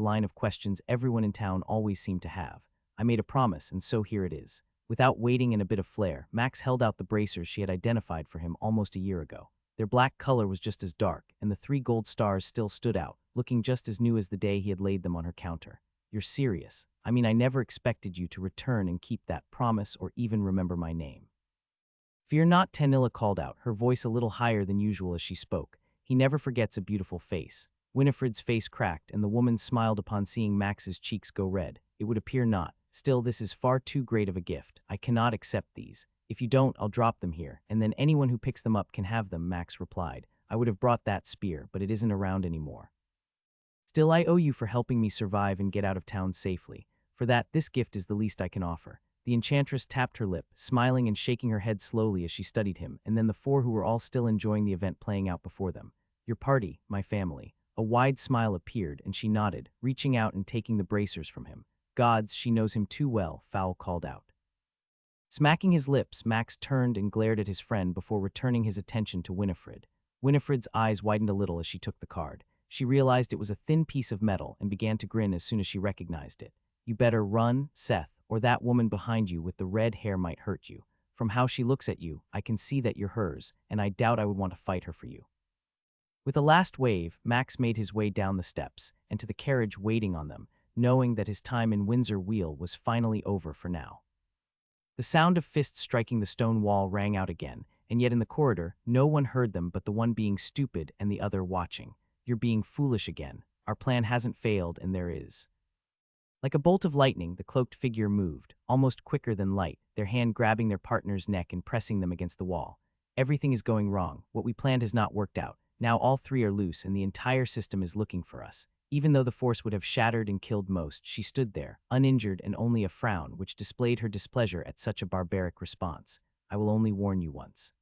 line of questions everyone in town always seemed to have. I made a promise, and so here it is. Without waiting and a bit of flair, Max held out the bracers she had identified for him almost a year ago. Their black color was just as dark, and the 3 gold stars still stood out, looking just as new as the day he had laid them on her counter. You're serious? I mean, I never expected you to return and keep that promise or even remember my name. Fear not, Tanilla called out, her voice a little higher than usual as she spoke. He never forgets a beautiful face. Winifred's face cracked, and the woman smiled upon seeing Max's cheeks go red. It would appear not. Still, this is far too great of a gift. I cannot accept these. If you don't, I'll drop them here, and then anyone who picks them up can have them, Max replied. I would have brought that spear, but it isn't around anymore. Still, I owe you for helping me survive and get out of town safely. For that, this gift is the least I can offer. The enchantress tapped her lip, smiling and shaking her head slowly as she studied him, and then the 4 who were all still enjoying the event playing out before them. Your party, my family. A wide smile appeared, and she nodded, reaching out and taking the bracers from him. Gods, she knows him too well, Fowl called out. Smacking his lips, Max turned and glared at his friend before returning his attention to Winifred. Winifred's eyes widened a little as she took the card. She realized it was a thin piece of metal and began to grin as soon as she recognized it. You better run, Seth, or that woman behind you with the red hair might hurt you. From how she looks at you, I can see that you're hers, and I doubt I would want to fight her for you. With a last wave, Max made his way down the steps and to the carriage waiting on them, knowing that his time in Windsor Wheel was finally over for now. The sound of fists striking the stone wall rang out again, and yet in the corridor, no one heard them but the one being stupid and the other watching. You're being foolish again. Our plan hasn't failed, and there is. Like a bolt of lightning, the cloaked figure moved, almost quicker than light, their hand grabbing their partner's neck and pressing them against the wall. Everything is going wrong. What we planned has not worked out. Now all 3 are loose, and the entire system is looking for us. Even though the force would have shattered and killed most, she stood there, uninjured and only a frown, which displayed her displeasure at such a barbaric response. I will only warn you once.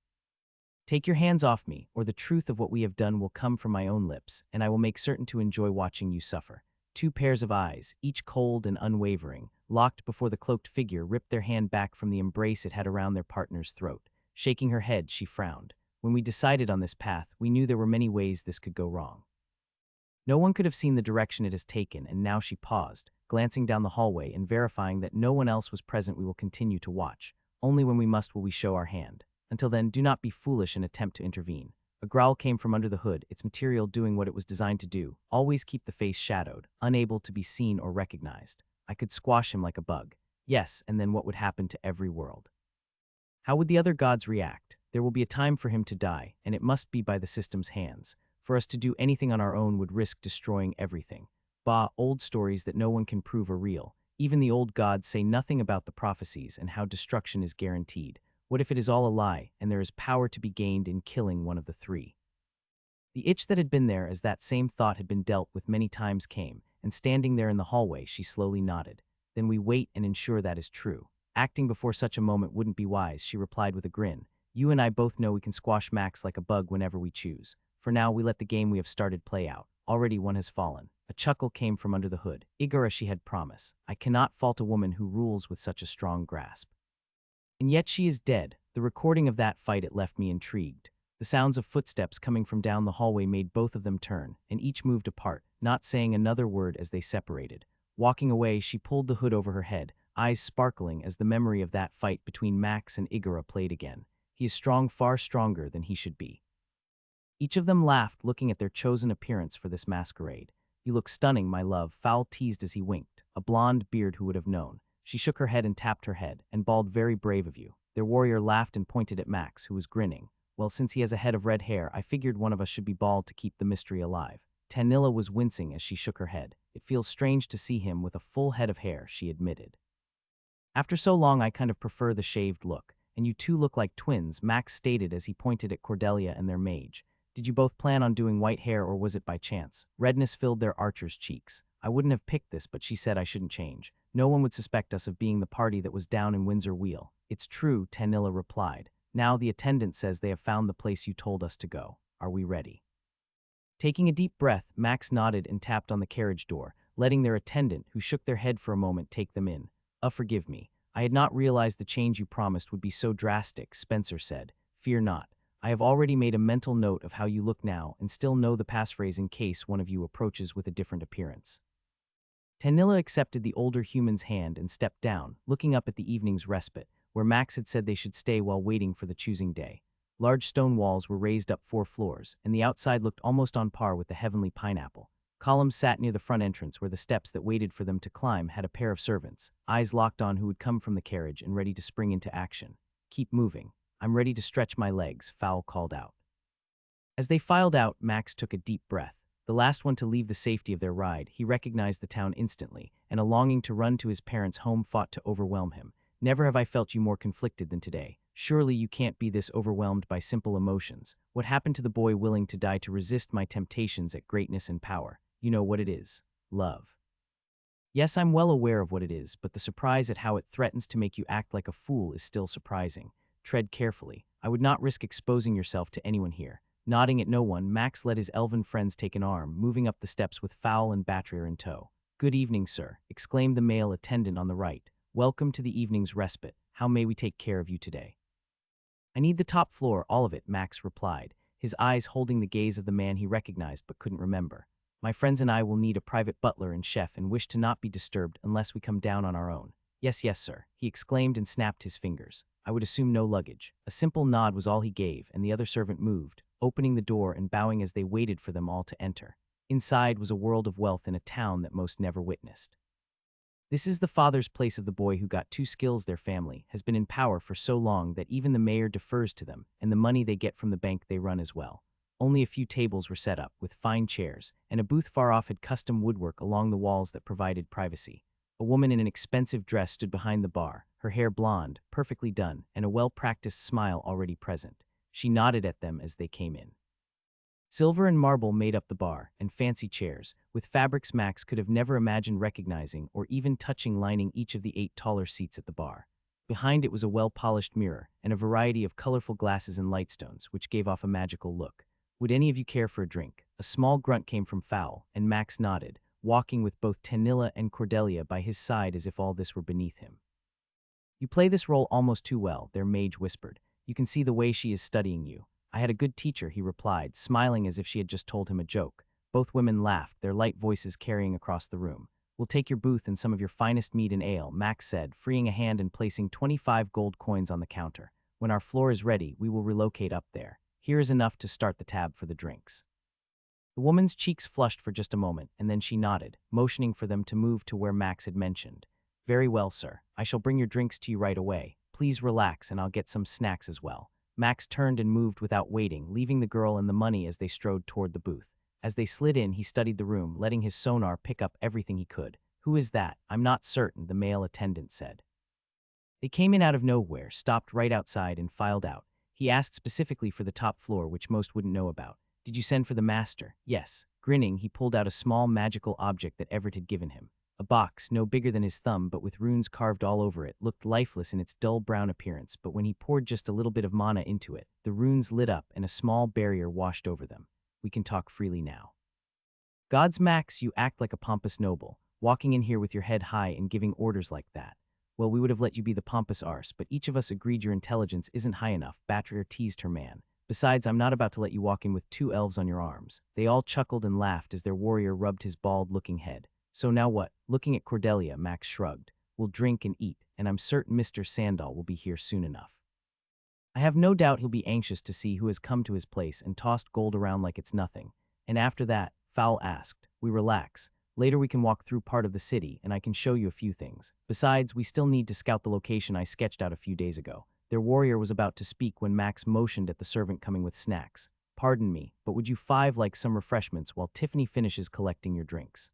Take your hands off me, or the truth of what we have done will come from my own lips, and I will make certain to enjoy watching you suffer. 2 pairs of eyes, each cold and unwavering, locked before the cloaked figure ripped their hand back from the embrace it had around their partner's throat. Shaking her head, she frowned. When we decided on this path, we knew there were many ways this could go wrong. No one could have seen the direction it has taken, and now she paused, glancing down the hallway and verifying that no one else was present. We will continue to watch. Only when we must will we show our hand. Until then, do not be foolish and attempt to intervene. A growl came from under the hood, its material doing what it was designed to do. Always keep the face shadowed, unable to be seen or recognized. I could squash him like a bug. Yes, and then what would happen to every world? How would the other gods react? There will be a time for him to die, and it must be by the system's hands. For us to do anything on our own would risk destroying everything. Bah, old stories that no one can prove are real. Even the old gods say nothing about the prophecies and how destruction is guaranteed. What if it is all a lie, and there is power to be gained in killing one of the 3? The itch that had been there as that same thought had been dealt with many times came, and standing there in the hallway, she slowly nodded. Then we wait and ensure that is true. Acting before such a moment wouldn't be wise, she replied with a grin. You and I both know we can squash Max like a bug whenever we choose. For now, we let the game we have started play out. Already one has fallen. A chuckle came from under the hood. Igara, she had promise. I cannot fault a woman who rules with such a strong grasp. And yet she is dead. The recording of that fight, it left me intrigued. The sounds of footsteps coming from down the hallway made both of them turn, and each moved apart, not saying another word as they separated. Walking away, she pulled the hood over her head, eyes sparkling as the memory of that fight between Max and Igara played again. He is strong, far stronger than he should be. Each of them laughed, looking at their chosen appearance for this masquerade. You look stunning, my love, Fowl teased as he winked. A blonde beard, who would have known? She shook her head and tapped her head, and bawled, very brave of you. Their warrior laughed and pointed at Max, who was grinning. Well, since he has a head of red hair, I figured one of us should be bald to keep the mystery alive. Tanilla was wincing as she shook her head. It feels strange to see him with a full head of hair, she admitted. After so long, I kind of prefer the shaved look. And you 2 look like twins, Max stated as he pointed at Cordelia and their mage. Did you both plan on doing white hair, or was it by chance? Redness filled their archer's cheeks. I wouldn't have picked this, but she said I shouldn't change. No one would suspect us of being the party that was down in Windsor Wheel. It's true, Tanilla replied. Now the attendant says they have found the place you told us to go. Are we ready? Taking a deep breath, Max nodded and tapped on the carriage door, letting their attendant, who shook their head for a moment, take them in. Forgive me. I had not realized the change you promised would be so drastic, Spencer said. Fear not. I have already made a mental note of how you look now and still know the passphrase in case one of you approaches with a different appearance. Tanilla accepted the older human's hand and stepped down, looking up at the evening's respite, where Max had said they should stay while waiting for the choosing day. Large stone walls were raised up 4 floors, and the outside looked almost on par with the heavenly pineapple. Columns sat near the front entrance where the steps that waited for them to climb had a pair of servants, eyes locked on who would come from the carriage and ready to spring into action. "Keep moving. I'm ready to stretch my legs," Fowl called out. As they filed out, Max took a deep breath. The last one to leave the safety of their ride, he recognized the town instantly, and a longing to run to his parents' home fought to overwhelm him. "Never have I felt you more conflicted than today. Surely you can't be this overwhelmed by simple emotions. What happened to the boy willing to die to resist my temptations at greatness and power? You know what it is. Love." "Yes, I'm well aware of what it is, but the surprise at how it threatens to make you act like a fool is still surprising. Tread carefully. I would not risk exposing yourself to anyone here." Nodding at no one, Max let his elven friends take an arm, moving up the steps with Fowl and Batrier in tow. "Good evening, sir," exclaimed the male attendant on the right. "Welcome to the evening's respite. How may we take care of you today?" "I need the top floor, all of it," Max replied, his eyes holding the gaze of the man he recognized but couldn't remember. "My friends and I will need a private butler and chef and wish to not be disturbed unless we come down on our own." "Yes, yes, sir," he exclaimed and snapped his fingers. "I would assume no luggage." A simple nod was all he gave, and the other servant moved, opening the door and bowing as they waited for them all to enter. Inside was a world of wealth in a town that most never witnessed. This is the father's place of the boy who got 2 skills. Their family has been in power for so long that even the mayor defers to them, and the money they get from the bank they run as well. Only a few tables were set up, with fine chairs, and a booth far off had custom woodwork along the walls that provided privacy. A woman in an expensive dress stood behind the bar, her hair blonde, perfectly done, and a well-practiced smile already present. She nodded at them as they came in. Silver and marble made up the bar, and fancy chairs, with fabrics Max could have never imagined recognizing or even touching, lining each of the 8 taller seats at the bar. Behind it was a well-polished mirror, and a variety of colorful glasses and lightstones, which gave off a magical look. "Would any of you care for a drink?" A small grunt came from Fowl, and Max nodded, walking with both Tanilla and Cordelia by his side as if all this were beneath him. "You play this role almost too well," their mage whispered. "You can see the way she is studying you." "I had a good teacher," he replied, smiling as if she had just told him a joke. Both women laughed, their light voices carrying across the room. "We'll take your booth and some of your finest mead and ale," Max said, freeing a hand and placing 25 gold coins on the counter. "When our floor is ready, we will relocate up there. Here is enough to start the tab for the drinks." The woman's cheeks flushed for just a moment, and then she nodded, motioning for them to move to where Max had mentioned. "Very well, sir. I shall bring your drinks to you right away. Please relax and I'll get some snacks as well." Max turned and moved without waiting, leaving the girl and the money as they strode toward the booth. As they slid in, he studied the room, letting his sonar pick up everything he could. "Who is that?" "I'm not certain," the male attendant said. They came in out of nowhere, stopped right outside, and filed out. He asked specifically for the top floor, which most wouldn't know about. "Did you send for the master?" "Yes." Grinning, he pulled out a small magical object that Everett had given him. A box, no bigger than his thumb but with runes carved all over it, looked lifeless in its dull brown appearance, but when he poured just a little bit of mana into it, the runes lit up and a small barrier washed over them. "We can talk freely now." "Gods, Max, you act like a pompous noble, walking in here with your head high and giving orders like that." "Well, we would have let you be the pompous arse, but each of us agreed your intelligence isn't high enough," Batrier teased her man. "Besides, I'm not about to let you walk in with 2 elves on your arms." They all chuckled and laughed as their warrior rubbed his bald-looking head. "So now what?" Looking at Cordelia, Max shrugged. "We'll drink and eat, and I'm certain Mr. Sandal will be here soon enough. I have no doubt he'll be anxious to see who has come to his place and tossed gold around like it's nothing. And after that," Fowl asked, "we relax. Later we can walk through part of the city, and I can show you a few things. Besides, we still need to scout the location I sketched out a few days ago." Their warrior was about to speak when Max motioned at the servant coming with snacks. "Pardon me, but would you 5 like some refreshments while Tiffany finishes collecting your drinks?"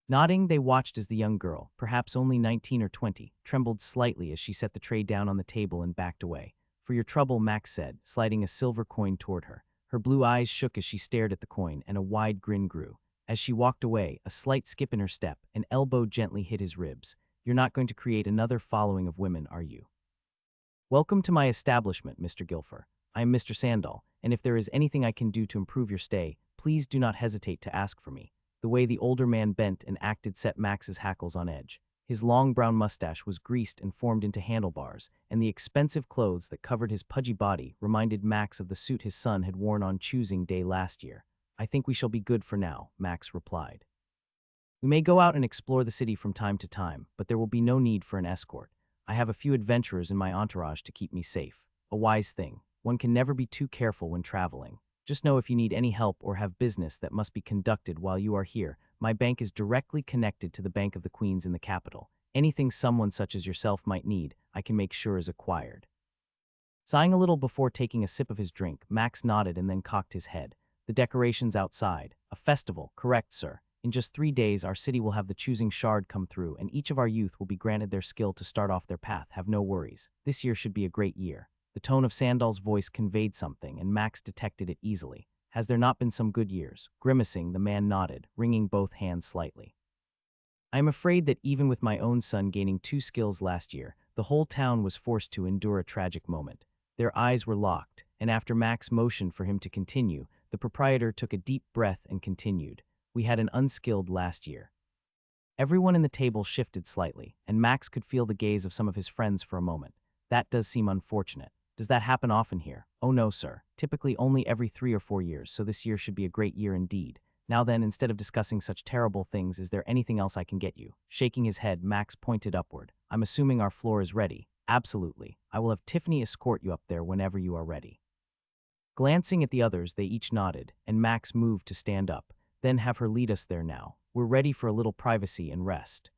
Nodding, they watched as the young girl, perhaps only 19 or 20, trembled slightly as she set the tray down on the table and backed away. "For your trouble," Max said, sliding a silver coin toward her. Her blue eyes shook as she stared at the coin, and a wide grin grew. As she walked away, a slight skip in her step, an elbow gently hit his ribs. "You're not going to create another following of women, are you?" "Welcome to my establishment, Mr. Gilfer. I am Mr. Sandal, and if there is anything I can do to improve your stay, please do not hesitate to ask for me." The way the older man bent and acted set Max's hackles on edge. His long brown mustache was greased and formed into handlebars, and the expensive clothes that covered his pudgy body reminded Max of the suit his son had worn on choosing day last year. "I think we shall be good for now," Max replied. We may go out and explore the city from time to time, but there will be no need for an escort. I have a few adventurers in my entourage to keep me safe. A wise thing. One can never be too careful when traveling. Just know if you need any help or have business that must be conducted while you are here, my bank is directly connected to the Bank of the Queens in the capital. Anything someone such as yourself might need, I can make sure is acquired. Sighing a little before taking a sip of his drink, Max nodded and then cocked his head. The decorations outside. A festival, correct, sir. In just 3 days, our city will have the choosing shard come through, and each of our youth will be granted their skill to start off their path. Have no worries. This year should be a great year. The tone of Sandal's voice conveyed something, and Max detected it easily. Has there not been some good years? Grimacing, the man nodded, wringing both hands slightly. I am afraid that even with my own son gaining 2 skills last year, the whole town was forced to endure a tragic moment. Their eyes were locked, and after Max motioned for him to continue, the proprietor took a deep breath and continued. We had an unskilled last year. Everyone in the table shifted slightly, and Max could feel the gaze of some of his friends for a moment. That does seem unfortunate. Does that happen often here? Oh no, sir. Typically only every 3 or 4 years, so this year should be a great year indeed. Now then, instead of discussing such terrible things, is there anything else I can get you? Shaking his head, Max pointed upward. I'm assuming our floor is ready. Absolutely. I will have Tiffany escort you up there whenever you are ready. Glancing at the others, they each nodded, and Max moved to stand up. Then have her lead us there now. We're ready for a little privacy and rest.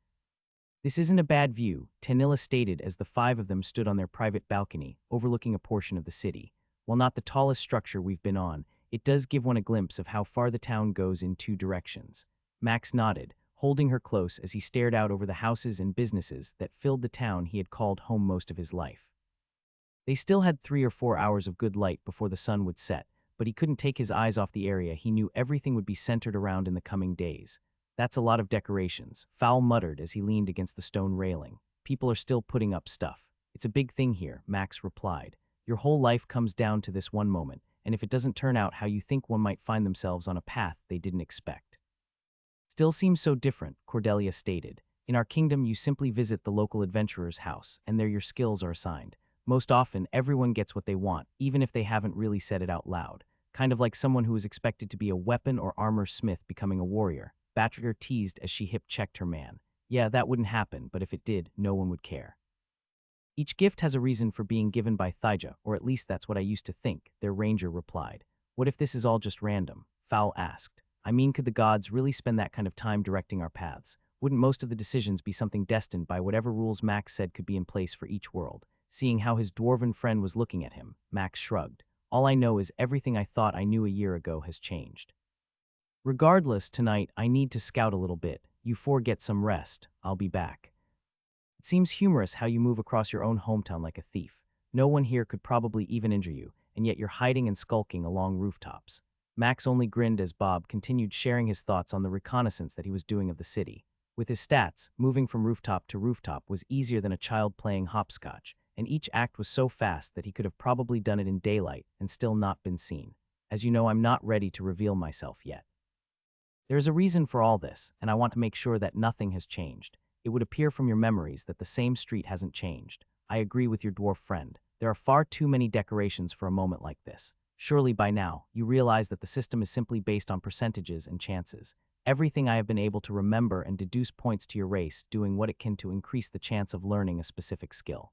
This isn't a bad view, Tanilla stated as the 5 of them stood on their private balcony, overlooking a portion of the city. While not the tallest structure we've been on, it does give one a glimpse of how far the town goes in 2 directions. Max nodded, holding her close as he stared out over the houses and businesses that filled the town he had called home most of his life. They still had 3 or 4 hours of good light before the sun would set, but he couldn't take his eyes off the area he knew everything would be centered around in the coming days. That's a lot of decorations, Fowl muttered as he leaned against the stone railing. People are still putting up stuff. It's a big thing here, Max replied. Your whole life comes down to this one moment, and if it doesn't turn out how you think, one might find themselves on a path they didn't expect. Still seems so different, Cordelia stated. In our kingdom, you simply visit the local adventurer's house, and there your skills are assigned. Most often, everyone gets what they want, even if they haven't really said it out loud. Kind of like someone who is expected to be a weapon or armor smith becoming a warrior. Batrier teased as she hip-checked her man. Yeah, that wouldn't happen, but if it did, no one would care. Each gift has a reason for being given by Thija, or at least that's what I used to think, their ranger replied. What if this is all just random? Fowl asked. I mean, could the gods really spend that kind of time directing our paths? Wouldn't most of the decisions be something destined by whatever rules Max said could be in place for each world? Seeing how his dwarven friend was looking at him, Max shrugged. All I know is everything I thought I knew a year ago has changed. Regardless, tonight I need to scout a little bit. You 4 get some rest. I'll be back. It seems humorous how you move across your own hometown like a thief. No one here could probably even injure you, and yet you're hiding and skulking along rooftops. Max only grinned as Bob continued sharing his thoughts on the reconnaissance that he was doing of the city. With his stats, moving from rooftop to rooftop was easier than a child playing hopscotch, and each act was so fast that he could have probably done it in daylight and still not been seen. As you know, I'm not ready to reveal myself yet. There is a reason for all this, and I want to make sure that nothing has changed. It would appear from your memories that the same street hasn't changed. I agree with your dwarf friend. There are far too many decorations for a moment like this. Surely by now, you realize that the system is simply based on percentages and chances. Everything I have been able to remember and deduce points to your race doing what it can to increase the chance of learning a specific skill.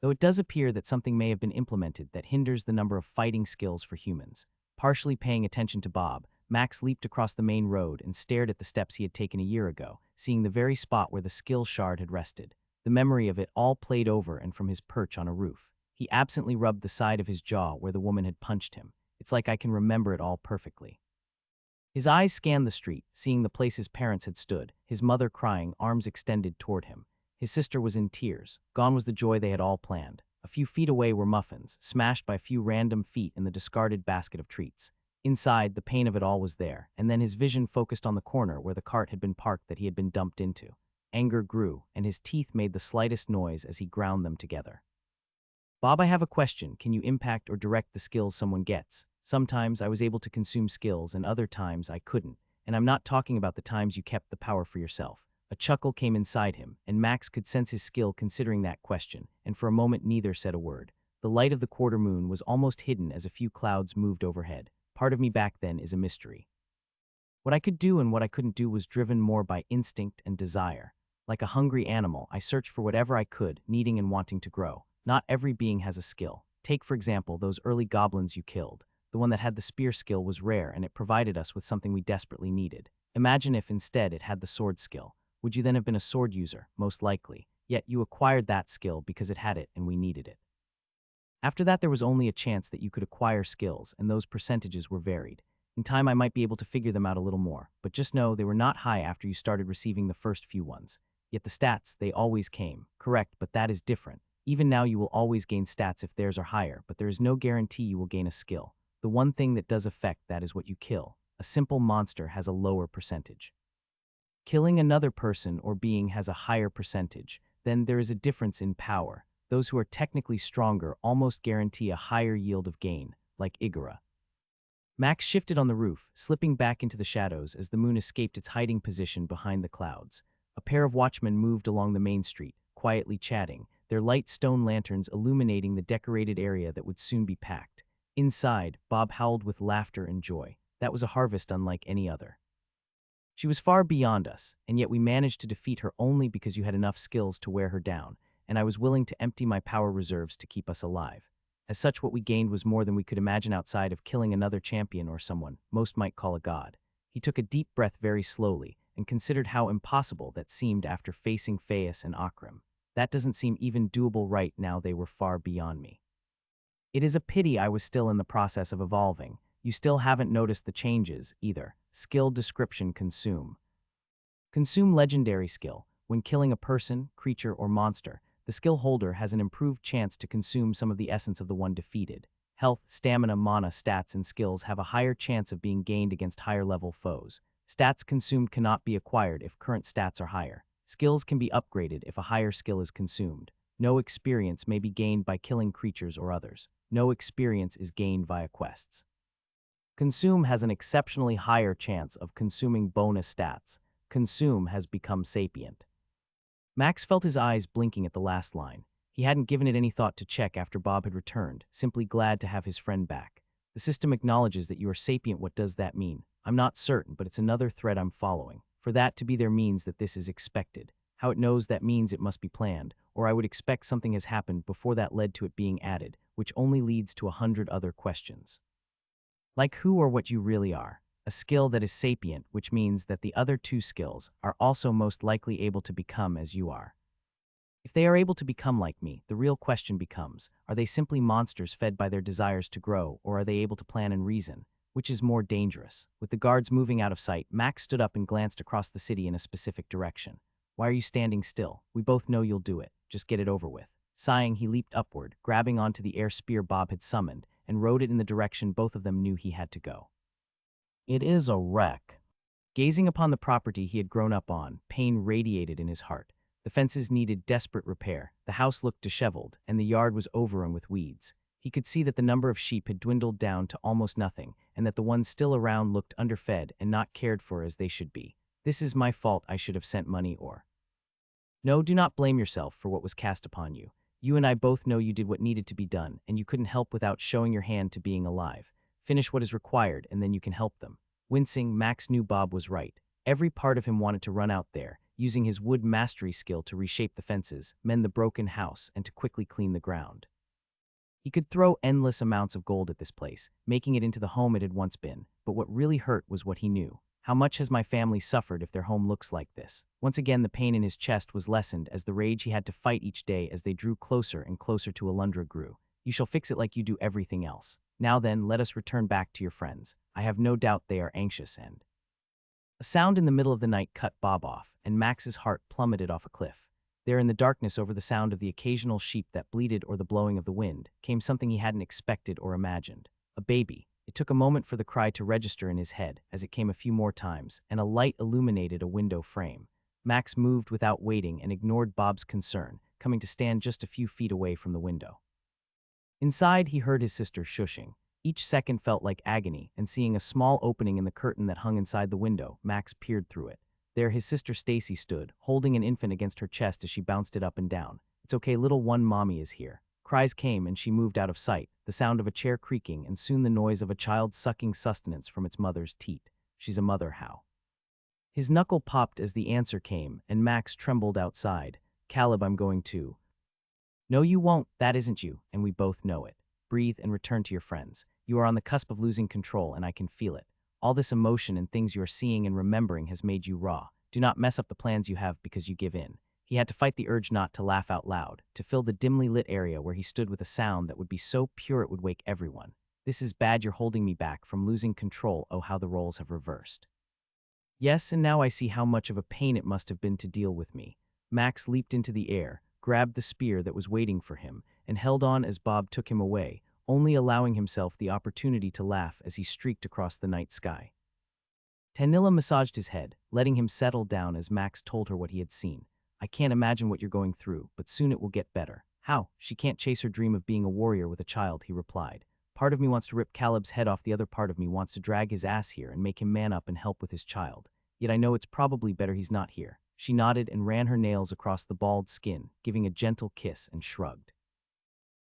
Though it does appear that something may have been implemented that hinders the number of fighting skills for humans. Partially paying attention to Bob, Max leaped across the main road and stared at the steps he had taken a year ago, seeing the very spot where the skill shard had rested. The memory of it all played over and from his perch on a roof. He absently rubbed the side of his jaw where the woman had punched him. It's like I can remember it all perfectly. His eyes scanned the street, seeing the place his parents had stood, his mother crying, arms extended toward him. His sister was in tears. Gone was the joy they had all planned. A few feet away were muffins, smashed by a few random feet in the discarded basket of treats. Inside, the pain of it all was there, and then his vision focused on the corner where the cart had been parked that he had been dumped into. Anger grew, and his teeth made the slightest noise as he ground them together. Bob, I have a question. Can you impact or direct the skills someone gets? Sometimes I was able to consume skills, and other times I couldn't. And I'm not talking about the times you kept the power for yourself. A chuckle came inside him, and Max could sense his skill considering that question, and for a moment neither said a word. The light of the quarter moon was almost hidden as a few clouds moved overhead. Part of me back then is a mystery. What I could do and what I couldn't do was driven more by instinct and desire. Like a hungry animal, I searched for whatever I could, needing and wanting to grow. Not every being has a skill. Take, for example, those early goblins you killed. The one that had the spear skill was rare, and it provided us with something we desperately needed. Imagine if instead it had the sword skill. Would you then have been a sword user? Most likely. Yet you acquired that skill because it had it and we needed it. After that, there was only a chance that you could acquire skills, and those percentages were varied. In time, I might be able to figure them out a little more, but just know they were not high after you started receiving the first few ones. Yet the stats, they always came. Correct, but that is different. Even now, you will always gain stats if theirs are higher, but there is no guarantee you will gain a skill. The one thing that does affect that is what you kill. A simple monster has a lower percentage. Killing another person or being has a higher percentage. Then there is a difference in power. Those who are technically stronger almost guarantee a higher yield of gain, like Igara. Max shifted on the roof, slipping back into the shadows as the moon escaped its hiding position behind the clouds. A pair of watchmen moved along the main street, quietly chatting, their light stone lanterns illuminating the decorated area that would soon be packed. Inside, Bob howled with laughter and joy. That was a harvest unlike any other. She was far beyond us, and yet we managed to defeat her only because you had enough skills to wear her down, and I was willing to empty my power reserves to keep us alive. As such, what we gained was more than we could imagine outside of killing another champion or someone most might call a god. He took a deep breath very slowly and considered how impossible that seemed after facing Phaeus and Akram. That doesn't seem even doable right now. They were far beyond me. It is a pity I was still in the process of evolving. You still haven't noticed the changes, either. Skill description: consume. Consume legendary skill. When killing a person, creature, or monster, the skill holder has an improved chance to consume some of the essence of the one defeated. Health, stamina, mana, stats, and skills have a higher chance of being gained against higher-level foes. Stats consumed cannot be acquired if current stats are higher. Skills can be upgraded if a higher skill is consumed. No experience may be gained by killing creatures or others. No experience is gained via quests. Consume has an exceptionally higher chance of consuming bonus stats. Consume has become sapient. Max felt his eyes blinking at the last line. He hadn't given it any thought to check after Bob had returned, simply glad to have his friend back. The system acknowledges that you are sapient. What does that mean? I'm not certain, but it's another thread I'm following. For that to be there means that this is expected. How it knows that means it must be planned, or I would expect something has happened before that led to it being added, which only leads to 100 other questions. Like who or what you really are. A skill that is sapient, which means that the other two skills are also most likely able to become as you are. If they are able to become like me, the real question becomes, are they simply monsters fed by their desires to grow, or are they able to plan and reason? Which is more dangerous? With the guards moving out of sight, Max stood up and glanced across the city in a specific direction. Why are you standing still? We both know you'll do it. Just get it over with. Sighing, he leaped upward, grabbing onto the air spear Bob had summoned, and rode it in the direction both of them knew he had to go. It is a wreck. Gazing upon the property he had grown up on, pain radiated in his heart. The fences needed desperate repair, the house looked disheveled, and the yard was overrun with weeds. He could see that the number of sheep had dwindled down to almost nothing, and that the ones still around looked underfed and not cared for as they should be. This is my fault. I should have sent money or... No, do not blame yourself for what was cast upon you. You and I both know you did what needed to be done, and you couldn't help without showing your hand to being alive. Finish what is required, and then you can help them. Wincing, Max knew Bob was right. Every part of him wanted to run out there, using his wood mastery skill to reshape the fences, mend the broken house, and to quickly clean the ground. He could throw endless amounts of gold at this place, making it into the home it had once been, but what really hurt was what he knew. How much has my family suffered if their home looks like this? Once again, the pain in his chest was lessened as the rage he had to fight each day as they drew closer and closer to Alundra grew. You shall fix it like you do everything else. Now then, let us return back to your friends. I have no doubt they are anxious and... A sound in the middle of the night cut Bob off, and Max's heart plummeted off a cliff. There in the darkness, over the sound of the occasional sheep that bleated or the blowing of the wind, came something he hadn't expected or imagined. A baby. It took a moment for the cry to register in his head, as it came a few more times, and a light illuminated a window frame. Max moved without waiting and ignored Bob's concern, coming to stand just a few feet away from the window. Inside, he heard his sister shushing. Each second felt like agony, and seeing a small opening in the curtain that hung inside the window, Max peered through it. There his sister Stacy stood, holding an infant against her chest as she bounced it up and down. "It's okay, little one, mommy is here." Cries came and she moved out of sight, the sound of a chair creaking and soon the noise of a child sucking sustenance from its mother's teat. She's a mother, how? His knuckle popped as the answer came, and Max trembled outside. Caleb, I'm going to. No, you won't. That isn't you, and we both know it. Breathe and return to your friends. You are on the cusp of losing control, and I can feel it. All this emotion and things you are seeing and remembering has made you raw. Do not mess up the plans you have because you give in. He had to fight the urge not to laugh out loud, to fill the dimly lit area where he stood with a sound that would be so pure it would wake everyone. This is bad, you're holding me back from losing control. Oh, how the roles have reversed. Yes, and now I see how much of a pain it must have been to deal with me. Max leaped into the air, grabbed the spear that was waiting for him, and held on as Bob took him away, only allowing himself the opportunity to laugh as he streaked across the night sky. Tanilla massaged his head, letting him settle down as Max told her what he had seen. I can't imagine what you're going through, but soon it will get better. How? She can't chase her dream of being a warrior with a child, he replied. Part of me wants to rip Caleb's head off, the other part of me wants to drag his ass here and make him man up and help with his child. Yet I know it's probably better he's not here. She nodded and ran her nails across the bald skin, giving a gentle kiss, and shrugged.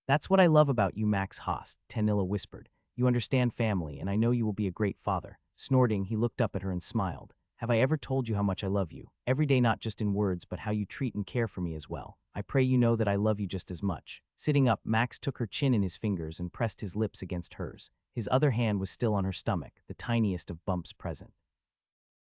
That's what I love about you, Max Haast, Tanilla whispered. You understand family, and I know you will be a great father. Snorting, he looked up at her and smiled. Have I ever told you how much I love you? Every day, not just in words, but how you treat and care for me as well. I pray you know that I love you just as much. Sitting up, Max took her chin in his fingers and pressed his lips against hers. His other hand was still on her stomach, the tiniest of bumps present.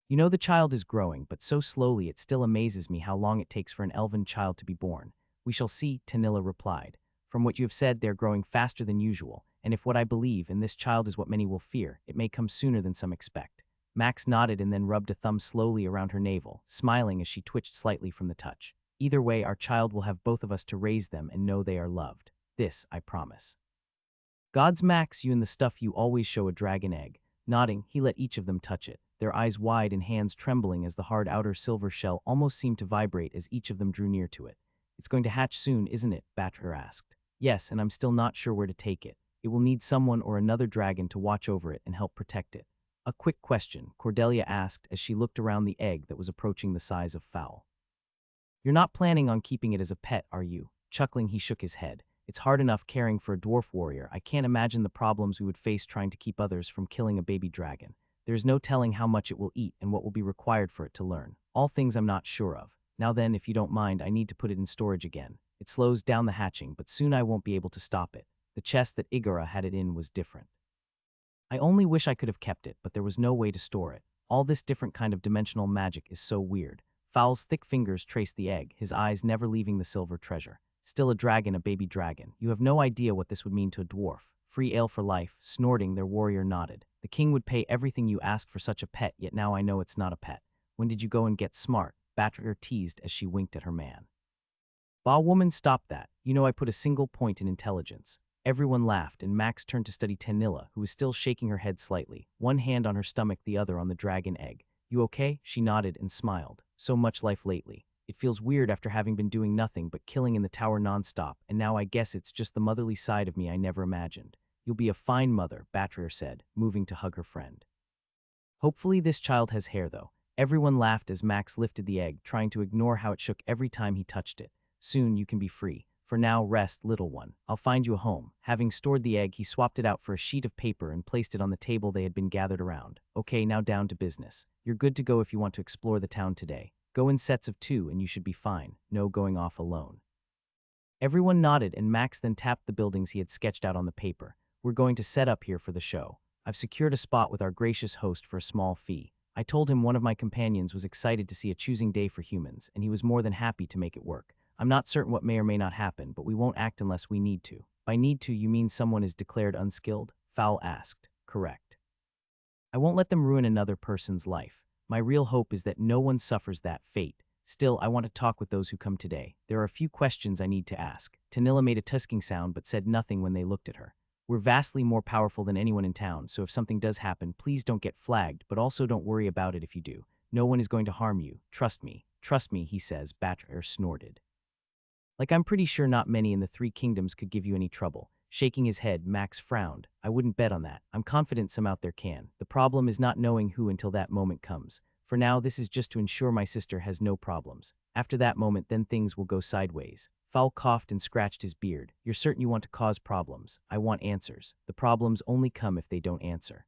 You know the child is growing, but so slowly it still amazes me how long it takes for an elven child to be born. We shall see, Tanilla replied. From what you have said, they're growing faster than usual, and if what I believe in this child is what many will fear, it may come sooner than some expect. Max nodded and then rubbed a thumb slowly around her navel, smiling as she twitched slightly from the touch. Either way, our child will have both of us to raise them and know they are loved. This, I promise. Gods, Max, you and the stuff you always show a dragon egg. Nodding, he let each of them touch it, their eyes wide and hands trembling as the hard outer silver shell almost seemed to vibrate as each of them drew near to it. It's going to hatch soon, isn't it? Batcher asked. Yes, and I'm still not sure where to take it. It will need someone or another dragon to watch over it and help protect it. A quick question, Cordelia asked as she looked around the egg that was approaching the size of fowl. You're not planning on keeping it as a pet, are you? Chuckling, he shook his head. It's hard enough caring for a dwarf warrior. I can't imagine the problems we would face trying to keep others from killing a baby dragon. There's no telling how much it will eat and what will be required for it to learn. All things I'm not sure of. Now then, if you don't mind, I need to put it in storage again. It slows down the hatching, but soon I won't be able to stop it. The chest that Igara had it in was different. I only wish I could have kept it, but there was no way to store it. All this different kind of dimensional magic is so weird. Fowl's thick fingers traced the egg, his eyes never leaving the silver treasure. Still a dragon, a baby dragon. You have no idea what this would mean to a dwarf. Free ale for life. Snorting, their warrior nodded. The king would pay everything you asked for such a pet, yet now I know it's not a pet. When did you go and get smart? Batcher teased as she winked at her man. Bah, woman, stop that. You know I put a single point in intelligence. Everyone laughed, and Max turned to study Tanilla, who was still shaking her head slightly, one hand on her stomach, the other on the dragon egg. You okay? She nodded and smiled. So much life lately. It feels weird after having been doing nothing but killing in the tower nonstop, and now I guess it's just the motherly side of me I never imagined. You'll be a fine mother, Batcher said, moving to hug her friend. Hopefully this child has hair, though. Everyone laughed as Max lifted the egg, trying to ignore how it shook every time he touched it. Soon you can be free. For now, rest, little one. I'll find you a home. Having stored the egg, he swapped it out for a sheet of paper and placed it on the table they had been gathered around. Okay, now down to business. You're good to go if you want to explore the town today. Go in sets of 2 and you should be fine. No going off alone. Everyone nodded and Max then tapped the buildings he had sketched out on the paper. We're going to set up here for the show. I've secured a spot with our gracious host for a small fee. I told him one of my companions was excited to see a choosing day for humans, and he was more than happy to make it work. I'm not certain what may or may not happen, but we won't act unless we need to. By need to, you mean someone is declared unskilled? Fowl asked. Correct. I won't let them ruin another person's life. My real hope is that no one suffers that fate. Still, I want to talk with those who come today. There are a few questions I need to ask. Tanilla made a tusking sound but said nothing when they looked at her. We're vastly more powerful than anyone in town, so if something does happen, please don't get flagged, but also don't worry about it if you do. No one is going to harm you. Trust me, he says, Batcher snorted. Like I'm pretty sure not many in the 3 kingdoms could give you any trouble. Shaking his head, Max frowned. I wouldn't bet on that. I'm confident some out there can. The problem is not knowing who until that moment comes. For now, this is just to ensure my sister has no problems. After that moment, then things will go sideways. Fowl coughed and scratched his beard. You're certain you want to cause problems? I want answers. The problems only come if they don't answer.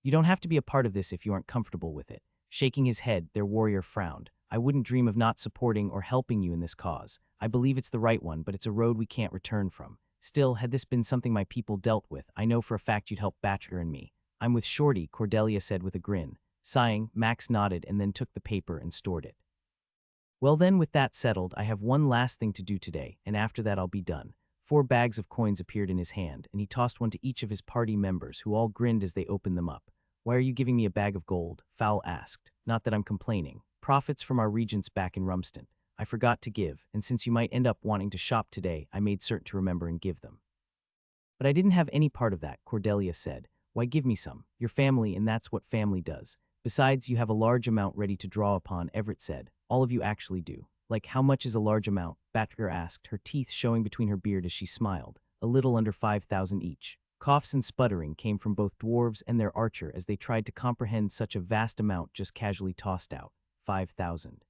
You don't have to be a part of this if you aren't comfortable with it. Shaking his head, their warrior frowned. I wouldn't dream of not supporting or helping you in this cause. I believe it's the right one, but it's a road we can't return from. Still, had this been something my people dealt with, I know for a fact you'd help Batcher and me. I'm with Shorty, Cordelia said with a grin. Sighing, Max nodded and then took the paper and stored it. Well then, with that settled, I have one last thing to do today, and after that I'll be done. 4 bags of coins appeared in his hand, and he tossed one to each of his party members, who all grinned as they opened them up. Why are you giving me a bag of gold? Fowl asked. Not that I'm complaining. Profits from our regents back in Rumston. I forgot to give, and since you might end up wanting to shop today, I made certain to remember and give them. But I didn't have any part of that, Cordelia said. Why give me some? Your family, and that's what family does. Besides, you have a large amount ready to draw upon, Everett said. All of you actually do. Like, how much is a large amount? Batker asked, her teeth showing between her beard as she smiled. A little under 5,000 each. Coughs and sputtering came from both dwarves and their archer as they tried to comprehend such a vast amount just casually tossed out. 5,000.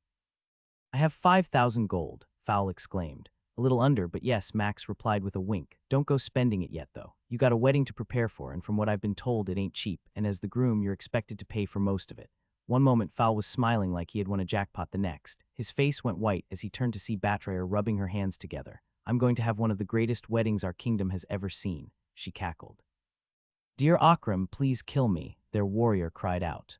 I have 5,000 gold, Fowl exclaimed. A little under, but yes, Max replied with a wink. Don't go spending it yet, though. You got a wedding to prepare for, and from what I've been told, it ain't cheap, and as the groom, you're expected to pay for most of it. One moment, Fowl was smiling like he had won a jackpot the next. His face went white as he turned to see Batrayer rubbing her hands together. I'm going to have one of the greatest weddings our kingdom has ever seen, she cackled. Dear Akram, please kill me, their warrior cried out.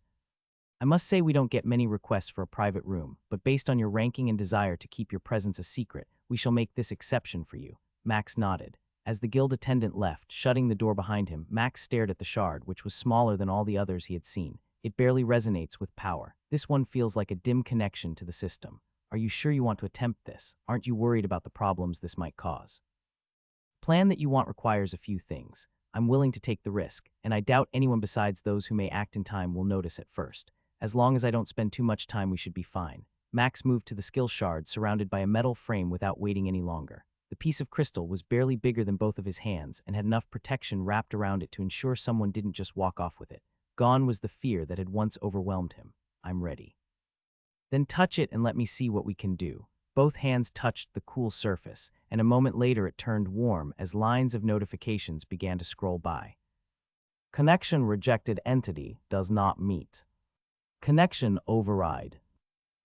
I must say we don't get many requests for a private room, but based on your ranking and desire to keep your presence a secret, we shall make this exception for you. Max nodded. As the guild attendant left, shutting the door behind him, Max stared at the shard, which was smaller than all the others he had seen. It barely resonates with power. This one feels like a dim connection to the system. Are you sure you want to attempt this? Aren't you worried about the problems this might cause? Plan that you want requires a few things. I'm willing to take the risk, and I doubt anyone besides those who may act in time will notice at first. As long as I don't spend too much time, we should be fine. Max moved to the skill shard surrounded by a metal frame without waiting any longer. The piece of crystal was barely bigger than both of his hands and had enough protection wrapped around it to ensure someone didn't just walk off with it. Gone was the fear that had once overwhelmed him. I'm ready. Then touch it and let me see what we can do. Both hands touched the cool surface, and a moment later it turned warm as lines of notifications began to scroll by. Connection rejected, entity does not meet. Connection override.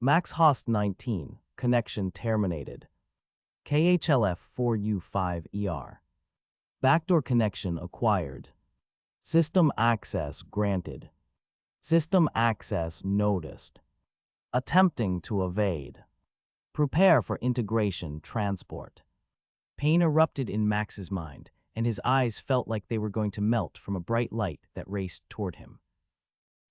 Max host 19, connection terminated. KHLF 4U5ER. Backdoor connection acquired. System access granted. System access noticed. Attempting to evade. Prepare for integration transport. Pain erupted in Max's mind, and his eyes felt like they were going to melt from a bright light that raced toward him.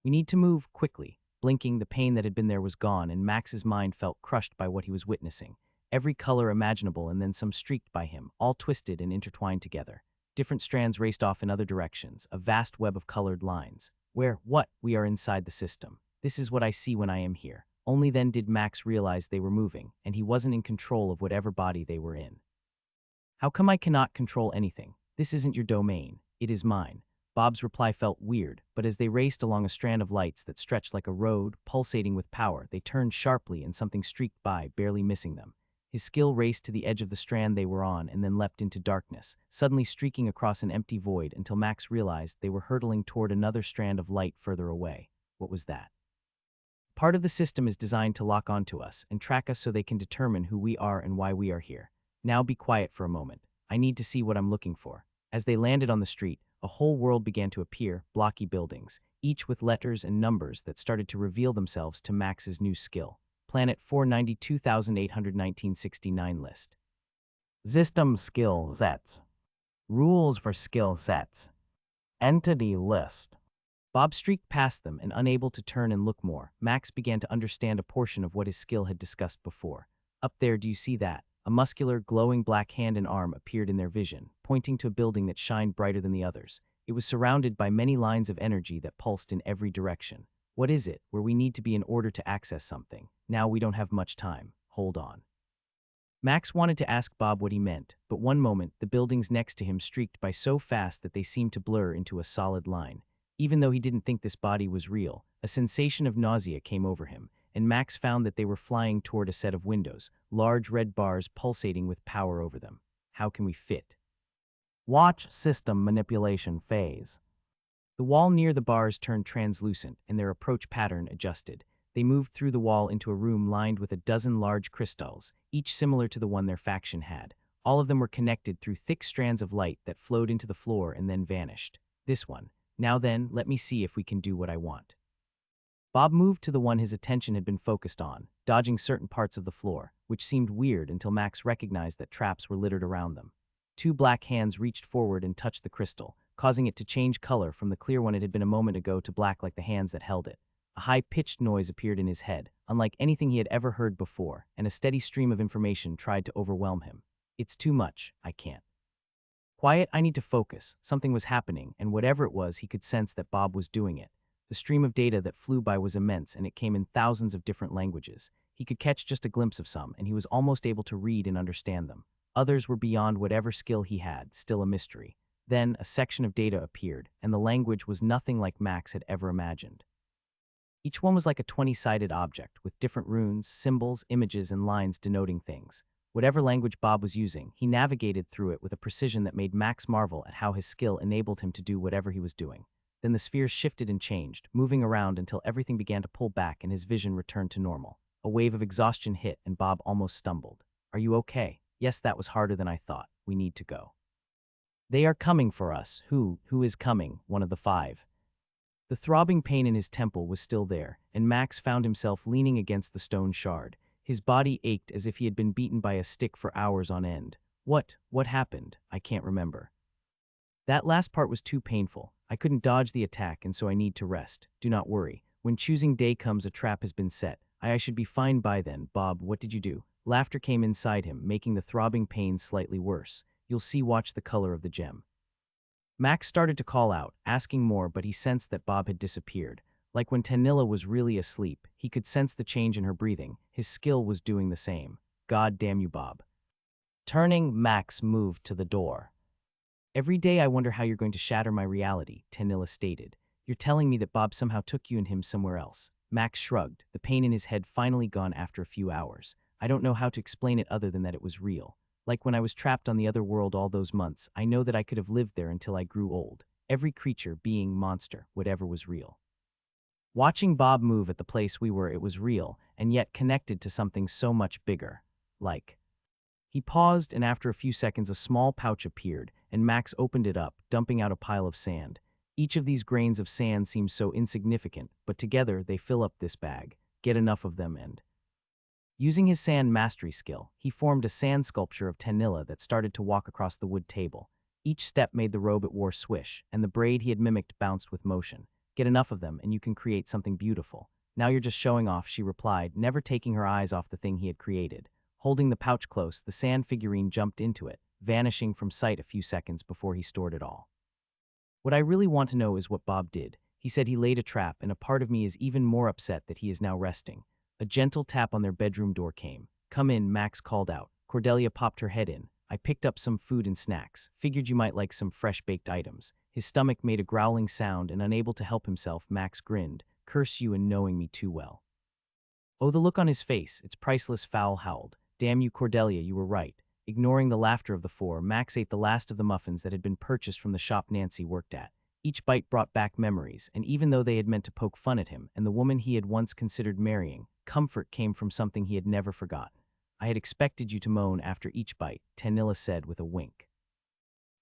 We need to move quickly. Blinking, the pain that had been there was gone, and Max's mind felt crushed by what he was witnessing. Every color imaginable and then some streaked by him, all twisted and intertwined together. Different strands raced off in other directions, a vast web of colored lines. We are inside the system. This is what I see when I am here. Only then did Max realize they were moving, and he wasn't in control of whatever body they were in. How come I cannot control anything? This isn't your domain. It is mine. Bob's reply felt weird, but as they raced along a strand of lights that stretched like a road, pulsating with power, they turned sharply and something streaked by, barely missing them. His skill raced to the edge of the strand they were on and then leapt into darkness, suddenly streaking across an empty void until Max realized they were hurtling toward another strand of light further away. What was that? Part of the system is designed to lock onto us and track us so they can determine who we are and why we are here. Now be quiet for a moment. I need to see what I'm looking for. As they landed on the street, a whole world began to appear, blocky buildings, each with letters and numbers that started to reveal themselves to Max's new skill. Planet 492,81969 list. System skill sets. Rules for skill sets. Entity list. Bob streaked past them and unable to turn and look more, Max began to understand a portion of what his skill had discussed before. Up there, do you see that? A muscular, glowing black hand and arm appeared in their vision, pointing to a building that shined brighter than the others. It was surrounded by many lines of energy that pulsed in every direction. What is it? Where we need to be in order to access something. Now we don't have much time. Hold on. Max wanted to ask Bob what he meant, but one moment, the buildings next to him streaked by so fast that they seemed to blur into a solid line. Even though he didn't think this body was real, a sensation of nausea came over him, and Max found that they were flying toward a set of windows, large red bars pulsating with power over them. How can we fit? Watch system manipulation phase. The wall near the bars turned translucent, and their approach pattern adjusted. They moved through the wall into a room lined with a dozen large crystals, each similar to the one their faction had. All of them were connected through thick strands of light that flowed into the floor and then vanished. This one. Now then, let me see if we can do what I want. Bob moved to the one his attention had been focused on, dodging certain parts of the floor, which seemed weird until Max recognized that traps were littered around them. Two black hands reached forward and touched the crystal, causing it to change color from the clear one it had been a moment ago to black like the hands that held it. A high-pitched noise appeared in his head, unlike anything he had ever heard before, and a steady stream of information tried to overwhelm him. It's too much, I can't. Quiet, I need to focus. Something was happening, and whatever it was, he could sense that Bob was doing it. The stream of data that flew by was immense, and it came in thousands of different languages. He could catch just a glimpse of some, and he was almost able to read and understand them. Others were beyond whatever skill he had, still a mystery. Then, a section of data appeared, and the language was nothing like Max had ever imagined. Each one was like a 20-sided object, with different runes, symbols, images, and lines denoting things. Whatever language Bob was using, he navigated through it with a precision that made Max marvel at how his skill enabled him to do whatever he was doing. Then the spheres shifted and changed, moving around until everything began to pull back and his vision returned to normal. A wave of exhaustion hit and Bob almost stumbled. Are you okay? Yes, that was harder than I thought. We need to go. They are coming for us. Who is coming? One of the five. The throbbing pain in his temple was still there, and Max found himself leaning against the stone shard. His body ached as if he had been beaten by a stick for hours on end. What happened? I can't remember. That last part was too painful. I couldn't dodge the attack, and so I need to rest. Do not worry. When choosing day comes, a trap has been set. I should be fine by then. Bob, what did you do? Laughter came inside him, making the throbbing pain slightly worse. You'll see, watch the color of the gem. Max started to call out, asking more, but he sensed that Bob had disappeared. Like when Tanilla was really asleep, he could sense the change in her breathing. His skill was doing the same. God damn you, Bob. Turning, Max moved to the door. Every day I wonder how you're going to shatter my reality, Tanilla stated. You're telling me that Bob somehow took you and him somewhere else. Max shrugged, the pain in his head finally gone after a few hours. I don't know how to explain it other than that it was real. Like when I was trapped on the other world all those months, I know that I could have lived there until I grew old. Every creature, being, monster, whatever was real. Watching Bob move at the place we were, it was real, and yet connected to something so much bigger. He paused, and after a few seconds a small pouch appeared, and Max opened it up, dumping out a pile of sand. Each of these grains of sand seems so insignificant, but together they fill up this bag. Get enough of them and... Using his sand mastery skill, he formed a sand sculpture of Tanilla that started to walk across the wood table. Each step made the robe it wore swish, and the braid he had mimicked bounced with motion. Get enough of them and you can create something beautiful. Now you're just showing off, she replied, never taking her eyes off the thing he had created. Holding the pouch close, the sand figurine jumped into it, vanishing from sight a few seconds before he stored it all. What I really want to know is what Bob did. He said he laid a trap, and a part of me is even more upset that he is now resting. A gentle tap on their bedroom door came. Come in, Max called out. Cordelia popped her head in. I picked up some food and snacks. Figured you might like some fresh-baked items. His stomach made a growling sound, and unable to help himself, Max grinned. Curse you and knowing me too well. Oh, the look on his face. It's priceless, Fowl howled. Damn you, Cordelia, you were right. Ignoring the laughter of the four, Max ate the last of the muffins that had been purchased from the shop Nancy worked at. Each bite brought back memories, and even though they had meant to poke fun at him and the woman he had once considered marrying, comfort came from something he had never forgotten. I had expected you to moan after each bite, Tanilla said with a wink.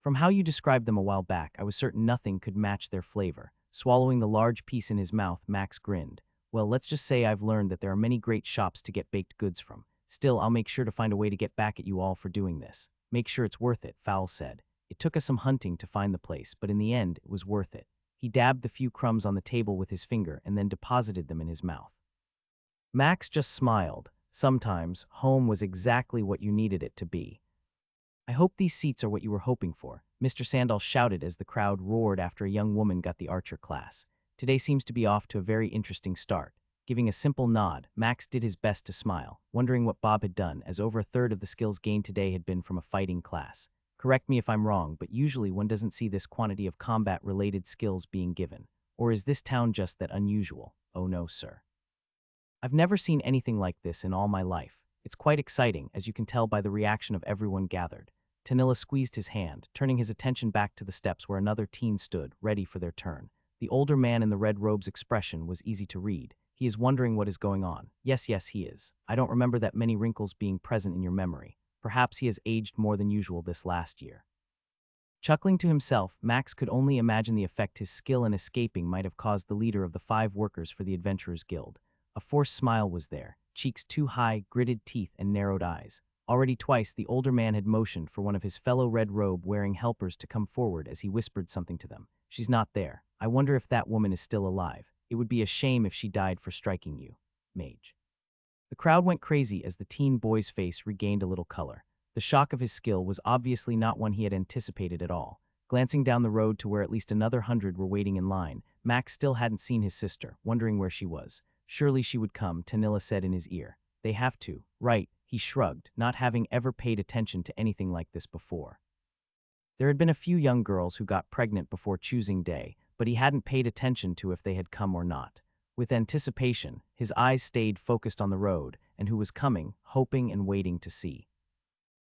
From how you described them a while back, I was certain nothing could match their flavor. Swallowing the large piece in his mouth, Max grinned. Well, let's just say I've learned that there are many great shops to get baked goods from. Still, I'll make sure to find a way to get back at you all for doing this. Make sure it's worth it, Fowl said. It took us some hunting to find the place, but in the end, it was worth it. He dabbed the few crumbs on the table with his finger and then deposited them in his mouth. Max just smiled. Sometimes, home was exactly what you needed it to be. I hope these seats are what you were hoping for, Mr. Sandal shouted as the crowd roared after a young woman got the archer class. Today seems to be off to a very interesting start. Giving a simple nod, Max did his best to smile, wondering what Bob had done, as over a third of the skills gained today had been from a fighting class. Correct me if I'm wrong, but usually one doesn't see this quantity of combat-related skills being given. Or is this town just that unusual? Oh no, sir. I've never seen anything like this in all my life. It's quite exciting, as you can tell by the reaction of everyone gathered. Tanilla squeezed his hand, turning his attention back to the steps where another teen stood, ready for their turn. The older man in the red robe's expression was easy to read. He is wondering what is going on. Yes, yes, he is. I don't remember that many wrinkles being present in your memory. Perhaps he has aged more than usual this last year. Chuckling to himself, Max could only imagine the effect his skill in escaping might have caused the leader of the 5 workers for the Adventurers Guild. A forced smile was there, cheeks too high, gritted teeth, and narrowed eyes. Already twice the older man had motioned for one of his fellow red robe-wearing helpers to come forward as he whispered something to them. She's not there. I wonder if that woman is still alive. It would be a shame if she died for striking you, mage. The crowd went crazy as the teen boy's face regained a little color. The shock of his skill was obviously not one he had anticipated at all. Glancing down the road to where at least another 100 were waiting in line, Max still hadn't seen his sister, wondering where she was. Surely she would come, Tanilla said in his ear. They have to. Right, he shrugged, not having ever paid attention to anything like this before. There had been a few young girls who got pregnant before choosing day, but he hadn't paid attention to if they had come or not. With anticipation, his eyes stayed focused on the road, and who was coming, hoping and waiting to see.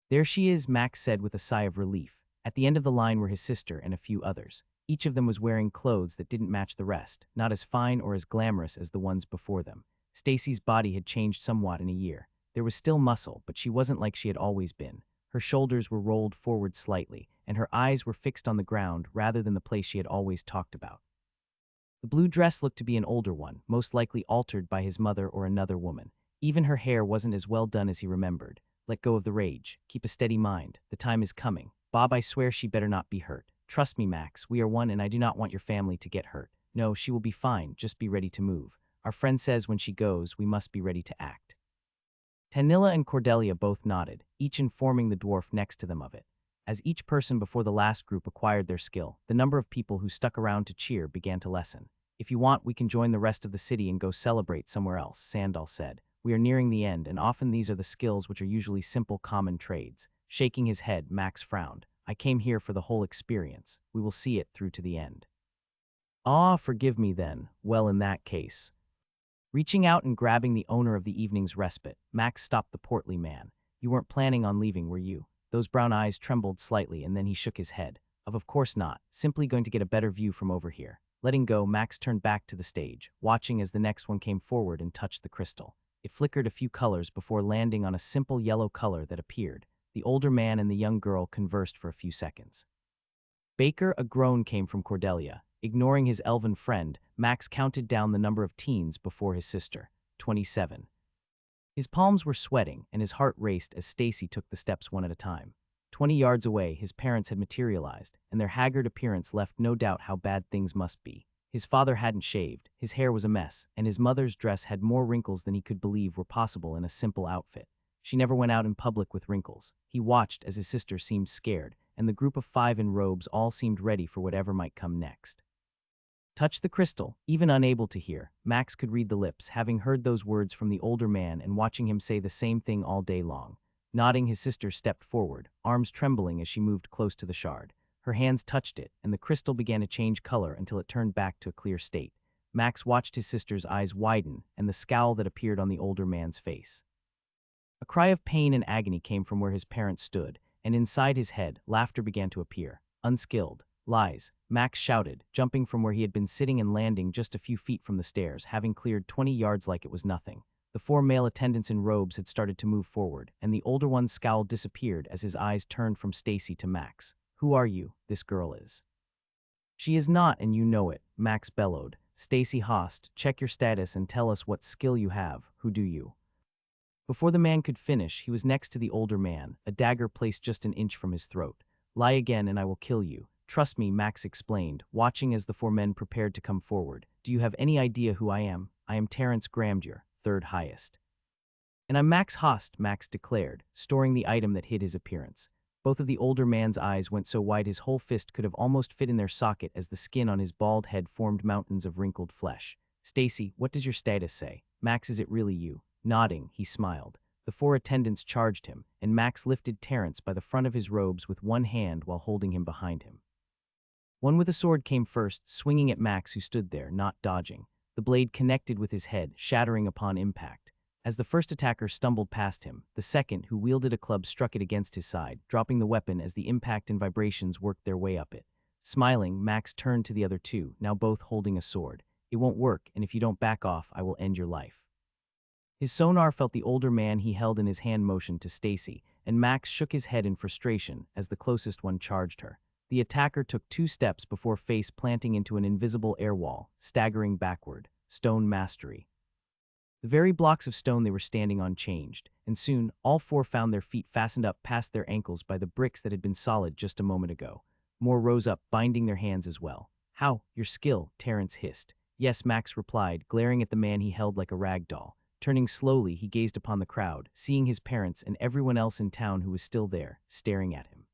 There she is, Max said with a sigh of relief. At the end of the line were his sister and a few others. Each of them was wearing clothes that didn't match the rest, not as fine or as glamorous as the ones before them. Stacy's body had changed somewhat in a year. There was still muscle, but she wasn't like she had always been. Her shoulders were rolled forward slightly, and her eyes were fixed on the ground rather than the place she had always talked about. The blue dress looked to be an older one, most likely altered by his mother or another woman. Even her hair wasn't as well done as he remembered. Let go of the rage. Keep a steady mind. The time is coming. Bob, I swear she better not be hurt. Trust me, Max, we are one and I do not want your family to get hurt. No, she will be fine, just be ready to move. Our friend says when she goes, we must be ready to act. Tanilla and Cordelia both nodded, each informing the dwarf next to them of it. As each person before the last group acquired their skill, the number of people who stuck around to cheer began to lessen. If you want, we can join the rest of the city and go celebrate somewhere else, Sandal said. We are nearing the end, and often these are the skills which are usually simple common trades. Shaking his head, Max frowned. I came here for the whole experience. We will see it through to the end. Ah, forgive me then. Well, in that case. Reaching out and grabbing the owner of the evening's respite, Max stopped the portly man. You weren't planning on leaving, were you? Those brown eyes trembled slightly, and then he shook his head. Of course not. Simply going to get a better view from over here. Letting go, Max turned back to the stage, watching as the next one came forward and touched the crystal. It flickered a few colors before landing on a simple yellow color that appeared. The older man and the young girl conversed for a few seconds. Baker, a groan came from Cordelia. Ignoring his elven friend, Max counted down the number of teens before his sister. 27. His palms were sweating, and his heart raced as Stacy took the steps one at a time. 20 yards away, his parents had materialized, and their haggard appearance left no doubt how bad things must be. His father hadn't shaved, his hair was a mess, and his mother's dress had more wrinkles than he could believe were possible in a simple outfit. She never went out in public with wrinkles. He watched as his sister seemed scared, and the group of 5 in robes all seemed ready for whatever might come next. Touch the crystal. Even unable to hear, Max could read the lips, having heard those words from the older man and watching him say the same thing all day long. Nodding, his sister stepped forward, arms trembling as she moved close to the shard. Her hands touched it, and the crystal began to change color until it turned back to a clear state. Max watched his sister's eyes widen and the scowl that appeared on the older man's face. A cry of pain and agony came from where his parents stood, and inside his head, laughter began to appear. Unskilled. Lies, Max shouted, jumping from where he had been sitting and landing just a few feet from the stairs, having cleared 20 yards like it was nothing. The 4 male attendants in robes had started to move forward, and the older one's scowl disappeared as his eyes turned from Stacy to Max. Who are you? This girl is. She is not, and you know it, Max bellowed. Stacy Host, check your status and tell us what skill you have. Who do you? Before the man could finish, he was next to the older man, a dagger placed just an inch from his throat. Lie again and I will kill you. Trust me, Max explained, watching as the 4 men prepared to come forward. Do you have any idea who I am? I am Terrence Gramdur, 3rd highest. And I'm Max Host, Max declared, storing the item that hid his appearance. Both of the older man's eyes went so wide his whole fist could have almost fit in their socket as the skin on his bald head formed mountains of wrinkled flesh. Stacy, what does your status say? Max, is it really you? Nodding, he smiled. The 4 attendants charged him, and Max lifted Terrence by the front of his robes with one hand while holding him behind him. One with a sword came first, swinging at Max, who stood there, not dodging. The blade connected with his head, shattering upon impact. As the first attacker stumbled past him, the second, who wielded a club, struck it against his side, dropping the weapon as the impact and vibrations worked their way up it. Smiling, Max turned to the other two, now both holding a sword. It won't work, and if you don't back off, I will end your life. His sonar felt the older man he held in his hand motion to Stacy, and Max shook his head in frustration as the closest one charged her. The attacker took 2 steps before face planting into an invisible air wall, staggering backward. Stone mastery. The very blocks of stone they were standing on changed, and soon, all 4 found their feet fastened up past their ankles by the bricks that had been solid just a moment ago. More rose up, binding their hands as well. How? Your skill, Terrence hissed. Yes, Max replied, glaring at the man he held like a rag doll. Turning slowly, he gazed upon the crowd, seeing his parents and everyone else in town who was still there, staring at him.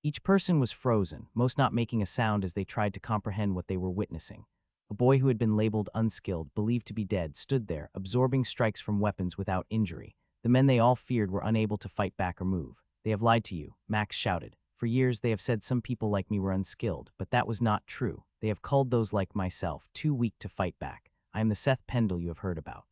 Each person was frozen, most not making a sound as they tried to comprehend what they were witnessing. A boy who had been labeled unskilled, believed to be dead, stood there, absorbing strikes from weapons without injury. The men they all feared were unable to fight back or move. They have lied to you, Max shouted. For years they have said some people like me were unskilled, but that was not true. They have called those like myself too weak to fight back. I am the Seth Pendle you have heard about.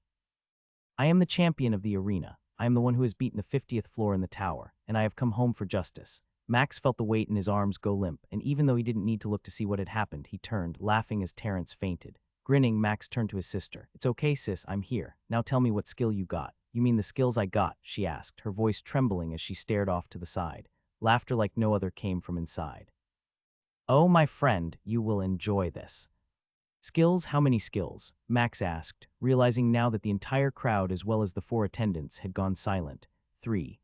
I am the champion of the arena. I am the one who has beaten the 50th floor in the tower, and I have come home for justice. Max felt the weight in his arms go limp, and even though he didn't need to look to see what had happened, he turned, laughing as Terrence fainted. Grinning, Max turned to his sister. It's okay, sis, I'm here. Now tell me what skill you got. You mean the skills I got, she asked, her voice trembling as she stared off to the side. Laughter like no other came from inside. Oh, my friend, you will enjoy this. Skills? How many skills? Max asked, realizing now that the entire crowd as well as the 4 attendants had gone silent. 3.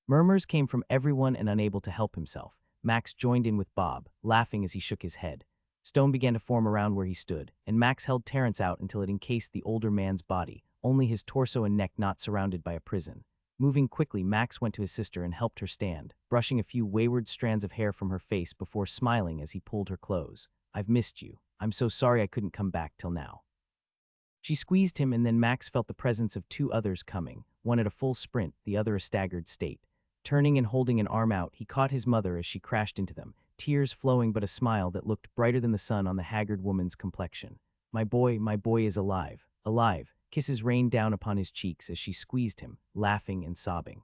Murmurs came from everyone, and unable to help himself, Max joined in with Bob, laughing as he shook his head. Stone began to form around where he stood, and Max held Terrence out until it encased the older man's body, only his torso and neck not surrounded by a prison. Moving quickly, Max went to his sister and helped her stand, brushing a few wayward strands of hair from her face before smiling as he pulled her close. I've missed you. I'm so sorry I couldn't come back till now. She squeezed him, and then Max felt the presence of 2 others coming, one at a full sprint, the other a staggered state. Turning and holding an arm out, he caught his mother as she crashed into them, tears flowing but a smile that looked brighter than the sun on the haggard woman's complexion. My boy is alive. Alive. Kisses rained down upon his cheeks as she squeezed him, laughing and sobbing.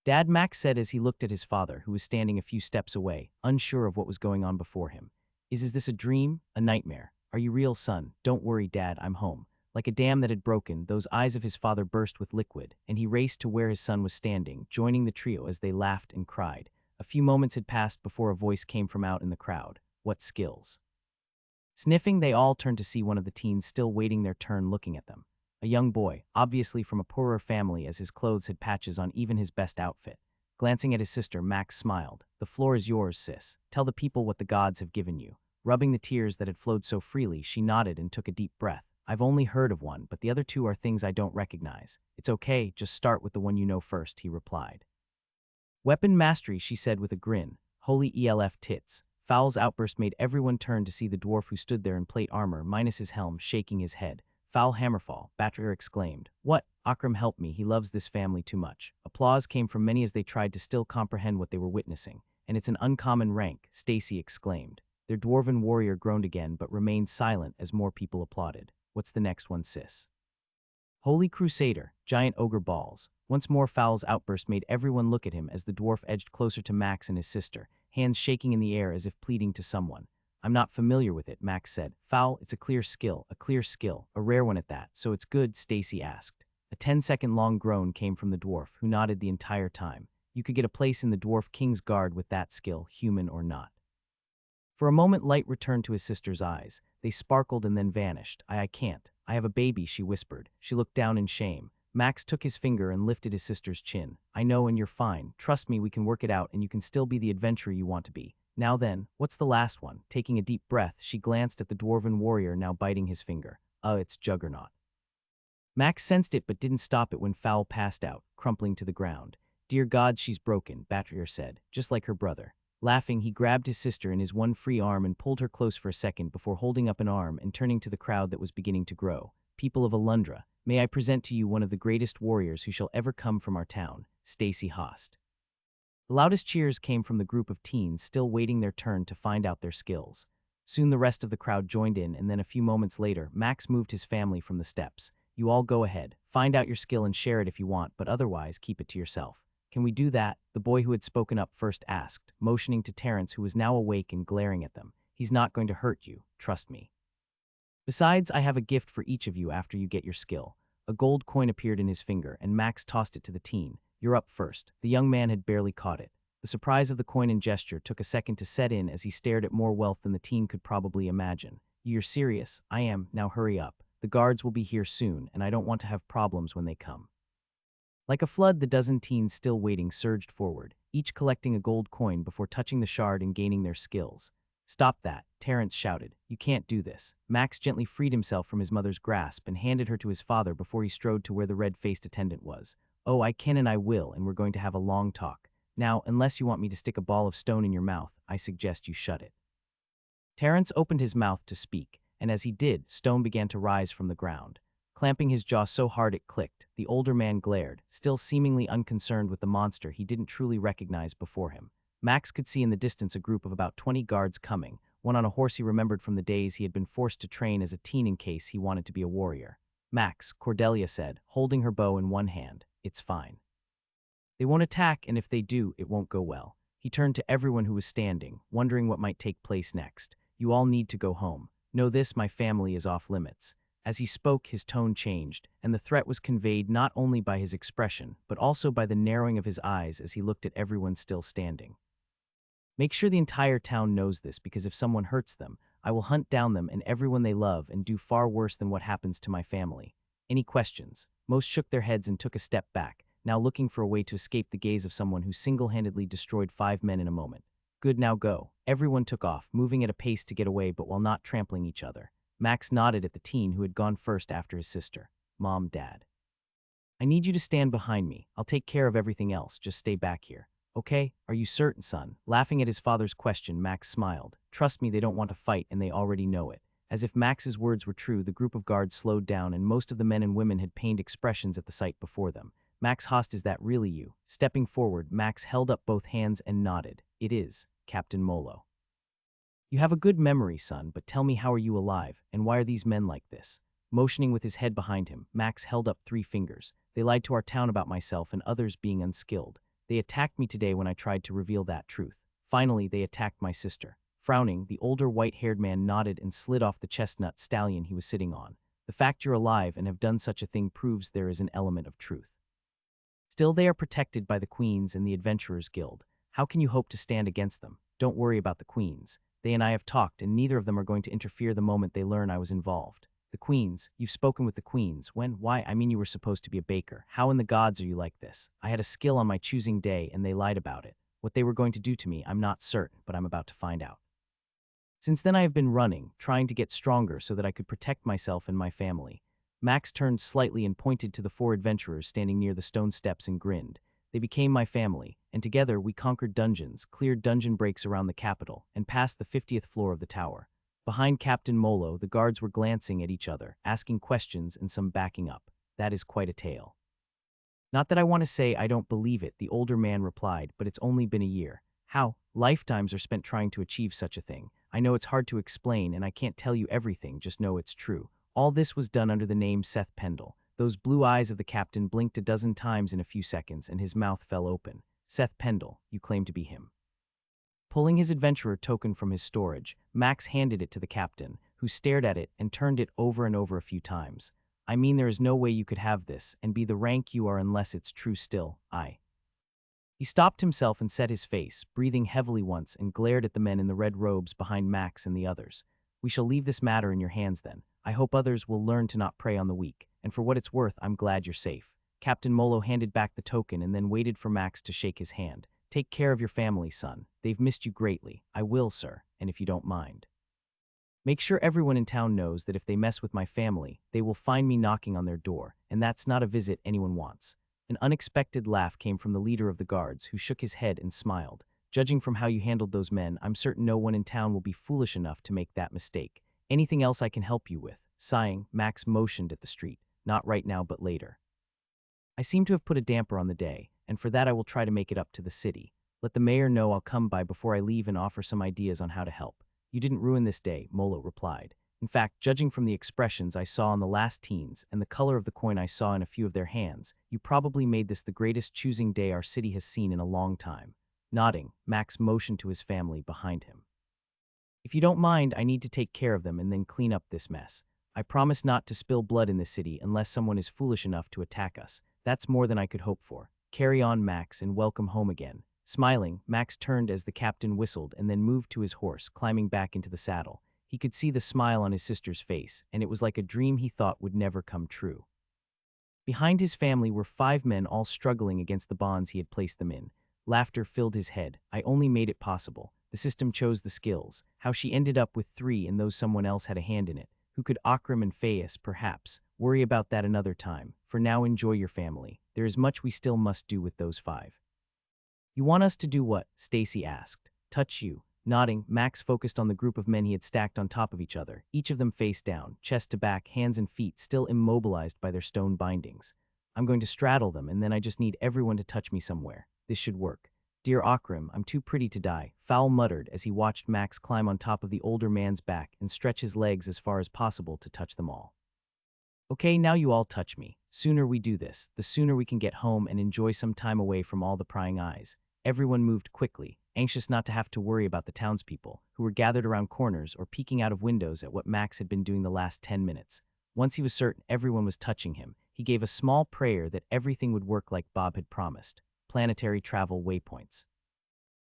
Dad, Max said as he looked at his father, who was standing a few steps away, unsure of what was going on before him. Is this a dream? A nightmare? Are you real, son? Don't worry, Dad, I'm home. Like a dam that had broken, those eyes of his father burst with liquid, and he raced to where his son was standing, joining the trio as they laughed and cried. A few moments had passed before a voice came from out in the crowd. What skills? Sniffing, they all turned to see one of the teens still waiting their turn looking at them. A young boy, obviously from a poorer family as his clothes had patches on even his best outfit. Glancing at his sister, Max smiled. The floor is yours, sis. Tell the people what the gods have given you. Rubbing the tears that had flowed so freely, she nodded and took a deep breath. I've only heard of one, but the other 2 are things I don't recognize. It's okay, just start with the one you know first, he replied. Weapon mastery, she said with a grin. Holy ELF tits. Foul's outburst made everyone turn to see the dwarf who stood there in plate armor, minus his helm, shaking his head. Foul Hammerfall, Batterer exclaimed. What? Akram help me, he loves this family too much. Applause came from many as they tried to still comprehend what they were witnessing. And it's an uncommon rank, Stacy exclaimed. Their dwarven warrior groaned again but remained silent as more people applauded. What's the next one, sis? Holy Crusader, giant ogre balls. Once more Foul's outburst made everyone look at him as the dwarf edged closer to Max and his sister, hands shaking in the air as if pleading to someone. I'm not familiar with it, Max said. Foul, it's a clear skill, a rare one at that, so it's good, Stacy asked. A 10-second long groan came from the dwarf, who nodded the entire time. You could get a place in the dwarf king's guard with that skill, human or not. For a moment light returned to his sister's eyes. They sparkled and then vanished. I can't. I have a baby, she whispered. She looked down in shame. Max took his finger and lifted his sister's chin. I know, and you're fine. Trust me, we can work it out and you can still be the adventurer you want to be. Now then, what's the last one? Taking a deep breath, she glanced at the dwarven warrior now biting his finger. It's Juggernaut. Max sensed it but didn't stop it when Foul passed out, crumpling to the ground. Dear God, she's broken, Batterer said, just like her brother. Laughing, he grabbed his sister in his one free arm and pulled her close for a second before holding up an arm and turning to the crowd that was beginning to grow. People of Alundra, may I present to you one of the greatest warriors who shall ever come from our town, Stacy Host. The loudest cheers came from the group of teens still waiting their turn to find out their skills. Soon the rest of the crowd joined in, and then a few moments later, Max moved his family from the steps. You all go ahead, find out your skill and share it if you want, but otherwise keep it to yourself. Can we do that? The boy who had spoken up first asked, motioning to Terence, who was now awake and glaring at them. He's not going to hurt you, trust me. Besides, I have a gift for each of you after you get your skill. A gold coin appeared in his finger, and Max tossed it to the teen. You're up first. The young man had barely caught it. The surprise of the coin and gesture took a second to set in as he stared at more wealth than the teen could probably imagine. You're serious? I am. Now hurry up. The guards will be here soon, and I don't want to have problems when they come. Like a flood, the dozen teens still waiting surged forward, each collecting a gold coin before touching the shard and gaining their skills. Stop that, Terence shouted. You can't do this. Max gently freed himself from his mother's grasp and handed her to his father before he strode to where the red-faced attendant was. Oh, I can and I will, and we're going to have a long talk. Now, unless you want me to stick a ball of stone in your mouth, I suggest you shut it. Terence opened his mouth to speak, and as he did, stone began to rise from the ground. Clamping his jaw so hard it clicked, the older man glared, still seemingly unconcerned with the monster he didn't truly recognize before him. Max could see in the distance a group of about 20 guards coming, one on a horse he remembered from the days he had been forced to train as a teen in case he wanted to be a warrior. Max, Cordelia said, holding her bow in one hand, it's fine. They won't attack, and if they do, it won't go well. He turned to everyone who was standing, wondering what might take place next. You all need to go home. Know this, my family is off limits. As he spoke, his tone changed, and the threat was conveyed not only by his expression, but also by the narrowing of his eyes as he looked at everyone still standing. Make sure the entire town knows this, because if someone hurts them, I will hunt down them and everyone they love and do far worse than what happens to my family. Any questions? Most shook their heads and took a step back, now looking for a way to escape the gaze of someone who single-handedly destroyed 5 men in a moment. Good, now go. Everyone took off, moving at a pace to get away but while not trampling each other. Max nodded at the teen who had gone first after his sister. Mom, Dad. I need you to stand behind me. I'll take care of everything else. Just stay back here. Okay? Are you certain, son? Laughing at his father's question, Max smiled. Trust me, they don't want to fight and they already know it. As if Max's words were true, the group of guards slowed down and most of the men and women had pained expressions at the sight before them. Max Host, is that really you? Stepping forward, Max held up both hands and nodded. It is, Captain Molo. You have a good memory, son, but tell me, how are you alive, and why are these men like this? Motioning with his head behind him, Max held up 3 fingers. They lied to our town about myself and others being unskilled. They attacked me today when I tried to reveal that truth. Finally, they attacked my sister. Frowning, the older white-haired man nodded and slid off the chestnut stallion he was sitting on. The fact you're alive and have done such a thing proves there is an element of truth. Still, they are protected by the Queens and the Adventurers Guild. How can you hope to stand against them? Don't worry about the Queens. They and I have talked, and neither of them are going to interfere the moment they learn I was involved. The Queens? You've spoken with the Queens. When? Why, I mean, you were supposed to be a baker. How in the gods are you like this? I had a skill on my choosing day, and they lied about it. What they were going to do to me, I'm not certain, but I'm about to find out. Since then I have been running, trying to get stronger so that I could protect myself and my family. Max turned slightly and pointed to the 4 adventurers standing near the stone steps and grinned. They became my family, and together we conquered dungeons, cleared dungeon breaks around the capital, and passed the 50th floor of the tower. Behind Captain Molo, the guards were glancing at each other, asking questions and some backing up. That is quite a tale. Not that I want to say I don't believe it, the older man replied, but it's only been a year. How? Lifetimes are spent trying to achieve such a thing. I know it's hard to explain, and I can't tell you everything, just know it's true. All this was done under the name Seth Pendle. Those blue eyes of the captain blinked a dozen times in a few seconds, and his mouth fell open. Seth Pendle, you claim to be him. Pulling his adventurer token from his storage, Max handed it to the captain, who stared at it and turned it over and over a few times. I mean, there is no way you could have this and be the rank you are unless it's true still. He stopped himself and set his face, breathing heavily once, and glared at the men in the red robes behind Max and the others. We shall leave this matter in your hands then. I hope others will learn to not prey on the weak, and for what it's worth, I'm glad you're safe. Captain Molo handed back the token and then waited for Max to shake his hand. Take care of your family, son. They've missed you greatly. I will, sir, and if you don't mind. Make sure everyone in town knows that if they mess with my family, they will find me knocking on their door, and that's not a visit anyone wants. An unexpected laugh came from the leader of the guards, who shook his head and smiled. Judging from how you handled those men, I'm certain no one in town will be foolish enough to make that mistake. Anything else I can help you with? Sighing, Max motioned at the street. Not right now, but later. I seem to have put a damper on the day, and for that I will try to make it up to the city. Let the mayor know I'll come by before I leave and offer some ideas on how to help. You didn't ruin this day, Molo replied. In fact, judging from the expressions I saw on the last teens and the color of the coin I saw in a few of their hands, you probably made this the greatest choosing day our city has seen in a long time. Nodding, Max motioned to his family behind him. If you don't mind, I need to take care of them and then clean up this mess. I promise not to spill blood in this city unless someone is foolish enough to attack us. That's more than I could hope for. Carry on, Max, and welcome home again. Smiling, Max turned as the captain whistled and then moved to his horse, climbing back into the saddle. He could see the smile on his sister's face, and it was like a dream he thought would never come true. Behind his family were 5 men all struggling against the bonds he had placed them in. Laughter filled his head. I only made it possible. The system chose the skills. How she ended up with 3 and those someone else had a hand in it. Who could Akram and Faius, perhaps? Worry about that another time. For now, enjoy your family. There is much we still must do with those 5. You want us to do what? Stacy asked. Touch you. Nodding, Max focused on the group of men he had stacked on top of each other, each of them face down, chest to back, hands and feet still immobilized by their stone bindings. I'm going to straddle them, and then I just need everyone to touch me somewhere. This should work. Dear Akram, I'm too pretty to die, Fowl muttered as he watched Max climb on top of the older man's back and stretch his legs as far as possible to touch them all. Okay, now you all touch me. Sooner we do this, the sooner we can get home and enjoy some time away from all the prying eyes. Everyone moved quickly, anxious not to have to worry about the townspeople, who were gathered around corners or peeking out of windows at what Max had been doing the last 10 minutes. Once he was certain everyone was touching him, he gave a small prayer that everything would work like Bob had promised. Planetary travel waypoints.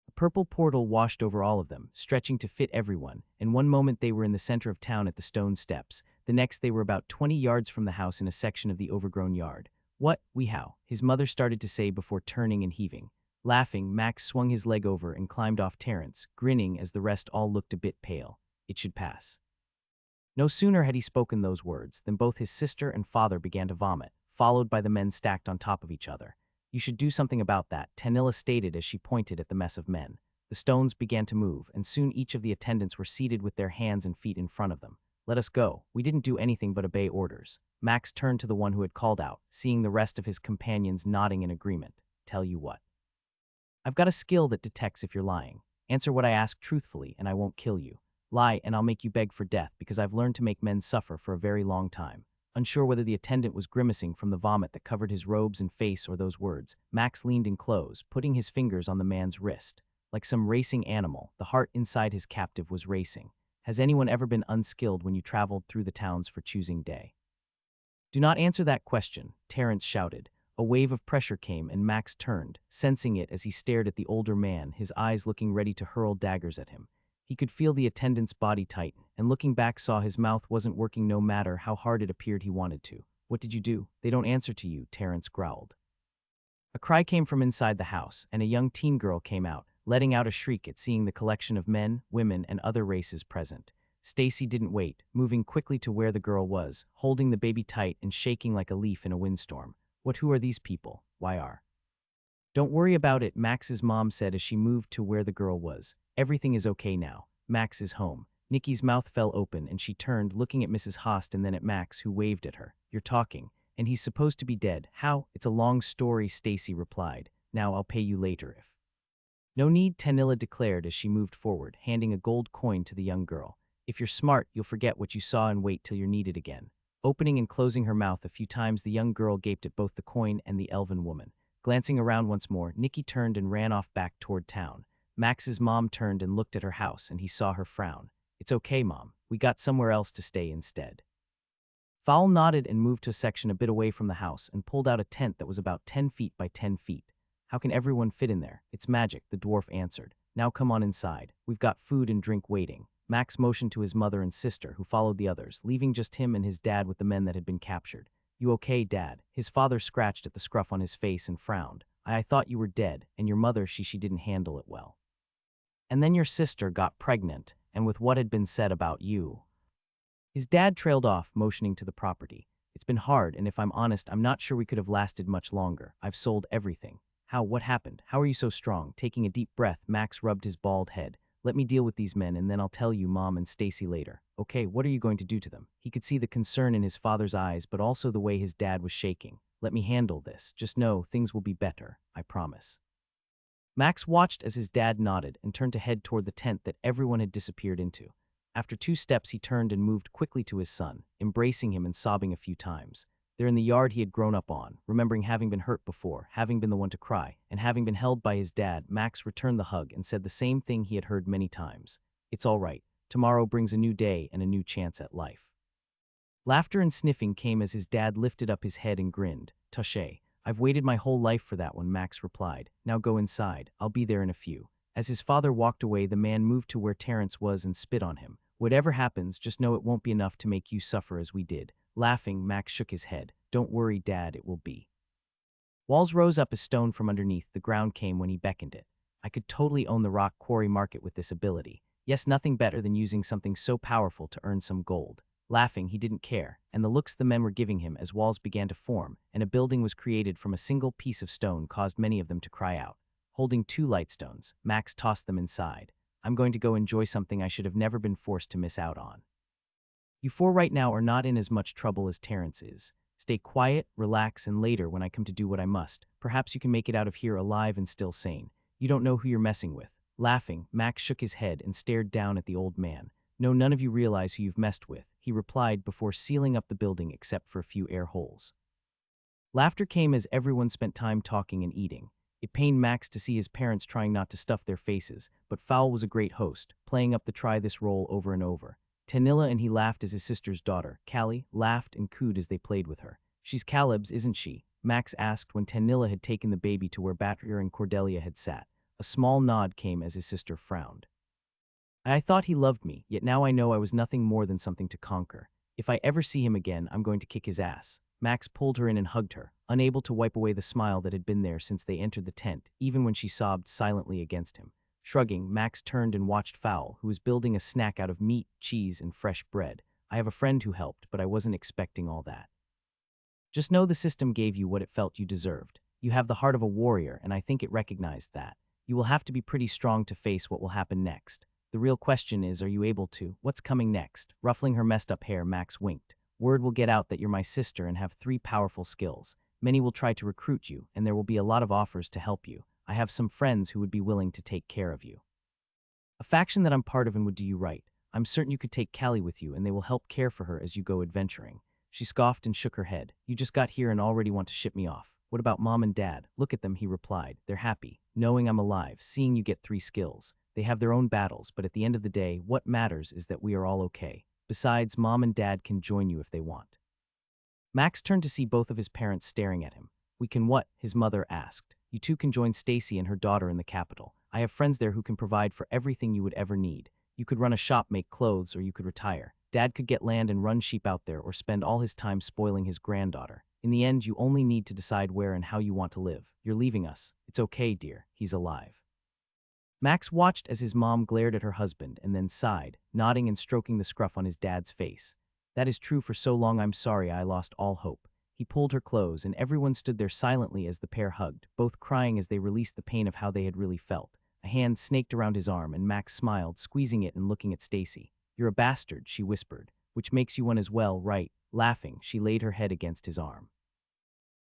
A purple portal washed over all of them, stretching to fit everyone, and one moment they were in the center of town at the stone steps, the next they were about 20 yards from the house in a section of the overgrown yard. What? Wehow, his mother started to say before turning and heaving. Laughing, Max swung his leg over and climbed off Terrence, grinning as the rest all looked a bit pale. It should pass. No sooner had he spoken those words than both his sister and father began to vomit, followed by the men stacked on top of each other. You should do something about that, Tanilla stated as she pointed at the mess of men. The stones began to move, and soon each of the attendants were seated with their hands and feet in front of them. Let us go. We didn't do anything but obey orders. Max turned to the one who had called out, seeing the rest of his companions nodding in agreement. Tell you what. I've got a skill that detects if you're lying. Answer what I ask truthfully, and I won't kill you. Lie, and I'll make you beg for death because I've learned to make men suffer for a very long time. Unsure whether the attendant was grimacing from the vomit that covered his robes and face or those words, Max leaned in close, putting his fingers on the man's wrist. Like some racing animal, the heart inside his captive was racing. Has anyone ever been unskilled when you traveled through the towns for choosing day? Do not answer that question, Terrence shouted. A wave of pressure came and Max turned, sensing it as he stared at the older man, his eyes looking ready to hurl daggers at him. He could feel the attendant's body tighten, and looking back saw his mouth wasn't working no matter how hard it appeared he wanted to. What did you do? They don't answer to you, Terrence growled. A cry came from inside the house, and a young teen girl came out, letting out a shriek at seeing the collection of men, women, and other races present. Stacy didn't wait, moving quickly to where the girl was, holding the baby tight and shaking like a leaf in a windstorm. Who are these people? Why are? Don't worry about it, Max's mom said as she moved to where the girl was. Everything is okay now. Max is home. Nikki's mouth fell open and she turned, looking at Mrs. Host and then at Max, who waved at her. You're talking. And he's supposed to be dead. How? It's a long story, Stacy replied. Now I'll pay you later if. No need, Tanilla declared as she moved forward, handing a gold coin to the young girl. If you're smart, you'll forget what you saw and wait till you're needed again. Opening and closing her mouth a few times, the young girl gaped at both the coin and the elven woman. Glancing around once more, Nikki turned and ran off back toward town. Max's mom turned and looked at her house, and he saw her frown. It's okay, Mom. We got somewhere else to stay instead. Fowl nodded and moved to a section a bit away from the house and pulled out a tent that was about 10 feet by 10 feet. How can everyone fit in there? It's magic, the dwarf answered. Now come on inside. We've got food and drink waiting. Max motioned to his mother and sister, who followed the others, leaving just him and his dad with the men that had been captured. You okay, Dad? His father scratched at the scruff on his face and frowned. I thought you were dead, and your mother, she didn't handle it well. And then your sister got pregnant, and with what had been said about you. His dad trailed off, motioning to the property. It's been hard, and if I'm honest, I'm not sure we could have lasted much longer. I've sold everything. What happened? How are you so strong? Taking a deep breath, Max rubbed his bald head. Let me deal with these men, and then I'll tell you, Mom and Stacy, later. Okay, what are you going to do to them? He could see the concern in his father's eyes, but also the way his dad was shaking. Let me handle this. Just know things will be better. I promise. Max watched as his dad nodded and turned to head toward the tent that everyone had disappeared into. After 2 steps, he turned and moved quickly to his son, embracing him and sobbing a few times. There in the yard he had grown up on, remembering having been hurt before, having been the one to cry, and having been held by his dad, Max returned the hug and said the same thing he had heard many times. It's all right. Tomorrow brings a new day and a new chance at life. Laughter and sniffing came as his dad lifted up his head and grinned. Touché. I've waited my whole life for that one, Max replied. Now go inside. I'll be there in a few. As his father walked away, the man moved to where Terrence was and spit on him. Whatever happens, just know it won't be enough to make you suffer as we did. Laughing, Max shook his head. Don't worry, Dad, it will be. Walls rose up as stone from underneath the ground came when he beckoned it. I could totally own the rock quarry market with this ability. Yes, nothing better than using something so powerful to earn some gold. Laughing, he didn't care, and the looks the men were giving him as walls began to form, and a building was created from a single piece of stone caused many of them to cry out. Holding 2 lightstones, Max tossed them inside. I'm going to go enjoy something I should have never been forced to miss out on. You 4 right now are not in as much trouble as Terrence is. Stay quiet, relax, and later when I come to do what I must, perhaps you can make it out of here alive and still sane. You don't know who you're messing with. Laughing, Max shook his head and stared down at the old man. No, none of you realize who you've messed with, he replied before sealing up the building except for a few air holes. Laughter came as everyone spent time talking and eating. It pained Max to see his parents trying not to stuff their faces, but Fowl was a great host, playing up the try this role over and over. Tanilla and he laughed as his sister's daughter, Callie, laughed and cooed as they played with her. She's Caleb's, isn't she? Max asked when Tanilla had taken the baby to where Batrir and Cordelia had sat. A small nod came as his sister frowned. I thought he loved me, yet now I know I was nothing more than something to conquer. If I ever see him again, I'm going to kick his ass. Max pulled her in and hugged her, unable to wipe away the smile that had been there since they entered the tent, even when she sobbed silently against him. Shrugging, Max turned and watched Fowl, who was building a snack out of meat, cheese, and fresh bread. I have a friend who helped, but I wasn't expecting all that. Just know the system gave you what it felt you deserved. You have the heart of a warrior, and I think it recognized that. You will have to be pretty strong to face what will happen next. The real question is, are you able to? What's coming next? Ruffling her messed up hair, Max winked. Word will get out that you're my sister and have 3 powerful skills. Many will try to recruit you, and there will be a lot of offers to help you. I have some friends who would be willing to take care of you. A faction that I'm part of and would do you right. I'm certain you could take Callie with you, and they will help care for her as you go adventuring. She scoffed and shook her head. You just got here and already want to ship me off. What about Mom and Dad? Look at them, he replied. They're happy, knowing I'm alive, seeing you get 3 skills. They have their own battles, but at the end of the day, what matters is that we are all okay. Besides, Mom and Dad can join you if they want. Max turned to see both of his parents staring at him. We can what? His mother asked. You 2 can join Stacy and her daughter in the capital. I have friends there who can provide for everything you would ever need. You could run a shop, make clothes, or you could retire. Dad could get land and run sheep out there or spend all his time spoiling his granddaughter. In the end, you only need to decide where and how you want to live. You're leaving us. It's okay, dear. He's alive. Max watched as his mom glared at her husband and then sighed, nodding and stroking the scruff on his dad's face. That is true. For so long I'm sorry I lost all hope. He pulled her close and everyone stood there silently as the pair hugged, both crying as they released the pain of how they had really felt. A hand snaked around his arm and Max smiled, squeezing it and looking at Stacy. You're a bastard, she whispered. Which makes you one as well, right? Laughing, she laid her head against his arm.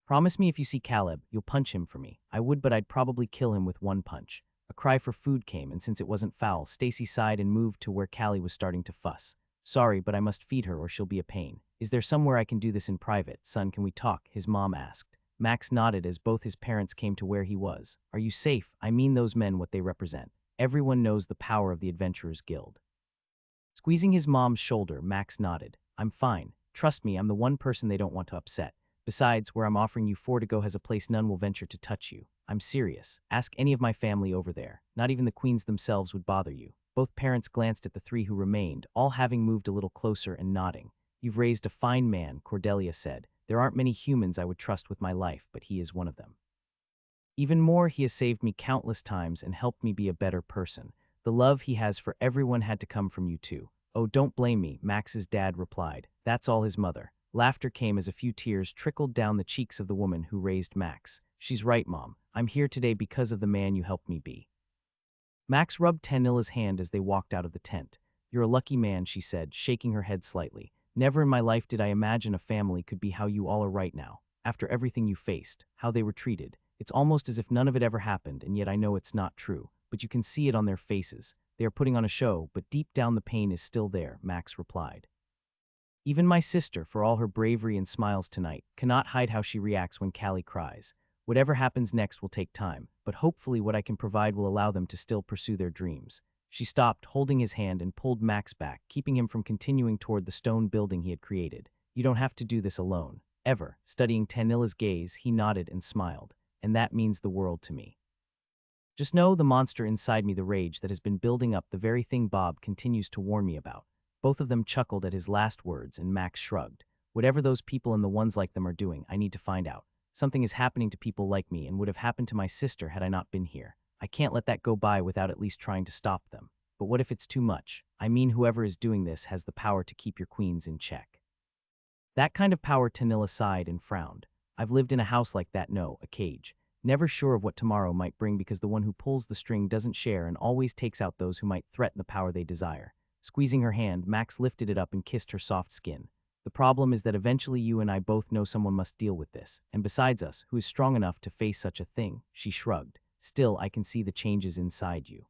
Promise me if you see Caleb, you'll punch him for me. I would, but I'd probably kill him with 1 punch. A cry for food came, and since it wasn't Fowl, Stacy sighed and moved to where Callie was starting to fuss. Sorry, but I must feed her or she'll be a pain. Is there somewhere I can do this in private? Son, can we talk? His mom asked. Max nodded as both his parents came to where he was. Are you safe? I mean those men, what they represent. Everyone knows the power of the Adventurers Guild. Squeezing his mom's shoulder, Max nodded. I'm fine. Trust me, I'm the one person they don't want to upset. Besides, where I'm offering you 4 to go has a place none will venture to touch you. I'm serious. Ask any of my family over there. Not even the queens themselves would bother you. Both parents glanced at the 3 who remained, all having moved a little closer and nodding. You've raised a fine man, Cordelia said. There aren't many humans I would trust with my life, but he is one of them. Even more, he has saved me countless times and helped me be a better person. The love he has for everyone had to come from you too. Oh, don't blame me, Max's dad replied. That's all his mother. Laughter came as a few tears trickled down the cheeks of the woman who raised Max. She's right, Mom. I'm here today because of the man you helped me be. Max rubbed Tanilla's hand as they walked out of the tent. You're a lucky man, she said, shaking her head slightly. Never in my life did I imagine a family could be how you all are right now. After everything you faced, how they were treated. It's almost as if none of it ever happened, and yet I know it's not true. But you can see it on their faces. They are putting on a show, but deep down the pain is still there, Max replied. Even my sister, for all her bravery and smiles tonight, cannot hide how she reacts when Callie cries. Whatever happens next will take time, but hopefully what I can provide will allow them to still pursue their dreams. She stopped, holding his hand, and pulled Max back, keeping him from continuing toward the stone building he had created. You don't have to do this alone. Ever. Studying Tanilla's gaze, he nodded and smiled. And that means the world to me. Just know the monster inside me, the rage that has been building up, the very thing Bob continues to warn me about. Both of them chuckled at his last words, and Max shrugged. Whatever those people and the ones like them are doing, I need to find out. Something is happening to people like me and would have happened to my sister had I not been here. I can't let that go by without at least trying to stop them. But what if it's too much? I mean, whoever is doing this has the power to keep your queens in check. That kind of power, Tanilla sighed and frowned. I've lived in a house like that, no, a cage. Never sure of what tomorrow might bring because the one who pulls the string doesn't share and always takes out those who might threaten the power they desire. Squeezing her hand, Max lifted it up and kissed her soft skin. The problem is that eventually you and I both know someone must deal with this, and besides us, who is strong enough to face such a thing, she shrugged. Still, I can see the changes inside you.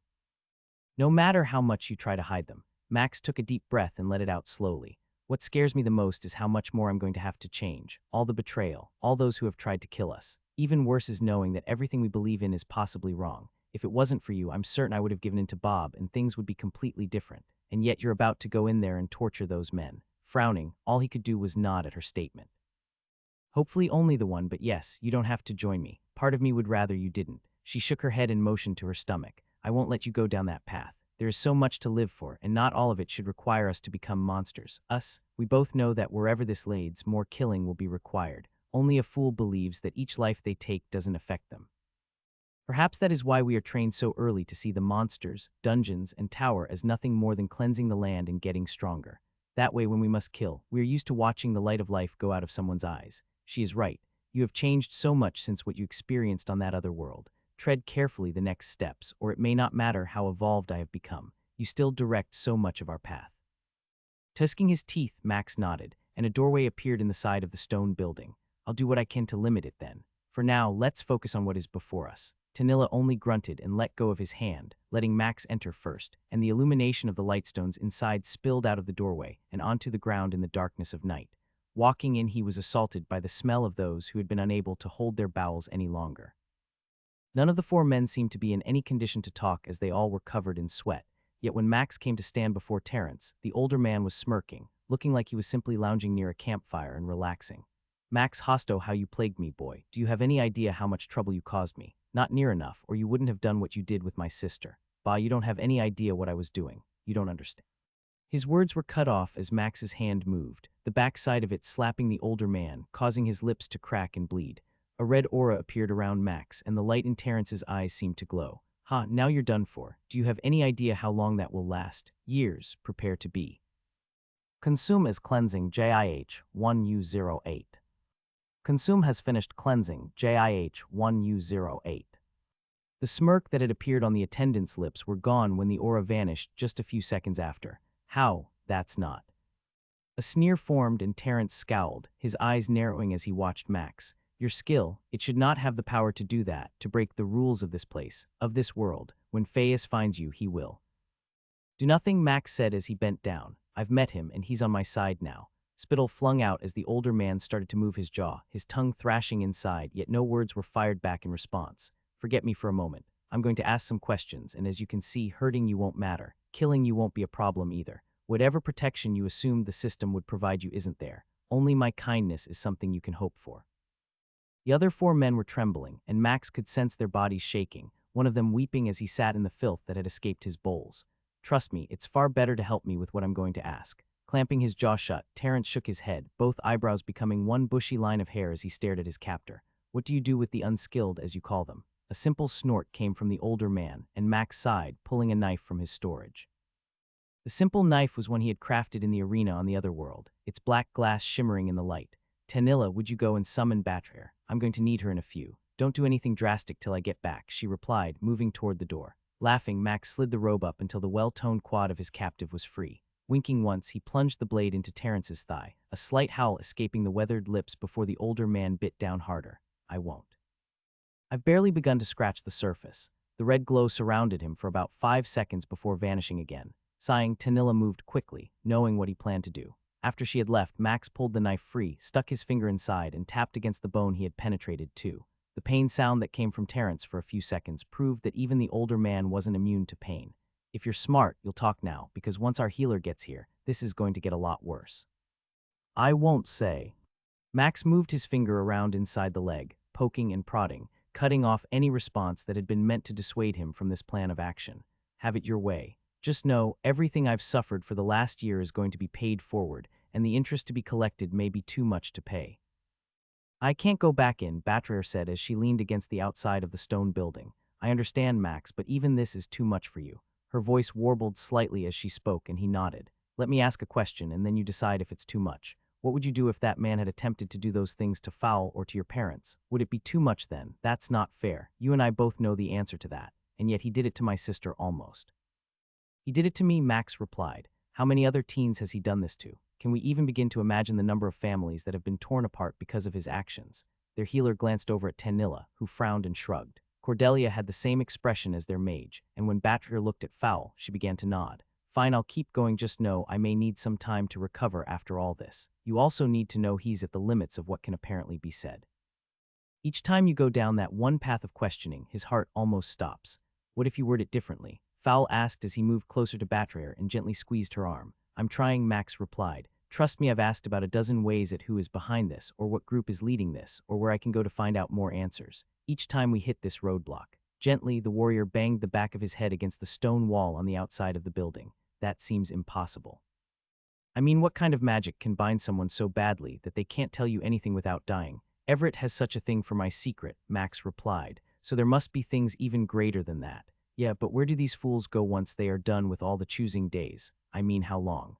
No matter how much you try to hide them. Max took a deep breath and let it out slowly. What scares me the most is how much more I'm going to have to change. All the betrayal, all those who have tried to kill us. Even worse is knowing that everything we believe in is possibly wrong. If it wasn't for you, I'm certain I would have given in to Bob and things would be completely different. And yet you're about to go in there and torture those men. Frowning, all he could do was nod at her statement. Hopefully only the one, but yes, you don't have to join me. Part of me would rather you didn't. She shook her head and motioned to her stomach. I won't let you go down that path. There is so much to live for, and not all of it should require us to become monsters. We both know that wherever this leads, more killing will be required. Only a fool believes that each life they take doesn't affect them. Perhaps that is why we are trained so early to see the monsters, dungeons, and tower as nothing more than cleansing the land and getting stronger. That way, when we must kill, we are used to watching the light of life go out of someone's eyes. She is right. You have changed so much since what you experienced on that other world. Tread carefully the next steps, or it may not matter how evolved I have become. You still direct so much of our path. Tusking his teeth, Max nodded, and a doorway appeared in the side of the stone building. I'll do what I can to limit it then. For now, let's focus on what is before us. Tanilla only grunted and let go of his hand, letting Max enter first, and the illumination of the lightstones inside spilled out of the doorway and onto the ground in the darkness of night. Walking in, he was assaulted by the smell of those who had been unable to hold their bowels any longer. None of the four men seemed to be in any condition to talk as they all were covered in sweat, yet when Max came to stand before Terrence, the older man was smirking, looking like he was simply lounging near a campfire and relaxing. Max Hosto, how you plagued me, boy. Do you have any idea how much trouble you caused me? Not near enough, or you wouldn't have done what you did with my sister. Bah, you don't have any idea what I was doing. You don't understand. His words were cut off as Max's hand moved, the backside of it slapping the older man, causing his lips to crack and bleed. A red aura appeared around Max, and the light in Terrence's eyes seemed to glow. Now you're done for. Do you have any idea how long that will last? Years, prepare to be. Consume is cleansing JIH 1U08. Consume has finished cleansing JIH 1U08. The smirk that had appeared on the attendant's lips were gone when the aura vanished just a few seconds after. How? That's not. A sneer formed and Terrence scowled, his eyes narrowing as he watched Max. Your skill, it should not have the power to do that, to break the rules of this place, of this world. When Phaeus finds you, he will. Do nothing, Max said as he bent down. I've met him, and he's on my side now. Spittle flung out as the older man started to move his jaw, his tongue thrashing inside, yet no words were fired back in response. Forget me for a moment. I'm going to ask some questions, and as you can see, hurting you won't matter. Killing you won't be a problem either. Whatever protection you assumed the system would provide you isn't there. Only my kindness is something you can hope for. The other four men were trembling, and Max could sense their bodies shaking, one of them weeping as he sat in the filth that had escaped his bowls. Trust me, it's far better to help me with what I'm going to ask. Clamping his jaw shut, Terrence shook his head, both eyebrows becoming one bushy line of hair as he stared at his captor. What do you do with the unskilled, as you call them? A simple snort came from the older man, and Max sighed, pulling a knife from his storage. The simple knife was one he had crafted in the arena on the other world, its black glass shimmering in the light. Tanilla, would you go and summon Batrer? I'm going to need her in a few. Don't do anything drastic till I get back, she replied, moving toward the door. Laughing, Max slid the robe up until the well-toned quad of his captive was free. Winking once, he plunged the blade into Terrence's thigh, a slight howl escaping the weathered lips before the older man bit down harder. I won't. I've barely begun to scratch the surface. The red glow surrounded him for about 5 seconds before vanishing again. Sighing, Tanilla moved quickly, knowing what he planned to do. After she had left, Max pulled the knife free, stuck his finger inside, and tapped against the bone he had penetrated too. The pain sound that came from Terrence for a few seconds proved that even the older man wasn't immune to pain. If you're smart, you'll talk now, because once our healer gets here, this is going to get a lot worse. I won't say. Max moved his finger around inside the leg, poking and prodding, cutting off any response that had been meant to dissuade him from this plan of action. Have it your way. Just know, everything I've suffered for the last year is going to be paid forward, and the interest to be collected may be too much to pay. I can't go back in, Batrayer said as she leaned against the outside of the stone building. I understand, Max, but even this is too much for you. Her voice warbled slightly as she spoke, and he nodded. Let me ask a question, and then you decide if it's too much. What would you do if that man had attempted to do those things to Fowl or to your parents? Would it be too much then? That's not fair. You and I both know the answer to that, and yet he did it to my sister almost. He did it to me, Max replied. How many other teens has he done this to? Can we even begin to imagine the number of families that have been torn apart because of his actions? Their healer glanced over at Tanilla, who frowned and shrugged. Cordelia had the same expression as their mage, and when Batrayer looked at Fowl, she began to nod. Fine, I'll keep going, just know I may need some time to recover after all this. You also need to know he's at the limits of what can apparently be said. Each time you go down that one path of questioning, his heart almost stops. What if you word it differently? Fowl asked as he moved closer to Batrayer and gently squeezed her arm. I'm trying, Max replied. Trust me, I've asked about a dozen ways at who is behind this, or what group is leading this, or where I can go to find out more answers. Each time we hit this roadblock. Gently, the warrior banged the back of his head against the stone wall on the outside of the building. That seems impossible. I mean, what kind of magic can bind someone so badly that they can't tell you anything without dying? Everett has such a thing for my secret, Max replied, so there must be things even greater than that. Yeah, but where do these fools go once they are done with all the choosing days? I mean, how long?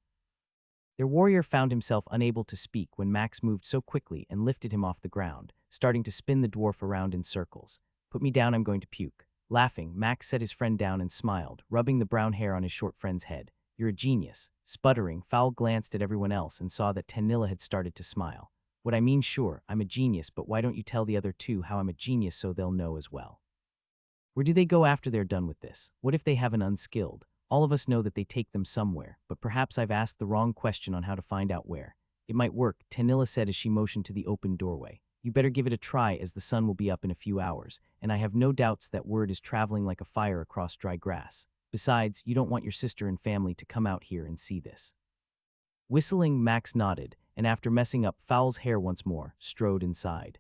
Their warrior found himself unable to speak when Max moved so quickly and lifted him off the ground, starting to spin the dwarf around in circles. Put me down, I'm going to puke. Laughing, Max set his friend down and smiled, rubbing the brown hair on his short friend's head. You're a genius. Sputtering, Fowl glanced at everyone else and saw that Tanilla had started to smile. What I mean, sure, I'm a genius, but why don't you tell the other two how I'm a genius so they'll know as well? Where do they go after they're done with this? What if they have an unskilled? All of us know that they take them somewhere, but perhaps I've asked the wrong question on how to find out where. It might work, Tanilla said as she motioned to the open doorway. You better give it a try as the sun will be up in a few hours, and I have no doubts that word is traveling like a fire across dry grass. Besides, you don't want your sister and family to come out here and see this. Whistling, Max nodded, and after messing up Fowl's hair once more, strode inside.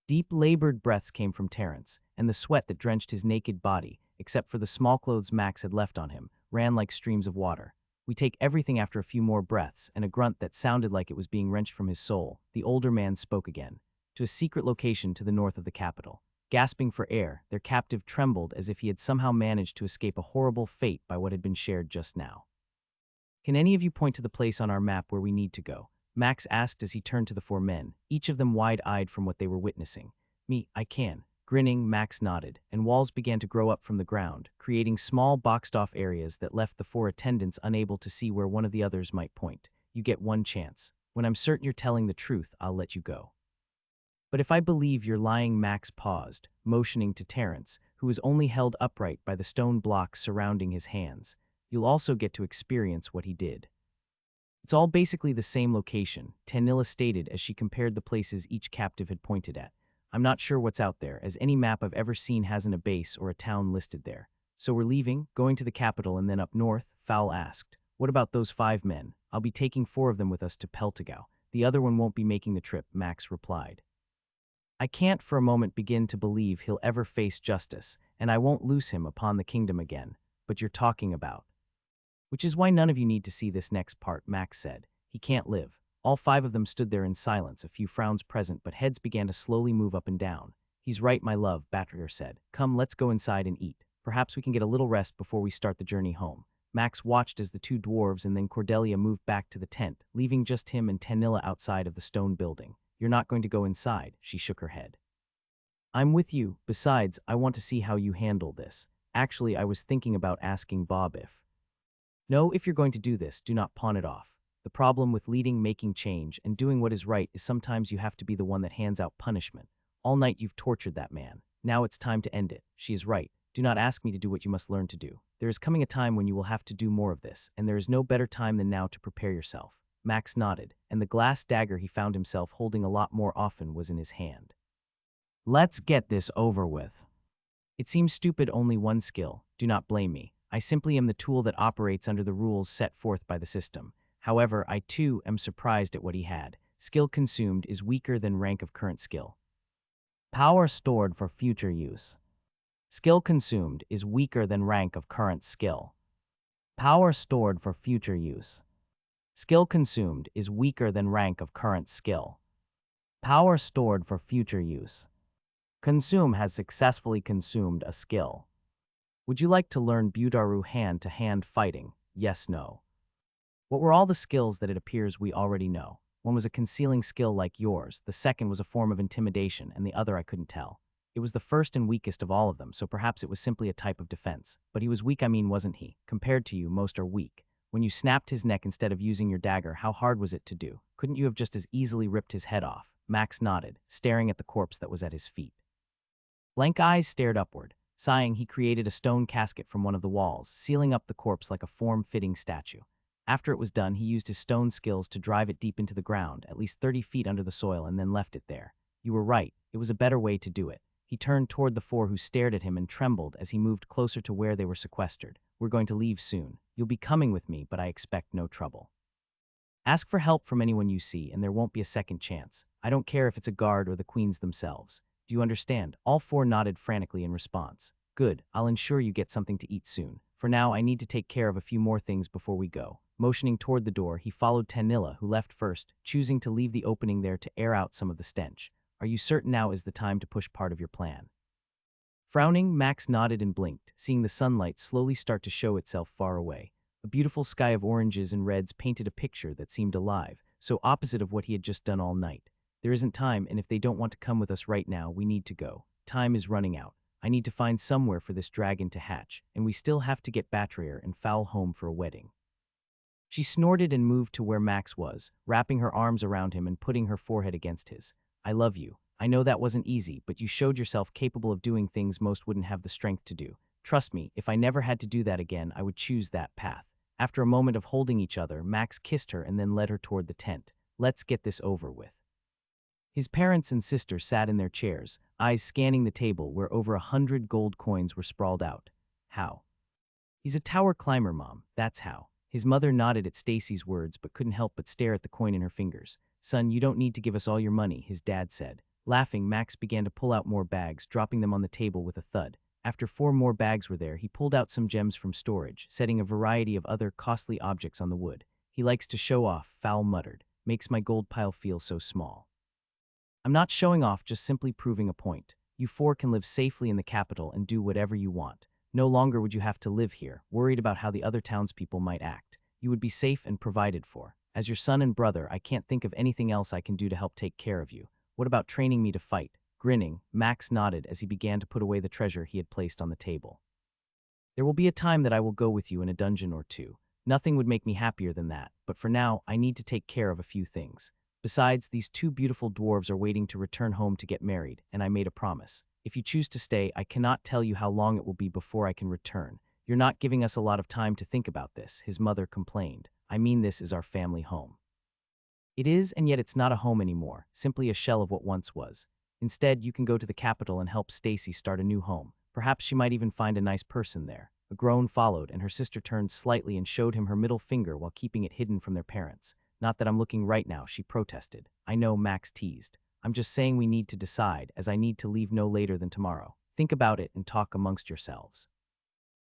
Deep, labored breaths came from Terrence, and the sweat that drenched his naked body, except for the small clothes Max had left on him, ran like streams of water. We take everything after a few more breaths, and a grunt that sounded like it was being wrenched from his soul. The older man spoke again. To a secret location to the north of the capital. Gasping for air, their captive trembled as if he had somehow managed to escape a horrible fate by what had been shared just now. Can any of you point to the place on our map where we need to go? Max asked as he turned to the four men, each of them wide-eyed from what they were witnessing. Me, I can. Grinning, Max nodded, and walls began to grow up from the ground, creating small boxed-off areas that left the four attendants unable to see where one of the others might point. You get one chance. When I'm certain you're telling the truth, I'll let you go. But if I believe you're lying, Max paused, motioning to Terrence, who was only held upright by the stone blocks surrounding his hands. You'll also get to experience what he did. It's all basically the same location, Tanilla stated as she compared the places each captive had pointed at. I'm not sure what's out there, as any map I've ever seen hasn't a base or a town listed there. So we're leaving, going to the capital and then up north? Fowl asked. What about those 5 men? I'll be taking 4 of them with us to Peltigau. The other one won't be making the trip, Max replied. I can't for a moment begin to believe he'll ever face justice, and I won't loose him upon the kingdom again. But you're talking about. Which is why none of you need to see this next part, Max said. He can't live. All 5 of them stood there in silence, a few frowns present, but heads began to slowly move up and down. He's right, my love, Batrayer said. Come, let's go inside and eat. Perhaps we can get a little rest before we start the journey home. Max watched as the 2 dwarves and then Cordelia moved back to the tent, leaving just him and Tanilla outside of the stone building. You're not going to go inside, she shook her head. I'm with you. Besides, I want to see how you handle this. Actually, I was thinking about asking Bob if. No, if you're going to do this, do not pawn it off. The problem with leading, making change, and doing what is right is sometimes you have to be the one that hands out punishment. All night you've tortured that man. Now it's time to end it. She is right. Do not ask me to do what you must learn to do. There is coming a time when you will have to do more of this, and there is no better time than now to prepare yourself. Max nodded, and the glass dagger he found himself holding a lot more often was in his hand. Let's get this over with. It seems stupid, only one skill. Do not blame me. I simply am the tool that operates under the rules set forth by the system. However, I too am surprised at what he had. Skill consumed is weaker than rank of current skill. Power stored for future use. Skill consumed is weaker than rank of current skill. Power stored for future use. Skill consumed is weaker than rank of current skill. Power stored for future use. Consume has successfully consumed a skill. Would you like to learn Budaru hand-to-hand fighting? Yes, no. What were all the skills that it appears we already know? One was a concealing skill like yours, the second was a form of intimidation, and the other I couldn't tell. It was the first and weakest of all of them, so perhaps it was simply a type of defense. But he was weak, wasn't he? Compared to you, most are weak. When you snapped his neck instead of using your dagger, how hard was it to do? Couldn't you have just as easily ripped his head off? Max nodded, staring at the corpse that was at his feet. Blank eyes stared upward. Sighing, he created a stone casket from one of the walls, sealing up the corpse like a form-fitting statue. After it was done, he used his stone skills to drive it deep into the ground, at least 30 feet under the soil, and then left it there. You were right, it was a better way to do it. He turned toward the four who stared at him and trembled as he moved closer to where they were sequestered. We're going to leave soon. You'll be coming with me, but I expect no trouble. Ask for help from anyone you see, and there won't be a second chance. I don't care if it's a guard or the queens themselves. Do you understand? All four nodded frantically in response. Good, I'll ensure you get something to eat soon. For now, I need to take care of a few more things before we go. Motioning toward the door, he followed Tanilla, who left first, choosing to leave the opening there to air out some of the stench. Are you certain now is the time to push part of your plan? Frowning, Max nodded and blinked, seeing the sunlight slowly start to show itself far away. A beautiful sky of oranges and reds painted a picture that seemed alive, so opposite of what he had just done all night. There isn't time, and if they don't want to come with us right now, we need to go. Time is running out. I need to find somewhere for this dragon to hatch, and we still have to get Batrier and Fowl home for a wedding. She snorted and moved to where Max was, wrapping her arms around him and putting her forehead against his. I love you. I know that wasn't easy, but you showed yourself capable of doing things most wouldn't have the strength to do. Trust me, if I never had to do that again, I would choose that path. After a moment of holding each other, Max kissed her and then led her toward the tent. Let's get this over with. His parents and sister sat in their chairs, eyes scanning the table where over 100 gold coins were sprawled out. How? He's a tower climber, Mom. That's how. His mother nodded at Stacy's words but couldn't help but stare at the coin in her fingers. Son, you don't need to give us all your money, his dad said. Laughing, Max began to pull out more bags, dropping them on the table with a thud. After 4 more bags were there, he pulled out some gems from storage, setting a variety of other costly objects on the wood. He likes to show off, Fowl muttered. Makes my gold pile feel so small. I'm not showing off, just simply proving a point. You 4 can live safely in the capital and do whatever you want. No longer would you have to live here, worried about how the other townspeople might act. You would be safe and provided for. As your son and brother, I can't think of anything else I can do to help take care of you. What about training me to fight? Grinning, Max nodded as he began to put away the treasure he had placed on the table. There will be a time that I will go with you in a dungeon or 2. Nothing would make me happier than that, but for now, I need to take care of a few things. Besides, these 2 beautiful dwarves are waiting to return home to get married, and I made a promise. If you choose to stay, I cannot tell you how long it will be before I can return. You're not giving us a lot of time to think about this, his mother complained. I mean, this is our family home. It is, and yet it's not a home anymore, simply a shell of what once was. Instead, you can go to the capital and help Stacy start a new home. Perhaps she might even find a nice person there. A groan followed, and her sister turned slightly and showed him her middle finger while keeping it hidden from their parents. Not that I'm looking right now, she protested. I know, Max teased. I'm just saying we need to decide, as I need to leave no later than tomorrow. Think about it and talk amongst yourselves.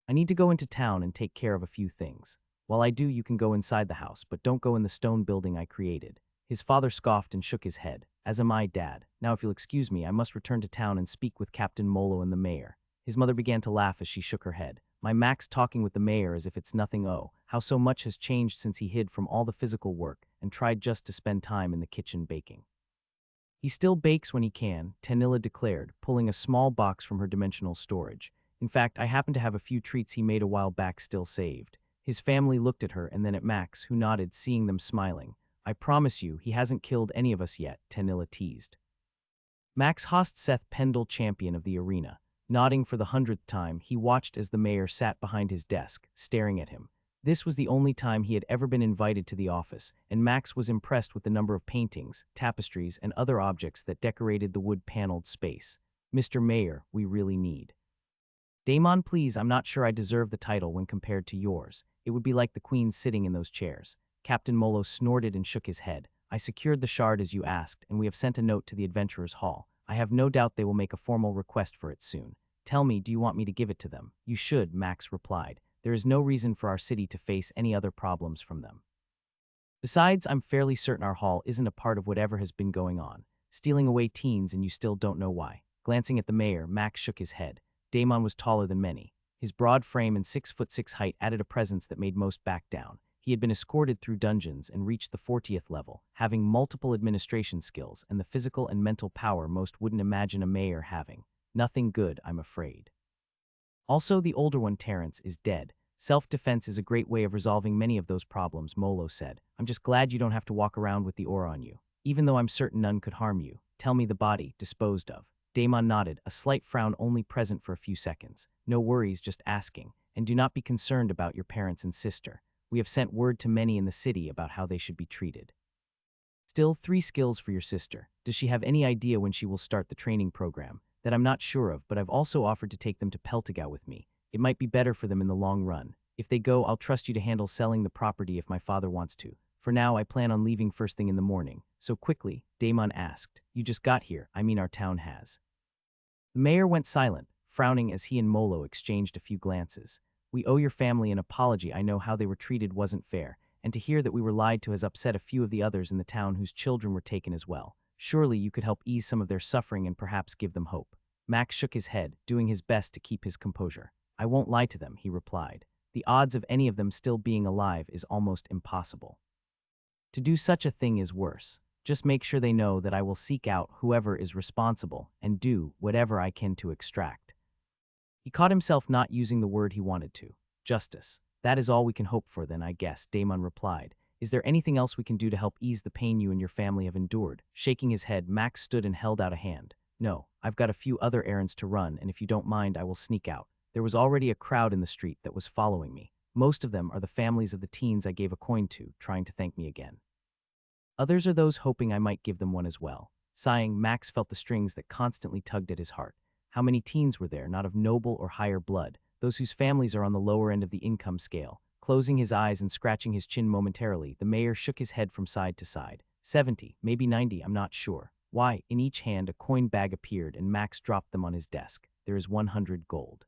I need to go into town and take care of a few things. While I do, you can go inside the house, but don't go in the stone building I created. His father scoffed and shook his head. As am I, Dad. Now if you'll excuse me, I must return to town and speak with Captain Molo and the mayor. His mother began to laugh as she shook her head. My Max talking with the mayor as if it's nothing. Oh, how so much has changed since he hid from all the physical work and tried just to spend time in the kitchen baking. He still bakes when he can, Tanilla declared, pulling a small box from her dimensional storage. In fact, I happen to have a few treats he made a while back still saved. His family looked at her and then at Max, who nodded, seeing them smiling. I promise you, he hasn't killed any of us yet, Tanilla teased. Max Host Seth Pendle, champion of the arena. Nodding for the 100th time, he watched as the mayor sat behind his desk, staring at him. This was the only time he had ever been invited to the office, and Max was impressed with the number of paintings, tapestries, and other objects that decorated the wood-paneled space. "Mr. Mayor, we really need." "Damon, please, I'm not sure I deserve the title when compared to yours. It would be like the queen sitting in those chairs." Captain Molo snorted and shook his head. "I secured the shard as you asked, and we have sent a note to the Adventurers' Hall. I have no doubt they will make a formal request for it soon. Tell me, do you want me to give it to them?" "You should," Max replied. "There is no reason for our city to face any other problems from them. Besides, I'm fairly certain our hall isn't a part of whatever has been going on. Stealing away teens and you still don't know why." Glancing at the mayor, Max shook his head. Damon was taller than many. His broad frame and 6'6" height added a presence that made most back down. He had been escorted through dungeons and reached the 40th level, having multiple administration skills and the physical and mental power most wouldn't imagine a mayor having. Nothing good, I'm afraid. Also, the older one, Terrence, is dead. Self-defense is a great way of resolving many of those problems, Molo said. "I'm just glad you don't have to walk around with the aura on you. Even though I'm certain none could harm you. Tell me the body, disposed of." Damon nodded, a slight frown only present for a few seconds. "No worries, just asking. And do not be concerned about your parents and sister. We have sent word to many in the city about how they should be treated. Still, 3 skills for your sister. Does she have any idea when she will start the training program? That I'm not sure of, but I've also offered to take them to Peltigau with me. It might be better for them in the long run. If they go, I'll trust you to handle selling the property if my father wants to. For now, I plan on leaving first thing in the morning." "So quickly?" Damon asked. "You just got here. I mean, our town has." The mayor went silent, frowning as he and Molo exchanged a few glances. "We owe your family an apology. I know how they were treated wasn't fair, and to hear that we were lied to has upset a few of the others in the town whose children were taken as well. Surely you could help ease some of their suffering and perhaps give them hope." Max shook his head, doing his best to keep his composure. "I won't lie to them," he replied. "The odds of any of them still being alive is almost impossible. To do such a thing is worse. Just make sure they know that I will seek out whoever is responsible and do whatever I can to extract." He caught himself not using the word he wanted to. "Justice. That is all we can hope for then, I guess," Damon replied. "Is there anything else we can do to help ease the pain you and your family have endured?" Shaking his head, Max stood and held out a hand. "No, I've got a few other errands to run, and if you don't mind, I will sneak out." There was already a crowd in the street that was following me. Most of them are the families of the teens I gave a coin to, trying to thank me again. Others are those hoping I might give them one as well. Sighing, Max felt the strings that constantly tugged at his heart. How many teens were there, not of noble or higher blood, those whose families are on the lower end of the income scale? Closing his eyes and scratching his chin momentarily, the mayor shook his head from side to side. 70, maybe 90, I'm not sure. Why, in each hand a coin bag appeared and Max dropped them on his desk. There is 100 gold.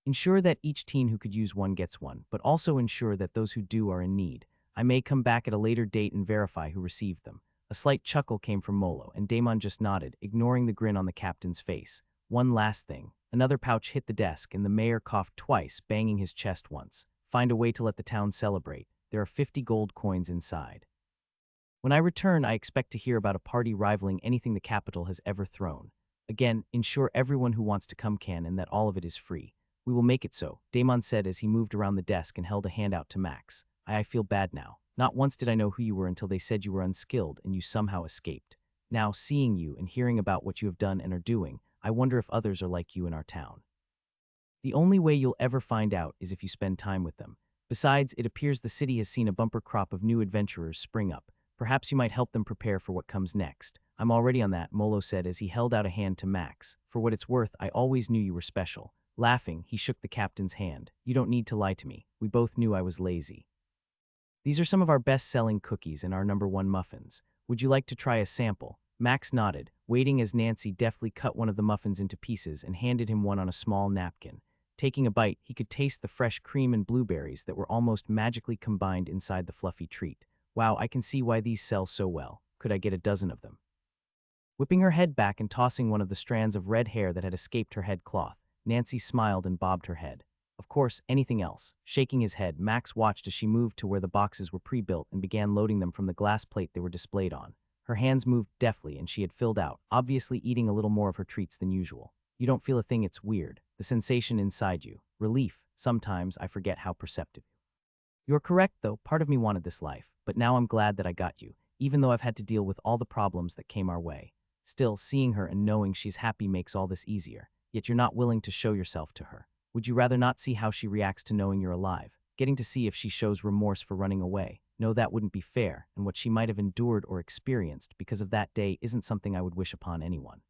Ensure that each teen who could use one gets one, but also ensure that those who do are in need. I may come back at a later date and verify who received them. A slight chuckle came from Molo, and Damon just nodded, ignoring the grin on the captain's face. One last thing. Another pouch hit the desk, and the mayor coughed twice, banging his chest once. Find a way to let the town celebrate. There are 50 gold coins inside. When I return, I expect to hear about a party rivaling anything the capital has ever thrown. Again, ensure everyone who wants to come can and that all of it is free. We will make it so, Damon said as he moved around the desk and held a hand out to Max. I feel bad now. Not once did I know who you were until they said you were unskilled and you somehow escaped. Now, seeing you and hearing about what you have done and are doing, I wonder if others are like you in our town. The only way you'll ever find out is if you spend time with them. Besides, it appears the city has seen a bumper crop of new adventurers spring up. Perhaps you might help them prepare for what comes next. I'm already on that, Molo said as he held out a hand to Max. For what it's worth, I always knew you were special. Laughing, he shook the captain's hand. You don't need to lie to me. We both knew I was lazy. These are some of our best-selling cookies and our #1 muffins. Would you like to try a sample? Max nodded, waiting as Nancy deftly cut one of the muffins into pieces and handed him one on a small napkin. Taking a bite, he could taste the fresh cream and blueberries that were almost magically combined inside the fluffy treat. Wow, I can see why these sell so well. Could I get a dozen of them? Whipping her head back and tossing one of the strands of red hair that had escaped her head cloth, Nancy smiled and bobbed her head. Of course, anything else. Shaking his head, Max watched as she moved to where the boxes were pre-built and began loading them from the glass plate they were displayed on. Her hands moved deftly and she had filled out, obviously eating a little more of her treats than usual. You don't feel a thing, it's weird. The sensation inside you. Relief. Sometimes I forget how perceptive. You're correct, though. Part of me wanted this life, but now I'm glad that I got you, even though I've had to deal with all the problems that came our way. Still, seeing her and knowing she's happy makes all this easier. yet you're not willing to show yourself to her. Would you rather not see how she reacts to knowing you're alive, getting to see if she shows remorse for running away? No, that wouldn't be fair, and what she might have endured or experienced because of that day isn't something I would wish upon anyone.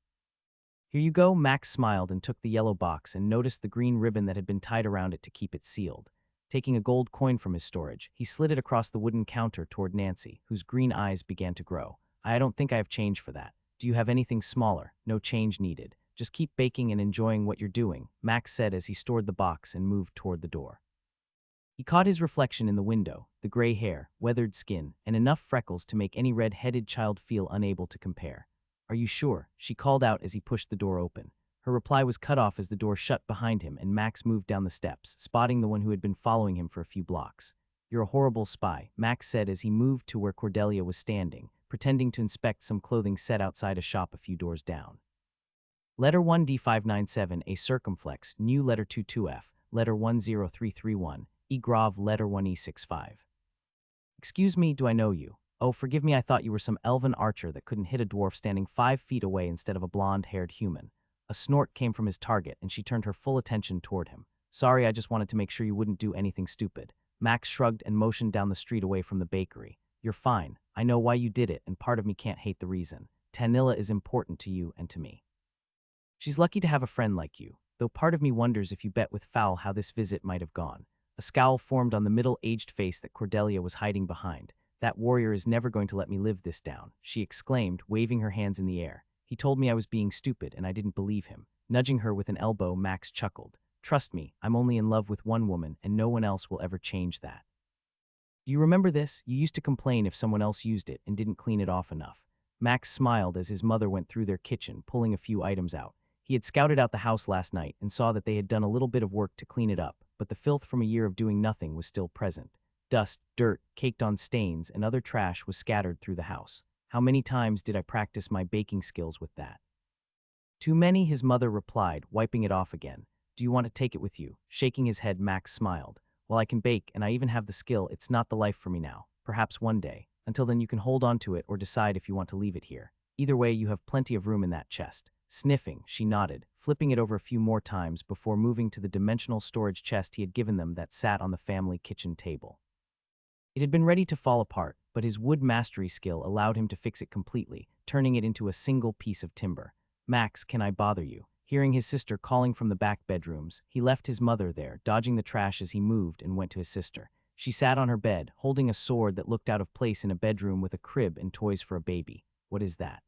Here you go, Max smiled and took the yellow box and noticed the green ribbon that had been tied around it to keep it sealed. Taking a gold coin from his storage, he slid it across the wooden counter toward Nancy, whose green eyes began to grow. I don't think I have change for that. Do you have anything smaller? No change needed. Just keep baking and enjoying what you're doing, Max said as he stored the box and moved toward the door. He caught his reflection in the window, the gray hair, weathered skin, and enough freckles to make any red-headed child feel unable to compare. Are you sure? She called out as he pushed the door open. Her reply was cut off as the door shut behind him and Max moved down the steps, spotting the one who had been following him for a few blocks. You're a horrible spy, Max said as he moved to where Cordelia was standing, pretending to inspect some clothing set outside a shop a few doors down. Letter 1D597, a circumflex, new letter 22F, letter 10331, E grave letter 1E65. Excuse me, do I know you? Oh, forgive me, I thought you were some elven archer that couldn't hit a dwarf standing 5 feet away instead of a blonde-haired human. A snort came from his target, and she turned her full attention toward him. Sorry, I just wanted to make sure you wouldn't do anything stupid. Max shrugged and motioned down the street away from the bakery. You're fine. I know why you did it, and part of me can't hate the reason. Tanilla is important to you and to me. She's lucky to have a friend like you, though part of me wonders if you bet with Fowl how this visit might have gone. A scowl formed on the middle-aged face that Cordelia was hiding behind. That warrior is never going to let me live this down, she exclaimed, waving her hands in the air. He told me I was being stupid, and I didn't believe him. Nudging her with an elbow, Max chuckled. Trust me, I'm only in love with one woman, and no one else will ever change that. Do you remember this? You used to complain if someone else used it and didn't clean it off enough. Max smiled as his mother went through their kitchen, pulling a few items out. He had scouted out the house last night and saw that they had done a little bit of work to clean it up, but the filth from a year of doing nothing was still present. Dust, dirt, caked on stains, and other trash was scattered through the house. How many times did I practice my baking skills with that? Too many, his mother replied, wiping it off again. Do you want to take it with you? Shaking his head, Max smiled. Well, I can bake, and I even have the skill. It's not the life for me now. Perhaps one day. Until then, you can hold on to it or decide if you want to leave it here. Either way, you have plenty of room in that chest. Sniffing, she nodded, flipping it over a few more times before moving to the dimensional storage chest he had given them that sat on the family kitchen table. It had been ready to fall apart, but his wood mastery skill allowed him to fix it completely, turning it into a single piece of timber. Max, can I bother you? Hearing his sister calling from the back bedrooms, he left his mother there, dodging the trash as he moved and went to his sister. She sat on her bed, holding a sword that looked out of place in a bedroom with a crib and toys for a baby. What is that?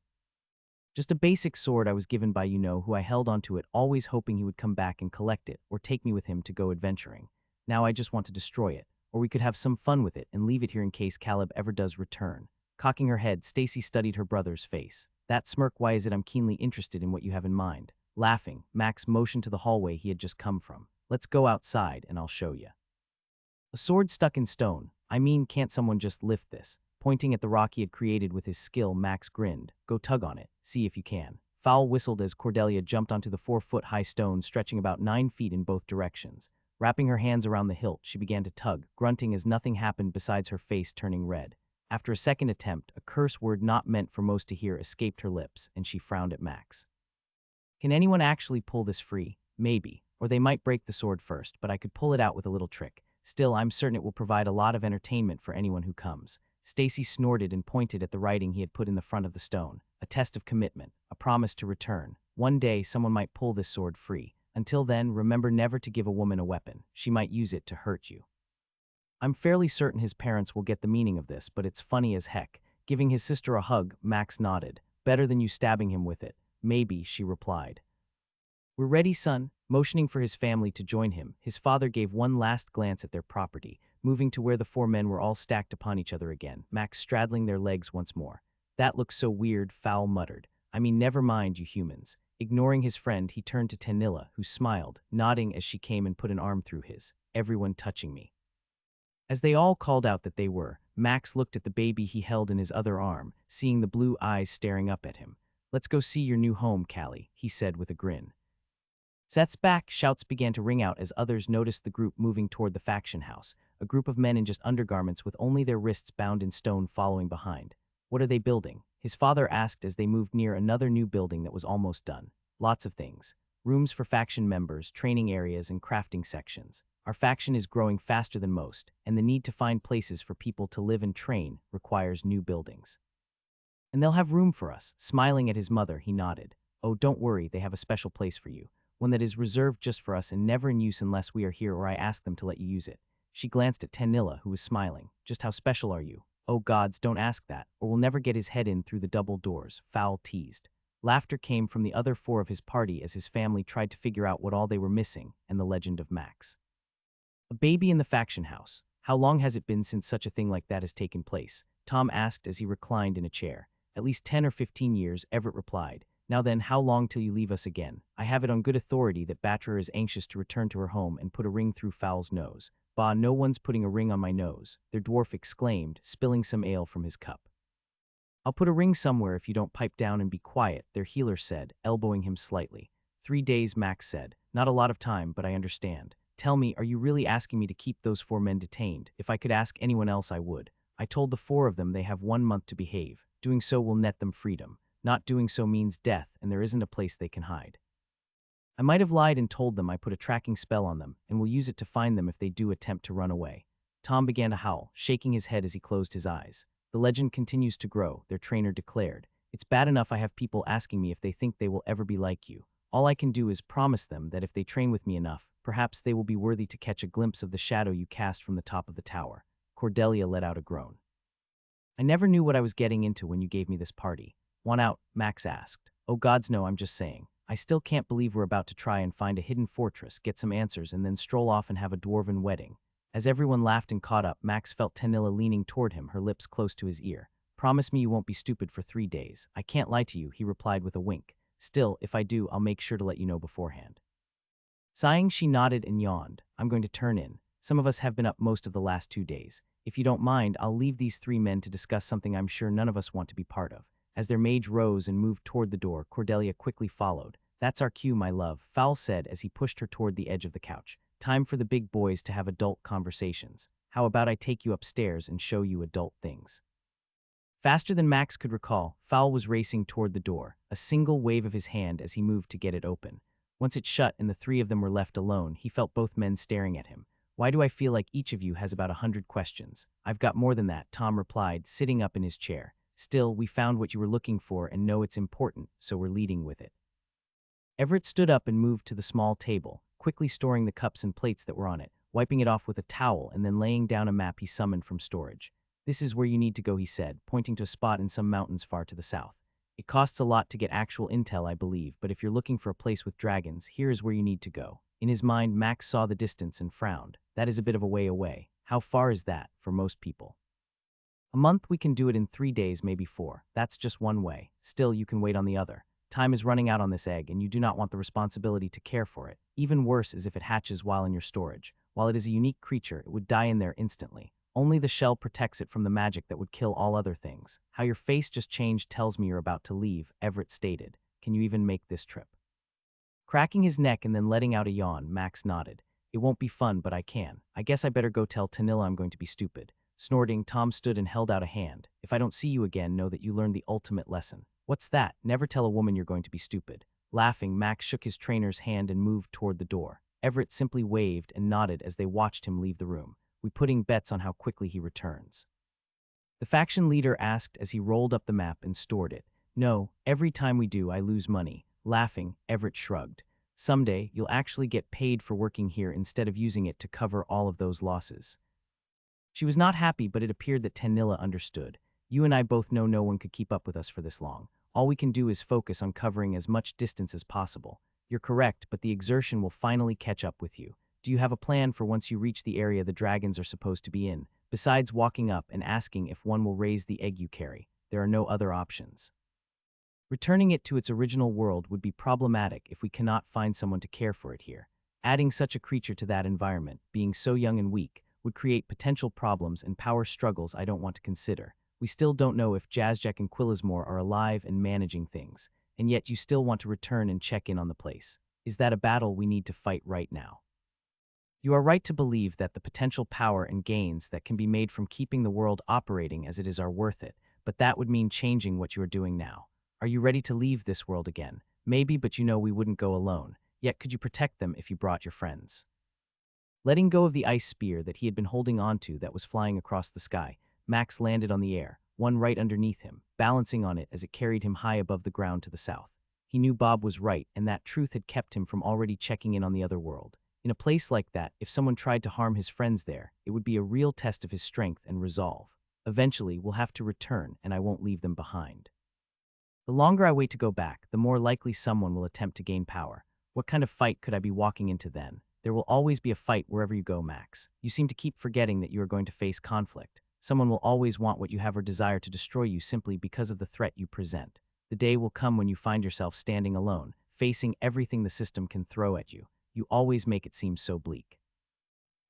Just a basic sword I was given by who I held onto it, always hoping he would come back and collect it, or take me with him to go adventuring. Now I just want to destroy it, or we could have some fun with it and leave it here in case Caleb ever does return. Cocking her head, Stacy studied her brother's face. That smirk, why is it I'm keenly interested in what you have in mind? Laughing, Max motioned to the hallway he had just come from. Let's go outside and I'll show you. A sword stuck in stone. I mean, can't someone just lift this? Pointing at the rock he had created with his skill, Max grinned. Go tug on it. See if you can. Fowl whistled as Cordelia jumped onto the 4-foot-high stone stretching about 9 feet in both directions. Wrapping her hands around the hilt, she began to tug, grunting as nothing happened besides her face turning red. After a second attempt, a curse word not meant for most to hear escaped her lips, and she frowned at Max. Can anyone actually pull this free? Maybe. Or they might break the sword first, but I could pull it out with a little trick. Still, I'm certain it will provide a lot of entertainment for anyone who comes. Stacy snorted and pointed at the writing he had put in the front of the stone. A test of commitment, a promise to return. One day, someone might pull this sword free. Until then, remember never to give a woman a weapon. She might use it to hurt you. I'm fairly certain his parents will get the meaning of this, but it's funny as heck. Giving his sister a hug, Max nodded. Better than you stabbing him with it. Maybe, she replied. We're ready, son. Motioning for his family to join him, his father gave one last glance at their property, moving to where the 4 men were all stacked upon each other again, Max straddling their legs once more. That looks so weird, Fowl muttered. I mean, never mind, you humans. Ignoring his friend, he turned to Tanilla, who smiled, nodding as she came and put an arm through his. Everyone touching me. As they all called out that they were, Max looked at the baby he held in his other arm, seeing the blue eyes staring up at him. Let's go see your new home, Callie, he said with a grin. Seth's back, shouts began to ring out as others noticed the group moving toward the faction house, a group of men in just undergarments with only their wrists bound in stone following behind. What are they building? His father asked as they moved near another new building that was almost done. Lots of things. rooms for faction members, training areas, and crafting sections. Our faction is growing faster than most, and the need to find places for people to live and train requires new buildings. And they'll have room for us. Smiling at his mother, he nodded. Oh, don't worry, they have a special place for you. One that is reserved just for us and never in use unless we are here or I ask them to let you use it. She glanced at Tanilla, who was smiling. Just how special are you? Oh gods, don't ask that, or we'll never get his head in through the double doors, Fowl teased. Laughter came from the other four of his party as his family tried to figure out what all they were missing and the legend of Max. A baby in the faction house. How long has it been since such a thing like that has taken place? Tom asked as he reclined in a chair. At least 10 or 15 years, Everett replied. Now then, how long till you leave us again? I have it on good authority that Batterer is anxious to return to her home and put a ring through Fowl's nose. Bah, no one's putting a ring on my nose, their dwarf exclaimed, spilling some ale from his cup. I'll put a ring somewhere if you don't pipe down and be quiet, their healer said, elbowing him slightly. 3 days, Max said. Not a lot of time, but I understand. Tell me, are you really asking me to keep those 4 men detained? If I could ask anyone else, I would. I told the 4 of them they have 1 month to behave. Doing so will net them freedom. Not doing so means death, and there isn't a place they can hide. I might have lied and told them I put a tracking spell on them, and will use it to find them if they do attempt to run away. Tom began to howl, shaking his head as he closed his eyes. The legend continues to grow, their trainer declared. It's bad enough I have people asking me if they think they will ever be like you. All I can do is promise them that if they train with me enough, perhaps they will be worthy to catch a glimpse of the shadow you cast from the top of the tower. Cordelia let out a groan. I never knew what I was getting into when you gave me this party. Want out? Max asked. Oh gods no, I'm just saying. I still can't believe we're about to try and find a hidden fortress, get some answers, and then stroll off and have a dwarven wedding. As everyone laughed and caught up, Max felt Tanilla leaning toward him, her lips close to his ear. Promise me you won't be stupid for 3 days. I can't lie to you, he replied with a wink. Still, if I do, I'll make sure to let you know beforehand. Sighing, she nodded and yawned. I'm going to turn in. Some of us have been up most of the last 2 days. If you don't mind, I'll leave these 3 men to discuss something I'm sure none of us want to be part of. As their mage rose and moved toward the door, Cordelia quickly followed. That's our cue, my love, Fowl said as he pushed her toward the edge of the couch. Time for the big boys to have adult conversations. How about I take you upstairs and show you adult things? Faster than Max could recall, Fowl was racing toward the door, a single wave of his hand as he moved to get it open. Once it shut and the 3 of them were left alone, he felt both men staring at him. Why do I feel like each of you has about 100 questions? I've got more than that, Tom replied, sitting up in his chair. Still, we found what you were looking for and know it's important, so we're leading with it. Everett stood up and moved to the small table, quickly storing the cups and plates that were on it, wiping it off with a towel and then laying down a map he summoned from storage. This is where you need to go, he said, pointing to a spot in some mountains far to the south. It costs a lot to get actual intel, I believe, but if you're looking for a place with dragons, here is where you need to go. In his mind, Max saw the distance and frowned. That is a bit of a way away. How far is that, for most people? A month, we can do it in 3 days, maybe 4. That's just one way. Still, you can wait on the other. Time is running out on this egg, and you do not want the responsibility to care for it. Even worse is if it hatches while in your storage. While it is a unique creature, it would die in there instantly. Only the shell protects it from the magic that would kill all other things. How your face just changed tells me you're about to leave, Everett stated. Can you even make this trip? Cracking his neck and then letting out a yawn, Max nodded. It won't be fun, but I can. I guess I better go tell Tanilla I'm going to be stupid. Snorting, Tom stood and held out a hand. If I don't see you again, know that you learned the ultimate lesson. What's that? Never tell a woman you're going to be stupid. Laughing, Max shook his trainer's hand and moved toward the door. Everett simply waved and nodded as they watched him leave the room. We're putting bets on how quickly he returns. The faction leader asked as he rolled up the map and stored it. No, every time we do, I lose money. Laughing, Everett shrugged. Someday, you'll actually get paid for working here instead of using it to cover all of those losses. She was not happy, but it appeared that Tanilla understood. You and I both know no one could keep up with us for this long. All we can do is focus on covering as much distance as possible. You're correct, but the exertion will finally catch up with you. Do you have a plan for once you reach the area the dragons are supposed to be in? Besides walking up and asking if one will raise the egg you carry, there are no other options. Returning it to its original world would be problematic if we cannot find someone to care for it here. Adding such a creature to that environment, being so young and weak, would create potential problems and power struggles I don't want to consider. We still don't know if Jazzjack and Quillismore are alive and managing things, and yet you still want to return and check in on the place. Is that a battle we need to fight right now? You are right to believe that the potential power and gains that can be made from keeping the world operating as it is are worth it, but that would mean changing what you are doing now. Are you ready to leave this world again? Maybe, but you know we wouldn't go alone. Yet could you protect them if you brought your friends? Letting go of the ice spear that he had been holding onto that was flying across the sky, Max landed on the air, one right underneath him, balancing on it as it carried him high above the ground to the south. He knew Bob was right, and that truth had kept him from already checking in on the other world. In a place like that, if someone tried to harm his friends there, it would be a real test of his strength and resolve. Eventually, we'll have to return, and I won't leave them behind. The longer I wait to go back, the more likely someone will attempt to gain power. What kind of fight could I be walking into then? There will always be a fight wherever you go, Max. You seem to keep forgetting that you are going to face conflict. Someone will always want what you have or desire to destroy you simply because of the threat you present. The day will come when you find yourself standing alone, facing everything the system can throw at you. You always make it seem so bleak.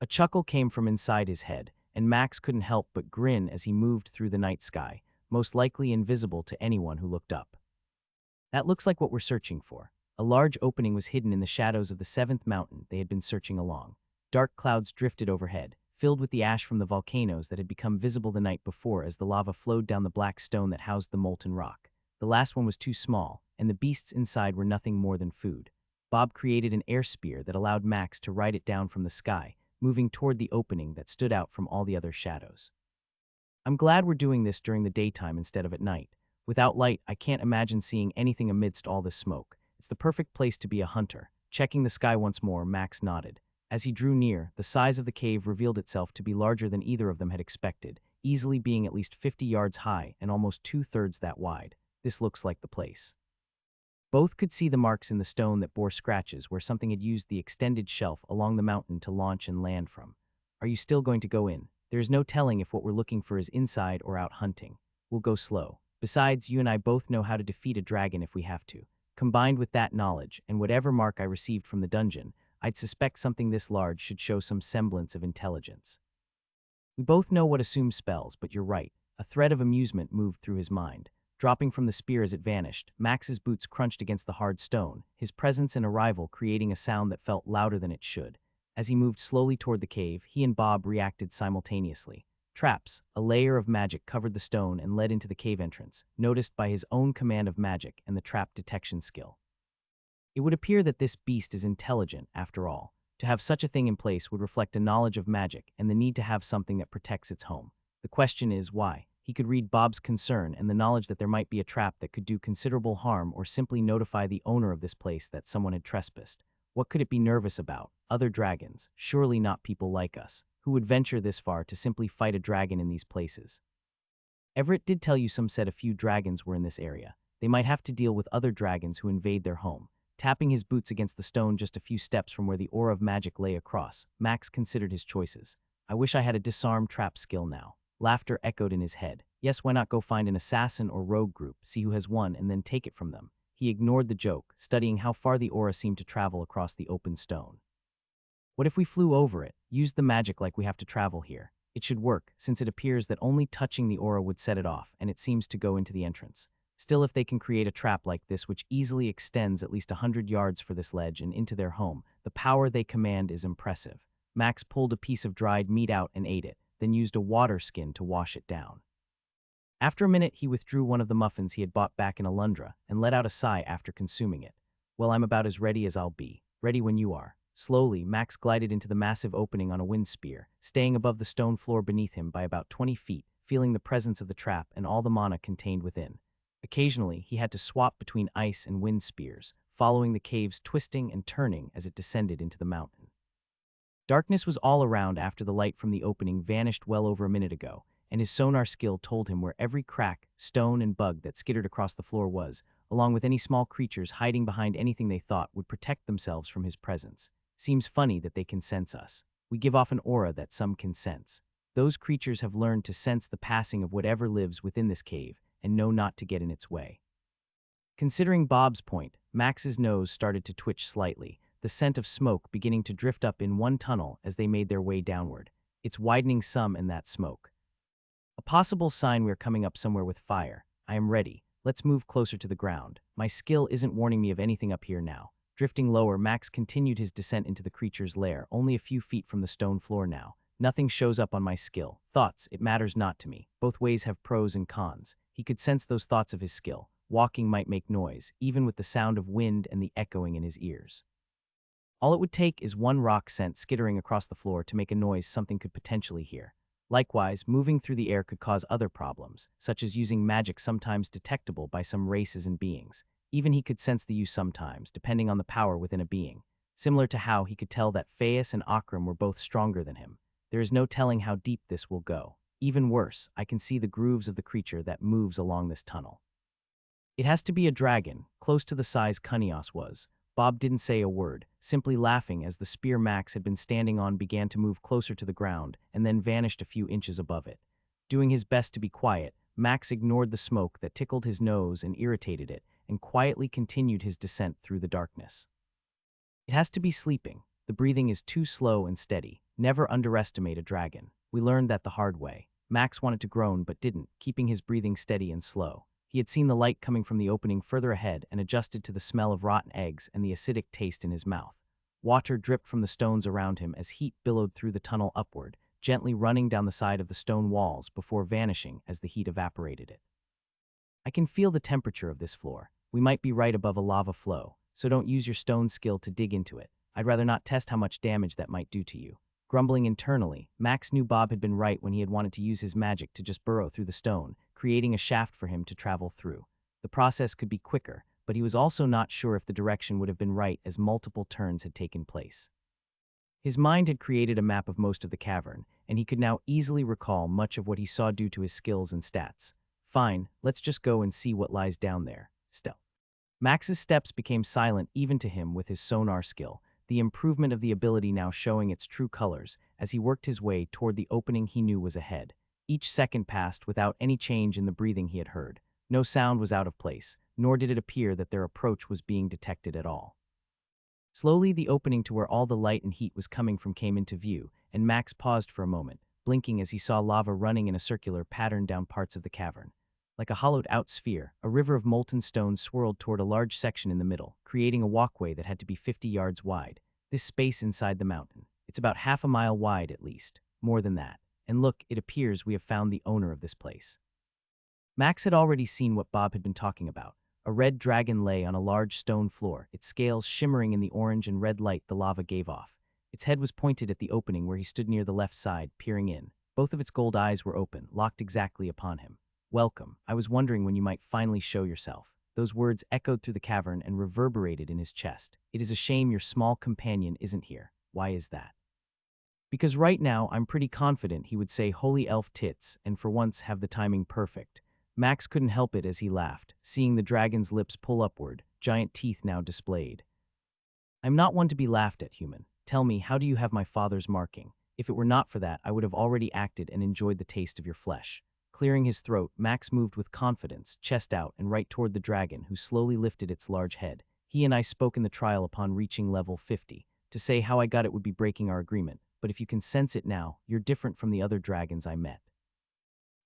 A chuckle came from inside his head, and Max couldn't help but grin as he moved through the night sky, most likely invisible to anyone who looked up. That looks like what we're searching for. A large opening was hidden in the shadows of the seventh mountain they had been searching along. Dark clouds drifted overhead, filled with the ash from the volcanoes that had become visible the night before as the lava flowed down the black stone that housed the molten rock. The last one was too small, and the beasts inside were nothing more than food. Bob created an air spear that allowed Max to ride it down from the sky, moving toward the opening that stood out from all the other shadows. I'm glad we're doing this during the daytime instead of at night. Without light, I can't imagine seeing anything amidst all this smoke. It's the perfect place to be a hunter. Checking the sky once more, Max nodded. As he drew near, the size of the cave revealed itself to be larger than either of them had expected, easily being at least 50 yards high and almost 2/3 that wide. This looks like the place. Both could see the marks in the stone that bore scratches where something had used the extended shelf along the mountain to launch and land from. Are you still going to go in? There is no telling if what we're looking for is inside or out hunting. We'll go slow. Besides, you and I both know how to defeat a dragon if we have to. Combined with that knowledge, and whatever mark I received from the dungeon, I'd suspect something this large should show some semblance of intelligence. We both know what assume spells, but you're right. A thread of amusement moved through his mind. Dropping from the spear as it vanished, Max's boots crunched against the hard stone, his presence and arrival creating a sound that felt louder than it should. As he moved slowly toward the cave, he and Bob reacted simultaneously. Traps, a layer of magic covered the stone and led into the cave entrance, noticed by his own command of magic and the trap detection skill. It would appear that this beast is intelligent, after all. To have such a thing in place would reflect a knowledge of magic and the need to have something that protects its home. The question is, why? He could read Bob's concern and the knowledge that there might be a trap that could do considerable harm or simply notify the owner of this place that someone had trespassed. What could it be nervous about? Other dragons, surely not people like us, who would venture this far to simply fight a dragon in these places. Everett did tell you some said a few dragons were in this area. They might have to deal with other dragons who invade their home. Tapping his boots against the stone just a few steps from where the aura of magic lay across, Max considered his choices. I wish I had a disarm trap skill now. Laughter echoed in his head. Yes, why not go find an assassin or rogue group, see who has won, and then take it from them? He ignored the joke, studying how far the aura seemed to travel across the open stone. What if we flew over it, used the magic like we have to travel here? It should work, since it appears that only touching the aura would set it off, and it seems to go into the entrance. Still, if they can create a trap like this which easily extends at least 100 yards for this ledge and into their home, the power they command is impressive. Max pulled a piece of dried meat out and ate it, then used a water skin to wash it down. After a minute, he withdrew one of the muffins he had bought back in Alundra and let out a sigh after consuming it. Well, I'm about as ready as I'll be. Ready when you are. Slowly, Max glided into the massive opening on a wind spear, staying above the stone floor beneath him by about 20 feet, feeling the presence of the trap and all the mana contained within. Occasionally, he had to swap between ice and wind spears, following the cave's twisting and turning as it descended into the mountain. Darkness was all around after the light from the opening vanished well over a minute ago, and his sonar skill told him where every crack, stone, and bug that skittered across the floor was, along with any small creatures hiding behind anything they thought would protect themselves from his presence. Seems funny that they can sense us. We give off an aura that some can sense. Those creatures have learned to sense the passing of whatever lives within this cave and know not to get in its way. Considering Bob's point, Max's nose started to twitch slightly, the scent of smoke beginning to drift up in one tunnel as they made their way downward. It's widening some in that smoke. A possible sign we're coming up somewhere with fire. I am ready. Let's move closer to the ground. My skill isn't warning me of anything up here now. Drifting lower, Max continued his descent into the creature's lair, only a few feet from the stone floor now. Nothing shows up on my skill. Thoughts, it matters not to me. Both ways have pros and cons. He could sense those thoughts of his skill. Walking might make noise, even with the sound of wind and the echoing in his ears. All it would take is one rock sent skittering across the floor to make a noise something could potentially hear. Likewise, moving through the air could cause other problems, such as using magic sometimes detectable by some races and beings. Even he could sense the use sometimes, depending on the power within a being. Similar to how he could tell that Phaeus and Akram were both stronger than him. There is no telling how deep this will go. Even worse, I can see the grooves of the creature that moves along this tunnel. It has to be a dragon, close to the size Cunios was. Bob didn't say a word, simply laughing as the spear Max had been standing on began to move closer to the ground and then vanished a few inches above it. Doing his best to be quiet, Max ignored the smoke that tickled his nose and irritated it, and quietly continued his descent through the darkness. It has to be sleeping. The breathing is too slow and steady. Never underestimate a dragon. We learned that the hard way. Max wanted to groan but didn't, keeping his breathing steady and slow. He had seen the light coming from the opening further ahead and adjusted to the smell of rotten eggs and the acidic taste in his mouth. Water dripped from the stones around him as heat billowed through the tunnel upward, gently running down the side of the stone walls before vanishing as the heat evaporated it. I can feel the temperature of this floor. We might be right above a lava flow, so don't use your stone skill to dig into it. I'd rather not test how much damage that might do to you. Grumbling internally, Max knew Bob had been right when he had wanted to use his magic to just burrow through the stone, creating a shaft for him to travel through. The process could be quicker, but he was also not sure if the direction would have been right as multiple turns had taken place. His mind had created a map of most of the cavern, and he could now easily recall much of what he saw due to his skills and stats. Fine, let's just go and see what lies down there. Stealth. Max's steps became silent even to him with his sonar skill, the improvement of the ability now showing its true colors as he worked his way toward the opening he knew was ahead. Each second passed without any change in the breathing he had heard. No sound was out of place, nor did it appear that their approach was being detected at all. Slowly, the opening to where all the light and heat was coming from came into view, and Max paused for a moment, blinking as he saw lava running in a circular pattern down parts of the cavern. Like a hollowed-out sphere, a river of molten stone swirled toward a large section in the middle, creating a walkway that had to be 50 yards wide. This space inside the mountain. It's about half a mile wide at least, more than that. And look, it appears we have found the owner of this place. Max had already seen what Bob had been talking about. A red dragon lay on a large stone floor, its scales shimmering in the orange and red light the lava gave off. Its head was pointed at the opening where he stood near the left side, peering in. Both of its gold eyes were open, locked exactly upon him. "Welcome. I was wondering when you might finally show yourself." Those words echoed through the cavern and reverberated in his chest. "It is a shame your small companion isn't here. Why is that?" "Because right now I'm pretty confident he would say holy elf tits and for once have the timing perfect." Max couldn't help it as he laughed, seeing the dragon's lips pull upward, giant teeth now displayed. "I'm not one to be laughed at, human. Tell me, how do you have my father's marking? If it were not for that, I would have already acted and enjoyed the taste of your flesh." Clearing his throat, Max moved with confidence, chest out and right toward the dragon, who slowly lifted its large head. "He and I spoke in the trial upon reaching level 50. To say how I got it would be breaking our agreement, but if you can sense it now, you're different from the other dragons I met."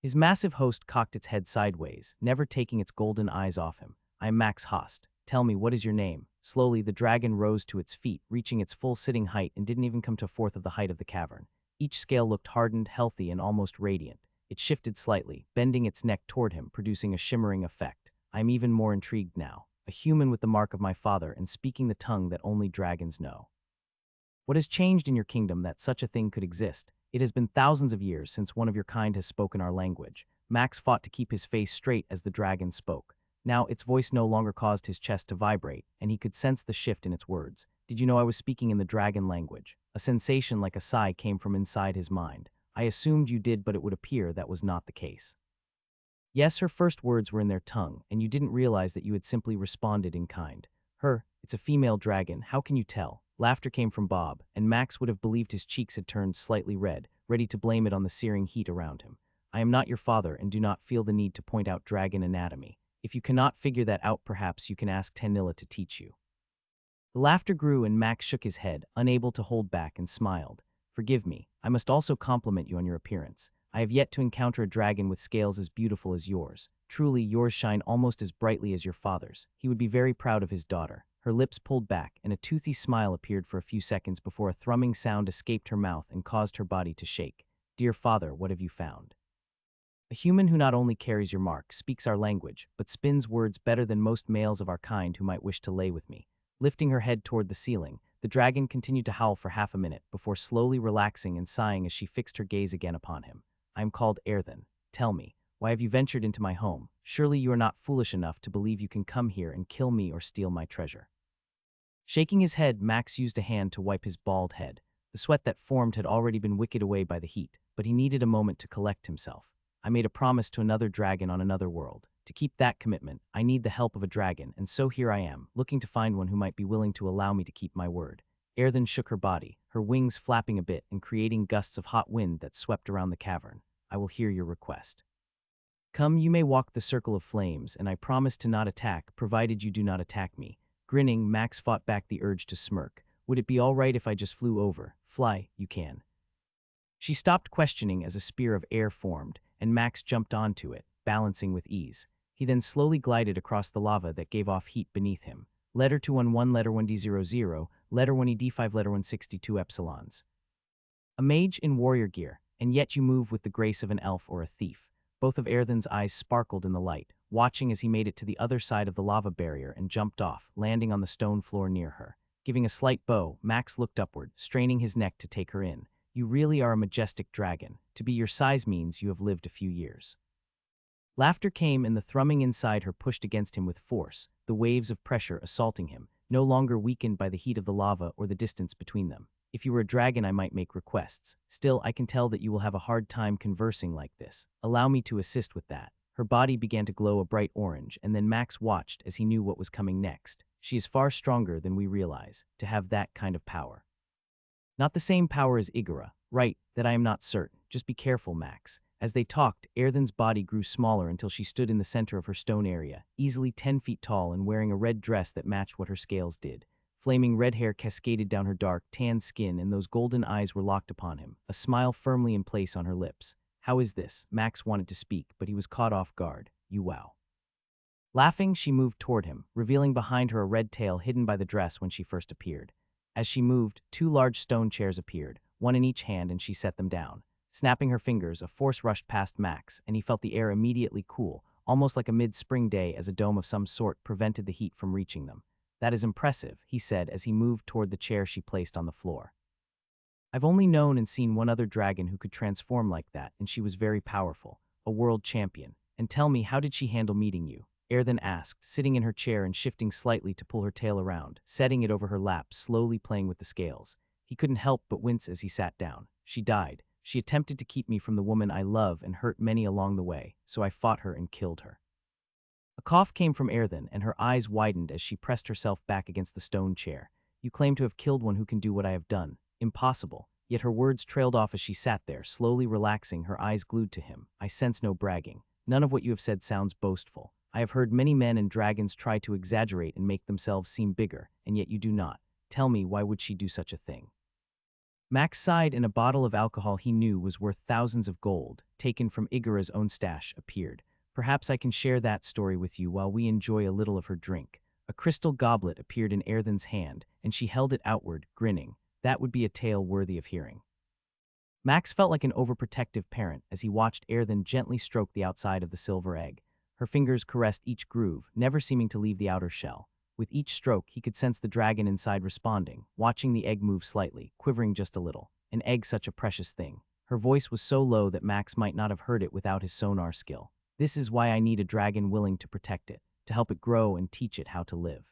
His massive host cocked its head sideways, never taking its golden eyes off him. "I am Max Host. Tell me, what is your name?" Slowly, the dragon rose to its feet, reaching its full sitting height and didn't even come to a fourth of the height of the cavern. Each scale looked hardened, healthy, and almost radiant. It shifted slightly, bending its neck toward him, producing a shimmering effect. "I am even more intrigued now. A human with the mark of my father and speaking the tongue that only dragons know. What has changed in your kingdom that such a thing could exist? It has been thousands of years since one of your kind has spoken our language." Max fought to keep his face straight as the dragon spoke. Now its voice no longer caused his chest to vibrate, and he could sense the shift in its words. "Did you know I was speaking in the dragon language?" A sensation like a sigh came from inside his mind. "I assumed you did, but it would appear that was not the case." Yes, her first words were in their tongue, and you didn't realize that you had simply responded in kind. It's a female dragon, how can you tell?" Laughter came from Bob, and Max would have believed his cheeks had turned slightly red, ready to blame it on the searing heat around him. "I am not your father and do not feel the need to point out dragon anatomy. If you cannot figure that out, perhaps you can ask Tanilla to teach you." The laughter grew and Max shook his head, unable to hold back, and smiled. "Forgive me, I must also compliment you on your appearance. I have yet to encounter a dragon with scales as beautiful as yours. Truly, yours shine almost as brightly as your father's." He would be very proud of his daughter. Her lips pulled back, and a toothy smile appeared for a few seconds before a thrumming sound escaped her mouth and caused her body to shake. "Dear father, what have you found?" "A human who not only carries your mark, speaks our language, but spins words better than most males of our kind who might wish to lay with me." Lifting her head toward the ceiling, The dragon continued to howl for half a minute before slowly relaxing and sighing as she fixed her gaze again upon him. I am called Erthen. Tell me, why have you ventured into my home? Surely you are not foolish enough to believe you can come here and kill me or steal my treasure. Shaking his head, Max used a hand to wipe his bald head. The sweat that formed had already been wicked away by the heat, but he needed a moment to collect himself. I made a promise to another dragon on another world. To keep that commitment, I need the help of a dragon, and so here I am, looking to find one who might be willing to allow me to keep my word. Erthen shook her body, her wings flapping a bit and creating gusts of hot wind that swept around the cavern. I will hear your request. Come, you may walk the circle of flames, and I promise to not attack, provided you do not attack me. Grinning, Max fought back the urge to smirk. Would it be all right if I just flew over? Fly, you can. She stopped questioning as a spear of air formed, and Max jumped onto it, balancing with ease. He then slowly glided across the lava that gave off heat beneath him. Letter 211, letter 1D00, letter 1ED5, letter 162 epsilons. A mage in warrior gear, and yet you move with the grace of an elf or a thief. Both of Erthen's eyes sparkled in the light, watching as he made it to the other side of the lava barrier and jumped off, landing on the stone floor near her. Giving a slight bow, Max looked upward, straining his neck to take her in. You really are a majestic dragon. To be your size means you have lived a few years. Laughter came and the thrumming inside her pushed against him with force, the waves of pressure assaulting him, no longer weakened by the heat of the lava or the distance between them. If you were a dragon, I might make requests. Still, I can tell that you will have a hard time conversing like this. Allow me to assist with that. Her body began to glow a bright orange, and then Max watched as he knew what was coming next. She is far stronger than we realize, to have that kind of power. Not the same power as Igora, right, that I am not certain. Just be careful, Max. As they talked, Erthen's body grew smaller until she stood in the center of her stone area, easily 10 feet tall and wearing a red dress that matched what her scales did. Flaming red hair cascaded down her dark, tan skin, and those golden eyes were locked upon him, a smile firmly in place on her lips. How is this? Max wanted to speak, but he was caught off guard. You wow. Laughing, she moved toward him, revealing behind her a red tail hidden by the dress when she first appeared. As she moved, 2 large stone chairs appeared, one in each hand, and she set them down. Snapping her fingers, a force rushed past Max, and he felt the air immediately cool, almost like a mid-spring day as a dome of some sort prevented the heat from reaching them. That is impressive, he said as he moved toward the chair she placed on the floor. I've only known and seen one other dragon who could transform like that, and she was very powerful, a world champion. And tell me, how did she handle meeting you? Erthen asked, sitting in her chair and shifting slightly to pull her tail around, setting it over her lap, slowly playing with the scales. He couldn't help but wince as he sat down. She died. She attempted to keep me from the woman I love and hurt many along the way, so I fought her and killed her. A cough came from Erthen, and her eyes widened as she pressed herself back against the stone chair. You claim to have killed one who can do what I have done. Impossible. Yet her words trailed off as she sat there, slowly relaxing, her eyes glued to him. I sense no bragging. None of what you have said sounds boastful. I have heard many men and dragons try to exaggerate and make themselves seem bigger, and yet you do not. Tell me, why would she do such a thing? Max sighed, and a bottle of alcohol he knew was worth thousands of gold, taken from Igora's own stash, appeared. Perhaps I can share that story with you while we enjoy a little of her drink. A crystal goblet appeared in Erthen's hand, and she held it outward, grinning. That would be a tale worthy of hearing. Max felt like an overprotective parent as he watched Erthen gently stroke the outside of the silver egg. Her fingers caressed each groove, never seeming to leave the outer shell. With each stroke, he could sense the dragon inside responding, watching the egg move slightly, quivering just a little. An egg, such a precious thing. Her voice was so low that Max might not have heard it without his sonar skill. This is why I need a dragon willing to protect it, to help it grow and teach it how to live.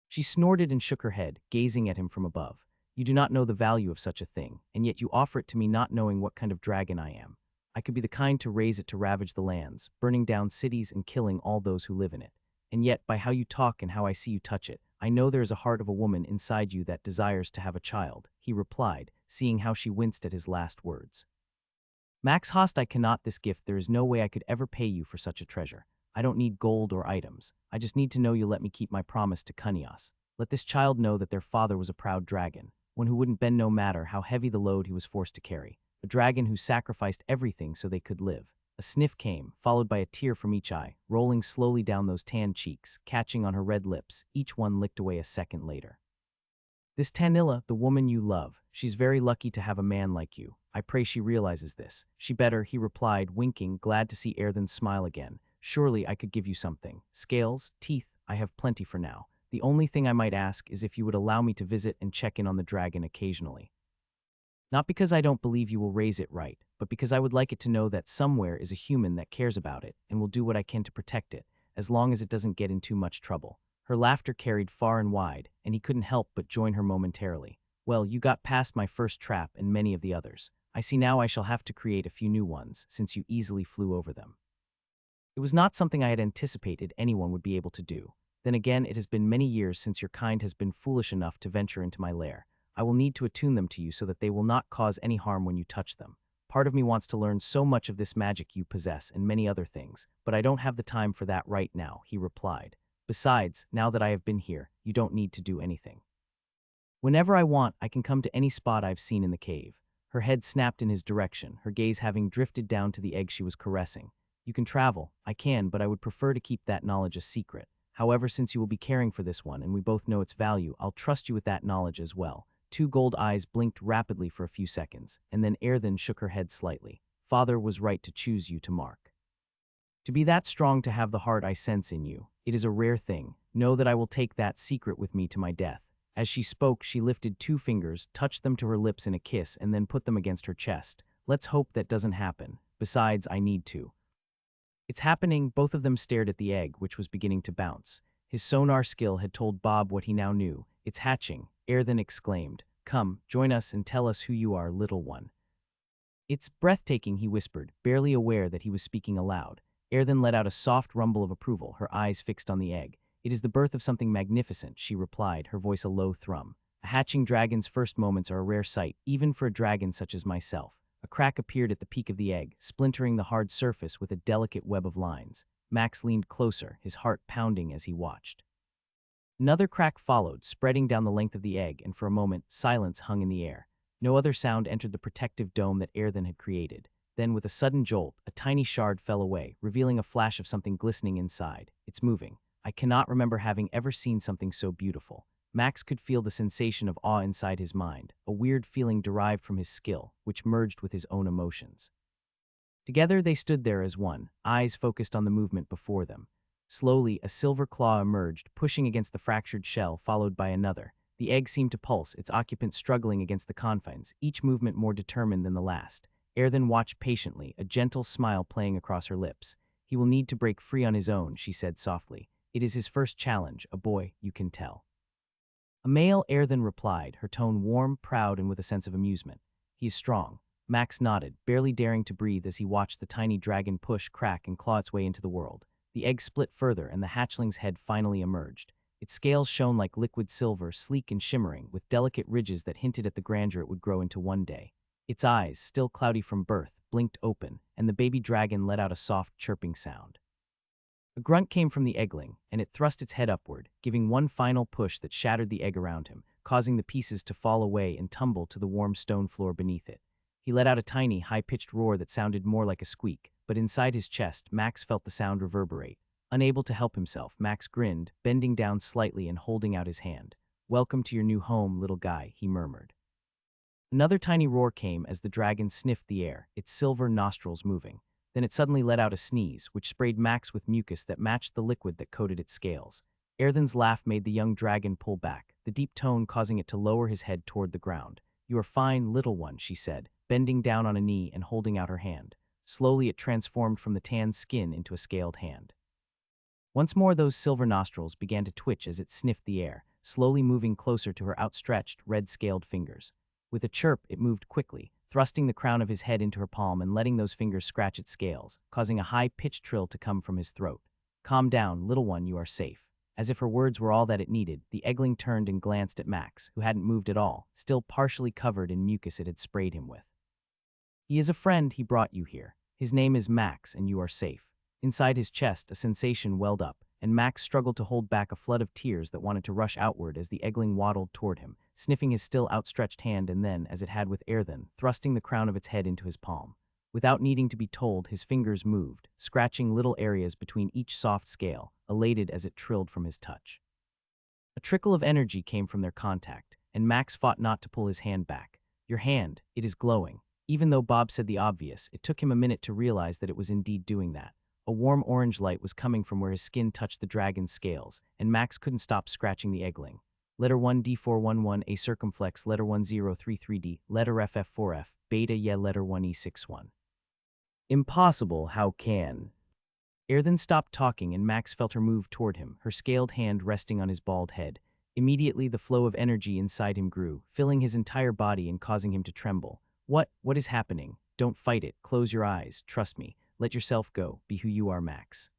She snorted and shook her head, gazing at him from above. You do not know the value of such a thing, and yet you offer it to me not knowing what kind of dragon I am. I could be the kind to raise it to ravage the lands, burning down cities and killing all those who live in it. And yet, by how you talk and how I see you touch it, I know there is a heart of a woman inside you that desires to have a child, he replied, seeing how she winced at his last words. Max Host, I cannot this gift. There is no way I could ever pay you for such a treasure. I don't need gold or items. I just need to know you'll let me keep my promise to Cunios. Let this child know that their father was a proud dragon, one who wouldn't bend no matter how heavy the load he was forced to carry. A dragon who sacrificed everything so they could live. A sniff came, followed by a tear from each eye, rolling slowly down those tan cheeks, catching on her red lips, each one licked away a second later. This Tanilla, the woman you love, she's very lucky to have a man like you. I pray she realizes this. She better, he replied, winking, glad to see Erthen smile again. Surely I could give you something. Scales, teeth, I have plenty for now. The only thing I might ask is if you would allow me to visit and check in on the dragon occasionally. Not because I don't believe you will raise it right, but because I would like it to know that somewhere is a human that cares about it and will do what I can to protect it, as long as it doesn't get in too much trouble. Her laughter carried far and wide, and he couldn't help but join her momentarily. Well, you got past my first trap and many of the others. I see now I shall have to create a few new ones, since you easily flew over them. It was not something I had anticipated anyone would be able to do. Then again, it has been many years since your kind has been foolish enough to venture into my lair. I will need to attune them to you so that they will not cause any harm when you touch them. Part of me wants to learn so much of this magic you possess and many other things, but I don't have the time for that right now, he replied. Besides, now that I have been here, you don't need to do anything. Whenever I want, I can come to any spot I've seen in the cave. Her head snapped in his direction, her gaze having drifted down to the egg she was caressing. You can travel. I can, but I would prefer to keep that knowledge a secret. However, since you will be caring for this one and we both know its value, I'll trust you with that knowledge as well. Two gold eyes blinked rapidly for a few seconds, and then Erthen shook her head slightly. Father was right to choose you to mark. To be that strong to have the heart I sense in you, it is a rare thing. Know that I will take that secret with me to my death. As she spoke, she lifted two fingers, touched them to her lips in a kiss, and then put them against her chest. Let's hope that doesn't happen. Besides, I need to. It's happening. Both of them stared at the egg, which was beginning to bounce. His sonar skill had told Bob what he now knew. It's hatching. Erthen exclaimed. Come, join us and tell us who you are, little one. It's breathtaking, he whispered, barely aware that he was speaking aloud. Erthen let out a soft rumble of approval, her eyes fixed on the egg. It is the birth of something magnificent, she replied, her voice a low thrum. A hatching dragon's first moments are a rare sight, even for a dragon such as myself. A crack appeared at the peak of the egg, splintering the hard surface with a delicate web of lines. Max leaned closer, his heart pounding as he watched. Another crack followed, spreading down the length of the egg, and for a moment, silence hung in the air. No other sound entered the protective dome that Erthen had created. Then, with a sudden jolt, a tiny shard fell away, revealing a flash of something glistening inside. It's moving. I cannot remember having ever seen something so beautiful. Max could feel the sensation of awe inside his mind, a weird feeling derived from his skill, which merged with his own emotions. Together they stood there as one, eyes focused on the movement before them. Slowly, a silver claw emerged, pushing against the fractured shell, followed by another. The egg seemed to pulse, its occupant struggling against the confines, each movement more determined than the last. Erthen watched patiently, a gentle smile playing across her lips. He will need to break free on his own, she said softly. It is his first challenge, a boy, you can tell. A male, Erthen replied, her tone warm, proud, and with a sense of amusement. He is strong. Max nodded, barely daring to breathe as he watched the tiny dragon push, crack, and claw its way into the world. The egg split further, and the hatchling's head finally emerged. Its scales shone like liquid silver, sleek and shimmering, with delicate ridges that hinted at the grandeur it would grow into one day. Its eyes, still cloudy from birth, blinked open, and the baby dragon let out a soft, chirping sound. A grunt came from the eggling, and it thrust its head upward, giving one final push that shattered the egg around him, causing the pieces to fall away and tumble to the warm stone floor beneath it. He let out a tiny, high-pitched roar that sounded more like a squeak, but inside his chest, Max felt the sound reverberate. Unable to help himself, Max grinned, bending down slightly and holding out his hand. Welcome to your new home, little guy, he murmured. Another tiny roar came as the dragon sniffed the air, its silver nostrils moving. Then it suddenly let out a sneeze, which sprayed Max with mucus that matched the liquid that coated its scales. Erthen's laugh made the young dragon pull back, the deep tone causing it to lower his head toward the ground. You are fine, little one, she said, bending down on a knee and holding out her hand. Slowly it transformed from the tanned skin into a scaled hand. Once more those silver nostrils began to twitch as it sniffed the air, slowly moving closer to her outstretched, red-scaled fingers. With a chirp, it moved quickly, thrusting the crown of his head into her palm and letting those fingers scratch its scales, causing a high-pitched trill to come from his throat. Calm down, little one, you are safe. As if her words were all that it needed, the eggling turned and glanced at Max, who hadn't moved at all, still partially covered in mucus it had sprayed him with. He is a friend, he brought you here. His name is Max, and you are safe. Inside his chest, a sensation welled up, and Max struggled to hold back a flood of tears that wanted to rush outward as the eggling waddled toward him, sniffing his still outstretched hand and then, as it had with Erthen, thrusting the crown of its head into his palm. Without needing to be told, his fingers moved, scratching little areas between each soft scale, elated as it trilled from his touch. A trickle of energy came from their contact, and Max fought not to pull his hand back. Your hand, it is glowing. Even though Bob said the obvious, it took him a minute to realize that it was indeed doing that. A warm orange light was coming from where his skin touched the dragon's scales, and Max couldn't stop scratching the eggling. Letter 1 D411 A circumflex, letter 1033D, letter FF4F, beta yeah letter 1E61. Impossible, how can? Erthen stopped talking and Max felt her move toward him, her scaled hand resting on his bald head. Immediately the flow of energy inside him grew, filling his entire body and causing him to tremble. What is happening? Don't fight it, close your eyes, trust me, let yourself go, be who you are, Max.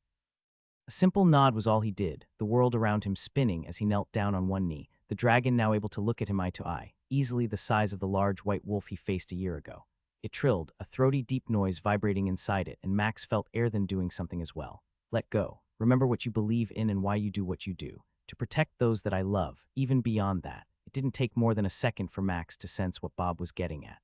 A simple nod was all he did, the world around him spinning as he knelt down on one knee, the dragon now able to look at him eye to eye, easily the size of the large white wolf he faced a year ago. It trilled, a throaty deep noise vibrating inside it, and Max felt Erthen doing something as well. Let go. Remember what you believe in and why you do what you do. To protect those that I love, even beyond that. It didn't take more than a second for Max to sense what Bob was getting at.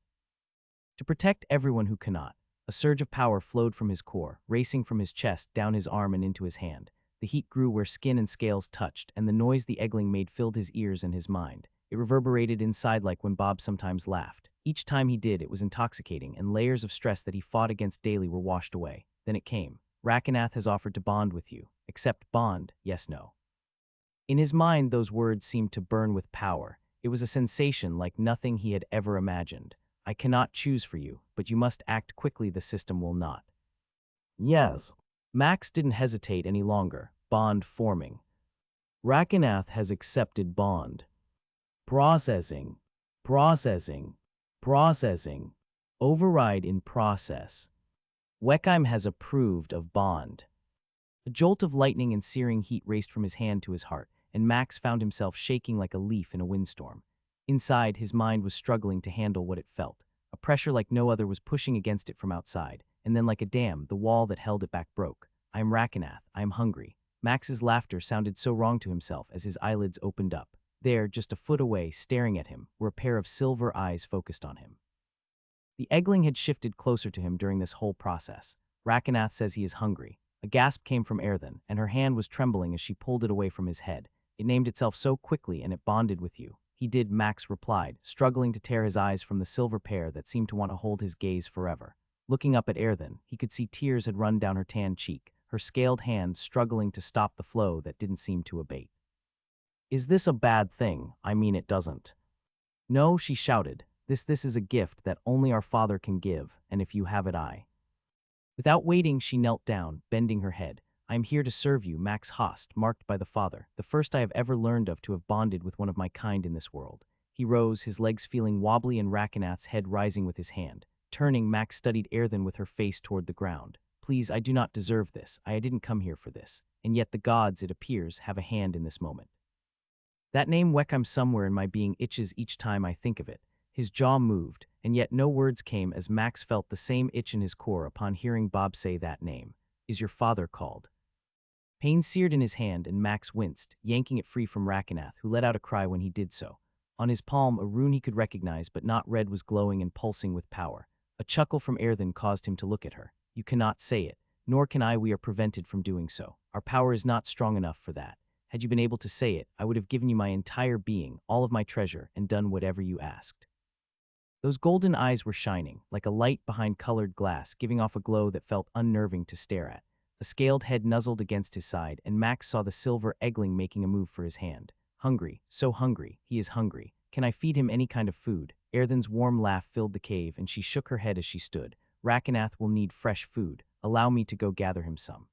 To protect everyone who cannot. A surge of power flowed from his core, racing from his chest, down his arm and into his hand. The heat grew where skin and scales touched, and the noise the eggling made filled his ears and his mind. It reverberated inside like when Bob sometimes laughed. Each time he did, it was intoxicating, and layers of stress that he fought against daily were washed away. Then it came. Rakenath has offered to bond with you. Accept bond, yes, no. In his mind, those words seemed to burn with power. It was a sensation like nothing he had ever imagined. I cannot choose for you, but you must act quickly, the system will not. Yes. Max didn't hesitate any longer. Bond forming. Rakenath has accepted bond. Processing. Processing. Processing. Override in process. Wekheim has approved of bond. A jolt of lightning and searing heat raced from his hand to his heart, and Max found himself shaking like a leaf in a windstorm. Inside, his mind was struggling to handle what it felt. A pressure like no other was pushing against it from outside, and then like a dam, the wall that held it back broke. I am Rakenath. I am hungry. Max's laughter sounded so wrong to himself as his eyelids opened up. There, just a foot away, staring at him, were a pair of silver eyes focused on him. The eggling had shifted closer to him during this whole process. Rakenath says he is hungry. A gasp came from Erthen, and her hand was trembling as she pulled it away from his head. It named itself so quickly, and it bonded with you. He did, Max replied, struggling to tear his eyes from the silver pair that seemed to want to hold his gaze forever. Looking up at Erthen, he could see tears had run down her tan cheek, her scaled hand struggling to stop the flow that didn't seem to abate. Is this a bad thing? I mean, it doesn't. No, she shouted. This is a gift that only our Father can give, and if you have it, I. Without waiting, she knelt down, bending her head. I am here to serve you, Max Host, marked by the Father, the first I have ever learned of to have bonded with one of my kind in this world. He rose, his legs feeling wobbly and Rakenath's head rising with his hand. Turning, Max studied Erthen with her face toward the ground. Please, I do not deserve this. I didn't come here for this. And yet the gods, it appears, have a hand in this moment. That name Wekheim somewhere in my being itches each time I think of it. His jaw moved, and yet no words came as Max felt the same itch in his core upon hearing Bob say that name. Is your father called? Pain seared in his hand, and Max winced, yanking it free from Rakenath, who let out a cry when he did so. On his palm, a rune he could recognize, but not red, was glowing and pulsing with power. A chuckle from Erthen caused him to look at her. You cannot say it, nor can I. We are prevented from doing so. Our power is not strong enough for that. Had you been able to say it, I would have given you my entire being, all of my treasure, and done whatever you asked. Those golden eyes were shining, like a light behind colored glass, giving off a glow that felt unnerving to stare at. A scaled head nuzzled against his side, and Max saw the silver eggling making a move for his hand. Hungry, so hungry, he is hungry. Can I feed him any kind of food? Erthen's warm laugh filled the cave, and she shook her head as she stood. Rakenath will need fresh food. Allow me to go gather him some.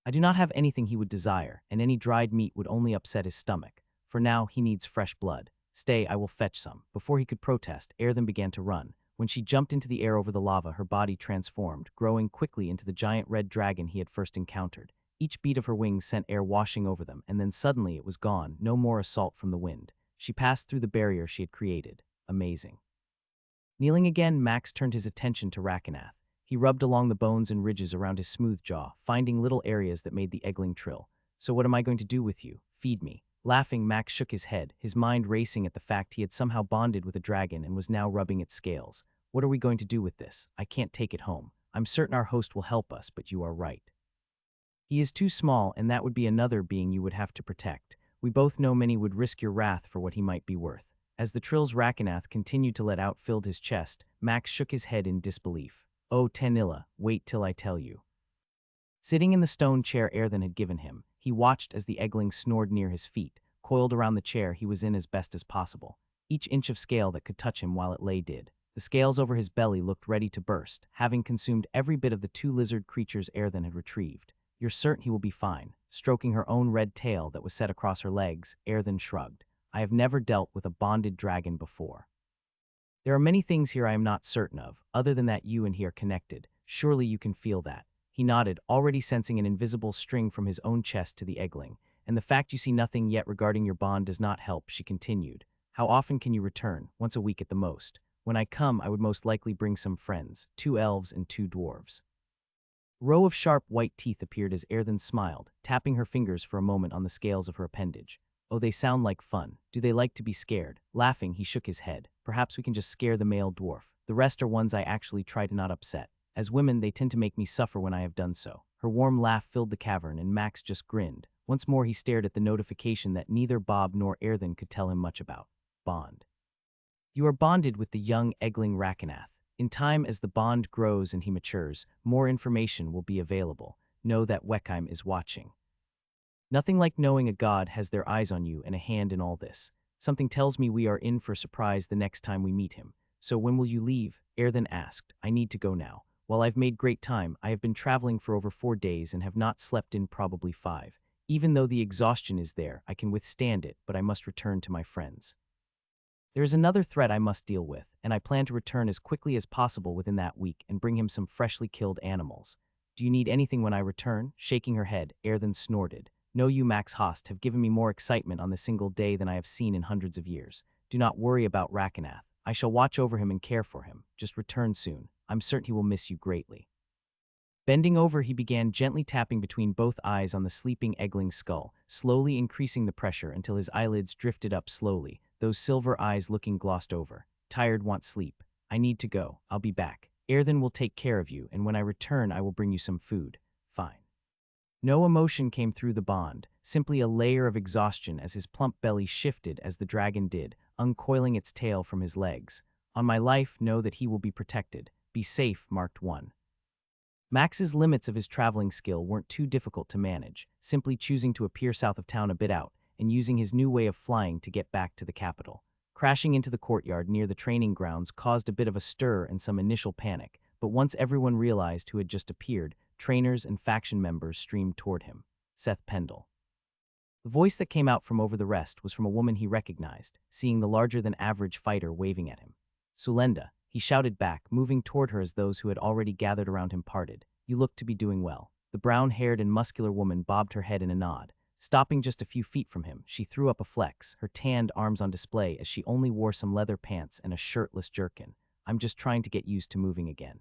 I do not have anything he would desire, and any dried meat would only upset his stomach. For now, he needs fresh blood. Stay, I will fetch some. Before he could protest, Erthen began to run. When she jumped into the air over the lava, her body transformed, growing quickly into the giant red dragon he had first encountered. Each beat of her wings sent air washing over them, and then suddenly it was gone, no more assault from the wind. She passed through the barrier she had created. Amazing. Kneeling again, Max turned his attention to Rakenath. He rubbed along the bones and ridges around his smooth jaw, finding little areas that made the eggling trill. So what am I going to do with you? Feed me. Laughing, Max shook his head, his mind racing at the fact he had somehow bonded with a dragon and was now rubbing its scales. What are we going to do with this? I can't take it home. I'm certain our host will help us, but you are right. He is too small, and that would be another being you would have to protect. We both know many would risk your wrath for what he might be worth. As the trills Rakenath continued to let out filled his chest, Max shook his head in disbelief. Oh, Tanilla, wait till I tell you. Sitting in the stone chair Erthen had given him, he watched as the eggling snored near his feet, coiled around the chair he was in as best as possible. Each inch of scale that could touch him while it lay did. The scales over his belly looked ready to burst, having consumed every bit of the 2 lizard creatures Erthen had retrieved. You're certain he will be fine. Stroking her own red tail that was set across her legs, Erthen shrugged. I have never dealt with a bonded dragon before. There are many things here I am not certain of, other than that you and he are connected. Surely you can feel that. He nodded, already sensing an invisible string from his own chest to the eggling. And the fact you see nothing yet regarding your bond does not help, she continued. How often can you return? Once a week at the most. When I come, I would most likely bring some friends, 2 elves and 2 dwarves. A row of sharp white teeth appeared as Erthen smiled, tapping her fingers for a moment on the scales of her appendage. Oh, they sound like fun. Do they like to be scared? Laughing, he shook his head. Perhaps we can just scare the male dwarf. The rest are ones I actually try to not upset. As women, they tend to make me suffer when I have done so. Her warm laugh filled the cavern, and Max just grinned. Once more he stared at the notification that neither Bob nor Erthen could tell him much about. Bond. You are bonded with the young eggling Rakenath. In time, as the bond grows and he matures, more information will be available. Know that Weckheim is watching. Nothing like knowing a god has their eyes on you and a hand in all this. Something tells me we are in for a surprise the next time we meet him. So when will you leave? Erthen asked. I need to go now. While I've made great time, I have been traveling for over 4 days and have not slept in probably 5. Even though the exhaustion is there, I can withstand it, but I must return to my friends. There is another threat I must deal with, and I plan to return as quickly as possible within that week and bring him some freshly killed animals. Do you need anything when I return? Shaking her head, Erthen snorted. No, you Max Host have given me more excitement on the single day than I have seen in hundreds of years. Do not worry about Rakenath. I shall watch over him and care for him. Just return soon. I'm certain he will miss you greatly. Bending over, he began gently tapping between both eyes on the sleeping eggling's skull, slowly increasing the pressure until his eyelids drifted up slowly, those silver eyes looking glossed over. Tired, want sleep. I need to go. I'll be back. Erthen will take care of you, and when I return, I will bring you some food. Fine. No emotion came through the bond, simply a layer of exhaustion as his plump belly shifted as the dragon did, uncoiling its tail from his legs. On my life, know that he will be protected. Be safe, marked 1. Max's limits of his traveling skill weren't too difficult to manage, simply choosing to appear south of town a bit out, and using his new way of flying to get back to the capital. Crashing into the courtyard near the training grounds caused a bit of a stir and some initial panic, but once everyone realized who had just appeared, trainers and faction members streamed toward him. Seth Pendle. The voice that came out from over the rest was from a woman he recognized, seeing the larger-than-average fighter waving at him. Sulenda, he shouted back, moving toward her as those who had already gathered around him parted. You look to be doing well. The brown-haired and muscular woman bobbed her head in a nod. Stopping just a few feet from him, she threw up a flex, her tanned arms on display as she only wore some leather pants and a shirtless jerkin. I'm just trying to get used to moving again.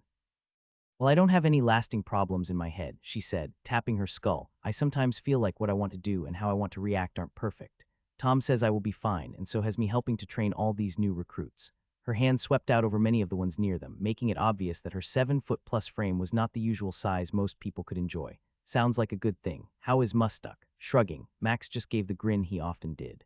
Well, I don't have any lasting problems in my head, she said, tapping her skull. I sometimes feel like what I want to do and how I want to react aren't perfect. Tom says I will be fine, and so has me helping to train all these new recruits. Her hand swept out over many of the ones near them, making it obvious that her 7-foot-plus frame was not the usual size most people could enjoy. Sounds like a good thing. How is Mustuck? Shrugging, Max just gave the grin he often did.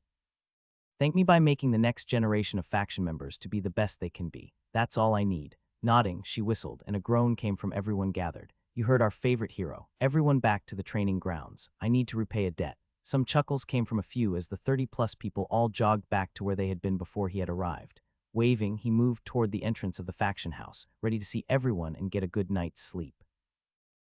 Thank me by making the next generation of faction members to be the best they can be. That's all I need. Nodding, she whistled, and a groan came from everyone gathered. You heard our favorite hero. Everyone back to the training grounds. I need to repay a debt. Some chuckles came from a few as the 30-plus people all jogged back to where they had been before he had arrived. Waving, he moved toward the entrance of the faction house, ready to see everyone and get a good night's sleep.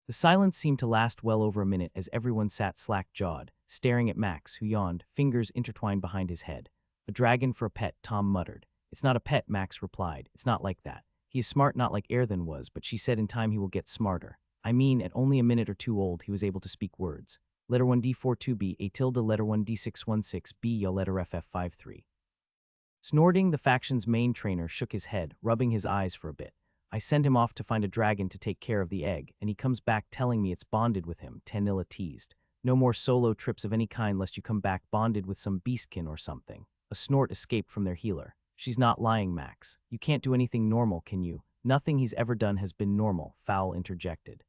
The silence seemed to last well over a minute as everyone sat slack-jawed, staring at Max, who yawned, fingers intertwined behind his head. A dragon for a pet, Tom muttered. It's not a pet, Max replied. It's not like that. He is smart, not like Erthen was, but she said in time he will get smarter. I mean, at only a minute or two old, he was able to speak words. Letter 1D42B, a tilde, letter 1D616B, yo letter FF53. Snorting, the faction's main trainer shook his head, rubbing his eyes for a bit. I send him off to find a dragon to take care of the egg, and he comes back telling me it's bonded with him, Tanilla teased. No more solo trips of any kind lest you come back bonded with some beastkin or something. A snort escaped from their healer. She's not lying, Max. You can't do anything normal, can you? Nothing he's ever done has been normal, Fowl interjected.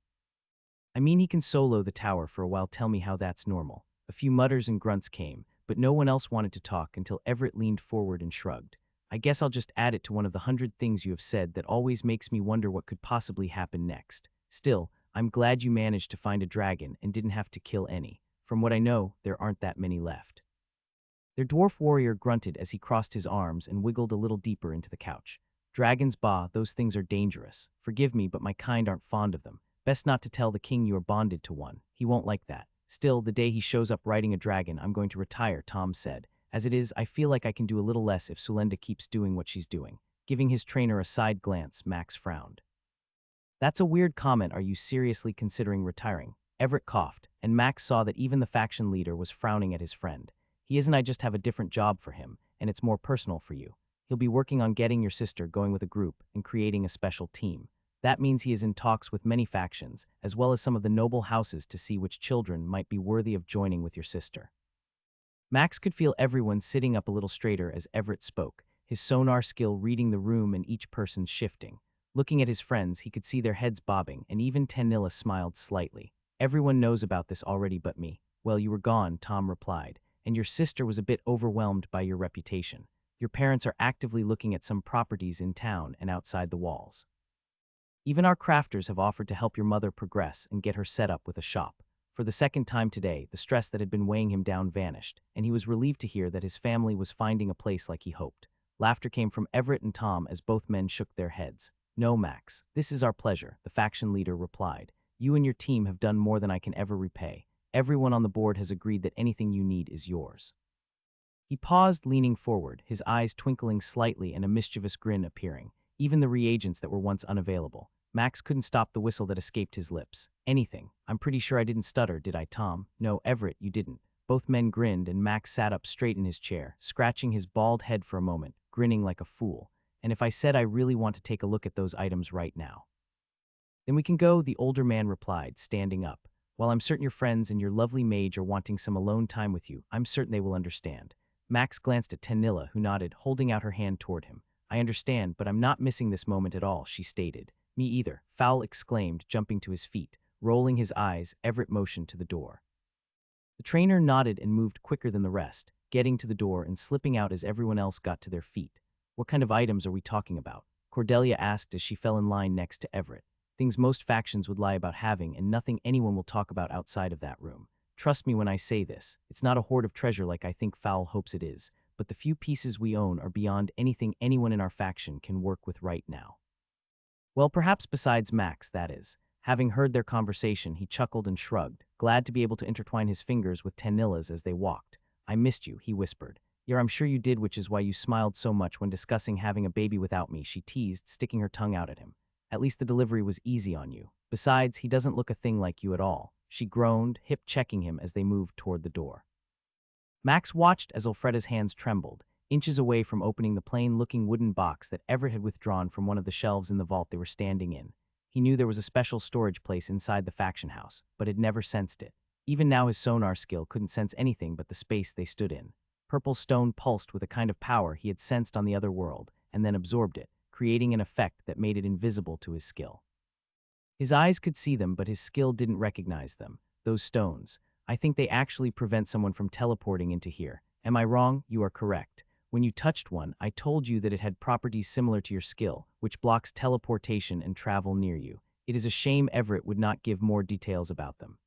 I mean, he can solo the tower for a while. Tell me how that's normal. A few mutters and grunts came, but no one else wanted to talk until Everett leaned forward and shrugged. I guess I'll just add it to one of the 100 things you have said that always makes me wonder what could possibly happen next. Still, I'm glad you managed to find a dragon and didn't have to kill any. From what I know, there aren't that many left. Their dwarf warrior grunted as he crossed his arms and wiggled a little deeper into the couch. Dragons, bah, those things are dangerous. Forgive me, but my kind aren't fond of them. Best not to tell the king you are bonded to one. He won't like that. Still, the day he shows up riding a dragon, I'm going to retire, Tom said. As it is, I feel like I can do a little less if Sulenda keeps doing what she's doing. Giving his trainer a side glance, Max frowned. That's a weird comment. Are you seriously considering retiring? Everett coughed, and Max saw that even the faction leader was frowning at his friend. He isn't. I just have a different job for him, and it's more personal for you. He'll be working on getting your sister going with a group and creating a special team. That means he is in talks with many factions, as well as some of the noble houses to see which children might be worthy of joining with your sister. Max could feel everyone sitting up a little straighter as Everett spoke, his sonar skill reading the room and each person's shifting. Looking at his friends, he could see their heads bobbing, and even Tanilla smiled slightly. Everyone knows about this already but me. Well, you were gone, Tom replied, and your sister was a bit overwhelmed by your reputation. Your parents are actively looking at some properties in town and outside the walls. Even our crafters have offered to help your mother progress and get her set up with a shop. For the second time today, the stress that had been weighing him down vanished, and he was relieved to hear that his family was finding a place like he hoped. Laughter came from Everett and Tom as both men shook their heads. No, Max, this is our pleasure, the faction leader replied. You and your team have done more than I can ever repay. Everyone on the board has agreed that anything you need is yours. He paused, leaning forward, his eyes twinkling slightly and a mischievous grin appearing, even the reagents that were once unavailable. Max couldn't stop the whistle that escaped his lips. Anything. I'm pretty sure I didn't stutter, did I, Tom? No, Everett, you didn't. Both men grinned and Max sat up straight in his chair, scratching his bald head for a moment, grinning like a fool. And if I said I really want to take a look at those items right now? Then we can go, the older man replied, standing up. While I'm certain your friends and your lovely mage are wanting some alone time with you, I'm certain they will understand. Max glanced at Tanilla, who nodded, holding out her hand toward him. I understand, but I'm not missing this moment at all, she stated. Me either, Fowl exclaimed, jumping to his feet. Rolling his eyes, Everett motioned to the door. The trainer nodded and moved quicker than the rest, getting to the door and slipping out as everyone else got to their feet. What kind of items are we talking about? Cordelia asked as she fell in line next to Everett. Things most factions would lie about having and nothing anyone will talk about outside of that room. Trust me when I say this, it's not a hoard of treasure like I think Fowl hopes it is, but the few pieces we own are beyond anything anyone in our faction can work with right now. Well, perhaps besides Max, that is. Having heard their conversation, he chuckled and shrugged, glad to be able to intertwine his fingers with Tanilla's as they walked. I missed you, he whispered. Yeah, I'm sure you did, which is why you smiled so much when discussing having a baby without me, she teased, sticking her tongue out at him. At least the delivery was easy on you. Besides, he doesn't look a thing like you at all. She groaned, hip-checking him as they moved toward the door. Max watched as Ulfreda's hands trembled, inches away from opening the plain-looking wooden box that Everett had withdrawn from one of the shelves in the vault they were standing in. He knew there was a special storage place inside the faction house, but had never sensed it. Even now his sonar skill couldn't sense anything but the space they stood in. Purple stone pulsed with a kind of power he had sensed on the other world, and then absorbed it, creating an effect that made it invisible to his skill. His eyes could see them, but his skill didn't recognize them. Those stones. I think they actually prevent someone from teleporting into here. Am I wrong? You are correct. When you touched one, I told you that it had properties similar to your skill, which blocks teleportation and travel near you. It is a shame Everett would not give more details about them.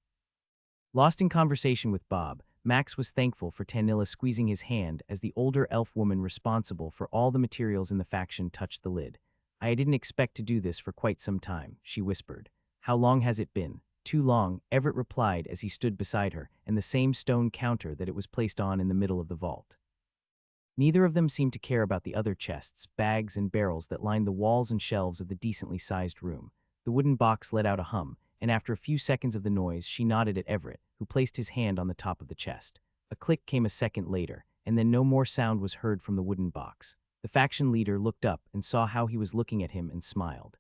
Lost in conversation with Bob, Max was thankful for Tanilla squeezing his hand as the older elf woman responsible for all the materials in the faction touched the lid. I didn't expect to do this for quite some time, she whispered. How long has it been? Too long, Everett replied as he stood beside her, and the same stone counter that it was placed on in the middle of the vault. Neither of them seemed to care about the other chests, bags, and barrels that lined the walls and shelves of the decently sized room. The wooden box let out a hum, and after a few seconds of the noise, she nodded at Everett, who placed his hand on the top of the chest. A click came a second later, and then no more sound was heard from the wooden box. The faction leader looked up and saw how he was looking at him and smiled.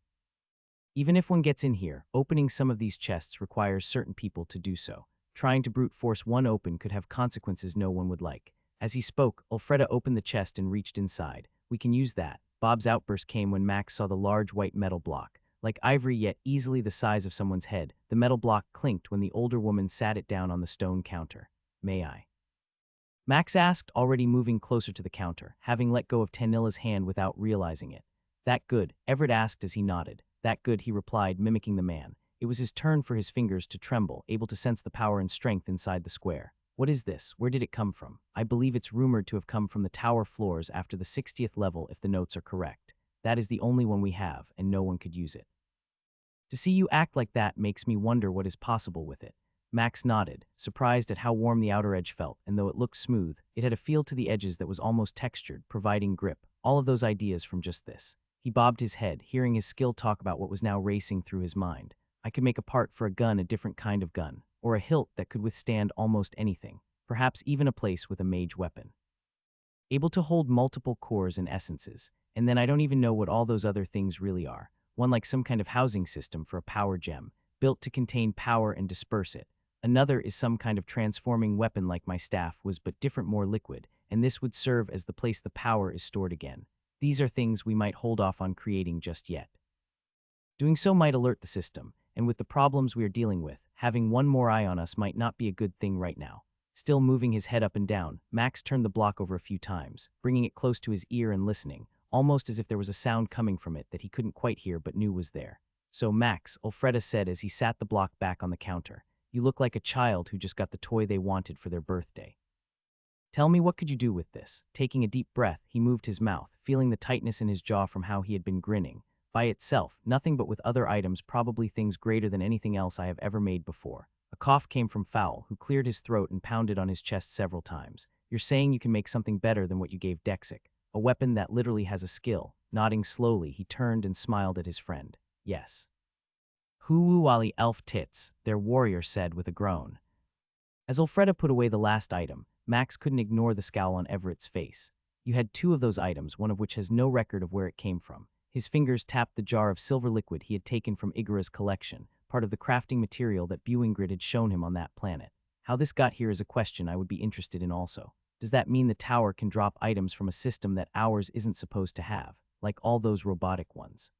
Even if one gets in here, opening some of these chests requires certain people to do so. Trying to brute force one open could have consequences no one would like. As he spoke, Ulfreda opened the chest and reached inside. We can use that. Bob's outburst came when Max saw the large white metal block. Like ivory yet easily the size of someone's head, the metal block clinked when the older woman sat it down on the stone counter. May I? Max asked, already moving closer to the counter, having let go of Tanilla's hand without realizing it. That good? Everett asked as he nodded. That good, he replied, mimicking the man. It was his turn for his fingers to tremble, able to sense the power and strength inside the square. What is this? Where did it come from? I believe it's rumored to have come from the tower floors after the 60th level if the notes are correct. That is the only one we have, and no one could use it. To see you act like that makes me wonder what is possible with it. Max nodded, surprised at how warm the outer edge felt, and though it looked smooth, it had a feel to the edges that was almost textured, providing grip. All of those ideas from just this. He bobbed his head, hearing his skill talk about what was now racing through his mind. I could make a part for a gun, a different kind of gun, or a hilt that could withstand almost anything, perhaps even a place with a mage weapon. Able to hold multiple cores and essences, and then I don't even know what all those other things really are. One like some kind of housing system for a power gem, built to contain power and disperse it. Another is some kind of transforming weapon like my staff was, but different, more liquid, and this would serve as the place the power is stored again. These are things we might hold off on creating just yet. Doing so might alert the system, and with the problems we are dealing with, having one more eye on us might not be a good thing right now. Still moving his head up and down, Max turned the block over a few times, bringing it close to his ear and listening, almost as if there was a sound coming from it that he couldn't quite hear but knew was there. So Max, Ulfreda said as he sat the block back on the counter, you look like a child who just got the toy they wanted for their birthday. Tell me, what could you do with this? Taking a deep breath, he moved his mouth, feeling the tightness in his jaw from how he had been grinning. By itself, nothing, but with other items, probably things greater than anything else I have ever made before. A cough came from Fowl, who cleared his throat and pounded on his chest several times. You're saying you can make something better than what you gave Dexic? A weapon that literally has a skill. Nodding slowly, he turned and smiled at his friend. Yes. Huwali elf tits, their warrior said with a groan. As Ulfreda put away the last item, Max couldn't ignore the scowl on Everett's face. You had two of those items, one of which has no record of where it came from. His fingers tapped the jar of silver liquid he had taken from Igara's collection, part of the crafting material that Buengrid had shown him on that planet. How this got here is a question I would be interested in also. Does that mean the tower can drop items from a system that ours isn't supposed to have, like all those robotic ones?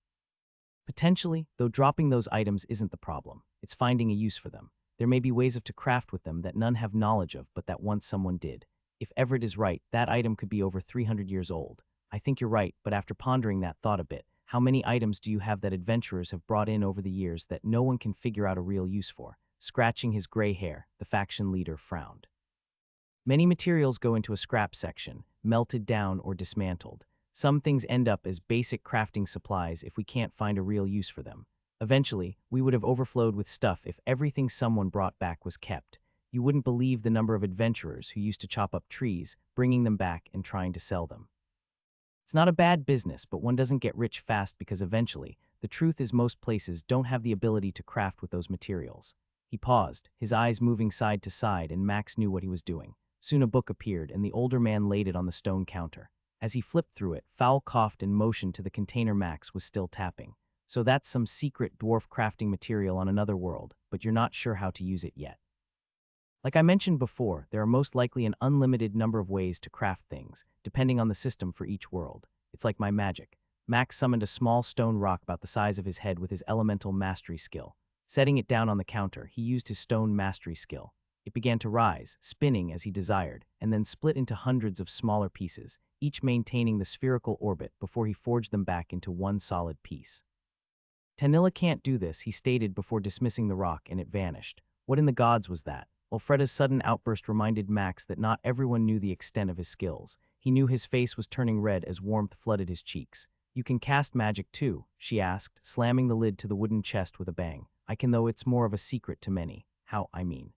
Potentially, though dropping those items isn't the problem. It's finding a use for them. There may be ways to craft with them that none have knowledge of, but that once someone did. If Everett is right, that item could be over 300 years old. I think you're right, but after pondering that thought a bit, how many items do you have that adventurers have brought in over the years that no one can figure out a real use for? Scratching his gray hair, the faction leader frowned. Many materials go into a scrap section, melted down or dismantled. Some things end up as basic crafting supplies if we can't find a real use for them. Eventually, we would have overflowed with stuff if everything someone brought back was kept. You wouldn't believe the number of adventurers who used to chop up trees, bringing them back and trying to sell them. It's not a bad business, but one doesn't get rich fast because eventually, the truth is most places don't have the ability to craft with those materials. He paused, his eyes moving side to side, and Max knew what he was doing. Soon a book appeared, and the older man laid it on the stone counter. As he flipped through it, Fowl coughed and motioned to the container Max was still tapping. So that's some secret dwarf crafting material on another world, but you're not sure how to use it yet. Like I mentioned before, there are most likely an unlimited number of ways to craft things, depending on the system for each world. It's like my magic. Max summoned a small stone rock about the size of his head with his elemental mastery skill. Setting it down on the counter, he used his stone mastery skill. It began to rise, spinning as he desired, and then split into hundreds of smaller pieces, each maintaining the spherical orbit before he forged them back into one solid piece. Tanilla can't do this, he stated before dismissing the rock, and it vanished. What in the gods was that? Ulfreda's sudden outburst reminded Max that not everyone knew the extent of his skills. He knew his face was turning red as warmth flooded his cheeks. You can cast magic too, she asked, slamming the lid to the wooden chest with a bang. I can, though it's more of a secret to many. How, I mean.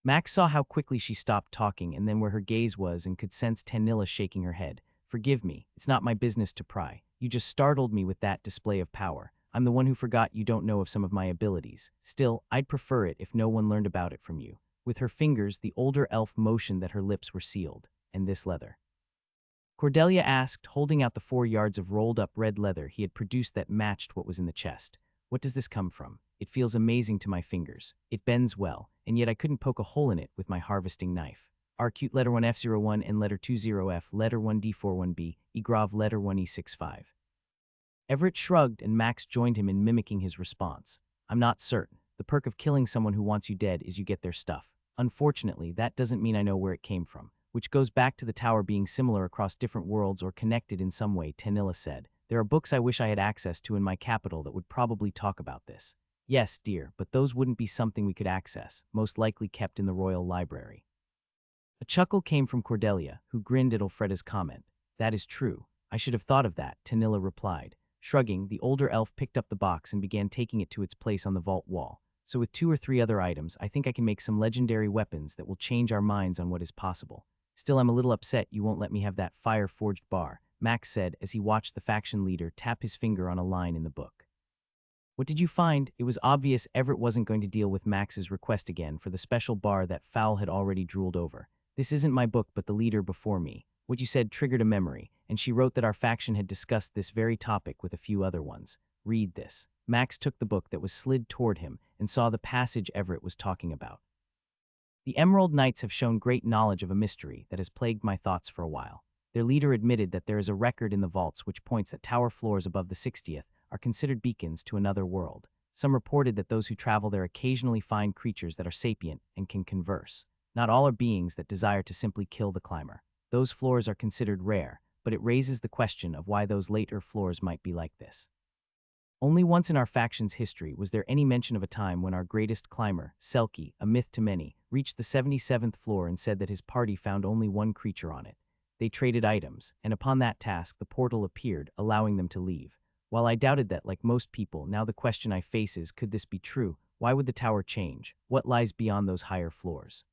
Max saw how quickly she stopped talking and then where her gaze was and could sense Tanilla shaking her head. Forgive me, it's not my business to pry. You just startled me with that display of power. I'm the one who forgot you don't know of some of my abilities. Still, I'd prefer it if no one learned about it from you. With her fingers, the older elf motioned that her lips were sealed. And this leather? Cordelia asked, holding out the 4 yards of rolled-up red leather he had produced that matched what was in the chest. What does this come from? It feels amazing to my fingers. It bends well, and yet I couldn't poke a hole in it with my harvesting knife. Arcute letter 1F01 and letter 20F, letter 1D41B, Egrav letter 1E65. Everett shrugged and Max joined him in mimicking his response. I'm not certain. The perk of killing someone who wants you dead is you get their stuff. Unfortunately, that doesn't mean I know where it came from, which goes back to the tower being similar across different worlds or connected in some way, Tanilla said. There are books I wish I had access to in my capital that would probably talk about this. Yes, dear, but those wouldn't be something we could access, most likely kept in the royal library. A chuckle came from Cordelia, who grinned at Elfreda's comment. That is true. I should have thought of that, Tanilla replied. Shrugging, the older elf picked up the box and began taking it to its place on the vault wall. So with 2 or 3 other items, I think I can make some legendary weapons that will change our minds on what is possible. Still, I'm a little upset you won't let me have that fire-forged bar, Max said as he watched the faction leader tap his finger on a line in the book. What did you find? It was obvious Everett wasn't going to deal with Max's request again for the special bar that Fowl had already drooled over. This isn't my book, but the leader before me. What you said triggered a memory, and she wrote that our faction had discussed this very topic with a few other ones. Read this. Max took the book that was slid toward him and saw the passage Everett was talking about. The Emerald Knights have shown great knowledge of a mystery that has plagued my thoughts for a while. Their leader admitted that there is a record in the vaults which points that tower floors above the 60th are considered beacons to another world. Some reported that those who travel there occasionally find creatures that are sapient and can converse. Not all are beings that desire to simply kill the climber. Those floors are considered rare, but it raises the question of why those later floors might be like this. Only once in our faction's history was there any mention of a time when our greatest climber, Selkie, a myth to many, reached the 77th floor and said that his party found only one creature on it. They traded items, and upon that task the portal appeared, allowing them to leave. While I doubted that, like most people, now the question I face is, could this be true? Why would the tower change? What lies beyond those higher floors?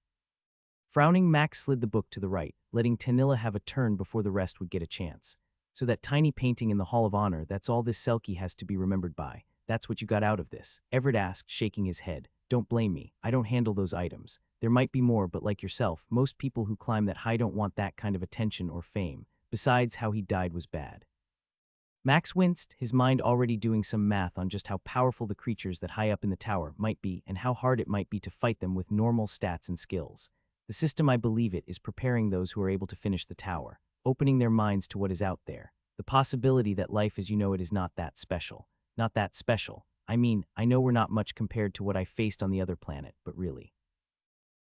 Frowning, Max slid the book to the right, letting Tanilla have a turn before the rest would get a chance. So that tiny painting in the Hall of Honor, that's all this Selkie has to be remembered by. That's what you got out of this? Everett asked, shaking his head. Don't blame me. I don't handle those items. There might be more, but like yourself, most people who climb that high don't want that kind of attention or fame. Besides, how he died was bad. Max winced, his mind already doing some math on just how powerful the creatures that high up in the tower might be and how hard it might be to fight them with normal stats and skills. The system, I believe it, is preparing those who are able to finish the tower, opening their minds to what is out there. The possibility that life as you know it is not that special. Not that special. I mean, I know we're not much compared to what I faced on the other planet, but really.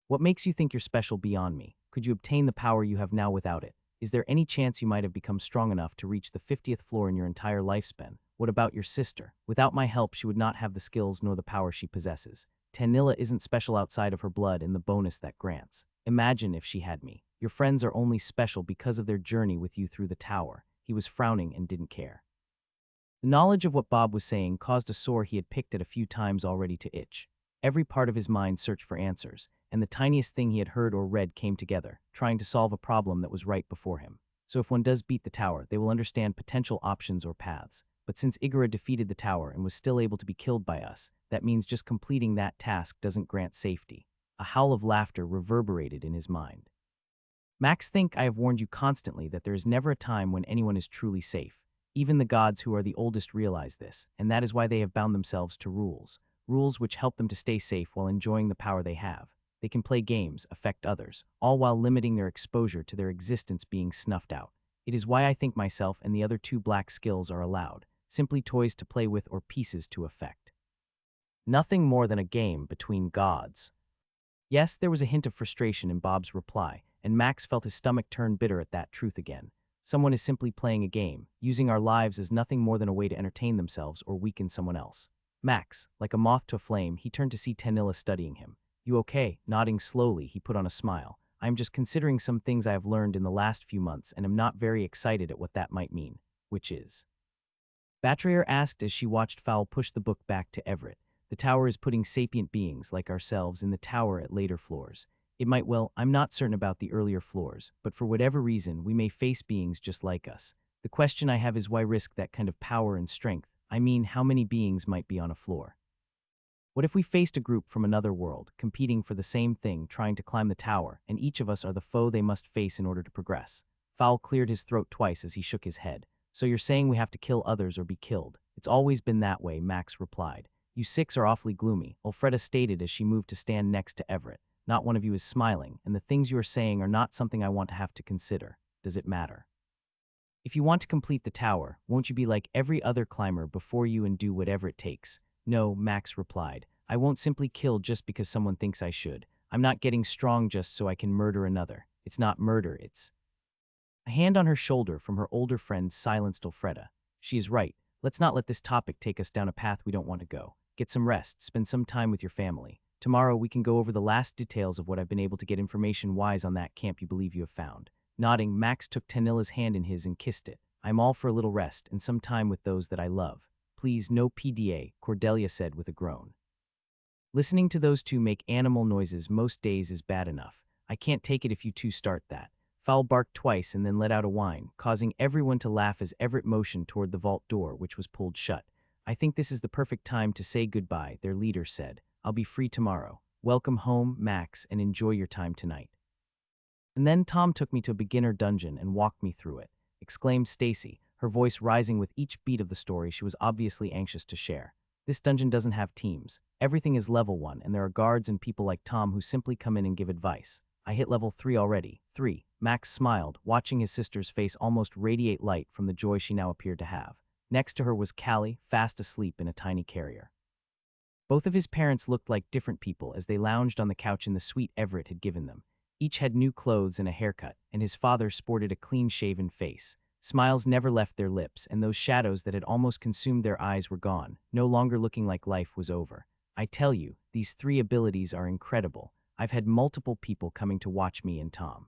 What makes you think you're special beyond me? Could you obtain the power you have now without it? Is there any chance you might have become strong enough to reach the 50th floor in your entire lifespan? What about your sister? Without my help, she would not have the skills nor the power she possesses. Tanilla isn't special outside of her blood and the bonus that grants. Imagine if she had me. Your friends are only special because of their journey with you through the tower. He was frowning and didn't care. The knowledge of what Bob was saying caused a sore he had picked at a few times already to itch. Every part of his mind searched for answers, and the tiniest thing he had heard or read came together, trying to solve a problem that was right before him. So if one does beat the tower, they will understand potential options or paths. But since Igora defeated the tower and was still able to be killed by us, that means just completing that task doesn't grant safety. A howl of laughter reverberated in his mind. Max, think I have warned you constantly that there is never a time when anyone is truly safe. Even the gods who are the oldest realize this, and that is why they have bound themselves to rules. Rules which help them to stay safe while enjoying the power they have. They can play games, affect others, all while limiting their exposure to their existence being snuffed out. It is why I think myself and the other 2 black skills are allowed, simply toys to play with or pieces to affect. Nothing more than a game between gods. Yes, there was a hint of frustration in Bob's reply, and Max felt his stomach turn bitter at that truth again. Someone is simply playing a game, using our lives as nothing more than a way to entertain themselves or weaken someone else. Max, like a moth to a flame, he turned to see Tanilla studying him. You okay? Nodding slowly, he put on a smile. I am just considering some things I have learned in the last few months and am not very excited at what that might mean. Which is? Batrayer asked as she watched Fowl push the book back to Everett. The tower is putting sapient beings like ourselves in the tower at later floors. It might well, I'm not certain about the earlier floors, but for whatever reason, we may face beings just like us. The question I have is why risk that kind of power and strength? I mean, how many beings might be on a floor? What if we faced a group from another world, competing for the same thing, trying to climb the tower, and each of us are the foe they must face in order to progress? Fowl cleared his throat twice as he shook his head. So you're saying we have to kill others or be killed? It's always been that way, Max replied. You 6 are awfully gloomy, Elfreda stated as she moved to stand next to Everett. Not one of you is smiling, and the things you are saying are not something I want to have to consider. Does it matter? If you want to complete the tower, won't you be like every other climber before you and do whatever it takes? No, Max replied. I won't simply kill just because someone thinks I should. I'm not getting strong just so I can murder another. It's not murder, it's... A hand on her shoulder from her older friend silenced Elfreda. She is right. Let's not let this topic take us down a path we don't want to go. Get some rest, spend some time with your family. Tomorrow we can go over the last details of what I've been able to get information-wise on that camp you believe you have found. Nodding, Max took Tanilla's hand in his and kissed it. I'm all for a little rest and some time with those that I love. Please, no PDA, Cordelia said with a groan. Listening to those two make animal noises most days is bad enough. I can't take it if you two start that. Fowl barked twice and then let out a whine, causing everyone to laugh as Everett motioned toward the vault door, which was pulled shut. I think this is the perfect time to say goodbye, their leader said. I'll be free tomorrow. Welcome home, Max, and enjoy your time tonight. And then Tom took me to a beginner dungeon and walked me through it, exclaimed Stacy, her voice rising with each beat of the story she was obviously anxious to share. This dungeon doesn't have teams. Everything is level 1, and there are guards and people like Tom who simply come in and give advice. I hit level 3 already. 3. Max smiled, watching his sister's face almost radiate light from the joy she now appeared to have. Next to her was Callie, fast asleep in a tiny carrier. Both of his parents looked like different people as they lounged on the couch in the suite Everett had given them. Each had new clothes and a haircut, and his father sported a clean-shaven face. Smiles never left their lips, and those shadows that had almost consumed their eyes were gone, no longer looking like life was over. I tell you, these 3 abilities are incredible. I've had multiple people coming to watch me and Tom.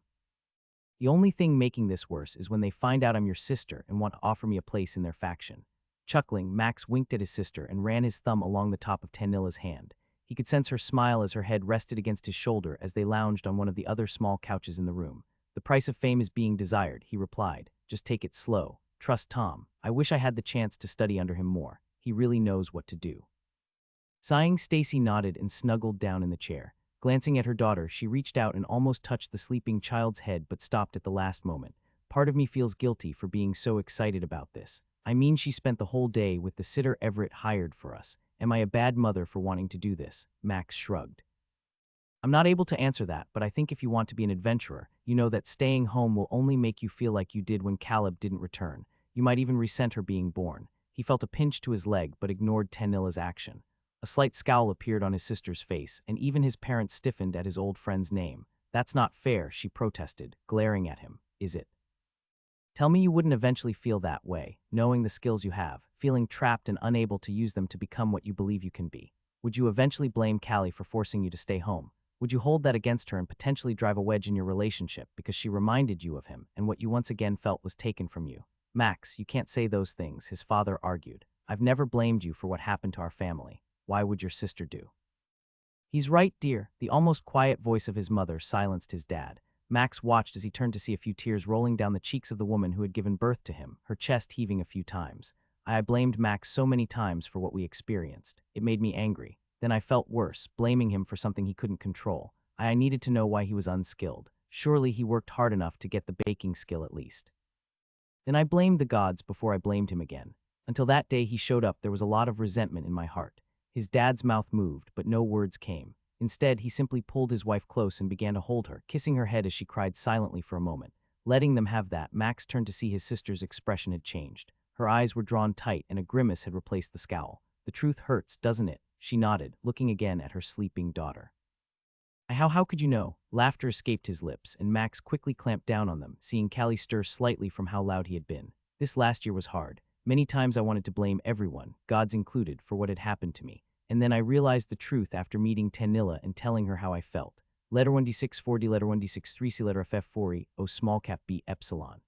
The only thing making this worse is when they find out I'm your sister and want to offer me a place in their faction. Chuckling, Max winked at his sister and ran his thumb along the top of Tanilla's hand. He could sense her smile as her head rested against his shoulder as they lounged on one of the other small couches in the room. The price of fame is being desired, he replied. Just take it slow. Trust Tom. I wish I had the chance to study under him more. He really knows what to do. Sighing, Stacy nodded and snuggled down in the chair. Glancing at her daughter, she reached out and almost touched the sleeping child's head but stopped at the last moment. Part of me feels guilty for being so excited about this. I mean, she spent the whole day with the sitter Everett hired for us. Am I a bad mother for wanting to do this? Max shrugged. I'm not able to answer that, but I think if you want to be an adventurer, you know that staying home will only make you feel like you did when Caleb didn't return. You might even resent her being born. He felt a pinch to his leg but ignored Tanilla's action. A slight scowl appeared on his sister's face, and even his parents stiffened at his old friend's name. That's not fair, she protested, glaring at him. Is it? Tell me you wouldn't eventually feel that way, knowing the skills you have, feeling trapped and unable to use them to become what you believe you can be. Would you eventually blame Callie for forcing you to stay home? Would you hold that against her and potentially drive a wedge in your relationship because she reminded you of him and what you once again felt was taken from you? Max, you can't say those things, his father argued. I've never blamed you for what happened to our family. Why would your sister do? He's right, dear. The almost quiet voice of his mother silenced his dad. Max watched as he turned to see a few tears rolling down the cheeks of the woman who had given birth to him, her chest heaving a few times. I blamed Max so many times for what we experienced. It made me angry. Then I felt worse, blaming him for something he couldn't control. I needed to know why he was unskilled. Surely he worked hard enough to get the baking skill at least. Then I blamed the gods before I blamed him again. Until that day he showed up, there was a lot of resentment in my heart. His dad's mouth moved, but no words came. Instead, he simply pulled his wife close and began to hold her, kissing her head as she cried silently for a moment. Letting them have that, Max turned to see his sister's expression had changed. Her eyes were drawn tight and a grimace had replaced the scowl. The truth hurts, doesn't it? She nodded, looking again at her sleeping daughter. How could you know? Laughter escaped his lips, and Max quickly clamped down on them, seeing Callie stir slightly from how loud he had been. This last year was hard. Many times I wanted to blame everyone, gods included, for what had happened to me. And then I realized the truth after meeting Tanilla and telling her how I felt. Letter 1d6 4d, letter 1d6 3c, letter ff4e, o small cap b epsilon.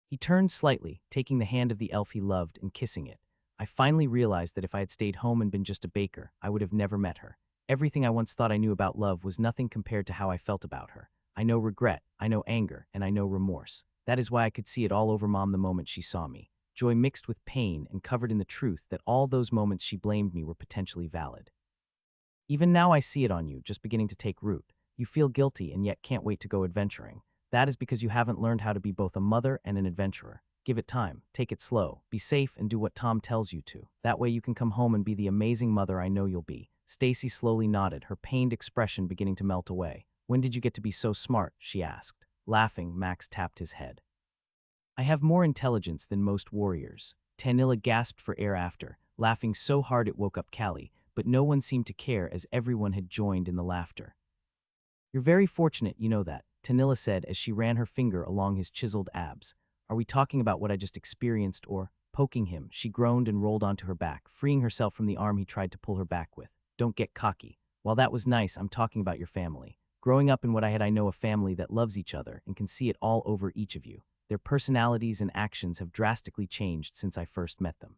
He turned slightly, taking the hand of the elf he loved and kissing it. I finally realized that if I had stayed home and been just a baker, I would have never met her. Everything I once thought I knew about love was nothing compared to how I felt about her. I know regret, I know anger, and I know remorse. That is why I could see it all over Mom the moment she saw me. Joy mixed with pain and covered in the truth that all those moments she blamed me were potentially valid. Even now I see it on you, just beginning to take root. You feel guilty and yet can't wait to go adventuring. That is because you haven't learned how to be both a mother and an adventurer. Give it time, take it slow, be safe, and do what Tom tells you to. That way you can come home and be the amazing mother I know you'll be. Stacy slowly nodded, her pained expression beginning to melt away. When did you get to be so smart? She asked. Laughing, Max tapped his head. I have more intelligence than most warriors. Tanilla gasped for air after, laughing so hard it woke up Callie, but no one seemed to care as everyone had joined in the laughter. You're very fortunate, you know that, Tanilla said as she ran her finger along his chiseled abs. Are we talking about what I just experienced or? Poking him, she groaned and rolled onto her back, freeing herself from the arm he tried to pull her back with. Don't get cocky. While that was nice, I'm talking about your family. Growing up in what I know a family that loves each other and can see it all over each of you. Their personalities and actions have drastically changed since I first met them.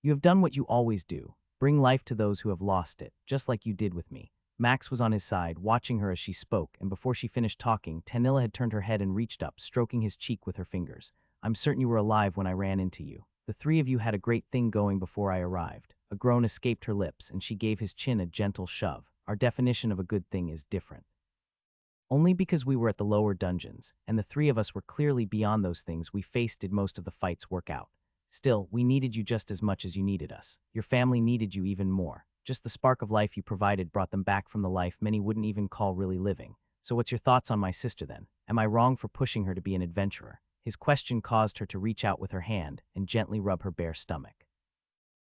You have done what you always do. Bring life to those who have lost it, just like you did with me. Max was on his side, watching her as she spoke, and before she finished talking, Tanilla had turned her head and reached up, stroking his cheek with her fingers. I'm certain you were alive when I ran into you. The three of you had a great thing going before I arrived. A groan escaped her lips, and she gave his chin a gentle shove. Our definition of a good thing is different. Only because we were at the lower dungeons, and the three of us were clearly beyond those things we faced did most of the fights work out. Still, we needed you just as much as you needed us. Your family needed you even more. Just the spark of life you provided brought them back from the life many wouldn't even call really living. So what's your thoughts on my sister then? Am I wrong for pushing her to be an adventurer? His question caused her to reach out with her hand and gently rub her bare stomach.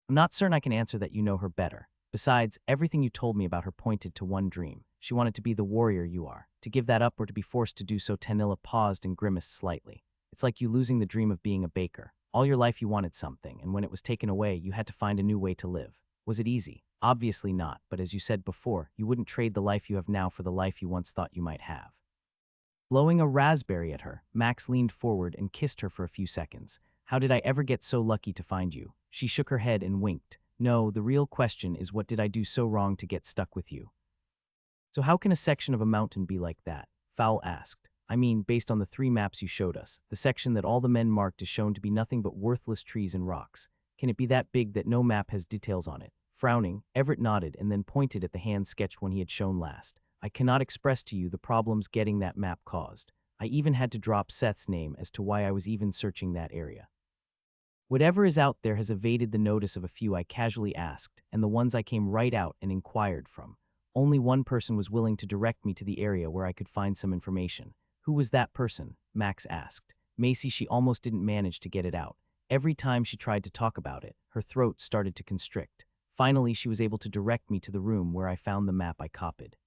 I'm not certain I can answer that. You know her better. Besides, everything you told me about her pointed to one dream. She wanted to be the warrior you are. To give that up or to be forced to do so. Tanilla paused and grimaced slightly. It's like you losing the dream of being a baker. All your life you wanted something, and when it was taken away, you had to find a new way to live. Was it easy? Obviously not, but as you said before, you wouldn't trade the life you have now for the life you once thought you might have. Blowing a raspberry at her, Max leaned forward and kissed her for a few seconds. How did I ever get so lucky to find you? She shook her head and winked. No, the real question is, what did I do so wrong to get stuck with you? So how can a section of a mountain be like that? Fowl asked. I mean, based on the 3 maps you showed us, the section that all the men marked is shown to be nothing but worthless trees and rocks. Can it be that big that no map has details on it? Frowning, Everett nodded and then pointed at the hand sketched one he had shown last. I cannot express to you the problems getting that map caused. I even had to drop Seth's name as to why I was even searching that area. Whatever is out there has evaded the notice of a few I casually asked, and the ones I came right out and inquired from. Only one person was willing to direct me to the area where I could find some information. Who was that person? Max asked. Macy. She almost didn't manage to get it out. Every time she tried to talk about it, her throat started to constrict. Finally, she was able to direct me to the room where I found the map I copied.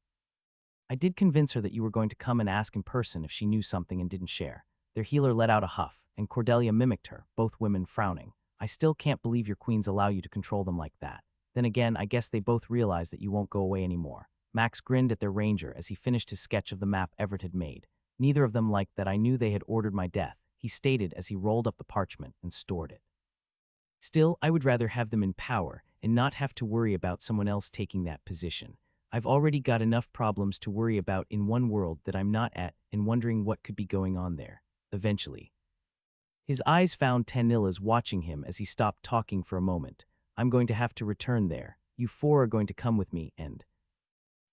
I did convince her that you were going to come and ask in person if she knew something and didn't share. Their healer let out a huff, and Cordelia mimicked her, both women frowning. I still can't believe your queens allow you to control them like that. Then again, I guess they both realize that you won't go away anymore. Max grinned at their ranger as he finished his sketch of the map Everett had made. Neither of them liked that I knew they had ordered my death, he stated as he rolled up the parchment and stored it. Still, I would rather have them in power and not have to worry about someone else taking that position. I've already got enough problems to worry about in one world that I'm not at and wondering what could be going on there. Eventually. His eyes found Tanilla's watching him as he stopped talking for a moment. I'm going to have to return there. You 4 are going to come with me and...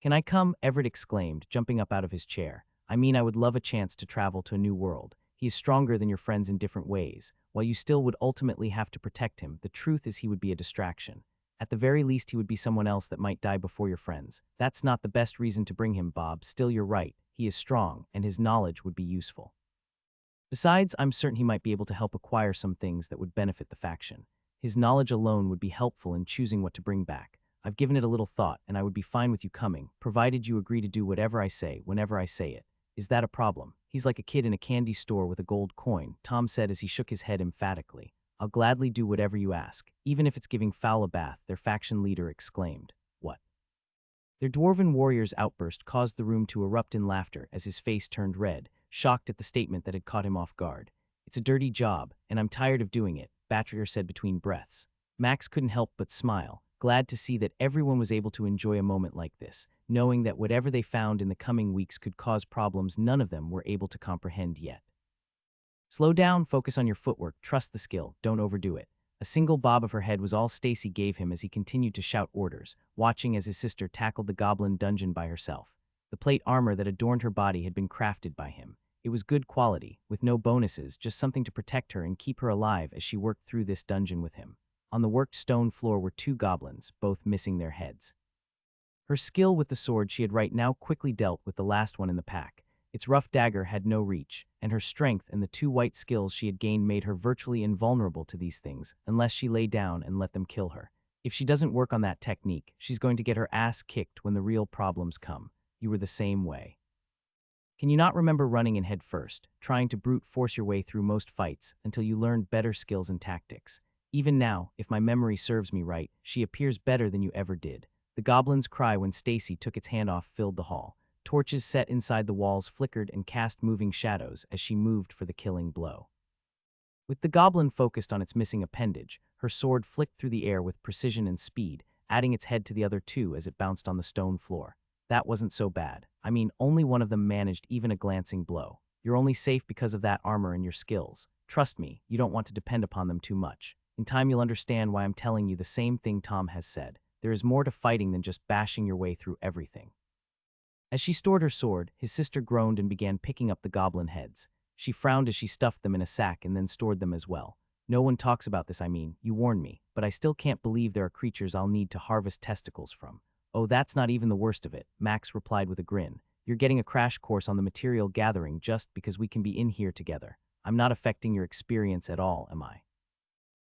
Can I come? Everett exclaimed, jumping up out of his chair. I mean, I would love a chance to travel to a new world. He is stronger than your friends in different ways. While you still would ultimately have to protect him, the truth is he would be a distraction. At the very least, he would be someone else that might die before your friends. That's not the best reason to bring him, Bob. Still, you're right. He is strong, and his knowledge would be useful. Besides, I'm certain he might be able to help acquire some things that would benefit the faction. His knowledge alone would be helpful in choosing what to bring back. I've given it a little thought, and I would be fine with you coming, provided you agree to do whatever I say, whenever I say it. Is that a problem? He's like a kid in a candy store with a gold coin, Tom said as he shook his head emphatically. I'll gladly do whatever you ask, even if it's giving Fowl a bath, their faction leader exclaimed. What? Their dwarven warrior's outburst caused the room to erupt in laughter as his face turned red, shocked at the statement that had caught him off guard. It's a dirty job, and I'm tired of doing it, Batrier said between breaths. Max couldn't help but smile, glad to see that everyone was able to enjoy a moment like this, knowing that whatever they found in the coming weeks could cause problems none of them were able to comprehend yet. Slow down, focus on your footwork, trust the skill, don't overdo it. A single bob of her head was all Stacy gave him as he continued to shout orders, watching as his sister tackled the goblin dungeon by herself. The plate armor that adorned her body had been crafted by him. It was good quality, with no bonuses, just something to protect her and keep her alive as she worked through this dungeon with him. On the worked stone floor were 2 goblins, both missing their heads. Her skill with the sword she had right now quickly dealt with the last one in the pack. Its rough dagger had no reach, and her strength and the 2 white skills she had gained made her virtually invulnerable to these things, unless she lay down and let them kill her. If she doesn't work on that technique, she's going to get her ass kicked when the real problems come. You were the same way. Can you not remember running in head first, trying to brute force your way through most fights until you learned better skills and tactics? Even now, if my memory serves me right, she appears better than you ever did. The goblin's cry when Stacy took its hand off filled the hall. Torches set inside the walls flickered and cast moving shadows as she moved for the killing blow. With the goblin focused on its missing appendage, her sword flicked through the air with precision and speed, adding its head to the other two as it bounced on the stone floor. That wasn't so bad. I mean, only one of them managed even a glancing blow. You're only safe because of that armor and your skills. Trust me, you don't want to depend upon them too much. In time you'll understand why I'm telling you the same thing Tom has said. There is more to fighting than just bashing your way through everything. As she stored her sword, his sister groaned and began picking up the goblin heads. She frowned as she stuffed them in a sack and then stored them as well. No one talks about this, you warned me, but I still can't believe there are creatures I'll need to harvest testicles from. Oh, that's not even the worst of it, Max replied with a grin. You're getting a crash course on the material gathering just because we can be in here together. I'm not affecting your experience at all, am I?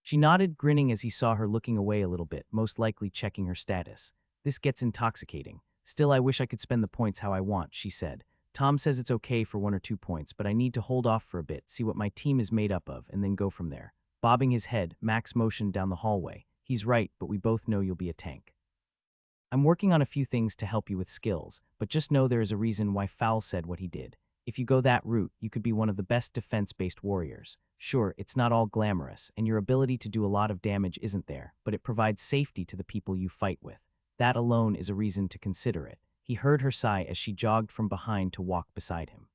She nodded, grinning as he saw her looking away a little bit, most likely checking her status. This gets intoxicating. Still, I wish I could spend the points how I want, she said. Tom says it's okay for 1 or 2 points, but I need to hold off for a bit, see what my team is made up of, and then go from there. Bobbing his head, Max motioned down the hallway. He's right, but we both know you'll be a tank. I'm working on a few things to help you with skills, but just know there is a reason why Fowl said what he did. If you go that route, you could be one of the best defense-based warriors. Sure, it's not all glamorous, and your ability to do a lot of damage isn't there, but it provides safety to the people you fight with. That alone is a reason to consider it. He heard her sigh as she jogged from behind to walk beside him.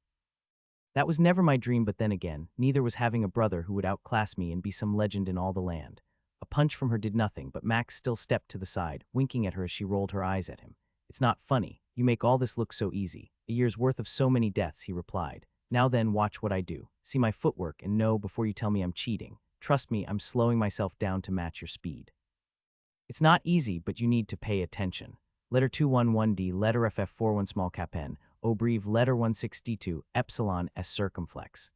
That was never my dream, but then again, neither was having a brother who would outclass me and be some legend in all the land. A punch from her did nothing, but Max still stepped to the side, winking at her as she rolled her eyes at him. It's not funny. You make all this look so easy. A year's worth of so many deaths, he replied. Now then, watch what I do. See my footwork and know before you tell me I'm cheating. Trust me, I'm slowing myself down to match your speed. It's not easy, but you need to pay attention. Letter 211D, letter FF41 small cap N, obreve letter 16D2, epsilon S circumflex.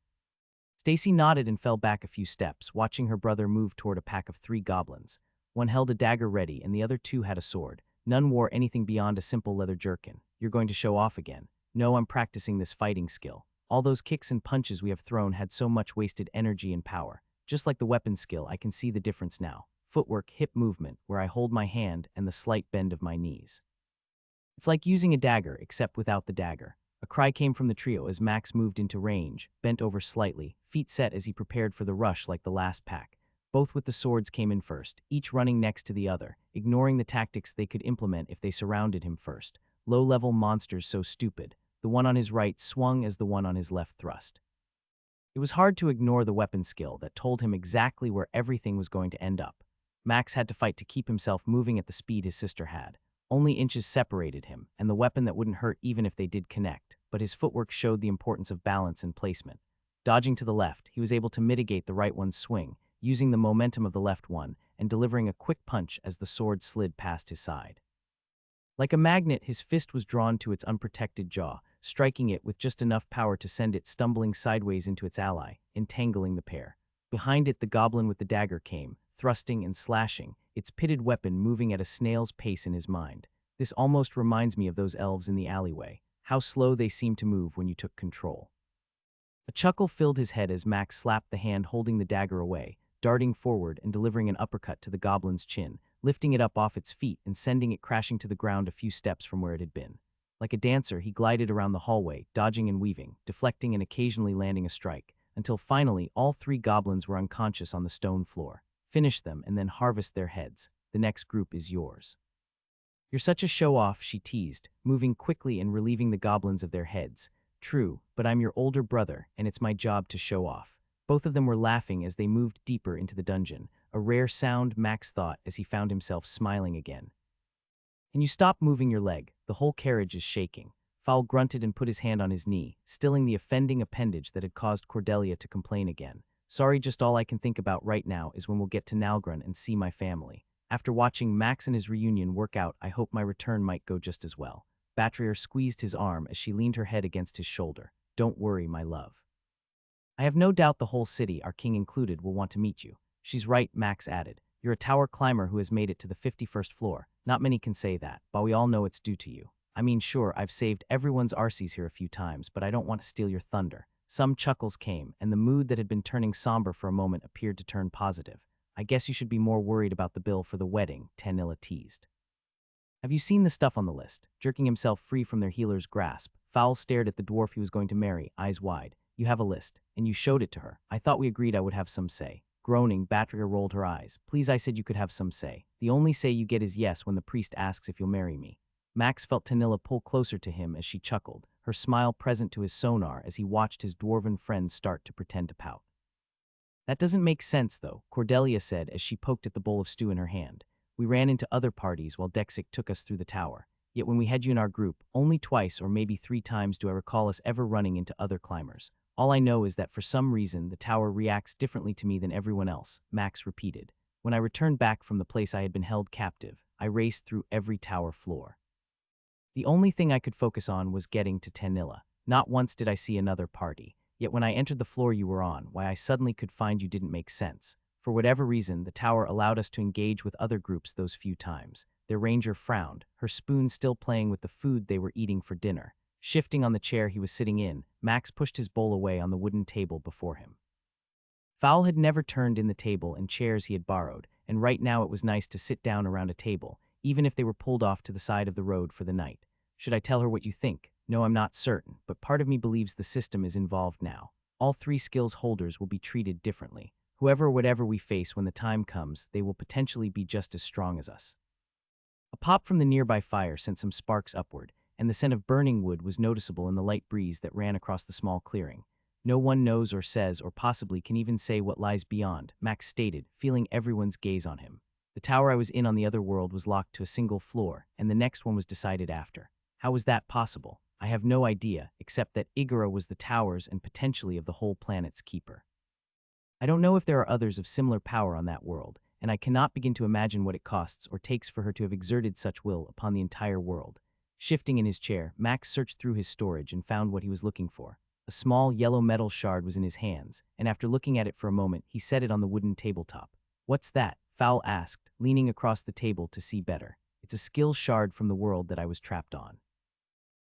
Stacy nodded and fell back a few steps, watching her brother move toward a pack of 3 goblins. One held a dagger ready, and the other 2 had a sword. None wore anything beyond a simple leather jerkin. You're going to show off again. No, I'm practicing this fighting skill. All those kicks and punches we have thrown had so much wasted energy and power. Just like the weapon skill, I can see the difference now. Footwork, hip movement, where I hold my hand, and the slight bend of my knees. It's like using a dagger, except without the dagger. A cry came from the trio as Max moved into range, bent over slightly, feet set as he prepared for the rush like the last pack. Both with the swords came in first, each running next to the other, ignoring the tactics they could implement if they surrounded him first. Low-level monsters so stupid. The one on his right swung as the one on his left thrust. It was hard to ignore the weapon skill that told him exactly where everything was going to end up. Max had to fight to keep himself moving at the speed his sister had. Only inches separated him, and the weapon that wouldn't hurt even if they did connect, but his footwork showed the importance of balance and placement. Dodging to the left, he was able to mitigate the right one's swing, using the momentum of the left one, and delivering a quick punch as the sword slid past his side. Like a magnet, his fist was drawn to its unprotected jaw, striking it with just enough power to send it stumbling sideways into its ally, entangling the pair. Behind it, the goblin with the dagger came, thrusting and slashing, its pitted weapon moving at a snail's pace in his mind. This almost reminds me of those elves in the alleyway, how slow they seemed to move when you took control. A chuckle filled his head as Max slapped the hand holding the dagger away, darting forward and delivering an uppercut to the goblin's chin, lifting it up off its feet and sending it crashing to the ground a few steps from where it had been. Like a dancer, he glided around the hallway, dodging and weaving, deflecting and occasionally landing a strike, until finally all 3 goblins were unconscious on the stone floor. Finish them and then harvest their heads. The next group is yours. You're such a show-off, she teased, moving quickly and relieving the goblins of their heads. True, but I'm your older brother, and it's my job to show off. Both of them were laughing as they moved deeper into the dungeon, a rare sound, Max thought as he found himself smiling again. Can you stop moving your leg? The whole carriage is shaking. Fowl grunted and put his hand on his knee, stilling the offending appendage that had caused Cordelia to complain again. Sorry, just all I can think about right now is when we'll get to Nalgren and see my family. After watching Max and his reunion work out, I hope my return might go just as well. Batrier squeezed his arm as she leaned her head against his shoulder. Don't worry, my love. I have no doubt the whole city, our king included, will want to meet you. She's right, Max added. You're a tower climber who has made it to the 51st floor. Not many can say that, but we all know it's due to you. I mean, sure, I've saved everyone's arses here a few times, but I don't want to steal your thunder. Some chuckles came, and the mood that had been turning somber for a moment appeared to turn positive. I guess you should be more worried about the bill for the wedding, Tanilla teased. Have you seen the stuff on the list? Jerking himself free from their healer's grasp, Fowl stared at the dwarf he was going to marry, eyes wide. You have a list, and you showed it to her. I thought we agreed I would have some say. Groaning, Batrier rolled her eyes. Please, I said you could have some say. The only say you get is yes when the priest asks if you'll marry me. Max felt Tanilla pull closer to him as she chuckled, her smile present to his sonar as he watched his dwarven friend start to pretend to pout. That doesn't make sense, though, Cordelia said as she poked at the bowl of stew in her hand. We ran into other parties while Dexic took us through the tower. Yet when we had you in our group, only twice or maybe 3 times do I recall us ever running into other climbers. All I know is that for some reason the tower reacts differently to me than everyone else, Max repeated. When I returned back from the place I had been held captive, I raced through every tower floor. The only thing I could focus on was getting to Tanilla. Not once did I see another party. Yet when I entered the floor you were on, why I suddenly could find you didn't make sense. For whatever reason, the tower allowed us to engage with other groups those few times. Their ranger frowned, her spoon still playing with the food they were eating for dinner. Shifting on the chair he was sitting in, Max pushed his bowl away on the wooden table before him. Fowl had never turned in the table and chairs he had borrowed, and right now it was nice to sit down around a table, even if they were pulled off to the side of the road for the night. Should I tell her what you think? No, I'm not certain, but part of me believes the system is involved now. All 3 skills holders will be treated differently. Whoever or whatever we face when the time comes, they will potentially be just as strong as us. A pop from the nearby fire sent some sparks upward, and the scent of burning wood was noticeable in the light breeze that ran across the small clearing. No one knows or says or possibly can even say what lies beyond, Max stated, feeling everyone's gaze on him. The tower I was in on the other world was locked to a single floor, and the next one was decided after. How was that possible? I have no idea, except that Igora was the tower's and potentially of the whole planet's keeper. I don't know if there are others of similar power on that world, and I cannot begin to imagine what it costs or takes for her to have exerted such will upon the entire world. Shifting in his chair, Max searched through his storage and found what he was looking for. A small yellow metal shard was in his hands, and after looking at it for a moment, he set it on the wooden tabletop. What's that? Fowl asked, leaning across the table to see better. It's a skill shard from the world that I was trapped on.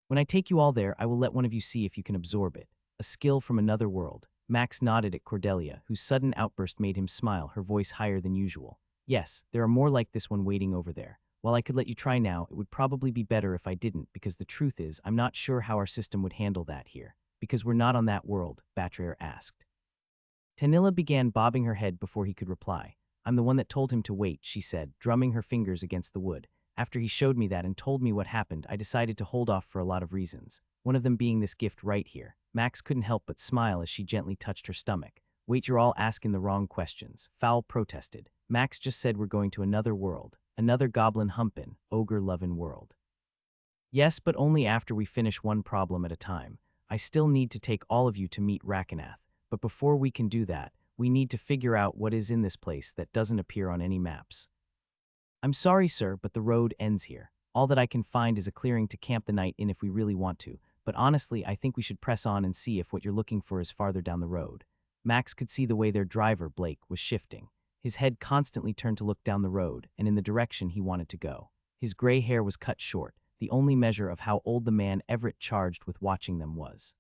When I take you all there, I will let one of you see if you can absorb it. A skill from another world. Max nodded at Cordelia, whose sudden outburst made him smile, her voice higher than usual. Yes, there are more like this one waiting over there. While I could let you try now, it would probably be better if I didn't, because the truth is, I'm not sure how our system would handle that here. Because we're not on that world, Batrier asked. Tanilla began bobbing her head before he could reply. I'm the one that told him to wait, she said, drumming her fingers against the wood. After he showed me that and told me what happened, I decided to hold off for a lot of reasons. One of them being this gift right here. Max couldn't help but smile as she gently touched her stomach. Wait, you're all asking the wrong questions, Fowl protested. Max just said we're going to another world. Another goblin humpin', ogre-lovin' world. Yes, but only after we finish one problem at a time. I still need to take all of you to meet Rakenath, but before we can do that, we need to figure out what is in this place that doesn't appear on any maps. I'm sorry, sir, but the road ends here. All that I can find is a clearing to camp the night in if we really want to, but honestly, I think we should press on and see if what you're looking for is farther down the road. Max could see the way their driver, Blake, was shifting. His head constantly turned to look down the road and in the direction he wanted to go. His gray hair was cut short, the only measure of how old the man Everett charged with watching them was.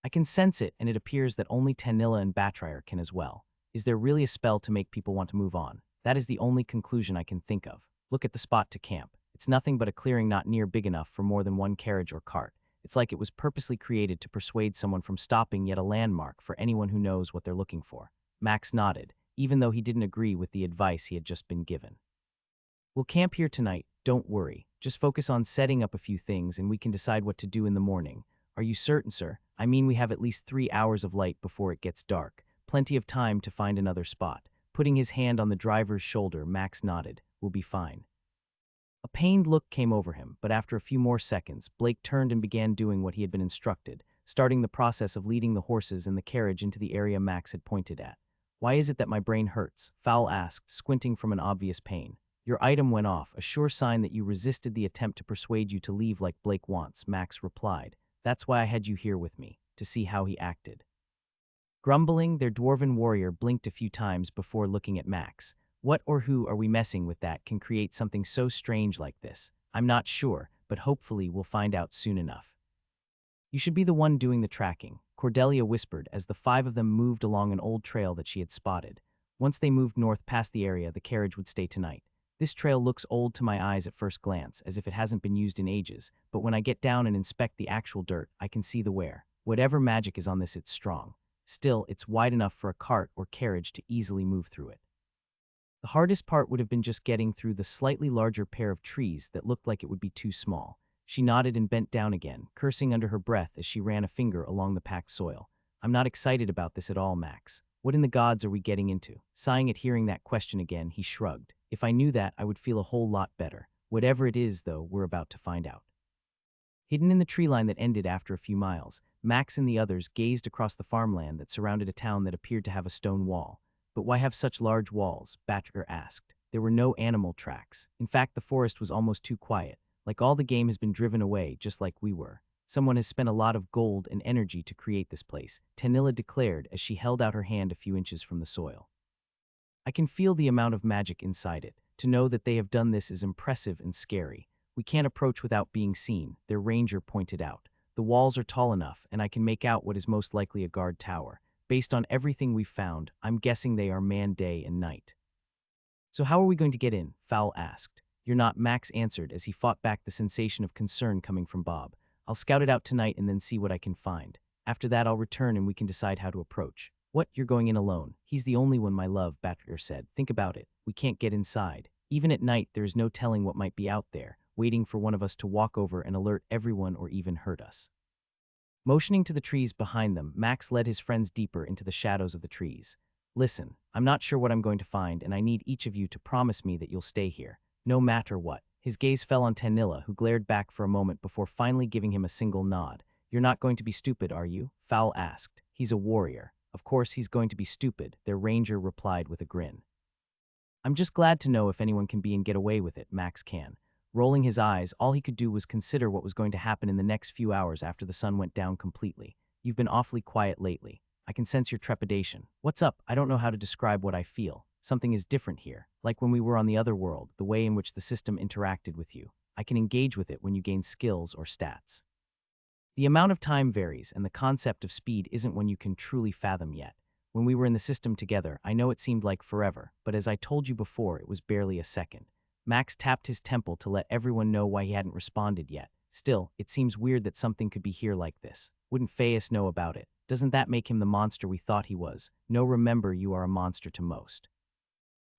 I can sense it, and it appears that only Tanilla and Batrier can as well. Is there really a spell to make people want to move on? That is the only conclusion I can think of. Look at the spot to camp. It's nothing but a clearing not near big enough for more than one carriage or cart. It's like it was purposely created to persuade someone from stopping, yet a landmark for anyone who knows what they're looking for. Max nodded, even though he didn't agree with the advice he had just been given. We'll camp here tonight, don't worry. Just focus on setting up a few things and we can decide what to do in the morning. Are you certain, sir? I mean, we have at least 3 hours of light before it gets dark. Plenty of time to find another spot. Putting his hand on the driver's shoulder, Max nodded. We'll be fine. A pained look came over him, but after a few more seconds, Blake turned and began doing what he had been instructed, starting the process of leading the horses and the carriage into the area Max had pointed at. Why is it that my brain hurts? Fowl asked, squinting from an obvious pain. Your item went off, a sure sign that you resisted the attempt to persuade you to leave like Blake wants, Max replied. That's why I had you here with me, to see how he acted. Grumbling, their dwarven warrior blinked a few times before looking at Max. What or who are we messing with that can create something so strange like this? I'm not sure, but hopefully we'll find out soon enough. You should be the one doing the tracking, Cordelia whispered as the five of them moved along an old trail that she had spotted. Once they moved north past the area, the carriage would stay tonight. This trail looks old to my eyes at first glance, as if it hasn't been used in ages, but when I get down and inspect the actual dirt, I can see the wear. Whatever magic is on this, it's strong. Still, it's wide enough for a cart or carriage to easily move through it. The hardest part would have been just getting through the slightly larger pair of trees that looked like it would be too small. She nodded and bent down again, cursing under her breath as she ran a finger along the packed soil. I'm not excited about this at all, Max. What in the gods are we getting into? Sighing at hearing that question again, he shrugged. If I knew that, I would feel a whole lot better. Whatever it is, though, we're about to find out. Hidden in the tree line that ended after a few miles, Max and the others gazed across the farmland that surrounded a town that appeared to have a stone wall. But why have such large walls? Batcher asked. There were no animal tracks. In fact, the forest was almost too quiet. Like all the game has been driven away, just like we were. Someone has spent a lot of gold and energy to create this place, Tanilla declared as she held out her hand a few inches from the soil. I can feel the amount of magic inside it. To know that they have done this is impressive and scary. We can't approach without being seen, their ranger pointed out. The walls are tall enough, and I can make out what is most likely a guard tower. Based on everything we've found, I'm guessing they are manned day and night. So how are we going to get in? Fowl asked. You're not, Max answered as he fought back the sensation of concern coming from Bob. I'll scout it out tonight and then see what I can find. After that, I'll return and we can decide how to approach. What, you're going in alone? He's the only one, my love, Batcher said. Think about it. We can't get inside. Even at night, there is no telling what might be out there, waiting for one of us to walk over and alert everyone or even hurt us. Motioning to the trees behind them, Max led his friends deeper into the shadows of the trees. Listen, I'm not sure what I'm going to find, and I need each of you to promise me that you'll stay here, no matter what. His gaze fell on Tanilla, who glared back for a moment before finally giving him a single nod. You're not going to be stupid, are you? Fowl asked. He's a warrior. Of course he's going to be stupid, their ranger replied with a grin. I'm just glad to know if anyone can be and get away with it, Max can. Rolling his eyes, all he could do was consider what was going to happen in the next few hours after the sun went down completely. You've been awfully quiet lately. I can sense your trepidation. What's up? I don't know how to describe what I feel. Something is different here. Like when we were on the other world, the way in which the system interacted with you. I can engage with it when you gain skills or stats. The amount of time varies, and the concept of speed isn't one you can truly fathom yet. When we were in the system together, I know it seemed like forever, but as I told you before, it was barely a second. Max tapped his temple to let everyone know why he hadn't responded yet. Still, it seems weird that something could be here like this. Wouldn't Phaeus know about it? Doesn't that make him the monster we thought he was? No, remember, you are a monster to most.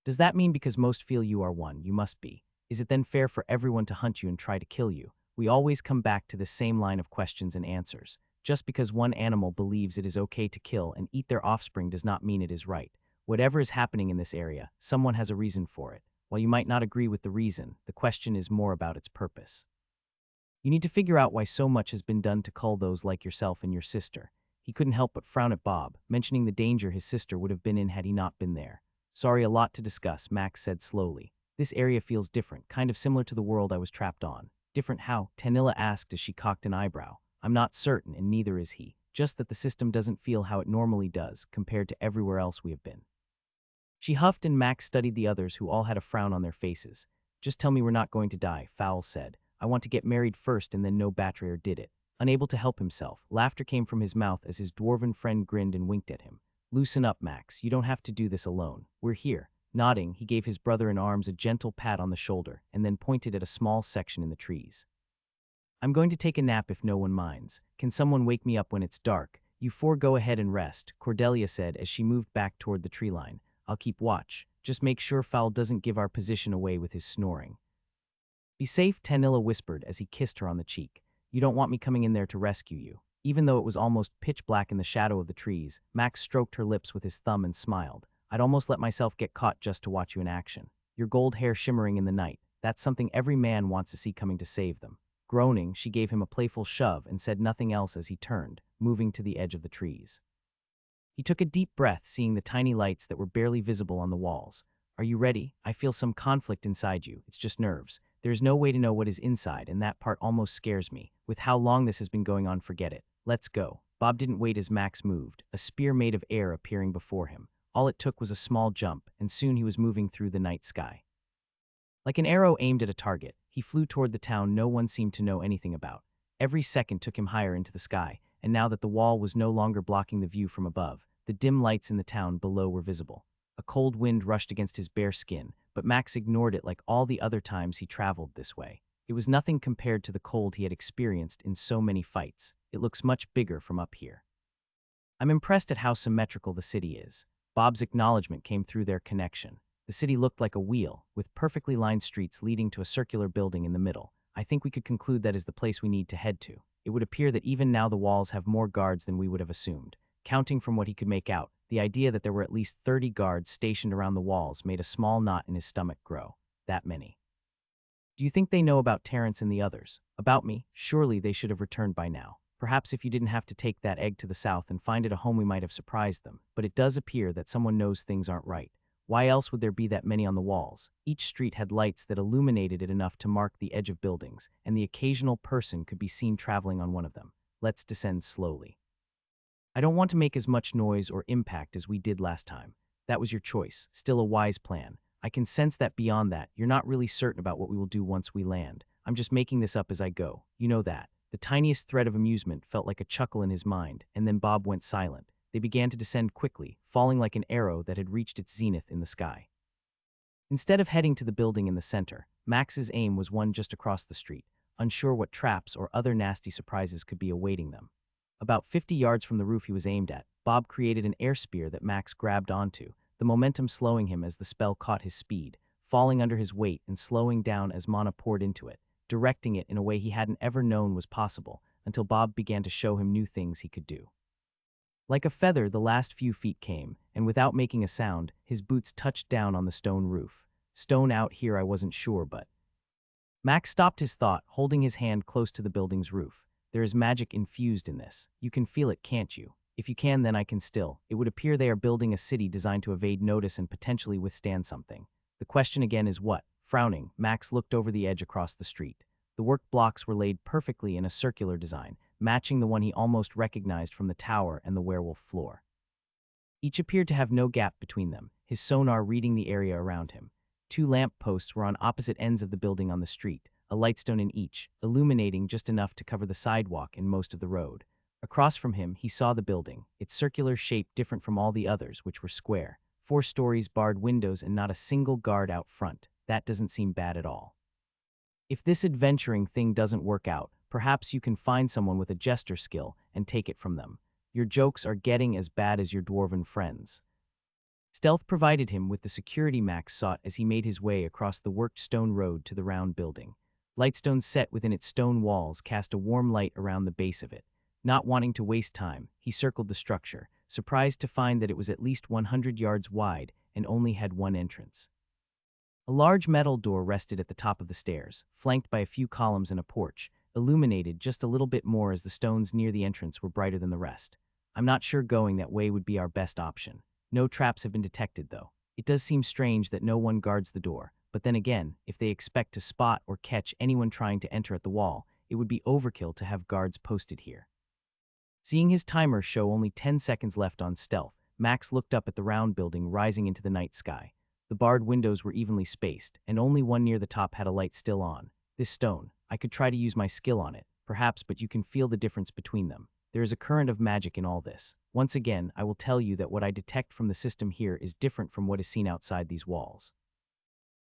Does that mean because most feel you are one, you must be? Is it then fair for everyone to hunt you and try to kill you? We always come back to the same line of questions and answers. Just because one animal believes it is okay to kill and eat their offspring does not mean it is right. Whatever is happening in this area, someone has a reason for it. While you might not agree with the reason, the question is more about its purpose. You need to figure out why so much has been done to cull those like yourself and your sister. He couldn't help but frown at Bob, mentioning the danger his sister would have been in had he not been there. Sorry, a lot to discuss, Max said slowly. This area feels different, kind of similar to the world I was trapped on. Different how? Tanilla asked as she cocked an eyebrow. I'm not certain, and neither is he. Just that the system doesn't feel how it normally does, compared to everywhere else we have been. She huffed and Max studied the others who all had a frown on their faces. Just tell me we're not going to die, Fowl said. I want to get married first and then no Batrayer did it. Unable to help himself, laughter came from his mouth as his dwarven friend grinned and winked at him. Loosen up, Max. You don't have to do this alone. We're here. Nodding, he gave his brother in arms a gentle pat on the shoulder and then pointed at a small section in the trees. I'm going to take a nap if no one minds. Can someone wake me up when it's dark? You four go ahead and rest, Cordelia said as she moved back toward the tree line. I'll keep watch. Just make sure Fowl doesn't give our position away with his snoring. Be safe, Tanilla whispered as he kissed her on the cheek. You don't want me coming in there to rescue you. Even though it was almost pitch black in the shadow of the trees, Max stroked her lips with his thumb and smiled. I'd almost let myself get caught just to watch you in action. Your gold hair shimmering in the night. That's something every man wants to see coming to save them. Groaning, she gave him a playful shove and said nothing else as he turned, moving to the edge of the trees. He took a deep breath, seeing the tiny lights that were barely visible on the walls. Are you ready? I feel some conflict inside you. It's just nerves. There's no way to know what is inside, and that part almost scares me. With how long this has been going on, forget it. Let's go. Bob didn't wait as Max moved, a spear made of air appearing before him. All it took was a small jump, and soon he was moving through the night sky. Like an arrow aimed at a target, he flew toward the town no one seemed to know anything about. Every second took him higher into the sky, and now that the wall was no longer blocking the view from above, the dim lights in the town below were visible. A cold wind rushed against his bare skin, but Max ignored it like all the other times he traveled this way. It was nothing compared to the cold he had experienced in so many fights. It looks much bigger from up here. I'm impressed at how symmetrical the city is. Bob's acknowledgement came through their connection. The city looked like a wheel, with perfectly lined streets leading to a circular building in the middle. I think we could conclude that is the place we need to head to. It would appear that even now the walls have more guards than we would have assumed. Counting from what he could make out, the idea that there were at least 30 guards stationed around the walls made a small knot in his stomach grow. That many. Do you think they know about Terrence and the others? About me? Surely they should have returned by now. Perhaps if you didn't have to take that egg to the south and find it a home we might have surprised them. But it does appear that someone knows things aren't right. Why else would there be that many on the walls? Each street had lights that illuminated it enough to mark the edge of buildings, and the occasional person could be seen traveling on one of them. Let's descend slowly. I don't want to make as much noise or impact as we did last time. That was your choice, still a wise plan. I can sense that beyond that, you're not really certain about what we will do once we land. I'm just making this up as I go. You know that. The tiniest thread of amusement felt like a chuckle in his mind, and then Bob went silent. They began to descend quickly, falling like an arrow that had reached its zenith in the sky. Instead of heading to the building in the center, Max's aim was one just across the street, unsure what traps or other nasty surprises could be awaiting them. About 50 yards from the roof he was aimed at, Bob created an air spear that Max grabbed onto, the momentum slowing him as the spell caught his speed, falling under his weight and slowing down as mana poured into it, directing it in a way he hadn't ever known was possible, until Bob began to show him new things he could do. Like a feather, the last few feet came, and without making a sound, his boots touched down on the stone roof. Stone out here I wasn't sure, but... Max stopped his thought, holding his hand close to the building's roof. There is magic infused in this. You can feel it, can't you? If you can, then I can still. It would appear they are building a city designed to evade notice and potentially withstand something. The question again is what? Frowning, Max looked over the edge across the street. The work blocks were laid perfectly in a circular design, matching the one he almost recognized from the tower and the werewolf floor. Each appeared to have no gap between them, his sonar reading the area around him. 2 lamp posts were on opposite ends of the building on the street, a lightstone in each, illuminating just enough to cover the sidewalk and most of the road. Across from him, he saw the building, its circular shape different from all the others, which were square. 4 stories, barred windows, and not a single guard out front. That doesn't seem bad at all. If this adventuring thing doesn't work out, perhaps you can find someone with a jester skill and take it from them. Your jokes are getting as bad as your dwarven friends. Stealth provided him with the security Max sought as he made his way across the worked stone road to the round building. Lightstones set within its stone walls cast a warm light around the base of it. Not wanting to waste time, he circled the structure, surprised to find that it was at least 100 yards wide and only had one entrance. A large metal door rested at the top of the stairs, flanked by a few columns and a porch, illuminated just a little bit more as the stones near the entrance were brighter than the rest. I'm not sure going that way would be our best option. No traps have been detected, though. It does seem strange that no one guards the door, but then again, if they expect to spot or catch anyone trying to enter at the wall, it would be overkill to have guards posted here. Seeing his timer show only 10 seconds left on stealth, Max looked up at the round building rising into the night sky. The barred windows were evenly spaced, and only one near the top had a light still on. This stone, I could try to use my skill on it, perhaps, but you can feel the difference between them. There is a current of magic in all this. Once again, I will tell you that what I detect from the system here is different from what is seen outside these walls.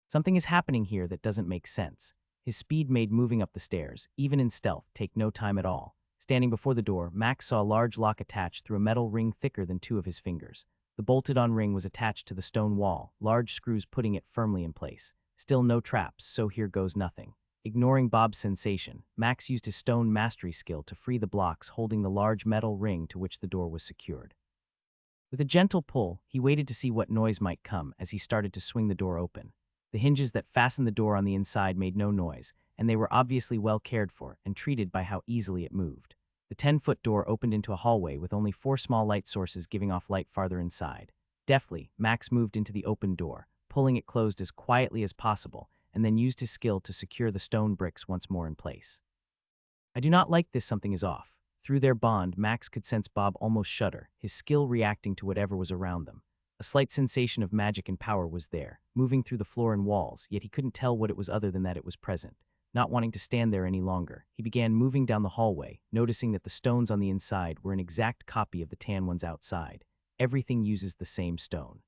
Something is happening here that doesn't make sense. His speed made moving up the stairs, even in stealth, take no time at all. Standing before the door, Max saw a large lock attached through a metal ring thicker than 2 of his fingers. The bolted-on ring was attached to the stone wall, large screws putting it firmly in place. Still no traps, so here goes nothing. Ignoring Bob's sensation, Max used his stone mastery skill to free the blocks holding the large metal ring to which the door was secured. With a gentle pull, he waited to see what noise might come as he started to swing the door open. The hinges that fastened the door on the inside made no noise, and they were obviously well cared for and treated by how easily it moved. The 10-foot door opened into a hallway with only 4 small light sources giving off light farther inside. Deftly, Max moved into the open door, pulling it closed as quietly as possible, and then used his skill to secure the stone bricks once more in place. I do not like this, something is off. Through their bond, Max could sense Bob almost shudder, his skill reacting to whatever was around them. A slight sensation of magic and power was there, moving through the floor and walls, yet he couldn't tell what it was other than that it was present. Not wanting to stand there any longer, he began moving down the hallway, noticing that the stones on the inside were an exact copy of the tan ones outside. Everything uses the same stone.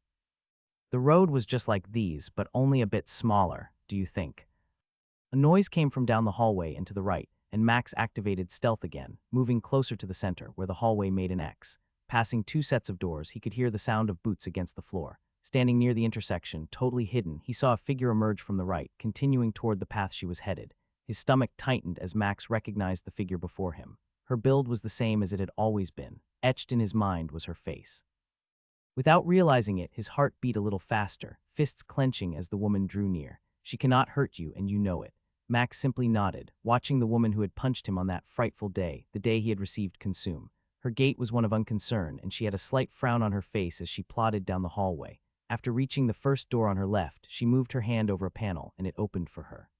The road was just like these, but only a bit smaller, do you think? A noise came from down the hallway and to the right, and Max activated stealth again, moving closer to the center, where the hallway made an X. Passing 2 sets of doors, he could hear the sound of boots against the floor. Standing near the intersection, totally hidden, he saw a figure emerge from the right, continuing toward the path she was headed. His stomach tightened as Max recognized the figure before him. Her build was the same as it had always been. Etched in his mind was her face. Without realizing it, his heart beat a little faster, fists clenching as the woman drew near. She cannot hurt you, and you know it. Max simply nodded, watching the woman who had punched him on that frightful day, the day he had received consume. Her gait was one of unconcern, and she had a slight frown on her face as she plodded down the hallway. After reaching the first door on her left, she moved her hand over a panel, and it opened for her.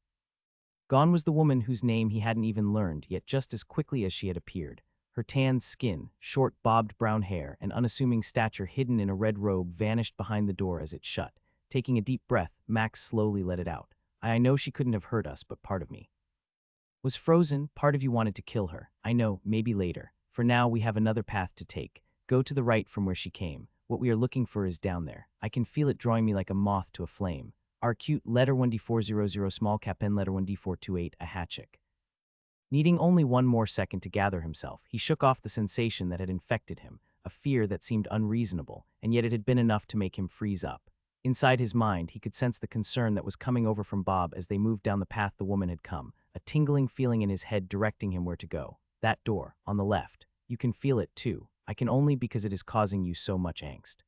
Gone was the woman whose name he hadn't even learned, yet just as quickly as she had appeared. Her tanned skin, short bobbed brown hair, and unassuming stature hidden in a red robe vanished behind the door as it shut. Taking a deep breath, Max slowly let it out. I know she couldn't have hurt us, but part of me was frozen. Part of you wanted to kill her. I know, maybe later. For now, we have another path to take. Go to the right from where she came. What we are looking for is down there. I can feel it drawing me like a moth to a flame. Our cute letter 1D400 small cap N letter 1D428 a hatchling. Needing only one more second to gather himself, he shook off the sensation that had infected him, a fear that seemed unreasonable, and yet it had been enough to make him freeze up. Inside his mind, he could sense the concern that was coming over from Bob as they moved down the path the woman had come, a tingling feeling in his head directing him where to go. That door, on the left. You can feel it too. I can only because it is causing you so much angst.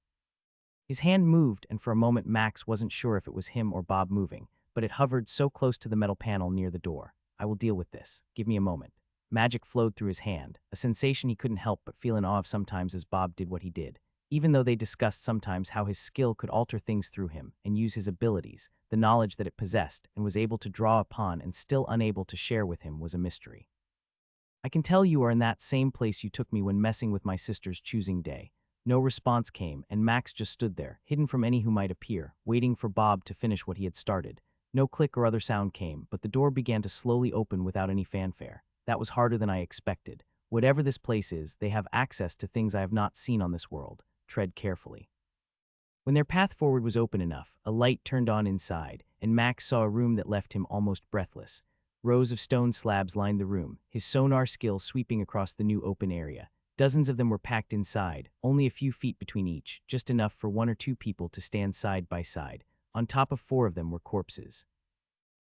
His hand moved, and for a moment Max wasn't sure if it was him or Bob moving, but it hovered so close to the metal panel near the door. I will deal with this. Give me a moment. Magic flowed through his hand, a sensation he couldn't help but feel in awe of sometimes as Bob did what he did. Even though they discussed sometimes how his skill could alter things through him and use his abilities, the knowledge that it possessed and was able to draw upon and still unable to share with him was a mystery. I can tell you are in that same place you took me when messing with my sister's choosing day. No response came, and Max just stood there, hidden from any who might appear, waiting for Bob to finish what he had started. No click or other sound came, but the door began to slowly open without any fanfare. That was harder than I expected. Whatever this place is, they have access to things I have not seen on this world. Tread carefully. When their path forward was open enough, a light turned on inside, and Max saw a room that left him almost breathless. Rows of stone slabs lined the room, his sonar skill sweeping across the new open area. Dozens of them were packed inside, only a few feet between each, just enough for 1 or 2 people to stand side by side. On top of 4 of them were corpses.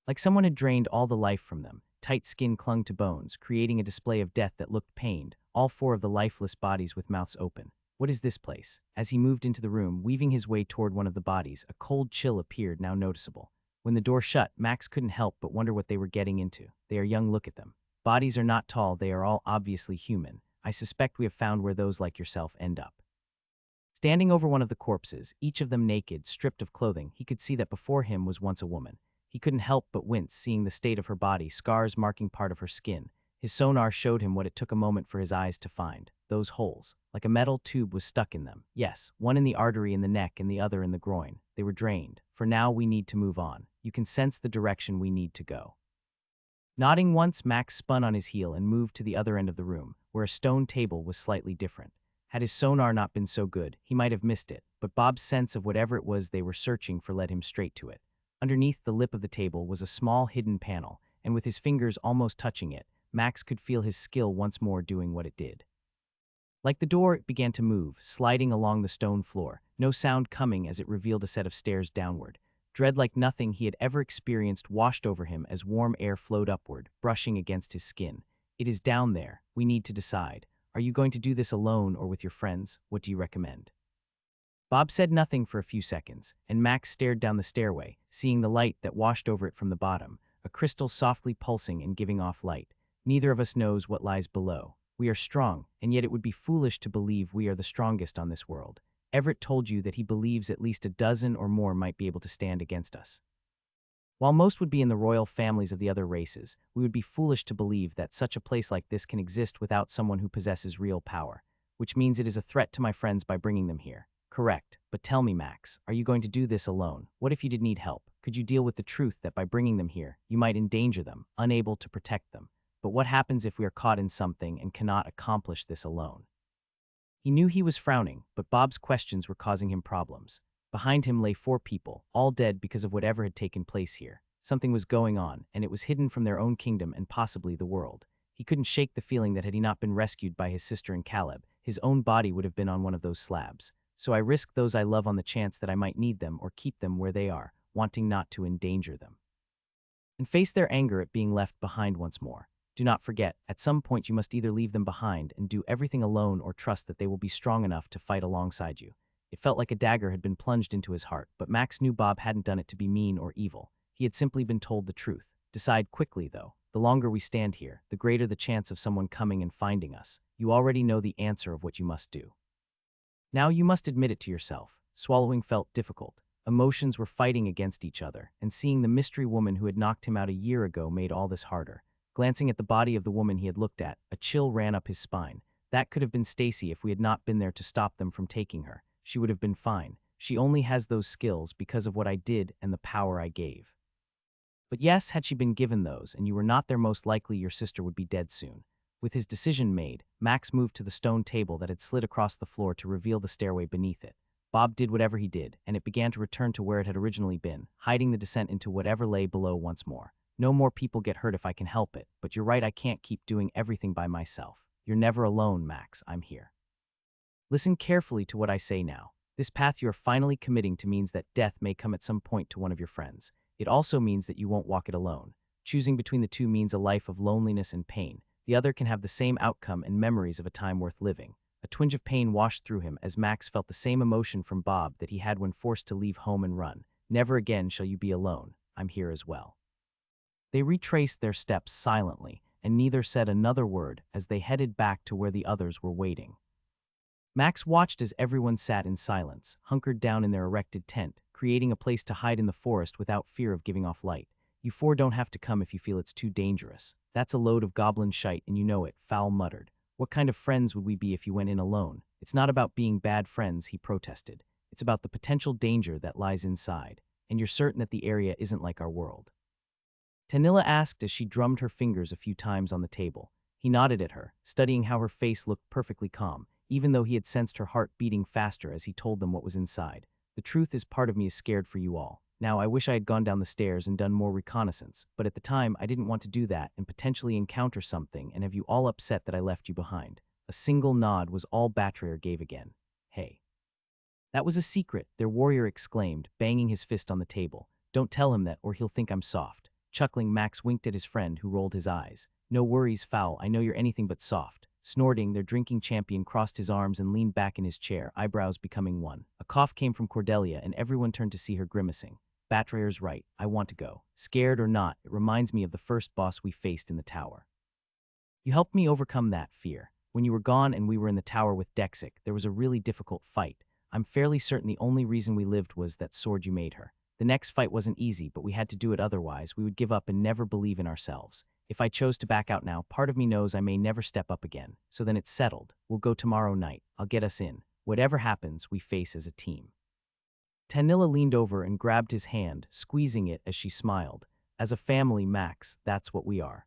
Like someone had drained all the life from them, tight skin clung to bones, creating a display of death that looked pained, all 4 of the lifeless bodies with mouths open. What is this place? As he moved into the room, weaving his way toward one of the bodies, a cold chill appeared, now noticeable. When the door shut, Max couldn't help but wonder what they were getting into. They are young, look at them. Bodies are not tall, they are all obviously human. I suspect we have found where those like yourself end up. Standing over one of the corpses, each of them naked, stripped of clothing, he could see that before him was once a woman. He couldn't help but wince, seeing the state of her body, scars marking part of her skin. His sonar showed him what it took a moment for his eyes to find. Those holes. Like a metal tube was stuck in them. Yes, one in the artery in the neck and the other in the groin. They were drained. For now, we need to move on. You can sense the direction we need to go. Nodding once, Max spun on his heel and moved to the other end of the room, where a stone table was slightly different. Had his sonar not been so good, he might have missed it, but Bob's sense of whatever it was they were searching for led him straight to it. Underneath the lip of the table was a small hidden panel, and with his fingers almost touching it, Max could feel his skill once more doing what it did. Like the door, it began to move, sliding along the stone floor, no sound coming as it revealed a set of stairs downward. Dread like nothing he had ever experienced washed over him as warm air flowed upward, brushing against his skin. It is down there. We need to decide. Are you going to do this alone or with your friends? What do you recommend? Bob said nothing for a few seconds, and Max stared down the stairway, seeing the light that washed over it from the bottom, a crystal softly pulsing and giving off light. Neither of us knows what lies below. We are strong, and yet it would be foolish to believe we are the strongest on this world. Everett told you that he believes at least a dozen or more might be able to stand against us. While most would be in the royal families of the other races, we would be foolish to believe that such a place like this can exist without someone who possesses real power, which means it is a threat to my friends by bringing them here. Correct, but tell me, Max, are you going to do this alone? What if you did need help? Could you deal with the truth that by bringing them here, you might endanger them, unable to protect them? But what happens if we are caught in something and cannot accomplish this alone? He knew he was frowning, but Bob's questions were causing him problems. Behind him lay 4 people, all dead because of whatever had taken place here. Something was going on, and it was hidden from their own kingdom and possibly the world. He couldn't shake the feeling that had he not been rescued by his sister and Caleb, his own body would have been on one of those slabs. So I risk those I love on the chance that I might need them or keep them where they are, wanting not to endanger them. And face their anger at being left behind once more. Do not forget, at some point you must either leave them behind and do everything alone or trust that they will be strong enough to fight alongside you. It felt like a dagger had been plunged into his heart, but Max knew Bob hadn't done it to be mean or evil. He had simply been told the truth. Decide quickly, though. The longer we stand here, the greater the chance of someone coming and finding us. You already know the answer of what you must do. Now you must admit it to yourself. Swallowing felt difficult. Emotions were fighting against each other, and seeing the mystery woman who had knocked him out a year ago made all this harder. Glancing at the body of the woman he had looked at, a chill ran up his spine. That could have been Stacy if we had not been there to stop them from taking her. She would have been fine. She only has those skills because of what I did and the power I gave. But yes, had she been given those, and you were not there, most likely your sister would be dead soon. With his decision made, Max moved to the stone table that had slid across the floor to reveal the stairway beneath it. Bob did whatever he did, and it began to return to where it had originally been, hiding the descent into whatever lay below once more. No more people get hurt if I can help it, but you're right, I can't keep doing everything by myself. You're never alone, Max, I'm here. Listen carefully to what I say now. This path you are finally committing to means that death may come at some point to one of your friends. It also means that you won't walk it alone. Choosing between the two means a life of loneliness and pain. The other can have the same outcome and memories of a time worth living. A twinge of pain washed through him as Max felt the same emotion from Bob that he had when forced to leave home and run. Never again shall you be alone. I'm here as well. They retraced their steps silently, and neither said another word as they headed back to where the others were waiting. Max watched as everyone sat in silence, hunkered down in their erected tent, creating a place to hide in the forest without fear of giving off light. You 4 don't have to come if you feel it's too dangerous. That's a load of goblin shite and you know it, Fowl muttered. What kind of friends would we be if you went in alone? It's not about being bad friends, he protested. It's about the potential danger that lies inside, and you're certain that the area isn't like our world. Tanilla asked as she drummed her fingers a few times on the table. He nodded at her, studying how her face looked perfectly calm, even though he had sensed her heart beating faster as he told them what was inside. The truth is, part of me is scared for you all. Now, I wish I had gone down the stairs and done more reconnaissance, but at the time, I didn't want to do that and potentially encounter something and have you all upset that I left you behind. A single nod was all Batrayer gave again. Hey. That was a secret, their warrior exclaimed, banging his fist on the table. Don't tell him that or he'll think I'm soft. Chuckling, Max winked at his friend, who rolled his eyes. No worries, Fowl, I know you're anything but soft. Snorting, their drinking champion crossed his arms and leaned back in his chair, eyebrows becoming one. A cough came from Cordelia, and everyone turned to see her grimacing. Batrayer's right, I want to go. Scared or not, it reminds me of the first boss we faced in the tower. You helped me overcome that fear. When you were gone and we were in the tower with Dexic, there was a really difficult fight. I'm fairly certain the only reason we lived was that sword you made her. The next fight wasn't easy, but we had to do it, otherwise we would give up and never believe in ourselves. If I chose to back out now, part of me knows I may never step up again. So then it's settled. We'll go tomorrow night. I'll get us in. Whatever happens, we face as a team. Tanilla leaned over and grabbed his hand, squeezing it as she smiled. As a family, Max, that's what we are.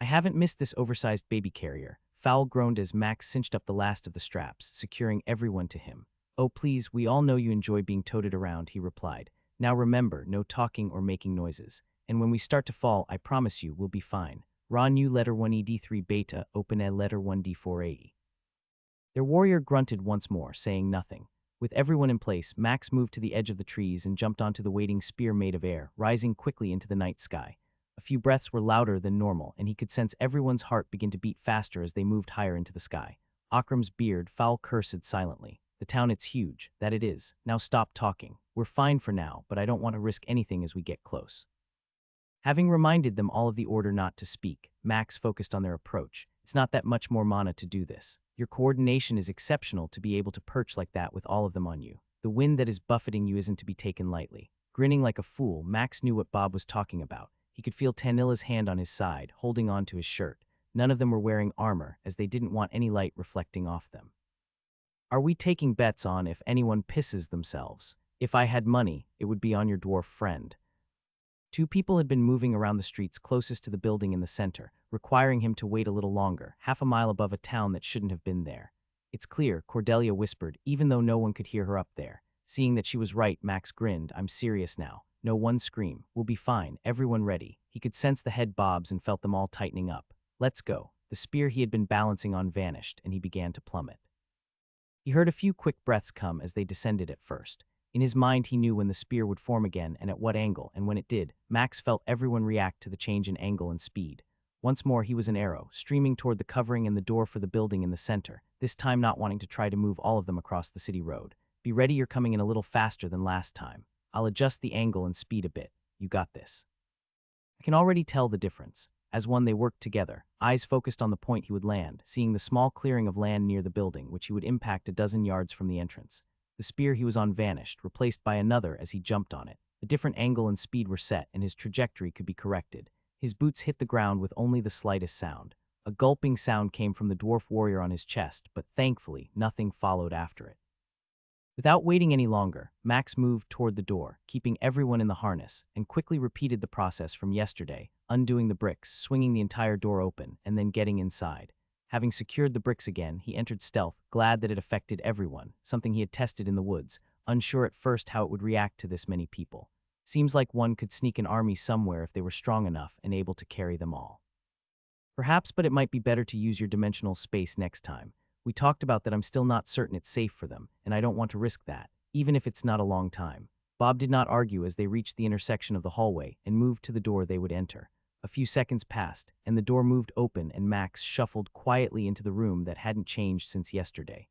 I haven't missed this oversized baby carrier. Fowl groaned as Max cinched up the last of the straps, securing everyone to him. Oh please, we all know you enjoy being toted around, he replied. Now remember, no talking or making noises. And when we start to fall, I promise you, we'll be fine. Raw new letter 1ED3 beta, open a letter 1D4AE. Their warrior grunted once more, saying nothing. With everyone in place, Max moved to the edge of the trees and jumped onto the waiting spear made of air, rising quickly into the night sky. A few breaths were louder than normal, and he could sense everyone's heart begin to beat faster as they moved higher into the sky. Akram's beard, Fowl cursed silently. The town, it's huge, that it is. Now stop talking. We're fine for now, but I don't want to risk anything as we get close. Having reminded them all of the order not to speak, Max focused on their approach. It's not that much more mana to do this. Your coordination is exceptional to be able to perch like that with all of them on you. The wind that is buffeting you isn't to be taken lightly. Grinning like a fool, Max knew what Bob was talking about. He could feel Tanilla's hand on his side, holding on to his shirt. None of them were wearing armor, as they didn't want any light reflecting off them. Are we taking bets on if anyone pisses themselves? If I had money, it would be on your dwarf friend. Two people had been moving around the streets closest to the building in the center, requiring him to wait a little longer, half a mile above a town that shouldn't have been there. It's clear, Cordelia whispered, even though no one could hear her up there. Seeing that she was right, Max grinned. I'm serious now. No one scream. We'll be fine. Everyone ready. He could sense the head bobs and felt them all tightening up. Let's go. The spear he had been balancing on vanished, and he began to plummet. He heard a few quick breaths come as they descended at first. In his mind, he knew when the spear would form again and at what angle, and when it did, Max felt everyone react to the change in angle and speed. Once more, he was an arrow, streaming toward the covering and the door for the building in the center, this time not wanting to try to move all of them across the city road. Be ready, you're coming in a little faster than last time. I'll adjust the angle and speed a bit. You got this. I can already tell the difference. As one, they worked together, eyes focused on the point he would land, seeing the small clearing of land near the building, which he would impact a dozen yards from the entrance. The spear he was on vanished, replaced by another as he jumped on it. A different angle and speed were set, and his trajectory could be corrected. His boots hit the ground with only the slightest sound. A gulping sound came from the dwarf warrior on his chest, but thankfully, nothing followed after it. Without waiting any longer, Max moved toward the door, keeping everyone in the harness, and quickly repeated the process from yesterday, undoing the bricks, swinging the entire door open, and then getting inside. Having secured the bricks again, he entered stealth, glad that it affected everyone, something he had tested in the woods, unsure at first how it would react to this many people. Seems like one could sneak an army somewhere if they were strong enough and able to carry them all. Perhaps, but it might be better to use your dimensional space next time. We talked about that I'm still not certain it's safe for them, and I don't want to risk that, even if it's not a long time. Bob did not argue as they reached the intersection of the hallway and moved to the door they would enter. A few seconds passed, and the door moved open and Max shuffled quietly into the room that hadn't changed since yesterday.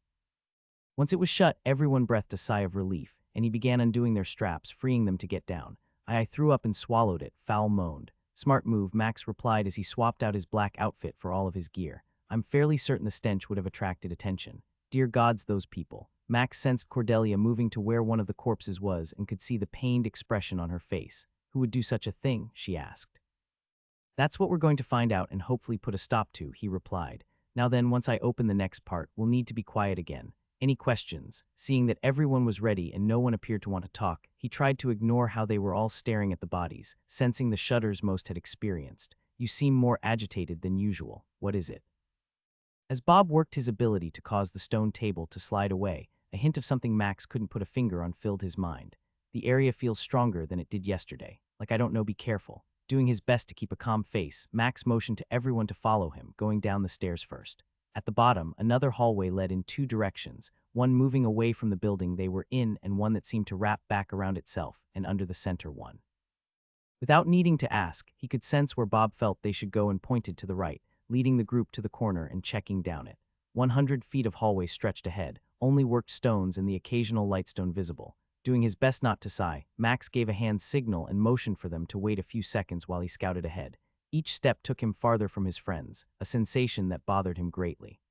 Once it was shut, everyone breathed a sigh of relief, and he began undoing their straps, freeing them to get down. I threw up and swallowed it, Fowl moaned. Smart move, Max replied as he swapped out his black outfit for all of his gear. I'm fairly certain the stench would have attracted attention. Dear gods, those people. Max sensed Cordelia moving to where one of the corpses was and could see the pained expression on her face. Who would do such a thing? She asked. That's what we're going to find out and hopefully put a stop to, he replied. Now then, once I open the next part, we'll need to be quiet again. Any questions? Seeing that everyone was ready and no one appeared to want to talk, he tried to ignore how they were all staring at the bodies, sensing the shudders most had experienced. You seem more agitated than usual. What is it? As Bob worked his ability to cause the stone table to slide away, a hint of something Max couldn't put a finger on filled his mind. The area feels stronger than it did yesterday. Like I don't know, be careful. Doing his best to keep a calm face, Max motioned to everyone to follow him, going down the stairs first. At the bottom, another hallway led in two directions, one moving away from the building they were in and one that seemed to wrap back around itself and under the center one. Without needing to ask, he could sense where Bob felt they should go and pointed to the right, leading the group to the corner and checking down it. 100 feet of hallway stretched ahead, only worked stones and the occasional lightstone visible. Doing his best not to sigh, Max gave a hand signal and motioned for them to wait a few seconds while he scouted ahead. Each step took him farther from his friends, a sensation that bothered him greatly.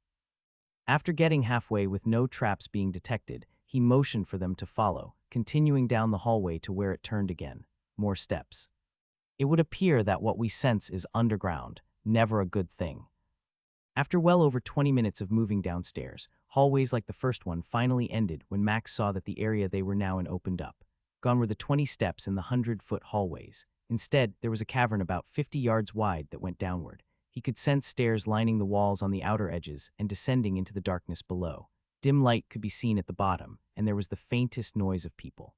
After getting halfway with no traps being detected, he motioned for them to follow, continuing down the hallway to where it turned again. More steps. It would appear that what we sense is underground, never a good thing. After well over 20 minutes of moving downstairs, hallways like the first one finally ended when Max saw that the area they were now in opened up. Gone were the 20 steps in the 100-foot hallways. Instead, there was a cavern about 50 yards wide that went downward. He could sense stairs lining the walls on the outer edges and descending into the darkness below. Dim light could be seen at the bottom, and there was the faintest noise of people.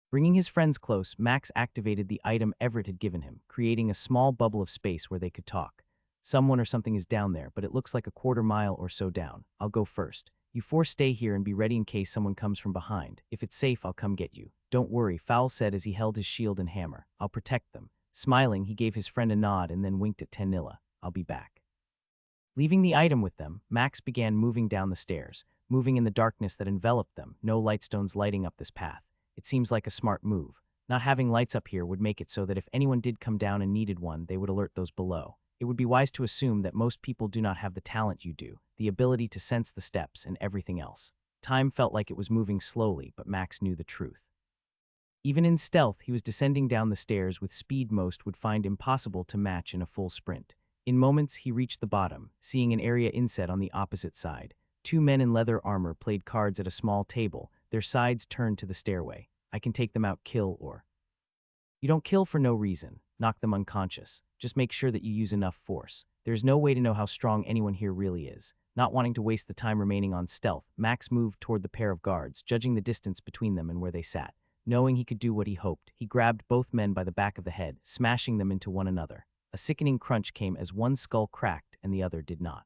Bringing his friends close, Max activated the item Everett had given him, creating a small bubble of space where they could talk. Someone or something is down there, but it looks like a quarter-mile or so down. I'll go first. You four stay here and be ready in case someone comes from behind. If it's safe, I'll come get you. Don't worry, Fowl said as he held his shield and hammer. I'll protect them. Smiling, he gave his friend a nod and then winked at Tanilla. I'll be back. Leaving the item with them, Max began moving down the stairs, moving in the darkness that enveloped them, no lightstones lighting up this path. It seems like a smart move. Not having lights up here would make it so that if anyone did come down and needed one, they would alert those below. It would be wise to assume that most people do not have the talent you do, the ability to sense the steps and everything else. Time felt like it was moving slowly, but Max knew the truth. Even in stealth, he was descending down the stairs with speed most would find impossible to match in a full sprint. In moments, he reached the bottom, seeing an area inset on the opposite side. Two men in leather armor played cards at a small table, their sides turned to the stairway. I can take them out, kill, or... You don't kill for no reason. Knock them unconscious. Just make sure that you use enough force. There's no way to know how strong anyone here really is. Not wanting to waste the time remaining on stealth, Max moved toward the pair of guards, judging the distance between them and where they sat. Knowing he could do what he hoped, he grabbed both men by the back of the head, smashing them into one another. A sickening crunch came as one skull cracked and the other did not.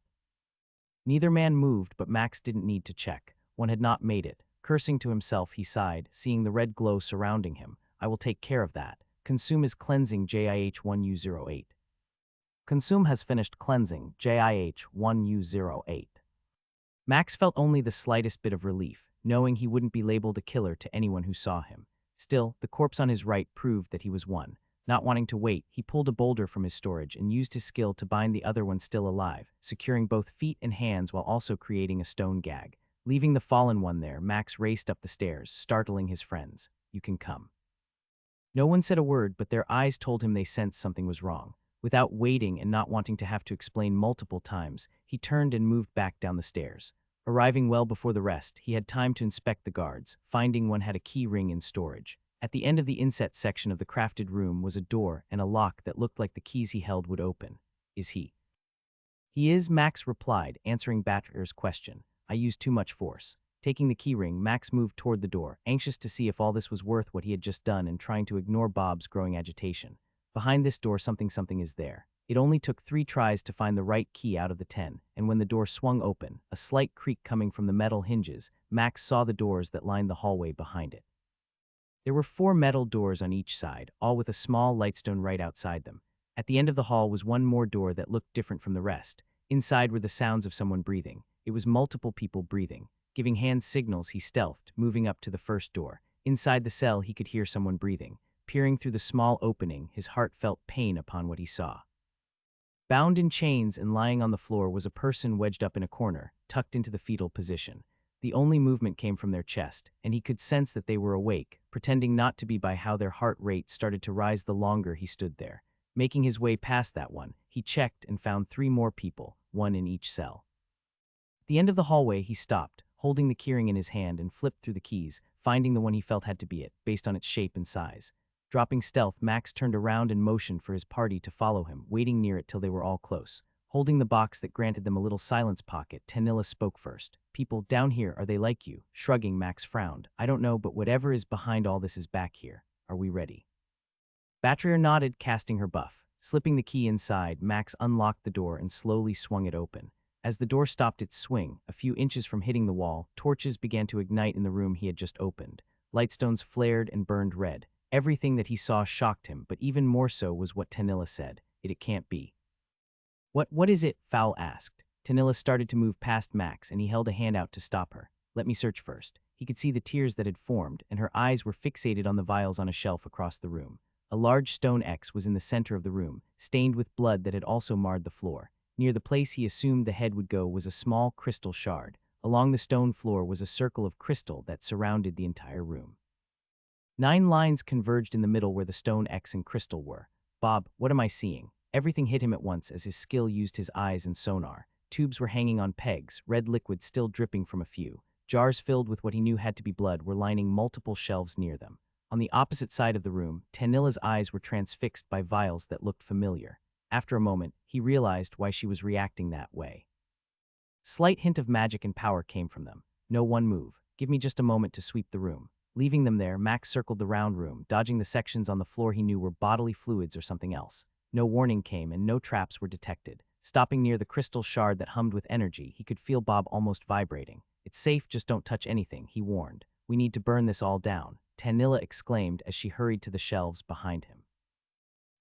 Neither man moved, but Max didn't need to check. One had not made it. Cursing to himself, he sighed, seeing the red glow surrounding him. I will take care of that. Consume is cleansing JIH1U08. Consume has finished cleansing JIH1U08. Max felt only the slightest bit of relief, knowing he wouldn't be labeled a killer to anyone who saw him. Still, the corpse on his right proved that he was one. Not wanting to wait, he pulled a boulder from his storage and used his skill to bind the other one still alive, securing both feet and hands while also creating a stone gag. Leaving the fallen one there, Max raced up the stairs, startling his friends. You can come. No one said a word, but their eyes told him they sensed something was wrong. Without waiting and not wanting to have to explain multiple times, he turned and moved back down the stairs. Arriving well before the rest, he had time to inspect the guards, finding one had a key ring in storage. At the end of the inset section of the crafted room was a door and a lock that looked like the keys he held would open. Is he? He is, Max replied, answering Batter's question. I used too much force. Taking the keyring, Max moved toward the door, anxious to see if all this was worth what he had just done and trying to ignore Bob's growing agitation. Behind this door something is there. It only took 3 tries to find the right key out of the 10, and when the door swung open, a slight creak coming from the metal hinges, Max saw the doors that lined the hallway behind it. There were 4 metal doors on each side, all with a small lightstone right outside them. At the end of the hall was one more door that looked different from the rest. Inside were the sounds of someone breathing. It was multiple people breathing. Giving hand signals, he stealthed, moving up to the first door. Inside the cell, he could hear someone breathing. Peering through the small opening, his heart felt pain upon what he saw. Bound in chains and lying on the floor was a person wedged up in a corner, tucked into the fetal position. The only movement came from their chest, and he could sense that they were awake, pretending not to be by how their heart rate started to rise the longer he stood there. Making his way past that one, he checked and found 3 more people, one in each cell. At the end of the hallway, he stopped, holding the keyring in his hand and flipped through the keys, finding the one he felt had to be it, based on its shape and size. Dropping stealth, Max turned around and motioned for his party to follow him, waiting near it till they were all close. Holding the box that granted them a little silence pocket, Tanilla spoke first. People down here, are they like you? Shrugging, Max frowned. I don't know, but whatever is behind all this is back here. Are we ready? Battrier nodded, casting her buff. Slipping the key inside, Max unlocked the door and slowly swung it open. As the door stopped its swing, a few inches from hitting the wall, torches began to ignite in the room he had just opened. Lightstones flared and burned red. Everything that he saw shocked him, but even more so was what Tanilla said. It can't be. What is it? Fowl asked. Tanilla started to move past Max, and he held a hand out to stop her. Let me search first. He could see the tears that had formed, and her eyes were fixated on the vials on a shelf across the room. A large stone X was in the center of the room, stained with blood that had also marred the floor. Near the place he assumed the head would go was a small crystal shard. Along the stone floor was a circle of crystal that surrounded the entire room. 9 lines converged in the middle where the stone X and crystal were. Bob, what am I seeing? Everything hit him at once as his skill used his eyes and sonar. Tubes were hanging on pegs, red liquid still dripping from a few. Jars filled with what he knew had to be blood were lining multiple shelves near them. On the opposite side of the room, Tanilla's eyes were transfixed by vials that looked familiar. After a moment, he realized why she was reacting that way. Slight hint of magic and power came from them. No one move. Give me just a moment to sweep the room. Leaving them there, Max circled the round room, dodging the sections on the floor he knew were bodily fluids or something else. No warning came and no traps were detected. Stopping near the crystal shard that hummed with energy, he could feel Bob almost vibrating. It's safe, just don't touch anything, he warned. We need to burn this all down, Tanilla exclaimed as she hurried to the shelves behind him.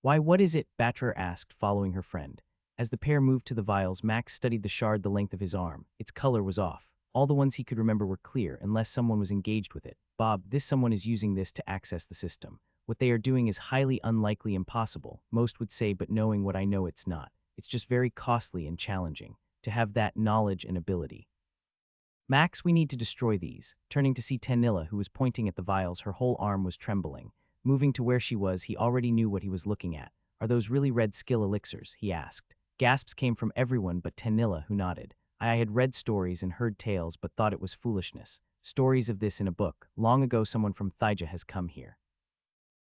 Why, what is it? Battrier asked, following her friend. As the pair moved to the vials, Max studied the shard the length of his arm. Its color was off. All the ones he could remember were clear, unless someone was engaged with it. Bob, this someone is using this to access the system. What they are doing is highly unlikely impossible, most would say, but knowing what I know, it's not. It's just very costly and challenging, to have that knowledge and ability. Max, we need to destroy these. Turning to see Tanilla, who was pointing at the vials, her whole arm was trembling. Moving to where she was, he already knew what he was looking at. Are those really red skill elixirs? He asked. Gasps came from everyone but Tanilla, who nodded. I had read stories and heard tales, but thought it was foolishness. Stories of this in a book. Long ago someone from Thyja has come here.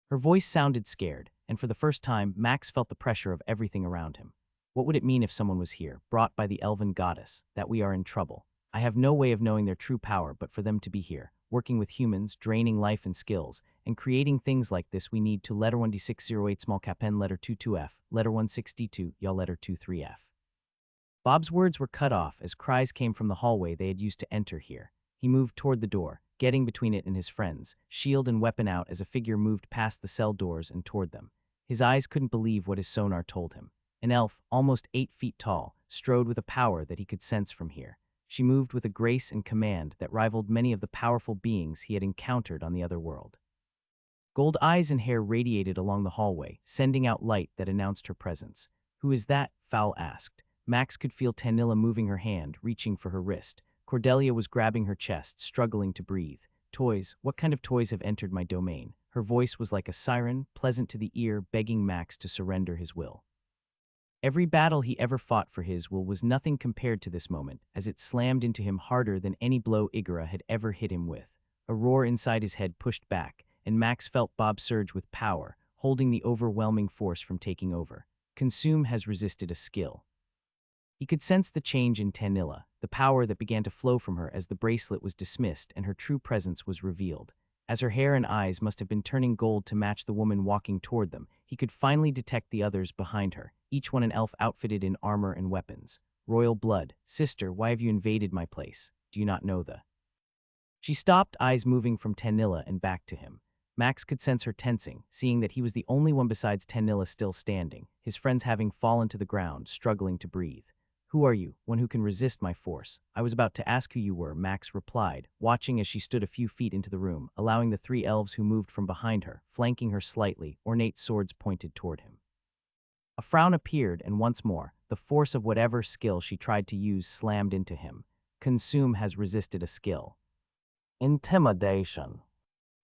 Her voice sounded scared, and for the first time, Max felt the pressure of everything around him. What would it mean if someone was here, brought by the elven goddess, that we are in trouble? I have no way of knowing their true power but for them to be here, working with humans, draining life and skills, and creating things like this we need to letter 1d608 small cap n letter 22f, letter 162, y'all letter 23f. Bob's words were cut off as cries came from the hallway they had used to enter here. He moved toward the door, getting between it and his friends, shield and weapon out as a figure moved past the cell doors and toward them. His eyes couldn't believe what his sonar told him. An elf, almost 8 feet tall, strode with a power that he could sense from here. She moved with a grace and command that rivaled many of the powerful beings he had encountered on the other world. Gold eyes and hair radiated along the hallway, sending out light that announced her presence. "Who is that?" Fowl asked. Max could feel Tanilla moving her hand, reaching for her wrist. Cordelia was grabbing her chest, struggling to breathe. "Toys? What kind of toys have entered my domain?" Her voice was like a siren, pleasant to the ear, begging Max to surrender his will. Every battle he ever fought for his will was nothing compared to this moment, as it slammed into him harder than any blow Igora had ever hit him with. A roar inside his head pushed back, and Max felt Bob surge with power, holding the overwhelming force from taking over. Consume has resisted a skill. He could sense the change in Tanilla, the power that began to flow from her as the bracelet was dismissed and her true presence was revealed. As her hair and eyes must have been turning gold to match the woman walking toward them, he could finally detect the others behind her, each one an elf outfitted in armor and weapons. "Royal blood. Sister, why have you invaded my place? Do you not know the—" She stopped, eyes moving from Tanilla and back to him. Max could sense her tensing, seeing that he was the only one besides Tanilla still standing, his friends having fallen to the ground, struggling to breathe. "Who are you, one who can resist my force?" "I was about to ask who you were," Max replied, watching as she stood a few feet into the room, allowing the 3 elves who moved from behind her, flanking her slightly, ornate swords pointed toward him. A frown appeared, and once more, the force of whatever skill she tried to use slammed into him. Consume has resisted a skill. Intimidation.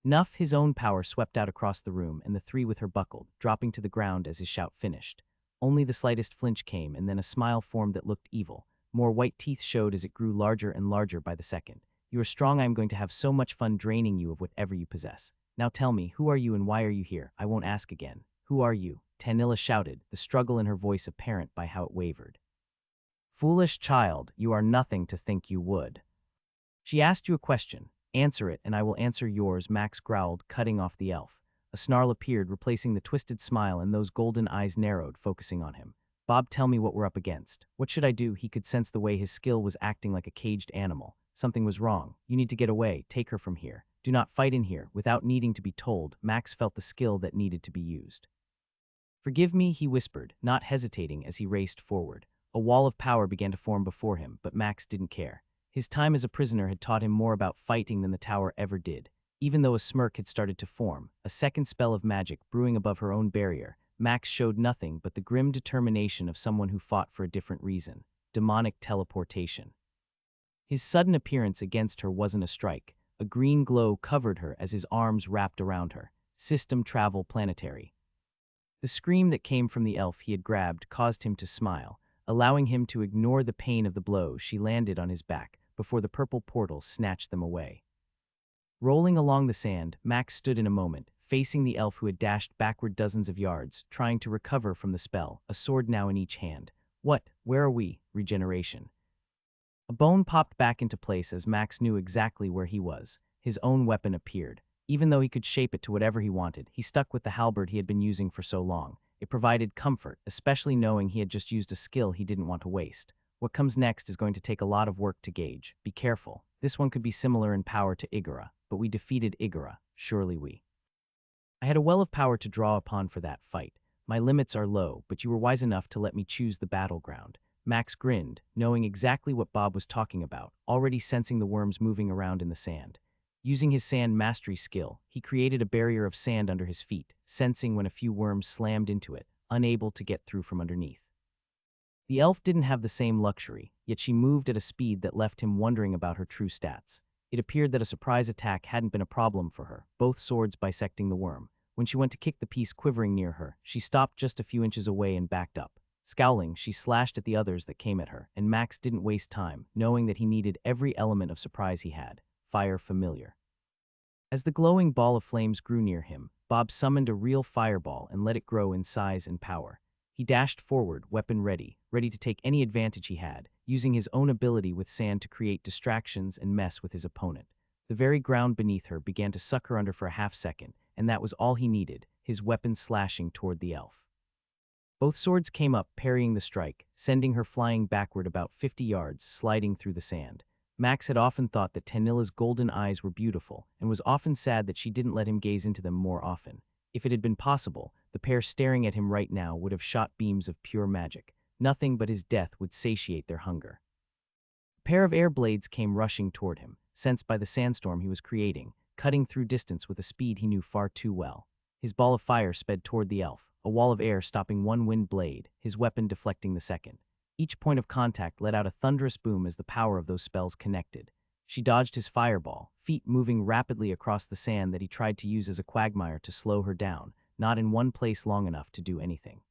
Nuff, his own power swept out across the room, and the 3 with her buckled, dropping to the ground as his shout finished. Only the slightest flinch came, and then a smile formed that looked evil. More white teeth showed as it grew larger and larger by the second. "You are strong. I am going to have so much fun draining you of whatever you possess. Now tell me, who are you and why are you here? I won't ask again." "Who are you?" Tanilla shouted, the struggle in her voice apparent by how it wavered. "Foolish child, you are nothing to think you would. She asked you a question. Answer it, and I will answer yours," Max growled, cutting off the elf. A snarl appeared, replacing the twisted smile, and those golden eyes narrowed, focusing on him. "Bob, tell me what we're up against." "What should I do?" He could sense the way his skill was acting like a caged animal. Something was wrong. "You need to get away. Take her from here. Do not fight in here." Without needing to be told, Max felt the skill that needed to be used. "Forgive me," he whispered, not hesitating as he raced forward. A wall of power began to form before him, but Max didn't care. His time as a prisoner had taught him more about fighting than the tower ever did. Even though a smirk had started to form, a second spell of magic brewing above her own barrier, Max showed nothing but the grim determination of someone who fought for a different reason: demonic teleportation. His sudden appearance against her wasn't a strike. A green glow covered her as his arms wrapped around her. System travel planetary. The scream that came from the elf he had grabbed caused him to smile, allowing him to ignore the pain of the blow she landed on his back before the purple portal snatched them away. Rolling along the sand, Max stood in a moment, facing the elf who had dashed backward dozens of yards, trying to recover from the spell, a sword now in each hand. "What? Where are we?" Regeneration. A bone popped back into place as Max knew exactly where he was. His own weapon appeared. Even though he could shape it to whatever he wanted, he stuck with the halberd he had been using for so long. It provided comfort, especially knowing he had just used a skill he didn't want to waste. What comes next is going to take a lot of work to gauge. Be careful. This one could be similar in power to Igora, but we defeated Igora. Surely we. I had a well of power to draw upon for that fight. My limits are low, but you were wise enough to let me choose the battleground. Max grinned, knowing exactly what Bob was talking about, already sensing the worms moving around in the sand. Using his sand mastery skill, he created a barrier of sand under his feet, sensing when a few worms slammed into it, unable to get through from underneath. The elf didn't have the same luxury, yet she moved at a speed that left him wondering about her true stats. It appeared that a surprise attack hadn't been a problem for her, both swords bisecting the worm. When she went to kick the piece quivering near her, she stopped just a few inches away and backed up. Scowling, she slashed at the others that came at her, and Max didn't waste time, knowing that he needed every element of surprise he had. fire familiar. As the glowing ball of flames grew near him, Bob summoned a real fireball and let it grow in size and power. He dashed forward, weapon ready, ready to take any advantage he had, using his own ability with sand to create distractions and mess with his opponent. The very ground beneath her began to suck her under for a half-second, and that was all he needed, his weapon slashing toward the elf. Both swords came up, parrying the strike, sending her flying backward about 50 yards, sliding through the sand. Max had often thought that Tanilla's golden eyes were beautiful, and was often sad that she didn't let him gaze into them more often. If it had been possible, the pair staring at him right now would have shot beams of pure magic. Nothing but his death would satiate their hunger. A pair of air blades came rushing toward him, sensed by the sandstorm he was creating, cutting through distance with a speed he knew far too well. His ball of fire sped toward the elf, a wall of air stopping one wind blade, his weapon deflecting the second. Each point of contact let out a thunderous boom as the power of those spells connected. She dodged his fireball, feet moving rapidly across the sand that he tried to use as a quagmire to slow her down, not in one place long enough to do anything.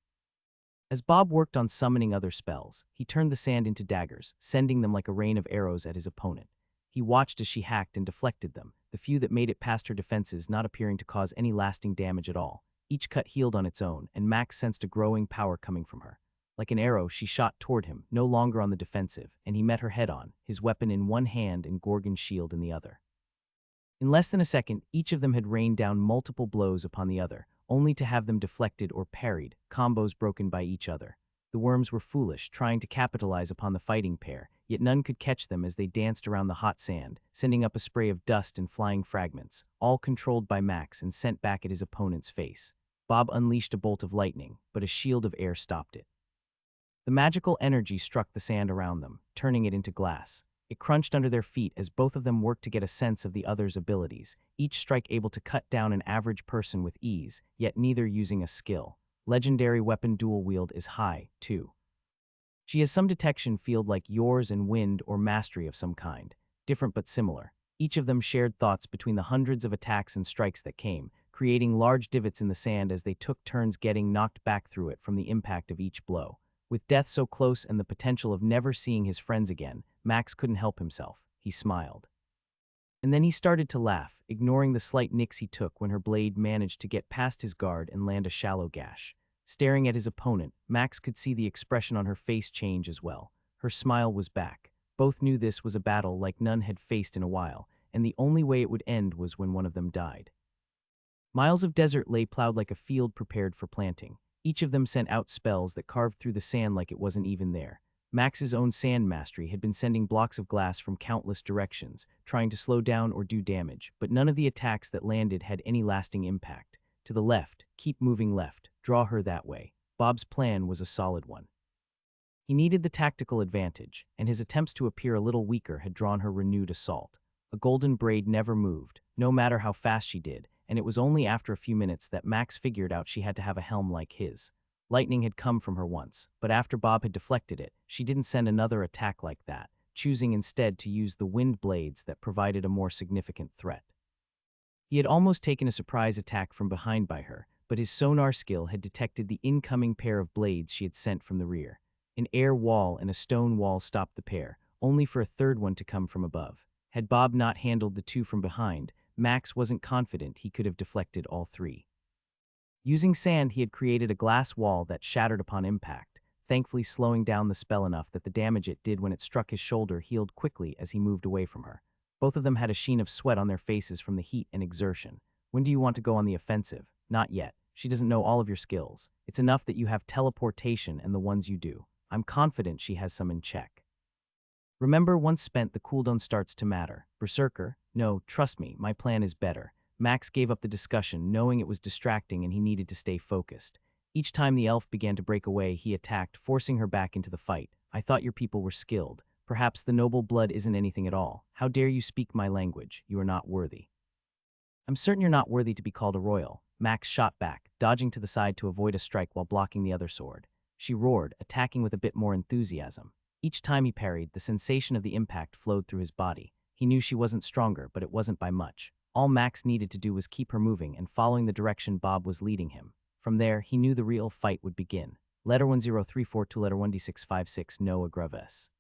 As Bob worked on summoning other spells, he turned the sand into daggers, sending them like a rain of arrows at his opponent. He watched as she hacked and deflected them, the few that made it past her defenses not appearing to cause any lasting damage at all. Each cut healed on its own, and Max sensed a growing power coming from her. Like an arrow, she shot toward him, no longer on the defensive, and he met her head-on, his weapon in one hand and Gorgon's shield in the other. In less than a second, each of them had rained down multiple blows upon the other, only to have them deflected or parried, combos broken by each other. The worms were foolish, trying to capitalize upon the fighting pair, yet none could catch them as they danced around the hot sand, sending up a spray of dust and flying fragments, all controlled by Max and sent back at his opponent's face. Bob unleashed a bolt of lightning, but a shield of air stopped it. The magical energy struck the sand around them, turning it into glass. It crunched under their feet as both of them worked to get a sense of the other's abilities, each strike able to cut down an average person with ease, yet neither using a skill. Legendary weapon dual wield is high, too. She has some detection field like yours and wind or mastery of some kind, different but similar. Each of them shared thoughts between the hundreds of attacks and strikes that came, creating large divots in the sand as they took turns getting knocked back through it from the impact of each blow. With death so close and the potential of never seeing his friends again, Max couldn't help himself. He smiled. And then he started to laugh, ignoring the slight nicks he took when her blade managed to get past his guard and land a shallow gash. Staring at his opponent, Max could see the expression on her face change as well. Her smile was back. Both knew this was a battle like none had faced in a while, and the only way it would end was when one of them died. Miles of desert lay plowed like a field prepared for planting. Each of them sent out spells that carved through the sand like it wasn't even there. Max's own sand mastery had been sending blocks of glass from countless directions, trying to slow down or do damage, but none of the attacks that landed had any lasting impact. To the left, keep moving left, draw her that way. Bob's plan was a solid one. He needed the tactical advantage, and his attempts to appear a little weaker had drawn her renewed assault. A golden braid never moved, no matter how fast she did, and it was only after a few minutes that Max figured out she had to have a helm like his. Lightning had come from her once, but after Bob had deflected it, she didn't send another attack like that, choosing instead to use the wind blades that provided a more significant threat. He had almost taken a surprise attack from behind by her, but his sonar skill had detected the incoming pair of blades she had sent from the rear. An air wall and a stone wall stopped the pair, only for a third one to come from above. Had Bob not handled the two from behind, Max wasn't confident he could have deflected all three. Using sand, he had created a glass wall that shattered upon impact, thankfully slowing down the spell enough that the damage it did when it struck his shoulder healed quickly as he moved away from her. Both of them had a sheen of sweat on their faces from the heat and exertion. When do you want to go on the offensive? Not yet. She doesn't know all of your skills. It's enough that you have teleportation and the ones you do. I'm confident she has some in check. Remember, once spent, the cooldown starts to matter. Berserker? No, trust me, my plan is better. Max gave up the discussion, knowing it was distracting and he needed to stay focused. Each time the elf began to break away, he attacked, forcing her back into the fight. I thought your people were skilled. Perhaps the noble blood isn't anything at all. How dare you speak my language? You are not worthy. I'm certain you're not worthy to be called a royal. Max shot back, dodging to the side to avoid a strike while blocking the other sword. She roared, attacking with a bit more enthusiasm. Each time he parried, the sensation of the impact flowed through his body. He knew she wasn't stronger, but it wasn't by much. All Max needed to do was keep her moving and following the direction Bob was leading him. From there, he knew the real fight would begin. Letter 1034 to letter 1d656 no aggraves.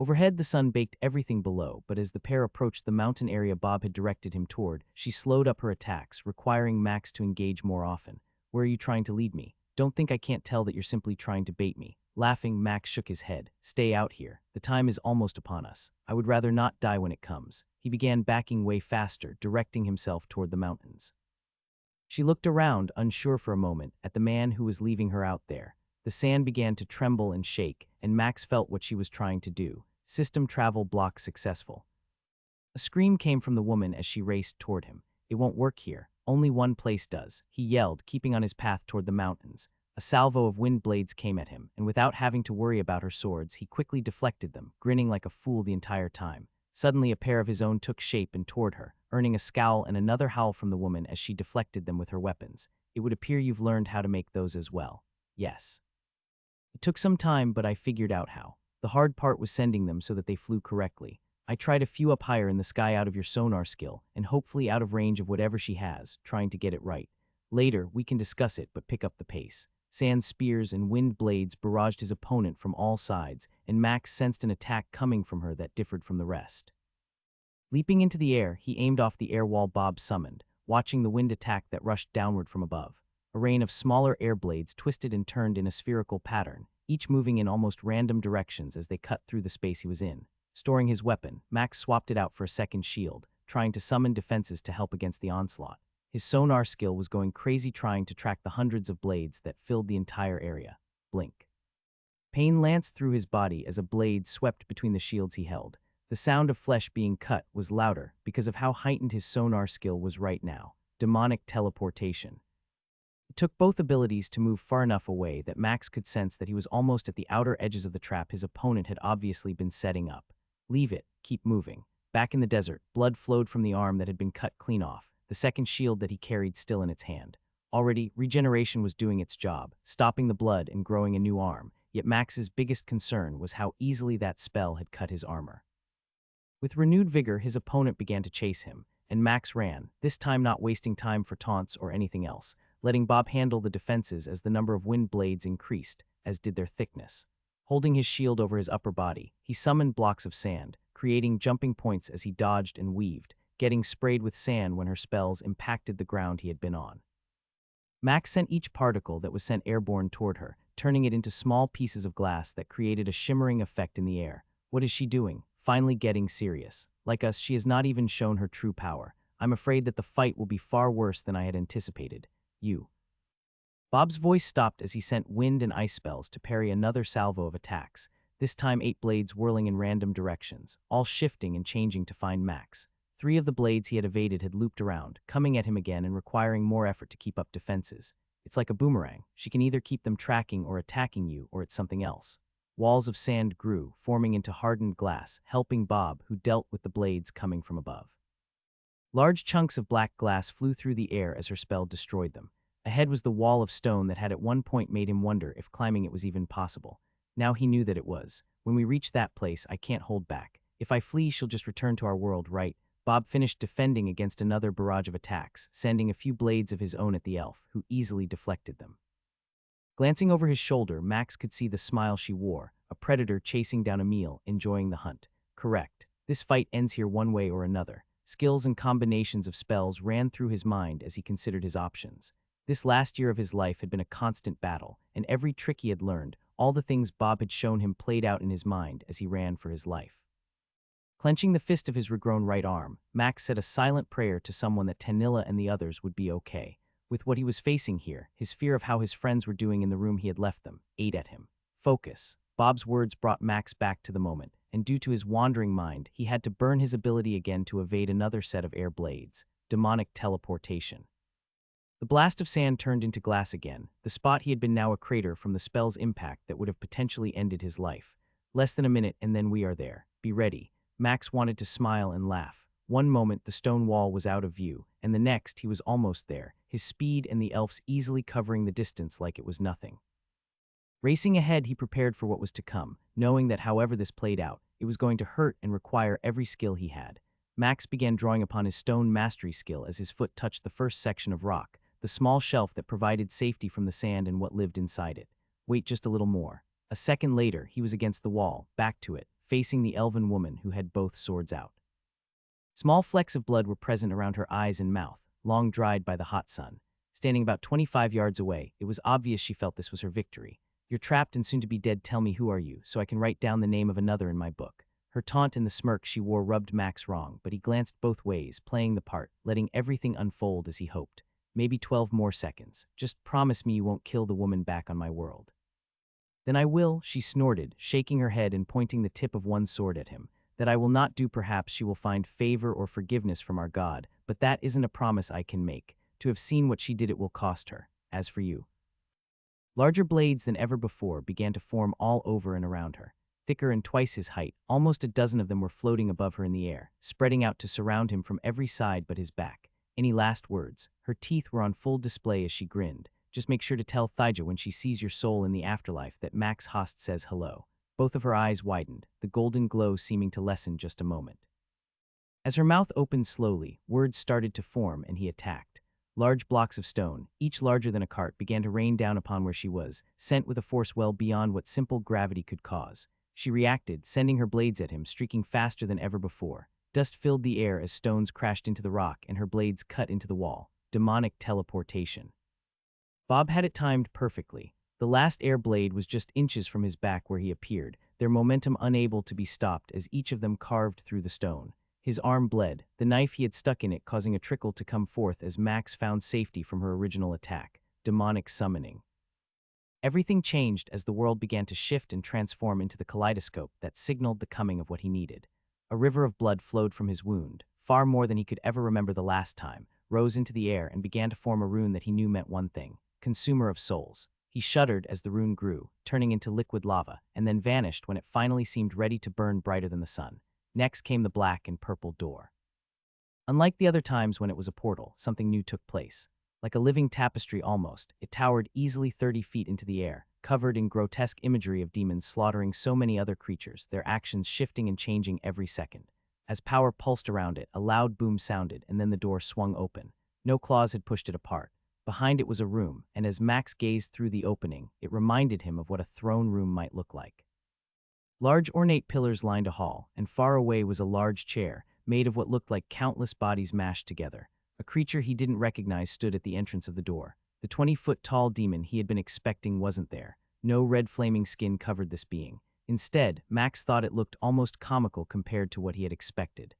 Overhead, the sun baked everything below, but as the pair approached the mountain area Bob had directed him toward, she slowed up her attacks, requiring Max to engage more often. Where are you trying to lead me? Don't think I can't tell that you're simply trying to bait me. Laughing, Max shook his head. Stay out here. The time is almost upon us. I would rather not die when it comes. He began backing way faster, directing himself toward the mountains. She looked around, unsure for a moment, at the man who was leaving her out there. The sand began to tremble and shake, and Max felt what she was trying to do. System travel block successful. A scream came from the woman as she raced toward him. It won't work here. Only one place does, he yelled, keeping on his path toward the mountains. A salvo of wind blades came at him, and without having to worry about her swords, he quickly deflected them, grinning like a fool the entire time. Suddenly, a pair of his own took shape and toward her, earning a scowl and another howl from the woman as she deflected them with her weapons. It would appear you've learned how to make those as well. Yes. It took some time, but I figured out how. The hard part was sending them so that they flew correctly. I tried a few up higher in the sky out of your sonar skill, and hopefully out of range of whatever she has, trying to get it right. Later, we can discuss it, but pick up the pace. Sand spears and wind blades barraged his opponent from all sides, and Max sensed an attack coming from her that differed from the rest. Leaping into the air, he aimed off the air wall Bob summoned, watching the wind attack that rushed downward from above. A rain of smaller air blades twisted and turned in a spherical pattern, each moving in almost random directions as they cut through the space he was in. Storing his weapon, Max swapped it out for a second shield, trying to summon defenses to help against the onslaught. His sonar skill was going crazy trying to track the hundreds of blades that filled the entire area. Blink. Pain lanced through his body as a blade swept between the shields he held. The sound of flesh being cut was louder because of how heightened his sonar skill was right now. Demonic teleportation. It took both abilities to move far enough away that Max could sense that he was almost at the outer edges of the trap his opponent had obviously been setting up. Leave it. Keep moving. Back in the desert, blood flowed from the arm that had been cut clean off, the second shield that he carried still in its hand. Already, regeneration was doing its job, stopping the blood and growing a new arm, yet Max's biggest concern was how easily that spell had cut his armor. With renewed vigor, his opponent began to chase him, and Max ran, this time not wasting time for taunts or anything else, letting Bob handle the defenses as the number of wind blades increased, as did their thickness. Holding his shield over his upper body, he summoned blocks of sand, creating jumping points as he dodged and weaved, getting sprayed with sand when her spells impacted the ground he had been on. Max sent each particle that was sent airborne toward her, turning it into small pieces of glass that created a shimmering effect in the air. What is she doing? Finally getting serious. Like us, she has not even shown her true power. I'm afraid that the fight will be far worse than I had anticipated. You. Bob's voice stopped as he sent wind and ice spells to parry another salvo of attacks, this time 8 blades whirling in random directions, all shifting and changing to find Max. 3 of the blades he had evaded had looped around, coming at him again and requiring more effort to keep up defenses. It's like a boomerang. She can either keep them tracking or attacking you, or it's something else. Walls of sand grew, forming into hardened glass, helping Bob, who dealt with the blades coming from above. Large chunks of black glass flew through the air as her spell destroyed them. Ahead was the wall of stone that had at one point made him wonder if climbing it was even possible. Now he knew that it was. When we reach that place, I can't hold back. If I flee, she'll just return to our world, right? Bob finished defending against another barrage of attacks, sending a few blades of his own at the elf, who easily deflected them. Glancing over his shoulder, Max could see the smile she wore, a predator chasing down a meal, enjoying the hunt. Correct. This fight ends here one way or another. Skills and combinations of spells ran through his mind as he considered his options. This last year of his life had been a constant battle, and every trick he had learned, all the things Bob had shown him played out in his mind as he ran for his life. Clenching the fist of his regrown right arm, Max said a silent prayer to someone that Tanilla and the others would be okay. With what he was facing here, his fear of how his friends were doing in the room he had left them, ate at him. Focus. Bob's words brought Max back to the moment, and due to his wandering mind, he had to burn his ability again to evade another set of air blades. Demonic teleportation. The blast of sand turned into glass again, the spot he had been now a crater from the spell's impact that would have potentially ended his life. Less than a minute and then we are there. Be ready. Max wanted to smile and laugh. One moment the stone wall was out of view, and the next he was almost there, his speed and the elf's easily covering the distance like it was nothing. Racing ahead, he prepared for what was to come, knowing that however this played out, it was going to hurt and require every skill he had. Max began drawing upon his stone mastery skill as his foot touched the first section of rock, the small shelf that provided safety from the sand and what lived inside it. Wait just a little more. A second later, he was against the wall, back to it, facing the elven woman who had both swords out. Small flecks of blood were present around her eyes and mouth, long dried by the hot sun. Standing about 25 yards away, it was obvious she felt this was her victory. "You're trapped and soon to be dead. Tell me, who are you, so I can write down the name of another in my book." Her taunt and the smirk she wore rubbed Max wrong, but he glanced both ways, playing the part, letting everything unfold as he hoped. "Maybe 12 more seconds. Just promise me you won't kill the woman back on my world." "Then I will," she snorted, shaking her head and pointing the tip of one sword at him. "That I will not do. Perhaps she will find favor or forgiveness from our God, but that isn't a promise I can make. To have seen what she did, it will cost her. As for you." Larger blades than ever before began to form all over and around her. Thicker and twice his height, almost a dozen of them were floating above her in the air, spreading out to surround him from every side but his back. Any last words? Her teeth were on full display as she grinned. "Just make sure to tell Thaija when she sees your soul in the afterlife that Max Host says hello." Both of her eyes widened, the golden glow seeming to lessen just a moment. As her mouth opened slowly, words started to form and he attacked. Large blocks of stone, each larger than a cart, began to rain down upon where she was, sent with a force well beyond what simple gravity could cause. She reacted, sending her blades at him, streaking faster than ever before. Dust filled the air as stones crashed into the rock and her blades cut into the wall. Demonic teleportation. Bob had it timed perfectly. The last air blade was just inches from his back where he appeared, their momentum unable to be stopped as each of them carved through the stone. His arm bled, the knife he had stuck in it causing a trickle to come forth as Max found safety from her original attack. Demonic summoning. Everything changed as the world began to shift and transform into the kaleidoscope that signaled the coming of what he needed. A river of blood flowed from his wound, far more than he could ever remember the last time, rose into the air and began to form a rune that he knew meant one thing: consumer of souls. He shuddered as the rune grew, turning into liquid lava, and then vanished when it finally seemed ready to burn brighter than the sun. Next came the black and purple door. Unlike the other times when it was a portal, something new took place. Like a living tapestry almost, it towered easily 30 feet into the air, covered in grotesque imagery of demons slaughtering so many other creatures, their actions shifting and changing every second. As power pulsed around it, a loud boom sounded, and then the door swung open. No claws had pushed it apart. Behind it was a room, and as Max gazed through the opening, it reminded him of what a throne room might look like. Large ornate pillars lined a hall, and far away was a large chair, made of what looked like countless bodies mashed together. A creature he didn't recognize stood at the entrance of the door. The 20-foot-tall demon he had been expecting wasn't there. No red flaming skin covered this being. Instead, Max thought it looked almost comical compared to what he had expected.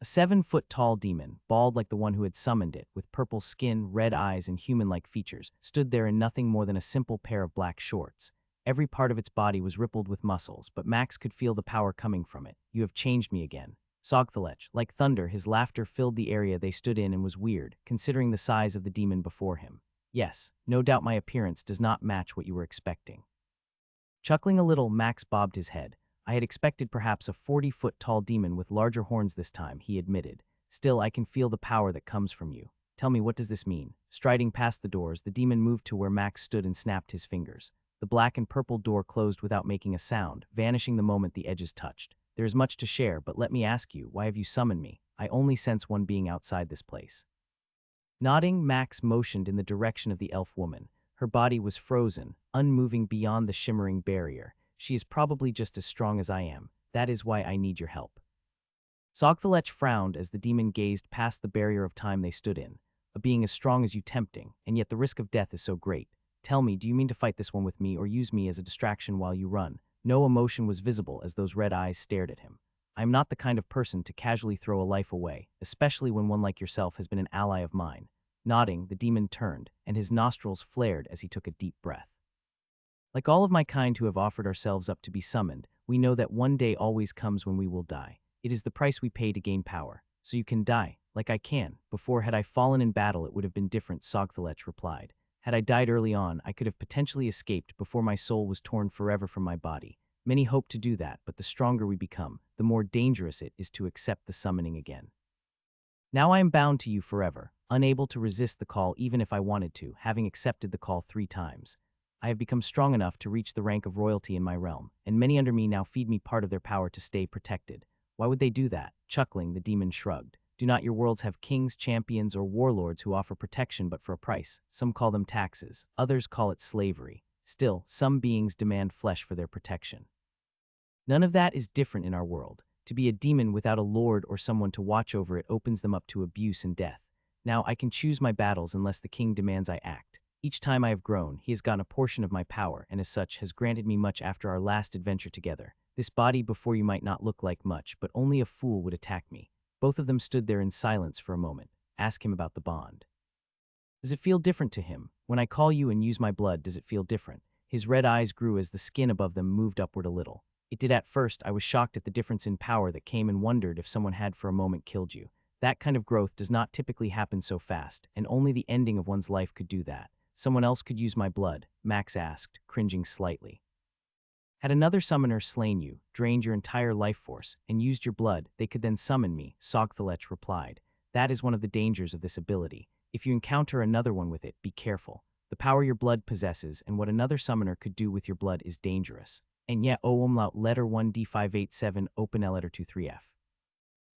A 7-foot-tall demon, bald like the one who had summoned it, with purple skin, red eyes, and human-like features, stood there in nothing more than a simple pair of black shorts. Every part of its body was rippled with muscles, but Max could feel the power coming from it. "You have changed me again." Sogthalech, like thunder, his laughter filled the area they stood in and was weird, considering the size of the demon before him. "Yes, no doubt my appearance does not match what you were expecting." Chuckling a little, Max bobbed his head. "I had expected perhaps a 40-foot-tall demon with larger horns this time," he admitted. "Still, I can feel the power that comes from you. Tell me, what does this mean?" Striding past the doors, the demon moved to where Max stood and snapped his fingers. The black and purple door closed without making a sound, vanishing the moment the edges touched. "There is much to share, but let me ask you, why have you summoned me? I only sense one being outside this place." Nodding, Max motioned in the direction of the elf woman. Her body was frozen, unmoving beyond the shimmering barrier. "She is probably just as strong as I am. That is why I need your help." Sogthalech frowned as the demon gazed past the barrier of time they stood in. "A being as strong as you tempting, and yet the risk of death is so great. Tell me, do you mean to fight this one with me or use me as a distraction while you run?" No emotion was visible as those red eyes stared at him. "I am not the kind of person to casually throw a life away, especially when one like yourself has been an ally of mine." Nodding, the demon turned, and his nostrils flared as he took a deep breath. "Like all of my kind who have offered ourselves up to be summoned, we know that one day always comes when we will die. It is the price we pay to gain power. So you can die, like I can. Before, had I fallen in battle, it would have been different," Sogthalech replied. "Had I died early on, I could have potentially escaped before my soul was torn forever from my body. Many hope to do that, but the stronger we become, the more dangerous it is to accept the summoning again. Now I am bound to you forever, unable to resist the call even if I wanted to, having accepted the call 3 times. I have become strong enough to reach the rank of royalty in my realm, and many under me now feed me part of their power to stay protected. Why would they do that?" Chuckling, the demon shrugged. "Do not your worlds have kings, champions, or warlords who offer protection but for a price? Some call them taxes, others call it slavery. Still, some beings demand flesh for their protection." None of that is different in our world. To be a demon without a lord or someone to watch over it opens them up to abuse and death. Now I can choose my battles unless the king demands I act. Each time I have grown, he has gotten a portion of my power, and as such has granted me much after our last adventure together. This body before you might not look like much, but only a fool would attack me. Both of them stood there in silence for a moment. Ask him about the bond. Does it feel different to him? When I call you and use my blood, does it feel different? His red eyes grew as the skin above them moved upward a little. It did at first. I was shocked at the difference in power that came and wondered if someone had for a moment killed you. That kind of growth does not typically happen so fast, and only the ending of one's life could do that. Someone else could use my blood, Max asked, cringing slightly. Had another summoner slain you, drained your entire life force, and used your blood, they could then summon me, Sogthelech replied. That is one of the dangers of this ability. If you encounter another one with it, be careful. The power your blood possesses and what another summoner could do with your blood is dangerous. And yet, O letter 1D587 open L letter 23F.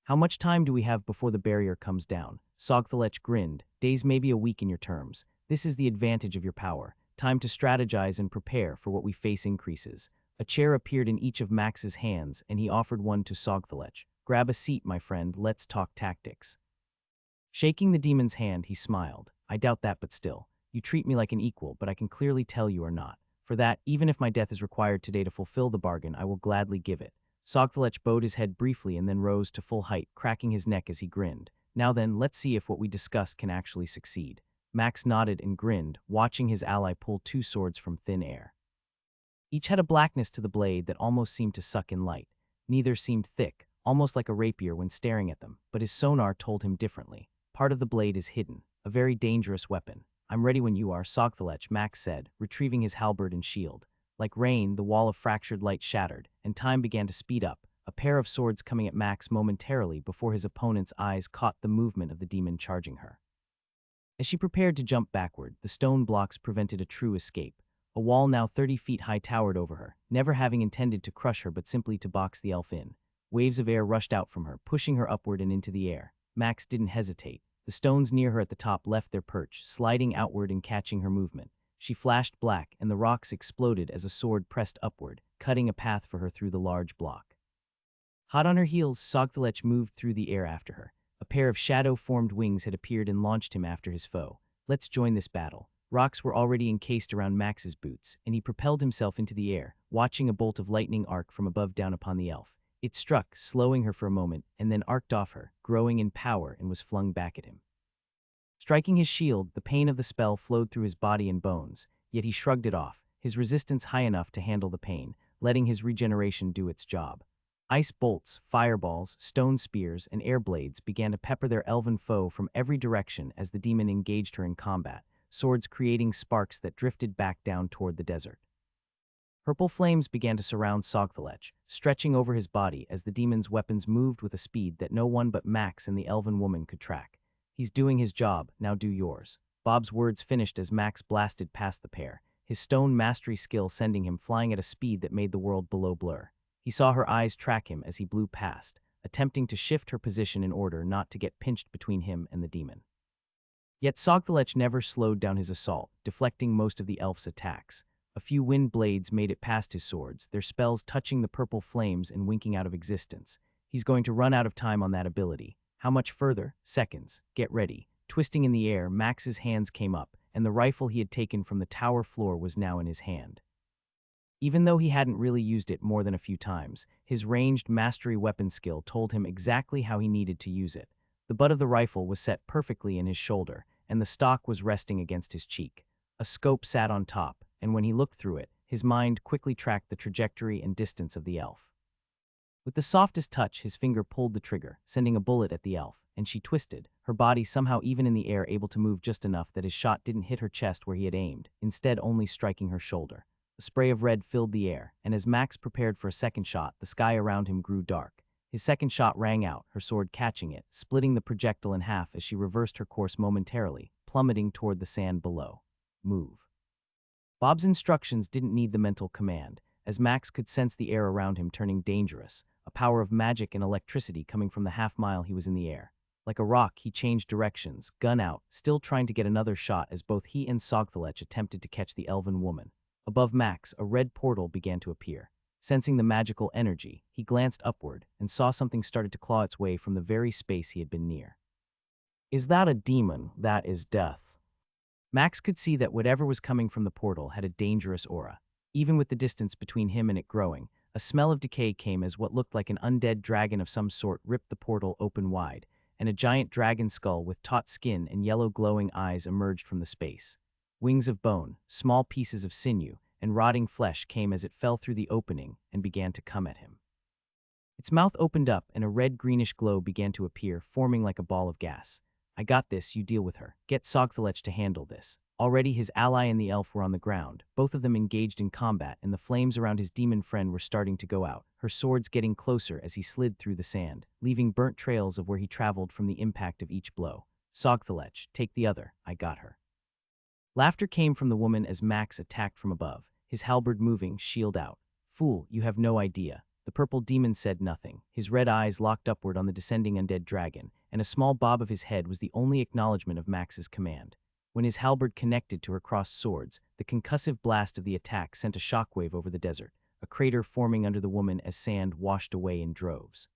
How much time do we have before the barrier comes down? Sogthelech grinned. Days, maybe a week in your terms. This is the advantage of your power. Time to strategize and prepare for what we face increases. A chair appeared in each of Max's hands, and he offered one to Sogthelech. Grab a seat, my friend. Let's talk tactics. Shaking the demon's hand, he smiled. I doubt that, but still. You treat me like an equal, but I can clearly tell you are not. For that, even if my death is required today to fulfill the bargain, I will gladly give it. Sogthelech bowed his head briefly and then rose to full height, cracking his neck as he grinned. Now then, let's see if what we discussed can actually succeed. Max nodded and grinned, watching his ally pull two swords from thin air. Each had a blackness to the blade that almost seemed to suck in light. Neither seemed thick, almost like a rapier when staring at them, but his sonar told him differently. Part of the blade is hidden, a very dangerous weapon. I'm ready when you are, Sogthelech, Max said, retrieving his halberd and shield. Like rain, the wall of fractured light shattered, and time began to speed up, a pair of swords coming at Max momentarily before his opponent's eyes caught the movement of the demon charging her. As she prepared to jump backward, the stone blocks prevented a true escape. A wall now 30 feet high towered over her, never having intended to crush her but simply to box the elf in. Waves of air rushed out from her, pushing her upward and into the air. Max didn't hesitate. The stones near her at the top left their perch, sliding outward and catching her movement. She flashed black, and the rocks exploded as a sword pressed upward, cutting a path for her through the large block. Hot on her heels, Sogthelech moved through the air after her. A pair of shadow-formed wings had appeared and launched him after his foe. Let's join this battle. Rocks were already encased around Max's boots, and he propelled himself into the air, watching a bolt of lightning arc from above down upon the elf. It struck, slowing her for a moment, and then arced off her, growing in power, and was flung back at him. Striking his shield, the pain of the spell flowed through his body and bones, yet he shrugged it off, his resistance high enough to handle the pain, letting his regeneration do its job. Ice bolts, fireballs, stone spears, and air blades began to pepper their elven foe from every direction as the demon engaged her in combat, swords creating sparks that drifted back down toward the desert. Purple flames began to surround Sogthelech, stretching over his body as the demon's weapons moved with a speed that no one but Max and the elven woman could track. He's doing his job, now do yours. Bob's words finished as Max blasted past the pair, his stone mastery skill sending him flying at a speed that made the world below blur. He saw her eyes track him as he blew past, attempting to shift her position in order not to get pinched between him and the demon. Yet Sogthelech never slowed down his assault, deflecting most of the elf's attacks. A few wind blades made it past his swords, their spells touching the purple flames and winking out of existence. He's going to run out of time on that ability. How much further? Seconds. Get ready. Twisting in the air, Max's hands came up, and the rifle he had taken from the tower floor was now in his hand. Even though he hadn't really used it more than a few times, his ranged mastery weapon skill told him exactly how he needed to use it. The butt of the rifle was set perfectly in his shoulder, and the stock was resting against his cheek. A scope sat on top, and when he looked through it, his mind quickly tracked the trajectory and distance of the elf. With the softest touch, his finger pulled the trigger, sending a bullet at the elf, and she twisted, her body somehow even in the air able to move just enough that his shot didn't hit her chest where he had aimed, instead only striking her shoulder. A spray of red filled the air, and as Max prepared for a second shot, the sky around him grew dark. His second shot rang out, her sword catching it, splitting the projectile in half as she reversed her course momentarily, plummeting toward the sand below. Move. Bob's instructions didn't need the mental command, as Max could sense the air around him turning dangerous, a power of magic and electricity coming from the half-mile he was in the air. Like a rock, he changed directions, gun out, still trying to get another shot as both he and Sogthelech attempted to catch the elven woman. Above Max, a red portal began to appear. Sensing the magical energy, he glanced upward and saw something started to claw its way from the very space he had been near. Is that a demon? That is death. Max could see that whatever was coming from the portal had a dangerous aura. Even with the distance between him and it growing, a smell of decay came as what looked like an undead dragon of some sort ripped the portal open wide, and a giant dragon skull with taut skin and yellow glowing eyes emerged from the space. Wings of bone, small pieces of sinew, and rotting flesh came as it fell through the opening and began to come at him. Its mouth opened up and a red-greenish glow began to appear, forming like a ball of gas. I got this, you deal with her. Get Sogthelech to handle this. Already his ally and the elf were on the ground, both of them engaged in combat, and the flames around his demon friend were starting to go out, her swords getting closer as he slid through the sand, leaving burnt trails of where he traveled from the impact of each blow. Sogthelech, take the other, I got her. Laughter came from the woman as Max attacked from above, his halberd moving, shield out. Fool, you have no idea. The purple demon said nothing, his red eyes locked upward on the descending undead dragon, and a small bob of his head was the only acknowledgement of Max's command. When his halberd connected to her crossed swords, the concussive blast of the attack sent a shockwave over the desert, a crater forming under the woman as sand washed away in droves.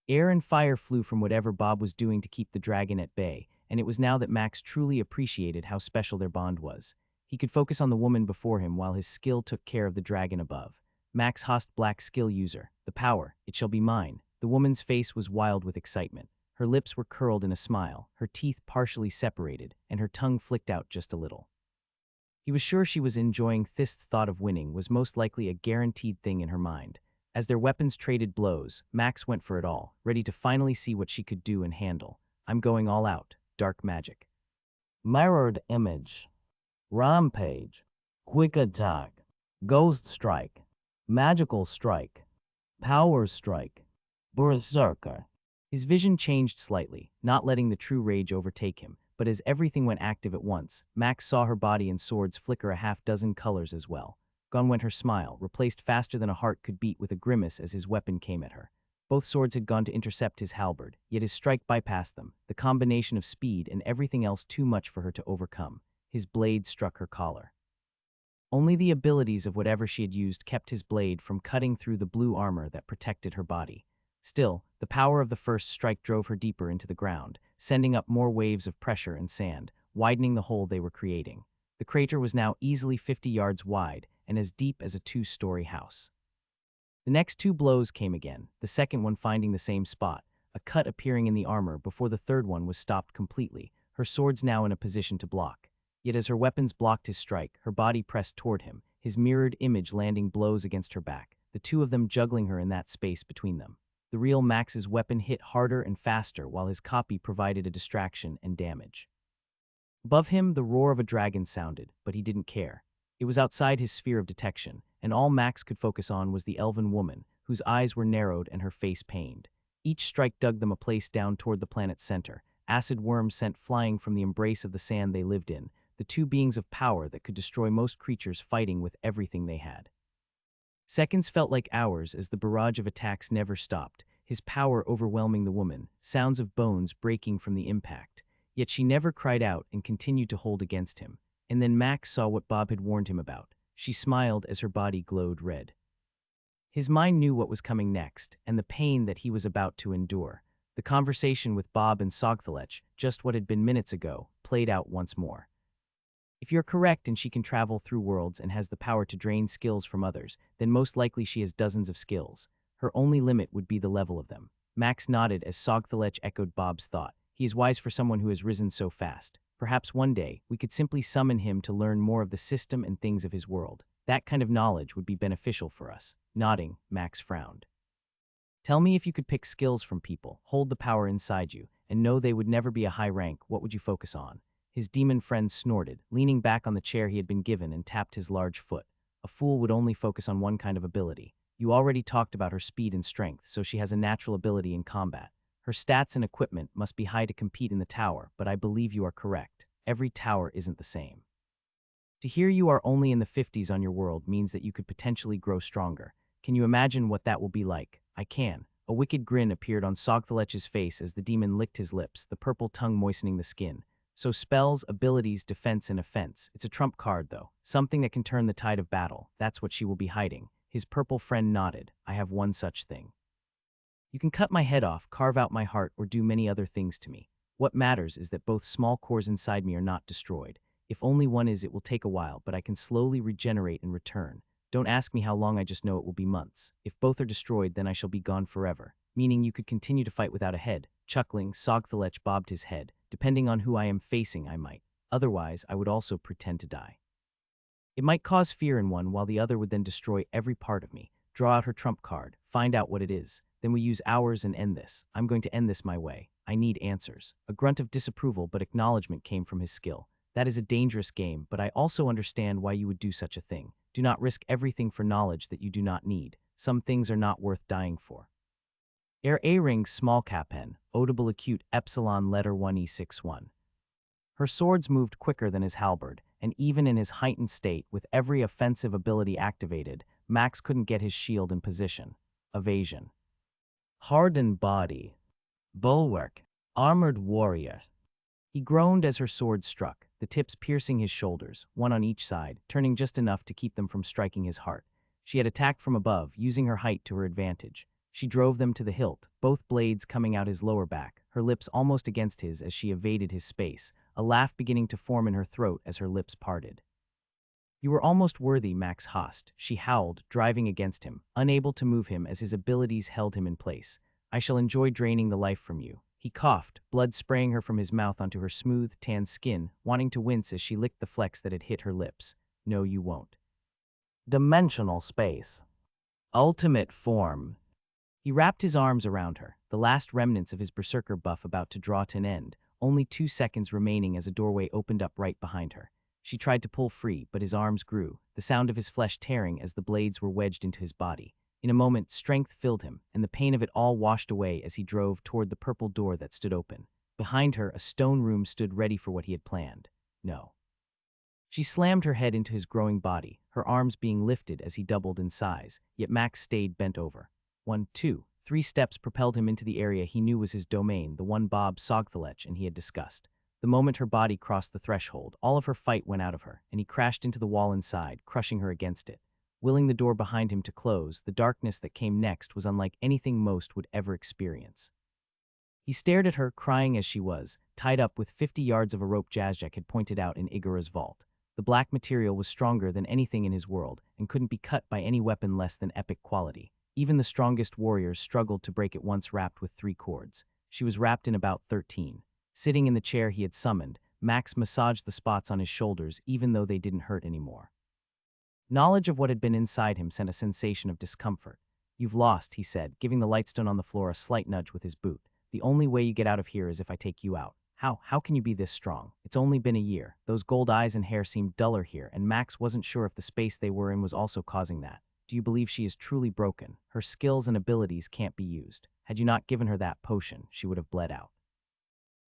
Air and fire flew from whatever Bob was doing to keep the dragon at bay, and it was now that Max truly appreciated how special their bond was. He could focus on the woman before him while his skill took care of the dragon above. Max Host Black skill user. The power. It shall be mine. The woman's face was wild with excitement. Her lips were curled in a smile, her teeth partially separated, and her tongue flicked out just a little. He was sure she was enjoying this thought of winning was most likely a guaranteed thing in her mind. As their weapons traded blows, Max went for it all, ready to finally see what she could do and handle. I'm going all out. Dark magic. Mirrored image. Rampage. Quick attack. Ghost strike. Magical strike. Power strike. Berserker. His vision changed slightly, not letting the true rage overtake him, but as everything went active at once, Max saw her body and swords flicker a half-dozen colors as well. Gone went her smile, replaced faster than a heart could beat with a grimace as his weapon came at her. Both swords had gone to intercept his halberd, yet his strike bypassed them, the combination of speed and everything else too much for her to overcome. His blade struck her collar. Only the abilities of whatever she had used kept his blade from cutting through the blue armor that protected her body. Still, the power of the first strike drove her deeper into the ground, sending up more waves of pressure and sand, widening the hole they were creating. The crater was now easily 50 yards wide and as deep as a 2-story house. The next 2 blows came again, the second one finding the same spot, a cut appearing in the armor before the third one was stopped completely, her swords now in a position to block. Yet as her weapons blocked his strike, her body pressed toward him, his mirrored image landing blows against her back, the two of them juggling her in that space between them. The real Max's weapon hit harder and faster while his copy provided a distraction and damage. Above him, the roar of a dragon sounded, but he didn't care. It was outside his sphere of detection, and all Max could focus on was the elven woman, whose eyes were narrowed and her face pained. Each strike dug them a place down toward the planet's center, acid worms sent flying from the embrace of the sand they lived in, the 2 beings of power that could destroy most creatures fighting with everything they had. Seconds felt like hours as the barrage of attacks never stopped, his power overwhelming the woman, sounds of bones breaking from the impact. Yet she never cried out and continued to hold against him. And then Max saw what Bob had warned him about. She smiled as her body glowed red. His mind knew what was coming next, and the pain that he was about to endure. The conversation with Bob and Sogthelech, just what had been minutes ago, played out once more. If you're correct and she can travel through worlds and has the power to drain skills from others, then most likely she has dozens of skills. Her only limit would be the level of them. Max nodded as Sogthelech echoed Bob's thought. He is wise for someone who has risen so fast. Perhaps one day, we could simply summon him to learn more of the system and things of his world. That kind of knowledge would be beneficial for us. Nodding, Max frowned. Tell me if you could pick skills from people, hold the power inside you, and know they would never be a high rank, what would you focus on? His demon friend snorted, leaning back on the chair he had been given and tapped his large foot. A fool would only focus on one kind of ability. You already talked about her speed and strength, so she has a natural ability in combat. Her stats and equipment must be high to compete in the tower, but I believe you are correct. Every tower isn't the same. To hear you are only in the 50s on your world means that you could potentially grow stronger. Can you imagine what that will be like? I can. A wicked grin appeared on Sogthelech's face as the demon licked his lips, the purple tongue moistening the skin. So spells, abilities, defense, and offense. It's a trump card, though. Something that can turn the tide of battle. That's what she will be hiding. His purple friend nodded. I have one such thing. You can cut my head off, carve out my heart, or do many other things to me. What matters is that both small cores inside me are not destroyed. If only one is, it will take a while, but I can slowly regenerate and return. Don't ask me how long, I just know it will be months. If both are destroyed, then I shall be gone forever. Meaning you could continue to fight without a head. Chuckling, Sogthelech bobbed his head. Depending on who I am facing, I might. Otherwise, I would also pretend to die. It might cause fear in one, while the other would then destroy every part of me. Draw out her trump card, find out what it is. Then we use ours and end this. I'm going to end this my way. I need answers. A grunt of disapproval but acknowledgement came from his skill. That is a dangerous game, but I also understand why you would do such a thing. Do not risk everything for knowledge that you do not need. Some things are not worth dying for. Air A-ring small capen, audible acute epsilon letter 1E61. Her swords moved quicker than his halberd, and even in his heightened state, with every offensive ability activated, Max couldn't get his shield in position. Evasion. Hardened body. Bulwark. Armored warrior. He groaned as her sword struck, the tips piercing his shoulders, one on each side, turning just enough to keep them from striking his heart. She had attacked from above, using her height to her advantage. She drove them to the hilt, both blades coming out his lower back, her lips almost against his as she evaded his space, a laugh beginning to form in her throat as her lips parted. You were almost worthy, Max Host, she howled, driving against him, unable to move him as his abilities held him in place. I shall enjoy draining the life from you. He coughed, blood spraying her from his mouth onto her smooth, tan skin, wanting to wince as she licked the flecks that had hit her lips. No, you won't. Dimensional space. Ultimate form. He wrapped his arms around her, the last remnants of his berserker buff about to draw to an end, only 2 seconds remaining as a doorway opened up right behind her. She tried to pull free, but his arms grew, the sound of his flesh tearing as the blades were wedged into his body. In a moment, strength filled him, and the pain of it all washed away as he drove toward the purple door that stood open. Behind her, a stone room stood ready for what he had planned. No. She slammed her head into his growing body, her arms being lifted as he doubled in size, yet Max stayed bent over. 1, 2, 3 steps propelled him into the area he knew was his domain, the one Bob Sogthelech and he had discussed. The moment her body crossed the threshold, all of her fight went out of her, and he crashed into the wall inside, crushing her against it. Willing the door behind him to close, the darkness that came next was unlike anything most would ever experience. He stared at her, crying as she was, tied up with 50 yards of a rope Jazjek had pointed out in Igara's vault. The black material was stronger than anything in his world, and couldn't be cut by any weapon less than epic quality. Even the strongest warriors struggled to break it once wrapped with 3 cords. She was wrapped in about 13. Sitting in the chair he had summoned, Max massaged the spots on his shoulders even though they didn't hurt anymore. Knowledge of what had been inside him sent a sensation of discomfort. You've lost, he said, giving the lightstone on the floor a slight nudge with his boot. The only way you get out of here is if I take you out. How can you be this strong? It's only been a year. Those gold eyes and hair seemed duller here, and Max wasn't sure if the space they were in was also causing that. Do you believe she is truly broken? Her skills and abilities can't be used. Had you not given her that potion, she would have bled out.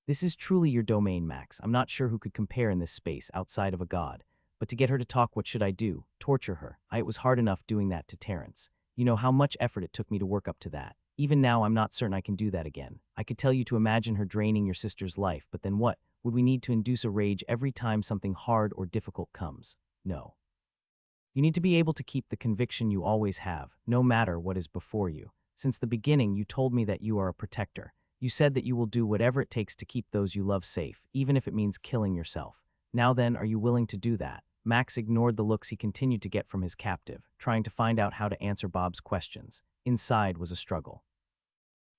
This is truly your domain, Max. I'm not sure who could compare in this space outside of a god. But to get her to talk, what should I do? Torture her. It was hard enough doing that to Terrence. You know how much effort it took me to work up to that. Even now, I'm not certain I can do that again. I could tell you to imagine her draining your sister's life, but then what? Would we need to induce a rage every time something hard or difficult comes? No. You need to be able to keep the conviction you always have, no matter what is before you. Since the beginning, you told me that you are a protector. You said that you will do whatever it takes to keep those you love safe, even if it means killing yourself. Now then, are you willing to do that? Max ignored the looks he continued to get from his captive, trying to find out how to answer Bob's questions. Inside was a struggle.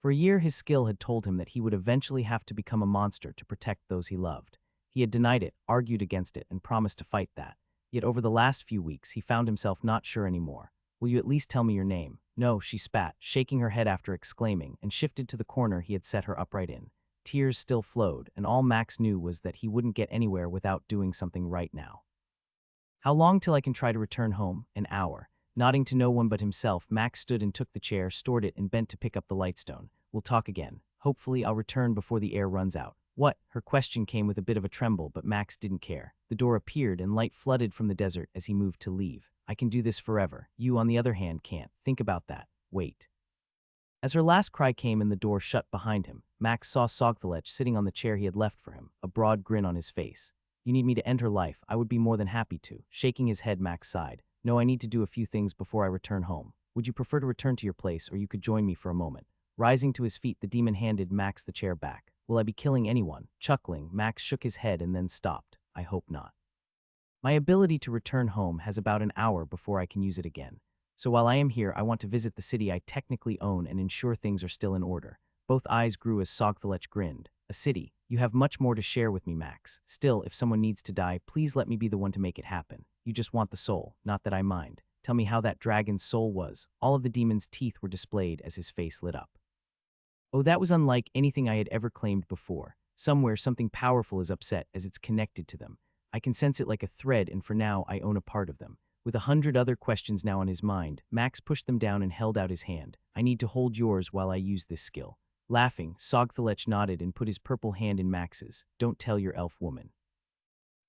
For a year, his skill had told him that he would eventually have to become a monster to protect those he loved. He had denied it, argued against it, and promised to fight that. Yet over the last few weeks, he found himself not sure anymore. Will you at least tell me your name? No, she spat, shaking her head after exclaiming, and shifted to the corner he had set her upright in. Tears still flowed, and all Max knew was that he wouldn't get anywhere without doing something right now. How long till I can try to return home? An hour. Nodding to no one but himself, Max stood and took the chair, stored it, and bent to pick up the lightstone. We'll talk again. Hopefully I'll return before the air runs out. What? Her question came with a bit of a tremble, but Max didn't care. The door appeared and light flooded from the desert as he moved to leave. I can do this forever. You, on the other hand, can't. Think about that. Wait. As her last cry came and the door shut behind him, Max saw Sogthelech sitting on the chair he had left for him, a broad grin on his face. You need me to end her life. I would be more than happy to. Shaking his head, Max sighed. No, I need to do a few things before I return home. Would you prefer to return to your place, or you could join me for a moment? Rising to his feet, the demon handed Max the chair back. Will I be killing anyone? Chuckling, Max shook his head and then stopped. I hope not. My ability to return home has about an hour before I can use it again. So while I am here, I want to visit the city I technically own and ensure things are still in order. Both eyes grew as Sogthelech grinned. A city. You have much more to share with me, Max. Still, if someone needs to die, please let me be the one to make it happen. You just want the soul, not that I mind. Tell me how that dragon's soul was. All of the demon's teeth were displayed as his face lit up. Oh, that was unlike anything I had ever claimed before. Somewhere, something powerful is upset as it's connected to them. I can sense it like a thread, and for now, I own a part of them. With 100 other questions now on his mind, Max pushed them down and held out his hand. I need to hold yours while I use this skill. Laughing, Sogthelech nodded and put his purple hand in Max's. Don't tell your elf woman.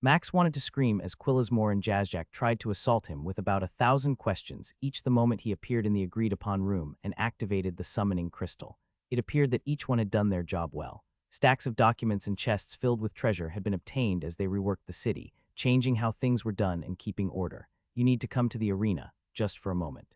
Max wanted to scream as Quillismore and Jazzjack tried to assault him with about 1,000 questions, each the moment he appeared in the agreed-upon room and activated the summoning crystal. It appeared that each one had done their job well. Stacks of documents and chests filled with treasure had been obtained as they reworked the city, changing how things were done and keeping order. You need to come to the arena, just for a moment.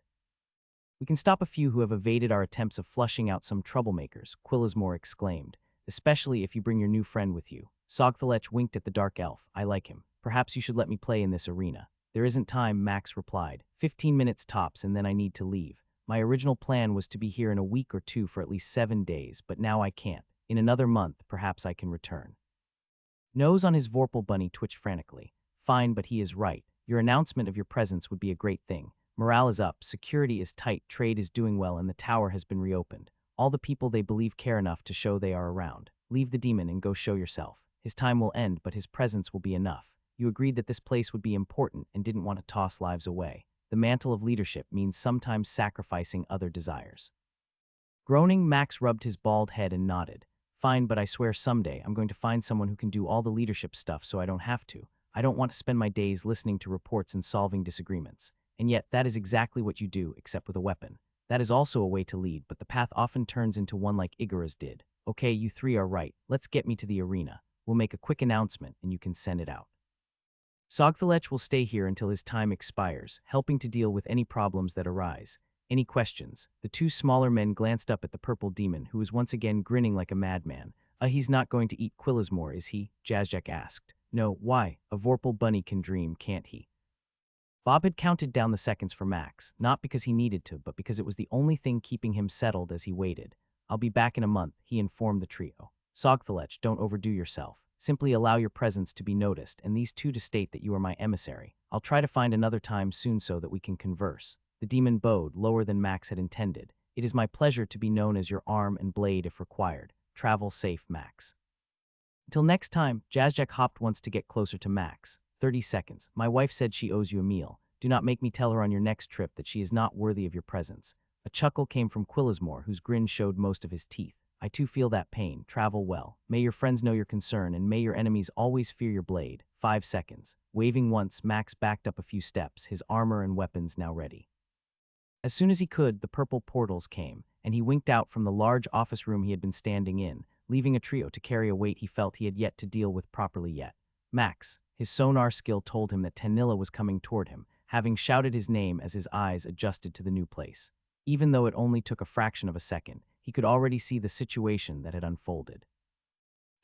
We can stop a few who have evaded our attempts of flushing out some troublemakers, Quillismore exclaimed, especially if you bring your new friend with you. Sogthelech winked at the dark elf. I like him. Perhaps you should let me play in this arena. There isn't time, Max replied. 15 minutes tops and then I need to leave. My original plan was to be here in a week or two for at least 7 days, but now I can't. In another month, perhaps I can return. Nose on his Vorpal bunny twitched frantically. Fine, but he is right. Your announcement of your presence would be a great thing. Morale is up, security is tight, trade is doing well, and the tower has been reopened. All the people they believe care enough to show they are around. Leave the demon and go show yourself. His time will end, but his presence will be enough. You agreed that this place would be important and didn't want to toss lives away. The mantle of leadership means sometimes sacrificing other desires. Groaning, Max rubbed his bald head and nodded. Fine, but I swear someday I'm going to find someone who can do all the leadership stuff so I don't have to. I don't want to spend my days listening to reports and solving disagreements. And yet, that is exactly what you do, except with a weapon. That is also a way to lead, but the path often turns into one like Igara's did. Okay, you three are right. Let's get me to the arena. We'll make a quick announcement, and you can send it out. Sogthelech will stay here until his time expires, helping to deal with any problems that arise. Any questions? The two smaller men glanced up at the purple demon, who was once again grinning like a madman. He's not going to eat Quillismore, is he? Jazzjack asked. No, why? A Vorpal bunny can dream, can't he? Bob had counted down the seconds for Max, not because he needed to, but because it was the only thing keeping him settled as he waited. I'll be back in a month, he informed the trio. Sogthelech, don't overdo yourself. Simply allow your presence to be noticed, and these two to state that you are my emissary. I'll try to find another time soon so that we can converse. The demon bowed, lower than Max had intended. It is my pleasure to be known as your arm and blade if required. Travel safe, Max. Until next time, Jazzjack hopped once to get closer to Max. 30 seconds. My wife said she owes you a meal. Do not make me tell her on your next trip that she is not worthy of your presence. A chuckle came from Quillismore, whose grin showed most of his teeth. I too feel that pain. Travel well. May your friends know your concern, and may your enemies always fear your blade. 5 seconds. Waving once, Max backed up a few steps, his armor and weapons now ready. As soon as he could, the purple portals came, and he winked out from the large office room he had been standing in, leaving a trio to carry a weight he felt he had yet to deal with properly yet. Max. His sonar skill told him that Tanilla was coming toward him, having shouted his name as his eyes adjusted to the new place. Even though it only took a fraction of a second, he could already see the situation that had unfolded.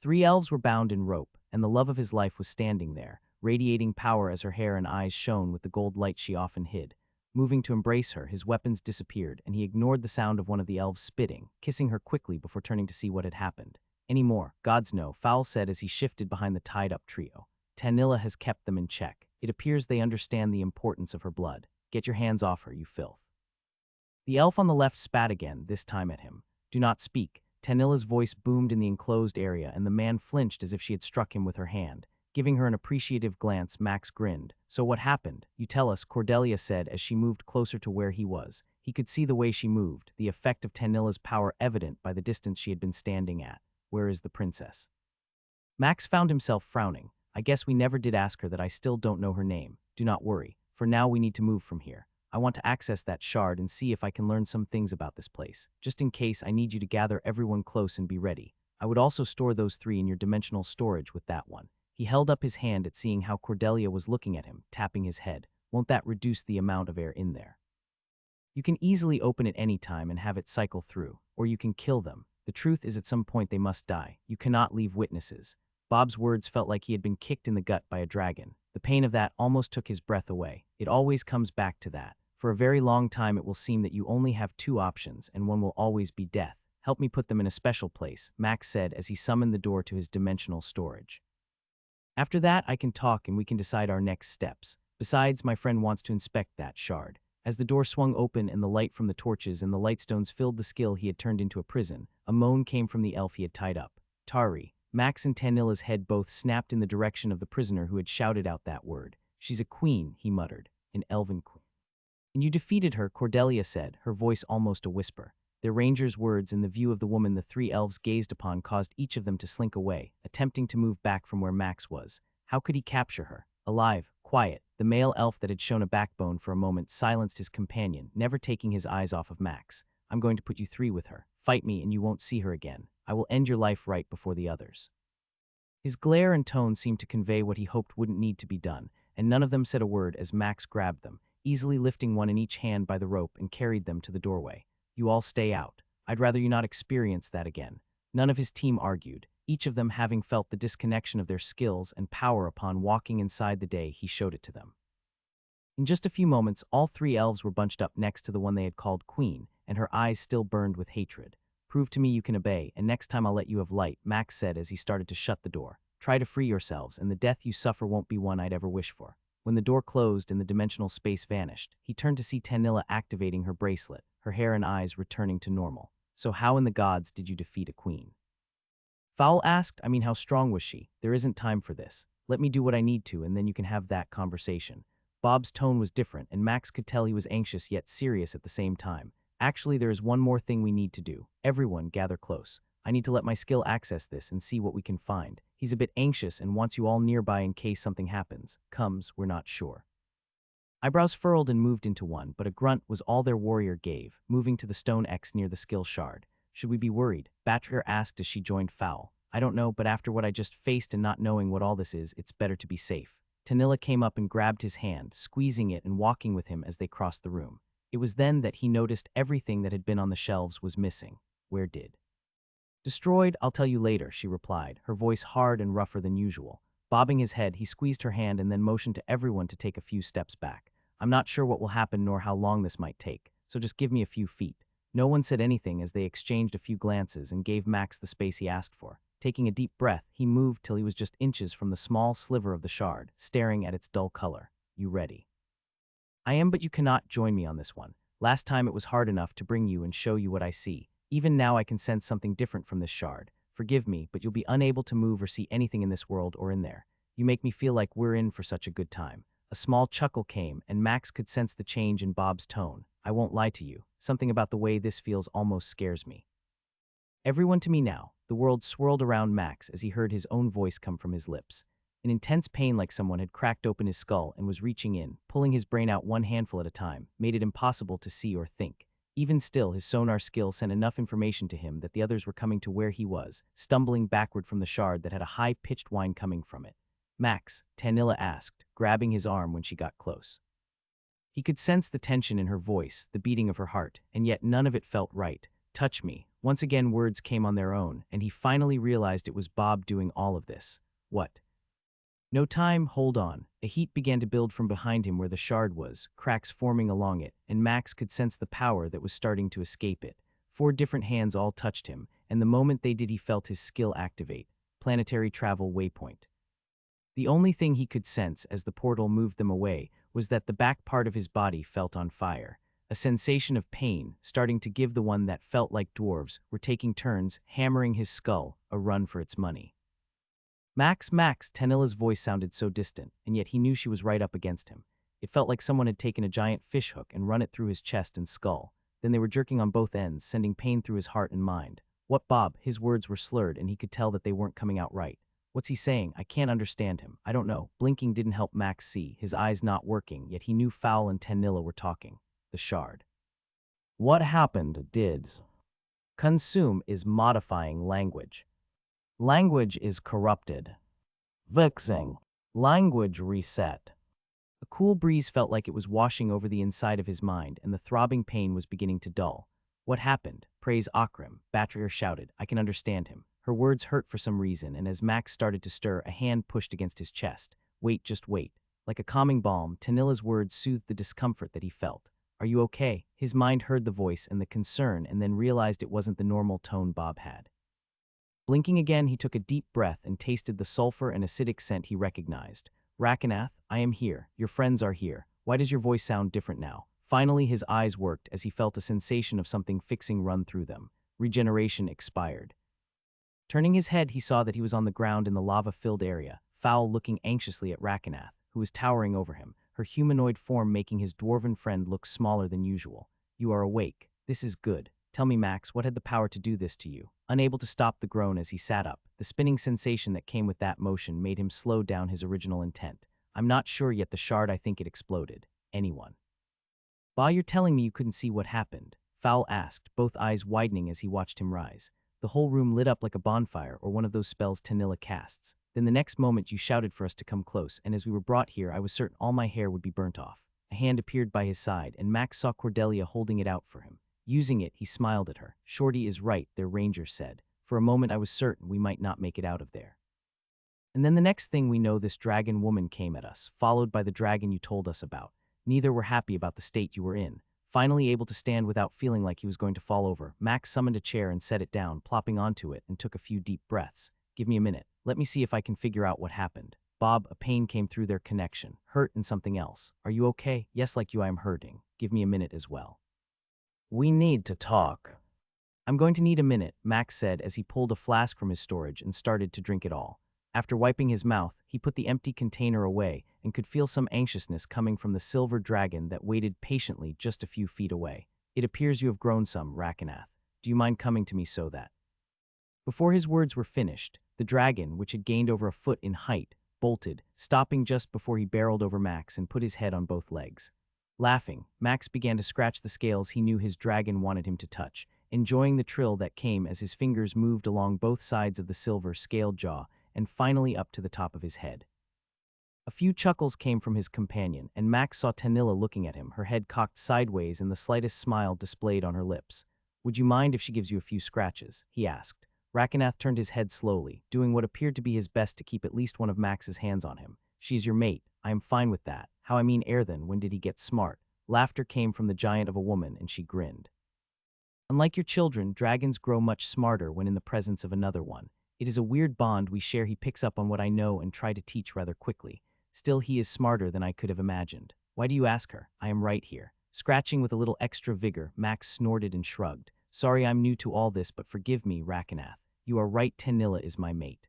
3 elves were bound in rope, and the love of his life was standing there, radiating power as her hair and eyes shone with the gold light she often hid. Moving to embrace her, his weapons disappeared, and he ignored the sound of one of the elves spitting, kissing her quickly before turning to see what had happened. Any more? Gods no, Fowl said as he shifted behind the tied-up trio. Tanilla has kept them in check. It appears they understand the importance of her blood. Get your hands off her, you filth. The elf on the left spat again, this time at him. Do not speak. Tanilla's voice boomed in the enclosed area, and the man flinched as if she had struck him with her hand. Giving her an appreciative glance, Max grinned. So what happened? You tell us, Cordelia said as she moved closer to where he was. He could see the way she moved, the effect of Tanilla's power evident by the distance she had been standing at. Where is the princess? Max found himself frowning. I guess we never did ask her that. I still don't know her name. Do not worry. For now, we need to move from here. I want to access that shard and see if I can learn some things about this place. Just in case, I need you to gather everyone close and be ready. I would also store those 3 in your dimensional storage with that one. He held up his hand at seeing how Cordelia was looking at him, tapping his head. Won't that reduce the amount of air in there? You can easily open it any time and have it cycle through, or you can kill them. The truth is at some point they must die. You cannot leave witnesses. Bob's words felt like he had been kicked in the gut by a dragon. The pain of that almost took his breath away. It always comes back to that. For a very long time it will seem that you only have two options, and one will always be death. Help me put them in a special place, Max said as he summoned the door to his dimensional storage. After that, I can talk and we can decide our next steps. Besides, my friend wants to inspect that shard. As the door swung open and the light from the torches and the lightstones filled the skill he had turned into a prison, a moan came from the elf he had tied up. Tari. Max and Tanilla's head both snapped in the direction of the prisoner who had shouted out that word. She's a queen, he muttered. An elven queen. And you defeated her, Cordelia said, her voice almost a whisper. The ranger's words and the view of the woman the three elves gazed upon caused each of them to slink away, attempting to move back from where Max was. How could he capture her? Alive, quiet, the male elf that had shown a backbone for a moment silenced his companion, never taking his eyes off of Max. I'm going to put you three with her. Fight me and you won't see her again. I will end your life right before the others. His glare and tone seemed to convey what he hoped wouldn't need to be done, and none of them said a word as Max grabbed them, easily lifting one in each hand by the rope and carried them to the doorway. You all stay out. I'd rather you not experience that again. None of his team argued, each of them having felt the disconnection of their skills and power upon walking inside the day he showed it to them. In just a few moments, all three elves were bunched up next to the one they had called Queen, and her eyes still burned with hatred. Prove to me you can obey, and next time I'll let you have light, Max said as he started to shut the door. Try to free yourselves, and the death you suffer won't be one I'd ever wish for. When the door closed and the dimensional space vanished, he turned to see Tanilla activating her bracelet, her hair and eyes returning to normal. So how in the gods did you defeat a queen? Fowl asked. I mean, how strong was she? There isn't time for this. Let me do what I need to, and then you can have that conversation. Bob's tone was different, and Max could tell he was anxious yet serious at the same time. Actually, there is one more thing we need to do. Everyone, gather close. I need to let my skill access this and see what we can find. He's a bit anxious and wants you all nearby in case something happens. Comes, we're not sure. Eyebrows furled and moved into one, but a grunt was all their warrior gave, moving to the stone X near the skill shard. Should we be worried? Batrir asked as she joined Fowl. I don't know, but after what I just faced and not knowing what all this is, it's better to be safe. Tanilla came up and grabbed his hand, squeezing it and walking with him as they crossed the room. It was then that he noticed everything that had been on the shelves was missing. Where did? Destroyed, I'll tell you later, she replied, her voice hard and rougher than usual. Bobbing his head, he squeezed her hand and then motioned to everyone to take a few steps back. I'm not sure what will happen nor how long this might take, so just give me a few feet. No one said anything as they exchanged a few glances and gave Max the space he asked for. Taking a deep breath, he moved till he was just inches from the small sliver of the shard, staring at its dull color. You ready? I am, but you cannot join me on this one. Last time it was hard enough to bring you and show you what I see. Even now I can sense something different from this shard. Forgive me, but you'll be unable to move or see anything in this world or in there. You make me feel like we're in for such a good time. A small chuckle came, and Max could sense the change in Bob's tone. I won't lie to you. Something about the way this feels almost scares me. Everyone to me now. The world swirled around Max as he heard his own voice come from his lips. An intense pain like someone had cracked open his skull and was reaching in, pulling his brain out one handful at a time, made it impossible to see or think. Even still, his sonar skill sent enough information to him that the others were coming to where he was, stumbling backward from the shard that had a high-pitched whine coming from it. Max, Tanilla asked, grabbing his arm when she got close. He could sense the tension in her voice, the beating of her heart, and yet none of it felt right. Touch me. Once again words came on their own, and he finally realized it was Bob doing all of this. What? No time, hold on. A heat began to build from behind him where the shard was, cracks forming along it, and Max could sense the power that was starting to escape it. 4 different hands all touched him, and the moment they did he felt his skill activate. Planetary travel waypoint. The only thing he could sense as the portal moved them away was that the back part of his body felt on fire. A sensation of pain, starting to give the one that felt like dwarves were taking turns, hammering his skull, a run for its money. Max, Max, Tanilla's voice sounded so distant, and yet he knew she was right up against him. It felt like someone had taken a giant fishhook and run it through his chest and skull. Then they were jerking on both ends, sending pain through his heart and mind. What Bob? His words were slurred, and he could tell that they weren't coming out right. What's he saying? I can't understand him. I don't know. Blinking didn't help Max see, his eyes not working, yet he knew Fowl and Tanilla were talking. The shard. What happened, dids? Consume is modifying language. Language is corrupted. Vexing. Language reset. A cool breeze felt like it was washing over the inside of his mind, and the throbbing pain was beginning to dull. What happened? Praise Akram, Batrier shouted. I can understand him. Her words hurt for some reason, and as Max started to stir, a hand pushed against his chest. Wait, just wait. Like a calming balm, Tanilla's words soothed the discomfort that he felt. Are you okay? His mind heard the voice and the concern and then realized it wasn't the normal tone Bob had. Blinking again, he took a deep breath and tasted the sulfur and acidic scent he recognized. Rakenath, I am here. Your friends are here. Why does your voice sound different now? Finally, his eyes worked as he felt a sensation of something fixing run through them. Regeneration expired. Turning his head, he saw that he was on the ground in the lava-filled area, Fowl looking anxiously at Rakenath, who was towering over him, her humanoid form making his dwarven friend look smaller than usual. You are awake. This is good. Tell me, Max, what had the power to do this to you? Unable to stop the groan as he sat up, the spinning sensation that came with that motion made him slow down his original intent. I'm not sure yet, the shard, I think it exploded. Anyone? Bah, you're telling me you couldn't see what happened? Fowl asked, both eyes widening as he watched him rise. The whole room lit up like a bonfire or one of those spells Tanilla casts. Then the next moment you shouted for us to come close, and as we were brought here I was certain all my hair would be burnt off. A hand appeared by his side, and Max saw Cordelia holding it out for him. Using it, he smiled at her. Shorty is right, their ranger said. For a moment I was certain we might not make it out of there. And then the next thing we know, this dragon woman came at us, followed by the dragon you told us about. Neither were happy about the state you were in. Finally able to stand without feeling like he was going to fall over, Max summoned a chair and set it down, plopping onto it, and took a few deep breaths. Give me a minute. Let me see if I can figure out what happened. Bob, a pain came through their connection. Hurt and something else. Are you okay? Yes, like you, I am hurting. Give me a minute as well. We need to talk. I'm going to need a minute, Max said as he pulled a flask from his storage and started to drink it all. After wiping his mouth, he put the empty container away and could feel some anxiousness coming from the silver dragon that waited patiently just a few feet away. It appears you have grown some, Rakenath. Do you mind coming to me so that? Before his words were finished, the dragon, which had gained over a foot in height, bolted, stopping just before he barreled over Max and put his head on both legs. Laughing, Max began to scratch the scales he knew his dragon wanted him to touch, enjoying the trill that came as his fingers moved along both sides of the silver scaled jaw and finally up to the top of his head. A few chuckles came from his companion, and Max saw Tanilla looking at him, her head cocked sideways and the slightest smile displayed on her lips. Would you mind if she gives you a few scratches? He asked. Rakenath turned his head slowly, doing what appeared to be his best to keep at least one of Max's hands on him. She is your mate. I am fine with that. How I mean then, when did he get smart? Laughter came from the giant of a woman, and she grinned. Unlike your children, dragons grow much smarter when in the presence of another one. It is a weird bond we share. He picks up on what I know and try to teach rather quickly. Still, he is smarter than I could have imagined. Why do you ask her? I am right here. Scratching with a little extra vigor, Max snorted and shrugged. Sorry I'm new to all this, but forgive me, Rakenath. You are right, Tanilla is my mate.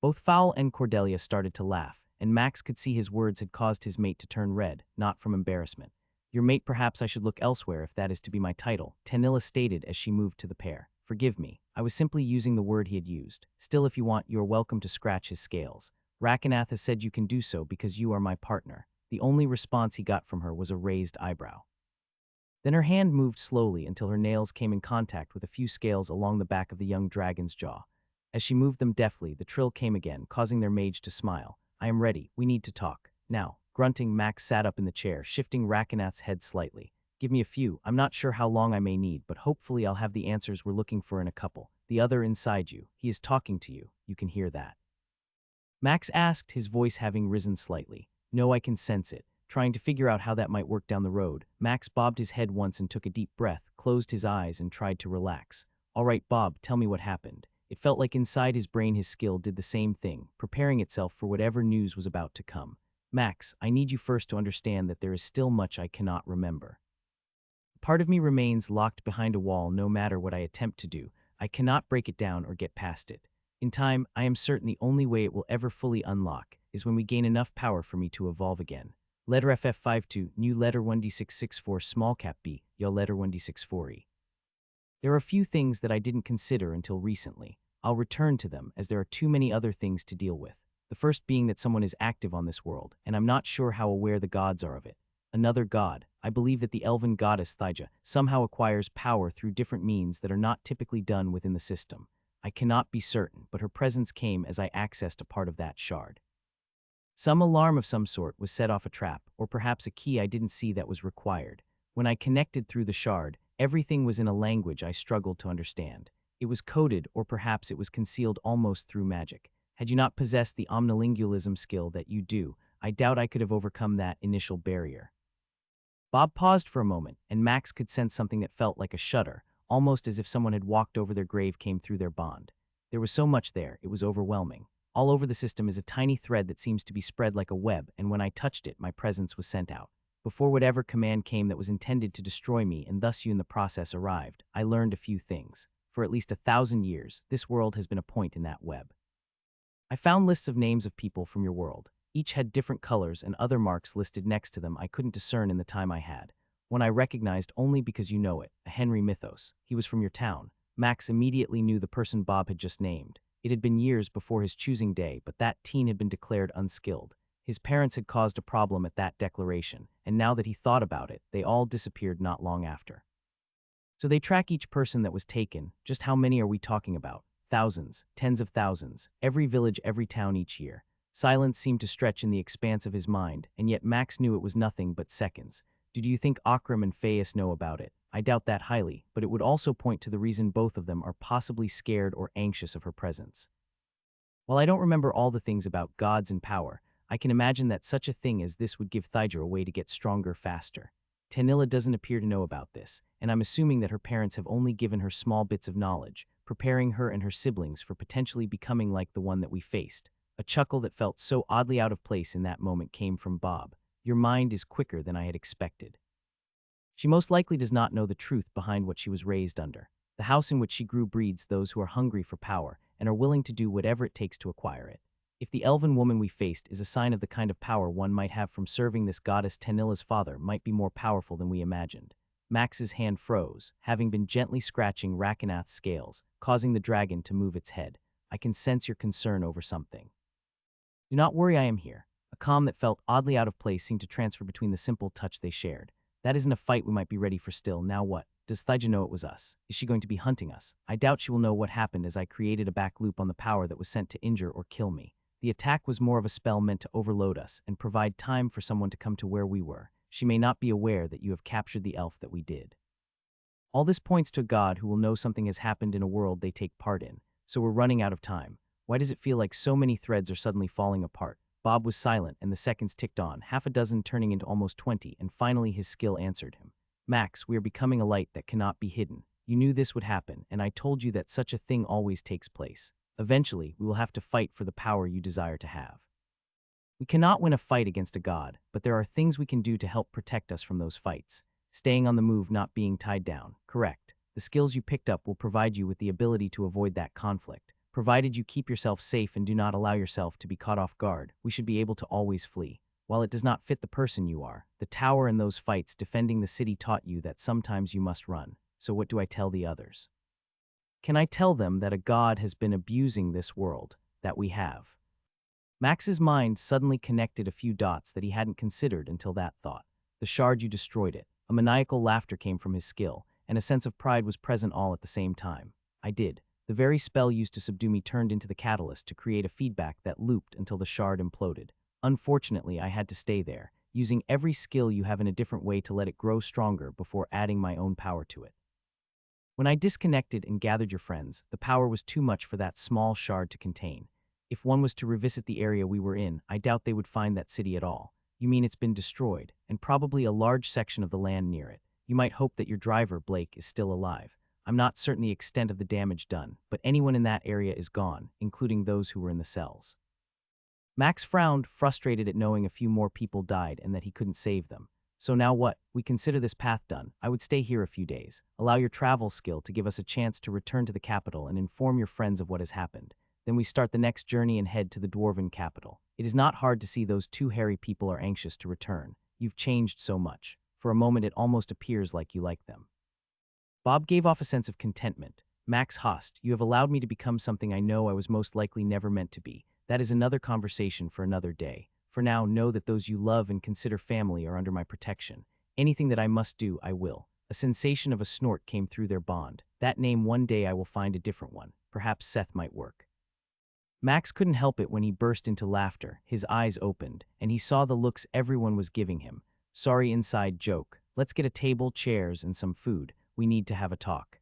Both Fowl and Cordelia started to laugh, and Max could see his words had caused his mate to turn red, not from embarrassment. Your mate, perhaps I should look elsewhere if that is to be my title, Tanilla stated as she moved to the pair. Forgive me, I was simply using the word he had used. Still, if you want, you are welcome to scratch his scales. Rakenath has said you can do so because you are my partner. The only response he got from her was a raised eyebrow. Then her hand moved slowly until her nails came in contact with a few scales along the back of the young dragon's jaw. As she moved them deftly, the trill came again, causing their mage to smile. I am ready. We need to talk. Now, grunting, Max sat up in the chair, shifting Rakenath's head slightly. Give me a few. I'm not sure how long I may need, but hopefully I'll have the answers we're looking for in a couple. The other inside you. He is talking to you. You can hear that. Max asked, his voice having risen slightly. No, I can sense it. Trying to figure out how that might work down the road, Max bobbed his head once and took a deep breath, closed his eyes and tried to relax. All right, Bob, tell me what happened. It felt like inside his brain his skill did the same thing, preparing itself for whatever news was about to come. Max, I need you first to understand that there is still much I cannot remember. Part of me remains locked behind a wall no matter what I attempt to do. I cannot break it down or get past it. In time, I am certain the only way it will ever fully unlock is when we gain enough power for me to evolve again. Letter FF52, new letter 1d664 small cap B, yo letter 1d64e. There are a few things that I didn't consider until recently. I'll return to them as there are too many other things to deal with. The first being that someone is active on this world, and I'm not sure how aware the gods are of it. Another god, I believe that the elven goddess Thyja somehow acquires power through different means that are not typically done within the system. I cannot be certain, but her presence came as I accessed a part of that shard. Some alarm of some sort was set off a trap, or perhaps a key I didn't see that was required. When I connected through the shard, everything was in a language I struggled to understand. It was coded, or perhaps it was concealed almost through magic. Had you not possessed the omnilingualism skill that you do, I doubt I could have overcome that initial barrier. Bob paused for a moment, and Max could sense something that felt like a shudder, almost as if someone had walked over their grave came through their bond. There was so much there, it was overwhelming. All over the system is a tiny thread that seems to be spread like a web, and when I touched it, my presence was sent out. Before whatever command came that was intended to destroy me and thus you in the process arrived, I learned a few things. For at least 1,000 years, this world has been a point in that web. I found lists of names of people from your world. Each had different colors and other marks listed next to them I couldn't discern in the time I had. One I recognized only because you know it, a Henry Mythos. He was from your town. Max immediately knew the person Bob had just named. It had been years before his choosing day, but that teen had been declared unskilled. His parents had caused a problem at that declaration, and now that he thought about it, they all disappeared not long after. So they track each person that was taken. Just how many are we talking about? Thousands, tens of thousands, every village, every town each year. Silence seemed to stretch in the expanse of his mind, and yet Max knew it was nothing but seconds. Do you think Akram and Faius know about it? I doubt that highly, but it would also point to the reason both of them are possibly scared or anxious of her presence. While I don't remember all the things about gods and power, I can imagine that such a thing as this would give Thydra a way to get stronger faster. Tanilla doesn't appear to know about this, and I'm assuming that her parents have only given her small bits of knowledge, preparing her and her siblings for potentially becoming like the one that we faced. A chuckle that felt so oddly out of place in that moment came from Bob. Your mind is quicker than I had expected. She most likely does not know the truth behind what she was raised under. The house in which she grew breeds those who are hungry for power and are willing to do whatever it takes to acquire it. If the elven woman we faced is a sign of the kind of power one might have from serving this goddess, Tanilla's father might be more powerful than we imagined. Max's hand froze, having been gently scratching Rakenath's scales, causing the dragon to move its head. I can sense your concern over something. Do not worry, I am here. A calm that felt oddly out of place seemed to transfer between the simple touch they shared. That isn't a fight we might be ready for still. Now what? Does Thydra know it was us? Is she going to be hunting us? I doubt she will know what happened as I created a back loop on the power that was sent to injure or kill me. The attack was more of a spell meant to overload us and provide time for someone to come to where we were. She may not be aware that you have captured the elf that we did. All this points to a god who will know something has happened in a world they take part in, so we're running out of time. Why does it feel like so many threads are suddenly falling apart? Bob was silent, and the seconds ticked on, half a dozen turning into almost 20, and finally his skill answered him. Max, we are becoming a light that cannot be hidden. You knew this would happen, and I told you that such a thing always takes place. Eventually, we will have to fight for the power you desire to have. We cannot win a fight against a god, but there are things we can do to help protect us from those fights. Staying on the move, not being tied down. Correct. The skills you picked up will provide you with the ability to avoid that conflict. Provided you keep yourself safe and do not allow yourself to be caught off guard, we should be able to always flee. While it does not fit the person you are, the tower and those fights defending the city taught you that sometimes you must run. So what do I tell the others? Can I tell them that a god has been abusing this world, that we have? Max's mind suddenly connected a few dots that he hadn't considered until that thought. The shard, you destroyed it. A maniacal laughter came from his skill, and a sense of pride was present all at the same time. I did. The very spell used to subdue me turned into the catalyst to create a feedback that looped until the shard imploded. Unfortunately, I had to stay there, using every skill you have in a different way to let it grow stronger before adding my own power to it. When I disconnected and gathered your friends, the power was too much for that small shard to contain. If one was to revisit the area we were in, I doubt they would find that city at all. You mean it's been destroyed, and probably a large section of the land near it. You might hope that your driver, Blake, is still alive. I'm not certain the extent of the damage done, but anyone in that area is gone, including those who were in the cells. Max frowned, frustrated at knowing a few more people died and that he couldn't save them. So now what? We consider this path done. I would stay here a few days. Allow your travel skill to give us a chance to return to the capital and inform your friends of what has happened. Then we start the next journey and head to the dwarven capital. It is not hard to see those two hairy people are anxious to return. You've changed so much. For a moment it almost appears like you like them. Bob gave off a sense of contentment. Max Host, you have allowed me to become something I know I was most likely never meant to be. That is another conversation for another day. For now, know that those you love and consider family are under my protection. Anything that I must do, I will. A sensation of a snort came through their bond. That name, one day I will find a different one. Perhaps Seth might work. Max couldn't help it when he burst into laughter. His eyes opened, and he saw the looks everyone was giving him. Sorry, inside joke. Let's get a table, chairs, and some food. We need to have a talk.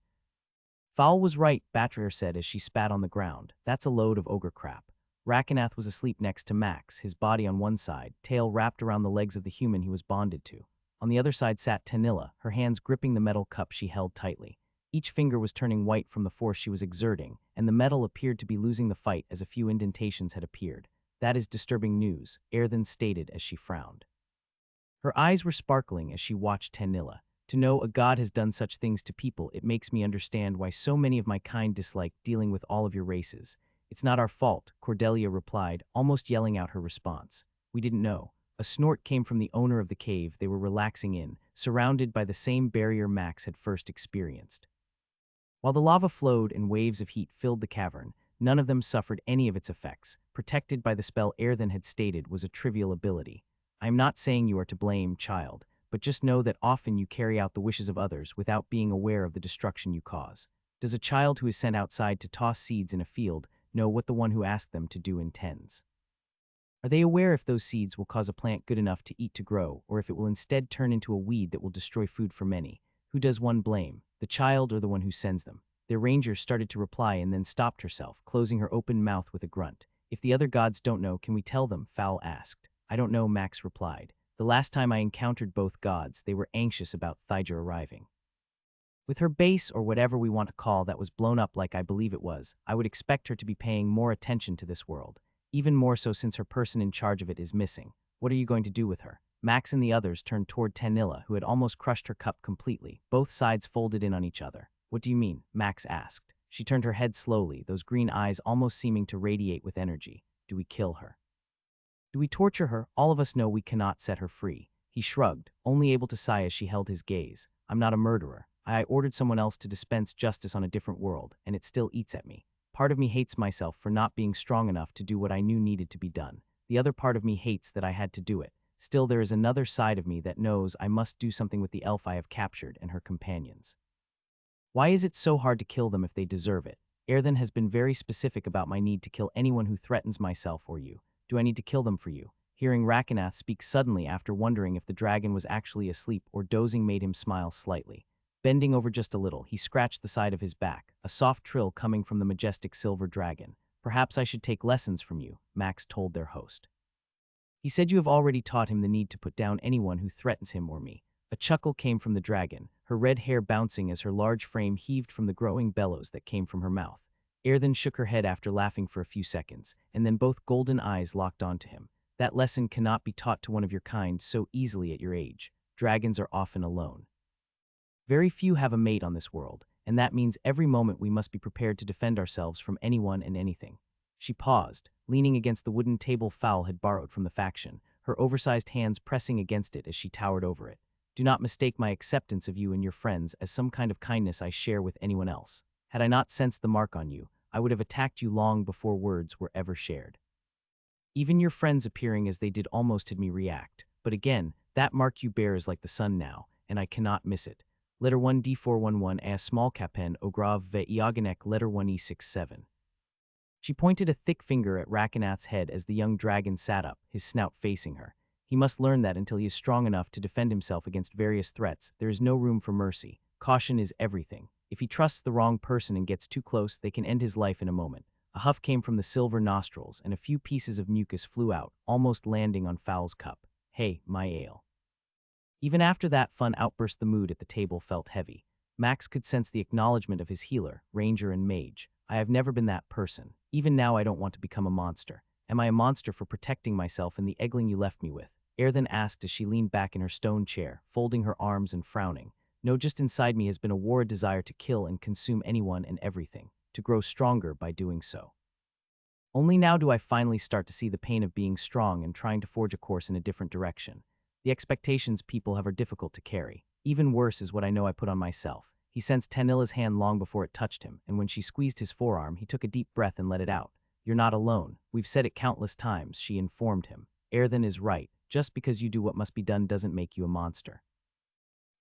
Fowl was right, Batrair said as she spat on the ground. That's a load of ogre crap. Rakenath was asleep next to Max, his body on one side, tail wrapped around the legs of the human he was bonded to. On the other side sat Tanilla, her hands gripping the metal cup she held tightly. Each finger was turning white from the force she was exerting, and the metal appeared to be losing the fight as a few indentations had appeared. That is disturbing news, Erthen stated as she frowned. Her eyes were sparkling as she watched Tanilla. To know a god has done such things to people, it makes me understand why so many of my kind dislike dealing with all of your races. It's not our fault, Cordelia replied, almost yelling out her response. We didn't know. A snort came from the owner of the cave they were relaxing in, surrounded by the same barrier Max had first experienced. While the lava flowed and waves of heat filled the cavern, none of them suffered any of its effects, protected by the spell Erthen had stated was a trivial ability. I am not saying you are to blame, child, but just know that often you carry out the wishes of others without being aware of the destruction you cause. Does a child who is sent outside to toss seeds in a field know what the one who asked them to do intends? Are they aware if those seeds will cause a plant good enough to eat to grow, or if it will instead turn into a weed that will destroy food for many? Who does one blame, the child or the one who sends them? Their ranger started to reply and then stopped herself, closing her open mouth with a grunt. If the other gods don't know, can we tell them? Fowl asked. I don't know, Max replied. The last time I encountered both gods, they were anxious about Thyger arriving. With her base, or whatever we want to call that was blown up like I believe it was, I would expect her to be paying more attention to this world. Even more so since her person in charge of it is missing. What are you going to do with her? Max and the others turned toward Tanilla, who had almost crushed her cup completely. Both sides folded in on each other. What do you mean? Max asked. She turned her head slowly, those green eyes almost seeming to radiate with energy. Do we kill her? Do we torture her? All of us know we cannot set her free. He shrugged, only able to sigh as she held his gaze. I'm not a murderer. I ordered someone else to dispense justice on a different world, and it still eats at me. Part of me hates myself for not being strong enough to do what I knew needed to be done. The other part of me hates that I had to do it. Still, there is another side of me that knows I must do something with the elf I have captured and her companions. Why is it so hard to kill them if they deserve it? Erthen has been very specific about my need to kill anyone who threatens myself or you. Do I need to kill them for you? Hearing Rakenath speak suddenly after wondering if the dragon was actually asleep or dozing made him smile slightly. Bending over just a little, he scratched the side of his back, a soft trill coming from the majestic silver dragon. Perhaps I should take lessons from you, Max told their host. He said you have already taught him the need to put down anyone who threatens him or me. A chuckle came from the dragon, her red hair bouncing as her large frame heaved from the growing bellows that came from her mouth. Erthen shook her head after laughing for a few seconds, and then both golden eyes locked onto him. That lesson cannot be taught to one of your kind so easily at your age. Dragons are often alone. Very few have a mate on this world, and that means every moment we must be prepared to defend ourselves from anyone and anything. She paused, leaning against the wooden table Fowl had borrowed from the faction, her oversized hands pressing against it as she towered over it. Do not mistake my acceptance of you and your friends as some kind of kindness I share with anyone else. Had I not sensed the mark on you, I would have attacked you long before words were ever shared. Even your friends appearing as they did almost had me react. But again, that mark you bear is like the sun now, and I cannot miss it. Letter 1 D411 a small capen ograv ve iagonek letter 1 E67. She pointed a thick finger at Rakenath's head as the young dragon sat up, his snout facing her. He must learn that until he is strong enough to defend himself against various threats, there is no room for mercy. Caution is everything. If he trusts the wrong person and gets too close, they can end his life in a moment. A huff came from the silver nostrils, and a few pieces of mucus flew out, almost landing on Fowl's cup. Hey, my ale. Even after that fun outburst, the mood at the table felt heavy. Max could sense the acknowledgement of his healer, ranger, and mage. I have never been that person. Even now I don't want to become a monster. Am I a monster for protecting myself in the eggling you left me with? Erthen asked as she leaned back in her stone chair, folding her arms and frowning. No, just inside me has been a war desire to kill and consume anyone and everything, to grow stronger by doing so. Only now do I finally start to see the pain of being strong and trying to forge a course in a different direction. The expectations people have are difficult to carry. Even worse is what I know I put on myself. He sensed Tanilla's hand long before it touched him, and when she squeezed his forearm, he took a deep breath and let it out. You're not alone. We've said it countless times, she informed him. Erthen is right. Just because you do what must be done doesn't make you a monster.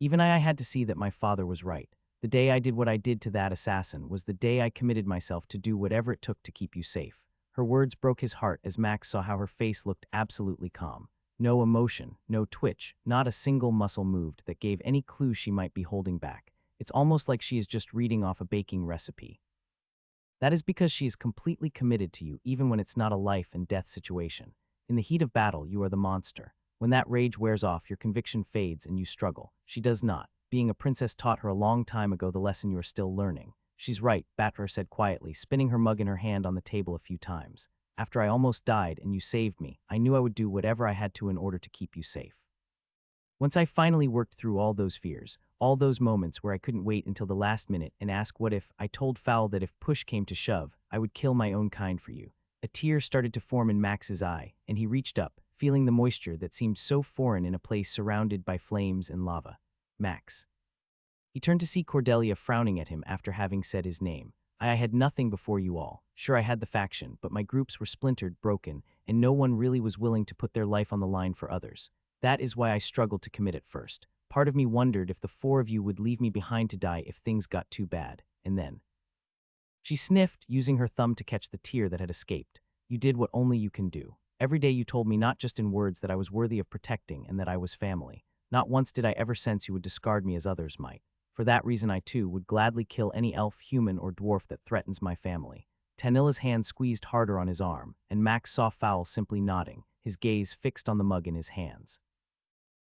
Even I had to see that my father was right. The day I did what I did to that assassin was the day I committed myself to do whatever it took to keep you safe. Her words broke his heart as Max saw how her face looked absolutely calm. No emotion, no twitch, not a single muscle moved that gave any clue she might be holding back. It's almost like she is just reading off a baking recipe. That is because she is completely committed to you even when it's not a life and death situation. In the heat of battle, you are the monster. When that rage wears off, your conviction fades and you struggle. She does not. Being a princess taught her a long time ago the lesson you are still learning. She's right, Batra said quietly, spinning her mug in her hand on the table a few times. After I almost died and you saved me, I knew I would do whatever I had to in order to keep you safe. Once I finally worked through all those fears, all those moments where I couldn't wait until the last minute and ask what if, I told Fowl that if push came to shove, I would kill my own kind for you. A tear started to form in Max's eye, and he reached up, feeling the moisture that seemed so foreign in a place surrounded by flames and lava. Max. He turned to see Cordelia frowning at him after having said his name. I had nothing before you all. Sure, I had the faction, but my groups were splintered, broken, and no one really was willing to put their life on the line for others. That is why I struggled to commit at first. Part of me wondered if the four of you would leave me behind to die if things got too bad, and then. She sniffed, using her thumb to catch the tear that had escaped. You did what only you can do. Every day you told me not just in words that I was worthy of protecting and that I was family. Not once did I ever sense you would discard me as others might. For that reason I too would gladly kill any elf, human, or dwarf that threatens my family. Tanilla's hand squeezed harder on his arm, and Max saw Fowl simply nodding, his gaze fixed on the mug in his hands.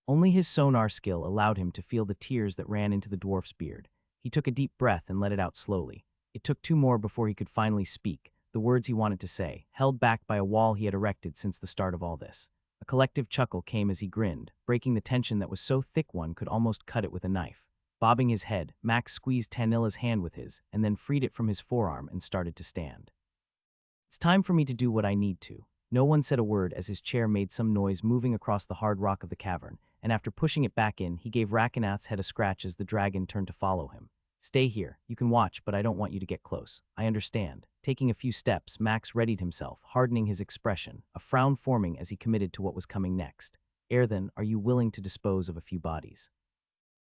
Only his sonar skill allowed him to feel the tears that ran into the dwarf's beard. He took a deep breath and let it out slowly. It took two more before he could finally speak, the words he wanted to say, held back by a wall he had erected since the start of all this. A collective chuckle came as he grinned, breaking the tension that was so thick one could almost cut it with a knife. Bobbing his head, Max squeezed Tanilla's hand with his, and then freed it from his forearm and started to stand. It's time for me to do what I need to. No one said a word as his chair made some noise moving across the hard rock of the cavern, and after pushing it back in, he gave Rakenath's head a scratch as the dragon turned to follow him. Stay here. You can watch, but I don't want you to get close. I understand. Taking a few steps, Max readied himself, hardening his expression, a frown forming as he committed to what was coming next. Then, are you willing to dispose of a few bodies?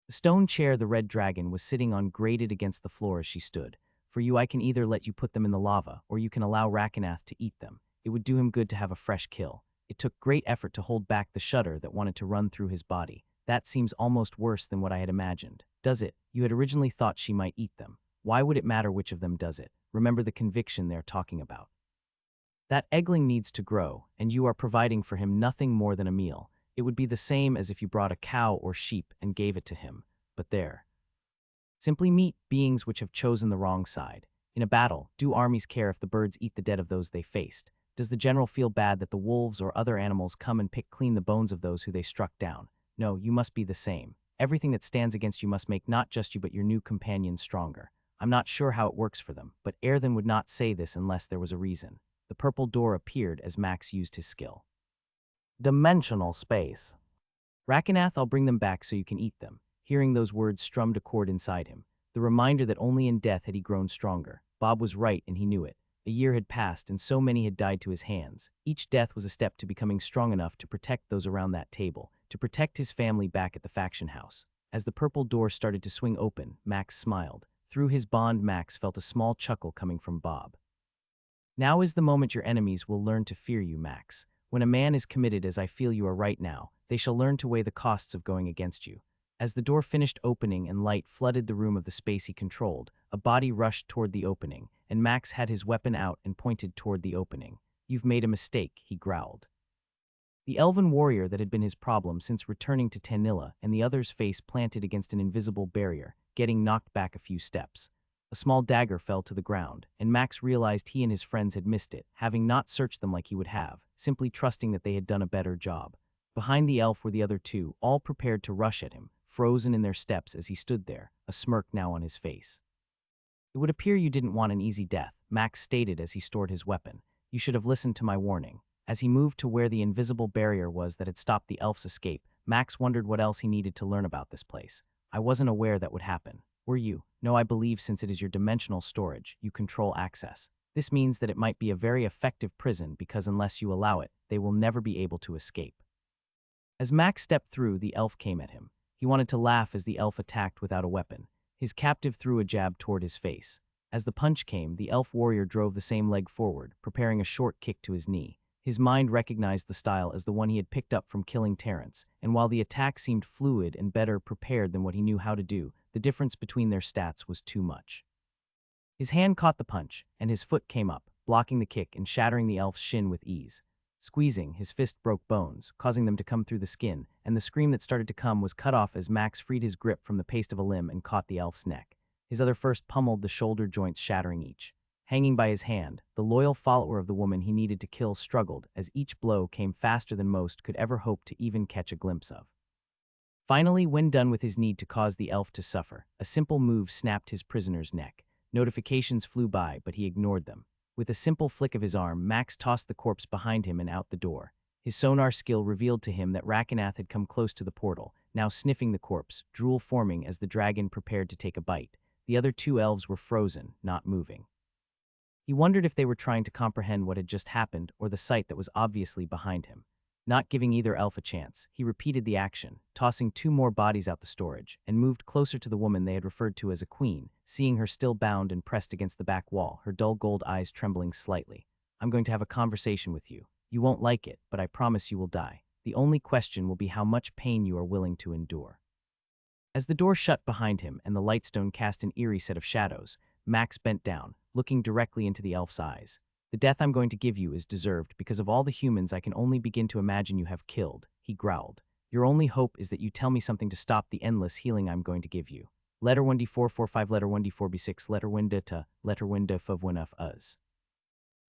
The stone chair the red dragon was sitting on grated against the floor as she stood. For you, I can either let you put them in the lava, or you can allow Rakenath to eat them. It would do him good to have a fresh kill. It took great effort to hold back the shudder that wanted to run through his body. That seems almost worse than what I had imagined. Does it? You had originally thought she might eat them. Why would it matter which of them does it? Remember the conviction they're talking about. That eggling needs to grow, and you are providing for him nothing more than a meal. It would be the same as if you brought a cow or sheep and gave it to him. But there. Simply meet beings which have chosen the wrong side. In a battle, do armies care if the birds eat the dead of those they faced? Does the general feel bad that the wolves or other animals come and pick clean the bones of those who they struck down? No, you must be the same. Everything that stands against you must make not just you but your new companions stronger. I'm not sure how it works for them, but Erthen would not say this unless there was a reason. The purple door appeared as Max used his skill. Dimensional space. Rakenath, I'll bring them back so you can eat them. Hearing those words strummed a chord inside him. The reminder that only in death had he grown stronger. Bob was right and he knew it. A year had passed and so many had died to his hands. Each death was a step to becoming strong enough to protect those around that table, to protect his family back at the faction house. As the purple door started to swing open, Max smiled. Through his bond, Max felt a small chuckle coming from Bob. Now is the moment your enemies will learn to fear you, Max. When a man is committed as I feel you are right now, they shall learn to weigh the costs of going against you. As the door finished opening and light flooded the room of the space he controlled, a body rushed toward the opening, and Max had his weapon out and pointed toward the opening. You've made a mistake, he growled. The elven warrior that had been his problem since returning to Tanilla and the other's face planted against an invisible barrier, getting knocked back a few steps. A small dagger fell to the ground, and Max realized he and his friends had missed it, having not searched them like he would have, simply trusting that they had done a better job. Behind the elf were the other two, all prepared to rush at him, frozen in their steps as he stood there, a smirk now on his face. It would appear you didn't want an easy death, Max stated as he stored his weapon. You should have listened to my warning. As he moved to where the invisible barrier was that had stopped the elf's escape, Max wondered what else he needed to learn about this place. I wasn't aware that would happen. Were you? No, I believe since it is your dimensional storage, you control access. This means that it might be a very effective prison because unless you allow it, they will never be able to escape. As Max stepped through, the elf came at him. He wanted to laugh as the elf attacked without a weapon. His captive threw a jab toward his face. As the punch came, the elf warrior drove the same leg forward, preparing a short kick to his knee. His mind recognized the style as the one he had picked up from killing Terrence, and while the attack seemed fluid and better prepared than what he knew how to do, the difference between their stats was too much. His hand caught the punch, and his foot came up, blocking the kick and shattering the elf's shin with ease. Squeezing, his fist broke bones, causing them to come through the skin, and the scream that started to come was cut off as Max freed his grip from the paste of a limb and caught the elf's neck. His other fist pummeled the shoulder joints, shattering each. Hanging by his hand, the loyal follower of the woman he needed to kill struggled as each blow came faster than most could ever hope to even catch a glimpse of. Finally, when done with his need to cause the elf to suffer, a simple move snapped his prisoner's neck. Notifications flew by, but he ignored them. With a simple flick of his arm, Max tossed the corpse behind him and out the door. His sonar skill revealed to him that Rakenath had come close to the portal, now sniffing the corpse, drool forming as the dragon prepared to take a bite. The other two elves were frozen, not moving. He wondered if they were trying to comprehend what had just happened or the sight that was obviously behind him. Not giving either elf a chance, he repeated the action, tossing two more bodies out the storage, and moved closer to the woman they had referred to as a queen, seeing her still bound and pressed against the back wall, her dull gold eyes trembling slightly. "I'm going to have a conversation with you. You won't like it, but I promise you will die. The only question will be how much pain you are willing to endure." As the door shut behind him and the lightstone cast an eerie set of shadows, Max bent down, looking directly into the elf's eyes. "The death I'm going to give you is deserved because of all the humans I can only begin to imagine you have killed," he growled. "Your only hope is that you tell me something to stop the endless healing I'm going to give you. Letter 1d445, letter 1d4b6, letter 1d letter 1d5 us."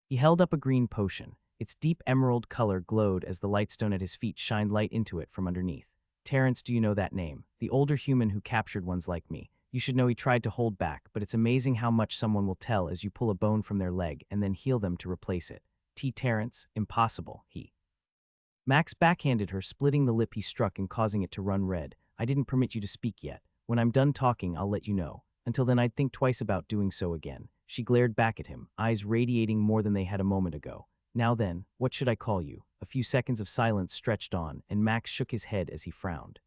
He held up a green potion. Its deep emerald color glowed as the lightstone at his feet shined light into it from underneath. "Terrence, do you know that name? The older human who captured ones like me. You should know he tried to hold back, but it's amazing how much someone will tell as you pull a bone from their leg and then heal them to replace it. T. Terrence, impossible," he. Max backhanded her, splitting the lip he struck and causing it to run red. "I didn't permit you to speak yet. When I'm done talking, I'll let you know. Until then, I'd think twice about doing so again." She glared back at him, eyes radiating more than they had a moment ago. "Now then, what should I call you?" A few seconds of silence stretched on, and Max shook his head as he frowned.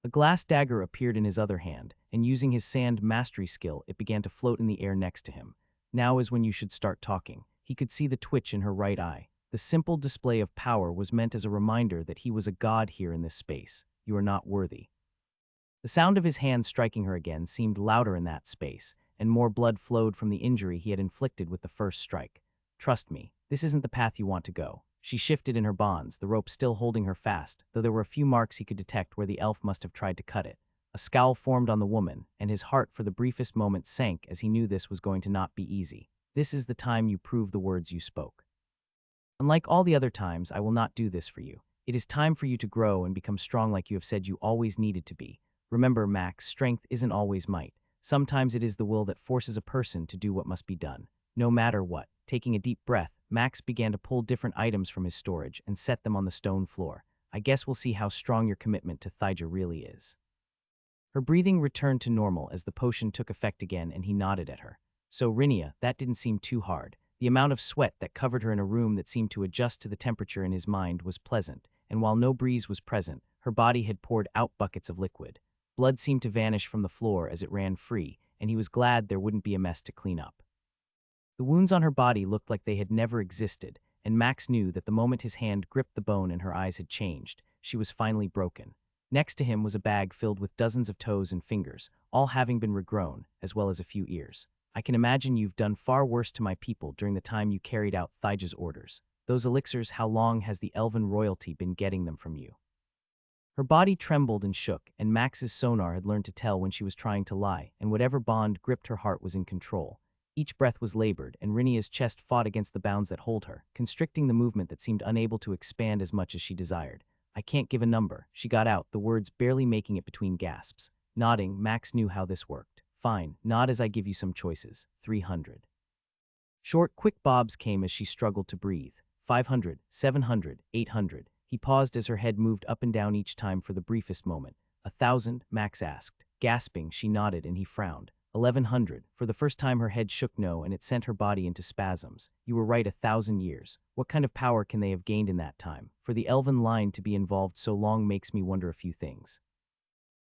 A glass dagger appeared in his other hand, and using his sand mastery skill, it began to float in the air next to him. "Now is when you should start talking." He could see the twitch in her right eye. The simple display of power was meant as a reminder that he was a god here in this space. "You are not worthy." The sound of his hand striking her again seemed louder in that space, and more blood flowed from the injury he had inflicted with the first strike. "Trust me, this isn't the path you want to go." She shifted in her bonds, the rope still holding her fast, though there were a few marks he could detect where the elf must have tried to cut it. A scowl formed on the woman, and his heart for the briefest moment sank as he knew this was going to not be easy. "This is the time you prove the words you spoke. Unlike all the other times, I will not do this for you. It is time for you to grow and become strong like you have said you always needed to be. Remember, Max, strength isn't always might. Sometimes it is the will that forces a person to do what must be done. No matter what." Taking a deep breath, Max began to pull different items from his storage and set them on the stone floor. "I guess we'll see how strong your commitment to Thyja really is." Her breathing returned to normal as the potion took effect again, and he nodded at her. "So, Rinia, that didn't seem too hard." The amount of sweat that covered her in a room that seemed to adjust to the temperature in his mind was pleasant, and while no breeze was present, her body had poured out buckets of liquid. Blood seemed to vanish from the floor as it ran free, and he was glad there wouldn't be a mess to clean up. The wounds on her body looked like they had never existed, and Max knew that the moment his hand gripped the bone and her eyes had changed, she was finally broken. Next to him was a bag filled with dozens of toes and fingers, all having been regrown, as well as a few ears. "I can imagine you've done far worse to my people during the time you carried out Thyja's orders. Those elixirs, how long has the elven royalty been getting them from you?" Her body trembled and shook, and Max's sonar had learned to tell when she was trying to lie, and whatever bond gripped her heart was in control. Each breath was labored, and Rinia's chest fought against the bounds that hold her, constricting the movement that seemed unable to expand as much as she desired. "I can't give a number," she got out, the words barely making it between gasps. Nodding, Max knew how this worked. "Fine, nod as I give you some choices. 300. Short, quick bobs came as she struggled to breathe. 500, 700, 800. He paused as her head moved up and down each time for the briefest moment. 1,000, Max asked. Gasping, she nodded and he frowned. 1,100. For the first time her head shook no, and it sent her body into spasms. "You were right, 1,000 years. What kind of power can they have gained in that time? For the elven line to be involved so long makes me wonder a few things.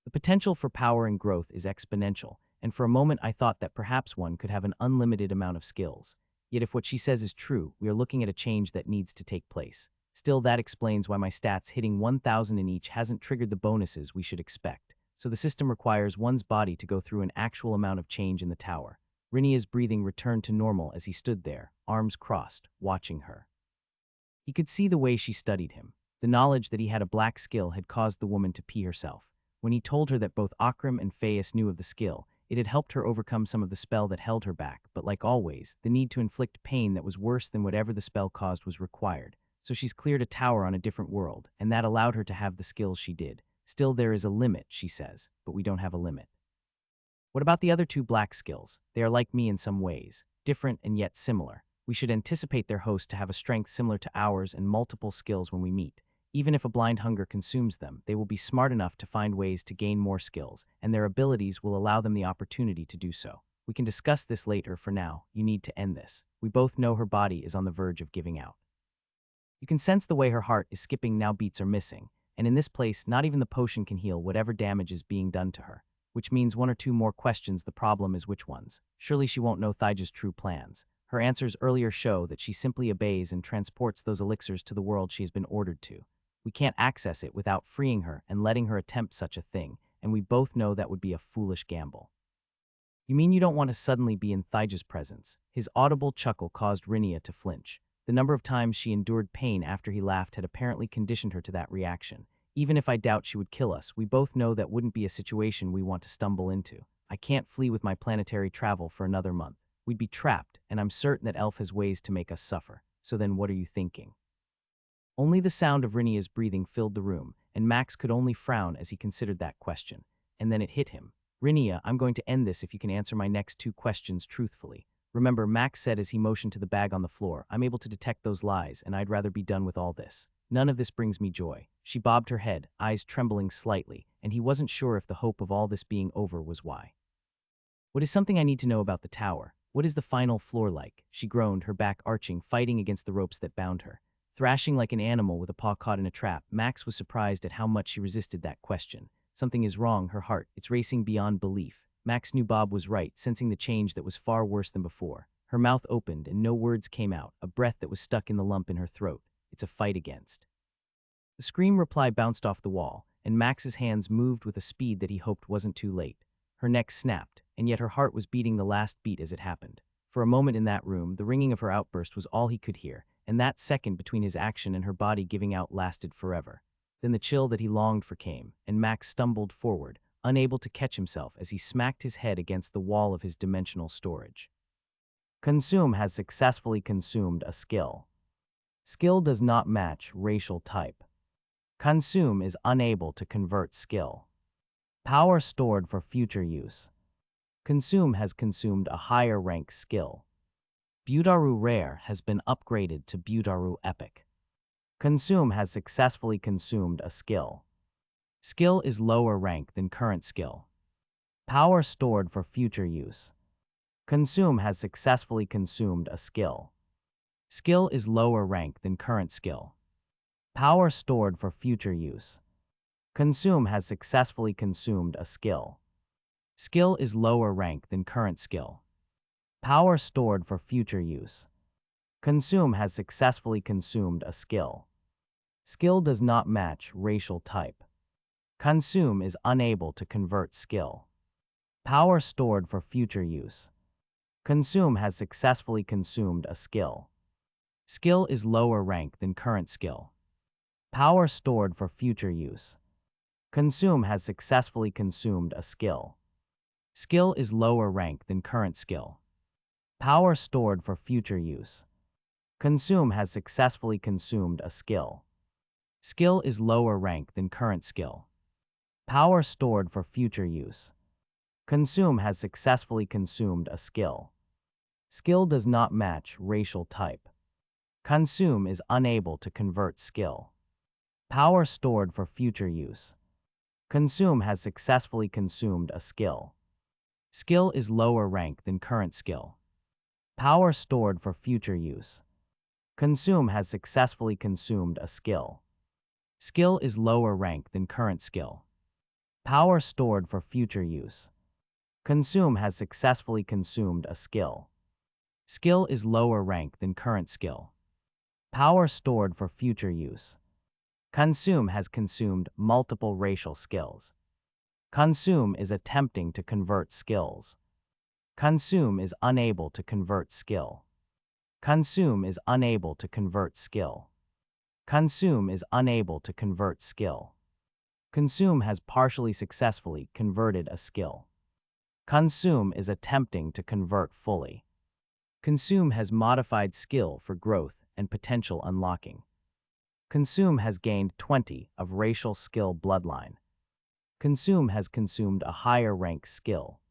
The potential for power and growth is exponential, and for a moment I thought that perhaps one could have an unlimited amount of skills. Yet if what she says is true, we are looking at a change that needs to take place. Still, that explains why my stats hitting 1,000 in each hasn't triggered the bonuses we should expect. So the system requires one's body to go through an actual amount of change in the tower. Rinia's breathing returned to normal as he stood there, arms crossed, watching her. He could see the way she studied him. The knowledge that he had a black skill had caused the woman to pee herself. When he told her that both Akram and Faius knew of the skill, it had helped her overcome some of the spell that held her back, but like always, the need to inflict pain that was worse than whatever the spell caused was required. So she's cleared a tower on a different world, and that allowed her to have the skills she did. Still, there is a limit, she says, but we don't have a limit. What about the other two black skills? They are like me in some ways, different and yet similar. We should anticipate their host to have a strength similar to ours and multiple skills when we meet. Even if a blind hunger consumes them, they will be smart enough to find ways to gain more skills, and their abilities will allow them the opportunity to do so. We can discuss this later. For now, you need to end this. We both know her body is on the verge of giving out. You can sense the way her heart is skipping now, beats are missing, and in this place, not even the potion can heal whatever damage is being done to her. Which means one or two more questions. The problem is which ones. Surely she won't know Thyja's true plans. Her answers earlier show that she simply obeys and transports those elixirs to the world she has been ordered to. We can't access it without freeing her and letting her attempt such a thing, and we both know that would be a foolish gamble. You mean you don't want to suddenly be in Thyja's presence? His audible chuckle caused Rinia to flinch. The number of times she endured pain after he laughed had apparently conditioned her to that reaction. Even if I doubt she would kill us, we both know that wouldn't be a situation we want to stumble into. I can't flee with my planetary travel for another month. We'd be trapped, and I'm certain that Elf has ways to make us suffer. So then what are you thinking? Only the sound of Rinia's breathing filled the room, and Max could only frown as he considered that question. And then it hit him. Rinia, I'm going to end this if you can answer my next two questions truthfully. Remember, Max said as he motioned to the bag on the floor, I'm able to detect those lies, and I'd rather be done with all this. None of this brings me joy. She bobbed her head, eyes trembling slightly, and he wasn't sure if the hope of all this being over was why. What is something I need to know about the tower? What is the final floor like? She groaned, her back arching, fighting against the ropes that bound her. Thrashing like an animal with a paw caught in a trap, Max was surprised at how much she resisted that question. Something is wrong, her heart, it's racing beyond belief. Max knew Bob was right, sensing the change that was far worse than before. Her mouth opened and no words came out, a breath that was stuck in the lump in her throat. It's a fight against. The scream reply bounced off the wall, and Max's hands moved with a speed that he hoped wasn't too late. Her neck snapped, and yet her heart was beating the last beat as it happened. For a moment in that room, the ringing of her outburst was all he could hear, and that second between his action and her body giving out lasted forever. Then the chill that he longed for came, and Max stumbled forward, unable to catch himself as he smacked his head against the wall of his dimensional storage. Consume has successfully consumed a skill. Skill does not match racial type. Consume is unable to convert skill. Power stored for future use. Consume has consumed a higher rank skill. Budaru Rare has been upgraded to Budaru Epic. Consume has successfully consumed a skill. Skill is lower rank than current skill. Power stored for future use. Consume has successfully consumed a skill. Skill is lower rank than current skill. Power stored for future use. Consume has successfully consumed a skill. Skill is lower rank than current skill. Power stored for future use. Consume has successfully consumed a skill. Skill does not match racial type. Consume is unable to convert skill. Power stored for future use. Consume has successfully consumed a skill. Skill is lower rank than current skill. Power stored for future use. Consume has successfully consumed a skill. Skill is lower rank than current skill. Power stored for future use. Consume has successfully consumed a skill. Skill is lower rank than current skill. Power stored for future use. Consume has successfully consumed a skill. Skill does not match racial type. Consume is unable to convert skill. Power stored for future use. Consume has successfully consumed a skill. Skill is lower rank than current skill. Power stored for future use. Consume has successfully consumed a skill. Skill is lower rank than current skill. Power stored for future use. Consume has successfully consumed a skill. Skill is lower rank than current skill. Power stored for future use. Consume has consumed multiple racial skills. Consume is attempting to convert skills. Consume is unable to convert skill. Consume is unable to convert skill. Consume is unable to convert skill. Consume has partially successfully converted a skill. Consume is attempting to convert fully. Consume has modified skill for growth and potential unlocking. Consume has gained 20 of racial skill bloodline. Consume has consumed a higher rank skill.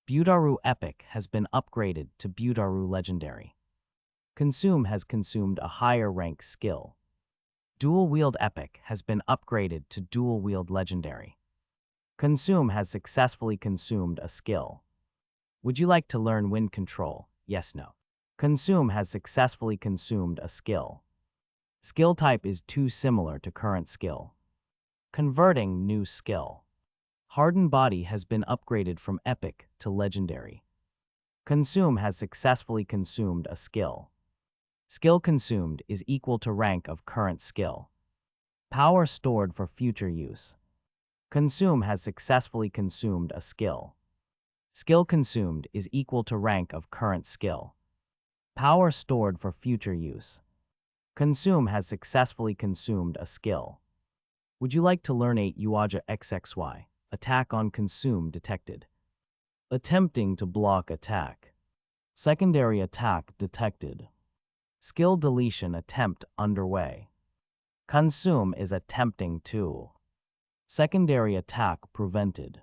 Budaru Epic has been upgraded to Budaru Legendary. Consume has consumed a higher rank skill. Dual Wield Epic has been upgraded to Dual Wield Legendary. Consume has successfully consumed a skill. Would you like to learn wind control? Yes, no. Consume has successfully consumed a skill. Skill type is too similar to current skill. Converting new skill. Hardened Body has been upgraded from Epic to Legendary. Consume has successfully consumed a skill. Skill consumed is equal to rank of current skill. Power stored for future use. Consume has successfully consumed a skill. Skill consumed is equal to rank of current skill. Power stored for future use. Consume has successfully consumed a skill. Would you like to learn 8 Uaja XXY? Attack on Consume detected. Attempting to block attack. Secondary attack detected. Skill deletion attempt underway. Consume is attempting to. Secondary attack prevented.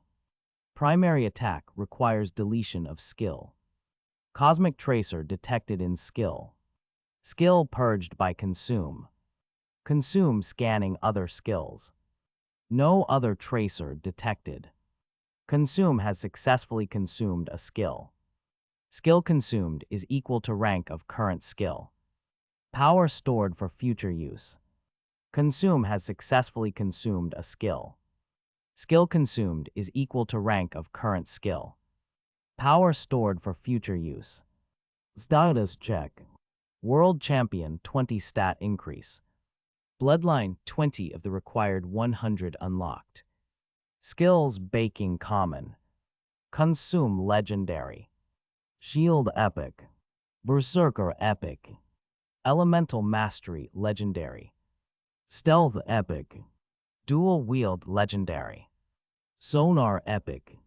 Primary attack requires deletion of skill. Cosmic Tracer detected in skill. Skill purged by Consume. Consume scanning other skills. No other tracer detected. Consume has successfully consumed a skill. Skill consumed is equal to rank of current skill. Power stored for future use. Consume has successfully consumed a skill. Skill consumed is equal to rank of current skill. Power stored for future use. Status check. World Champion 20 stat increase. Bloodline 20 of the required 100 unlocked. Skills Baking common. Consume Legendary. Shield Epic. Berserker Epic. Elemental Mastery Legendary. Stealth Epic. Dual Wield Legendary. Sonar Epic.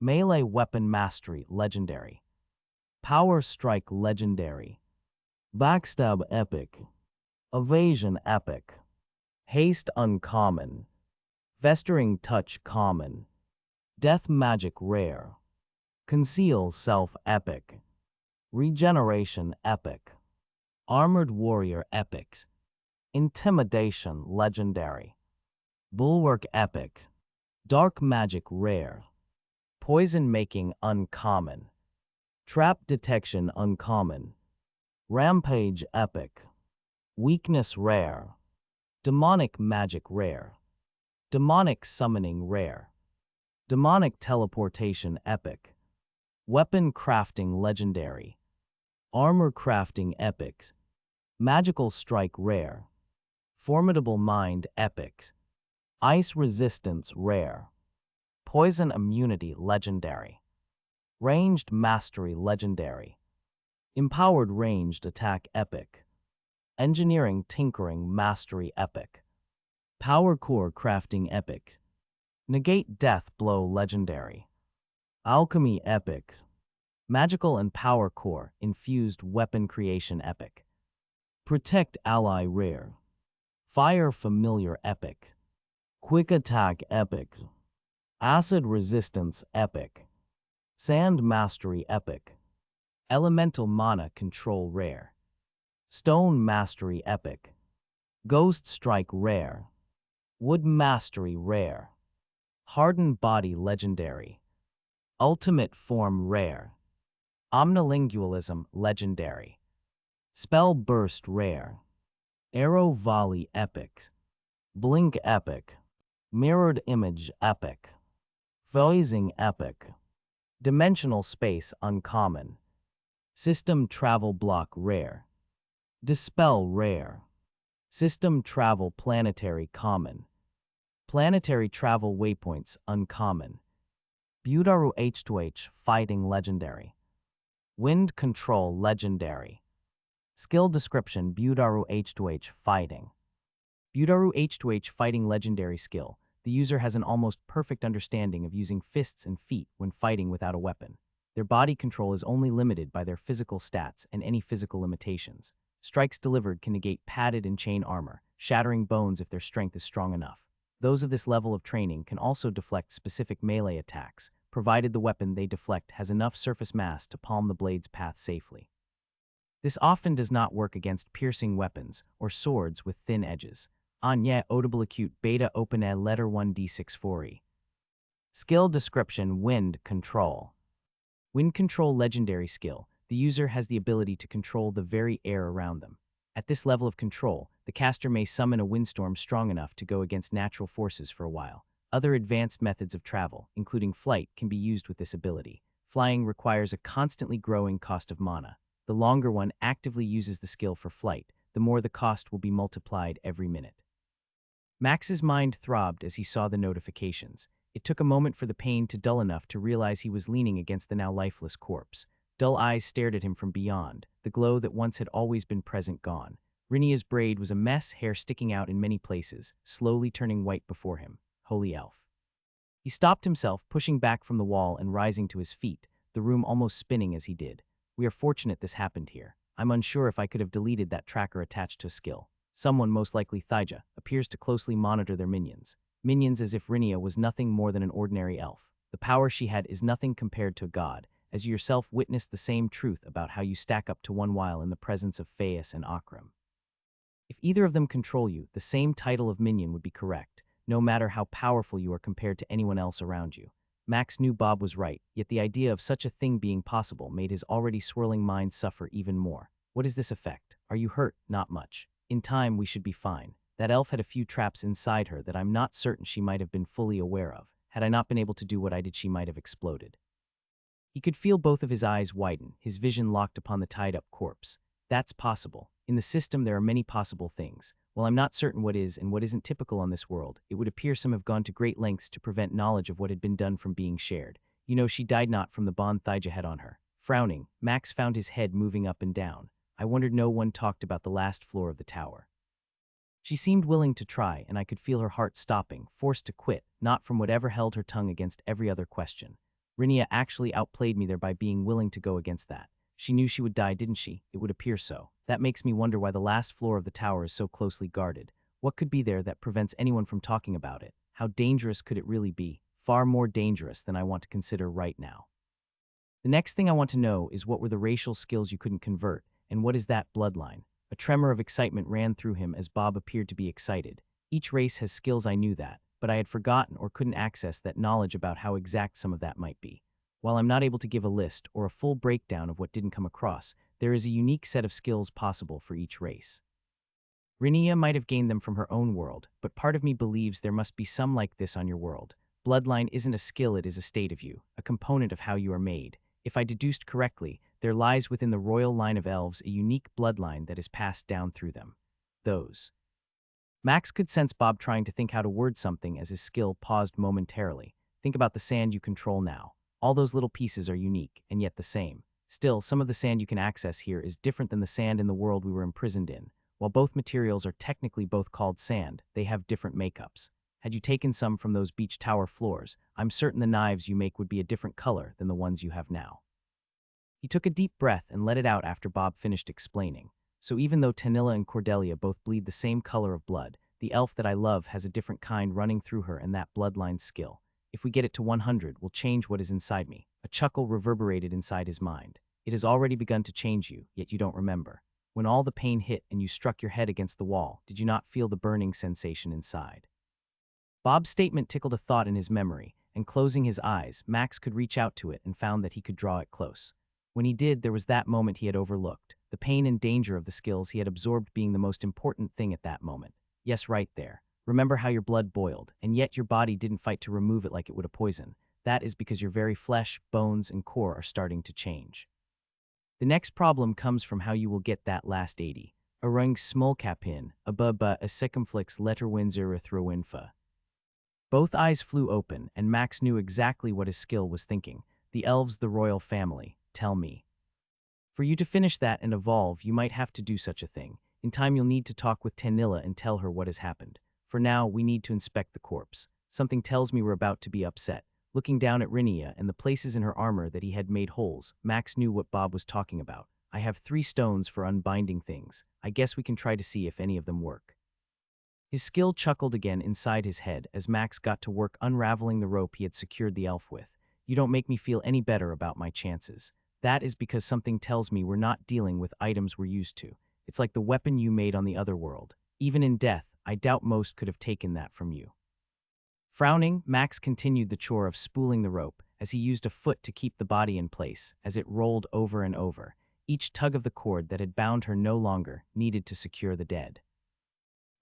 Melee Weapon Mastery Legendary. Power Strike Legendary. Backstab Epic. Evasion Epic. Haste Uncommon. Festering Touch Common. Death Magic Rare. Conceal Self Epic. Regeneration Epic. Armored Warrior Epics. Intimidation Legendary. Bulwark Epic. Dark Magic Rare. Poison Making Uncommon. Trap Detection Uncommon. Rampage Epic. Weakness Rare. Demonic Magic Rare. Demonic Summoning Rare. Demonic Teleportation Epic. Weapon Crafting Legendary. Armor Crafting Epics. Magical Strike Rare. Formidable Mind Epics. Ice Resistance Rare. Poison Immunity Legendary. Ranged Mastery Legendary. Empowered Ranged Attack Epic. Engineering Tinkering Mastery Epic. Power Core Crafting Epic. Negate Death Blow Legendary. Alchemy Epic. Magical and Power Core Infused Weapon Creation Epic. Protect Ally Rare. Fire Familiar Epic. Quick Attack Epic. Acid Resistance Epic. Sand Mastery Epic. Elemental Mana Control Rare. Stone Mastery Epic. Ghost Strike Rare. Wood Mastery Rare. Hardened Body Legendary. Ultimate Form Rare. Omnilingualism Legendary. Spell Burst Rare. Arrow Volley Epic. Blink Epic. Mirrored Image Epic. Phasing Epic. Dimensional space uncommon. System travel block rare. Dispel rare. System travel planetary common. Planetary travel waypoints uncommon. Budaru H2H fighting legendary. Wind control legendary. Skill description Budaru H2H fighting. Budaru H2H fighting legendary skill. The user has an almost perfect understanding of using fists and feet when fighting without a weapon. Their body control is only limited by their physical stats and any physical limitations. Strikes delivered can negate padded and chain armor, shattering bones if their strength is strong enough. Those of this level of training can also deflect specific melee attacks, provided the weapon they deflect has enough surface mass to palm the blade's path safely. This often does not work against piercing weapons or swords with thin edges. Anya Audible Acute Beta Open A Letter 1D64E. Skill description Wind Control. Wind Control legendary skill. The user has the ability to control the very air around them. At this level of control, the caster may summon a windstorm strong enough to go against natural forces for a while. Other advanced methods of travel, including flight, can be used with this ability. Flying requires a constantly growing cost of mana. The longer one actively uses the skill for flight, the more the cost will be multiplied every minute. Max's mind throbbed as he saw the notifications. It took a moment for the pain to dull enough to realize he was leaning against the now lifeless corpse. Dull eyes stared at him from beyond, the glow that once had always been present gone. Rinia's braid was a mess, hair sticking out in many places, slowly turning white before him. Holy elf. He stopped himself, pushing back from the wall and rising to his feet, the room almost spinning as he did. We are fortunate this happened here. I'm unsure if I could have deleted that tracker attached to a skill. Someone, most likely Thaija, appears to closely monitor their minions. Minions as if Rinia was nothing more than an ordinary elf. The power she had is nothing compared to a god, as you yourself witnessed the same truth about how you stack up to one while in the presence of Phaeus and Akram. If either of them control you, the same title of minion would be correct, no matter how powerful you are compared to anyone else around you. Max knew Bob was right, yet the idea of such a thing being possible made his already swirling mind suffer even more. What is this effect? Are you hurt? Not much. In time, we should be fine. That elf had a few traps inside her that I'm not certain she might have been fully aware of. Had I not been able to do what I did, she might have exploded. He could feel both of his eyes widen, his vision locked upon the tied-up corpse. That's possible. In the system, there are many possible things. While I'm not certain what is and what isn't typical on this world, it would appear some have gone to great lengths to prevent knowledge of what had been done from being shared. You know, she died not from the bond Thaija had on her. Frowning, Max found his head moving up and down. I wondered no one talked about the last floor of the tower. She seemed willing to try, and I could feel her heart stopping, forced to quit, not from whatever held her tongue against every other question. Rinia actually outplayed me there by being willing to go against that. She knew she would die, didn't she? It would appear so. That makes me wonder why the last floor of the tower is so closely guarded. What could be there that prevents anyone from talking about it? How dangerous could it really be? Far more dangerous than I want to consider right now. The next thing I want to know is what were the racial skills you couldn't convert, and what is that bloodline? A tremor of excitement ran through him as Bob appeared to be excited. Each race has skills, I knew that, but I had forgotten or couldn't access that knowledge about how exact some of that might be. While I'm not able to give a list or a full breakdown of what didn't come across, there is a unique set of skills possible for each race. Rinia might have gained them from her own world, but part of me believes there must be some like this on your world. Bloodline isn't a skill, it is a state of you, a component of how you are made. If I deduced correctly, there lies within the royal line of elves a unique bloodline that is passed down through them. Those. Max could sense Bob trying to think how to word something as his skill paused momentarily. Think about the sand you control now. All those little pieces are unique, and yet the same. Still, some of the sand you can access here is different than the sand in the world we were imprisoned in. While both materials are technically both called sand, they have different makeups. Had you taken some from those beach tower floors, I'm certain the knives you make would be a different color than the ones you have now. He took a deep breath and let it out after Bob finished explaining. So even though Tanilla and Cordelia both bleed the same color of blood, the elf that I love has a different kind running through her, and that bloodline skill. If we get it to 100, will change what is inside me. A chuckle reverberated inside his mind. It has already begun to change you, yet you don't remember. When all the pain hit and you struck your head against the wall, did you not feel the burning sensation inside? Bob's statement tickled a thought in his memory, and closing his eyes, Max could reach out to it and found that he could draw it close. When he did, there was that moment he had overlooked, the pain and danger of the skills he had absorbed being the most important thing at that moment. Yes, right there. Remember how your blood boiled, and yet your body didn't fight to remove it like it would a poison. That is because your very flesh, bones, and core are starting to change. The next problem comes from how you will get that last 80. A rung smolkapin, a circumflex letter winzer through infa. Both eyes flew open, and Max knew exactly what his skill was thinking. The elves, the royal family, tell me. For you to finish that and evolve, you might have to do such a thing. In time, you'll need to talk with Tanilla and tell her what has happened. For now, we need to inspect the corpse. Something tells me we're about to be upset. Looking down at Rinia and the places in her armor that he had made holes, Max knew what Bob was talking about. I have 3 stones for unbinding things. I guess we can try to see if any of them work. His skill chuckled again inside his head as Max got to work unraveling the rope he had secured the elf with. You don't make me feel any better about my chances. That is because something tells me we're not dealing with items we're used to. It's like the weapon you made on the other world. Even in death, I doubt most could have taken that from you. Frowning, Max continued the chore of spooling the rope as he used a foot to keep the body in place as it rolled over and over. Each tug of the cord that had bound her no longer needed to secure the dead.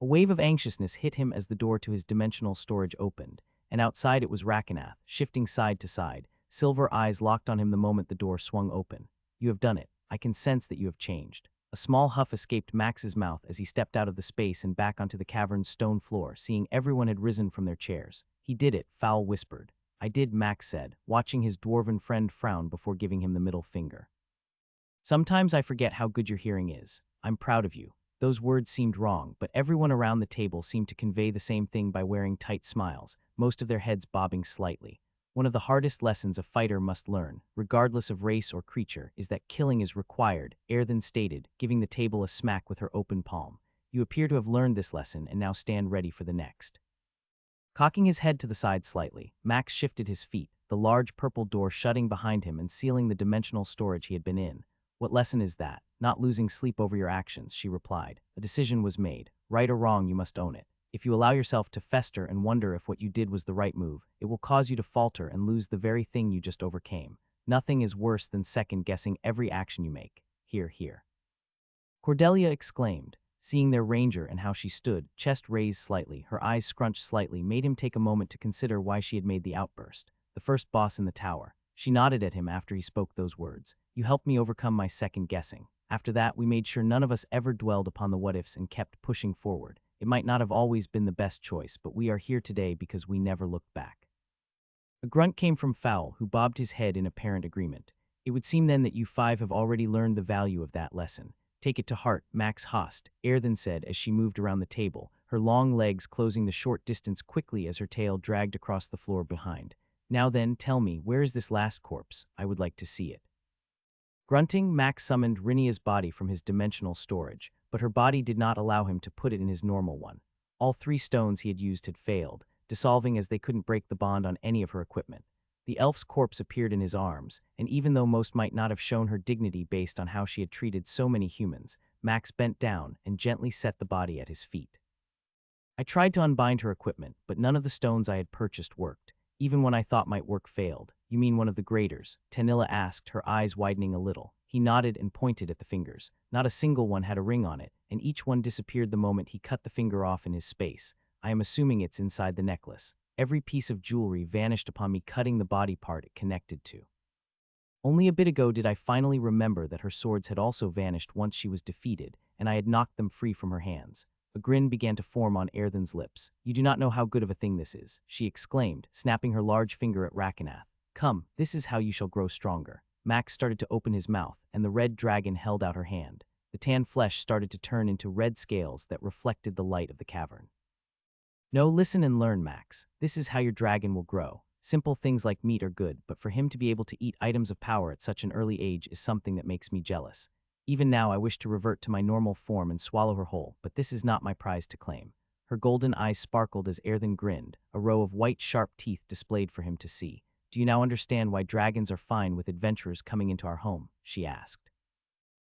A wave of anxiousness hit him as the door to his dimensional storage opened, and outside it was Rakenath, shifting side to side. Silver eyes locked on him the moment the door swung open. You have done it. I can sense that you have changed. A small huff escaped Max's mouth as he stepped out of the space and back onto the cavern's stone floor, seeing everyone had risen from their chairs. He did it, Fowl whispered. I did, Max said, watching his dwarven friend frown before giving him the middle finger. Sometimes I forget how good your hearing is. I'm proud of you. Those words seemed wrong, but everyone around the table seemed to convey the same thing by wearing tight smiles, most of their heads bobbing slightly. One of the hardest lessons a fighter must learn, regardless of race or creature, is that killing is required, Erthen stated, giving the table a smack with her open palm. You appear to have learned this lesson and now stand ready for the next. Cocking his head to the side slightly, Max shifted his feet, the large purple door shutting behind him and sealing the dimensional storage he had been in. What lesson is that? Not losing sleep over your actions, she replied. A decision was made. Right or wrong, you must own it. If you allow yourself to fester and wonder if what you did was the right move, it will cause you to falter and lose the very thing you just overcame. Nothing is worse than second-guessing every action you make. Hear, hear. Cordelia exclaimed, seeing their ranger and how she stood, chest raised slightly, her eyes scrunched slightly, made him take a moment to consider why she had made the outburst. The first boss in the tower. She nodded at him after he spoke those words. You helped me overcome my second-guessing. After that, we made sure none of us ever dwelled upon the what-ifs and kept pushing forward. It might not have always been the best choice, but we are here today because we never looked back. A grunt came from Fowl, who bobbed his head in apparent agreement. It would seem then that you 5 have already learned the value of that lesson. Take it to heart, Max Host, Erthen said as she moved around the table, her long legs closing the short distance quickly as her tail dragged across the floor behind. Now then, tell me, where is this last corpse? I would like to see it. Grunting, Max summoned Rinia's body from his dimensional storage, but her body did not allow him to put it in his normal one. All 3 stones he had used had failed, dissolving as they couldn't break the bond on any of her equipment. The elf's corpse appeared in his arms, and even though most might not have shown her dignity based on how she had treated so many humans, Max bent down and gently set the body at his feet. I tried to unbind her equipment, but none of the stones I had purchased worked. Even when I thought might work failed. You mean one of the graders? Tanilla asked, her eyes widening a little. He nodded and pointed at the fingers. Not a single one had a ring on it, and each one disappeared the moment he cut the finger off in his space. I am assuming it's inside the necklace. Every piece of jewelry vanished upon me cutting the body part it connected to. Only a bit ago did I finally remember that her swords had also vanished once she was defeated, and I had knocked them free from her hands. A grin began to form on Erthen's lips. You do not know how good of a thing this is, she exclaimed, snapping her large finger at Rakenath. Come, this is how you shall grow stronger. Max started to open his mouth, and the red dragon held out her hand. The tan flesh started to turn into red scales that reflected the light of the cavern. No, listen and learn, Max. This is how your dragon will grow. Simple things like meat are good, but for him to be able to eat items of power at such an early age is something that makes me jealous. Even now I wish to revert to my normal form and swallow her whole, but this is not my prize to claim. Her golden eyes sparkled as Erthen grinned, a row of white sharp teeth displayed for him to see. Do you now understand why dragons are fine with adventurers coming into our home? She asked.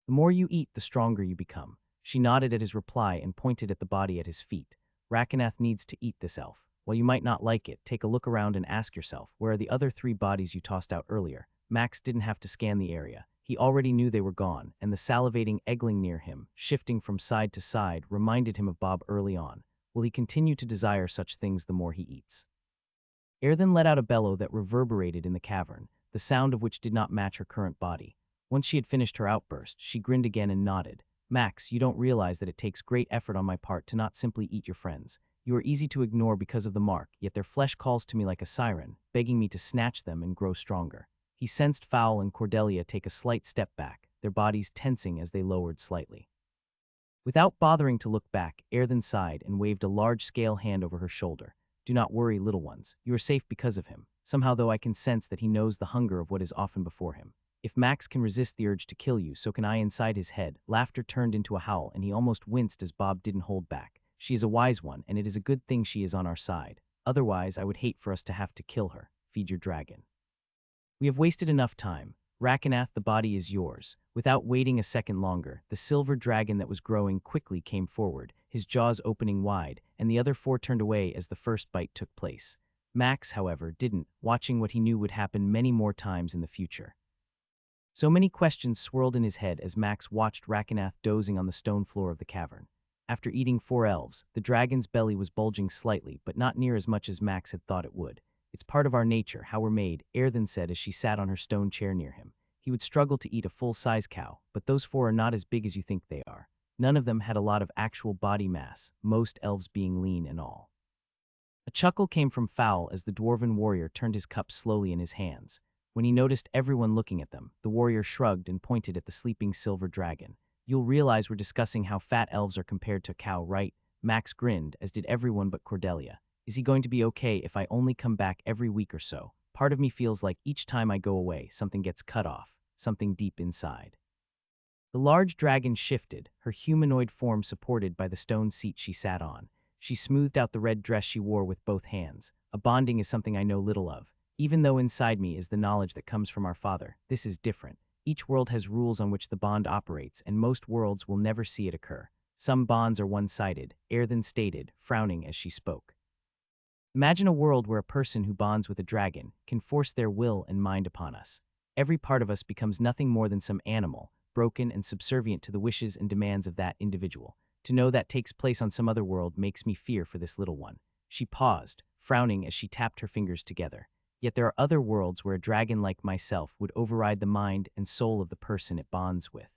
The more you eat, the stronger you become. She nodded at his reply and pointed at the body at his feet. Rakenath needs to eat this elf. While you might not like it, take a look around and ask yourself, where are the other 3 bodies you tossed out earlier? Max didn't have to scan the area. He already knew they were gone, and the salivating eggling near him, shifting from side to side, reminded him of Bob early on. Will he continue to desire such things the more he eats? Air then let out a bellow that reverberated in the cavern, the sound of which did not match her current body. Once she had finished her outburst, she grinned again and nodded. Max, you don't realize that it takes great effort on my part to not simply eat your friends. You are easy to ignore because of the mark, yet their flesh calls to me like a siren, begging me to snatch them and grow stronger. He sensed Fowl and Cordelia take a slight step back, their bodies tensing as they lowered slightly. Without bothering to look back, Air then sighed and waved a large-scale hand over her shoulder. Do not worry, little ones. You are safe because of him. Somehow, though, I can sense that he knows the hunger of what is often before him. If Max can resist the urge to kill you, so can I. Inside his head. Laughter turned into a howl, and he almost winced as Bob didn't hold back. She is a wise one, and it is a good thing she is on our side. Otherwise, I would hate for us to have to kill her. Feed your dragon. We have wasted enough time. Rakenath, the body is yours. Without waiting a second longer, the silver dragon that was growing quickly came forward, his jaws opening wide, and the other four turned away as the first bite took place. Max, however, didn't, watching what he knew would happen many more times in the future. So many questions swirled in his head as Max watched Rakenath dozing on the stone floor of the cavern. After eating 4 elves, the dragon's belly was bulging slightly, but not near as much as Max had thought it would. It's part of our nature, how we're made, Air then said as she sat on her stone chair near him. He would struggle to eat a full-size cow, but those 4 are not as big as you think they are. None of them had a lot of actual body mass, most elves being lean and all. A chuckle came from Fowl as the dwarven warrior turned his cup slowly in his hands. When he noticed everyone looking at them, the warrior shrugged and pointed at the sleeping silver dragon. You'll realize we're discussing how fat elves are compared to a cow, right? Max grinned, as did everyone but Cordelia. Is he going to be okay if I only come back every week or so? Part of me feels like each time I go away, something gets cut off, something deep inside. The large dragon shifted, her humanoid form supported by the stone seat she sat on. She smoothed out the red dress she wore with both hands. A bonding is something I know little of. Even though inside me is the knowledge that comes from our Father, this is different. Each world has rules on which the bond operates, and most worlds will never see it occur. Some bonds are one-sided, Air then stated, frowning as she spoke. Imagine a world where a person who bonds with a dragon can force their will and mind upon us. Every part of us becomes nothing more than some animal, broken and subservient to the wishes and demands of that individual. To know that takes place on some other world makes me fear for this little one. She paused, frowning as she tapped her fingers together. Yet there are other worlds where a dragon like myself would override the mind and soul of the person it bonds with.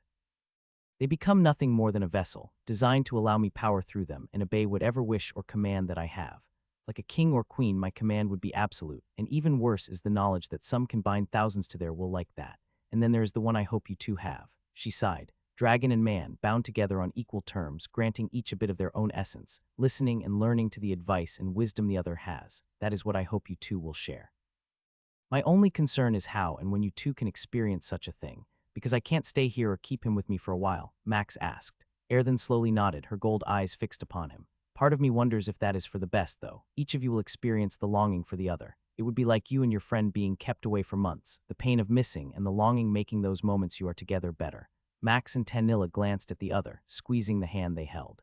They become nothing more than a vessel, designed to allow me power through them and obey whatever wish or command that I have. Like a king or queen, my command would be absolute, and even worse is the knowledge that some can bind thousands to their will like that. And then there is the one I hope you two have. She sighed. Dragon and man, bound together on equal terms, granting each a bit of their own essence, listening and learning to the advice and wisdom the other has. That is what I hope you two will share. My only concern is how and when you two can experience such a thing, because I can't stay here or keep him with me for a while, Max asked. Air then slowly nodded, her gold eyes fixed upon him. Part of me wonders if that is for the best, though. Each of you will experience the longing for the other. It would be like you and your friend being kept away for months, the pain of missing and the longing making those moments you are together better. Max and Tanilla glanced at the other, squeezing the hand they held.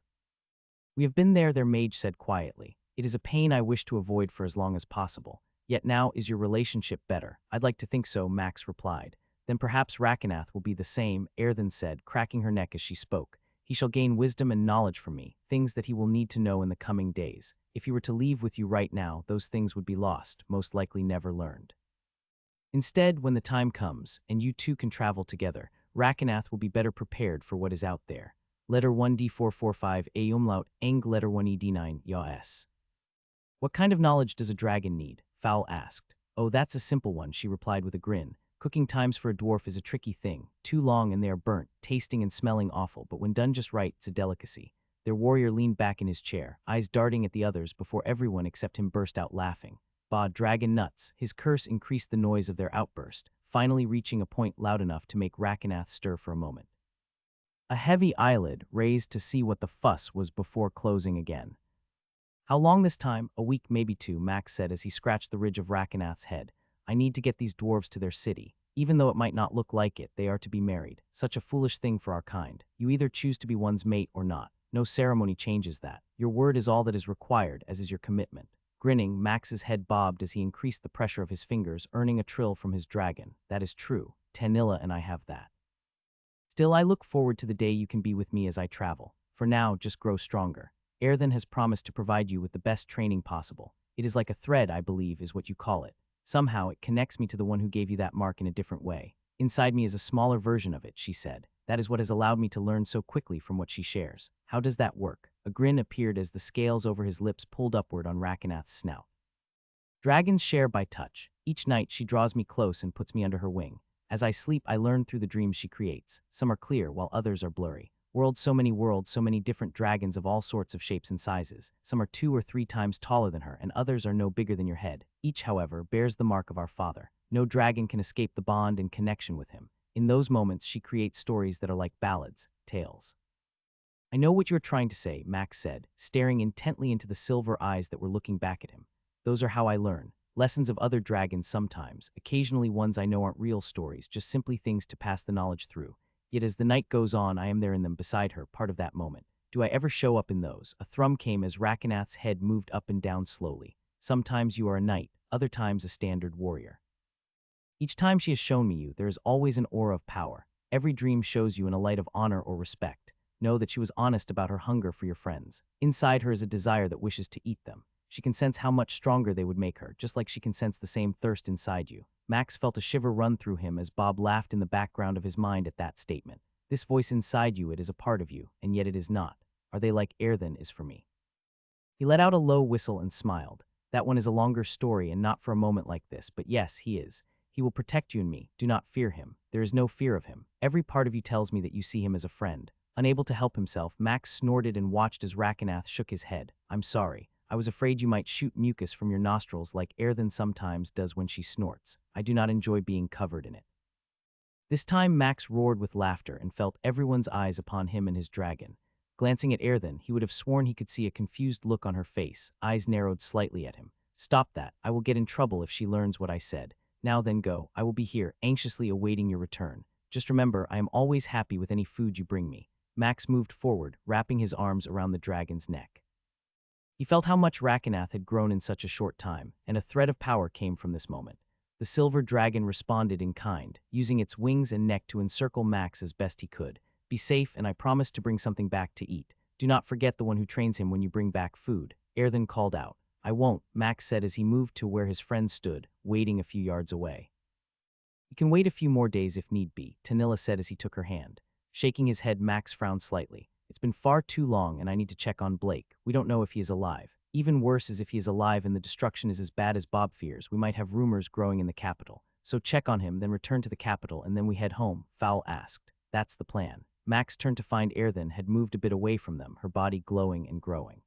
We have been there, their mage said quietly. It is a pain I wish to avoid for as long as possible. Yet now, is your relationship better? I'd like to think so, Max replied. Then perhaps Rakenath will be the same, Air then said, cracking her neck as she spoke. He shall gain wisdom and knowledge from me, things that he will need to know in the coming days. If he were to leave with you right now, those things would be lost, most likely never learned. Instead, when the time comes, and you two can travel together, Rakenath will be better prepared for what is out there. Letter 1D445 A umlaut, eng letter 1ED9, ya s. What kind of knowledge does a dragon need? Fowl asked. Oh, that's a simple one, she replied with a grin. Cooking times for a dwarf is a tricky thing. Too long and they are burnt, tasting and smelling awful, but when done just right, it's a delicacy. Their warrior leaned back in his chair, eyes darting at the others before everyone except him burst out laughing. Bah, dragon nuts. His curse increased the noise of their outburst, finally reaching a point loud enough to make Rakenath stir for a moment. A heavy eyelid raised to see what the fuss was before closing again. How long this time? A week, maybe 2, Max said as he scratched the ridge of Rakenath's head. I need to get these dwarves to their city. Even though it might not look like it, they are to be married. Such a foolish thing for our kind. You either choose to be one's mate or not. No ceremony changes that. Your word is all that is required, as is your commitment. Grinning, Max's head bobbed as he increased the pressure of his fingers, earning a trill from his dragon. That is true. Tanilla and I have that. Still, I look forward to the day you can be with me as I travel. For now, just grow stronger. Air then has promised to provide you with the best training possible. It is like a thread, I believe, is what you call it. Somehow, it connects me to the one who gave you that mark in a different way. Inside me is a smaller version of it, she said. That is what has allowed me to learn so quickly from what she shares. How does that work? A grin appeared as the scales over his lips pulled upward on Rakenath's snout. Dragons share by touch. Each night she draws me close and puts me under her wing. As I sleep, I learn through the dreams she creates. Some are clear, while others are blurry. Worlds, so many different dragons of all sorts of shapes and sizes. Some are 2 or 3 times taller than her, and others are no bigger than your head. Each, however, bears the mark of our father. No dragon can escape the bond and connection with him. In those moments, she creates stories that are like ballads, tales. I know what you're trying to say, Max said, staring intently into the silver eyes that were looking back at him. Those are how I learn. Lessons of other dragons sometimes, occasionally ones I know aren't real stories, just simply things to pass the knowledge through. Yet as the night goes on, I am there in them beside her, part of that moment. Do I ever show up in those? A thrum came as Rakenath's head moved up and down slowly. Sometimes you are a knight, other times a standard warrior. Each time she has shown me you, there is always an aura of power. Every dream shows you in a light of honor or respect. Know that she was honest about her hunger for your friends. Inside her is a desire that wishes to eat them. She can sense how much stronger they would make her, just like she can sense the same thirst inside you. Max felt a shiver run through him as Bob laughed in the background of his mind at that statement. This voice inside you, it is a part of you, and yet it is not. Are they like air then is for me? He let out a low whistle and smiled. That one is a longer story and not for a moment like this, but yes, he is. He will protect you and me. Do not fear him. There is no fear of him. Every part of you tells me that you see him as a friend. Unable to help himself, Max snorted and watched as Rakenath shook his head. I'm sorry. I was afraid you might shoot mucus from your nostrils like Airthen sometimes does when she snorts. I do not enjoy being covered in it. This time Max roared with laughter and felt everyone's eyes upon him and his dragon. Glancing at Airthen, he would have sworn he could see a confused look on her face, eyes narrowed slightly at him. Stop that. I will get in trouble if she learns what I said. Now then go. I will be here, anxiously awaiting your return. Just remember, I am always happy with any food you bring me. Max moved forward, wrapping his arms around the dragon's neck. He felt how much Rakenath had grown in such a short time, and a thread of power came from this moment. The silver dragon responded in kind, using its wings and neck to encircle Max as best he could. Be safe, and I promise to bring something back to eat. Do not forget the one who trains him when you bring back food. Airthen called out. I won't, Max said as he moved to where his friend stood, waiting a few yards away. You can wait a few more days if need be, Tanilla said as he took her hand. Shaking his head, Max frowned slightly. It's been far too long and I need to check on Blake. We don't know if he is alive. Even worse is if he is alive and the destruction is as bad as Bob fears. We might have rumors growing in the capital. So check on him, then return to the capital, and then we head home, Fowl asked. That's the plan. Max turned to find Airthen had moved a bit away from them, her body glowing and growing.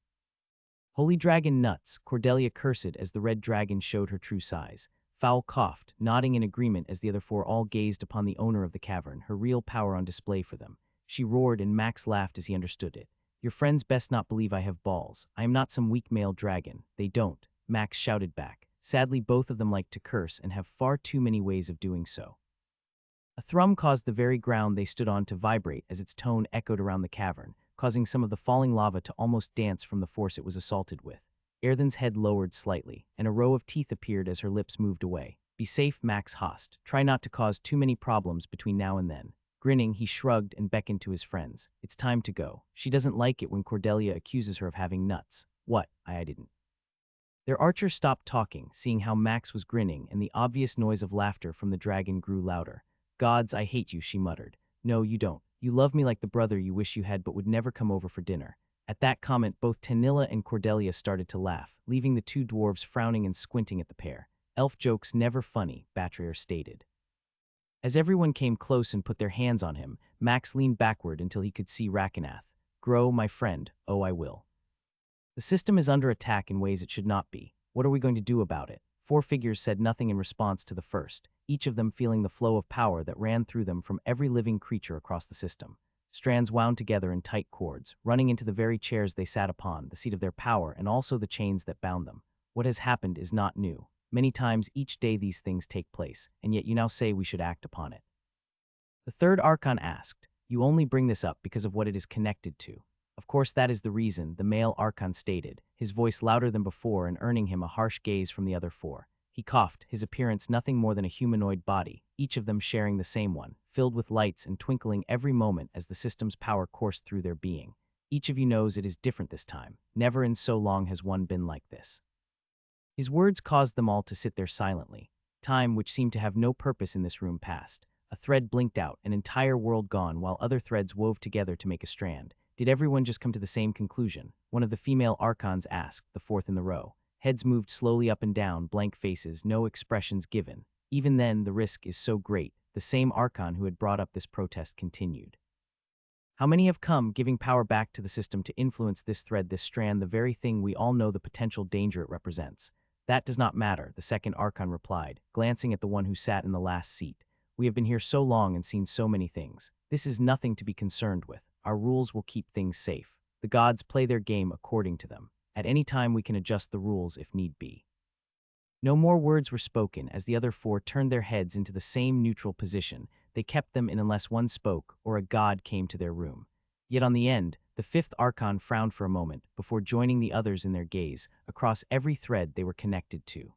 Holy dragon nuts, Cordelia cursed as the red dragon showed her true size. Fowl coughed, nodding in agreement as the other 4 all gazed upon the owner of the cavern, her real power on display for them. She roared and Max laughed as he understood it. Your friends best not believe I have balls. I am not some weak male dragon. They don't, Max shouted back. Sadly, both of them like to curse and have far too many ways of doing so. A thrum caused the very ground they stood on to vibrate as its tone echoed around the cavern, causing some of the falling lava to almost dance from the force it was assaulted with. Airthen's head lowered slightly, and a row of teeth appeared as her lips moved away. Be safe, Max hossed. Try not to cause too many problems between now and then. Grinning, he shrugged and beckoned to his friends. It's time to go. She doesn't like it when Cordelia accuses her of having nuts. What? I didn't. Their archer stopped talking, seeing how Max was grinning, and the obvious noise of laughter from the dragon grew louder. Gods, I hate you, she muttered. No, you don't. You love me like the brother you wish you had but would never come over for dinner. At that comment, both Tanilla and Cordelia started to laugh, leaving the 2 dwarves frowning and squinting at the pair. Elf jokes never funny, Batrier stated. As everyone came close and put their hands on him, Max leaned backward until he could see Rakenath. Grow, my friend. Oh, I will. The system is under attack in ways it should not be. What are we going to do about it? 4 figures said nothing in response to the first, each of them feeling the flow of power that ran through them from every living creature across the system. Strands wound together in tight cords, running into the very chairs they sat upon, the seat of their power, and also the chains that bound them. What has happened is not new. Many times each day these things take place, and yet you now say we should act upon it. The 3rd archon asked, You only bring this up because of what it is connected to. Of course that is the reason, the male archon stated, his voice louder than before and earning him a harsh gaze from the other 4. He coughed, his appearance nothing more than a humanoid body, each of them sharing the same one, filled with lights and twinkling every moment as the system's power coursed through their being. Each of you knows it is different this time. Never in so long has one been like this. His words caused them all to sit there silently. Time, which seemed to have no purpose in this room, passed. A thread blinked out, an entire world gone, while other threads wove together to make a strand. Did everyone just come to the same conclusion? One of the female archons asked, the fourth in the row. Heads moved slowly up and down, blank faces, no expressions given. Even then, the risk is so great. The same archon who had brought up this protest continued. How many have come, giving power back to the system to influence this thread, this strand, the very thing we all know the potential danger it represents? That does not matter, the second archon replied, glancing at the one who sat in the last seat. We have been here so long and seen so many things. This is nothing to be concerned with. Our rules will keep things safe. The gods play their game according to them. At any time we can adjust the rules if need be. No more words were spoken as the other four turned their heads into the same neutral position. They kept them in unless one spoke or a god came to their room. Yet on the end, the fifth archon frowned for a moment before joining the others in their gaze across every thread they were connected to.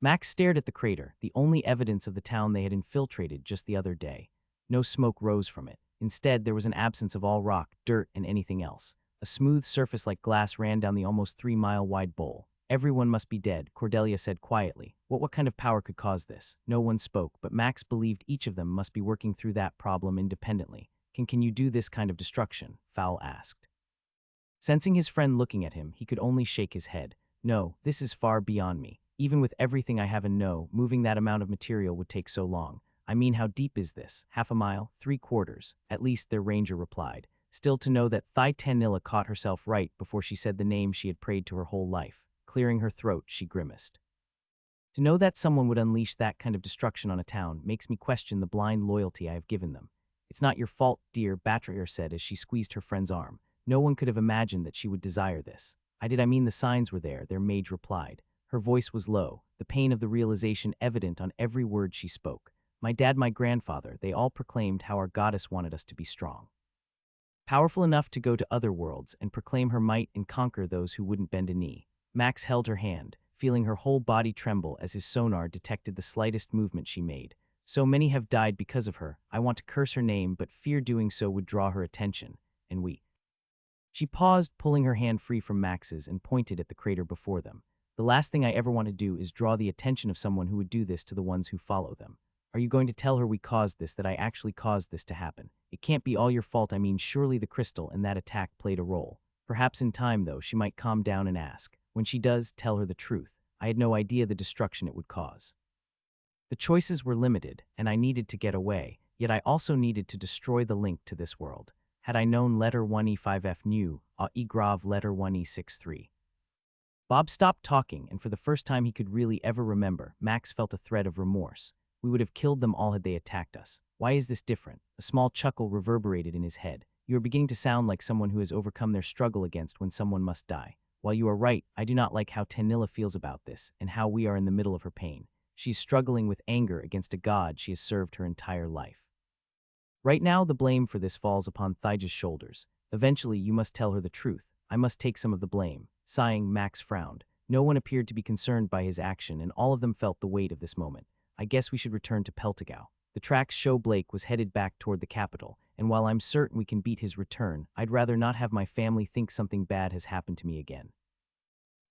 Max stared at the crater, the only evidence of the town they had infiltrated just the other day. No smoke rose from it. Instead, there was an absence of all rock, dirt, and anything else. A smooth surface like glass ran down the almost 3-mile-wide bowl. Everyone must be dead, Cordelia said quietly. What kind of power could cause this? No one spoke, but Max believed each of them must be working through that problem independently. Can you do this kind of destruction? Fowl asked. Sensing his friend looking at him, he could only shake his head. No, this is far beyond me. Even with everything I have and know, moving that amount of material would take so long. I mean, how deep is this? Half a mile? 3/4? At least, their ranger replied. Still to know that Tanilla caught herself right before she said the name she had prayed to her whole life. Clearing her throat, she grimaced. To know that someone would unleash that kind of destruction on a town makes me question the blind loyalty I have given them. It's not your fault, dear, Batrayer said as she squeezed her friend's arm. No one could have imagined that she would desire this. I mean the signs were there, their mage replied. Her voice was low, the pain of the realization evident on every word she spoke. My dad, my grandfather, they all proclaimed how our goddess wanted us to be strong. Powerful enough to go to other worlds and proclaim her might and conquer those who wouldn't bend a knee. Max held her hand, feeling her whole body tremble as his sonar detected the slightest movement she made. So many have died because of her. I want to curse her name, but fear doing so would draw her attention. And we. She paused, pulling her hand free from Max's and pointed at the crater before them. The last thing I ever want to do is draw the attention of someone who would do this to the ones who follow them. Are you going to tell her we caused this, that I actually caused this to happen? It can't be all your fault. I mean, surely the crystal and that attack played a role. Perhaps in time, though, she might calm down and ask. When she does, tell her the truth. I had no idea the destruction it would cause. The choices were limited, and I needed to get away, yet I also needed to destroy the link to this world. Had I known letter 1E5F knew, grav letter 1E63. Bob stopped talking, and for the first time he could really ever remember, Max felt a thread of remorse. We would have killed them all had they attacked us. Why is this different? A small chuckle reverberated in his head. You are beginning to sound like someone who has overcome their struggle against when someone must die. While you are right, I do not like how Tanilla feels about this, and how we are in the middle of her pain. She's struggling with anger against a god she has served her entire life. Right now, the blame for this falls upon Thyja's shoulders. Eventually, you must tell her the truth. I must take some of the blame. Sighing, Max frowned. No one appeared to be concerned by his action, and all of them felt the weight of this moment. I guess we should return to Peltigau. The tracks show Blake was headed back toward the capital, and while I'm certain we can beat his return, I'd rather not have my family think something bad has happened to me again.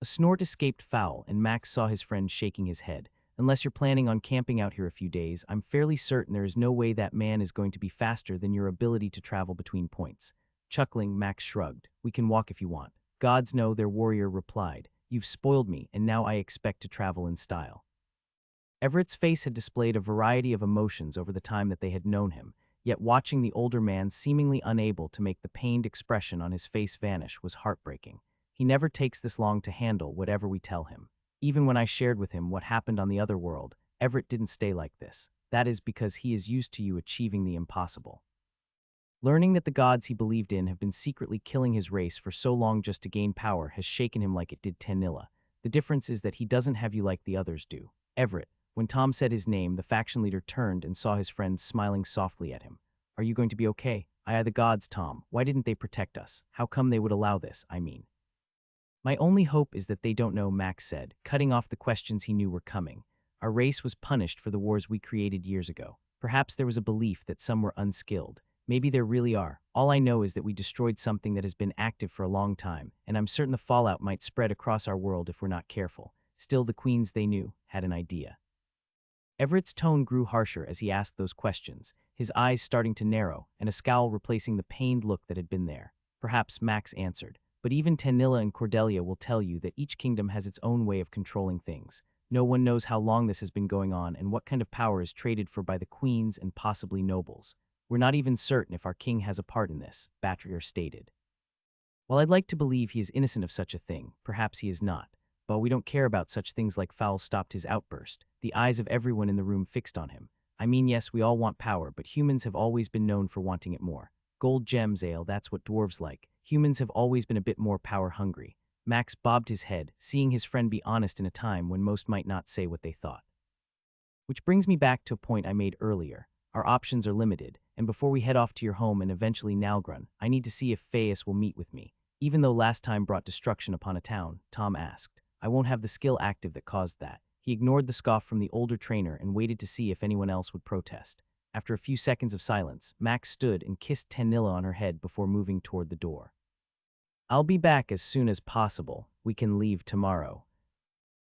A snort escaped Fowl, and Max saw his friend shaking his head. Unless you're planning on camping out here a few days, I'm fairly certain there is no way that man is going to be faster than your ability to travel between points. Chuckling, Max shrugged. We can walk if you want. Gods know, their warrior replied. You've spoiled me, and now I expect to travel in style. Everett's face had displayed a variety of emotions over the time that they had known him, yet watching the older man seemingly unable to make the pained expression on his face vanish was heartbreaking. He never takes this long to handle whatever we tell him. Even when I shared with him what happened on the other world, Everett didn't stay like this. That is because he is used to you achieving the impossible. Learning that the gods he believed in have been secretly killing his race for so long just to gain power has shaken him like it did Tanilla. The difference is that he doesn't have you like the others do. Everett. When Tom said his name, the faction leader turned and saw his friend smiling softly at him. Are you going to be okay? Aye, the gods, Tom. Why didn't they protect us? How come they would allow this, I mean? My only hope is that they don't know, Max said, cutting off the questions he knew were coming. Our race was punished for the wars we created years ago. Perhaps there was a belief that some were unskilled. Maybe there really are. All I know is that we destroyed something that has been active for a long time, and I'm certain the fallout might spread across our world if we're not careful. Still, the queens they knew had an idea. Everett's tone grew harsher as he asked those questions, his eyes starting to narrow and a scowl replacing the pained look that had been there. Perhaps Max answered, but even Tanilla and Cordelia will tell you that each kingdom has its own way of controlling things. No one knows how long this has been going on and what kind of power is traded for by the queens and possibly nobles. We're not even certain if our king has a part in this, Batrier stated. While I'd like to believe he is innocent of such a thing, perhaps he is not. But we don't care about such things like foul stopped his outburst, the eyes of everyone in the room fixed on him. I mean, yes, we all want power, but humans have always been known for wanting it more. Gold gems, ale, that's what dwarves like. Humans have always been a bit more power-hungry. Max bobbed his head, seeing his friend be honest in a time when most might not say what they thought. Which brings me back to a point I made earlier. Our options are limited, and before we head off to your home and eventually Nalgrun, I need to see if Phaeus will meet with me. Even though last time brought destruction upon a town, Tom asked. I won't have the skill active that caused that. He ignored the scoff from the older trainer and waited to see if anyone else would protest. After a few seconds of silence, Max stood and kissed Tanilla on her head before moving toward the door. I'll be back as soon as possible. We can leave tomorrow.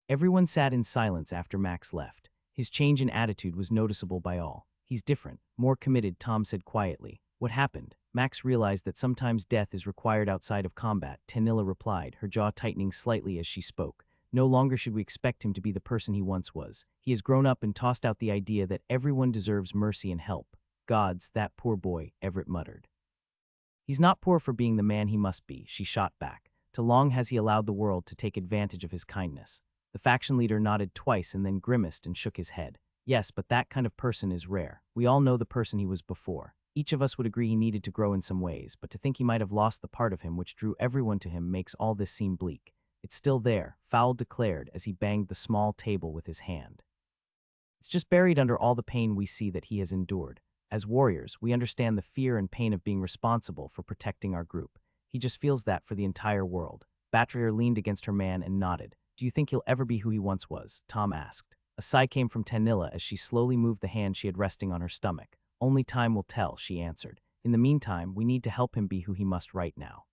Everyone sat in silence after Max left. His change in attitude was noticeable by all. He's different, more committed, Tom said quietly. What happened? Max realized that sometimes death is required outside of combat, Tanilla replied, her jaw tightening slightly as she spoke. No longer should we expect him to be the person he once was. He has grown up and tossed out the idea that everyone deserves mercy and help. Gods, that poor boy, Everett muttered. He's not poor for being the man he must be, she shot back. Too long has he allowed the world to take advantage of his kindness. The faction leader nodded twice and then grimaced and shook his head. Yes, but that kind of person is rare. We all know the person he was before. Each of us would agree he needed to grow in some ways, but to think he might have lost the part of him which drew everyone to him makes all this seem bleak. It's still there, Fowl declared as he banged the small table with his hand. It's just buried under all the pain we see that he has endured. As warriors, we understand the fear and pain of being responsible for protecting our group. He just feels that for the entire world. Batrier leaned against her man and nodded. Do you think he'll ever be who he once was? Tom asked. A sigh came from Tanilla as she slowly moved the hand she had resting on her stomach. Only time will tell, she answered. In the meantime, we need to help him be who he must right now.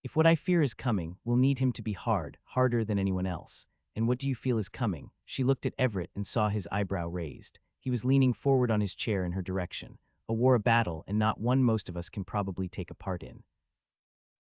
If what I fear is coming, we'll need him to be harder than anyone else. And what do you feel is coming? She looked at Everett and saw his eyebrow raised. He was leaning forward on his chair in her direction. A war, a battle, and not one most of us can probably take a part in.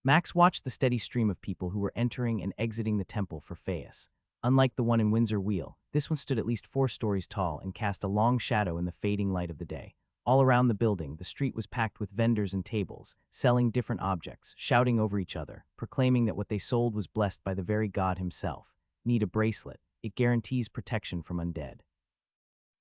Max watched the steady stream of people who were entering and exiting the temple for Phaeus. Unlike the one in Windsor Wheel, this one stood at least 4 stories tall and cast a long shadow in the fading light of the day. All around the building, the street was packed with vendors and tables, selling different objects, shouting over each other, proclaiming that what they sold was blessed by the very god himself. Need a bracelet. It guarantees protection from undead.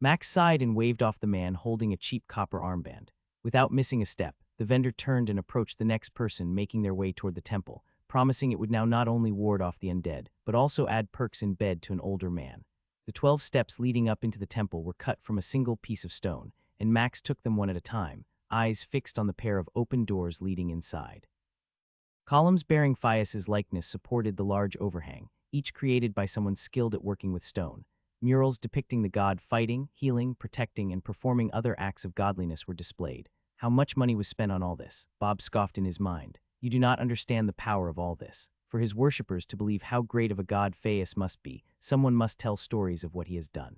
Max sighed and waved off the man holding a cheap copper armband. Without missing a step, the vendor turned and approached the next person making their way toward the temple, promising it would now not only ward off the undead, but also add perks in bed to an older man. The 12 steps leading up into the temple were cut from a single piece of stone, and Max took them one at a time, eyes fixed on the pair of open doors leading inside. Columns bearing Phaeus's likeness supported the large overhang, each created by someone skilled at working with stone. Murals depicting the god fighting, healing, protecting, and performing other acts of godliness were displayed. How much money was spent on all this? Bob scoffed in his mind. You do not understand the power of all this. For his worshippers to believe how great of a god Phaeus must be, someone must tell stories of what he has done.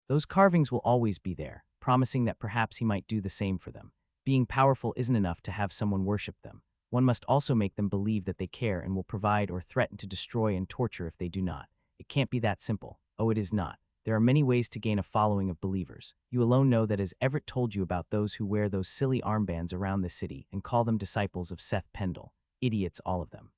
Those carvings will always be there, promising that perhaps he might do the same for them. Being powerful isn't enough to have someone worship them. One must also make them believe that they care and will provide or threaten to destroy and torture if they do not. It can't be that simple. Oh, it is not. There are many ways to gain a following of believers. You alone know that, as Everett told you about those who wear those silly armbands around the city and call them disciples of Seth Pendle. Idiots, all of them.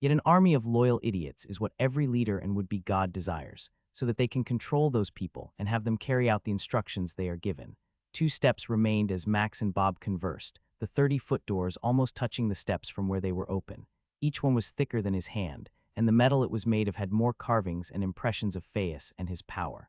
Yet an army of loyal idiots is what every leader and would-be god desires, so that they can control those people and have them carry out the instructions they are given. 2 steps remained as Max and Bob conversed, the 30-foot doors almost touching the steps from where they were open. Each one was thicker than his hand, and the metal it was made of had more carvings and impressions of Phaeus and his power.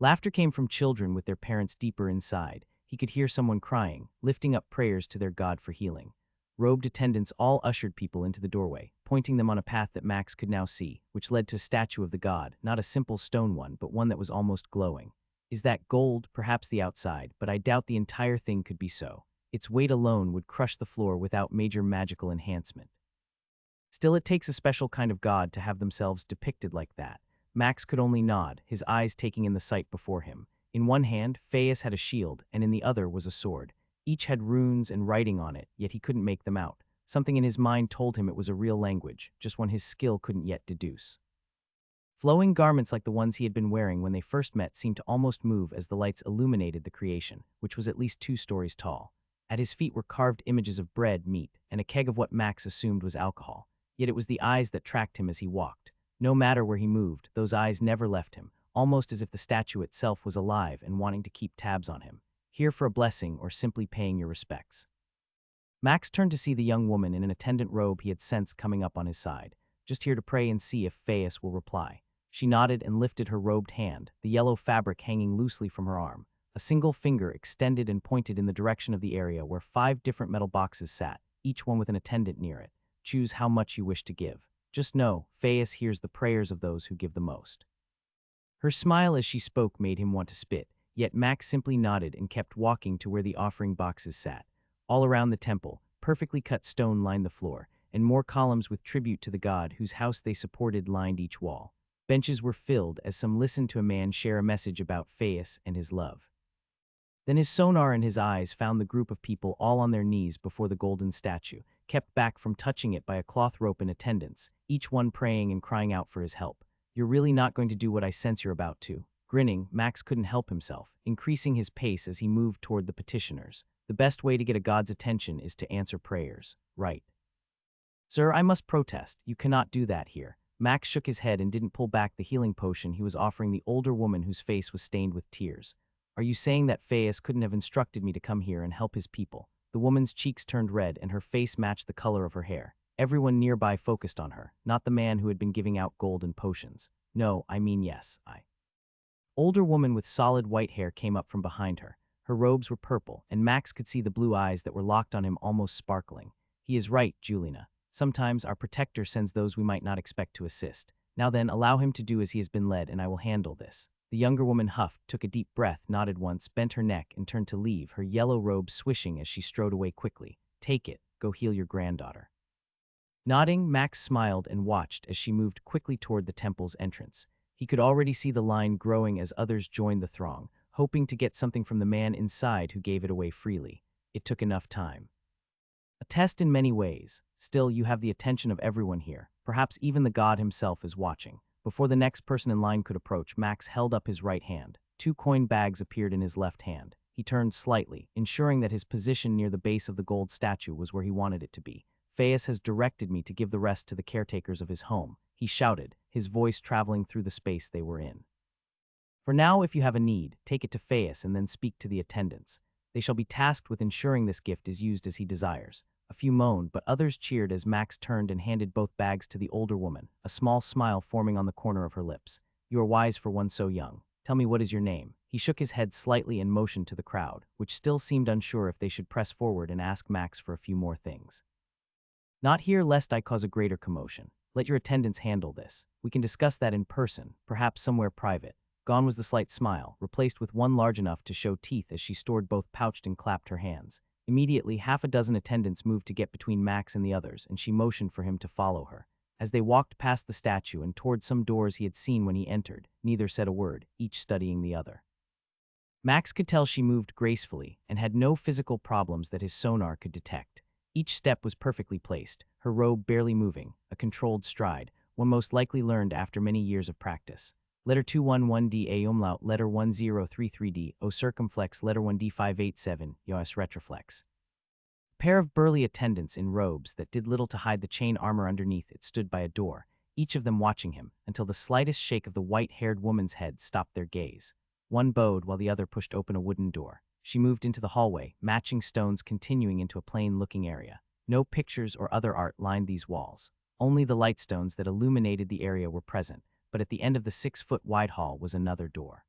Laughter came from children with their parents deeper inside. He could hear someone crying, lifting up prayers to their god for healing. Robed attendants all ushered people into the doorway, pointing them on a path that Max could now see, which led to a statue of the god, not a simple stone one, but one that was almost glowing. Is that gold? Perhaps the outside, but I doubt the entire thing could be so. Its weight alone would crush the floor without major magical enhancement. Still, it takes a special kind of god to have themselves depicted like that. Max could only nod, his eyes taking in the sight before him. In one hand, Phaeus had a shield, and in the other was a sword. Each had runes and writing on it, yet he couldn't make them out. Something in his mind told him it was a real language, just one his skill couldn't yet deduce. Flowing garments like the ones he had been wearing when they first met seemed to almost move as the lights illuminated the creation, which was at least 2 stories tall. At his feet were carved images of bread, meat, and a keg of what Max assumed was alcohol. Yet it was the eyes that tracked him as he walked. No matter where he moved, those eyes never left him, almost as if the statue itself was alive and wanting to keep tabs on him, here for a blessing or simply paying your respects. Max turned to see the young woman in an attendant robe he had sensed coming up on his side, just here to pray and see if Phaeus will reply. She nodded and lifted her robed hand, the yellow fabric hanging loosely from her arm. A single finger extended and pointed in the direction of the area where 5 different metal boxes sat, each one with an attendant near it. Choose how much you wish to give. Just know, Phaeus hears the prayers of those who give the most. Her smile as she spoke made him want to spit, yet Max simply nodded and kept walking to where the offering boxes sat. All around the temple, perfectly cut stone lined the floor, and more columns with tribute to the god whose house they supported lined each wall. Benches were filled as some listened to a man share a message about Phaeus and his love. Then his sonar and his eyes found the group of people all on their knees before the golden statue, kept back from touching it by a cloth rope in attendance, each one praying and crying out for his help. You're really not going to do what I sense you're about to. Grinning, Max couldn't help himself, increasing his pace as he moved toward the petitioners. The best way to get a god's attention is to answer prayers, right? Sir, I must protest. You cannot do that here. Max shook his head and didn't pull back the healing potion he was offering the older woman whose face was stained with tears. Are you saying that Phaeus couldn't have instructed me to come here and help his people? The woman's cheeks turned red and her face matched the color of her hair. Everyone nearby focused on her, not the man who had been giving out gold and potions. No, I mean yes, Older woman with solid white hair came up from behind her. Her robes were purple, and Max could see the blue eyes that were locked on him almost sparkling. He is right, Julina. Sometimes our protector sends those we might not expect to assist. Now then, allow him to do as he has been led, and I will handle this. The younger woman huffed, took a deep breath, nodded once, bent her neck, and turned to leave, her yellow robe swishing as she strode away quickly. Take it. Go heal your granddaughter. Nodding, Max smiled and watched as she moved quickly toward the temple's entrance. He could already see the line growing as others joined the throng, hoping to get something from the man inside who gave it away freely. It took enough time. A test in many ways. Still, you have the attention of everyone here. Perhaps even the god himself is watching. Before the next person in line could approach, Max held up his right hand. 2 coin bags appeared in his left hand. He turned slightly, ensuring that his position near the base of the gold statue was where he wanted it to be. Phaeus has directed me to give the rest to the caretakers of his home, he shouted, his voice traveling through the space they were in. For now, if you have a need, take it to Phaeus and then speak to the attendants. They shall be tasked with ensuring this gift is used as he desires. A few moaned, but others cheered as Max turned and handed both bags to the older woman, a small smile forming on the corner of her lips. You are wise for one so young. Tell me, what is your name? He shook his head slightly and motioned to the crowd, which still seemed unsure if they should press forward and ask Max for a few more things. Not here, lest I cause a greater commotion. Let your attendants handle this. We can discuss that in person, perhaps somewhere private. Gone was the slight smile, replaced with one large enough to show teeth as she stored both pouched and clapped her hands. Immediately, 6 attendants moved to get between Max and the others, and she motioned for him to follow her. As they walked past the statue and toward some doors he had seen when he entered, neither said a word, each studying the other. Max could tell she moved gracefully and had no physical problems that his sonar could detect. Each step was perfectly placed, her robe barely moving, a controlled stride, one most likely learned after many years of practice. Letter 211D A umlaut, letter 1033D O circumflex, letter 1D587, Yos retroflex. A pair of burly attendants in robes that did little to hide the chain armor underneath it stood by a door, each of them watching him, until the slightest shake of the white-haired woman's head stopped their gaze. One bowed while the other pushed open a wooden door. She moved into the hallway, matching stones continuing into a plain-looking area. No pictures or other art lined these walls. Only the lightstones that illuminated the area were present, but at the end of the 6-foot-wide hall was another door.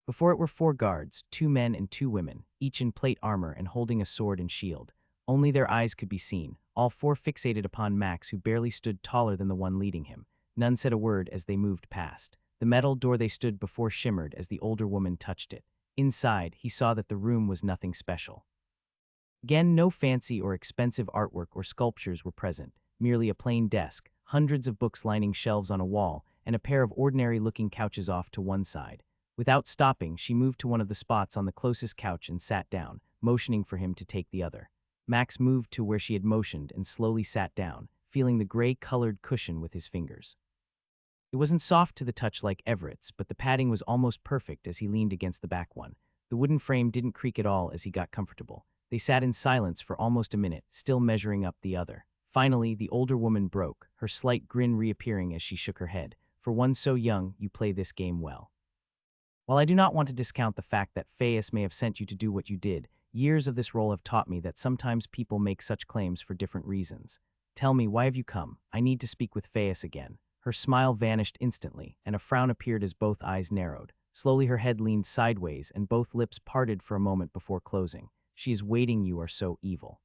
Before it were 4 guards, 2 men and 2 women, each in plate armor and holding a sword and shield. Only their eyes could be seen, all 4 fixated upon Max, who barely stood taller than the one leading him. None said a word as they moved past. The metal door they stood before shimmered as the older woman touched it. Inside, he saw that the room was nothing special. Again, no fancy or expensive artwork or sculptures were present, merely a plain desk, hundreds of books lining shelves on a wall, and a pair of ordinary-looking couches off to one side. Without stopping, she moved to one of the spots on the closest couch and sat down, motioning for him to take the other. Max moved to where she had motioned and slowly sat down, feeling the gray-colored cushion with his fingers. It wasn't soft to the touch like Everett's, but the padding was almost perfect as he leaned against the back one. The wooden frame didn't creak at all as he got comfortable. They sat in silence for almost a minute, still measuring up the other. Finally, the older woman broke, her slight grin reappearing as she shook her head. For one so young, you play this game well. While I do not want to discount the fact that Faius may have sent you to do what you did, years of this role have taught me that sometimes people make such claims for different reasons. Tell me, why have you come? I need to speak with Faius again. Her smile vanished instantly, and a frown appeared as both eyes narrowed. Slowly her head leaned sideways, and both lips parted for a moment before closing. She is waiting, you are so evil.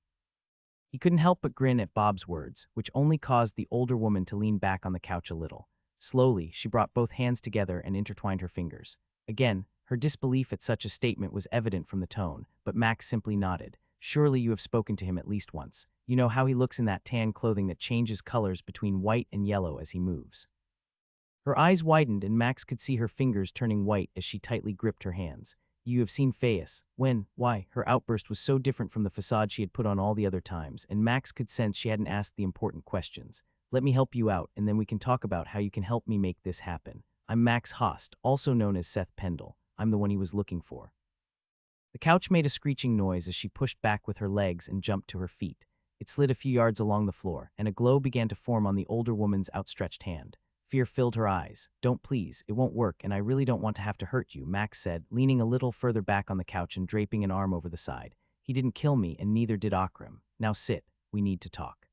He couldn't help but grin at Bob's words, which only caused the older woman to lean back on the couch a little. Slowly, she brought both hands together and intertwined her fingers. Again, her disbelief at such a statement was evident from the tone, but Max simply nodded. Surely you have spoken to him at least once. You know how he looks in that tan clothing that changes colors between white and yellow as he moves. Her eyes widened and Max could see her fingers turning white as she tightly gripped her hands. You have seen Faius. When? Why? Her outburst was so different from the facade she had put on all the other times, and Max could sense she hadn't asked the important questions. Let me help you out, and then we can talk about how you can help me make this happen. I'm Max Host, also known as Seth Pendle. I'm the one he was looking for. The couch made a screeching noise as she pushed back with her legs and jumped to her feet. It slid a few yards along the floor, and a glow began to form on the older woman's outstretched hand. Fear filled her eyes. Don't, please, it won't work, and I really don't want to have to hurt you, Max said, leaning a little further back on the couch and draping an arm over the side. He didn't kill me, and neither did Akram. Now sit, we need to talk.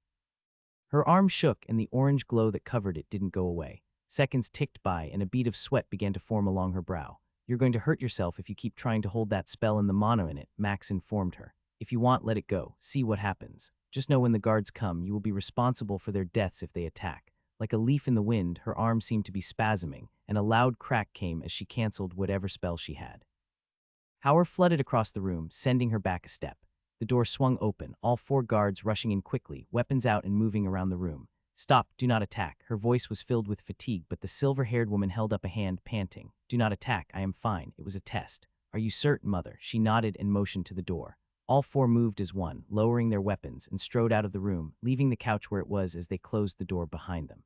Her arm shook, and the orange glow that covered it didn't go away. Seconds ticked by, and a bead of sweat began to form along her brow. You're going to hurt yourself if you keep trying to hold that spell in the mono in it, Max informed her. If you want, let it go. See what happens. Just know when the guards come, you will be responsible for their deaths if they attack. Like a leaf in the wind, her arm seemed to be spasming, and a loud crack came as she canceled whatever spell she had. Power flooded across the room, sending her back a step. The door swung open, all 4 guards rushing in quickly, weapons out and moving around the room. Stop, do not attack. Her voice was filled with fatigue, but the silver-haired woman held up a hand, panting. Do not attack, I am fine. It was a test. Are you certain, Mother? She nodded and motioned to the door. All 4 moved as one, lowering their weapons, and strode out of the room, leaving the couch where it was as they closed the door behind them.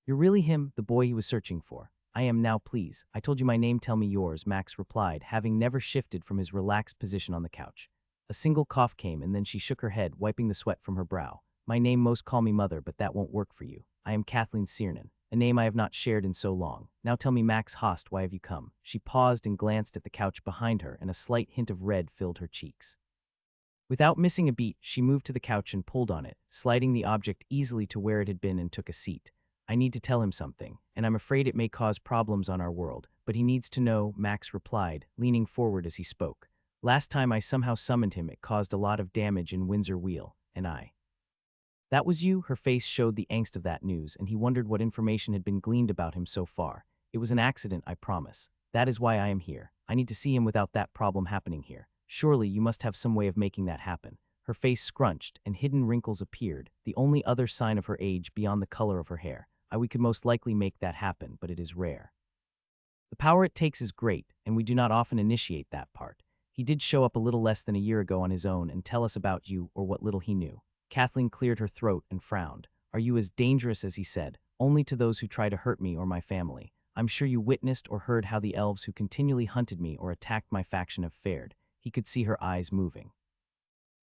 You're really him, the boy he was searching for. I am now, please. I told you my name, tell me yours, Max replied, having never shifted from his relaxed position on the couch. A single cough came, and then she shook her head, wiping the sweat from her brow. My name, most call me Mother, but that won't work for you. I am Kathleen Siernan, a name I have not shared in so long. Now tell me, Max Host, why have you come? She paused and glanced at the couch behind her, and a slight hint of red filled her cheeks. Without missing a beat, she moved to the couch and pulled on it, sliding the object easily to where it had been and took a seat. I need to tell him something, and I'm afraid it may cause problems on our world, but he needs to know, Max replied, leaning forward as he spoke. Last time I somehow summoned him, it caused a lot of damage in Windsor Wheel, and I. That was you? Her face showed the angst of that news, and he wondered what information had been gleaned about him so far. It was an accident, I promise. That is why I am here. I need to see him without that problem happening here. Surely you must have some way of making that happen. Her face scrunched, and hidden wrinkles appeared, the only other sign of her age beyond the color of her hair. We could most likely make that happen, but it is rare. The power it takes is great, and we do not often initiate that part. He did show up a little less than a year ago on his own and tell us about you or what little he knew. Kathleen cleared her throat and frowned. Are you as dangerous as he said? Only to those who try to hurt me or my family. I'm sure you witnessed or heard how the elves who continually hunted me or attacked my faction have fared. He could see her eyes moving.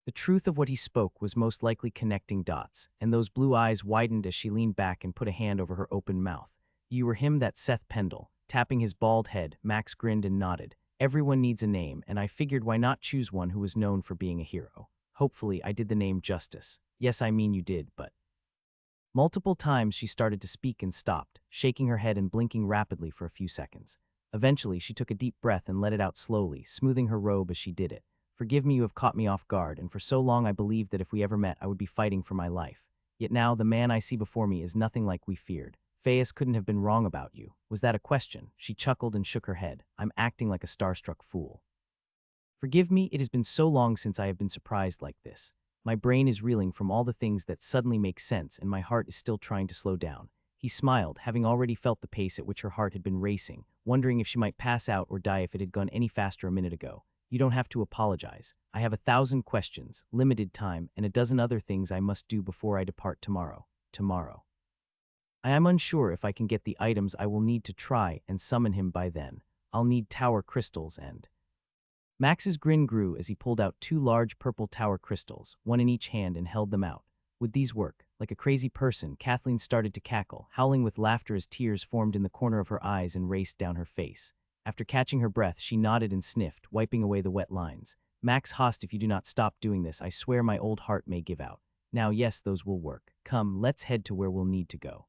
The truth of what he spoke was most likely connecting dots, and those blue eyes widened as she leaned back and put a hand over her open mouth. You were him, that Seth Pendle. Tapping his bald head, Max grinned and nodded. Everyone needs a name, and I figured why not choose one who was known for being a hero. Hopefully, I did the name justice. Yes, I mean you did, but... Multiple times she started to speak and stopped, shaking her head and blinking rapidly for a few seconds. Eventually, she took a deep breath and let it out slowly, smoothing her robe as she did it. Forgive me, you have caught me off guard, and for so long I believed that if we ever met I would be fighting for my life. Yet now the man I see before me is nothing like we feared. Faius couldn't have been wrong about you. Was that a question? She chuckled and shook her head. I'm acting like a starstruck fool. Forgive me, it has been so long since I have been surprised like this. My brain is reeling from all the things that suddenly make sense and my heart is still trying to slow down. He smiled, having already felt the pace at which her heart had been racing, wondering if she might pass out or die if it had gone any faster a minute ago. You don't have to apologize. I have 1,000 questions, limited time, and a dozen other things I must do before I depart tomorrow. Tomorrow. I am unsure if I can get the items I will need to try and summon him by then. I'll need tower crystals and... Max's grin grew as he pulled out 2 large purple tower crystals, one in each hand, and held them out. Would these work? Like a crazy person, Kathleen started to cackle, howling with laughter as tears formed in the corner of her eyes and raced down her face. After catching her breath, she nodded and sniffed, wiping away the wet lines. Max Host, if you do not stop doing this, I swear my old heart may give out. Now, yes, those will work. Come, let's head to where we'll need to go.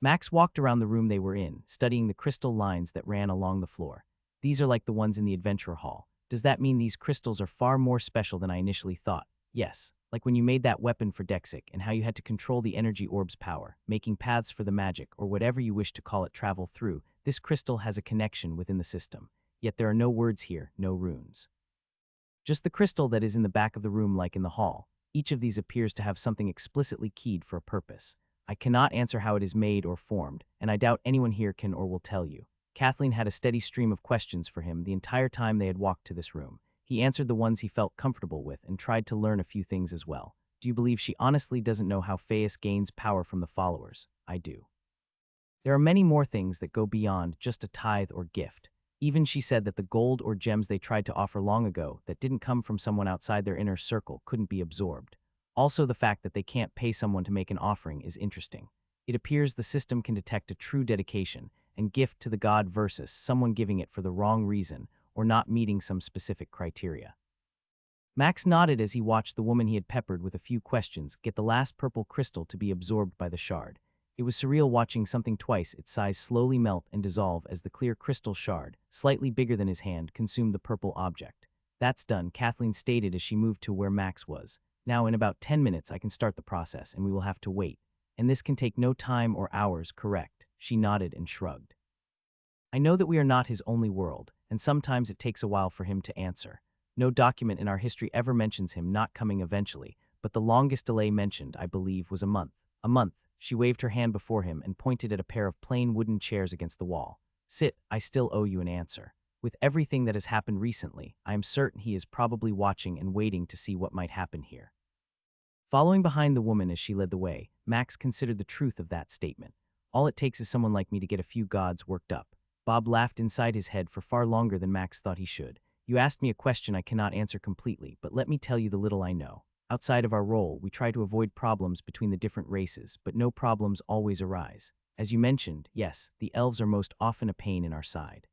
Max walked around the room they were in, studying the crystal lines that ran along the floor. These are like the ones in the adventure hall. Does that mean these crystals are far more special than I initially thought? Yes, like when you made that weapon for Dexic and how you had to control the energy orb's power, making paths for the magic, or whatever you wish to call it, travel through. This crystal has a connection within the system. Yet there are no words here, no runes. Just the crystal that is in the back of the room like in the hall. Each of these appears to have something explicitly keyed for a purpose. I cannot answer how it is made or formed, and I doubt anyone here can or will tell you. Kathleen had a steady stream of questions for him the entire time they had walked to this room. He answered the ones he felt comfortable with and tried to learn a few things as well. Do you believe she honestly doesn't know how Phaeus gains power from the followers? I do. There are many more things that go beyond just a tithe or gift. Even she said that the gold or gems they tried to offer long ago that didn't come from someone outside their inner circle couldn't be absorbed. Also, the fact that they can't pay someone to make an offering is interesting. It appears the system can detect a true dedication and gift to the god versus someone giving it for the wrong reason or not meeting some specific criteria. Max nodded as he watched the woman he had peppered with a few questions get the last purple crystal to be absorbed by the shard. It was surreal watching something twice its size slowly melt and dissolve as the clear crystal shard, slightly bigger than his hand, consumed the purple object. That's done, Kathleen stated as she moved to where Max was. Now, in about 10 minutes, I can start the process, and we will have to wait. And this can take no time or hours, correct? She nodded and shrugged. I know that we are not his only world, and sometimes it takes a while for him to answer. No document in our history ever mentions him not coming eventually, but the longest delay mentioned, I believe, was a month. A month. She waved her hand before him and pointed at a pair of plain wooden chairs against the wall. Sit, I still owe you an answer. With everything that has happened recently, I am certain he is probably watching and waiting to see what might happen here. Following behind the woman as she led the way, Max considered the truth of that statement. All it takes is someone like me to get a few gods worked up. Bob laughed inside his head for far longer than Max thought he should. You asked me a question I cannot answer completely, but let me tell you the little I know. Outside of our role, we try to avoid problems between the different races, but no problems always arise. As you mentioned, yes, the elves are most often a pain in our side.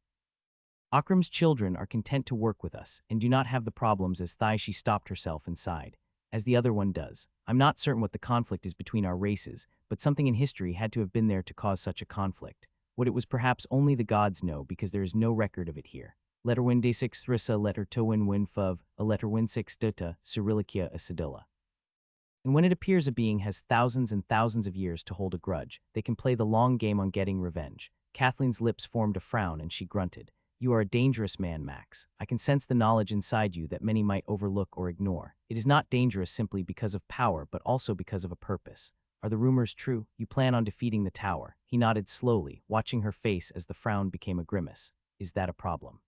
Akram's children are content to work with us and do not have the problems as she stopped herself and sighed. As the other one does. I'm not certain what the conflict is between our races, but something in history had to have been there to cause such a conflict. What it was perhaps only the gods know because there is no record of it here. Letter win d6 thrissa letter to win fuv, a letter win 6 dutta, Cyrilicia a sedilla. And when it appears a being has thousands and thousands of years to hold a grudge, they can play the long game on getting revenge. Kathleen's lips formed a frown and she grunted. You are a dangerous man, Max. I can sense the knowledge inside you that many might overlook or ignore. It is not dangerous simply because of power, but also because of a purpose. Are the rumors true? You plan on defeating the tower. He nodded slowly, watching her face as the frown became a grimace. Is that a problem?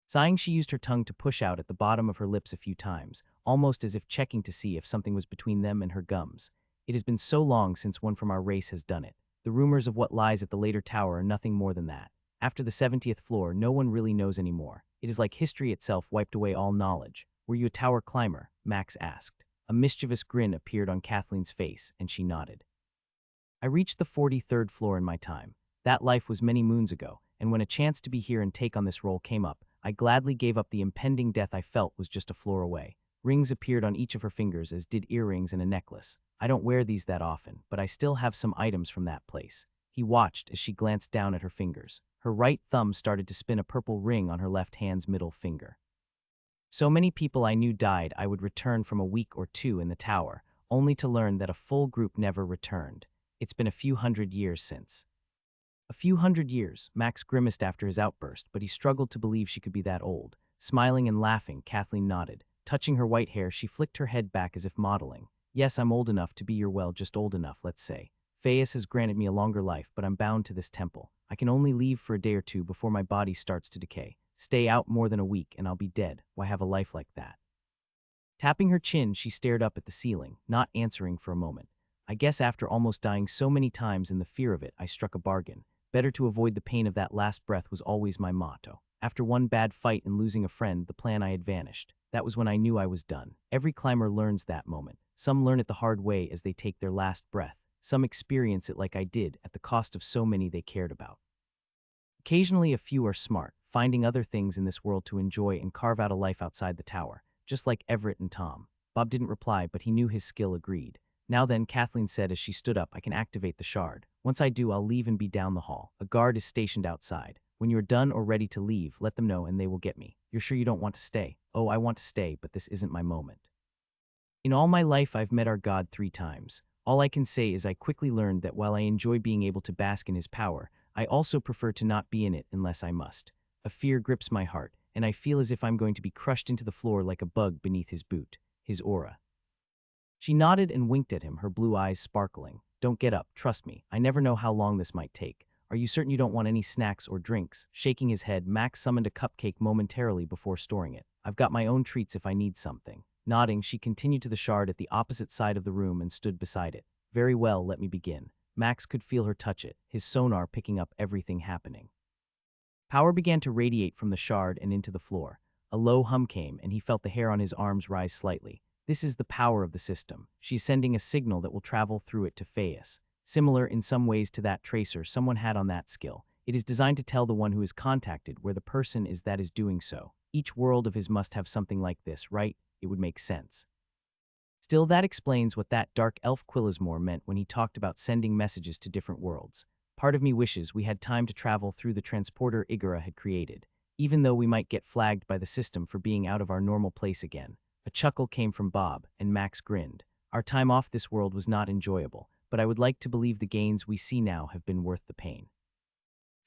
Sighing, she used her tongue to push out at the bottom of her lips a few times, almost as if checking to see if something was between them and her gums. It has been so long since one from our race has done it. The rumors of what lies at the later tower are nothing more than that. After the 70th floor, no one really knows anymore. It is like history itself wiped away all knowledge. Were you a tower climber? Max asked. A mischievous grin appeared on Kathleen's face, and she nodded. I reached the 43rd floor in my time. That life was many moons ago, and when a chance to be here and take on this role came up, I gladly gave up the impending death I felt was just a floor away. Rings appeared on each of her fingers, as did earrings and a necklace. I don't wear these that often, but I still have some items from that place. He watched as she glanced down at her fingers. Her right thumb started to spin a purple ring on her left hand's middle finger. So many people I knew died I would return from a week or two in the tower, only to learn that a full group never returned. It's been a few hundred years since. A few hundred years, Max grimaced after his outburst, but he struggled to believe she could be that old. Smiling and laughing, Kathleen nodded. Touching her white hair, she flicked her head back as if modeling. Yes, I'm old enough to be your just old enough, let's say. Faius has granted me a longer life, but I'm bound to this temple. I can only leave for a day or two before my body starts to decay. Stay out more than a week and I'll be dead. Why have a life like that? Tapping her chin, she stared up at the ceiling, not answering for a moment. I guess after almost dying so many times in the fear of it, I struck a bargain. Better to avoid the pain of that last breath was always my motto. After one bad fight and losing a friend, the plan I had vanished. That was when I knew I was done. Every climber learns that moment. Some learn it the hard way as they take their last breath. Some experience it like I did, at the cost of so many they cared about. Occasionally, a few are smart, finding other things in this world to enjoy and carve out a life outside the tower, just like Everett and Tom. Bob didn't reply, but he knew his skill agreed. Now then, Kathleen said as she stood up, I can activate the shard. Once I do, I'll leave and be down the hall. A guard is stationed outside. When you're done or ready to leave, let them know and they will get me. You're sure you don't want to stay? Oh, I want to stay, but this isn't my moment. In all my life, I've met our God 3 times. All I can say is I quickly learned that while I enjoy being able to bask in his power, I also prefer to not be in it unless I must. A fear grips my heart, and I feel as if I'm going to be crushed into the floor like a bug beneath his boot, his aura. She nodded and winked at him, her blue eyes sparkling. Don't get up, trust me. I never know how long this might take. Are you certain you don't want any snacks or drinks? Shaking his head, Max summoned a cupcake momentarily before storing it. I've got my own treats if I need something. Nodding, she continued to the shard at the opposite side of the room and stood beside it. Very well, let me begin. Max could feel her touch it, his sonar picking up everything happening. Power began to radiate from the shard and into the floor. A low hum came, and he felt the hair on his arms rise slightly. This is the power of the system. She's sending a signal that will travel through it to Faius. Similar in some ways to that tracer someone had on that skill. It is designed to tell the one who is contacted where the person is that is doing so. Each world of his must have something like this, right? It would make sense. Still, that explains what that dark elf Quillismore meant when he talked about sending messages to different worlds. Part of me wishes we had time to travel through the transporter Igora had created, even though we might get flagged by the system for being out of our normal place again. A chuckle came from Bob, and Max grinned. Our time off this world was not enjoyable, but I would like to believe the gains we see now have been worth the pain.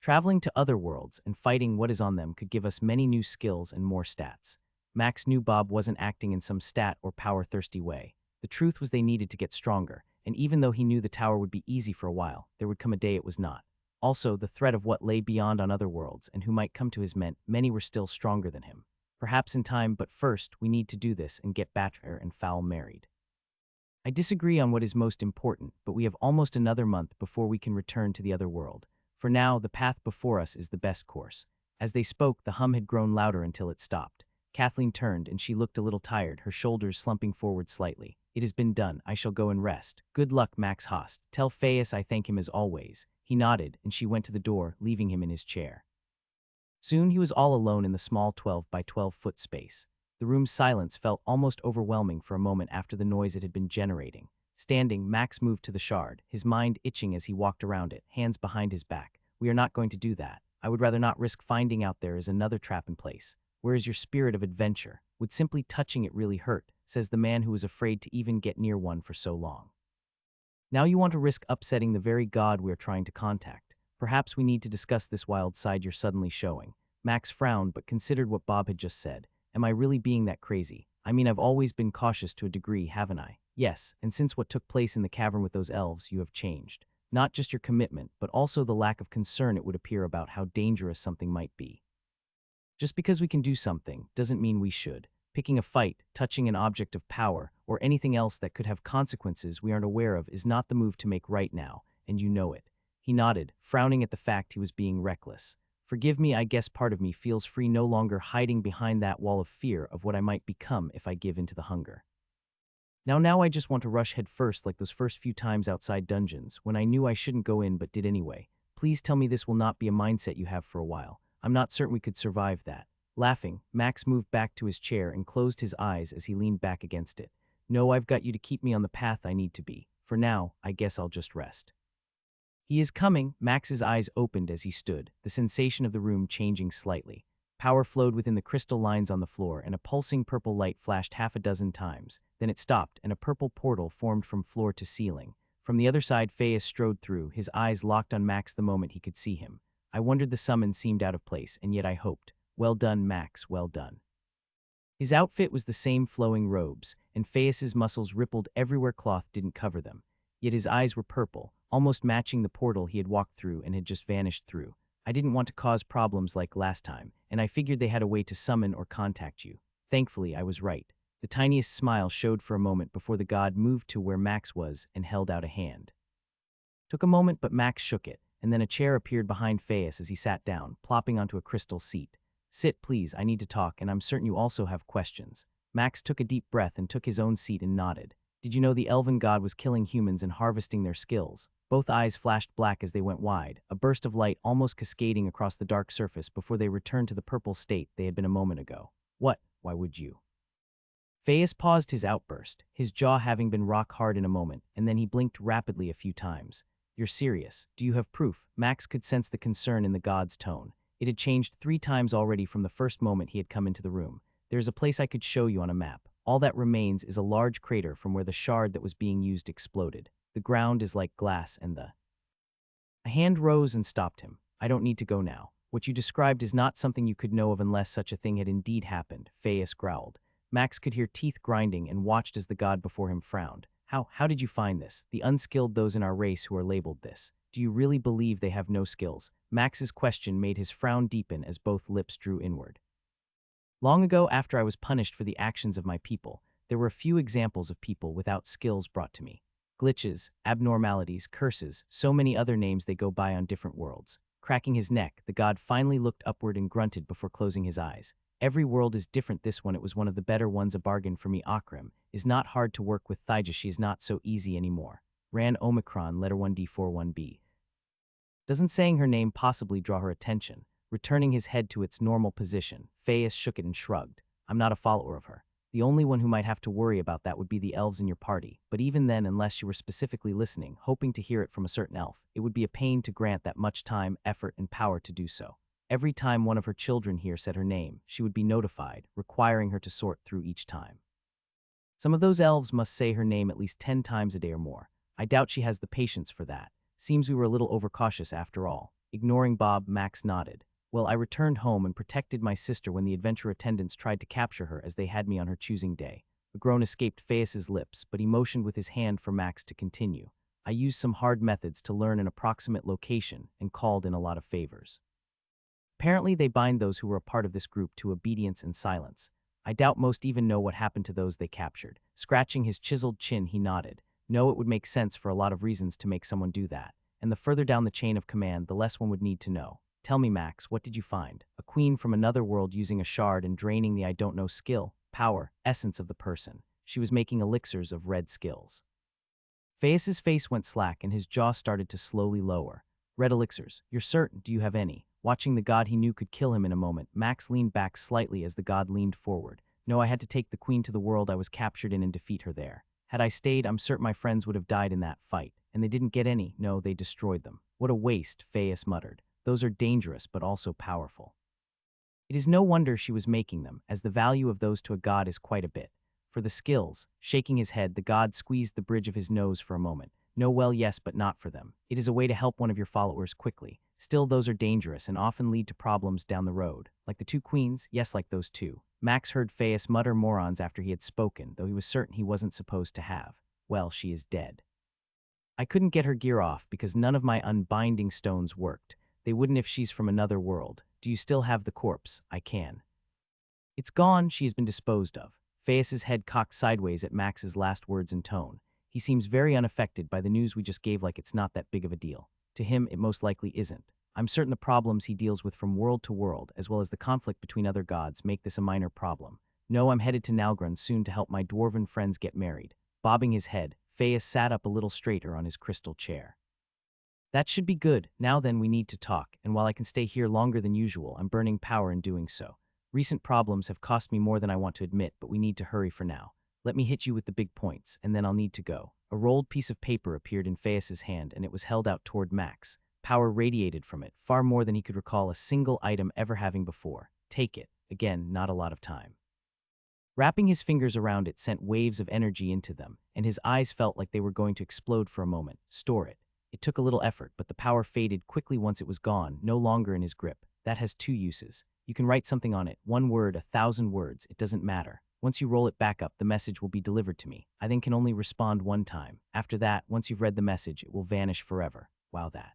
Traveling to other worlds and fighting what is on them could give us many new skills and more stats. Max knew Bob wasn't acting in some stat or power-thirsty way. The truth was they needed to get stronger, and even though he knew the tower would be easy for a while, there would come a day it was not. Also, the threat of what lay beyond on other worlds and who might come to his meant many were still stronger than him. Perhaps in time, but first, we need to do this and get Batcher and Fowl married. I disagree on what is most important, but we have almost another month before we can return to the other world. For now, the path before us is the best course. As they spoke, the hum had grown louder until it stopped. Kathleen turned, and she looked a little tired, her shoulders slumping forward slightly. It has been done. I shall go and rest. Good luck, Max Host. Tell Faius I thank him as always. He nodded, and she went to the door, leaving him in his chair. Soon he was all alone in the small 12 by 12-foot space. The room's silence felt almost overwhelming for a moment after the noise it had been generating. Standing, Max moved to the shard, his mind itching as he walked around it, hands behind his back. We are not going to do that. I would rather not risk finding out there is another trap in place. Where is your spirit of adventure? Would simply touching it really hurt, says the man who was afraid to even get near one for so long. Now you want to risk upsetting the very god we are trying to contact. Perhaps we need to discuss this wild side you're suddenly showing. Max frowned but considered what Bob had just said. Am I really being that crazy? I mean, I've always been cautious to a degree, haven't I? Yes, and since what took place in the cavern with those elves, you have changed. Not just your commitment, but also the lack of concern it would appear about how dangerous something might be. Just because we can do something doesn't mean we should. Picking a fight, touching an object of power, or anything else that could have consequences we aren't aware of is not the move to make right now, and you know it. He nodded, frowning at the fact he was being reckless. Forgive me, I guess part of me feels free no longer hiding behind that wall of fear of what I might become if I give in to the hunger. Now I just want to rush head first like those first few times outside dungeons, when I knew I shouldn't go in but did anyway. Please tell me this will not be a mindset you have for a while. I'm not certain we could survive that. Laughing, Max moved back to his chair and closed his eyes as he leaned back against it. No, I've got you to keep me on the path I need to be. For now, I guess I'll just rest. He is coming. Max's eyes opened as he stood, the sensation of the room changing slightly. Power flowed within the crystal lines on the floor, and a pulsing purple light flashed half a dozen times. Then it stopped, and a purple portal formed from floor to ceiling. From the other side, Faius strode through, his eyes locked on Max the moment he could see him. I wondered the summons seemed out of place, and yet I hoped. Well done, Max, well done. His outfit was the same flowing robes, and Phaeus's muscles rippled everywhere cloth didn't cover them. Yet his eyes were purple, almost matching the portal he had walked through and had just vanished through. I didn't want to cause problems like last time, and I figured they had a way to summon or contact you. Thankfully, I was right. The tiniest smile showed for a moment before the god moved to where Max was and held out a hand. Took a moment, but Max shook it, and then a chair appeared behind Phaeus as he sat down, plopping onto a crystal seat. Sit, please, I need to talk, and I'm certain you also have questions. Max took a deep breath and took his own seat and nodded. Did you know the elven god was killing humans and harvesting their skills? Both eyes flashed black as they went wide, a burst of light almost cascading across the dark surface before they returned to the purple state they had been a moment ago. What? Why would you? Phaeus paused his outburst, his jaw having been rock hard in a moment, and then he blinked rapidly a few times. You're serious. Do you have proof? Max could sense the concern in the god's tone. It had changed 3 times already from the first moment he had come into the room. There's a place I could show you on a map. All that remains is a large crater from where the shard that was being used exploded. The ground is like glass and A hand rose and stopped him. I don't need to go now. What you described is not something you could know of unless such a thing had indeed happened, Phaeus growled. Max could hear teeth grinding and watched as the god before him frowned. How did you find this? The unskilled, those in our race who are labeled this. Do you really believe they have no skills? Max's question made his frown deepen as both lips drew inward. Long ago, after I was punished for the actions of my people, there were a few examples of people without skills brought to me. Glitches, abnormalities, curses, so many other names they go by on different worlds. Cracking his neck, the god finally looked upward and grunted before closing his eyes. Every world is different. This one, it was one of the better ones. A bargain for me. Akram is not hard to work with. Thija, she is not so easy anymore. Ran Omicron, letter 1D41B. Doesn't saying her name possibly draw her attention? Returning his head to its normal position, Phaeus shook it and shrugged. I'm not a follower of her. The only one who might have to worry about that would be the elves in your party, but even then, unless you were specifically listening, hoping to hear it from a certain elf, it would be a pain to grant that much time, effort, and power to do so. Every time one of her children here said her name, she would be notified, requiring her to sort through each time. Some of those elves must say her name at least 10 times a day or more. I doubt she has the patience for that. Seems we were a little overcautious after all. Ignoring Bob, Max nodded. Well, I returned home and protected my sister when the adventure attendants tried to capture her as they had me on her choosing day. A groan escaped Phaeus's lips, but he motioned with his hand for Max to continue. I used some hard methods to learn an approximate location and called in a lot of favors. Apparently, they bind those who were a part of this group to obedience and silence. I doubt most even know what happened to those they captured. Scratching his chiseled chin, he nodded. No, it would make sense for a lot of reasons to make someone do that. And the further down the chain of command, the less one would need to know. Tell me, Max, what did you find? A queen from another world using a shard and draining the I don't know skill, power, essence of the person. She was making elixirs of red skills. Phaeus's face went slack and his jaw started to slowly lower. Red elixirs, you're certain? Do you have any? Watching the god he knew could kill him in a moment, Max leaned back slightly as the god leaned forward. No, I had to take the queen to the world I was captured in and defeat her there. Had I stayed, I'm certain my friends would have died in that fight. And they didn't get any. No, they destroyed them. What a waste, Phaeus muttered. Those are dangerous, but also powerful. It is no wonder she was making them, as the value of those to a god is quite a bit. For the skills, shaking his head, the god squeezed the bridge of his nose for a moment. No, well, yes, but not for them. It is a way to help one of your followers quickly. Still, those are dangerous and often lead to problems down the road. Like the 2 queens? Yes, like those 2. Max heard Phaeus mutter morons after he had spoken, though he was certain he wasn't supposed to have. Well, she is dead. I couldn't get her gear off because none of my unbinding stones worked. They wouldn't if she's from another world. Do you still have the corpse? I can. It's gone. She has been disposed of. Phaeus's head cocked sideways at Max's last words and tone. He seems very unaffected by the news we just gave, like it's not that big of a deal. To him, it most likely isn't. I'm certain the problems he deals with from world to world, as well as the conflict between other gods, make this a minor problem. No, I'm headed to Nalgrun soon to help my dwarven friends get married. Bobbing his head, Phaeus sat up a little straighter on his crystal chair. That should be good. Now then, we need to talk, and while I can stay here longer than usual, I'm burning power in doing so. Recent problems have cost me more than I want to admit, but we need to hurry for now. Let me hit you with the big points, and then I'll need to go. A rolled piece of paper appeared in Phaeus's hand, and it was held out toward Max. Power radiated from it, far more than he could recall a single item ever having before. Take it. Again, not a lot of time. Wrapping his fingers around it sent waves of energy into them, and his eyes felt like they were going to explode for a moment. Store it. It took a little effort, but the power faded quickly once it was gone, no longer in his grip. That has 2 uses. You can write something on it, 1 word, 1,000 words, it doesn't matter. Once you roll it back up, the message will be delivered to me. I then can only respond 1 time. After that, once you've read the message, it will vanish forever. Wow, that.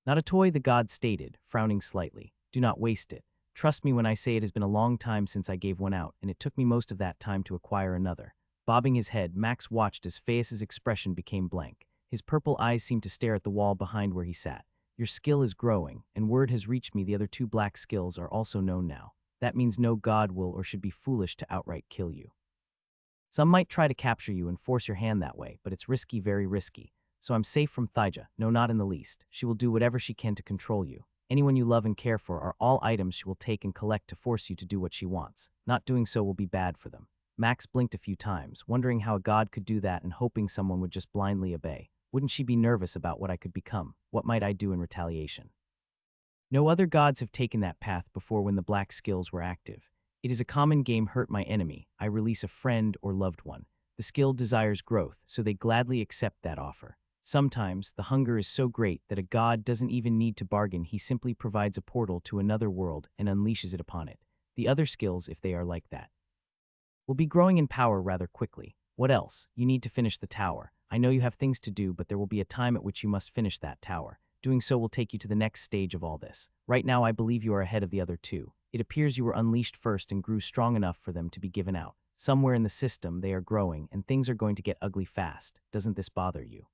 Not a toy, the god stated, frowning slightly. Do not waste it. Trust me when I say it has been a long time since I gave one out, and it took me most of that time to acquire another. Bobbing his head, Max watched as Phaeus' expression became blank. His purple eyes seemed to stare at the wall behind where he sat. Your skill is growing, and word has reached me the other 2 black skills are also known now. That means no god will or should be foolish to outright kill you. Some might try to capture you and force your hand that way, but it's risky, very risky. So I'm safe from Thyja, no, not in the least. She will do whatever she can to control you. Anyone you love and care for are all items she will take and collect to force you to do what she wants. Not doing so will be bad for them. Max blinked a few times, wondering how a god could do that and hoping someone would just blindly obey. Wouldn't she be nervous about what I could become? What might I do in retaliation? No other gods have taken that path before when the black skills were active. It is a common game, hurt my enemy, I release a friend or loved one. The skill desires growth, so they gladly accept that offer. Sometimes, the hunger is so great that a god doesn't even need to bargain, he simply provides a portal to another world and unleashes it upon it. The other skills, if they are like that, will be growing in power rather quickly. What else? You need to finish the tower. I know you have things to do, but there will be a time at which you must finish that tower. Doing so will take you to the next stage of all this. Right now, I believe you are ahead of the other 2. It appears you were unleashed first and grew strong enough for them to be given out. Somewhere in the system, they are growing, and things are going to get ugly fast. Doesn't this bother you?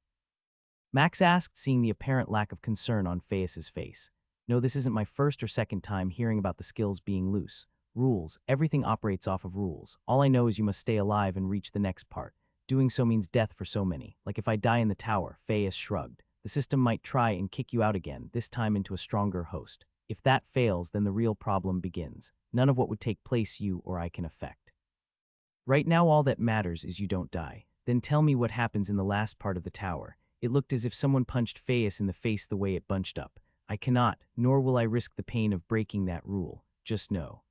Max asked, seeing the apparent lack of concern on Phaeus' face. No, this isn't my first or second time hearing about the skills being loose. Rules. Everything operates off of rules. All I know is you must stay alive and reach the next part. Doing so means death for so many. Like if I die in the tower, Phaeus shrugged. The system might try and kick you out again, this time into a stronger host. If that fails, then the real problem begins. None of what would take place you or I can affect. Right now, all that matters is you don't die. Then tell me what happens in the last part of the tower. It looked as if someone punched Phaeus in the face the way it bunched up. I cannot, nor will I risk the pain of breaking that rule. Just know.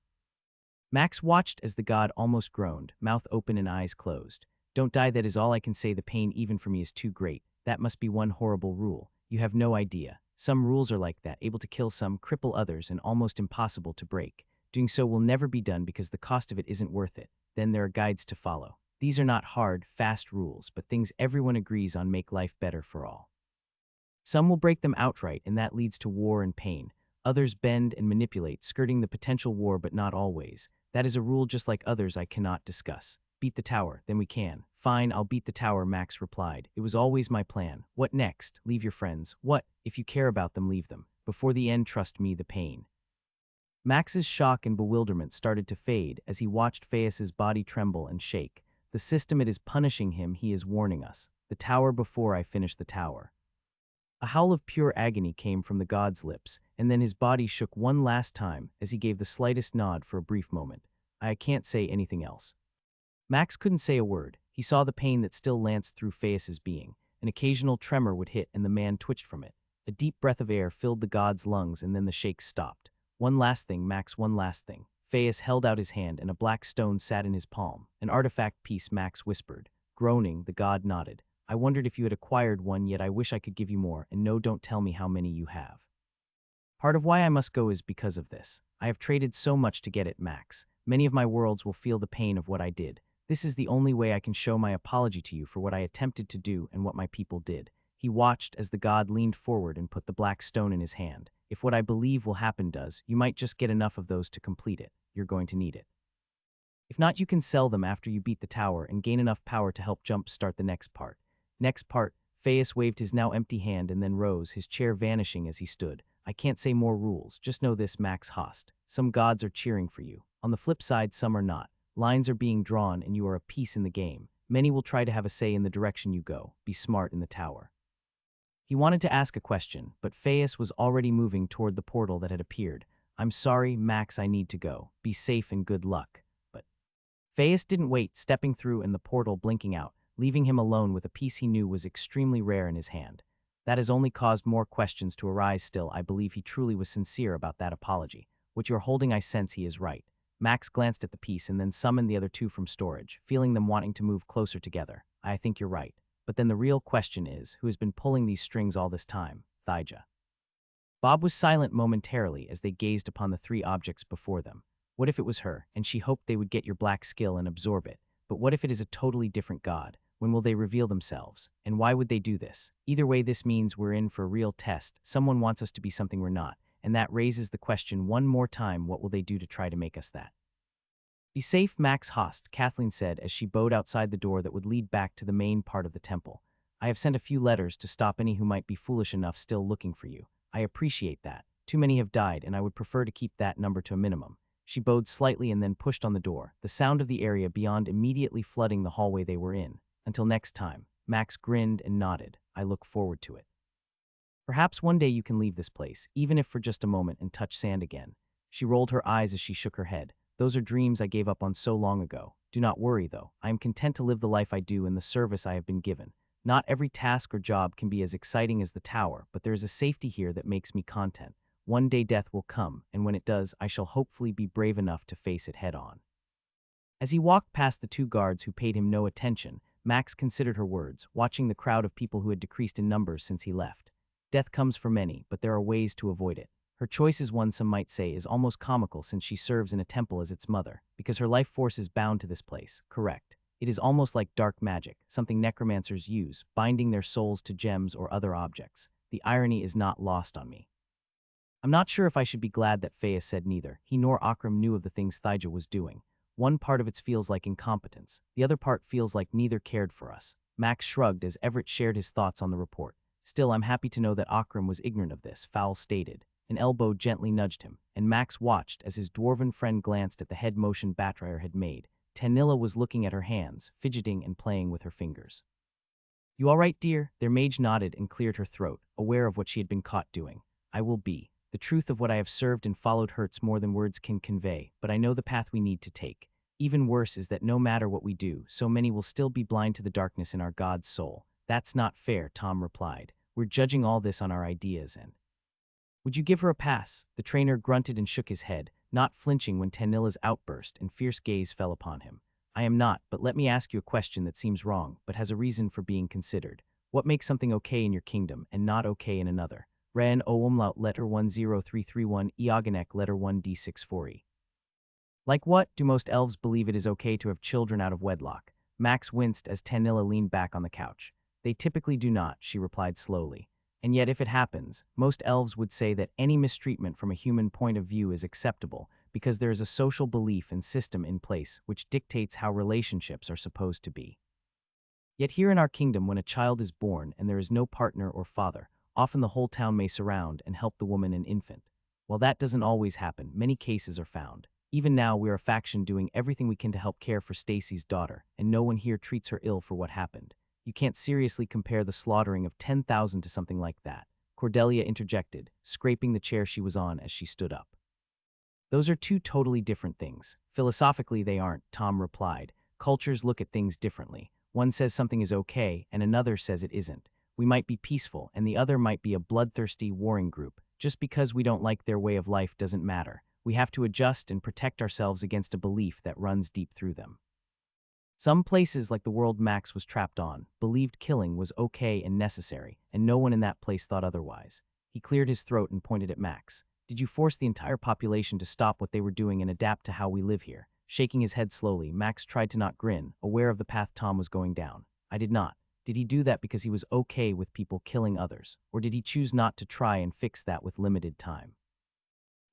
Max watched as the god almost groaned, mouth open and eyes closed. Don't die, that is all I can say. The pain even for me is too great. That must be one horrible rule. You have no idea. Some rules are like that, able to kill some, cripple others, and almost impossible to break. Doing so will never be done because the cost of it isn't worth it. Then there are guides to follow. These are not hard, fast rules, but things everyone agrees on make life better for all. Some will break them outright, and that leads to war and pain. Others bend and manipulate, skirting the potential war, but not always. That is a rule just like others I cannot discuss. Beat the tower, then we can. Fine, I'll beat the tower, Max replied. It was always my plan. What next? Leave your friends. What? If you care about them, leave them. Before the end, trust me, the pain. Max's shock and bewilderment started to fade as he watched Phaeus' body tremble and shake. The system, it is punishing him, he is warning us. The tower before I finish the tower. A howl of pure agony came from the god's lips, and then his body shook one last time as he gave the slightest nod for a brief moment. I can't say anything else. Max couldn't say a word. He saw the pain that still lanced through Phaeus' being. An occasional tremor would hit and the man twitched from it. A deep breath of air filled the god's lungs and then the shakes stopped. One last thing, Max, one last thing. Phaeus held out his hand and a black stone sat in his palm. An artifact piece, Max whispered. Groaning, the god nodded. I wondered if you had acquired one, yet I wish I could give you more, and no, don't tell me how many you have. Part of why I must go is because of this. I have traded so much to get it, Max. Many of my worlds will feel the pain of what I did. This is the only way I can show my apology to you for what I attempted to do and what my people did. He watched as the god leaned forward and put the black stone in his hand. If what I believe will happen does, you might just get enough of those to complete it. You're going to need it. If not, you can sell them after you beat the tower and gain enough power to help jumpstart the next part. Next part, Phaeus waved his now empty hand and then rose, his chair vanishing as he stood. I can't say more rules, just know this, Max Host. Some gods are cheering for you. On the flip side, some are not. Lines are being drawn and you are a piece in the game. Many will try to have a say in the direction you go. Be smart in the tower. He wanted to ask a question, but Phaeus was already moving toward the portal that had appeared. I'm sorry, Max, I need to go. Be safe and good luck. But Phaeus didn't wait, stepping through and the portal blinking out, leaving him alone with a piece he knew was extremely rare in his hand. That has only caused more questions to arise still. I believe he truly was sincere about that apology. What you're holding, I sense he is right. Max glanced at the piece and then summoned the other two from storage, feeling them wanting to move closer together. I think you're right. But then the real question is, who has been pulling these strings all this time? Thyja. Bob was silent momentarily as they gazed upon the three objects before them. What if it was her, and she hoped they would get your black skill and absorb it? But what if it is a totally different god? When will they reveal themselves? And why would they do this? Either way, this means we're in for a real test. Someone wants us to be something we're not. And that raises the question one more time, what will they do to try to make us that? Be safe, Max Host, Kathleen said as she bowed outside the door that would lead back to the main part of the temple. I have sent a few letters to stop any who might be foolish enough still looking for you. I appreciate that. Too many have died, and I would prefer to keep that number to a minimum. She bowed slightly and then pushed on the door, the sound of the area beyond immediately flooding the hallway they were in. Until next time, Max grinned and nodded. I look forward to it. Perhaps one day you can leave this place, even if for just a moment, and touch sand again. She rolled her eyes as she shook her head. Those are dreams I gave up on so long ago. Do not worry, though. I am content to live the life I do and the service I have been given. Not every task or job can be as exciting as the tower, but there is a safety here that makes me content. One day death will come, and when it does, I shall hopefully be brave enough to face it head on. As he walked past the two guards who paid him no attention, Max considered her words, watching the crowd of people who had decreased in numbers since he left. Death comes for many, but there are ways to avoid it. Her choice is one some might say is almost comical since she serves in a temple as its mother, because her life force is bound to this place, correct. It is almost like dark magic, something necromancers use, binding their souls to gems or other objects. The irony is not lost on me. I'm not sure if I should be glad that Phaeus said neither. He nor Akram knew of the things Thija was doing. One part of it feels like incompetence. The other part feels like neither cared for us. Max shrugged as Everett shared his thoughts on the report. Still, I'm happy to know that Akram was ignorant of this, Fowl stated. An elbow gently nudged him, and Max watched as his dwarven friend glanced at the head motion Batrier had made. Tanilla was looking at her hands, fidgeting and playing with her fingers. You all right, dear? Their mage nodded and cleared her throat, aware of what she had been caught doing. I will be. The truth of what I have served and followed hurts more than words can convey, but I know the path we need to take. Even worse is that no matter what we do, so many will still be blind to the darkness in our God's soul. That's not fair, Tom replied. We're judging all this on our ideas and... Would you give her a pass? The trainer grunted and shook his head, not flinching when Tanilla's outburst and fierce gaze fell upon him. I am not, but let me ask you a question that seems wrong, but has a reason for being considered. What makes something okay in your kingdom and not okay in another? Ren o umlaut letter 10331 Iagonek letter 1d64e. Like what? Do most elves believe it is okay to have children out of wedlock? Max winced as Tanilla leaned back on the couch. They typically do not, she replied slowly. And yet if it happens, most elves would say that any mistreatment from a human point of view is acceptable because there is a social belief and system in place which dictates how relationships are supposed to be. Yet here in our kingdom, when a child is born and there is no partner or father, often the whole town may surround and help the woman and infant. While that doesn't always happen, many cases are found. Even now, we're a faction doing everything we can to help care for Stacy's daughter, and no one here treats her ill for what happened. You can't seriously compare the slaughtering of 10,000 to something like that, Cordelia interjected, scraping the chair she was on as she stood up. Those are two totally different things. Philosophically, they aren't, Tom replied. Cultures look at things differently. One says something is okay, and another says it isn't. We might be peaceful, and the other might be a bloodthirsty, warring group. Just because we don't like their way of life doesn't matter. We have to adjust and protect ourselves against a belief that runs deep through them. Some places, like the world Max was trapped on, believed killing was okay and necessary, and no one in that place thought otherwise. He cleared his throat and pointed at Max. Did you force the entire population to stop what they were doing and adapt to how we live here? Shaking his head slowly, Max tried to not grin, aware of the path Tom was going down. I did not. Did he do that because he was okay with people killing others, or did he choose not to try and fix that with limited time?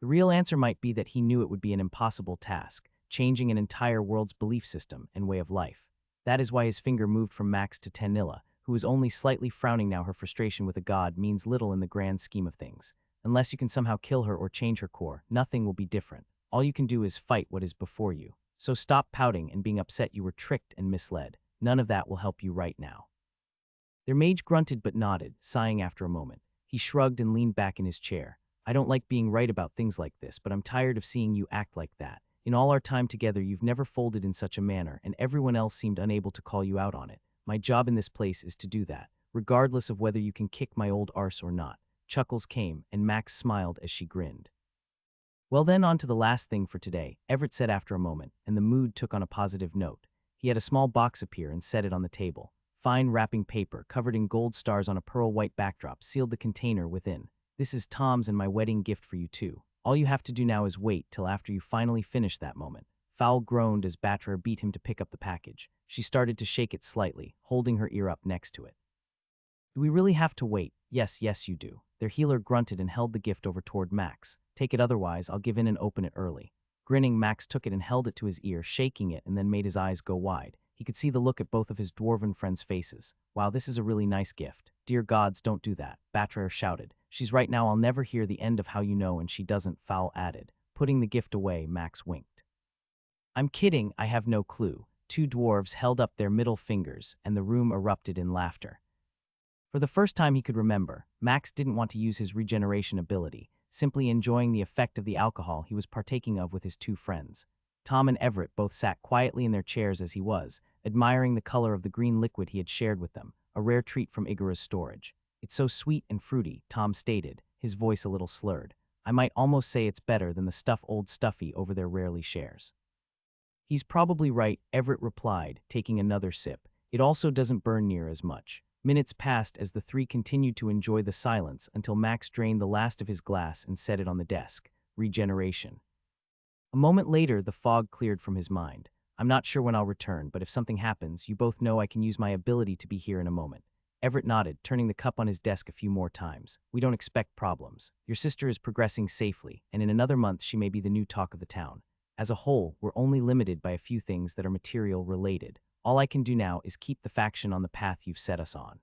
The real answer might be that he knew it would be an impossible task, changing an entire world's belief system and way of life. That is why his finger moved from Max to Tanilla, who was only slightly frowning now. Her frustration with a god means little in the grand scheme of things. Unless you can somehow kill her or change her core, nothing will be different. All you can do is fight what is before you. So stop pouting and being upset you were tricked and misled. None of that will help you right now. Their mage grunted but nodded, sighing after a moment. He shrugged and leaned back in his chair. I don't like being right about things like this, but I'm tired of seeing you act like that. In all our time together, you've never folded in such a manner, and everyone else seemed unable to call you out on it. My job in this place is to do that, regardless of whether you can kick my old arse or not. Chuckles came, and Max smiled as she grinned. Well then, on to the last thing for today, Everett said after a moment, and the mood took on a positive note. He had a small box appear and set it on the table. Fine wrapping paper, covered in gold stars on a pearl-white backdrop, sealed the container within. This is Tom's and my wedding gift for you too. All you have to do now is wait till after you finally finish that moment." Fowl groaned as Batra beat him to pick up the package. She started to shake it slightly, holding her ear up next to it. "Do we really have to wait?" "Yes, yes you do." Their healer grunted and held the gift over toward Max. "Take it, otherwise I'll give in and open it early." Grinning, Max took it and held it to his ear, shaking it, and then made his eyes go wide. He could see the look at both of his dwarven friends' faces. "Wow, this is a really nice gift." "Dear gods, don't do that," Batra shouted. "She's right now, I'll never hear the end of how you know, and she doesn't," Fowl added. Putting the gift away, Max winked. "I'm kidding, I have no clue." Two dwarves held up their middle fingers, and the room erupted in laughter. For the first time he could remember, Max didn't want to use his regeneration ability, simply enjoying the effect of the alcohol he was partaking of with his two friends. Tom and Everett both sat quietly in their chairs as he was, admiring the color of the green liquid he had shared with them, a rare treat from Igara's storage. "It's so sweet and fruity," Tom stated, his voice a little slurred. "I might almost say it's better than the stuff old Stuffy over there rarely shares." "He's probably right," Everett replied, taking another sip. "It also doesn't burn near as much." Minutes passed as the three continued to enjoy the silence until Max drained the last of his glass and set it on the desk. Regeneration. A moment later, the fog cleared from his mind. "I'm not sure when I'll return, but if something happens, you both know I can use my ability to be here in a moment." Everett nodded, turning the cup on his desk a few more times. "We don't expect problems. Your sister is progressing safely, and in another month she may be the new talk of the town. As a whole, we're only limited by a few things that are material related. All I can do now is keep the faction on the path you've set us on."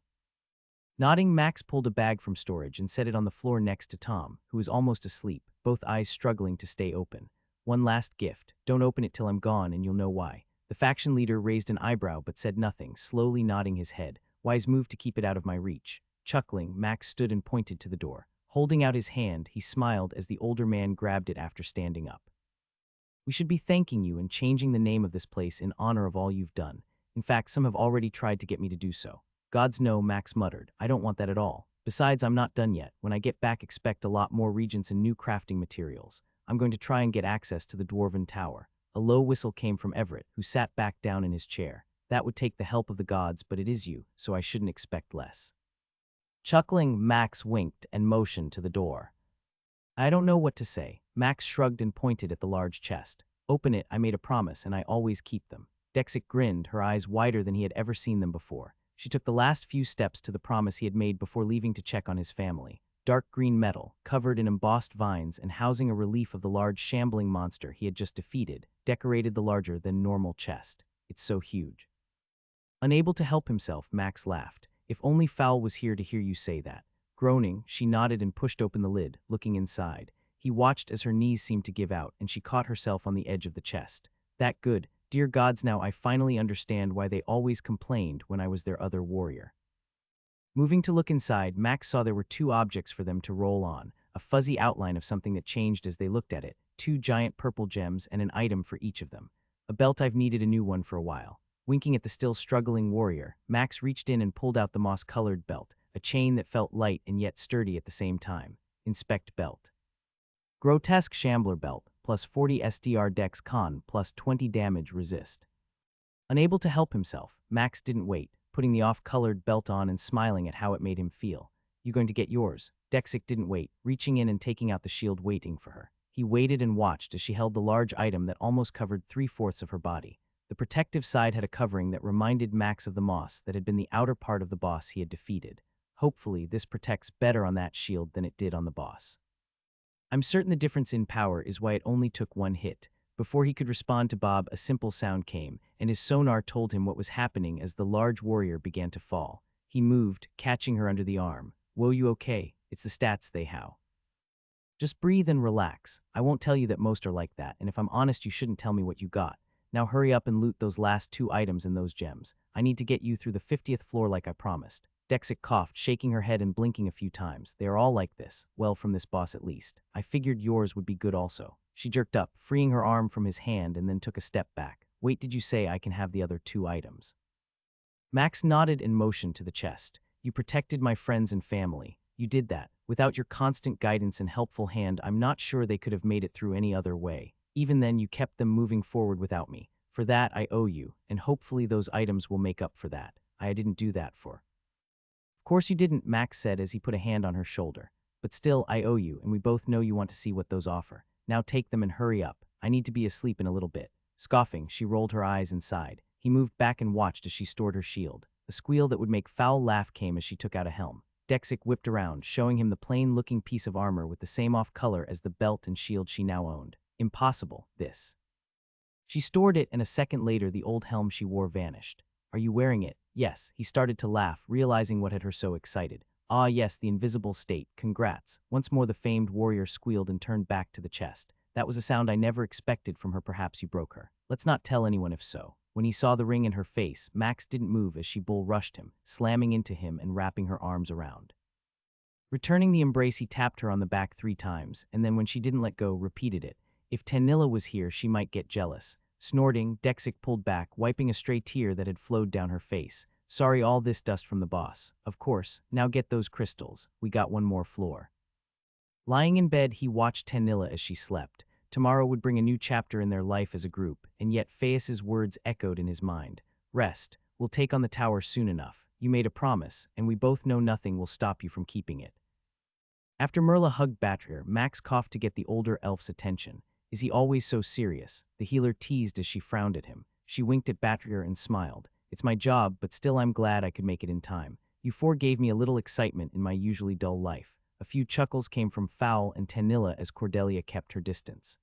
Nodding, Max pulled a bag from storage and set it on the floor next to Tom, who was almost asleep, both eyes struggling to stay open. "One last gift. Don't open it till I'm gone, and you'll know why." The faction leader raised an eyebrow but said nothing, slowly nodding his head. "Wise move to keep it out of my reach." Chuckling, Max stood and pointed to the door. Holding out his hand, he smiled as the older man grabbed it after standing up. "We should be thanking you and changing the name of this place in honor of all you've done. In fact, some have already tried to get me to do so." "Gods no," Max muttered. "I don't want that at all. Besides, I'm not done yet. When I get back, expect a lot more regents and new crafting materials. I'm going to try and get access to the Dwarven Tower." A low whistle came from Everett, who sat back down in his chair. "That would take the help of the gods, but it is you, so I shouldn't expect less." Chuckling, Max winked and motioned to the door. "I don't know what to say." Max shrugged and pointed at the large chest. "Open it, I made a promise, and I always keep them." Dexik grinned, her eyes wider than he had ever seen them before. She took the last few steps to the promise he had made before leaving to check on his family. Dark green metal, covered in embossed vines and housing a relief of the large shambling monster he had just defeated, decorated the larger-than-normal chest. "It's so huge." Unable to help himself, Max laughed. "If only Fowl was here to hear you say that." Groaning, she nodded and pushed open the lid, looking inside. He watched as her knees seemed to give out, and she caught herself on the edge of the chest. "That good. Dear gods, now I finally understand why they always complained when I was their other warrior." Moving to look inside, Max saw there were two objects for them to roll on, a fuzzy outline of something that changed as they looked at it, two giant purple gems and an item for each of them. "A belt. I've needed a new one for a while." Winking at the still struggling warrior, Max reached in and pulled out the moss-colored belt, a chain that felt light and yet sturdy at the same time. Inspect belt. Grotesque Shambler belt, plus 40 SDR dex con, plus 20 damage resist. Unable to help himself, Max didn't wait, putting the off-colored belt on and smiling at how it made him feel. "You going to get yours?" Dexik didn't wait, reaching in and taking out the shield waiting for her. He waited and watched as she held the large item that almost covered 3/4 of her body. The protective side had a covering that reminded Max of the moss that had been the outer part of the boss he had defeated. Hopefully, this protects better on that shield than it did on the boss. "I'm certain the difference in power is why it only took one hit." Before he could respond to Bob, a simple sound came, and his sonar told him what was happening as the large warrior began to fall. He moved, catching her under the arm. "Whoa, you okay? It's the stats they how. Just breathe and relax. I won't tell you that most are like that, and if I'm honest, you shouldn't tell me what you got. Now hurry up and loot those last two items and those gems. I need to get you through the 50th floor like I promised." Dexik coughed, shaking her head and blinking a few times. "They are all like this. Well, from this boss at least. I figured yours would be good also." She jerked up, freeing her arm from his hand, and then took a step back. "Wait, did you say I can have the other two items?" Max nodded and motioned to the chest. "You protected my friends and family. You did that. Without your constant guidance and helpful hand, I'm not sure they could have made it through any other way. Even then, you kept them moving forward without me. For that, I owe you, and hopefully those items will make up for that. I didn't do that for." "Of course you didn't," Max said as he put a hand on her shoulder. but still, I owe you, and we both know you want to see what those offer. Now take them and hurry up. I need to be asleep in a little bit." Scoffing, she rolled her eyes and sighed. He moved back and watched as she stored her shield. A squeal that would make foul laugh came as she took out a helm. Dexic whipped around, showing him the plain-looking piece of armor with the same off-color as the belt and shield she now owned. Impossible, this. She stored it, and a second later the old helm she wore vanished. "Are you wearing it?" "Yes." He started to laugh, realizing what had her so excited. "Ah yes, the invisible state. Congrats." Once more the famed warrior squealed and turned back to the chest. "That was a sound I never expected from her. Perhaps you broke her. Let's not tell anyone if so." When he saw the ring in her face, Max didn't move as she bull-rushed him, slamming into him and wrapping her arms around. Returning the embrace, he tapped her on the back 3 times, and then when she didn't let go, repeated it. If Tanilla was here, she might get jealous. Snorting, Dexic pulled back, wiping a stray tear that had flowed down her face. "Sorry, all this dust from the boss. Of course, now get those crystals. We got one more floor." Lying in bed, he watched Tanilla as she slept. Tomorrow would bring a new chapter in their life as a group, and yet Phaeus's words echoed in his mind. "Rest. We'll take on the tower soon enough. You made a promise, and we both know nothing will stop you from keeping it." After Merla hugged Batrier, Max coughed to get the older elf's attention. "Is he always so serious?" the healer teased as she frowned at him. She winked at Batrier and smiled. "It's my job, but still I'm glad I could make it in time. You 4 gave me a little excitement in my usually dull life." A few chuckles came from Fowl and Tanilla as Cordelia kept her distance.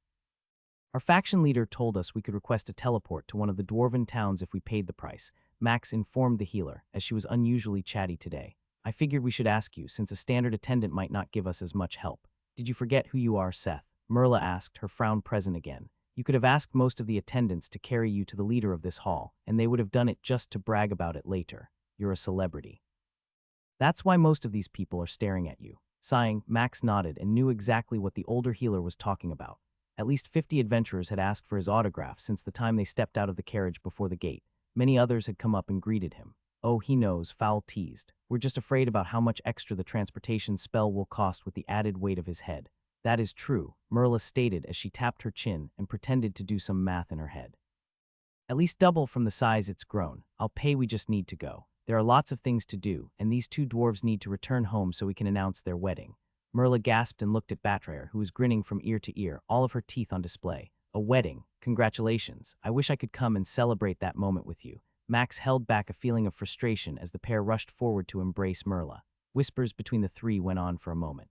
"Our faction leader told us we could request a teleport to one of the dwarven towns if we paid the price," Max informed the healer, as she was unusually chatty today. "I figured we should ask you, since a standard attendant might not give us as much help." "Did you forget who you are, Seth?" Merla asked, her frown present again. "You could have asked most of the attendants to carry you to the leader of this hall, and they would have done it just to brag about it later. You're a celebrity. That's why most of these people are staring at you." Sighing, Max nodded and knew exactly what the older healer was talking about. At least 50 adventurers had asked for his autograph since the time they stepped out of the carriage before the gate. Many others had come up and greeted him. "Oh, he knows," Fowl teased. "We're just afraid about how much extra the transportation spell will cost with the added weight of his head." "That is true," Merla stated as she tapped her chin and pretended to do some math in her head. "At least double from the size it's grown. I'll pay, we just need to go. There are lots of things to do, and these 2 dwarves need to return home so we can announce their wedding." Merla gasped and looked at Batrier, who was grinning from ear to ear, all of her teeth on display. "A wedding? Congratulations. I wish I could come and celebrate that moment with you." Max held back a feeling of frustration as the pair rushed forward to embrace Merla. Whispers between the 3 went on for a moment.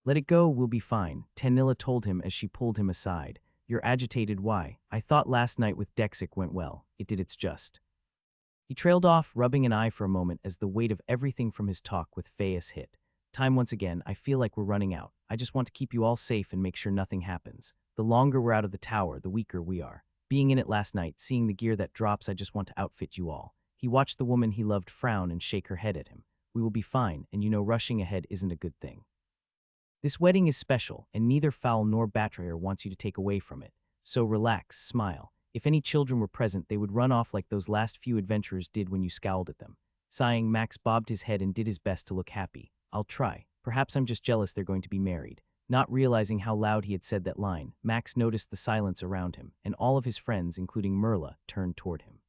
"Let it go, we'll be fine," Tanilla told him as she pulled him aside. "You're agitated, why?" "I thought last night with Dexic went well. It did its just." He trailed off, rubbing an eye for a moment as the weight of everything from his talk with Phaeus hit. "Time once again. I feel like we're running out. I just want to keep you all safe and make sure nothing happens. The longer we're out of the tower, the weaker we are. Being in it last night, seeing the gear that drops, I just want to outfit you all." He watched the woman he loved frown and shake her head at him. "We will be fine, and you know rushing ahead isn't a good thing. This wedding is special, and neither Fowl nor Batrier wants you to take away from it. So relax, smile. If any children were present, they would run off like those last few adventurers did when you scowled at them." Sighing, Max bobbed his head and did his best to look happy. "I'll try. Perhaps I'm just jealous they're going to be married." Not realizing how loud he had said that line, Max noticed the silence around him, and all of his friends, including Merla, turned toward him.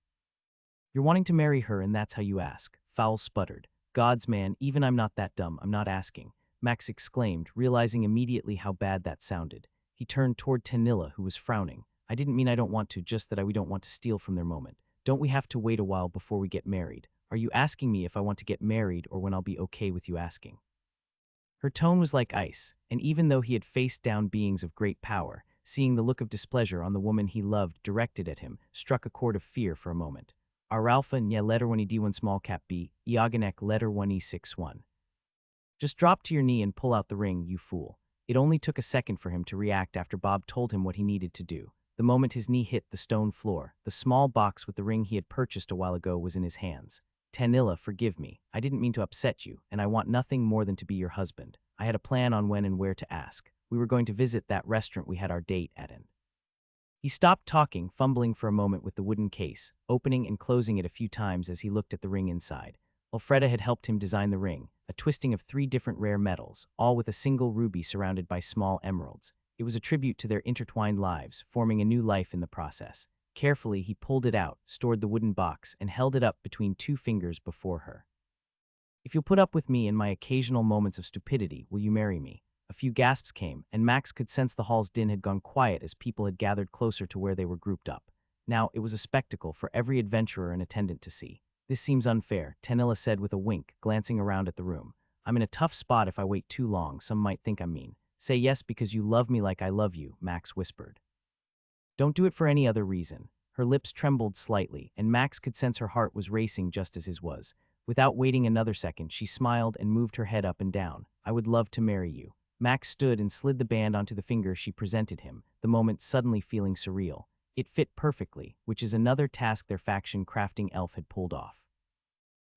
"You're wanting to marry her, and that's how you ask?" Fowl sputtered. "Gods, man, even I'm not that dumb. I'm not asking," Max exclaimed, realizing immediately how bad that sounded. He turned toward Tanilla, who was frowning. "I didn't mean I don't want to, just that we don't want to steal from their moment. Don't we have to wait a while before we get married? Are you asking me if I want to get married or when I'll be okay with you asking?" Her tone was like ice, and even though he had faced down beings of great power, seeing the look of displeasure on the woman he loved directed at him struck a chord of fear for a moment. "Aralpha Nye letter 1 D1 small cap B, Iagonek letter 1 E61. Just drop to your knee and pull out the ring, you fool." It only took a second for him to react after Bob told him what he needed to do. The moment his knee hit the stone floor, the small box with the ring he had purchased a while ago was in his hands. "Tanilla, forgive me. I didn't mean to upset you, and I want nothing more than to be your husband. I had a plan on when and where to ask. We were going to visit that restaurant we had our date at in." He stopped talking, fumbling for a moment with the wooden case, opening and closing it a few times as he looked at the ring inside. Alfreda had helped him design the ring, a twisting of 3 different rare metals, all with a single ruby surrounded by small emeralds. It was a tribute to their intertwined lives, forming a new life in the process. Carefully, he pulled it out, stored the wooden box, and held it up between 2 fingers before her. If you'll put up with me and my occasional moments of stupidity, will you marry me? A few gasps came, and Max could sense the hall's din had gone quiet as people had gathered closer to where they were grouped up. Now, it was a spectacle for every adventurer and attendant to see. This seems unfair, Tanilla said with a wink, glancing around at the room. I'm in a tough spot if I wait too long, some might think I'm mean. Say yes because you love me like I love you, Max whispered. Don't do it for any other reason. Her lips trembled slightly, and Max could sense her heart was racing just as his was. Without waiting another second, she smiled and moved her head up and down. I would love to marry you. Max stood and slid the band onto the finger she presented him, the moment suddenly feeling surreal. It fit perfectly, which is another task their faction crafting elf had pulled off.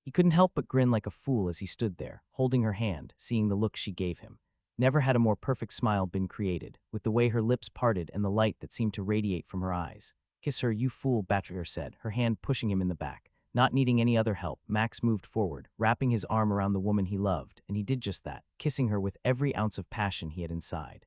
He couldn't help but grin like a fool as he stood there, holding her hand, seeing the look she gave him. Never had a more perfect smile been created, with the way her lips parted and the light that seemed to radiate from her eyes. Kiss her, you fool, Batrier said, her hand pushing him in the back. Not needing any other help, Max moved forward, wrapping his arm around the woman he loved, and he did just that, kissing her with every ounce of passion he had inside.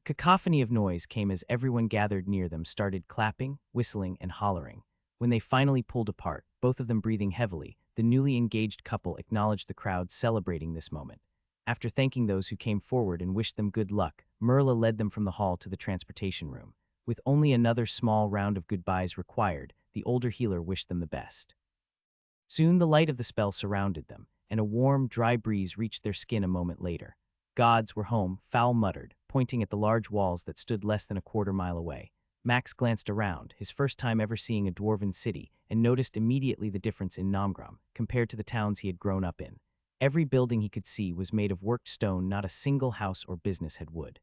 Cacophony of noise came as everyone gathered near them started clapping, whistling, and hollering. When they finally pulled apart, both of them breathing heavily, the newly engaged couple acknowledged the crowd celebrating this moment. After thanking those who came forward and wished them good luck, Merla led them from the hall to the transportation room. With only another small round of goodbyes required, the older healer wished them the best. Soon the light of the spell surrounded them, and a warm, dry breeze reached their skin a moment later. Gods were home, Fowl muttered, pointing at the large walls that stood less than a quarter-mile away. Max glanced around, his first time ever seeing a dwarven city, and noticed immediately the difference in Namgram compared to the towns he had grown up in. Every building he could see was made of worked stone, not a single house or business had wood.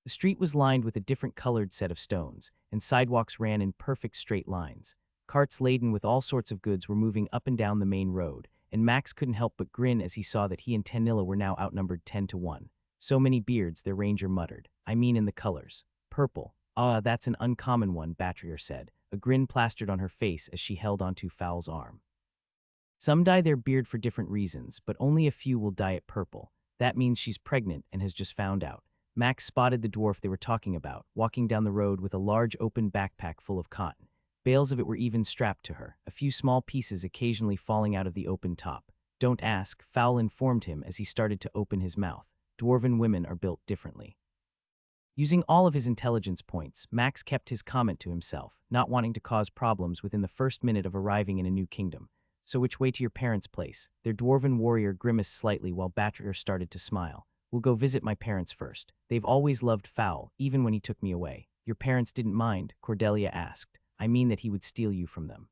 The street was lined with a different colored set of stones, and sidewalks ran in perfect straight lines. Carts laden with all sorts of goods were moving up and down the main road, and Max couldn't help but grin as he saw that he and Tanilla were now outnumbered 10-1. So many beards, their ranger muttered. I mean in the colors. Purple. Ah, that's an uncommon one, Batrier said, a grin plastered on her face as she held onto Fowl's arm. Some dye their beard for different reasons, but only a few will dye it purple. That means she's pregnant and has just found out. Max spotted the dwarf they were talking about, walking down the road with a large open backpack full of cotton. Bales of it were even strapped to her, a few small pieces occasionally falling out of the open top. Don't ask, Fowl informed him as he started to open his mouth. Dwarven women are built differently. Using all of his intelligence points, Max kept his comment to himself, not wanting to cause problems within the first minute of arriving in a new kingdom. So which way to your parents' place? Their dwarven warrior grimaced slightly while Batrier started to smile. We'll go visit my parents first. They've always loved Fowl, even when he took me away. Your parents didn't mind? Cordelia asked. I mean that he would steal you from them.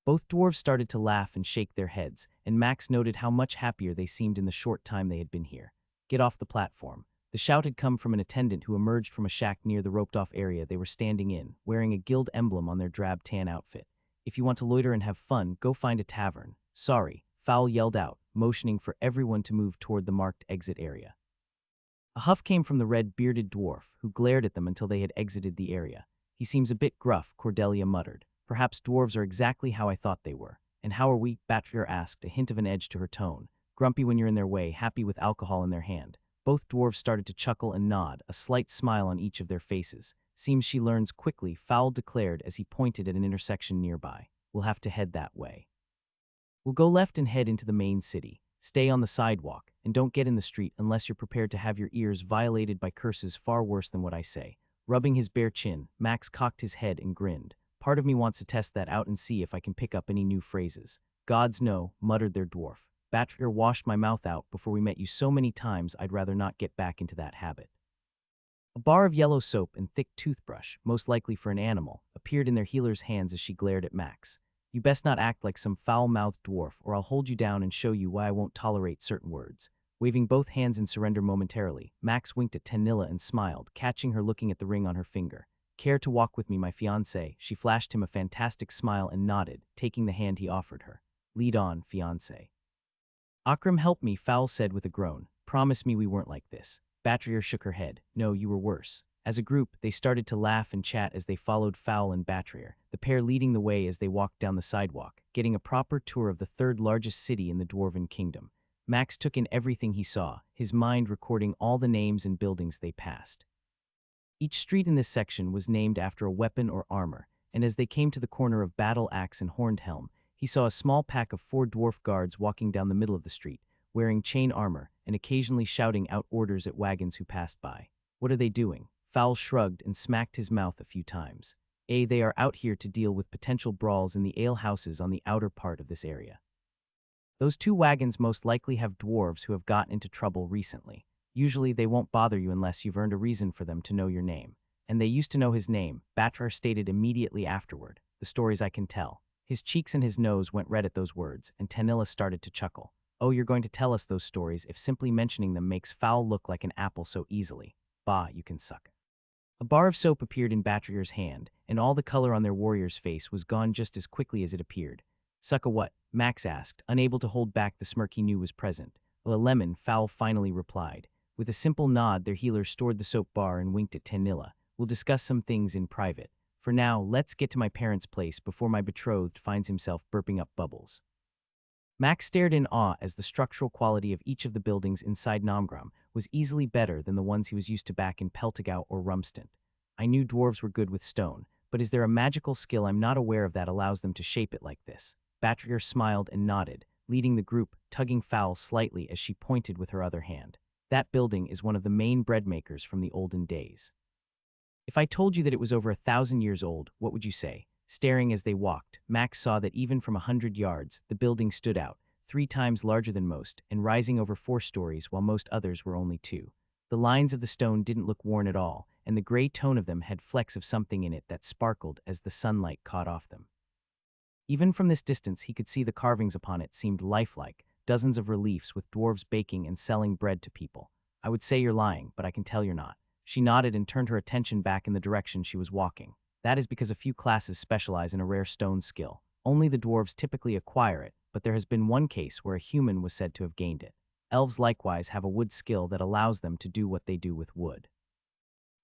Both dwarves started to laugh and shake their heads, and Max noted how much happier they seemed in the short time they had been here. Get off the platform. The shout had come from an attendant who emerged from a shack near the roped-off area they were standing in, wearing a guild emblem on their drab tan outfit. If you want to loiter and have fun, go find a tavern. Sorry, Fowl yelled out, motioning for everyone to move toward the marked exit area. A huff came from the red-bearded dwarf, who glared at them until they had exited the area. He seems a bit gruff, Cordelia muttered. Perhaps dwarves are exactly how I thought they were. And how are we? Batrier asked, a hint of an edge to her tone. Grumpy when you're in their way, happy with alcohol in their hand. Both dwarves started to chuckle and nod, a slight smile on each of their faces. Seems she learns quickly, Fowl declared as he pointed at an intersection nearby. We'll have to head that way. We'll go left and head into the main city. Stay on the sidewalk, and don't get in the street unless you're prepared to have your ears violated by curses far worse than what I say. Rubbing his bare chin, Max cocked his head and grinned. Part of me wants to test that out and see if I can pick up any new phrases. Gods no, muttered their dwarf. Batrier washed my mouth out before we met you so many times I'd rather not get back into that habit. A bar of yellow soap and thick toothbrush, most likely for an animal, appeared in their healer's hands as she glared at Max. You best not act like some foul-mouthed dwarf, or I'll hold you down and show you why I won't tolerate certain words. Waving both hands in surrender momentarily, Max winked at Tanilla and smiled, catching her looking at the ring on her finger. Care to walk with me, my fiancé? She flashed him a fantastic smile and nodded, taking the hand he offered her. Lead on, fiancé. Akram, help me, Fowl said with a groan. Promise me we weren't like this. Batrier shook her head. No, you were worse. As a group, they started to laugh and chat as they followed Fowl and Batrier, the pair leading the way as they walked down the sidewalk, getting a proper tour of the third largest city in the Dwarven Kingdom. Max took in everything he saw, his mind recording all the names and buildings they passed. Each street in this section was named after a weapon or armor, and as they came to the corner of Battle Axe and Horned Helm, he saw a small pack of 4 dwarf guards walking down the middle of the street, wearing chain armor and occasionally shouting out orders at wagons who passed by. What are they doing? Fowl shrugged and smacked his mouth a few times. They are out here to deal with potential brawls in the alehouses on the outer part of this area. Those 2 wagons most likely have dwarves who have gotten into trouble recently. Usually they won't bother you unless you've earned a reason for them to know your name. And they used to know his name, Batrar stated immediately afterward. The stories I can tell. His cheeks and his nose went red at those words, and Tanilla started to chuckle. Oh, you're going to tell us those stories if simply mentioning them makes Fowl look like an apple so easily. Bah, you can suck. A bar of soap appeared in Batrier's hand, and all the color on their warrior's face was gone just as quickly as it appeared. Suck a what? Max asked, unable to hold back the smirk he knew was present. A lemon, Fowl finally replied. With a simple nod, their healer stored the soap bar and winked at Tanilla. We'll discuss some things in private. For now, let's get to my parents' place before my betrothed finds himself burping up bubbles. Max stared in awe as the structural quality of each of the buildings inside Nomgrom was easily better than the ones he was used to back in Peltigau or Rumstant. I knew dwarves were good with stone, but is there a magical skill I'm not aware of that allows them to shape it like this? Batrier smiled and nodded, leading the group, tugging Fowl slightly as she pointed with her other hand. That building is one of the main bread makers from the olden days. If I told you that it was over 1,000 years old, what would you say? Staring as they walked, Max saw that even from 100 yards, the building stood out, 3 times larger than most, and rising over 4 stories while most others were only 2. The lines of the stone didn't look worn at all, and the gray tone of them had flecks of something in it that sparkled as the sunlight caught off them. Even from this distance, he could see the carvings upon it seemed lifelike, dozens of reliefs with dwarves baking and selling bread to people. I would say you're lying, but I can tell you're not. She nodded and turned her attention back in the direction she was walking. That is because a few classes specialize in a rare stone skill. Only the dwarves typically acquire it, but there has been one case where a human was said to have gained it. Elves likewise have a wood skill that allows them to do what they do with wood.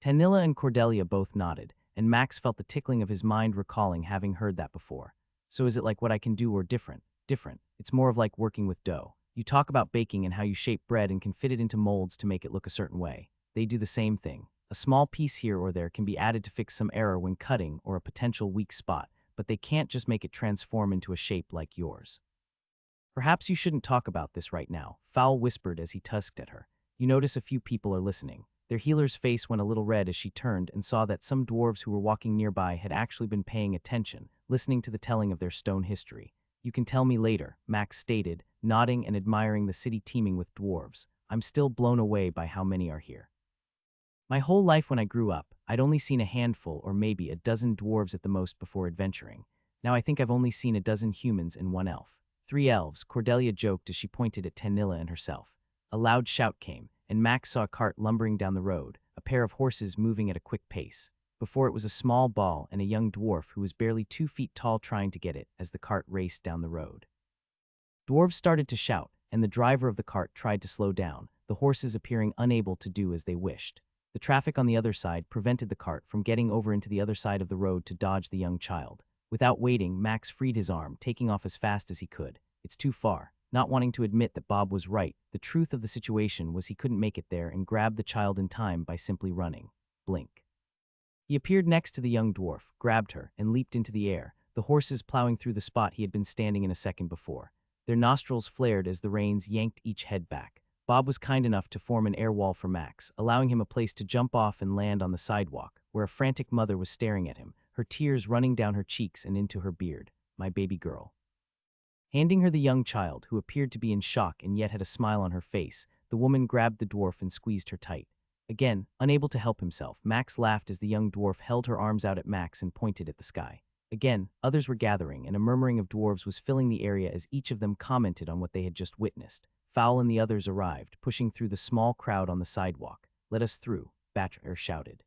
Tanilla and Cordelia both nodded, and Max felt the tickling of his mind recalling having heard that before. So is it like what I can do or different? Different. It's more of like working with dough. You talk about baking and how you shape bread and can fit it into molds to make it look a certain way. They do the same thing. A small piece here or there can be added to fix some error when cutting or a potential weak spot, but they can't just make it transform into a shape like yours. Perhaps you shouldn't talk about this right now, Fowl whispered as he tusked at her. You notice a few people are listening. Their healer's face went a little red as she turned and saw that some dwarves who were walking nearby had actually been paying attention, listening to the telling of their stone history. You can tell me later, Max stated, nodding and admiring the city teeming with dwarves. I'm still blown away by how many are here. My whole life when I grew up, I'd only seen a handful or maybe a dozen dwarves at the most before adventuring. Now I think I've only seen a dozen humans and 1 elf. 3 elves, Cordelia joked as she pointed at Tanilla and herself. A loud shout came, and Max saw a cart lumbering down the road, a pair of horses moving at a quick pace. Before it was a small ball and a young dwarf who was barely 2 feet tall trying to get it as the cart raced down the road. Dwarves started to shout, and the driver of the cart tried to slow down, the horses appearing unable to do as they wished. The traffic on the other side prevented the cart from getting over into the other side of the road to dodge the young child. Without waiting, Max freed his arm, taking off as fast as he could. It's too far. Not wanting to admit that Bob was right, the truth of the situation was he couldn't make it there and grabbed the child in time by simply running. Blink. He appeared next to the young dwarf, grabbed her, and leaped into the air, the horses plowing through the spot he had been standing in a second before. Their nostrils flared as the reins yanked each head back. Bob was kind enough to form an air wall for Max, allowing him a place to jump off and land on the sidewalk, where a frantic mother was staring at him, her tears running down her cheeks and into her beard. My baby girl. Handing her the young child, who appeared to be in shock and yet had a smile on her face, the woman grabbed the dwarf and squeezed her tight. Again, unable to help himself, Max laughed as the young dwarf held her arms out at Max and pointed at the sky. Again, others were gathering, and a murmuring of dwarves was filling the area as each of them commented on what they had just witnessed. Fowl and the others arrived, pushing through the small crowd on the sidewalk. Let us through, Batcher shouted.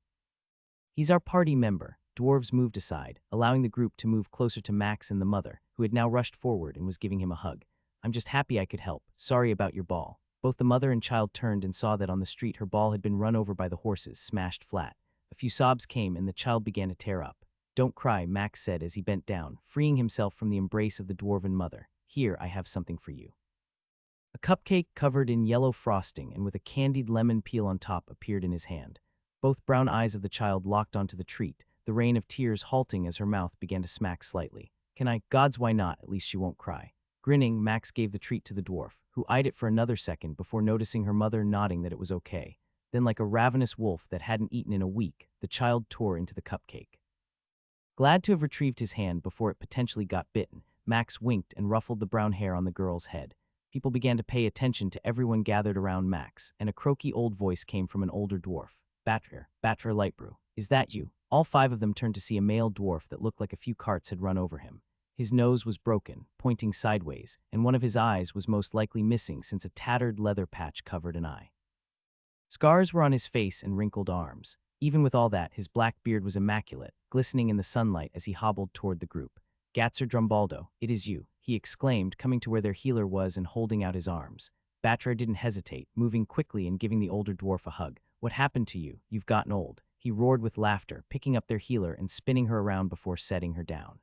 He's our party member. Dwarves moved aside, allowing the group to move closer to Max and the mother, who had now rushed forward and was giving him a hug. I'm just happy I could help. Sorry about your ball. Both the mother and child turned and saw that on the street her ball had been run over by the horses, smashed flat. A few sobs came and the child began to tear up. Don't cry, Max said as he bent down, freeing himself from the embrace of the dwarven mother. Here, I have something for you. A cupcake covered in yellow frosting and with a candied lemon peel on top appeared in his hand. Both brown eyes of the child locked onto the treat, the rain of tears halting as her mouth began to smack slightly. Can I? Gods, why not? At least she won't cry. Grinning, Max gave the treat to the dwarf, who eyed it for another second before noticing her mother nodding that it was okay. Then, like a ravenous wolf that hadn't eaten in a week, the child tore into the cupcake. Glad to have retrieved his hand before it potentially got bitten, Max winked and ruffled the brown hair on the girl's head. People began to pay attention to everyone gathered around Max, and a croaky old voice came from an older dwarf. Batra Lightbrew, is that you? All 5 of them turned to see a male dwarf that looked like a few carts had run over him. His nose was broken, pointing sideways, and one of his eyes was most likely missing since a tattered leather patch covered an eye. Scars were on his face and wrinkled arms. Even with all that, his black beard was immaculate, glistening in the sunlight as he hobbled toward the group. Gatzer Drumbaldo, it is you, he exclaimed, coming to where their healer was and holding out his arms. Batra didn't hesitate, moving quickly and giving the older dwarf a hug. What happened to you? You've gotten old. He roared with laughter, picking up their healer and spinning her around before setting her down.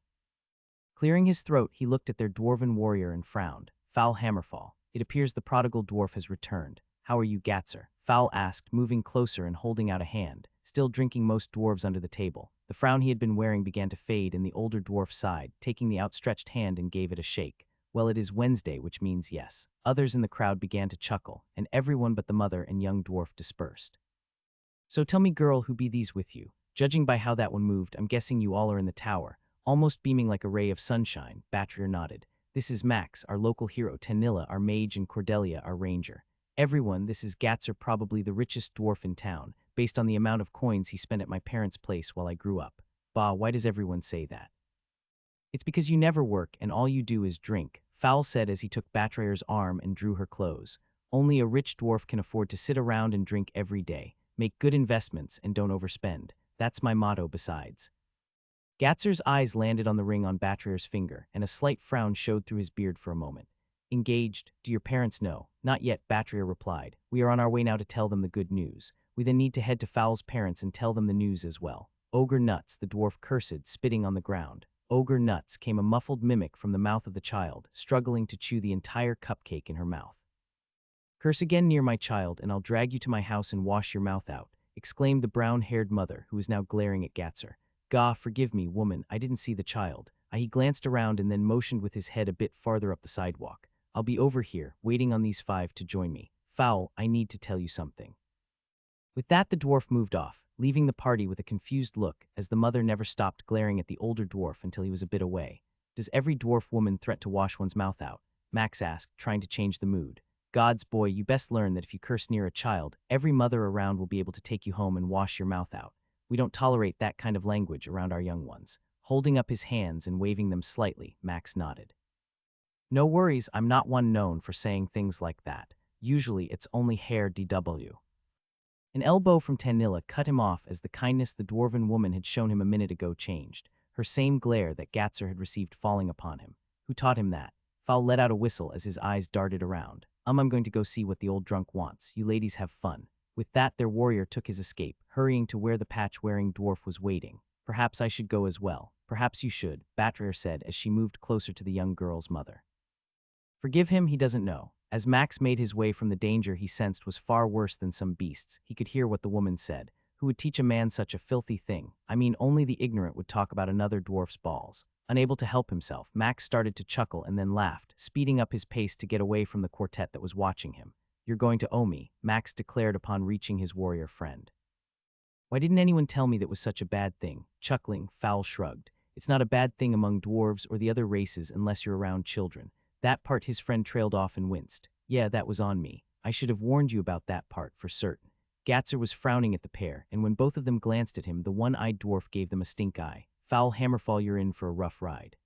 Clearing his throat, he looked at their dwarven warrior and frowned. Foul Hammerfall, it appears the prodigal dwarf has returned. How are you, Gatzer? Foul asked, moving closer and holding out a hand, still drinking most dwarves under the table. The frown he had been wearing began to fade and the older dwarf sighed, taking the outstretched hand and gave it a shake. Well, it is Wednesday, which means yes. Others in the crowd began to chuckle, and everyone but the mother and young dwarf dispersed. So tell me, girl, who be these with you? Judging by how that one moved, I'm guessing you all are in the tower. Almost beaming like a ray of sunshine, Batrier nodded. This is Max, our local hero, Tanilla, our mage, and Cordelia, our ranger. Everyone, this is Gatzer, probably the richest dwarf in town, based on the amount of coins he spent at my parents' place while I grew up. Bah, why does everyone say that? It's because you never work and all you do is drink, Fowl said as he took Batrier's arm and drew her close. Only a rich dwarf can afford to sit around and drink every day. Make good investments and don't overspend. That's my motto besides. Gatzer's eyes landed on the ring on Batrier's finger, and a slight frown showed through his beard for a moment. Engaged? Do your parents know? Not yet, Batrier replied. We are on our way now to tell them the good news. We then need to head to Fowl's parents and tell them the news as well. Ogre nuts, the dwarf cursed, spitting on the ground. Ogre nuts, came a muffled mimic from the mouth of the child, struggling to chew the entire cupcake in her mouth. Curse again near my child, and I'll drag you to my house and wash your mouth out, exclaimed the brown-haired mother, who was now glaring at Gatzer. Gah, forgive me, woman, I didn't see the child. He glanced around and then motioned with his head a bit farther up the sidewalk. I'll be over here, waiting on these 5 to join me. Fowl, I need to tell you something. With that, the dwarf moved off, leaving the party with a confused look, as the mother never stopped glaring at the older dwarf until he was a bit away. Does every dwarf woman threat to wash one's mouth out? Max asked, trying to change the mood. God's boy, you best learn that if you curse near a child, every mother around will be able to take you home and wash your mouth out. We don't tolerate that kind of language around our young ones. Holding up his hands and waving them slightly, Max nodded. No worries, I'm not one known for saying things like that. Usually it's only hair DW. An elbow from Tanilla cut him off as the kindness the dwarven woman had shown him a minute ago changed, her same glare that Gatzer had received falling upon him. Who taught him that? Fowl let out a whistle as his eyes darted around. I'm going to go see what the old drunk wants. You ladies have fun. With that, their warrior took his escape, hurrying to where the patch-wearing dwarf was waiting. Perhaps I should go as well. Perhaps you should, Batrier said as she moved closer to the young girl's mother. Forgive him, he doesn't know. As Max made his way from the danger he sensed was far worse than some beasts, he could hear what the woman said. Who would teach a man such a filthy thing? I mean, only the ignorant would talk about another dwarf's balls. Unable to help himself, Max started to chuckle and then laughed, speeding up his pace to get away from the quartet that was watching him. You're going to owe me, Max declared upon reaching his warrior friend. Why didn't anyone tell me that was such a bad thing? Chuckling, Fowl shrugged. It's not a bad thing among dwarves or the other races unless you're around children. That part his friend trailed off and winced. Yeah, that was on me. I should have warned you about that part for certain. Gatzer was frowning at the pair, and when both of them glanced at him, the one-eyed dwarf gave them a stink eye. Foul Hammerfall, you're in for a rough ride.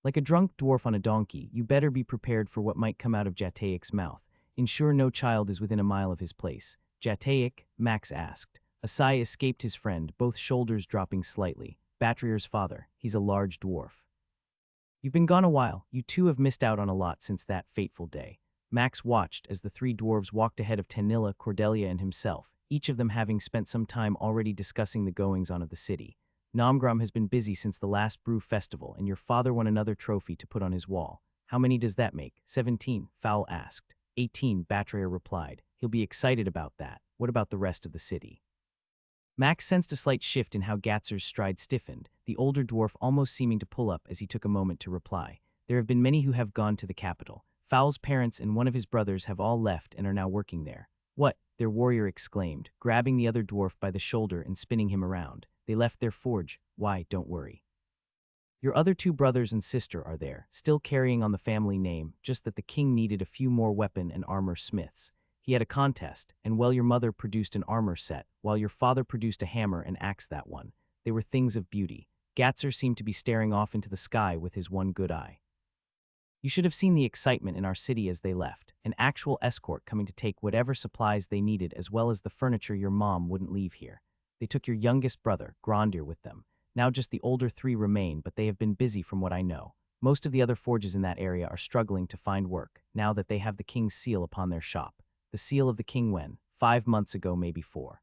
Like a drunk dwarf on a donkey, you better be prepared for what might come out of Jataic's mouth. Ensure no child is within a mile of his place. Jataic? Max asked. A sigh escaped his friend, both shoulders dropping slightly. Batrier's father. He's a large dwarf. You've been gone a while. You two have missed out on a lot since that fateful day. Max watched as the 3 dwarves walked ahead of Tanilla, Cordelia, and himself, each of them having spent some time already discussing the goings-on of the city. Nomgrom has been busy since the last brew festival, and your father won another trophy to put on his wall. How many does that make? 17, Fowl asked. 18, Batrier replied. He'll be excited about that. What about the rest of the city? Max sensed a slight shift in how Gatzer's stride stiffened, the older dwarf almost seeming to pull up as he took a moment to reply. There have been many who have gone to the capital. Foul's parents and one of his brothers have all left and are now working there. What? Their warrior exclaimed, grabbing the other dwarf by the shoulder and spinning him around. They left their forge. Why, don't worry. Your other two brothers and sister are there, still carrying on the family name, just that the king needed a few more weapon and armor smiths. He had a contest, and well, your mother produced an armor set, while your father produced a hammer and axe that one. They were things of beauty. Gatzer seemed to be staring off into the sky with his one good eye. You should have seen the excitement in our city as they left, an actual escort coming to take whatever supplies they needed as well as the furniture your mom wouldn't leave here. They took your youngest brother, Grondir, with them. Now just the older three remain, but they have been busy from what I know. Most of the other forges in that area are struggling to find work, now that they have the king's seal upon their shop. The seal of the king when? 5 months ago, maybe 4.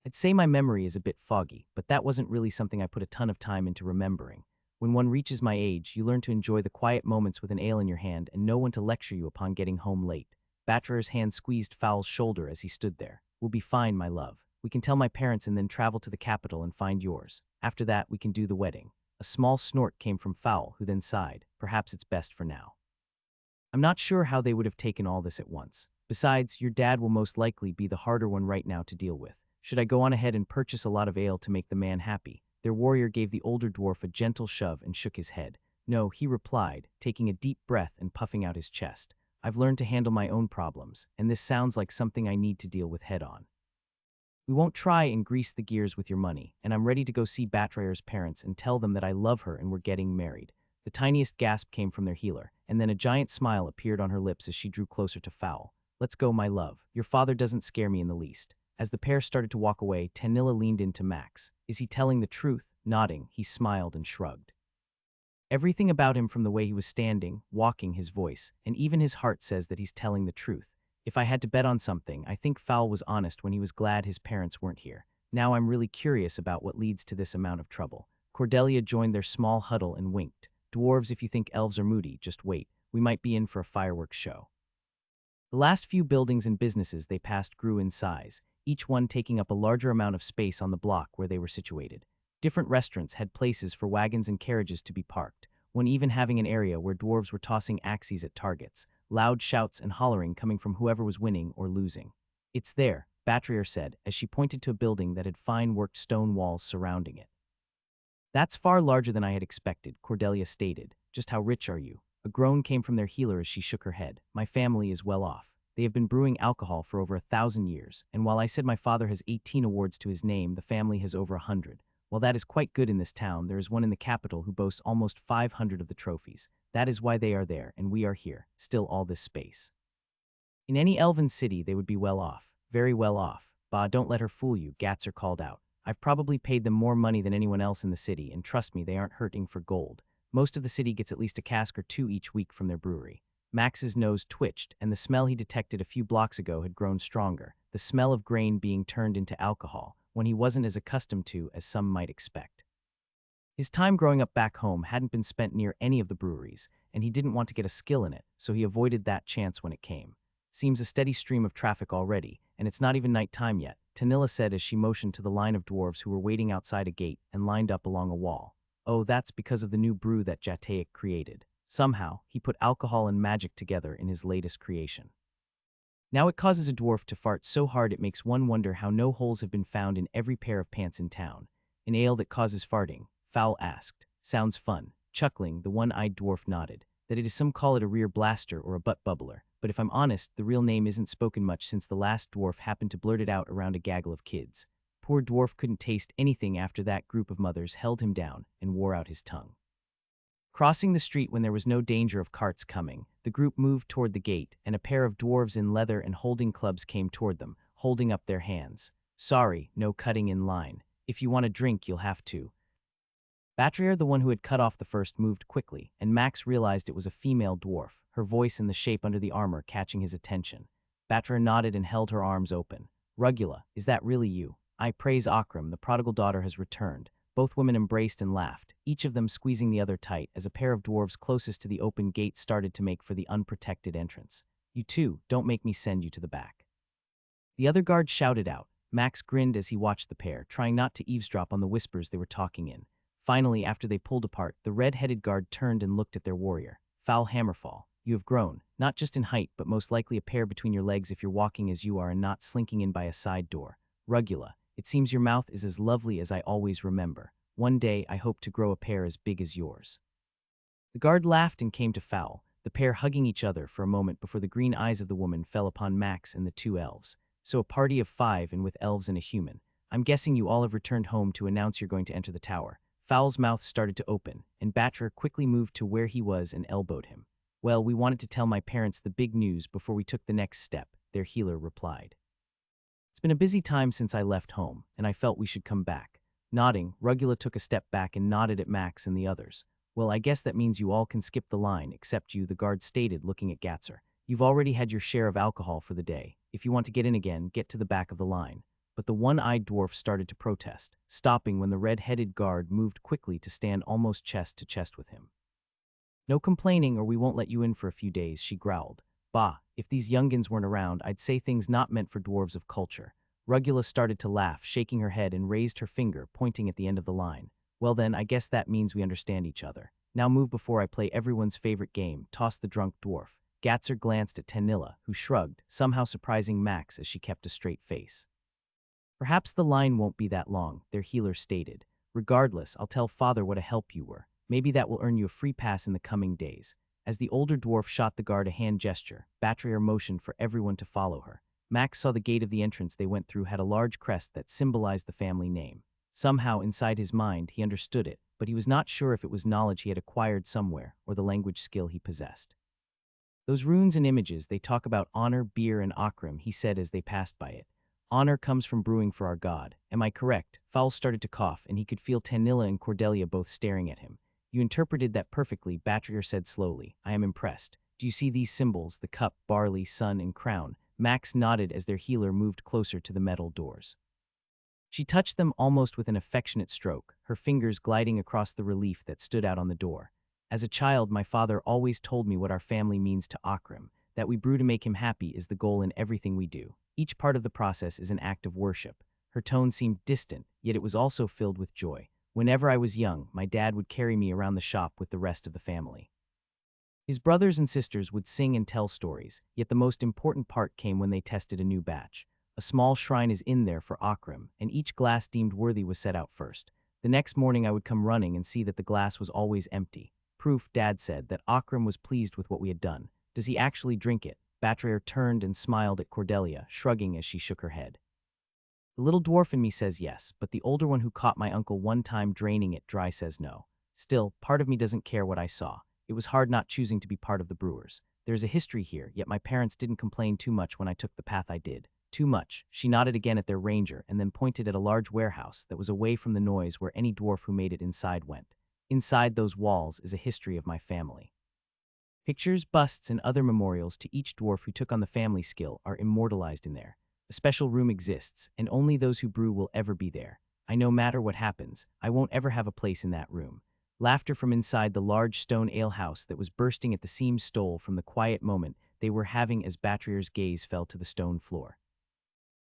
I'd say my memory is a bit foggy, but that wasn't really something I put a ton of time into remembering. When one reaches my age, you learn to enjoy the quiet moments with an ale in your hand and no one to lecture you upon getting home late. Batcherer's hand squeezed Foul's shoulder as he stood there. We'll be fine, my love. We can tell my parents and then travel to the capital and find yours. After that, we can do the wedding. A small snort came from Foul, who then sighed. Perhaps it's best for now. I'm not sure how they would have taken all this at once. Besides, your dad will most likely be the harder one right now to deal with. Should I go on ahead and purchase a lot of ale to make the man happy? Their warrior gave the older dwarf a gentle shove and shook his head. No, he replied, taking a deep breath and puffing out his chest. I've learned to handle my own problems, and this sounds like something I need to deal with head-on. We won't try and grease the gears with your money, and I'm ready to go see Batrayer's parents and tell them that I love her and we're getting married. The tiniest gasp came from their healer, and then a giant smile appeared on her lips as she drew closer to Foul. Let's go, my love. Your father doesn't scare me in the least. As the pair started to walk away, Tanilla leaned into Max. Is he telling the truth? Nodding, he smiled and shrugged. Everything about him, from the way he was standing, walking, his voice, and even his heart says that he's telling the truth. If I had to bet on something, I think Foul was honest when he was glad his parents weren't here. Now I'm really curious about what leads to this amount of trouble. Cordelia joined their small huddle and winked. Dwarves, if you think elves are moody, just wait. We might be in for a fireworks show. The last few buildings and businesses they passed grew in size, each one taking up a larger amount of space on the block where they were situated. Different restaurants had places for wagons and carriages to be parked, one even having an area where dwarves were tossing axes at targets, loud shouts and hollering coming from whoever was winning or losing. It's there, Batrayer said, as she pointed to a building that had fine-worked stone walls surrounding it. That's far larger than I had expected, Cordelia stated. Just how rich are you? A groan came from their healer as she shook her head. My family is well off. They have been brewing alcohol for over 1,000 years, and while I said my father has 18 awards to his name, the family has over 100. While that is quite good in this town, there is one in the capital who boasts almost 500 of the trophies. That is why they are there, and we are here, still all this space. In any elven city, they would be well off, very well off. Bah, don't let her fool you, Gatzer called out. I've probably paid them more money than anyone else in the city, and trust me, they aren't hurting for gold. Most of the city gets at least a cask or two each week from their brewery. Max's nose twitched, and the smell he detected a few blocks ago had grown stronger, the smell of grain being turned into alcohol, when he wasn't as accustomed to as some might expect. His time growing up back home hadn't been spent near any of the breweries, and he didn't want to get a skill in it, so he avoided that chance when it came. Seems a steady stream of traffic already, and it's not even night time yet, Tanilla said as she motioned to the line of dwarves who were waiting outside a gate and lined up along a wall. Oh, that's because of the new brew that Jataic created. Somehow, he put alcohol and magic together in his latest creation. Now it causes a dwarf to fart so hard it makes one wonder how no holes have been found in every pair of pants in town. An ale that causes farting, Foul asked. Sounds fun. Chuckling, the one-eyed dwarf nodded. That it is some call it a rear blaster or a butt bubbler, but if I'm honest, the real name isn't spoken much since the last dwarf happened to blurt it out around a gaggle of kids. Poor dwarf couldn't taste anything after that group of mothers held him down and wore out his tongue. Crossing the street when there was no danger of carts coming, the group moved toward the gate, and a pair of dwarves in leather and holding clubs came toward them, holding up their hands. Sorry, no cutting in line. If you want a drink, you'll have to. Batrayer, the one who had cut off the first, moved quickly, and Max realized it was a female dwarf, her voice and the shape under the armor catching his attention. Batrayer nodded and held her arms open. Rugula, is that really you? I praise Akram, the prodigal daughter has returned. Both women embraced and laughed, each of them squeezing the other tight as a pair of dwarves closest to the open gate started to make for the unprotected entrance. You too, don't make me send you to the back. The other guard shouted out, Max grinned as he watched the pair, trying not to eavesdrop on the whispers they were talking in. Finally, after they pulled apart, the red-headed guard turned and looked at their warrior. Foul Hammerfall, you have grown, not just in height but most likely a pair between your legs if you're walking as you are and not slinking in by a side door. Rugula, it seems your mouth is as lovely as I always remember. One day I hope to grow a pair as big as yours. The guard laughed and came to Foul, the pair hugging each other for a moment before the green eyes of the woman fell upon Max and the two elves. So a party of 5 and with elves and a human. I'm guessing you all have returned home to announce you're going to enter the tower. Foul's mouth started to open, and Batcher quickly moved to where he was and elbowed him. Well, we wanted to tell my parents the big news before we took the next step, their healer replied. It's been a busy time since I left home, and I felt we should come back. Nodding, Rugula took a step back and nodded at Max and the others. Well, I guess that means you all can skip the line, except you, the guard stated, looking at Gatzer. You've already had your share of alcohol for the day. If you want to get in again, get to the back of the line. But the one-eyed dwarf started to protest, stopping when the red-headed guard moved quickly to stand almost chest to chest with him. No complaining or we won't let you in for a few days, she growled. Bah, if these youngins weren't around, I'd say things not meant for dwarves of culture. Rugula started to laugh, shaking her head and raised her finger, pointing at the end of the line. Well then, I guess that means we understand each other. Now move before I play everyone's favorite game, toss the drunk dwarf. Gatzer glanced at Tanilla, who shrugged, somehow surprising Max as she kept a straight face. Perhaps the line won't be that long, their healer stated. Regardless, I'll tell Father what a help you were. Maybe that will earn you a free pass in the coming days. As the older dwarf shot the guard a hand gesture, Batrier motioned for everyone to follow her. Max saw the gate of the entrance they went through had a large crest that symbolized the family name. Somehow, inside his mind, he understood it, but he was not sure if it was knowledge he had acquired somewhere or the language skill he possessed. Those runes and images, they talk about honor, beer, and akrim, he said as they passed by it. Honor comes from brewing for our god. Am I correct? Fowl started to cough, and he could feel Tanilla and Cordelia both staring at him. You interpreted that perfectly, Batrier said slowly. I am impressed. Do you see these symbols, the cup, barley, sun, and crown? Max nodded as their healer moved closer to the metal doors. She touched them almost with an affectionate stroke, her fingers gliding across the relief that stood out on the door. As a child, my father always told me what our family means to Akrim. That we brew to make him happy is the goal in everything we do. Each part of the process is an act of worship. Her tone seemed distant, yet it was also filled with joy. Whenever I was young, my dad would carry me around the shop with the rest of the family. His brothers and sisters would sing and tell stories, yet the most important part came when they tested a new batch. A small shrine is in there for Akrim, and each glass deemed worthy was set out first. The next morning I would come running and see that the glass was always empty. Proof, Dad said, that Akrim was pleased with what we had done. Does he actually drink it? Batrier turned and smiled at Cordelia, shrugging as she shook her head. The little dwarf in me says yes, but the older one who caught my uncle one time draining it dry says no. Still, part of me doesn't care what I saw. It was hard not choosing to be part of the brewers. There's a history here, yet my parents didn't complain too much when I took the path I did. Too much. She nodded again at their ranger and then pointed at a large warehouse that was away from the noise where any dwarf who made it inside went. Inside those walls is a history of my family. Pictures, busts, and other memorials to each dwarf who took on the family skill are immortalized in there. A special room exists, and only those who brew will ever be there. I know no matter what happens, I won't ever have a place in that room. Laughter from inside the large stone alehouse that was bursting at the seams stole from the quiet moment they were having as Batrier's gaze fell to the stone floor.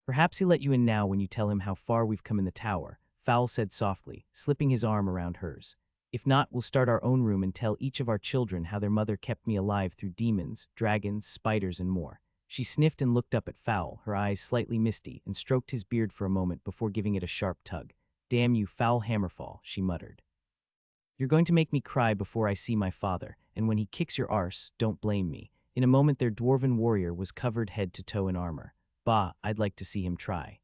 Perhaps he'll let you in now when you tell him how far we've come in the tower, Fowl said softly, slipping his arm around hers. If not, we'll start our own room and tell each of our children how their mother kept me alive through demons, dragons, spiders, and more. She sniffed and looked up at Fowl, her eyes slightly misty, and stroked his beard for a moment before giving it a sharp tug. Damn you, foul Hammerfall, she muttered. You're going to make me cry before I see my father, and when he kicks your arse, don't blame me. In a moment their dwarven warrior was covered head to toe in armor. Bah, I'd like to see him try.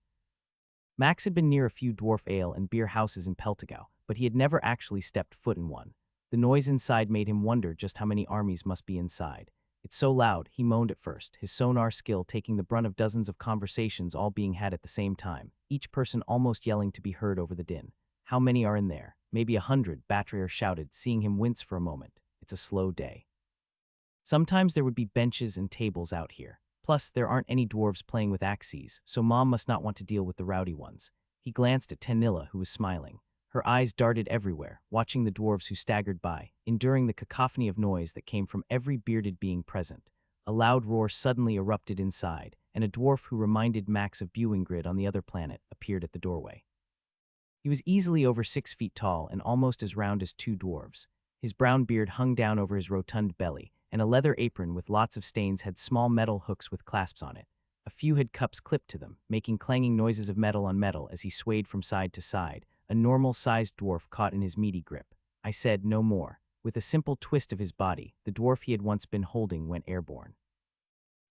Max had been near a few dwarf ale and beer houses in Peltigau, but he had never actually stepped foot in one. The noise inside made him wonder just how many armies must be inside. It's so loud, he moaned at first, his sonar skill taking the brunt of dozens of conversations all being had at the same time, each person almost yelling to be heard over the din. How many are in there? Maybe 100, Batrier shouted, seeing him wince for a moment. It's a slow day. Sometimes there would be benches and tables out here. Plus, there aren't any dwarves playing with axes, so Mom must not want to deal with the rowdy ones. He glanced at Tanilla, who was smiling. Her eyes darted everywhere, watching the dwarves who staggered by, enduring the cacophony of noise that came from every bearded being present. A loud roar suddenly erupted inside, and a dwarf who reminded Max of Buengrid on the other planet appeared at the doorway. He was easily over 6 feet tall and almost as round as two dwarves. His brown beard hung down over his rotund belly, and a leather apron with lots of stains had small metal hooks with clasps on it. A few had cups clipped to them, making clanging noises of metal on metal as he swayed from side to side, a normal-sized dwarf caught in his meaty grip. I said no more. With a simple twist of his body, the dwarf he had once been holding went airborne.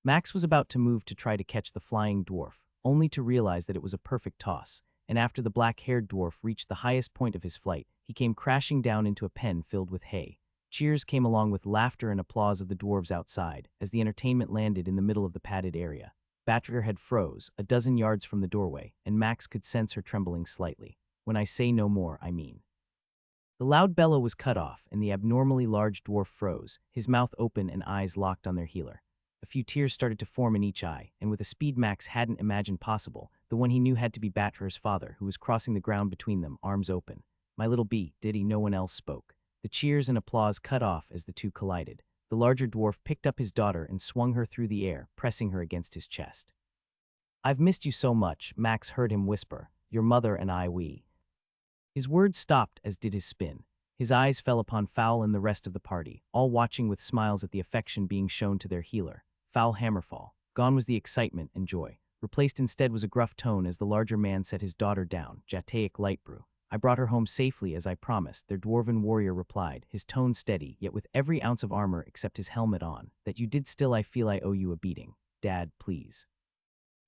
Max was about to move to try to catch the flying dwarf, only to realize that it was a perfect toss, and after the black-haired dwarf reached the highest point of his flight, he came crashing down into a pen filled with hay. Cheers came along with laughter and applause of the dwarves outside, as the entertainment landed in the middle of the padded area. Batrier had froze, a dozen yards from the doorway, and Max could sense her trembling slightly. When I say no more, I mean. The loud bellow was cut off, and the abnormally large dwarf froze, his mouth open and eyes locked on their healer. A few tears started to form in each eye, and with a speed Max hadn't imagined possible, the one he knew had to be Batrier's father, who was crossing the ground between them, arms open. My little bee, Diddy, no one else spoke. The cheers and applause cut off as the two collided. The larger dwarf picked up his daughter and swung her through the air, pressing her against his chest. "I've missed you so much," Max heard him whisper. "Your mother and I, we." His words stopped, as did his spin. His eyes fell upon Fowl and the rest of the party, all watching with smiles at the affection being shown to their healer. Fowl Hammerfall. Gone was the excitement and joy. Replaced instead was a gruff tone as the larger man set his daughter down, Jataic Lightbrew. "I brought her home safely, as I promised," their dwarven warrior replied, his tone steady, yet with every ounce of armor except his helmet on. "That you did still, I feel I owe you a beating. Dad, please."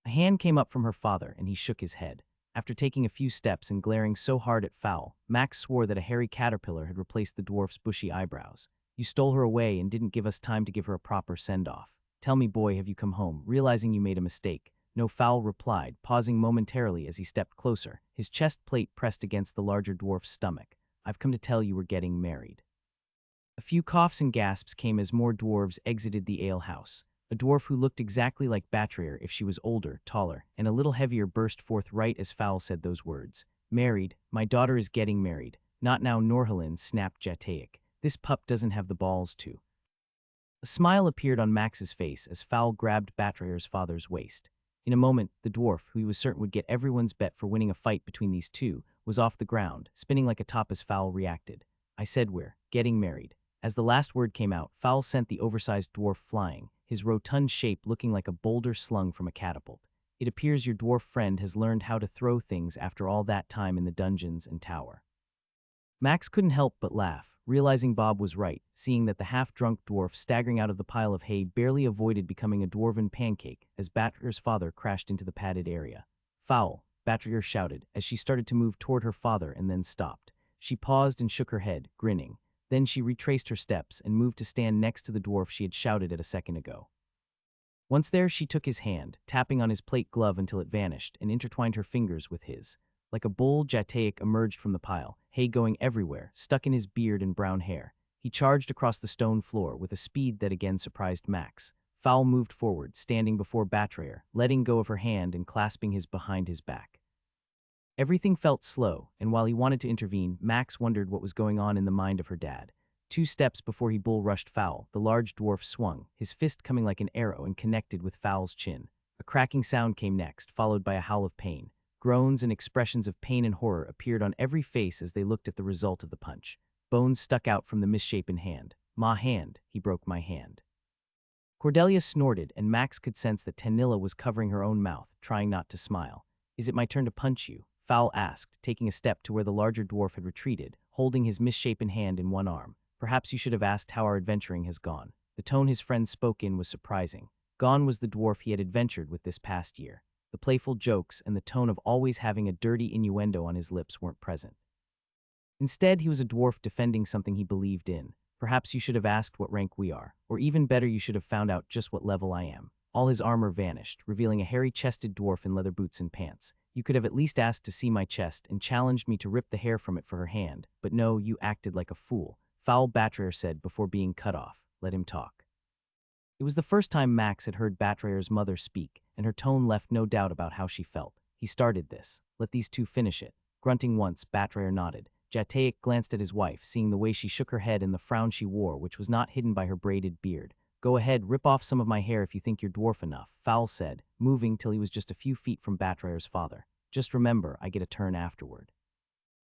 A hand came up from her father, and he shook his head. After taking a few steps and glaring so hard at Fowl, Max swore that a hairy caterpillar had replaced the dwarf's bushy eyebrows. "You stole her away and didn't give us time to give her a proper send-off. Tell me, boy, have you come home, realizing you made a mistake?" No, Fowl replied, pausing momentarily as he stepped closer, his chest plate pressed against the larger dwarf's stomach. "I've come to tell you we're getting married." A few coughs and gasps came as more dwarves exited the alehouse. A dwarf who looked exactly like Batrier if she was older, taller, and a little heavier burst forth right as Fowl said those words. "Married? My daughter is getting married. Not now, Norhalin," snapped Jataic. "This pup doesn't have the balls to." A smile appeared on Max's face as Fowl grabbed Batrier's father's waist. In a moment, the dwarf, who he was certain would get everyone's bet for winning a fight between these two, was off the ground, spinning like a top as Fowl reacted. "I said we're getting married." As the last word came out, Fowl sent the oversized dwarf flying, his rotund shape looking like a boulder slung from a catapult. "It appears your dwarf friend has learned how to throw things after all that time in the dungeons and tower." Max couldn't help but laugh, realizing Bob was right, seeing that the half-drunk dwarf staggering out of the pile of hay barely avoided becoming a dwarven pancake as Batrier's father crashed into the padded area. "Fowl," Batrier shouted, as she started to move toward her father and then stopped. She paused and shook her head, grinning. Then she retraced her steps and moved to stand next to the dwarf she had shouted at a second ago. Once there, she took his hand, tapping on his plate glove until it vanished, and intertwined her fingers with his. Like a bull, Jataic emerged from the pile, hay going everywhere, stuck in his beard and brown hair. He charged across the stone floor with a speed that again surprised Max. Fowl moved forward, standing before Batrier, letting go of her hand and clasping his behind his back. Everything felt slow, and while he wanted to intervene, Max wondered what was going on in the mind of her dad. 2 steps before he bull-rushed Fowl, the large dwarf swung, his fist coming like an arrow and connected with Fowl's chin. A cracking sound came next, followed by a howl of pain. Groans and expressions of pain and horror appeared on every face as they looked at the result of the punch. Bones stuck out from the misshapen hand. "Ma hand, he broke my hand." Cordelia snorted, and Max could sense that Tanilla was covering her own mouth, trying not to smile. "Is it my turn to punch you?" Fowl asked, taking a step to where the larger dwarf had retreated, holding his misshapen hand in one arm. "Perhaps you should have asked how our adventuring has gone." The tone his friend spoke in was surprising. Gone was the dwarf he had adventured with this past year. The playful jokes and the tone of always having a dirty innuendo on his lips weren't present. Instead, he was a dwarf defending something he believed in. "Perhaps you should have asked what rank we are, or even better, you should have found out just what level I am." All his armor vanished, revealing a hairy-chested dwarf in leather boots and pants. "You could have at least asked to see my chest and challenged me to rip the hair from it for her hand, but no, you acted like a fool," Fowl Batrier said before being cut off. "Let him talk." It was the first time Max had heard Batrier's mother speak, and her tone left no doubt about how she felt. "He started this. Let these two finish it." Grunting once, Batrier nodded. Jataic glanced at his wife, seeing the way she shook her head and the frown she wore, which was not hidden by her braided beard. Go ahead, rip off some of my hair if you think you're dwarf enough, Fowl said, moving till he was just a few feet from Batrayer's father. Just remember, I get a turn afterward.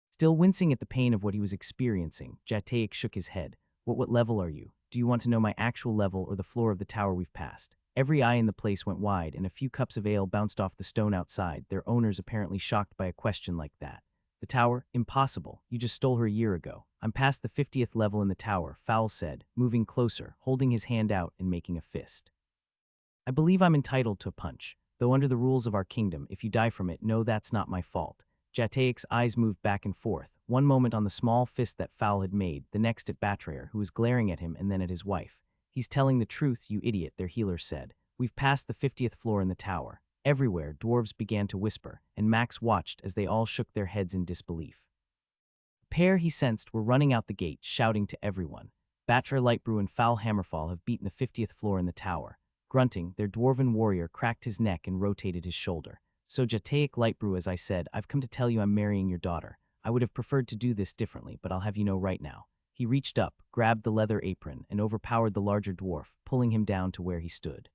Still wincing at the pain of what he was experiencing, Jataic shook his head. What level are you? Do you want to know my actual level or the floor of the tower we've passed? Every eye in the place went wide, and a few cups of ale bounced off the stone outside, their owners apparently shocked by a question like that. The tower? Impossible. You just stole her a year ago. I'm past the 50th level in the tower, Fowl said, moving closer, holding his hand out and making a fist. I believe I'm entitled to a punch, though under the rules of our kingdom, if you die from it, no, that's not my fault. Jataic's eyes moved back and forth, one moment on the small fist that Fowl had made, the next at Batrayer, who was glaring at him, and then at his wife. He's telling the truth, you idiot, their healer said. We've passed the 50th floor in the tower. Everywhere, dwarves began to whisper, and Max watched as they all shook their heads in disbelief. The pair, he sensed, were running out the gate, shouting to everyone. Batrayer Lightbrew and Fowl Hammerfall have beaten the 50th floor in the tower. Grunting, their dwarven warrior cracked his neck and rotated his shoulder. So Jataic Lightbrew, as I said, I've come to tell you I'm marrying your daughter. I would have preferred to do this differently, but I'll have you know right now. He reached up, grabbed the leather apron, and overpowered the larger dwarf, pulling him down to where he stood.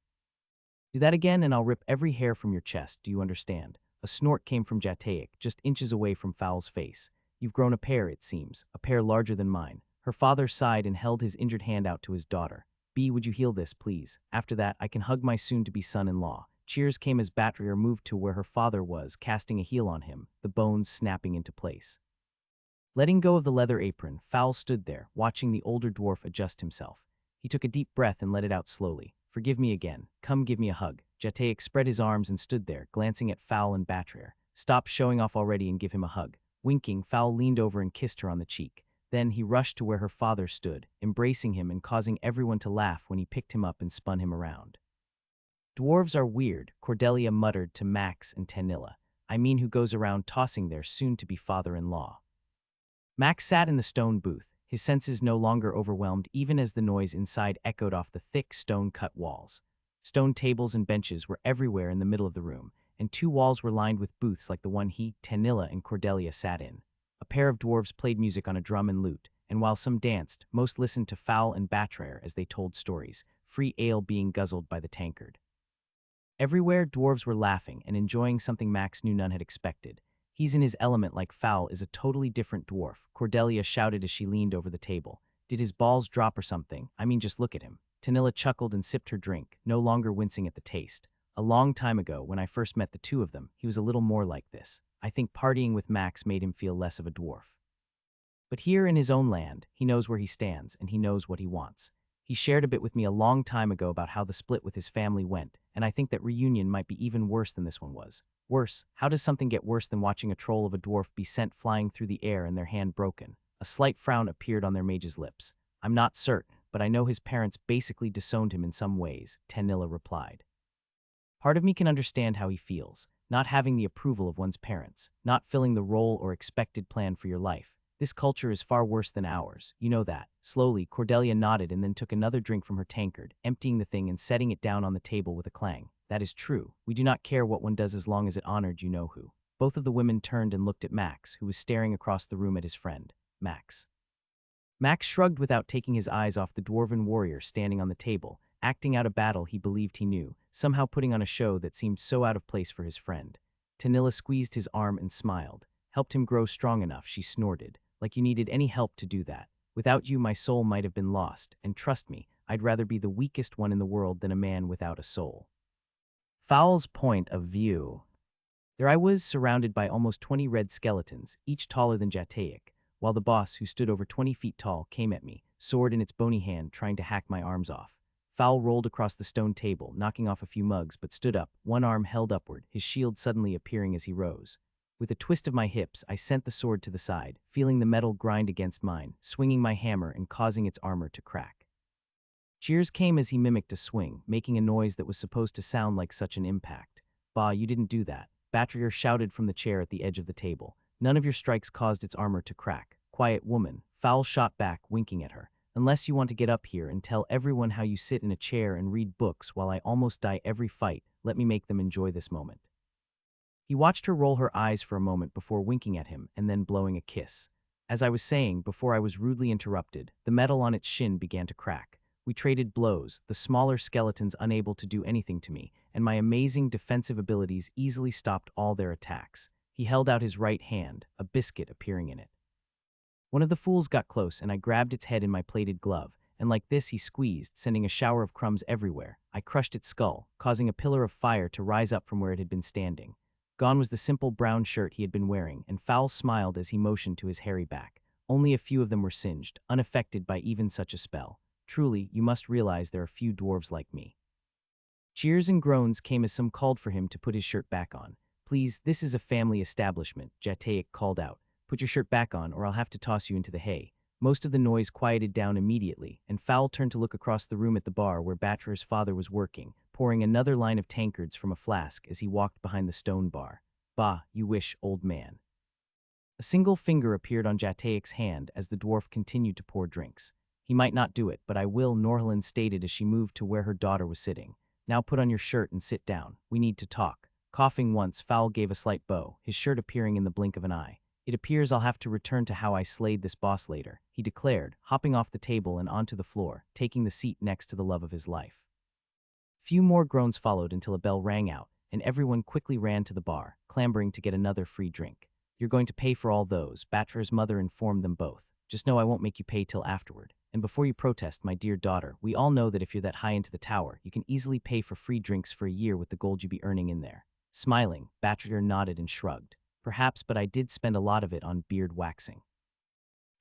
Do that again and I'll rip every hair from your chest, do you understand? A snort came from Jataic, just inches away from Fowl's face. You've grown a pair, it seems, a pair larger than mine. Her father sighed and held his injured hand out to his daughter. B, would you heal this, please? After that, I can hug my soon-to-be son-in-law. Cheers came as Batrayer moved to where her father was, casting a heel on him, the bones snapping into place. Letting go of the leather apron, Fowl stood there, watching the older dwarf adjust himself. He took a deep breath and let it out slowly. Forgive me again. Come give me a hug. Jataic spread his arms and stood there, glancing at Fowl and Batrayer. Stop showing off already and give him a hug. Winking, Fowl leaned over and kissed her on the cheek. Then he rushed to where her father stood, embracing him and causing everyone to laugh when he picked him up and spun him around. Dwarves are weird, Cordelia muttered to Max and Tanilla. I mean, who goes around tossing their soon-to-be father-in-law. Max sat in the stone booth, his senses no longer overwhelmed even as the noise inside echoed off the thick stone-cut walls. Stone tables and benches were everywhere in the middle of the room, and two walls were lined with booths like the one he, Tanilla, and Cordelia sat in. A pair of dwarves played music on a drum and lute, and while some danced, most listened to Fowl and Batrayer as they told stories, free ale being guzzled by the tankard. Everywhere, dwarves were laughing and enjoying something Max knew none had expected. He's in his element like Fowl is a totally different dwarf, Cordelia shouted as she leaned over the table. Did his balls drop or something? I mean, just look at him. Tanilla chuckled and sipped her drink, no longer wincing at the taste. A long time ago, when I first met the two of them, he was a little more like this. I think partying with Max made him feel less of a dwarf. But here in his own land, he knows where he stands and he knows what he wants. He shared a bit with me a long time ago about how the split with his family went, and I think that reunion might be even worse than this one was. Worse? How does something get worse than watching a troll of a dwarf be sent flying through the air and their hand broken? A slight frown appeared on their mage's lips. I'm not certain, but I know his parents basically disowned him in some ways, Tanilla replied. Part of me can understand how he feels, not having the approval of one's parents, not filling the role or expected plan for your life. This culture is far worse than ours, you know that. Slowly, Cordelia nodded and then took another drink from her tankard, emptying the thing and setting it down on the table with a clang. That is true. We do not care what one does as long as it honored you-know-who. Both of the women turned and looked at Max, who was staring across the room at his friend. Max. Max shrugged without taking his eyes off the dwarven warrior standing on the table, acting out a battle he believed he knew, somehow putting on a show that seemed so out of place for his friend. Tanilla squeezed his arm and smiled. Helped him grow strong enough, she snorted. Like you needed any help to do that. Without you, my soul might have been lost, and trust me, I'd rather be the weakest one in the world than a man without a soul. Fowl's point of view. There I was, surrounded by almost 20 red skeletons, each taller than Jataic, while the boss, who stood over 20 feet tall, came at me, sword in its bony hand, trying to hack my arms off. Fowl rolled across the stone table, knocking off a few mugs, but stood up, one arm held upward, his shield suddenly appearing as he rose. With a twist of my hips, I sent the sword to the side, feeling the metal grind against mine, swinging my hammer and causing its armor to crack. Cheers came as he mimicked a swing, making a noise that was supposed to sound like such an impact. Bah, you didn't do that. Batrayer shouted from the chair at the edge of the table. None of your strikes caused its armor to crack. Quiet woman, Fowl shot back, winking at her. Unless you want to get up here and tell everyone how you sit in a chair and read books while I almost die every fight, let me make them enjoy this moment. He watched her roll her eyes for a moment before winking at him and then blowing a kiss. As I was saying, before I was rudely interrupted, the metal on its shin began to crack. We traded blows, the smaller skeletons unable to do anything to me, and my amazing defensive abilities easily stopped all their attacks. He held out his right hand, a biscuit appearing in it. One of the fools got close, and I grabbed its head in my plated glove, and like this he squeezed, sending a shower of crumbs everywhere. I crushed its skull, causing a pillar of fire to rise up from where it had been standing. Gone was the simple brown shirt he had been wearing, and Fowl smiled as he motioned to his hairy back. Only a few of them were singed, unaffected by even such a spell. Truly, you must realize there are few dwarves like me. Cheers and groans came as some called for him to put his shirt back on. Please, this is a family establishment, Jataic called out. Put your shirt back on, or I'll have to toss you into the hay. Most of the noise quieted down immediately, and Fowl turned to look across the room at the bar where Batcher's father was working, pouring another line of tankards from a flask as he walked behind the stone bar. Bah, you wish, old man. A single finger appeared on Jataic's hand as the dwarf continued to pour drinks. He might not do it, but I will, Norhlin stated as she moved to where her daughter was sitting. Now put on your shirt and sit down. We need to talk. Coughing once, Fowl gave a slight bow, his shirt appearing in the blink of an eye. It appears I'll have to return to how I slayed this boss later, he declared, hopping off the table and onto the floor, taking the seat next to the love of his life. Few more groans followed until a bell rang out, and everyone quickly ran to the bar, clamoring to get another free drink. You're going to pay for all those, Batcher's mother informed them both. Just know I won't make you pay till afterward. And before you protest, my dear daughter, we all know that if you're that high into the tower, you can easily pay for free drinks for a year with the gold you be earning in there. Smiling, Batcher nodded and shrugged. Perhaps, but I did spend a lot of it on beard waxing.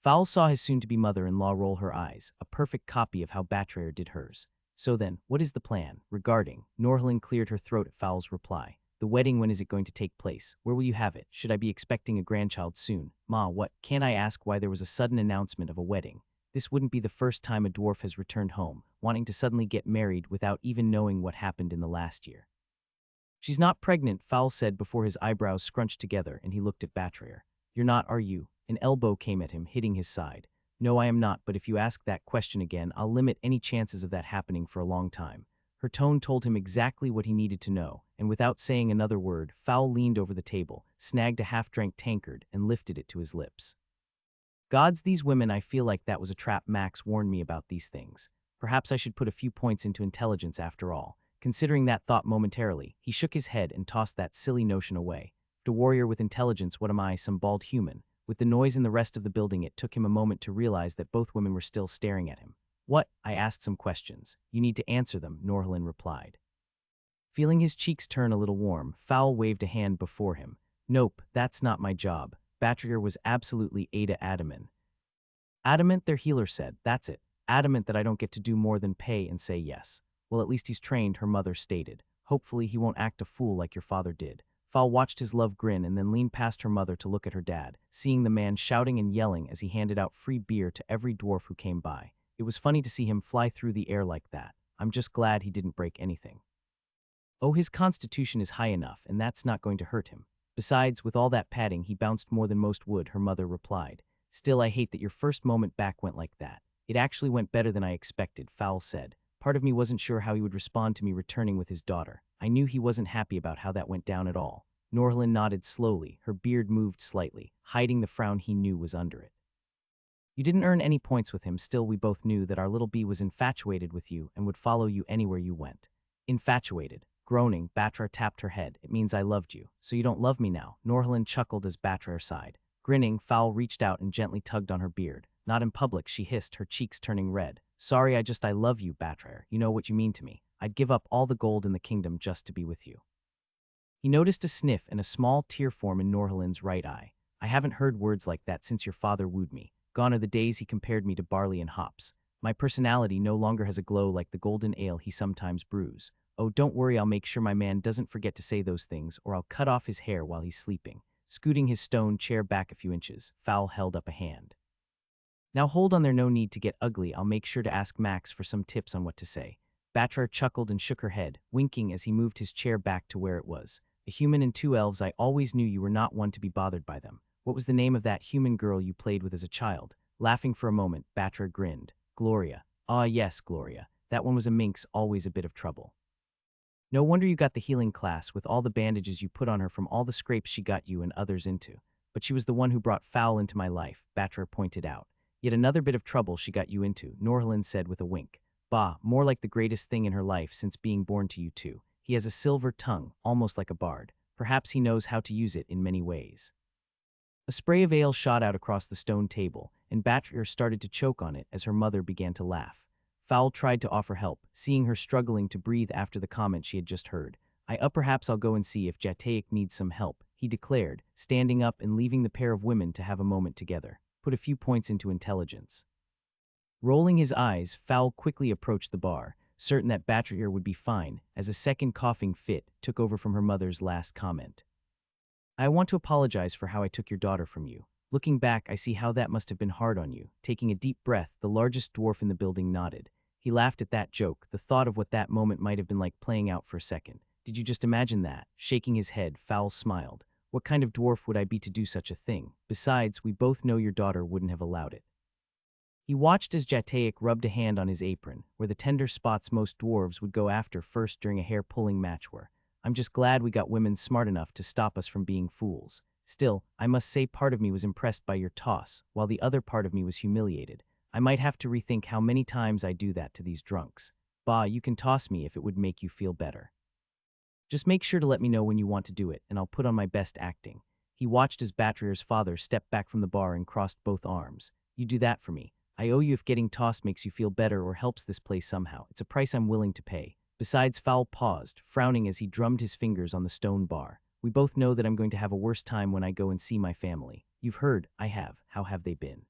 Fowl saw his soon-to-be mother-in-law roll her eyes, a perfect copy of how Batcher did hers. So then, what is the plan? Regarding, Norhlin cleared her throat at Fowl's reply. The wedding, when is it going to take place? Where will you have it? Should I be expecting a grandchild soon? Ma, what? Can't I ask why there was a sudden announcement of a wedding? This wouldn't be the first time a dwarf has returned home, wanting to suddenly get married without even knowing what happened in the last year. She's not pregnant, Fowl said before his eyebrows scrunched together and he looked at Batcher. You're not, are you? An elbow came at him, hitting his side. No, I am not, but if you ask that question again, I'll limit any chances of that happening for a long time. Her tone told him exactly what he needed to know, and without saying another word, Fowl leaned over the table, snagged a half-drank tankard, and lifted it to his lips. Gods, these women, I feel like that was a trap. Max warned me about these things. Perhaps I should put a few points into intelligence after all. Considering that thought momentarily, he shook his head and tossed that silly notion away. The warrior with intelligence, what am I, some bald human? With the noise in the rest of the building, it took him a moment to realize that both women were still staring at him. What? I asked some questions. You need to answer them, Norhlin replied. Feeling his cheeks turn a little warm, Fowl waved a hand before him. Nope, that's not my job. Batcher was absolutely adamant. Adamant, their healer said, that's it. Adamant that I don't get to do more than pay and say yes. Well, at least he's trained, her mother stated. Hopefully he won't act a fool like your father did. Fowl watched his love grin and then leaned past her mother to look at her dad, seeing the man shouting and yelling as he handed out free beer to every dwarf who came by. It was funny to see him fly through the air like that. I'm just glad he didn't break anything. Oh, his constitution is high enough, and that's not going to hurt him. Besides, with all that padding, he bounced more than most would, her mother replied. Still, I hate that your first moment back went like that. It actually went better than I expected, Fowl said. Part of me wasn't sure how he would respond to me returning with his daughter. I knew he wasn't happy about how that went down at all. Norhlin nodded slowly, her beard moved slightly, hiding the frown he knew was under it. You didn't earn any points with him, still we both knew that our little bee was infatuated with you and would follow you anywhere you went. Infatuated. Groaning, Batra tapped her head. It means I loved you. So you don't love me now. Norhlin chuckled as Batra sighed. Grinning, Fowl reached out and gently tugged on her beard. Not in public, she hissed, her cheeks turning red. Sorry, I love you, Batra. You know what you mean to me. I'd give up all the gold in the kingdom just to be with you. He noticed a sniff and a small tear form in Norhlin's right eye. I haven't heard words like that since your father wooed me. Gone are the days he compared me to barley and hops. My personality no longer has a glow like the golden ale he sometimes brews. Oh, don't worry, I'll make sure my man doesn't forget to say those things, or I'll cut off his hair while he's sleeping. Scooting his stone chair back a few inches, Fowl held up a hand. Now hold on, there no need to get ugly. I'll make sure to ask Max for some tips on what to say. Batra chuckled and shook her head, winking as he moved his chair back to where it was. A human and two elves, I always knew you were not one to be bothered by them. What was the name of that human girl you played with as a child? Laughing for a moment, Batra grinned. Gloria. Ah yes, Gloria. That one was a minx, always a bit of trouble. No wonder you got the healing class with all the bandages you put on her from all the scrapes she got you and others into. But she was the one who brought Fowl into my life, Batra pointed out. Yet another bit of trouble she got you into, Norhlin said with a wink. Bah, more like the greatest thing in her life since being born to you two. He has a silver tongue, almost like a bard. Perhaps he knows how to use it in many ways. A spray of ale shot out across the stone table, and Batrir started to choke on it as her mother began to laugh. Fowl tried to offer help, seeing her struggling to breathe after the comment she had just heard. Perhaps I'll go and see if Jataic needs some help, he declared, standing up and leaving the pair of women to have a moment together. Put a few points into intelligence. Rolling his eyes, Fowl quickly approached the bar, certain that Batrir would be fine, as a second coughing fit took over from her mother's last comment. I want to apologize for how I took your daughter from you. Looking back, I see how that must have been hard on you. Taking a deep breath, the largest dwarf in the building nodded. He laughed at that joke, the thought of what that moment might have been like playing out for a second. Did you just imagine that? Shaking his head, Fowl smiled. What kind of dwarf would I be to do such a thing? Besides, we both know your daughter wouldn't have allowed it. He watched as Jataic rubbed a hand on his apron, where the tender spots most dwarves would go after first during a hair-pulling match were. I'm just glad we got women smart enough to stop us from being fools. Still, I must say part of me was impressed by your toss, while the other part of me was humiliated. I might have to rethink how many times I do that to these drunks. Bah, you can toss me if it would make you feel better. Just make sure to let me know when you want to do it, and I'll put on my best acting. He watched as Batrir's father stepped back from the bar and crossed both arms. You do that for me. I owe you if getting tossed makes you feel better or helps this place somehow. It's a price I'm willing to pay. Besides, Fowl paused, frowning as he drummed his fingers on the stone bar. We both know that I'm going to have a worse time when I go and see my family. You've heard, I have. How have they been?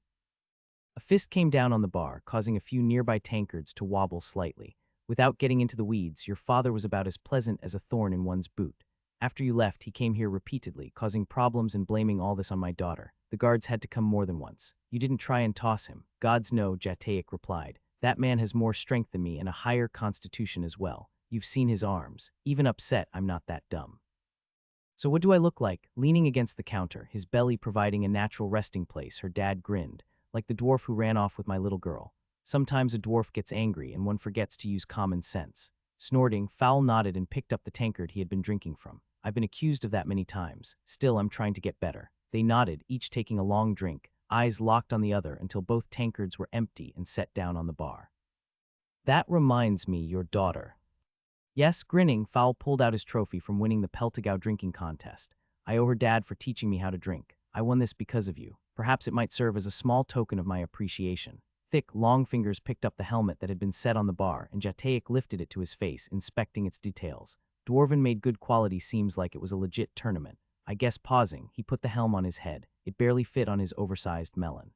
A fist came down on the bar, causing a few nearby tankards to wobble slightly. Without getting into the weeds, your father was about as pleasant as a thorn in one's boot. After you left, he came here repeatedly, causing problems and blaming all this on my daughter. The guards had to come more than once. You didn't try and toss him. Gods no, Jataic replied. That man has more strength than me and a higher constitution as well. You've seen his arms. Even upset, I'm not that dumb. So what do I look like? Leaning against the counter, his belly providing a natural resting place, her dad grinned. Like the dwarf who ran off with my little girl. Sometimes a dwarf gets angry and one forgets to use common sense. Snorting, Fowl nodded and picked up the tankard he had been drinking from. I've been accused of that many times. Still, I'm trying to get better. They nodded, each taking a long drink, eyes locked on the other until both tankards were empty and set down on the bar. That reminds me, your daughter. Yes, grinning, Fowl pulled out his trophy from winning the Peltigau drinking contest. I owe her dad for teaching me how to drink. I won this because of you. Perhaps it might serve as a small token of my appreciation. Thick, long fingers picked up the helmet that had been set on the bar, and Jataic lifted it to his face, inspecting its details. Dwarven made good quality seems like it was a legit tournament. I guess pausing, he put the helm on his head. It barely fit on his oversized melon.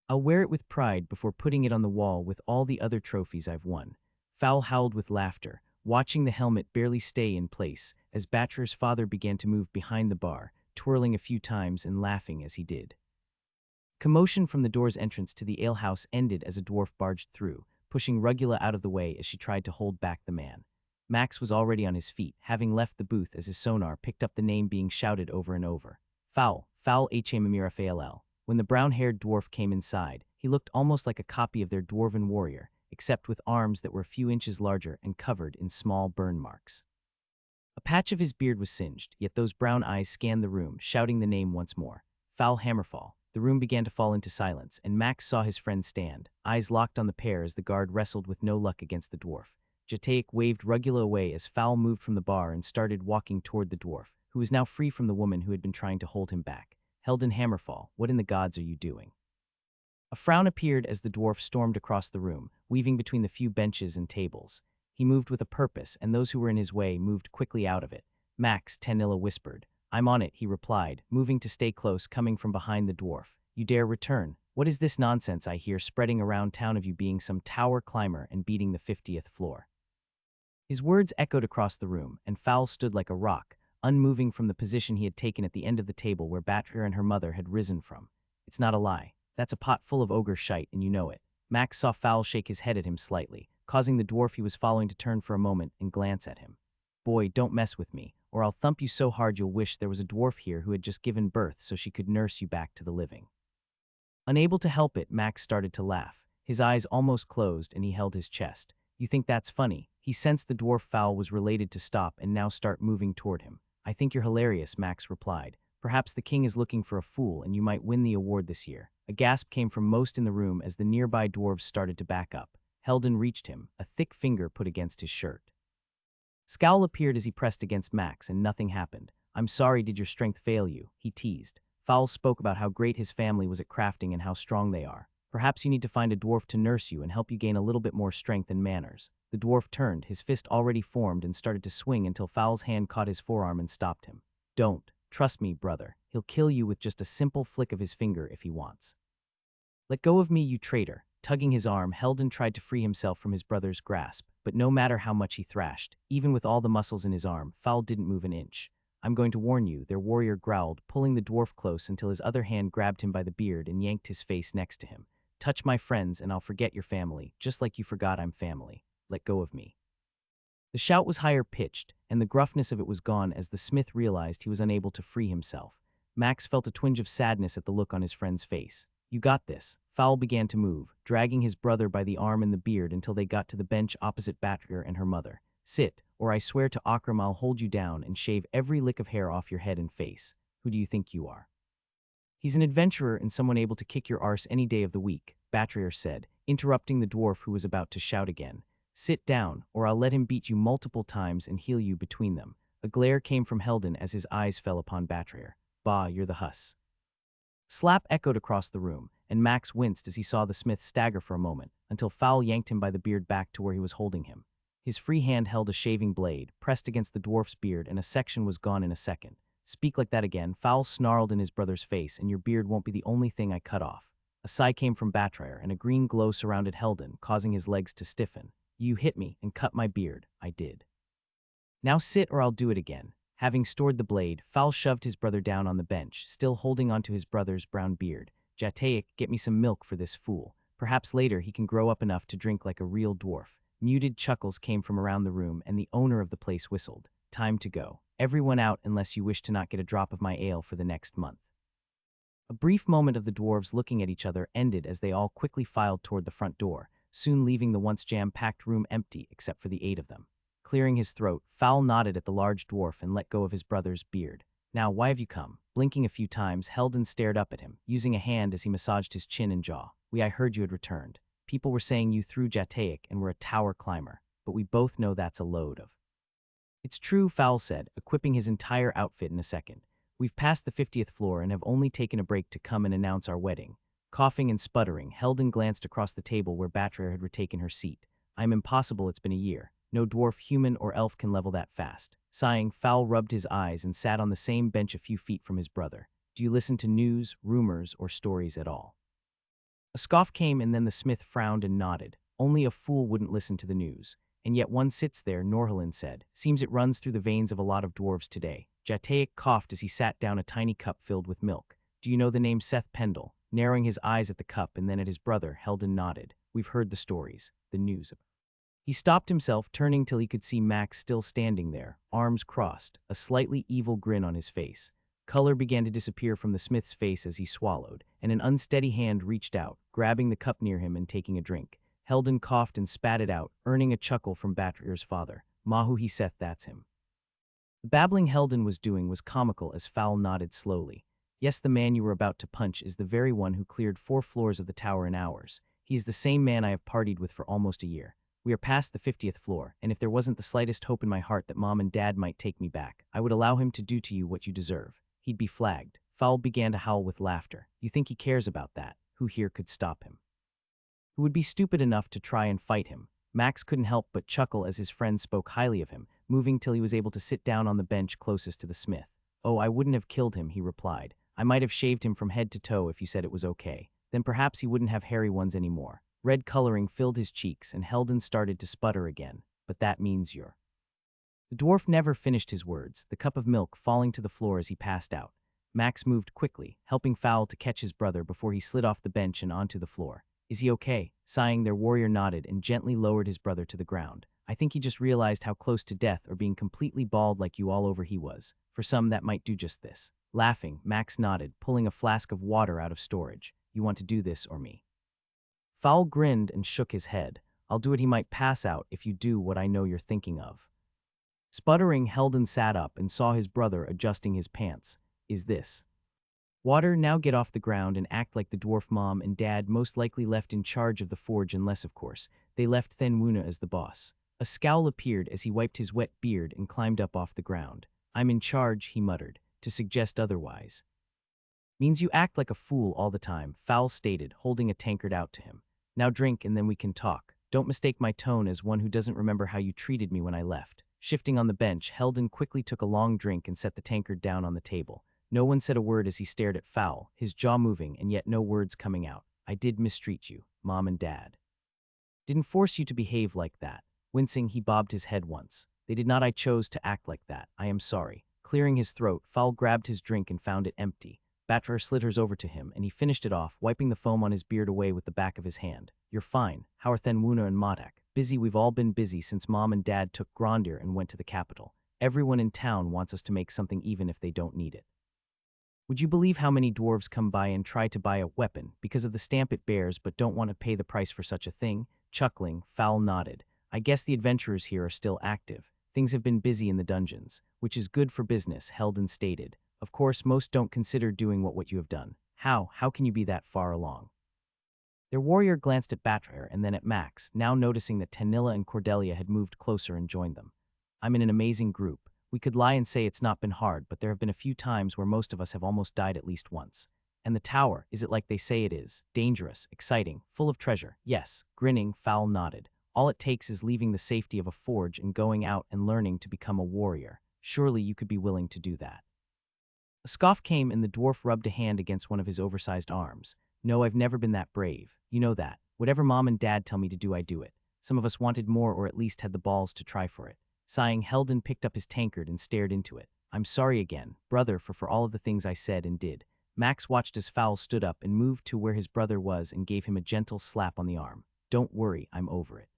I'll wear it with pride before putting it on the wall with all the other trophies I've won. Fowl howled with laughter, watching the helmet barely stay in place as Batrir's father began to move behind the bar, twirling a few times and laughing as he did. Commotion from the door's entrance to the alehouse ended as a dwarf barged through, pushing Rugula out of the way as she tried to hold back the man. Max was already on his feet, having left the booth as his sonar picked up the name being shouted over and over. Fowl, Fowl Hammerfalls. When the brown-haired dwarf came inside, he looked almost like a copy of their dwarven warrior, except with arms that were a few inches larger and covered in small burn marks. A patch of his beard was singed, yet those brown eyes scanned the room, shouting the name once more. Fowl Hammerfall. The room began to fall into silence, and Max saw his friend stand, eyes locked on the pair as the guard wrestled with no luck against the dwarf. Jataic waved Rugula away as Fowl moved from the bar and started walking toward the dwarf, who was now free from the woman who had been trying to hold him back. Heldon Hammerfall, what in the gods are you doing? A frown appeared as the dwarf stormed across the room, weaving between the few benches and tables. He moved with a purpose, and those who were in his way moved quickly out of it. Max, Tanilla whispered. I'm on it, he replied, moving to stay close, coming from behind the dwarf. You dare return? What is this nonsense I hear spreading around town of you being some tower climber and beating the 50th floor? His words echoed across the room, and Fowl stood like a rock, unmoving from the position he had taken at the end of the table where Batrir and her mother had risen from. It's not a lie. That's a pot full of ogre shite, and you know it. Max saw Fowl shake his head at him slightly, causing the dwarf he was following to turn for a moment and glance at him. Boy, don't mess with me, or I'll thump you so hard you'll wish there was a dwarf here who had just given birth so she could nurse you back to the living. Unable to help it, Max started to laugh. His eyes almost closed and he held his chest. You think that's funny? He sensed the dwarf Fowl was related to stop and now start moving toward him. I think you're hilarious, Max replied. Perhaps the king is looking for a fool and you might win the award this year. A gasp came from most in the room as the nearby dwarves started to back up. Helden reached him, a thick finger put against his shirt. Scowl appeared as he pressed against Max, and nothing happened. I'm sorry, did your strength fail you? He teased. Fowl spoke about how great his family was at crafting and how strong they are. Perhaps you need to find a dwarf to nurse you and help you gain a little bit more strength and manners. The dwarf turned, his fist already formed, and started to swing until Fowl's hand caught his forearm and stopped him. Don't. Trust me, brother. He'll kill you with just a simple flick of his finger if he wants. Let go of me, you traitor. Tugging his arm, Helden tried to free himself from his brother's grasp, but no matter how much he thrashed, even with all the muscles in his arm, Fowl didn't move an inch. I'm going to warn you, their warrior growled, pulling the dwarf close until his other hand grabbed him by the beard and yanked his face next to him. Touch my friends and I'll forget your family, just like you forgot I'm family. Let go of me. The shout was higher pitched, and the gruffness of it was gone as the smith realized he was unable to free himself. Max felt a twinge of sadness at the look on his friend's face. You got this. Fowl began to move, dragging his brother by the arm and the beard until they got to the bench opposite Batrier and her mother. Sit, or I swear to Akram I'll hold you down and shave every lick of hair off your head and face. Who do you think you are? He's an adventurer and someone able to kick your arse any day of the week, Batrier said, interrupting the dwarf who was about to shout again. Sit down, or I'll let him beat you multiple times and heal you between them. A glare came from Helden as his eyes fell upon Batrier. Bah, you're the huss. Slap echoed across the room, and Max winced as he saw the smith stagger for a moment, until Fowl yanked him by the beard back to where he was holding him. His free hand held a shaving blade, pressed against the dwarf's beard, and a section was gone in a second. Speak like that again, Fowl snarled in his brother's face, and your beard won't be the only thing I cut off. A sigh came from Batrier, and a green glow surrounded Helden, causing his legs to stiffen. You hit me and cut my beard. I did. Now sit or I'll do it again. Having stored the blade, Fowl shoved his brother down on the bench, still holding onto his brother's brown beard. Jataik, get me some milk for this fool. Perhaps later he can grow up enough to drink like a real dwarf. Muted chuckles came from around the room, and the owner of the place whistled. Time to go. Everyone out unless you wish to not get a drop of my ale for the next month. A brief moment of the dwarves looking at each other ended as they all quickly filed toward the front door, soon leaving the once jam-packed room empty except for the 8 of them. Clearing his throat, Fowl nodded at the large dwarf and let go of his brother's beard. Now, why have you come? Blinking a few times, Helden stared up at him, using a hand as he massaged his chin and jaw. I heard you had returned. People were saying you threw Jataik and were a tower climber, but we both know that's a load of. It's true, Fowl said, equipping his entire outfit in a second. We've passed the 50th floor and have only taken a break to come and announce our wedding. Coughing and sputtering, Helden glanced across the table where Batrier had retaken her seat. I'm impossible, it's been a year. No dwarf, human, or elf can level that fast. Sighing, Fowl rubbed his eyes and sat on the same bench a few feet from his brother. Do you listen to news, rumors, or stories at all? A scoff came, and then the smith frowned and nodded. Only a fool wouldn't listen to the news. And yet one sits there, Norhalin said. Seems it runs through the veins of a lot of dwarves today. Jataik coughed as he sat down a tiny cup filled with milk. Do you know the name Seth Pendle? Narrowing his eyes at the cup and then at his brother, Helden nodded. We've heard the stories, the news. He stopped himself, turning till he could see Max still standing there, arms crossed, a slightly evil grin on his face. Color began to disappear from the smith's face as he swallowed, and an unsteady hand reached out, grabbing the cup near him and taking a drink. Helden coughed and spat it out, earning a chuckle from Batrier's father. Mahu, he saith, that's him. The babbling Helden was doing was comical as Fowl nodded slowly. Yes, the man you were about to punch is the very one who cleared 4 floors of the tower in hours. He is the same man I have partied with for almost a year. We are past the 50th floor, and if there wasn't the slightest hope in my heart that Mom and Dad might take me back, I would allow him to do to you what you deserve. He'd be flagged. Fowl began to howl with laughter. You think he cares about that? Who here could stop him? Who would be stupid enough to try and fight him? Max couldn't help but chuckle as his friend spoke highly of him, moving till he was able to sit down on the bench closest to the smith. Oh, I wouldn't have killed him, he replied. I might have shaved him from head to toe if you said it was okay. Then perhaps he wouldn't have hairy ones anymore. Red coloring filled his cheeks, and Helden started to sputter again. But that means you're. The dwarf never finished his words, the cup of milk falling to the floor as he passed out. Max moved quickly, helping Fowl to catch his brother before he slid off the bench and onto the floor. Is he okay? Sighing, their warrior nodded and gently lowered his brother to the ground. I think he just realized how close to death or being completely bald like you all over he was. For some, that might do just this. Laughing, Max nodded, pulling a flask of water out of storage. You want to do this or me? Fowl grinned and shook his head. I'll do it. He might pass out if you do what I know you're thinking of. Sputtering, Helden sat up and saw his brother adjusting his pants. Is this? Water, now get off the ground and act like the dwarf mom and dad most likely left in charge of the forge unless, of course, they left Thenwuna as the boss. A scowl appeared as he wiped his wet beard and climbed up off the ground. I'm in charge, he muttered, to suggest otherwise. Means you act like a fool all the time, Fowl stated, holding a tankard out to him. Now drink and then we can talk. Don't mistake my tone as one who doesn't remember how you treated me when I left. Shifting on the bench, Heldon quickly took a long drink and set the tankard down on the table. No one said a word as he stared at Fowl, his jaw moving and yet no words coming out. I did mistreat you, Mom and Dad. Didn't force you to behave like that. Wincing, he bobbed his head once. They did not. I chose to act like that. I am sorry. Clearing his throat, Fowl grabbed his drink and found it empty. Batrer slid hers over to him, and he finished it off, wiping the foam on his beard away with the back of his hand. You're fine. How are Thenwuna and Modak? Busy. We've all been busy since Mom and Dad took Grondir and went to the capital. Everyone in town wants us to make something even if they don't need it. Would you believe how many dwarves come by and try to buy a weapon because of the stamp it bears but don't want to pay the price for such a thing? Chuckling, Fowl nodded. I guess the adventurers here are still active. Things have been busy in the dungeons, which is good for business, Heldon stated. Of course, most don't consider doing what you have done. How can you be that far along? Their warrior glanced at Batrer and then at Max, now noticing that Tanilla and Cordelia had moved closer and joined them. I'm in an amazing group. We could lie and say it's not been hard, but there have been a few times where most of us have almost died at least once. And the tower, is it like they say it is? Dangerous, exciting, full of treasure. Yes, grinning, Fowl nodded. All it takes is leaving the safety of a forge and going out and learning to become a warrior. Surely you could be willing to do that. A scoff came and the dwarf rubbed a hand against one of his oversized arms. No, I've never been that brave. You know that. Whatever Mom and Dad tell me to do, I do it. Some of us wanted more or at least had the balls to try for it. Sighing, Heldon picked up his tankard and stared into it. I'm sorry again, brother, for all of the things I said and did. Max watched as Fowl stood up and moved to where his brother was and gave him a gentle slap on the arm. Don't worry, I'm over it.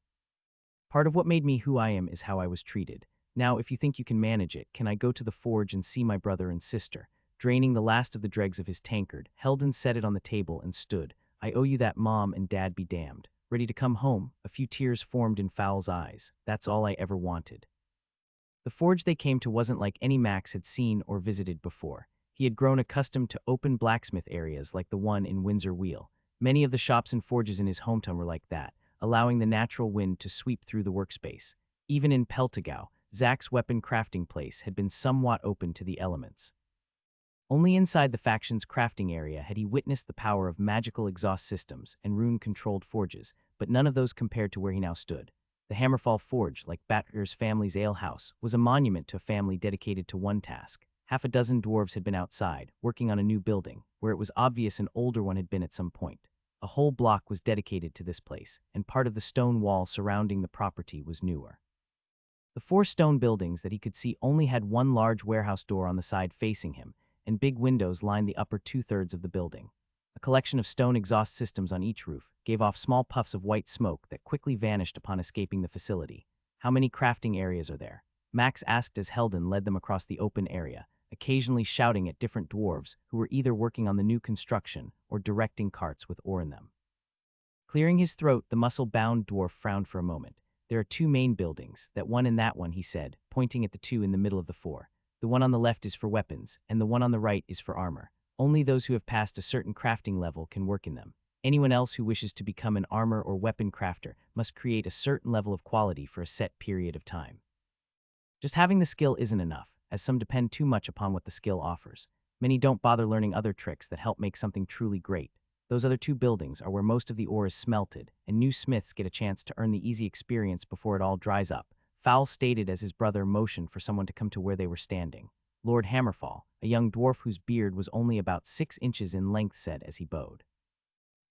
Part of what made me who I am is how I was treated. Now, if you think you can manage it, can I go to the forge and see my brother and sister? Draining the last of the dregs of his tankard, Heldon set it on the table and stood. I owe you that, Mom and Dad be damned. Ready to come home? A few tears formed in Fowl's eyes. That's all I ever wanted. The forge they came to wasn't like any Max had seen or visited before. He had grown accustomed to open blacksmith areas like the one in Windsor Wheel. Many of the shops and forges in his hometown were like that, allowing the natural wind to sweep through the workspace. Even in Peltigau, Zach's weapon crafting place had been somewhat open to the elements. Only inside the faction's crafting area had he witnessed the power of magical exhaust systems and rune-controlled forges, but none of those compared to where he now stood. The Hammerfall Forge, like Batger's family's alehouse, was a monument to a family dedicated to one task. Half a dozen dwarves had been outside, working on a new building, where it was obvious an older one had been at some point. A whole block was dedicated to this place, and part of the stone wall surrounding the property was newer. The 4 stone buildings that he could see only had one large warehouse door on the side facing him, and big windows lined the upper 2/3 of the building. A collection of stone exhaust systems on each roof gave off small puffs of white smoke that quickly vanished upon escaping the facility. How many crafting areas are there? Max asked as Heldon led them across the open area, occasionally shouting at different dwarves who were either working on the new construction or directing carts with ore in them. Clearing his throat, the muscle-bound dwarf frowned for a moment. There are 2 main buildings, that one and that one, he said, pointing at the 2 in the middle of the 4. The one on the left is for weapons, and the one on the right is for armor. Only those who have passed a certain crafting level can work in them. Anyone else who wishes to become an armor or weapon crafter must create a certain level of quality for a set period of time. Just having the skill isn't enough, as some depend too much upon what the skill offers. Many don't bother learning other tricks that help make something truly great. Those other 2 buildings are where most of the ore is smelted, and new smiths get a chance to earn the easy experience before it all dries up. Fowl stated as his brother motioned for someone to come to where they were standing. Lord Hammerfall, a young dwarf whose beard was only about 6 inches in length, said as he bowed.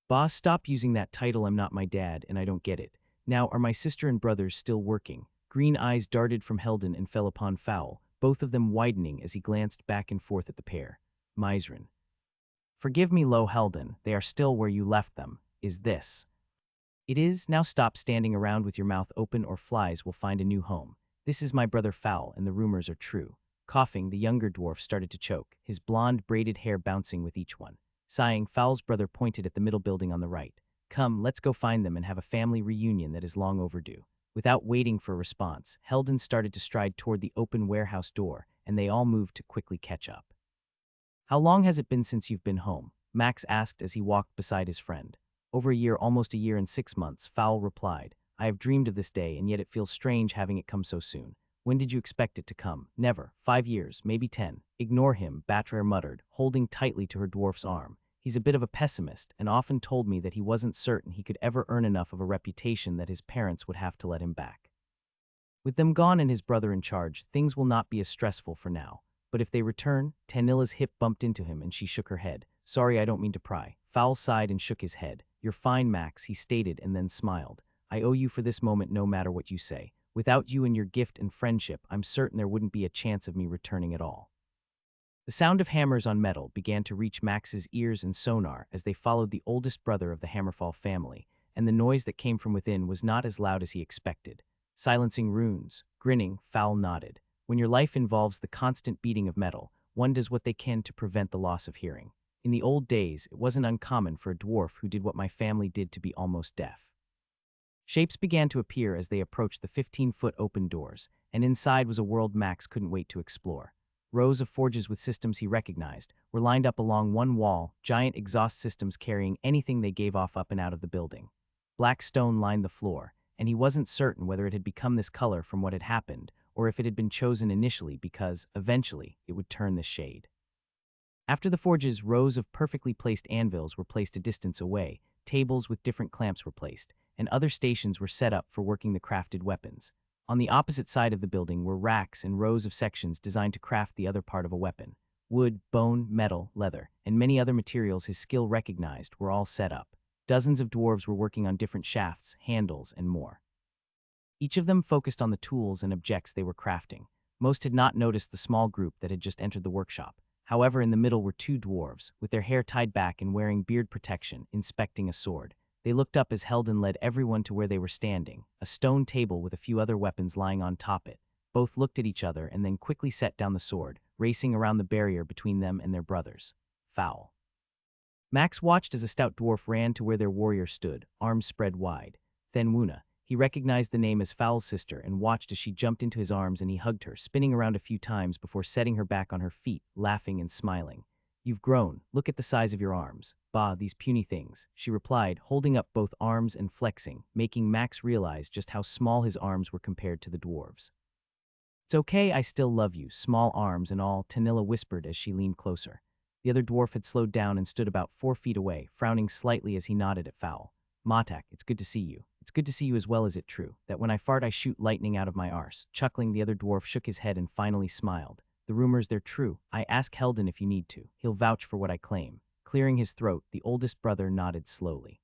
Boss, stop using that title. I'm not my dad, and I don't get it. Now, are my sister and brothers still working? Green eyes darted from Heldon and fell upon Fowl, both of them widening as he glanced back and forth at the pair. Misrin. Forgive me, Lo Heldon, they are still where you left them. Is this? It is. Now stop standing around with your mouth open or flies will find a new home. This is my brother Fowl, and the rumors are true. Coughing, the younger dwarf started to choke, his blonde braided hair bouncing with each one. Sighing, Fowl's brother pointed at the middle building on the right. Come, let's go find them and have a family reunion that is long overdue. Without waiting for a response, Heldon started to stride toward the open warehouse door, and they all moved to quickly catch up. How long has it been since you've been home? Max asked as he walked beside his friend. Over a year, almost a year and 6 months, Fowl replied. I have dreamed of this day, and yet it feels strange having it come so soon. When did you expect it to come? Never. 5 years, maybe 10. Ignore him, Batrayer muttered, holding tightly to her dwarf's arm. He's a bit of a pessimist, and often told me that he wasn't certain he could ever earn enough of a reputation that his parents would have to let him back. With them gone and his brother in charge, things will not be as stressful for now. But if they return, Tanilla's hip bumped into him and she shook her head. Sorry, I don't mean to pry. Fowl sighed and shook his head. You're fine, Max, he stated and then smiled. I owe you for this moment no matter what you say. Without you and your gift and friendship, I'm certain there wouldn't be a chance of me returning at all. The sound of hammers on metal began to reach Max's ears and sonar as they followed the oldest brother of the Hammerfall family, and the noise that came from within was not as loud as he expected. Silencing runes. Grinning, Fowl nodded. When your life involves the constant beating of metal, one does what they can to prevent the loss of hearing. In the old days, it wasn't uncommon for a dwarf who did what my family did to be almost deaf. Shapes began to appear as they approached the 15-foot open doors, and inside was a world Max couldn't wait to explore. Rows of forges with systems he recognized were lined up along one wall, giant exhaust systems carrying anything they gave off up and out of the building. Black stone lined the floor, and he wasn't certain whether it had become this color from what had happened, or if it had been chosen initially because, eventually, it would turn this shade. After the forges, rows of perfectly placed anvils were placed a distance away, tables with different clamps were placed, and other stations were set up for working the crafted weapons. On the opposite side of the building were racks and rows of sections designed to craft the other part of a weapon. Wood, bone, metal, leather, and many other materials his skill recognized were all set up. Dozens of dwarves were working on different shafts, handles, and more. Each of them focused on the tools and objects they were crafting. Most had not noticed the small group that had just entered the workshop. However, in the middle were two dwarves, with their hair tied back and wearing beard protection, inspecting a sword. They looked up as Heldon led everyone to where they were standing, a stone table with a few other weapons lying on top it. Both looked at each other and then quickly set down the sword, racing around the barrier between them and their brothers. Fowl. Max watched as a stout dwarf ran to where their warrior stood, arms spread wide. Thenwuna. He recognized the name as Fowl's sister and watched as she jumped into his arms and he hugged her, spinning around a few times before setting her back on her feet, laughing and smiling. You've grown. Look at the size of your arms. Bah, these puny things, she replied, holding up both arms and flexing, making Max realize just how small his arms were compared to the dwarves. It's okay, I still love you, small arms and all, Tanilla whispered as she leaned closer. The other dwarf had slowed down and stood about 4 feet away, frowning slightly as he nodded at Fowl. Matak, it's good to see you. It's good to see you as well. Is it true that when I fart I shoot lightning out of my arse? Chuckling, the other dwarf shook his head and finally smiled. The rumors, they're true. I ask Heldon if you need to. He'll vouch for what I claim. Clearing his throat, the oldest brother nodded slowly.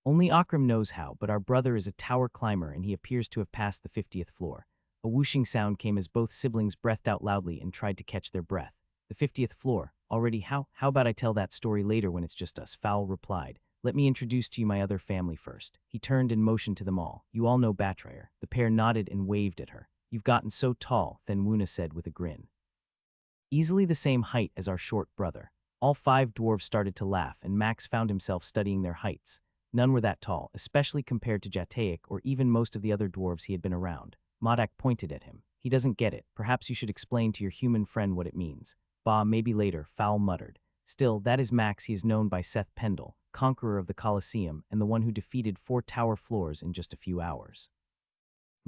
Only Akram knows how, but our brother is a tower climber and he appears to have passed the 50th floor. A whooshing sound came as both siblings breathed out loudly and tried to catch their breath. The 50th floor. Already how about I tell that story later when it's just us? Fowl replied. Let me introduce to you my other family first. He turned and motioned to them all. You all know Batrayer. The pair nodded and waved at her. You've gotten so tall, Thenwuna said with a grin. Easily the same height as our short brother. All 5 dwarves started to laugh and Max found himself studying their heights. None were that tall, especially compared to Jataic or even most of the other dwarves he had been around. Modak pointed at him. He doesn't get it. Perhaps you should explain to your human friend what it means. Bah, maybe later, Fowl muttered. Still, that is Max. He is known by Seth Pendle, conqueror of the Colosseum and the one who defeated 4 tower floors in just a few hours.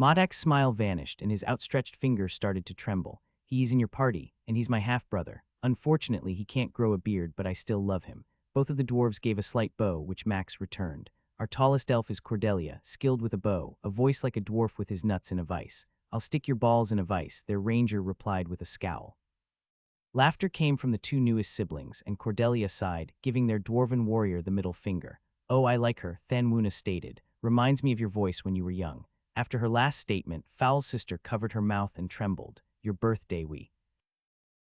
Modak's smile vanished and his outstretched fingers started to tremble. He's in your party, and he's my half-brother. Unfortunately, he can't grow a beard, but I still love him. Both of the dwarves gave a slight bow, which Max returned. Our tallest elf is Cordelia, skilled with a bow, a voice like a dwarf with his nuts in a vice. I'll stick your balls in a vice, their ranger replied with a scowl. Laughter came from the 2 newest siblings, and Cordelia sighed, giving their dwarven warrior the middle finger. Oh, I like her, Thenwuna stated. Reminds me of your voice when you were young. After her last statement, Fowl's sister covered her mouth and trembled. Your birthday,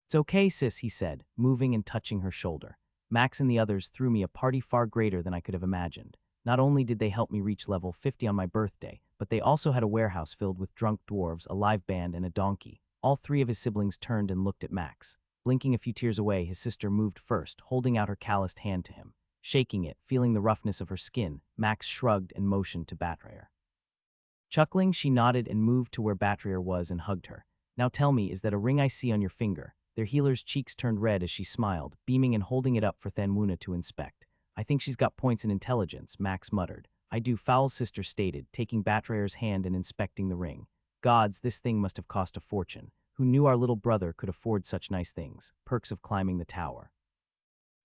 It's okay, sis, he said, moving and touching her shoulder. Max and the others threw me a party far greater than I could have imagined. Not only did they help me reach level 50 on my birthday, but they also had a warehouse filled with drunk dwarves, a live band, and a donkey. All 3 of his siblings turned and looked at Max. Blinking a few tears away, his sister moved first, holding out her calloused hand to him. Shaking it, feeling the roughness of her skin, Max shrugged and motioned to Batrayer. Chuckling, she nodded and moved to where Batrayer was and hugged her. Now tell me, is that a ring I see on your finger? Their healer's cheeks turned red as she smiled, beaming and holding it up for Thanwuna to inspect. I think she's got points in intelligence, Max muttered. I do, Foul's sister stated, taking Batrayer's hand and inspecting the ring. Gods, this thing must have cost a fortune. Who knew our little brother could afford such nice things? Perks of climbing the tower.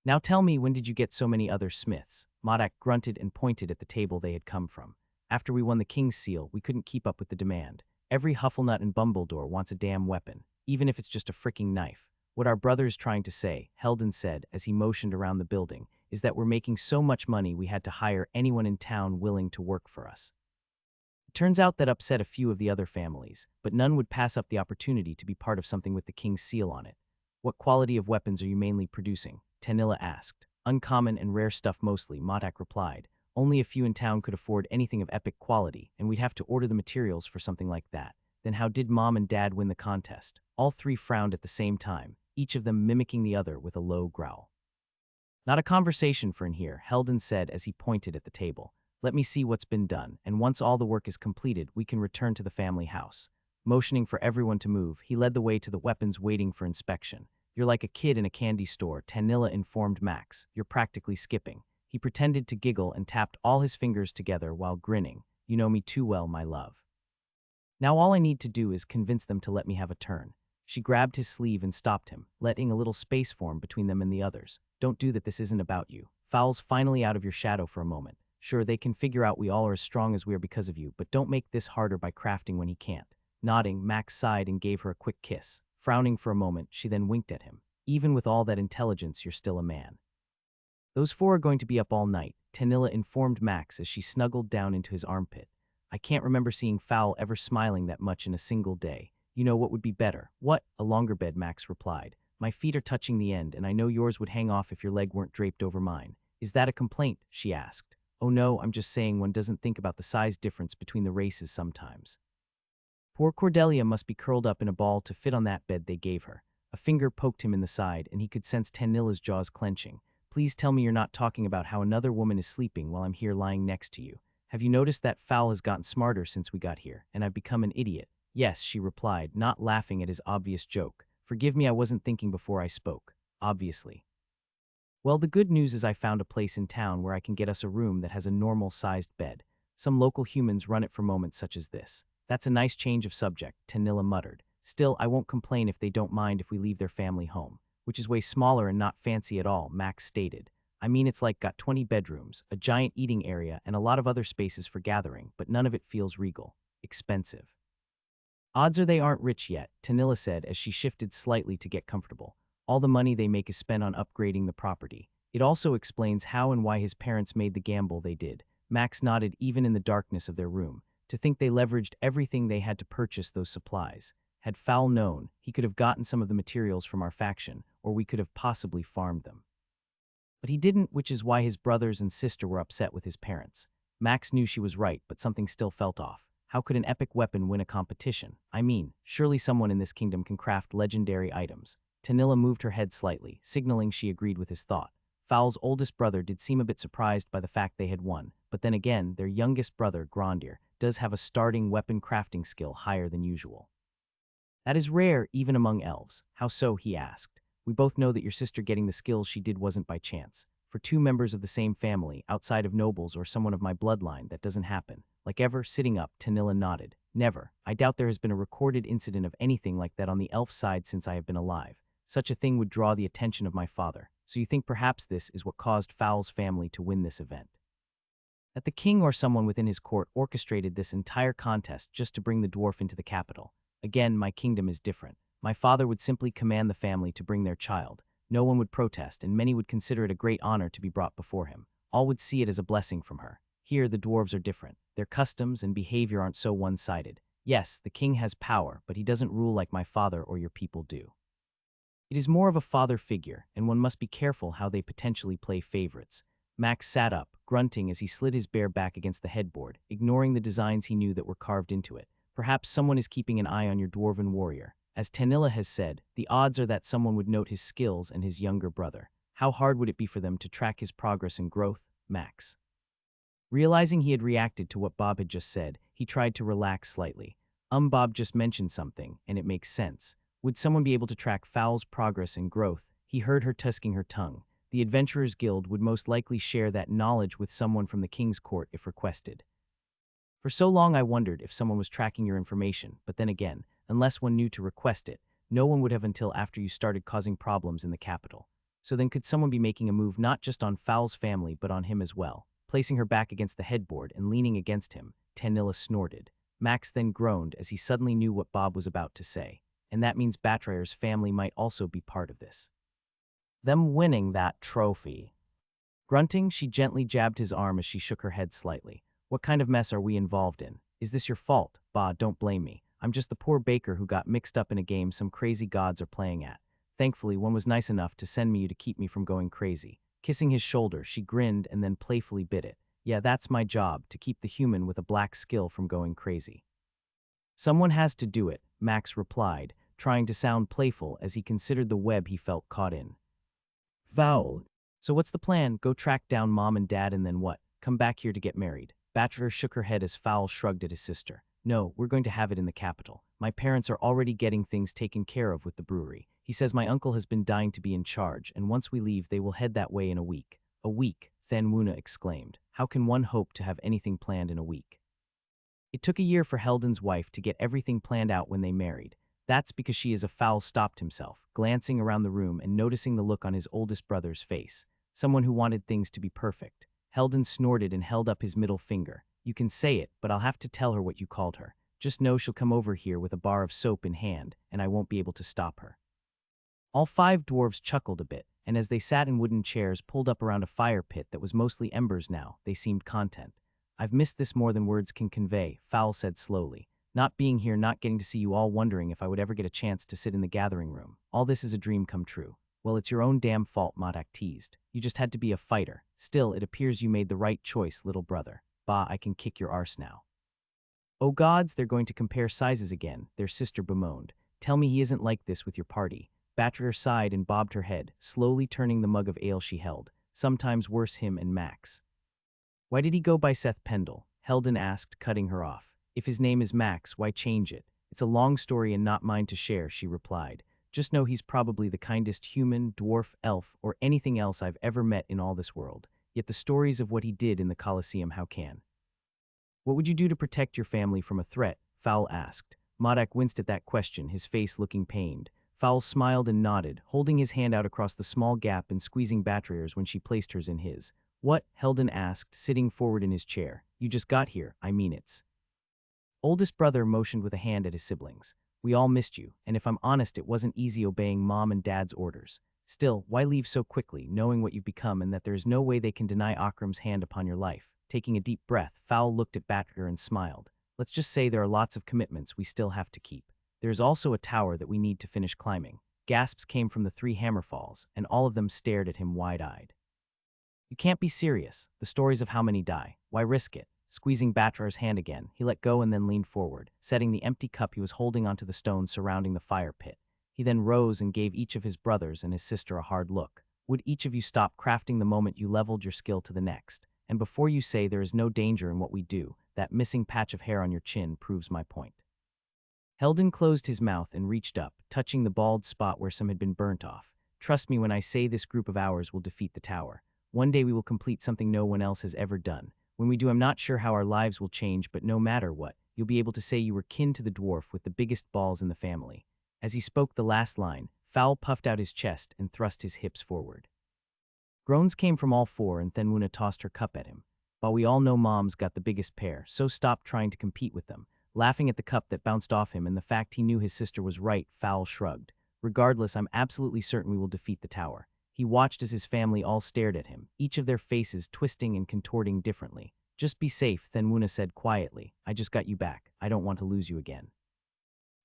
Now tell me, when did you get so many other smiths? Modak grunted and pointed at the table they had come from. After we won the King's Seal, we couldn't keep up with the demand. Every Hufflenut and Bumbledore wants a damn weapon, even if it's just a fricking knife. What our brother is trying to say, Heldon said as he motioned around the building, is that we're making so much money we had to hire anyone in town willing to work for us. It turns out that upset a few of the other families, but none would pass up the opportunity to be part of something with the King's Seal on it. What quality of weapons are you mainly producing? Tanilla asked. Uncommon and rare stuff mostly, Modak replied. Only a few in town could afford anything of epic quality, and we'd have to order the materials for something like that. Then how did Mom and Dad win the contest? All three frowned at the same time, each of them mimicking the other with a low growl. Not a conversation for in here, Heldon said as he pointed at the table. Let me see what's been done, and once all the work is completed, we can return to the family house. Motioning for everyone to move, he led the way to the weapons waiting for inspection. You're like a kid in a candy store, Tanilla informed Max. You're practically skipping. He pretended to giggle and tapped all his fingers together while grinning. You know me too well, my love. Now all I need to do is convince them to let me have a turn. She grabbed his sleeve and stopped him, letting a little space form between them and the others. Don't do that, this isn't about you. Foul's finally out of your shadow for a moment. Sure, they can figure out we all are as strong as we are because of you, but don't make this harder by crafting when he can't. Nodding, Max sighed and gave her a quick kiss. Frowning for a moment, she then winked at him. Even with all that intelligence, you're still a man. Those four are going to be up all night, Tanilla informed Max as she snuggled down into his armpit. I can't remember seeing Foul ever smiling that much in a single day. You know what would be better? What? A longer bed, Max replied. My feet are touching the end, and I know yours would hang off if your leg weren't draped over mine. Is that a complaint? She asked. Oh no, I'm just saying one doesn't think about the size difference between the races sometimes. Poor Cordelia must be curled up in a ball to fit on that bed they gave her. A finger poked him in the side, and he could sense Tanilla's jaws clenching. Please tell me you're not talking about how another woman is sleeping while I'm here lying next to you. Have you noticed that Foul has gotten smarter since we got here, and I've become an idiot? Yes, she replied, not laughing at his obvious joke. Forgive me, I wasn't thinking before I spoke. Obviously. Well, the good news is I found a place in town where I can get us a room that has a normal-sized bed. Some local humans run it for moments such as this. That's a nice change of subject, Tanilla muttered. Still, I won't complain if they don't mind if we leave their family home, which is way smaller and not fancy at all, Max stated. I mean, it's like got 20 bedrooms, a giant eating area, and a lot of other spaces for gathering, but none of it feels regal. Expensive. Odds are they aren't rich yet, Tanilla said as she shifted slightly to get comfortable. All the money they make is spent on upgrading the property. It also explains how and why his parents made the gamble they did. Max nodded even in the darkness of their room. To think they leveraged everything they had to purchase those supplies. Had Foul known, he could have gotten some of the materials from our faction, or we could have possibly farmed them. But he didn't, which is why his brothers and sister were upset with his parents. Max knew she was right, but something still felt off. How could an epic weapon win a competition? I mean, surely someone in this kingdom can craft legendary items. Tanilla moved her head slightly, signaling she agreed with his thought. Foul's oldest brother did seem a bit surprised by the fact they had won, but then again, their youngest brother, Grondir, does have a starting weapon crafting skill higher than usual. That is rare, even among elves. How so? He asked. We both know that your sister getting the skills she did wasn't by chance. For two members of the same family, outside of nobles or someone of my bloodline, that doesn't happen. Like ever, sitting up, Tanilla nodded. Never. I doubt there has been a recorded incident of anything like that on the elf side since I have been alive. Such a thing would draw the attention of my father. So you think perhaps this is what caused Foul's family to win this event? That the king or someone within his court orchestrated this entire contest just to bring the dwarf into the capital. Again, my kingdom is different. My father would simply command the family to bring their child. No one would protest, and many would consider it a great honor to be brought before him. All would see it as a blessing from her. Here, the dwarves are different. Their customs and behavior aren't so one-sided. Yes, the king has power, but he doesn't rule like my father or your people do. It is more of a father figure, and one must be careful how they potentially play favorites. Max sat up, grunting as he slid his bare back against the headboard, ignoring the designs he knew that were carved into it. Perhaps someone is keeping an eye on your dwarven warrior. As Tanilla has said, the odds are that someone would note his skills and his younger brother. How hard would it be for them to track his progress and growth? Max. Realizing he had reacted to what Bob had just said, he tried to relax slightly. Bob just mentioned something, and it makes sense. Would someone be able to track Fowl's progress and growth? He heard her tusking her tongue. The Adventurers Guild would most likely share that knowledge with someone from the King's Court if requested. For so long I wondered if someone was tracking your information, but then again, unless one knew to request it, no one would have until after you started causing problems in the capital. So then could someone be making a move not just on Fowl's family but on him as well? Placing her back against the headboard and leaning against him, Tanilla snorted. Max then groaned as he suddenly knew what Bob was about to say. And that means Batrayer's family might also be part of this. Them winning that trophy. Grunting, she gently jabbed his arm as she shook her head slightly. What kind of mess are we involved in? Is this your fault? Bah, don't blame me. I'm just the poor baker who got mixed up in a game some crazy gods are playing at. Thankfully, one was nice enough to send me you to keep me from going crazy. Kissing his shoulder, she grinned and then playfully bit it. Yeah, that's my job, to keep the human with a black skill from going crazy. Someone has to do it, Max replied, trying to sound playful as he considered the web he felt caught in. Foul. So what's the plan? Go track down Mom and Dad and then what? Come back here to get married. Bachelor shook her head as Fowl shrugged at his sister. No, we're going to have it in the capital. My parents are already getting things taken care of with the brewery. He says my uncle has been dying to be in charge, and once we leave they will head that way in a week. A week, Thanwuna exclaimed. How can one hope to have anything planned in a week? It took a year for Heldon's wife to get everything planned out when they married. That's because she is a Fowl stopped himself, glancing around the room and noticing the look on his oldest brother's face. Someone who wanted things to be perfect. Heldon snorted and held up his middle finger. You can say it, but I'll have to tell her what you called her. Just know she'll come over here with a bar of soap in hand, and I won't be able to stop her. All 5 dwarves chuckled a bit, and as they sat in wooden chairs pulled up around a fire pit that was mostly embers now, they seemed content. I've missed this more than words can convey, Fowl said slowly. Not being here, not getting to see you all, wondering if I would ever get a chance to sit in the gathering room. All this is a dream come true. Well, it's your own damn fault, Modak teased. You just had to be a fighter. Still, it appears you made the right choice, little brother. Bah, I can kick your arse now. Oh gods, they're going to compare sizes again, their sister bemoaned. Tell me he isn't like this with your party. Batrayer sighed and bobbed her head, slowly turning the mug of ale she held. Sometimes worse him and Max. Why did he go by Seth Pendle? Heldon asked, cutting her off. If his name is Max, why change it? It's a long story and not mine to share, she replied. Just know he's probably the kindest human, dwarf, elf, or anything else I've ever met in all this world. Yet the stories of what he did in the Colosseum, how can? What would you do to protect your family from a threat? Fowl asked. Modak winced at that question, his face looking pained. Fowl smiled and nodded, holding his hand out across the small gap and squeezing Batrayer's when she placed hers in his. What? Heldon asked, sitting forward in his chair. You just got here, I mean it's. Oldest brother motioned with a hand at his siblings. We all missed you, and if I'm honest, it wasn't easy obeying Mom and Dad's orders. Still, why leave so quickly, knowing what you've become and that there is no way they can deny Akram's hand upon your life? Taking a deep breath, Fowl looked at Batrayer and smiled. Let's just say there are lots of commitments we still have to keep. There is also a tower that we need to finish climbing. Gasps came from the 3 Hammerfalls, and all of them stared at him wide-eyed. You can't be serious. The stories of how many die. Why risk it? Squeezing Batrayer's hand again, he let go and then leaned forward, setting the empty cup he was holding onto the stones surrounding the fire pit. He then rose and gave each of his brothers and his sister a hard look. Would each of you stop crafting the moment you leveled your skill to the next? And before you say there is no danger in what we do, that missing patch of hair on your chin proves my point. Heldon closed his mouth and reached up, touching the bald spot where some had been burnt off. Trust me when I say this group of ours will defeat the tower. One day we will complete something no one else has ever done. When we do, I'm not sure how our lives will change, but no matter what, you'll be able to say you were kin to the dwarf with the biggest balls in the family. As he spoke the last line, Fowl puffed out his chest and thrust his hips forward. Groans came from all 4 and Thenwuna tossed her cup at him. While we all know Mom's got the biggest pair, so stop trying to compete with them. Laughing at the cup that bounced off him and the fact he knew his sister was right, Fowl shrugged. Regardless, I'm absolutely certain we will defeat the tower. He watched as his family all stared at him, each of their faces twisting and contorting differently. Just be safe, Thenwuna said quietly. I just got you back. I don't want to lose you again.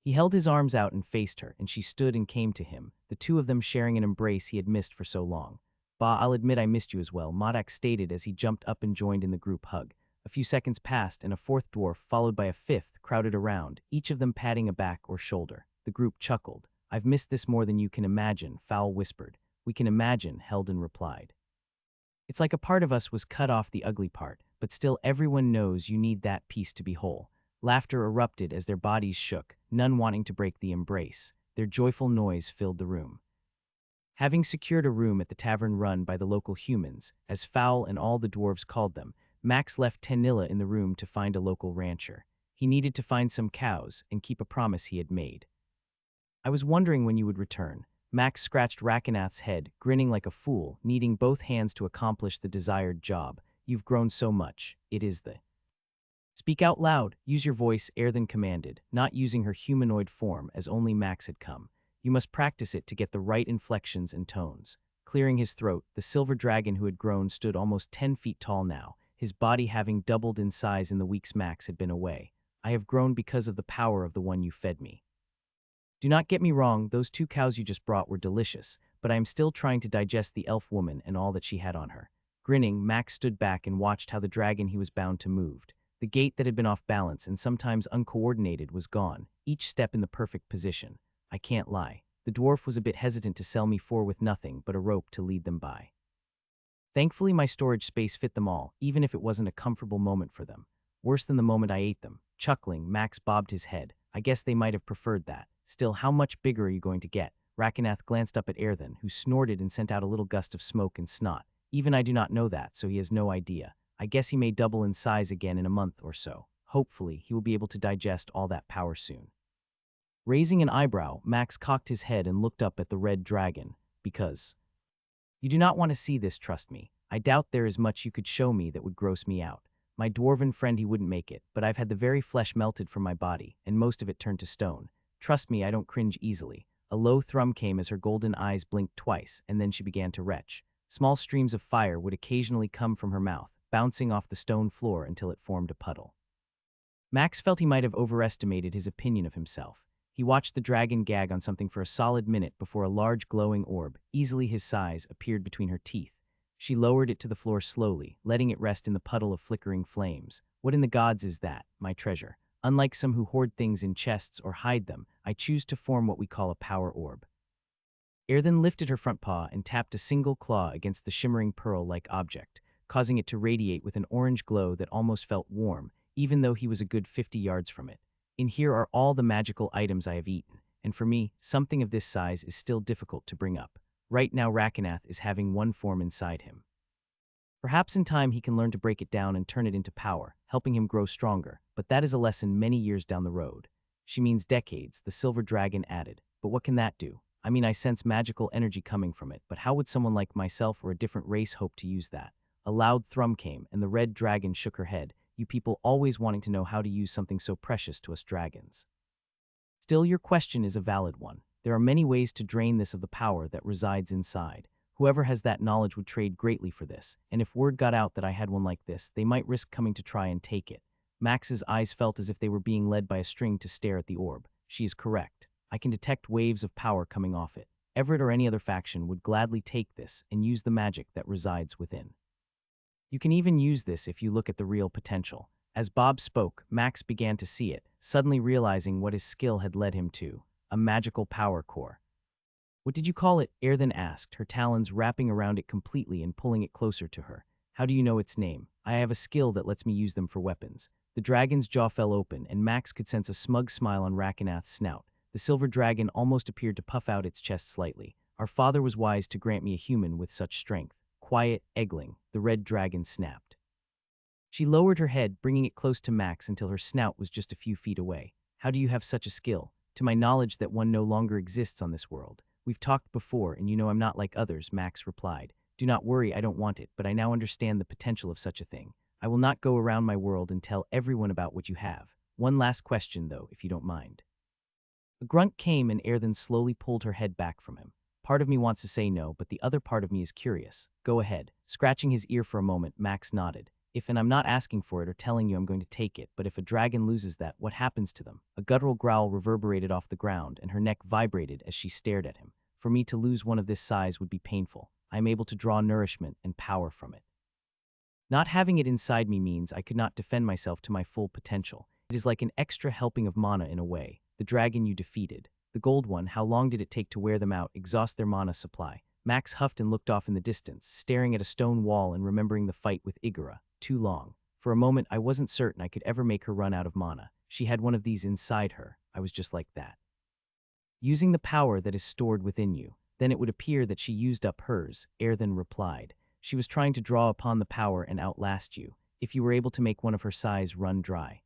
He held his arms out and faced her, and she stood and came to him, the 2 of them sharing an embrace he had missed for so long. Bah, I'll admit I missed you as well, Modak stated as he jumped up and joined in the group hug. A few seconds passed, and a 4th dwarf, followed by a 5th, crowded around, each of them patting a back or shoulder. The group chuckled. I've missed this more than you can imagine, Fowl whispered. We can imagine, Heldon replied. It's like a part of us was cut off the ugly part, but still everyone knows you need that piece to be whole. Laughter erupted as their bodies shook, none wanting to break the embrace. Their joyful noise filled the room. Having secured a room at the tavern run by the local humans, as Fowl and all the dwarves called them, Max left Tanilla in the room to find a local rancher. He needed to find some cows and keep a promise he had made. I was wondering when you would return. Max scratched Rakenath's head, grinning like a fool, needing both hands to accomplish the desired job. You've grown so much. It is the... Speak out loud. Use your voice, Erthen commanded, not using her humanoid form as only Max had come. You must practice it to get the right inflections and tones. Clearing his throat, the silver dragon who had grown stood almost 10 feet tall now, his body having doubled in size in the weeks Max had been away. I have grown because of the power of the one you fed me. Do not get me wrong, those 2 cows you just brought were delicious, but I am still trying to digest the elf woman and all that she had on her. Grinning, Max stood back and watched how the dragon he was bound to moved. The gait that had been off balance and sometimes uncoordinated was gone, each step in the perfect position. I can't lie. The dwarf was a bit hesitant to sell me 4 with nothing but a rope to lead them by. Thankfully, my storage space fit them all, even if it wasn't a comfortable moment for them. Worse than the moment I ate them. Chuckling, Max bobbed his head. I guess they might have preferred that. Still, how much bigger are you going to get? Rakenath glanced up at Erthen, who snorted and sent out a little gust of smoke and snot. Even I do not know that, so he has no idea. I guess he may double in size again in a month or so. Hopefully, he will be able to digest all that power soon. Raising an eyebrow, Max cocked his head and looked up at the red dragon, because... You do not want to see this, trust me. I doubt there is much you could show me that would gross me out. My dwarven friend, he wouldn't make it, but I've had the very flesh melted from my body, and most of it turned to stone. Trust me, I don't cringe easily. A low thrum came as her golden eyes blinked twice, and then she began to retch. Small streams of fire would occasionally come from her mouth, bouncing off the stone floor until it formed a puddle. Max felt he might have overestimated his opinion of himself. He watched the dragon gag on something for a solid minute before a large glowing orb, easily his size, appeared between her teeth. She lowered it to the floor slowly, letting it rest in the puddle of flickering flames. What in the gods is that, my treasure? Unlike some who hoard things in chests or hide them, I choose to form what we call a power orb. Erthen lifted her front paw and tapped a single claw against the shimmering pearl-like object, causing it to radiate with an orange glow that almost felt warm, even though he was a good 50 yards from it. In here are all the magical items I have eaten, and for me, something of this size is still difficult to bring up. Right now Rakenath is having one form inside him. Perhaps in time he can learn to break it down and turn it into power, helping him grow stronger, but that is a lesson many years down the road. She means decades, the silver dragon added. But what can that do? I mean, I sense magical energy coming from it, but how would someone like myself or a different race hope to use that? A loud thrum came, and the red dragon shook her head. You people always wanting to know how to use something so precious to us dragons. Still, your question is a valid one. There are many ways to drain this of the power that resides inside. Whoever has that knowledge would trade greatly for this, and if word got out that I had one like this, they might risk coming to try and take it. Max's eyes felt as if they were being led by a string to stare at the orb. She is correct. I can detect waves of power coming off it. Everett or any other faction would gladly take this and use the magic that resides within. You can even use this if you look at the real potential. As Bob spoke, Max began to see it, suddenly realizing what his skill had led him to, a magical power core. What did you call it? Erthen asked, her talons wrapping around it completely and pulling it closer to her. How do you know its name? I have a skill that lets me use them for weapons. The dragon's jaw fell open, and Max could sense a smug smile on Rakenath's snout. The silver dragon almost appeared to puff out its chest slightly. Our father was wise to grant me a human with such strength. Quiet, Eggling, the red dragon snapped. She lowered her head, bringing it close to Max until her snout was just a few feet away. How do you have such a skill? To my knowledge that one no longer exists on this world. We've talked before, and you know I'm not like others, Max replied. Do not worry, I don't want it, but I now understand the potential of such a thing. I will not go around my world and tell everyone about what you have. One last question, though, if you don't mind. A grunt came, and Erthen slowly pulled her head back from him. Part of me wants to say no, but the other part of me is curious. Go ahead. Scratching his ear for a moment, Max nodded. And I'm not asking for it or telling you I'm going to take it, but if a dragon loses that, what happens to them? A guttural growl reverberated off the ground, and her neck vibrated as she stared at him. For me to lose one of this size would be painful. I am able to draw nourishment and power from it. Not having it inside me means I could not defend myself to my full potential. It is like an extra helping of mana in a way. The dragon you defeated. The gold one, how long did it take to wear them out, exhaust their mana supply? Max huffed and looked off in the distance, staring at a stone wall and remembering the fight with Igora. Too long. For a moment, I wasn't certain I could ever make her run out of mana. She had one of these inside her. I was just like that. Using the power that is stored within you. Then it would appear that she used up hers, Erthen replied. She was trying to draw upon the power and outlast you, if you were able to make one of her sighs run dry.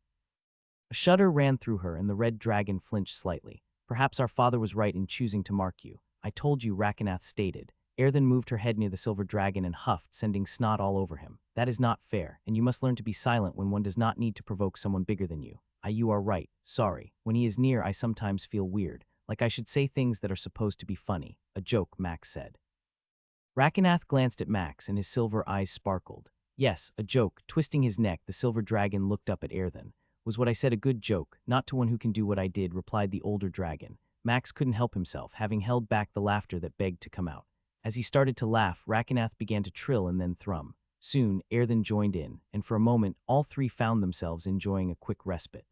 A shudder ran through her and the red dragon flinched slightly. Perhaps our father was right in choosing to mark you. I told you, Rakenath stated. Erthen moved her head near the silver dragon and huffed, sending snot all over him. That is not fair, and you must learn to be silent when one does not need to provoke someone bigger than you. You are right. Sorry. When he is near, I sometimes feel weird, like I should say things that are supposed to be funny. A joke, Max said. Rakenath glanced at Max and his silver eyes sparkled. Yes, a joke. Twisting his neck, the silver dragon looked up at Erthen. Was what I said a good joke? Not to one who can do what I did, replied the older dragon. Max couldn't help himself, having held back the laughter that begged to come out. As he started to laugh, Rakenath began to trill and then thrum. Soon, Erthen joined in, and for a moment, all three found themselves enjoying a quick respite.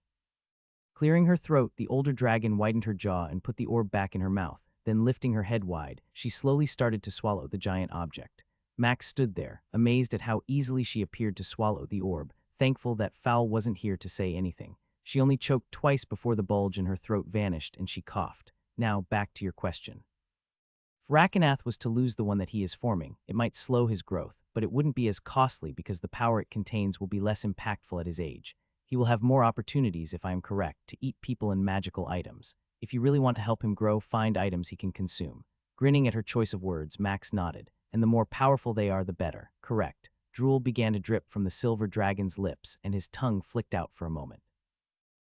Clearing her throat, the older dragon widened her jaw and put the orb back in her mouth. Then lifting her head wide, she slowly started to swallow the giant object. Max stood there, amazed at how easily she appeared to swallow the orb, thankful that Fowl wasn't here to say anything. She only choked twice before the bulge in her throat vanished and she coughed. Now, back to your question. If Rakenath was to lose the one that he is forming, it might slow his growth, but it wouldn't be as costly because the power it contains will be less impactful at his age. He will have more opportunities, if I am correct, to eat people and magical items. If you really want to help him grow, find items he can consume. Grinning at her choice of words, Max nodded. And the more powerful they are, the better. Correct. Drool began to drip from the silver dragon's lips, and his tongue flicked out for a moment.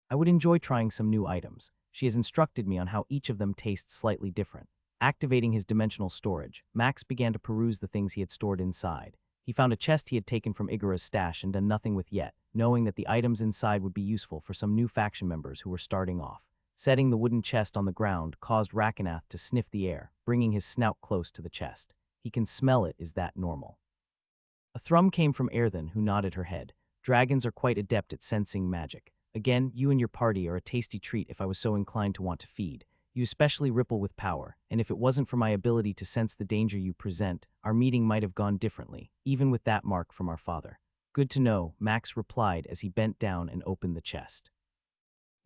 I would enjoy trying some new items. She has instructed me on how each of them tastes slightly different. Activating his dimensional storage, Max began to peruse the things he had stored inside. He found a chest he had taken from Igara's stash and done nothing with yet, knowing that the items inside would be useful for some new faction members who were starting off. Setting the wooden chest on the ground caused Rakenath to sniff the air, bringing his snout close to the chest. He can smell it. Is that normal? A thrum came from Erthen, who nodded her head. Dragons are quite adept at sensing magic. Again, you and your party are a tasty treat if I was so inclined to want to feed. You especially ripple with power, and if it wasn't for my ability to sense the danger you present, our meeting might have gone differently, even with that mark from our father. Good to know, Max replied as he bent down and opened the chest.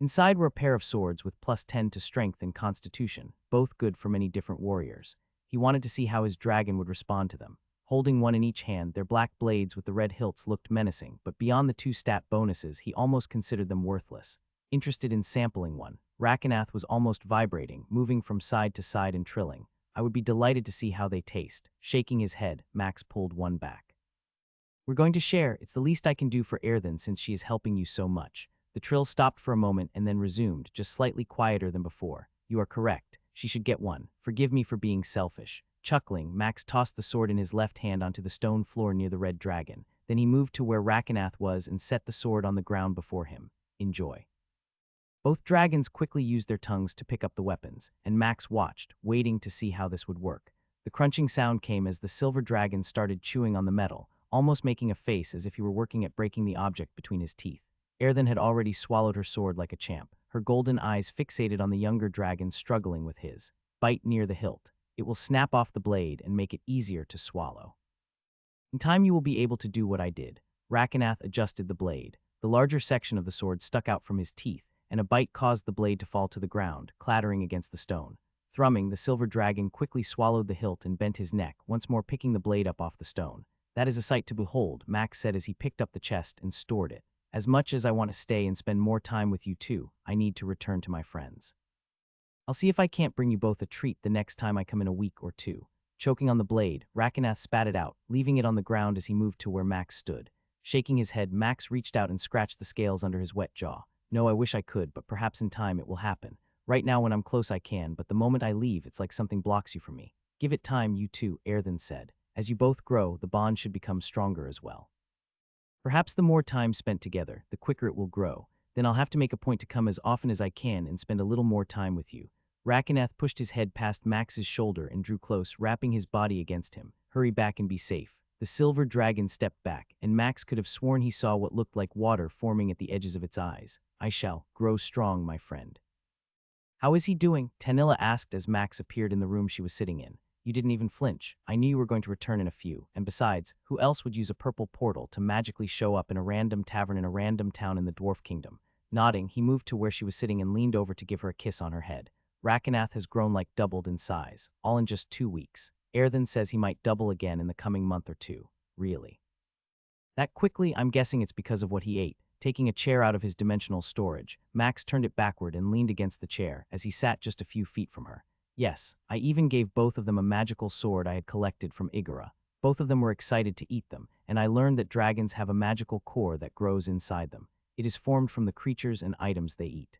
Inside were a pair of swords with +10 to strength and constitution, both good for many different warriors. He wanted to see how his dragon would respond to them. Holding one in each hand, their black blades with the red hilts looked menacing, but beyond the 2 stat bonuses, he almost considered them worthless. Interested in sampling one, Rakenath was almost vibrating, moving from side to side and trilling. I would be delighted to see how they taste. Shaking his head, Max pulled one back. We're going to share. It's the least I can do for Erthen since she is helping you so much. The trill stopped for a moment and then resumed, just slightly quieter than before. You are correct. She should get one. Forgive me for being selfish. Chuckling, Max tossed the sword in his left hand onto the stone floor near the red dragon. Then he moved to where Rakenath was and set the sword on the ground before him. Enjoy. Both dragons quickly used their tongues to pick up the weapons, and Max watched, waiting to see how this would work. The crunching sound came as the silver dragon started chewing on the metal, almost making a face as if he were working at breaking the object between his teeth. Erthen had already swallowed her sword like a champ, her golden eyes fixated on the younger dragon struggling with his. Bite near the hilt. It will snap off the blade and make it easier to swallow. In time you will be able to do what I did. Rakenath adjusted the blade. The larger section of the sword stuck out from his teeth, and a bite caused the blade to fall to the ground, clattering against the stone. Thrumming, the silver dragon quickly swallowed the hilt and bent his neck, once more picking the blade up off the stone. That is a sight to behold, Max said as he picked up the chest and stored it. As much as I want to stay and spend more time with you two, I need to return to my friends. I'll see if I can't bring you both a treat the next time I come in a week or two. Choking on the blade, Rakenath spat it out, leaving it on the ground as he moved to where Max stood. Shaking his head, Max reached out and scratched the scales under his wet jaw. No, I wish I could, but perhaps in time it will happen. Right now when I'm close I can, but the moment I leave it's like something blocks you from me. Give it time, you two, Erthen said. As you both grow, the bond should become stronger as well. Perhaps the more time spent together, the quicker it will grow. Then I'll have to make a point to come as often as I can and spend a little more time with you. Rakenath pushed his head past Max's shoulder and drew close, wrapping his body against him. Hurry back and be safe. The silver dragon stepped back, and Max could have sworn he saw what looked like water forming at the edges of its eyes. I shall grow strong, my friend. How is he doing? Tanilla asked as Max appeared in the room she was sitting in. You didn't even flinch. I knew you were going to return in a few, and besides, who else would use a purple portal to magically show up in a random tavern in a random town in the Dwarf Kingdom? Nodding, he moved to where she was sitting and leaned over to give her a kiss on her head. Rakenath has grown like doubled in size, all in just 2 weeks. Erthen says he might double again in the coming month or two. Really? That quickly, I'm guessing it's because of what he ate. Taking a chair out of his dimensional storage, Max turned it backward and leaned against the chair as he sat just a few feet from her. Yes, I even gave both of them a magical sword I had collected from Igora. Both of them were excited to eat them, and I learned that dragons have a magical core that grows inside them. It is formed from the creatures and items they eat.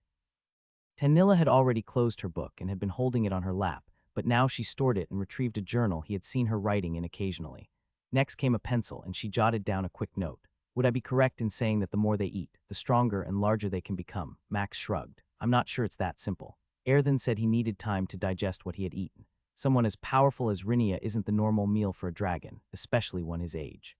Tanilla had already closed her book and had been holding it on her lap, but now she stored it and retrieved a journal he had seen her writing in occasionally. Next came a pencil, and she jotted down a quick note. Would I be correct in saying that the more they eat, the stronger and larger they can become? Max shrugged. I'm not sure it's that simple. Erthen said he needed time to digest what he had eaten. Someone as powerful as Rinia isn't the normal meal for a dragon, especially one his age.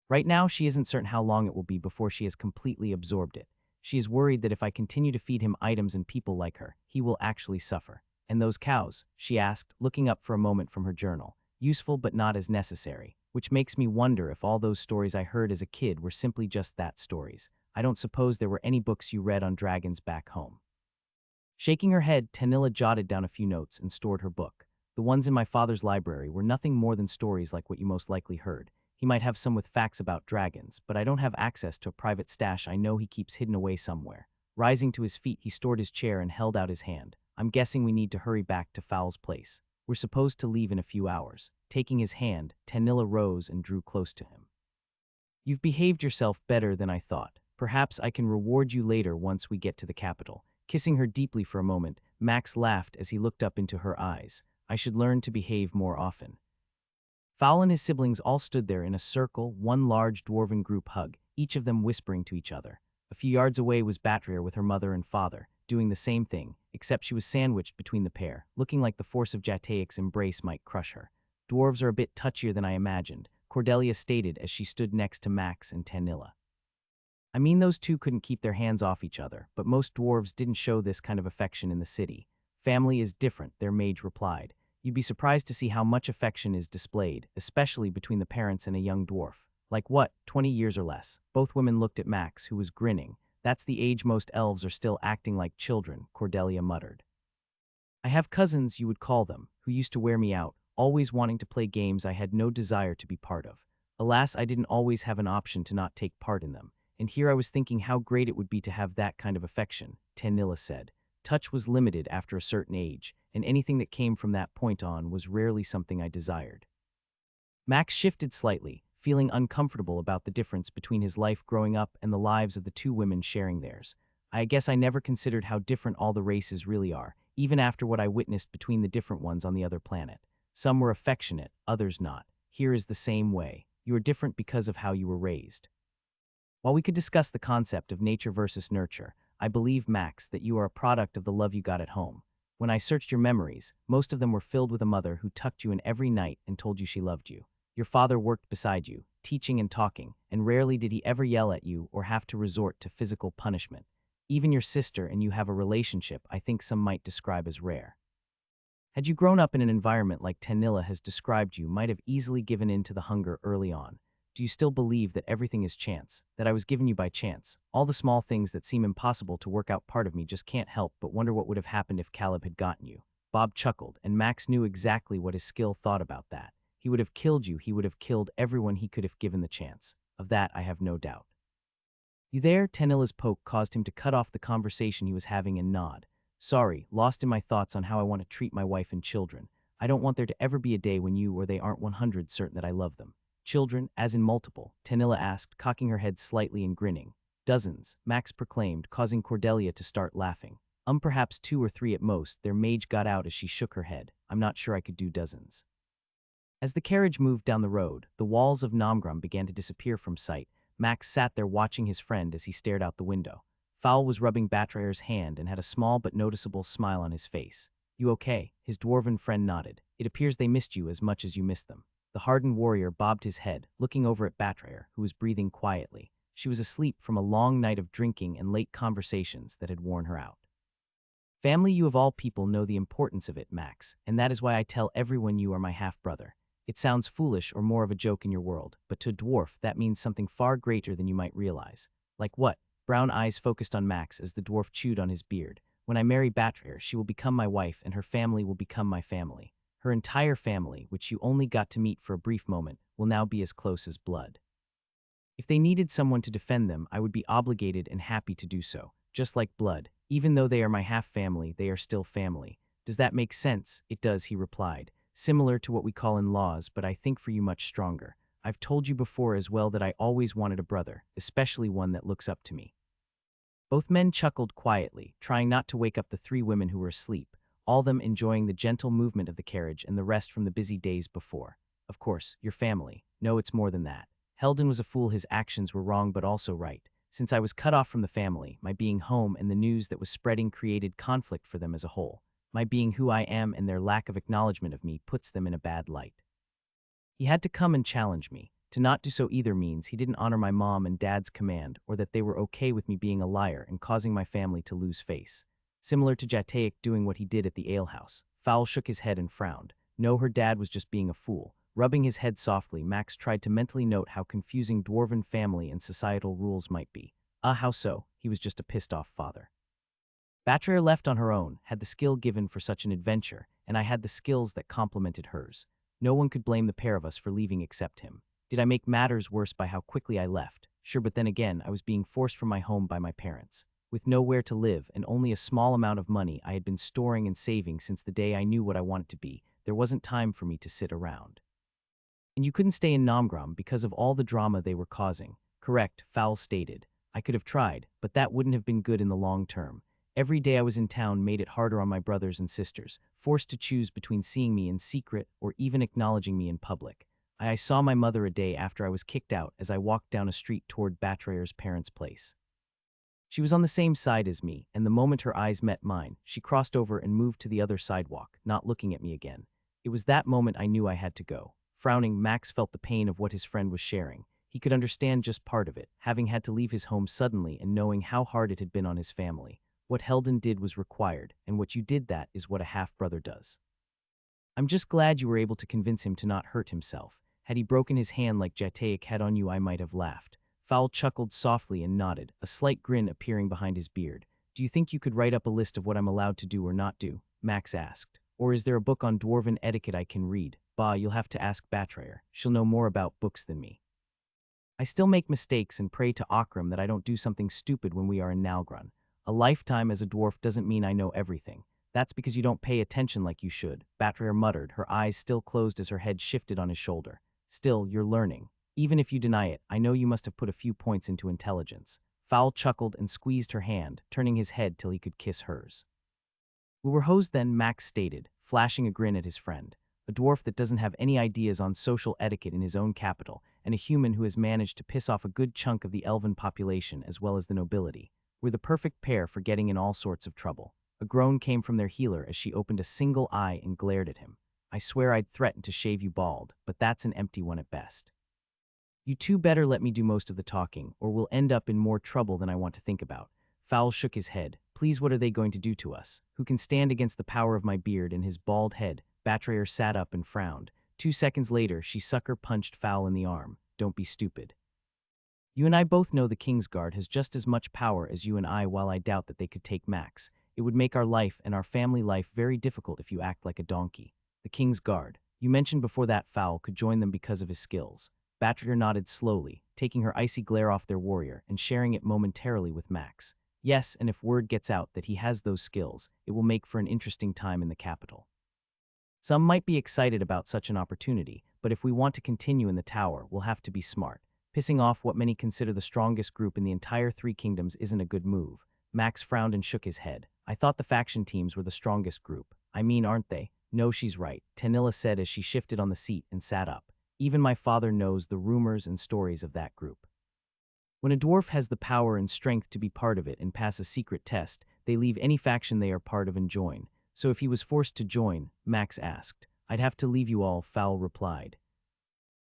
Right now, she isn't certain how long it will be before she has completely absorbed it. She is worried that if I continue to feed him items and people like her, he will actually suffer. And those cows? She asked, looking up for a moment from her journal. Useful but not as necessary, which makes me wonder if all those stories I heard as a kid were simply just that, stories. I don't suppose there were any books you read on dragons back home. Shaking her head, Tanilla jotted down a few notes and stored her book. The ones in my father's library were nothing more than stories like what you most likely heard. He might have some with facts about dragons, but I don't have access to a private stash I know he keeps hidden away somewhere. Rising to his feet, he stored his chair and held out his hand. I'm guessing we need to hurry back to Fowl's place. We're supposed to leave in a few hours. Taking his hand, Tanilla rose and drew close to him. You've behaved yourself better than I thought. Perhaps I can reward you later once we get to the capital. Kissing her deeply for a moment, Max laughed as he looked up into her eyes. I should learn to behave more often. Fowl and his siblings all stood there in a circle, one large dwarven group hug, each of them whispering to each other. A few yards away was Batrier with her mother and father, doing the same thing, except she was sandwiched between the pair, looking like the force of Jataic's embrace might crush her. Dwarves are a bit touchier than I imagined, Cordelia stated as she stood next to Max and Tanilla. I mean, those two couldn't keep their hands off each other, but most dwarves didn't show this kind of affection in the city. Family is different, their mage replied. You'd be surprised to see how much affection is displayed, especially between the parents and a young dwarf. Like what, 20 years or less? Both women looked at Max, who was grinning. That's the age most elves are still acting like children, Cordelia muttered. I have cousins, you would call them, who used to wear me out, always wanting to play games I had no desire to be part of. Alas, I didn't always have an option to not take part in them. And here I was thinking how great it would be to have that kind of affection, Tanilla said. Touch was limited after a certain age, and anything that came from that point on was rarely something I desired. Max shifted slightly, feeling uncomfortable about the difference between his life growing up and the lives of the two women sharing theirs. I guess I never considered how different all the races really are, even after what I witnessed between the different ones on the other planet. Some were affectionate, others not. Here is the same way. You are different because of how you were raised. While we could discuss the concept of nature versus nurture, I believe, Max, that you are a product of the love you got at home. When I searched your memories, most of them were filled with a mother who tucked you in every night and told you she loved you. Your father worked beside you, teaching and talking, and rarely did he ever yell at you or have to resort to physical punishment. Even your sister and you have a relationship I think some might describe as rare. Had you grown up in an environment like Tanilla has described, you might have easily given in to the hunger early on. Do you still believe that everything is chance, that I was given you by chance? All the small things that seem impossible to work out, part of me just can't help but wonder what would have happened if Caleb had gotten you. Bob chuckled, and Max knew exactly what his skill thought about that. He would have killed you, he would have killed everyone he could have given the chance. Of that I have no doubt. You there? Tanilla's poke caused him to cut off the conversation he was having and nod. Sorry, lost in my thoughts on how I want to treat my wife and children. I don't want there to ever be a day when you or they aren't 100 certain that I love them. Children, as in multiple? Tanilla asked, cocking her head slightly and grinning. Dozens, Max proclaimed, causing Cordelia to start laughing. Perhaps 2 or 3 at most, their mage got out as she shook her head. I'm not sure I could do dozens. As the carriage moved down the road, the walls of Nomgrum began to disappear from sight. Max sat there watching his friend as he stared out the window. Fowl was rubbing Batrayer's hand and had a small but noticeable smile on his face. You okay? His dwarven friend nodded. It appears they missed you as much as you missed them. The hardened warrior bobbed his head, looking over at Batrayer, who was breathing quietly. She was asleep from a long night of drinking and late conversations that had worn her out. Family, you of all people know the importance of it, Max, and that is why I tell everyone you are my half-brother. It sounds foolish or more of a joke in your world, but to a dwarf that means something far greater than you might realize. Like what? Brown eyes focused on Max as the dwarf chewed on his beard. When I marry Batrir, she will become my wife and her family will become my family. Her entire family, which you only got to meet for a brief moment, will now be as close as blood. If they needed someone to defend them, I would be obligated and happy to do so. Just like blood, even though they are my half-family, they are still family. Does that make sense? It does, he replied. Similar to what we call in laws, but I think for you much stronger. I've told you before as well that I always wanted a brother, especially one that looks up to me. Both men chuckled quietly, trying not to wake up the three women who were asleep, all of them enjoying the gentle movement of the carriage and the rest from the busy days before. Of course, your family. No, it's more than that. Heldon was a fool, his actions were wrong but also right. Since I was cut off from the family, my being home and the news that was spreading created conflict for them as a whole. My being who I am and their lack of acknowledgement of me puts them in a bad light. He had to come and challenge me. To not do so either means he didn't honor my mom and dad's command or that they were okay with me being a liar and causing my family to lose face. Similar to Jataic doing what he did at the alehouse, Fowl shook his head and frowned. No, her dad was just being a fool. Rubbing his head softly, Max tried to mentally note how confusing dwarven family and societal rules might be. How so? He was just a pissed-off father. Batrir left on her own, had the skill given for such an adventure, and I had the skills that complemented hers. No one could blame the pair of us for leaving except him. Did I make matters worse by how quickly I left? Sure, but then again, I was being forced from my home by my parents. With nowhere to live and only a small amount of money I had been storing and saving since the day I knew what I wanted to be, there wasn't time for me to sit around. And you couldn't stay in Nomgrom because of all the drama they were causing. Correct, Fowl stated. I could have tried, but that wouldn't have been good in the long term. Every day I was in town made it harder on my brothers and sisters, forced to choose between seeing me in secret or even acknowledging me in public. I saw my mother a day after I was kicked out as I walked down a street toward Batrir's parents' place. She was on the same side as me, and the moment her eyes met mine, she crossed over and moved to the other sidewalk, not looking at me again. It was that moment I knew I had to go. Frowning, Max felt the pain of what his friend was sharing. He could understand just part of it, having had to leave his home suddenly and knowing how hard it had been on his family. What Heldon did was required, and what you did that is what a half-brother does. I'm just glad you were able to convince him to not hurt himself. Had he broken his hand like Jataic had on you, I might have laughed. Fowl chuckled softly and nodded, a slight grin appearing behind his beard. Do you think you could write up a list of what I'm allowed to do or not do? Max asked. Or is there a book on dwarven etiquette I can read? Bah, you'll have to ask Batrir. She'll know more about books than me. I still make mistakes and pray to Akram that I don't do something stupid when we are in Nalgrun. A lifetime as a dwarf doesn't mean I know everything. That's because you don't pay attention like you should, Batrir muttered, her eyes still closed as her head shifted on his shoulder. Still, you're learning. Even if you deny it, I know you must have put a few points into intelligence. Fowl chuckled and squeezed her hand, turning his head till he could kiss hers. We were hosed then, Max stated, flashing a grin at his friend. A dwarf that doesn't have any ideas on social etiquette in his own capital, and a human who has managed to piss off a good chunk of the elven population as well as the nobility. We're the perfect pair for getting in all sorts of trouble. A groan came from their healer as she opened a single eye and glared at him. I swear I'd threatened to shave you bald, but that's an empty one at best. You two better let me do most of the talking, or we'll end up in more trouble than I want to think about. Fowl shook his head. Please, what are they going to do to us? Who can stand against the power of my beard and his bald head? Batrir sat up and frowned. 2 seconds later, she sucker punched Fowl in the arm. Don't be stupid. You and I both know the Kingsguard has just as much power as you and I. While I doubt that they could take Max, it would make our life and our family life very difficult if you act like a donkey. The Kingsguard, you mentioned before that Fowl could join them because of his skills. Batrir nodded slowly, taking her icy glare off their warrior and sharing it momentarily with Max. Yes, and if word gets out that he has those skills, it will make for an interesting time in the capital. Some might be excited about such an opportunity, but if we want to continue in the tower, we'll have to be smart. Pissing off what many consider the strongest group in the entire 3 kingdoms isn't a good move. Max frowned and shook his head. I thought the faction teams were the strongest group. I mean, aren't they? No, she's right, Tanilla said as she shifted on the seat and sat up. Even my father knows the rumors and stories of that group. When a dwarf has the power and strength to be part of it and pass a secret test, they leave any faction they are part of and join. So if he was forced to join, Max asked. I'd have to leave you all, Fowl replied.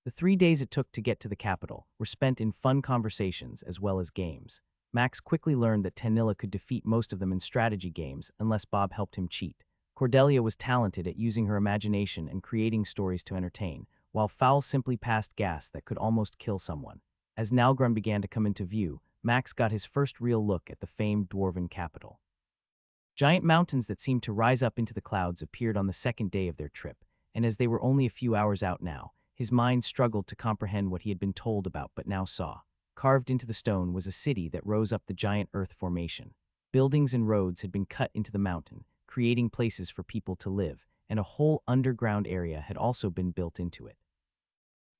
The 3 days it took to get to the capital were spent in fun conversations as well as games. Max quickly learned that Tanilla could defeat most of them in strategy games unless Bob helped him cheat. Cordelia was talented at using her imagination and creating stories to entertain, while Fowl simply passed gas that could almost kill someone. As Nalgrun began to come into view, Max got his first real look at the famed dwarven capital. Giant mountains that seemed to rise up into the clouds appeared on the second day of their trip, and as they were only a few hours out now, his mind struggled to comprehend what he had been told about but now saw. Carved into the stone was a city that rose up the giant earth formation. Buildings and roads had been cut into the mountain, creating places for people to live, and a whole underground area had also been built into it.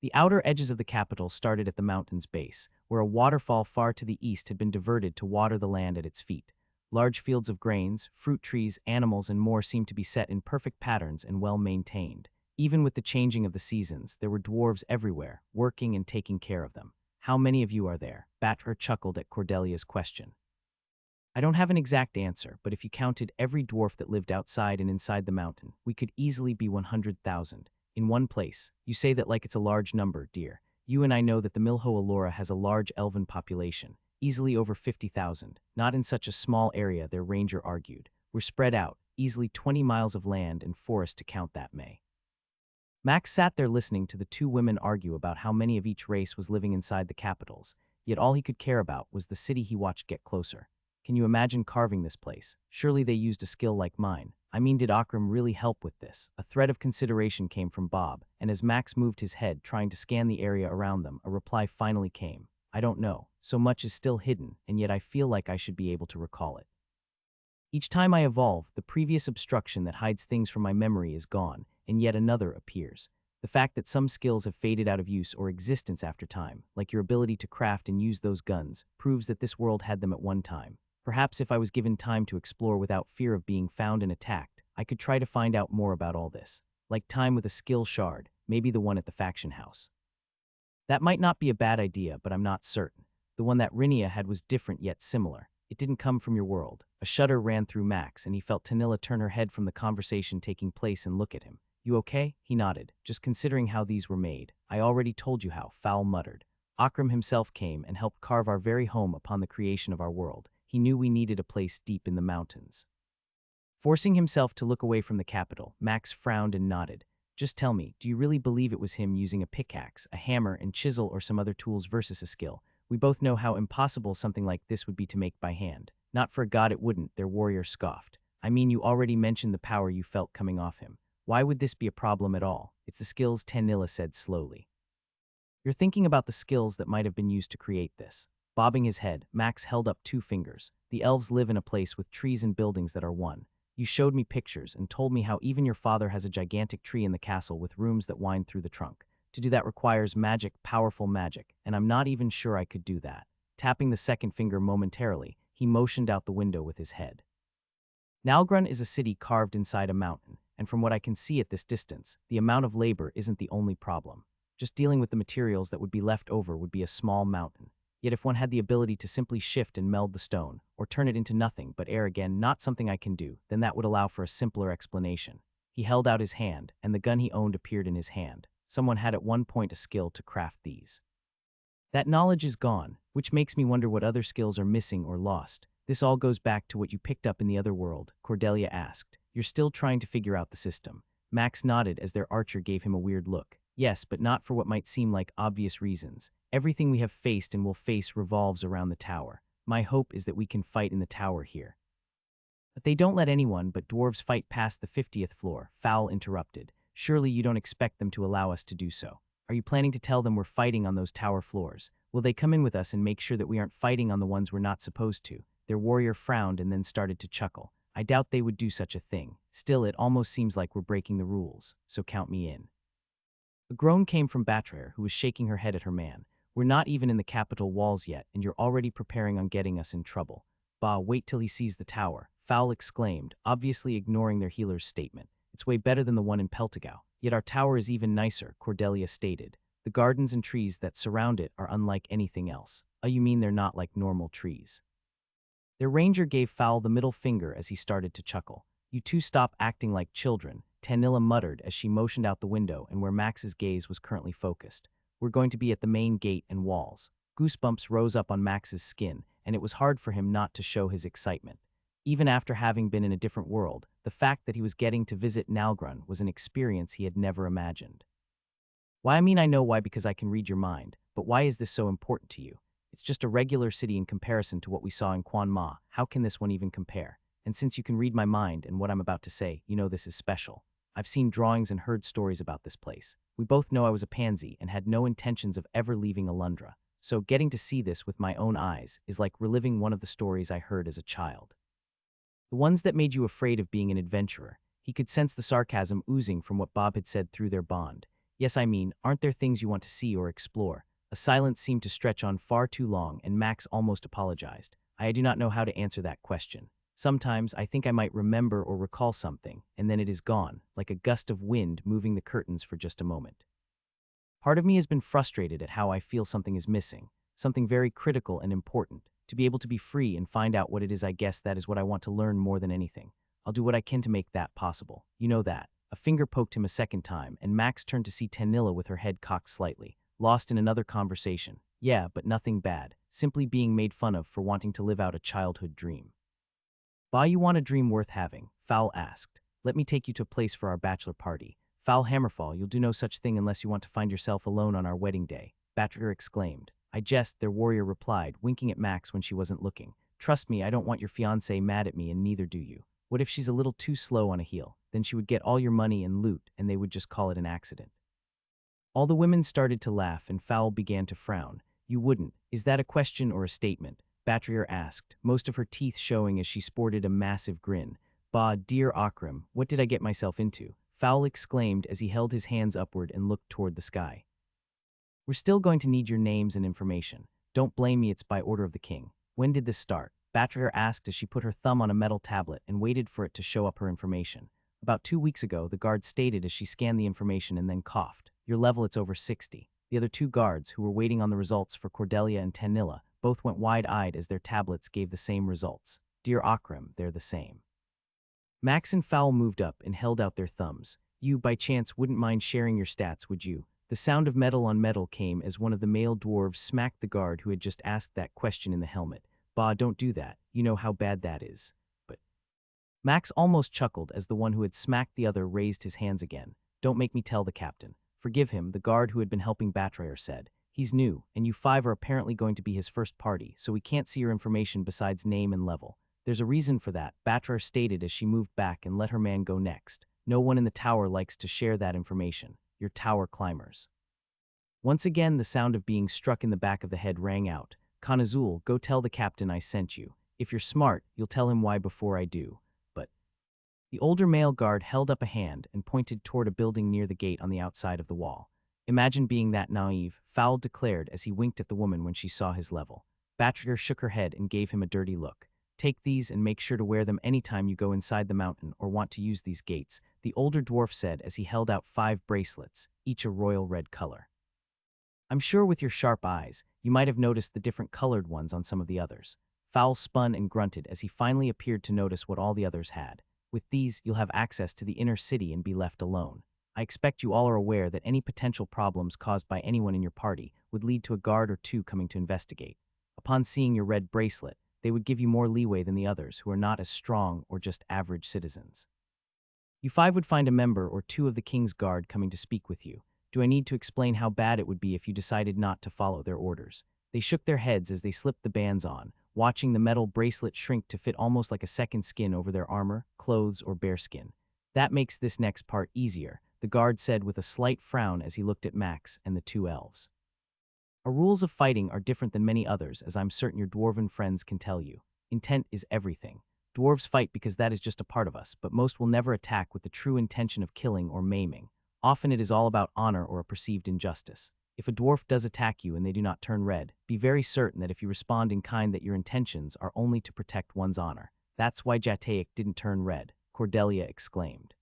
The outer edges of the capital started at the mountain's base, where a waterfall far to the east had been diverted to water the land at its feet. Large fields of grains, fruit trees, animals, and more seemed to be set in perfect patterns and well maintained. Even with the changing of the seasons, there were dwarves everywhere, working and taking care of them. How many of you are there? Batra chuckled at Cordelia's question. I don't have an exact answer, but if you counted every dwarf that lived outside and inside the mountain, we could easily be 100,000. In one place. You say that like it's a large number, dear. You and I know that the Milho Alora has a large elven population, easily over 50,000. Not in such a small area, their ranger argued. We're spread out, easily 20 miles of land and forest to count that may. Max sat there listening to the two women argue about how many of each race was living inside the capitals, yet all he could care about was the city he watched get closer. Can you imagine carving this place? Surely they used a skill like mine. I mean, did Akram really help with this? A thread of consideration came from Bob, and as Max moved his head trying to scan the area around them, a reply finally came. I don't know. So much is still hidden, and yet I feel like I should be able to recall it. Each time I evolve, the previous obstruction that hides things from my memory is gone, and yet another appears. The fact that some skills have faded out of use or existence after time, like your ability to craft and use those guns, proves that this world had them at one time. Perhaps if I was given time to explore without fear of being found and attacked, I could try to find out more about all this. Like time with a skill shard, maybe the one at the faction house. That might not be a bad idea, but I'm not certain. The one that Rinia had was different yet similar. It didn't come from your world. A shudder ran through Max, and he felt Tanilla turn her head from the conversation taking place and look at him. You okay? He nodded. Just considering how these were made. I already told you how, Fowl muttered. Akram himself came and helped carve our very home upon the creation of our world. He knew we needed a place deep in the mountains. Forcing himself to look away from the capital, Max frowned and nodded. Just tell me, do you really believe it was him using a pickaxe, a hammer, and chisel or some other tools versus a skill? We both know how impossible something like this would be to make by hand. Not for a god it wouldn't, their warrior scoffed. I mean, you already mentioned the power you felt coming off him. Why would this be a problem at all? It's the skills, Tanilla said slowly. You're thinking about the skills that might have been used to create this. Bobbing his head, Max held up two fingers. The elves live in a place with trees and buildings that are one. You showed me pictures and told me how even your father has a gigantic tree in the castle with rooms that wind through the trunk. To do that requires magic, powerful magic, and I'm not even sure I could do that. Tapping the second finger momentarily, he motioned out the window with his head. Nalgrun is a city carved inside a mountain, and from what I can see at this distance, the amount of labor isn't the only problem. Just dealing with the materials that would be left over would be a small mountain. Yet if one had the ability to simply shift and meld the stone, or turn it into nothing but air again, not something I can do, then that would allow for a simpler explanation. He held out his hand, and the gun he owned appeared in his hand. Someone had at one point a skill to craft these. That knowledge is gone, which makes me wonder what other skills are missing or lost. This all goes back to what you picked up in the other world, Cordelia asked. You're still trying to figure out the system. Max nodded as their archer gave him a weird look. Yes, but not for what might seem like obvious reasons. Everything we have faced and will face revolves around the tower. My hope is that we can fight in the tower here. But they don't let anyone but dwarves fight past the 50th floor, Fowl interrupted. Surely you don't expect them to allow us to do so. Are you planning to tell them we're fighting on those tower floors? Will they come in with us and make sure that we aren't fighting on the ones we're not supposed to? Their warrior frowned and then started to chuckle. I doubt they would do such a thing. Still, it almost seems like we're breaking the rules, so count me in. A groan came from Batraer, who was shaking her head at her man. We're not even in the capital walls yet, and you're already preparing on getting us in trouble. Bah, wait till he sees the tower, Fowl exclaimed, obviously ignoring their healer's statement. It's way better than the one in Peltigau. Yet our tower is even nicer, Cordelia stated. The gardens and trees that surround it are unlike anything else. Oh, you mean they're not like normal trees? Their ranger gave Fowl the middle finger as he started to chuckle. You two stop acting like children, Tanilla muttered as she motioned out the window and where Max's gaze was currently focused. We're going to be at the main gate and walls. Goosebumps rose up on Max's skin, and it was hard for him not to show his excitement. Even after having been in a different world, the fact that he was getting to visit Nalgrun was an experience he had never imagined. Why, I mean, I know why, because I can read your mind, but why is this so important to you? It's just a regular city in comparison to what we saw in Quan Ma. How can this one even compare? and since you can read my mind and what I'm about to say, you know this is special. I've seen drawings and heard stories about this place. We both know I was a pansy and had no intentions of ever leaving Alundra, so getting to see this with my own eyes is like reliving one of the stories I heard as a child. The ones that made you afraid of being an adventurer. He could sense the sarcasm oozing from what Bob had said through their bond. Yes, I mean, aren't there things you want to see or explore? A silence seemed to stretch on far too long, and Max almost apologized. I do not know how to answer that question. Sometimes I think I might remember or recall something, and then it is gone, like a gust of wind moving the curtains for just a moment. Part of me has been frustrated at how I feel something is missing, something very critical and important. To be able to be free and find out what it is, I guess that is what I want to learn more than anything. I'll do what I can to make that possible. You know that. A finger poked him a second time, and Max turned to see Tanilla with her head cocked slightly, lost in another conversation. Yeah, but nothing bad, simply being made fun of for wanting to live out a childhood dream. Ba, you want a dream worth having? Fowl asked. Let me take you to a place for our bachelor party. Fowl Hammerfall, you'll do no such thing unless you want to find yourself alone on our wedding day, Bachelor exclaimed. I jest, their warrior replied, winking at Max when she wasn't looking. Trust me, I don't want your fiancée mad at me, and neither do you. What if she's a little too slow on a heel? Then she would get all your money and loot, and they would just call it an accident. All the women started to laugh, and Fowl began to frown. You wouldn't. Is that a question or a statement? Batrier asked, most of her teeth showing as she sported a massive grin. Bah, dear Akram, what did I get myself into? Fowl exclaimed as he held his hands upward and looked toward the sky. We're still going to need your names and information. Don't blame me, it's by order of the king. When did this start? Batrier asked as she put her thumb on a metal tablet and waited for it to show up her information. About 2 weeks ago, the guard stated as she scanned the information and then coughed. Your level, it's over 60. The other two guards, who were waiting on the results for Cordelia and Tanilla, both went wide-eyed as their tablets gave the same results. Dear Akram, they're the same. Max and Fowl moved up and held out their thumbs. You, by chance, wouldn't mind sharing your stats, would you? The sound of metal on metal came as one of the male dwarves smacked the guard who had just asked that question in the helmet. Bah, don't do that. You know how bad that is. But Max almost chuckled as the one who had smacked the other raised his hands again. Don't make me tell the captain. Forgive him, the guard who had been helping Batrier said. He's new, and you five are apparently going to be his first party, so we can't see your information besides name and level. There's a reason for that, Batrier stated as she moved back and let her man go next. No one in the tower likes to share that information. You're tower climbers. Once again, the sound of being struck in the back of the head rang out. Kanazul, go tell the captain I sent you. If you're smart, you'll tell him why before I do. But the older male guard held up a hand and pointed toward a building near the gate on the outside of the wall. Imagine being that naive, Fowl declared as he winked at the woman when she saw his level. Batrier shook her head and gave him a dirty look. Take these and make sure to wear them anytime you go inside the mountain or want to use these gates, the older dwarf said as he held out 5 bracelets, each a royal red color. I'm sure with your sharp eyes, you might have noticed the different colored ones on some of the others. Fowl spun and grunted as he finally appeared to notice what all the others had. With these, you'll have access to the inner city and be left alone. I expect you all are aware that any potential problems caused by anyone in your party would lead to a guard or two coming to investigate. Upon seeing your red bracelet, they would give you more leeway than the others who are not as strong or just average citizens. You 5 would find a member or 2 of the King's Guard coming to speak with you. Do I need to explain how bad it would be if you decided not to follow their orders? They shook their heads as they slipped the bands on, watching the metal bracelet shrink to fit almost like a second skin over their armor, clothes, or bearskin. That makes this next part easier, the guard said with a slight frown as he looked at Max and the 2 elves. Our rules of fighting are different than many others, as I'm certain your dwarven friends can tell you. Intent is everything. Dwarves fight because that is just a part of us, but most will never attack with the true intention of killing or maiming. Often it is all about honor or a perceived injustice. If a dwarf does attack you and they do not turn red, be very certain that if you respond in kind that your intentions are only to protect one's honor. That's why Jataic didn't turn red, Cordelia exclaimed.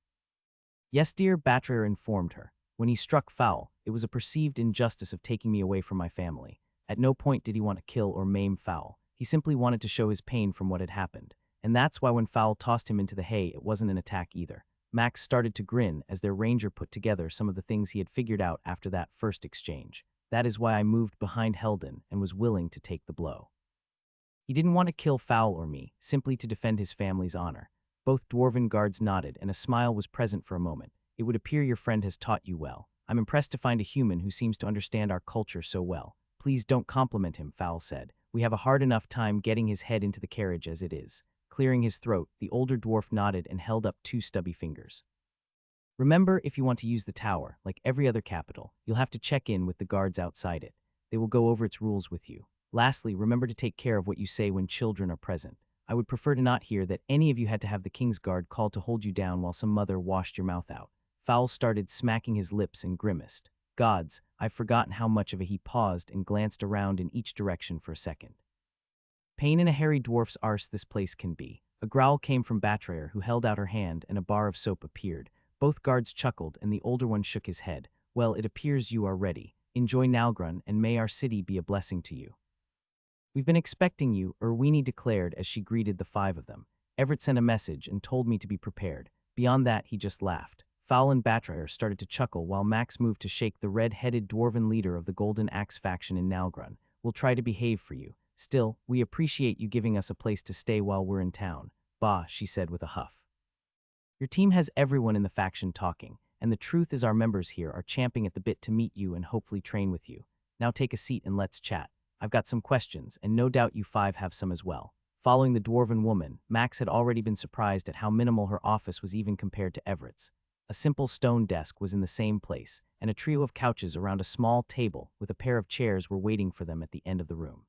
Yes, dear, Batrier informed her. When he struck Fowl, it was a perceived injustice of taking me away from my family. At no point did he want to kill or maim Fowl. He simply wanted to show his pain from what had happened. And that's why when Fowl tossed him into the hay, it wasn't an attack either. Max started to grin as their ranger put together some of the things he had figured out after that first exchange. That is why I moved behind Heldon and was willing to take the blow. He didn't want to kill Fowl or me, simply to defend his family's honor. Both dwarven guards nodded and a smile was present for a moment. It would appear your friend has taught you well. I'm impressed to find a human who seems to understand our culture so well. Please don't compliment him, Fowl said. We have a hard enough time getting his head into the carriage as it is. Clearing his throat, the older dwarf nodded and held up two stubby fingers. Remember, if you want to use the tower, like every other capital, you'll have to check in with the guards outside it. They will go over its rules with you. Lastly, remember to take care of what you say when children are present. I would prefer to not hear that any of you had to have the king's guard called to hold you down while some mother washed your mouth out. Fowl started smacking his lips and grimaced. Gods, I've forgotten how much of a he paused and glanced around in each direction for a second. Pain in a hairy dwarf's arse this place can be. A growl came from Batrayer, who held out her hand, and a bar of soap appeared. Both guards chuckled, and the older one shook his head. Well, it appears you are ready. Enjoy Nalgrun, and may our city be a blessing to you. We've been expecting you, Irwini declared as she greeted the five of them. Everett sent a message and told me to be prepared. Beyond that, he just laughed. Fowl and Batrayer started to chuckle while Max moved to shake the red-headed dwarven leader of the Golden Axe faction in Nalgrun. We'll try to behave for you. Still, we appreciate you giving us a place to stay while we're in town. Bah, she said with a huff. Your team has everyone in the faction talking, and the truth is our members here are champing at the bit to meet you and hopefully train with you. Now take a seat and let's chat. I've got some questions, and no doubt you five have some as well. Following the dwarven woman, Max had already been surprised at how minimal her office was even compared to Everett's. A simple stone desk was in the same place, and a trio of couches around a small table with a pair of chairs were waiting for them at the end of the room.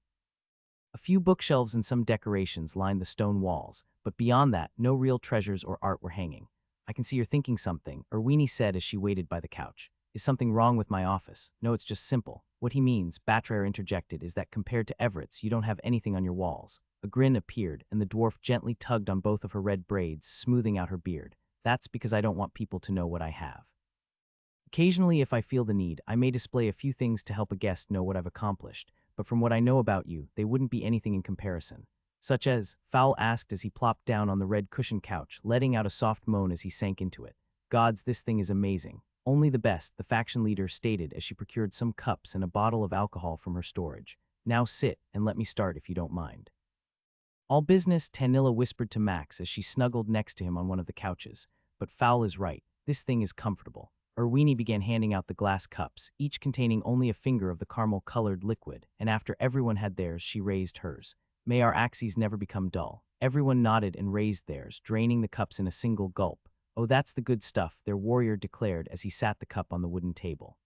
A few bookshelves and some decorations lined the stone walls, but beyond that, no real treasures or art were hanging. I can see you're thinking something, Irwini said as she waited by the couch. Is something wrong with my office? No, it's just simple. What he means, Batrayer interjected, is that compared to Everett's, you don't have anything on your walls. A grin appeared, and the dwarf gently tugged on both of her red braids, smoothing out her beard. That's because I don't want people to know what I have. Occasionally, if I feel the need, I may display a few things to help a guest know what I've accomplished, but from what I know about you, they wouldn't be anything in comparison. Such as, Fowl asked as he plopped down on the red cushioned couch, letting out a soft moan as he sank into it. Gods, this thing is amazing. Only the best, the faction leader stated as she procured some cups and a bottle of alcohol from her storage. Now sit, and let me start if you don't mind. All business, Tanilla whispered to Max as she snuggled next to him on one of the couches. But Fowl is right, this thing is comfortable. Irwini began handing out the glass cups, each containing only a finger of the caramel-colored liquid, and after everyone had theirs, she raised hers. May our axes never become dull. Everyone nodded and raised theirs, draining the cups in a single gulp. Oh, that's the good stuff, their warrior declared as he sat the cup on the wooden table.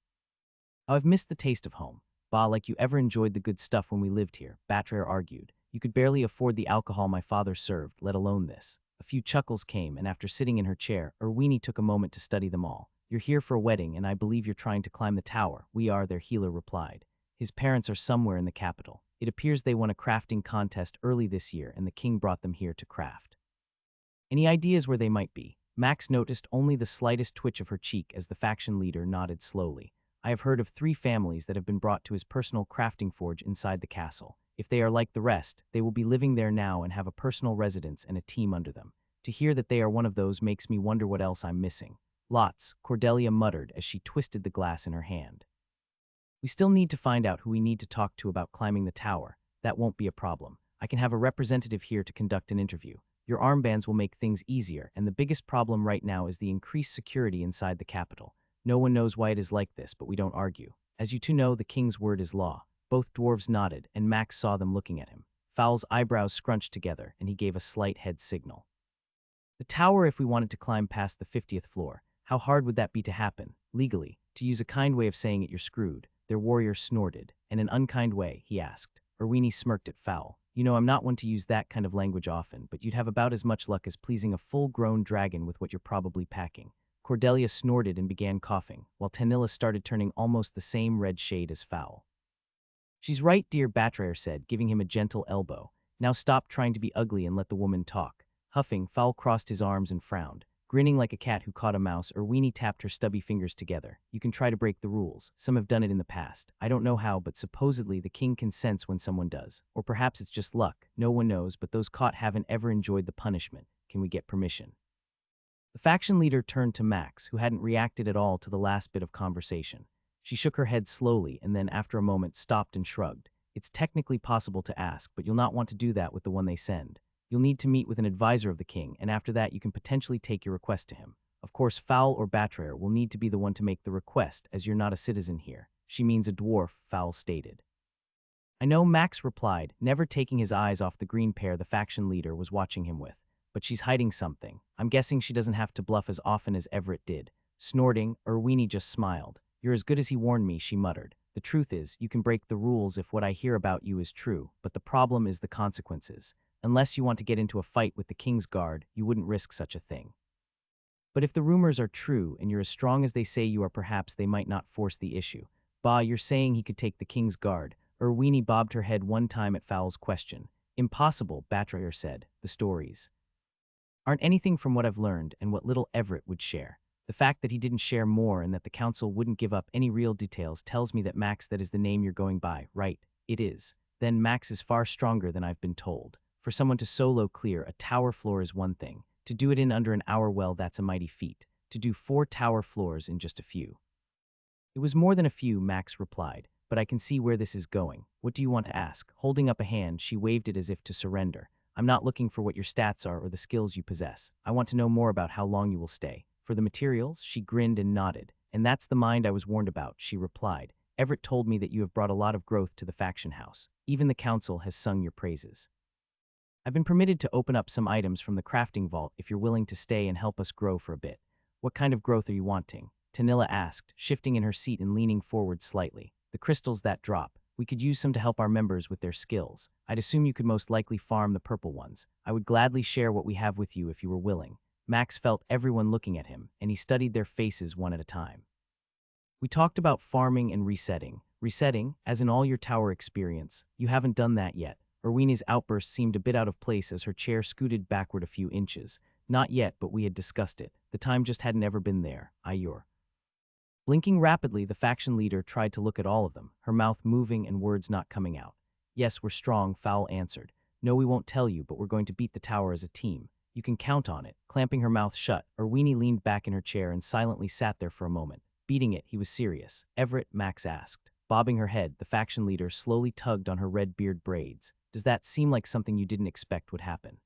Oh, I've missed the taste of home. Bah, like you ever enjoyed the good stuff when we lived here, Batrayer argued. You could barely afford the alcohol my father served, let alone this. A few chuckles came, and after sitting in her chair, Irwini took a moment to study them all. You're here for a wedding, and I believe you're trying to climb the tower. We are, their healer replied. His parents are somewhere in the capital. It appears they won a crafting contest early this year, and the king brought them here to craft. Any ideas where they might be? Max noticed only the slightest twitch of her cheek as the faction leader nodded slowly. I have heard of 3 families that have been brought to his personal crafting forge inside the castle. If they are like the rest, they will be living there now and have a personal residence and a team under them. To hear that they are one of those makes me wonder what else I'm missing. Lots, Cordelia muttered as she twisted the glass in her hand. We still need to find out who we need to talk to about climbing the tower. That won't be a problem. I can have a representative here to conduct an interview. Your armbands will make things easier, and the biggest problem right now is the increased security inside the capital. No one knows why it is like this, but we don't argue. As you two know, the king's word is law. Both dwarves nodded, and Max saw them looking at him. Fowl's eyebrows scrunched together, and he gave a slight head signal. The tower, if we wanted to climb past the 50th floor, how hard would that be to happen? Legally, to use a kind way of saying it, you're screwed. Their warrior snorted. In an unkind way, he asked. Irwini smirked at Fowl. You know, I'm not one to use that kind of language often, but you'd have about as much luck as pleasing a full-grown dragon with what you're probably packing. Cordelia snorted and began coughing, while Tanilla started turning almost the same red shade as Fowl. She's right, dear, Batrayer said, giving him a gentle elbow. Now stop trying to be ugly and let the woman talk. Huffing, Fowl crossed his arms and frowned. Grinning like a cat who caught a mouse, Irwini tapped her stubby fingers together. You can try to break the rules. Some have done it in the past. I don't know how, but supposedly the king can sense when someone does. Or perhaps it's just luck. No one knows, but those caught haven't ever enjoyed the punishment. Can we get permission? The faction leader turned to Max, who hadn't reacted at all to the last bit of conversation. She shook her head slowly and then, after a moment, stopped and shrugged. It's technically possible to ask, but you'll not want to do that with the one they send. You'll need to meet with an advisor of the king, and after that you can potentially take your request to him. Of course, Fowl or Batrayer will need to be the one to make the request, as you're not a citizen here. She means a dwarf, Fowl stated. I know, Max replied, never taking his eyes off the green pair the faction leader was watching him with. But she's hiding something. I'm guessing she doesn't have to bluff as often as Everett did. Snorting, Irwini just smiled. You're as good as he warned me, she muttered. The truth is, you can break the rules if what I hear about you is true, but the problem is the consequences. Unless you want to get into a fight with the King's Guard, you wouldn't risk such a thing. But if the rumors are true and you're as strong as they say you are, perhaps they might not force the issue. Bah, you're saying he could take the King's Guard. Irwini bobbed her head one time at Fowl's question. Impossible, Batrayer said. The stories aren't anything from what I've learned and what little Everett would share. The fact that he didn't share more and that the council wouldn't give up any real details tells me that Max, that is the name you're going by, right? It is. Then Max is far stronger than I've been told. For someone to solo clear a tower floor is one thing. To do it in under an hour, well, that's a mighty feat. To do 4 tower floors in just a few. It was more than a few, Max replied, but I can see where this is going. What do you want to ask? Holding up a hand, she waved it as if to surrender. I'm not looking for what your stats are or the skills you possess. I want to know more about how long you will stay. For the materials, she grinned and nodded. And that's the mind I was warned about, she replied. Everett told me that you have brought a lot of growth to the faction house. Even the council has sung your praises. I've been permitted to open up some items from the crafting vault if you're willing to stay and help us grow for a bit. What kind of growth are you wanting? Tanilla asked, shifting in her seat and leaning forward slightly. The crystals that drop. We could use some to help our members with their skills. I'd assume you could most likely farm the purple ones. I would gladly share what we have with you if you were willing. Max felt everyone looking at him, and he studied their faces one at a time. We talked about farming and resetting. Resetting, as in all your tower experience. You haven't done that yet. Irwini's outburst seemed a bit out of place as her chair scooted backward a few inches. Not yet, but we had discussed it. The time just hadn't ever been there. Blinking rapidly, the faction leader tried to look at all of them, her mouth moving and words not coming out. Yes, we're strong, Fowl answered. No, we won't tell you, but we're going to beat the tower as a team. You can count on it. Clamping her mouth shut, Irwini leaned back in her chair and silently sat there for a moment. Beating it, he was serious. Everett, Max asked. Bobbing her head, the faction leader slowly tugged on her red beard braids. Does that seem like something you didn't expect would happen?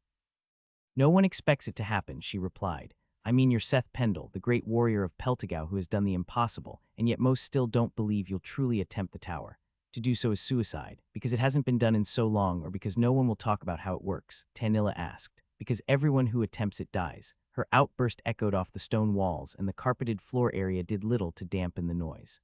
No one expects it to happen, she replied. I mean, you're Seth Pendle, the great warrior of Peltigau who has done the impossible, and yet most still don't believe you'll truly attempt the tower. To do so is suicide, because it hasn't been done in so long or because no one will talk about how it works, Tanilla asked. Because everyone who attempts it dies. Her outburst echoed off the stone walls, and the carpeted floor area did little to dampen the noise.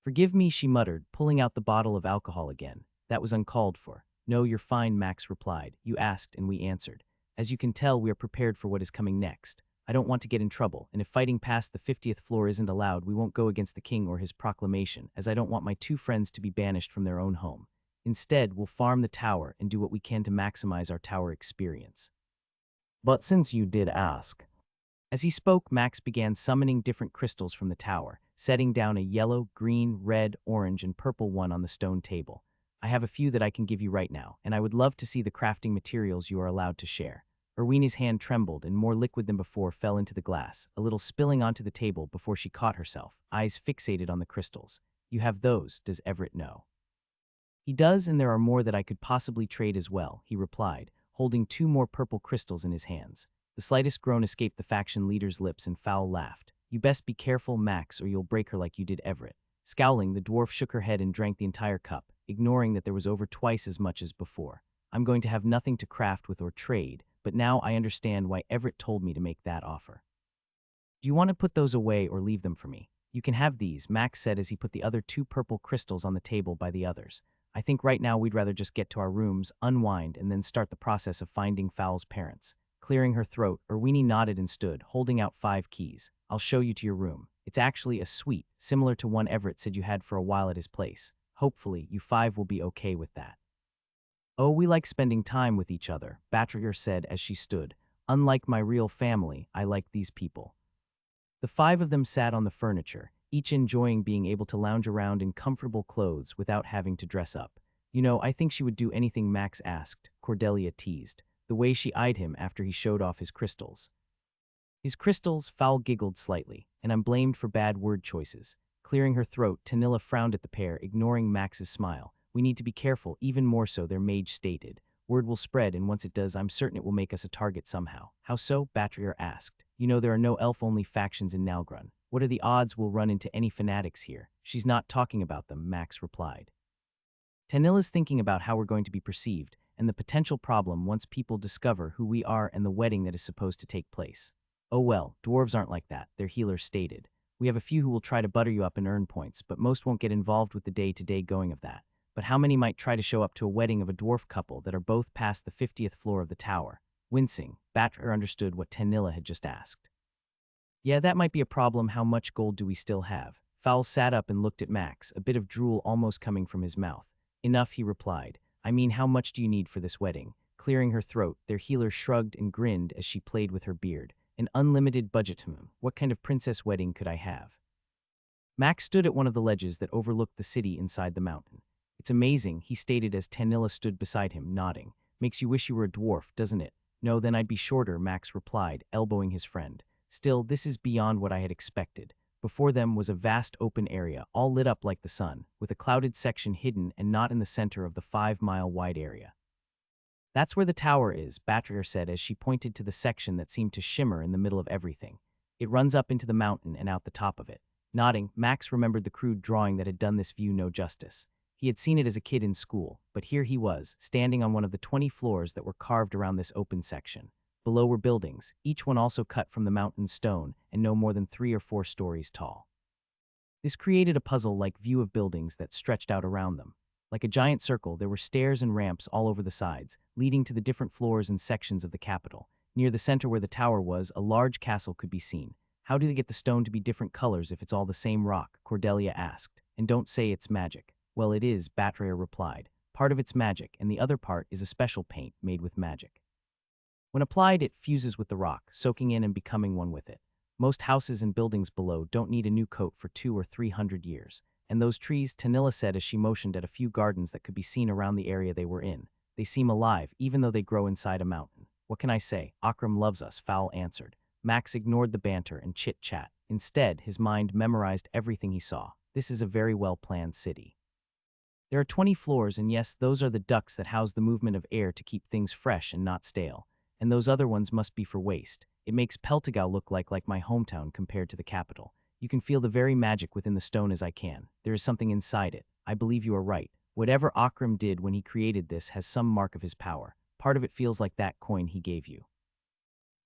Forgive me, she muttered, pulling out the bottle of alcohol again. That was uncalled for. No, you're fine, Max replied. You asked, and we answered. As you can tell, we are prepared for what is coming next. I don't want to get in trouble, and if fighting past the 50th floor isn't allowed, we won't go against the king or his proclamation, as I don't want my 2 friends to be banished from their own home. Instead, we'll farm the tower and do what we can to maximize our tower experience. But since you did ask. As he spoke, Max began summoning different crystals from the tower, setting down a yellow, green, red, orange, and purple one on the stone table. I have a few that I can give you right now, and I would love to see the crafting materials you are allowed to share. Irwini's hand trembled, and more liquid than before fell into the glass, a little spilling onto the table before she caught herself, eyes fixated on the crystals. You have those, does Everett know? He does, and there are more that I could possibly trade as well, he replied, holding 2 more purple crystals in his hands. The slightest groan escaped the faction leader's lips, and Fowl laughed. You best be careful, Max, or you'll break her like you did Everett. Scowling, the dwarf shook her head and drank the entire cup, ignoring that there was over twice as much as before. I'm going to have nothing to craft with or trade, but now I understand why Everett told me to make that offer. Do you want to put those away or leave them for me? You can have these, Max said as he put the other 2 purple crystals on the table by the others. I think right now we'd rather just get to our rooms, unwind, and then start the process of finding Fowl's parents. Clearing her throat, Irwini nodded and stood, holding out 5 keys. I'll show you to your room. It's actually a suite, similar to one Everett said you had for a while at his place. Hopefully, you 5 will be okay with that. Oh, we like spending time with each other, Batriger said as she stood. Unlike my real family, I like these people. The 5 of them sat on the furniture, each enjoying being able to lounge around in comfortable clothes without having to dress up. You know, I think she would do anything Max asked, Cordelia teased, the way she eyed him after he showed off his crystals. His crystals, Fowl giggled slightly, and I'm blamed for bad word choices. Clearing her throat, Tanilla frowned at the pair, ignoring Max's smile. We need to be careful, even more so, their mage stated. Word will spread, and once it does, I'm certain it will make us a target somehow. How so? Batrier asked. You know there are no elf-only factions in Nalgrun. What are the odds we'll run into any fanatics here? She's not talking about them, Max replied. Tanilla's thinking about how we're going to be perceived and the potential problem once people discover who we are and the wedding that is supposed to take place. Oh well, dwarves aren't like that, their healer stated. We have a few who will try to butter you up and earn points, but most won't get involved with the day-to-day going of that. But how many might try to show up to a wedding of a dwarf couple that are both past the 50th floor of the tower? Wincing, Batrer understood what Tanilla had just asked. Yeah, that might be a problem. How much gold do we still have? Fowl sat up and looked at Max, a bit of drool almost coming from his mouth. Enough, he replied. I mean, how much do you need for this wedding? Clearing her throat, their healer shrugged and grinned as she played with her beard. An unlimited budget. What kind of princess wedding could I have? Max stood at one of the ledges that overlooked the city inside the mountain. It's amazing, he stated as Tanilla stood beside him, nodding. Makes you wish you were a dwarf, doesn't it? No, then I'd be shorter, Max replied, elbowing his friend. Still, this is beyond what I had expected. Before them was a vast open area, all lit up like the sun, with a clouded section hidden and not in the center of the 5-mile-wide area. That's where the tower is, Batrier said as she pointed to the section that seemed to shimmer in the middle of everything. It runs up into the mountain and out the top of it. Nodding, Max remembered the crude drawing that had done this view no justice. He had seen it as a kid in school, but here he was, standing on one of the 20 floors that were carved around this open section. Below were buildings, each one also cut from the mountain stone and no more than 3 or 4 stories tall. This created a puzzle-like view of buildings that stretched out around them. Like a giant circle, there were stairs and ramps all over the sides, leading to the different floors and sections of the capital. Near the center where the tower was, a large castle could be seen. How do they get the stone to be different colors if it's all the same rock? Cordelia asked. And don't say it's magic. Well, it is, Batrier replied. Part of it's magic, and the other part is a special paint made with magic. When applied, it fuses with the rock, soaking in and becoming one with it. Most houses and buildings below don't need a new coat for 200 or 300 years. And those trees, Tanilla said as she motioned at a few gardens that could be seen around the area they were in. They seem alive, even though they grow inside a mountain. What can I say? Akram loves us, Fowl answered. Max ignored the banter and chit-chat. Instead, his mind memorized everything he saw. This is a very well-planned city. There are 20 floors, and yes, those are the ducts that house the movement of air to keep things fresh and not stale. And those other ones must be for waste. It makes Peltigau look like my hometown compared to the capital. You can feel the very magic within the stone as I can. There is something inside it. I believe you are right. Whatever Akram did when he created this has some mark of his power. Part of it feels like that coin he gave you.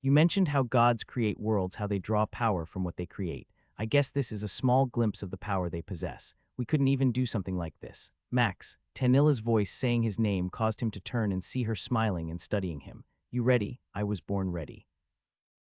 You mentioned how gods create worlds, how they draw power from what they create. I guess this is a small glimpse of the power they possess. We couldn't even do something like this. Max, Tanilla's voice saying his name caused him to turn and see her smiling and studying him. You ready? I was born ready.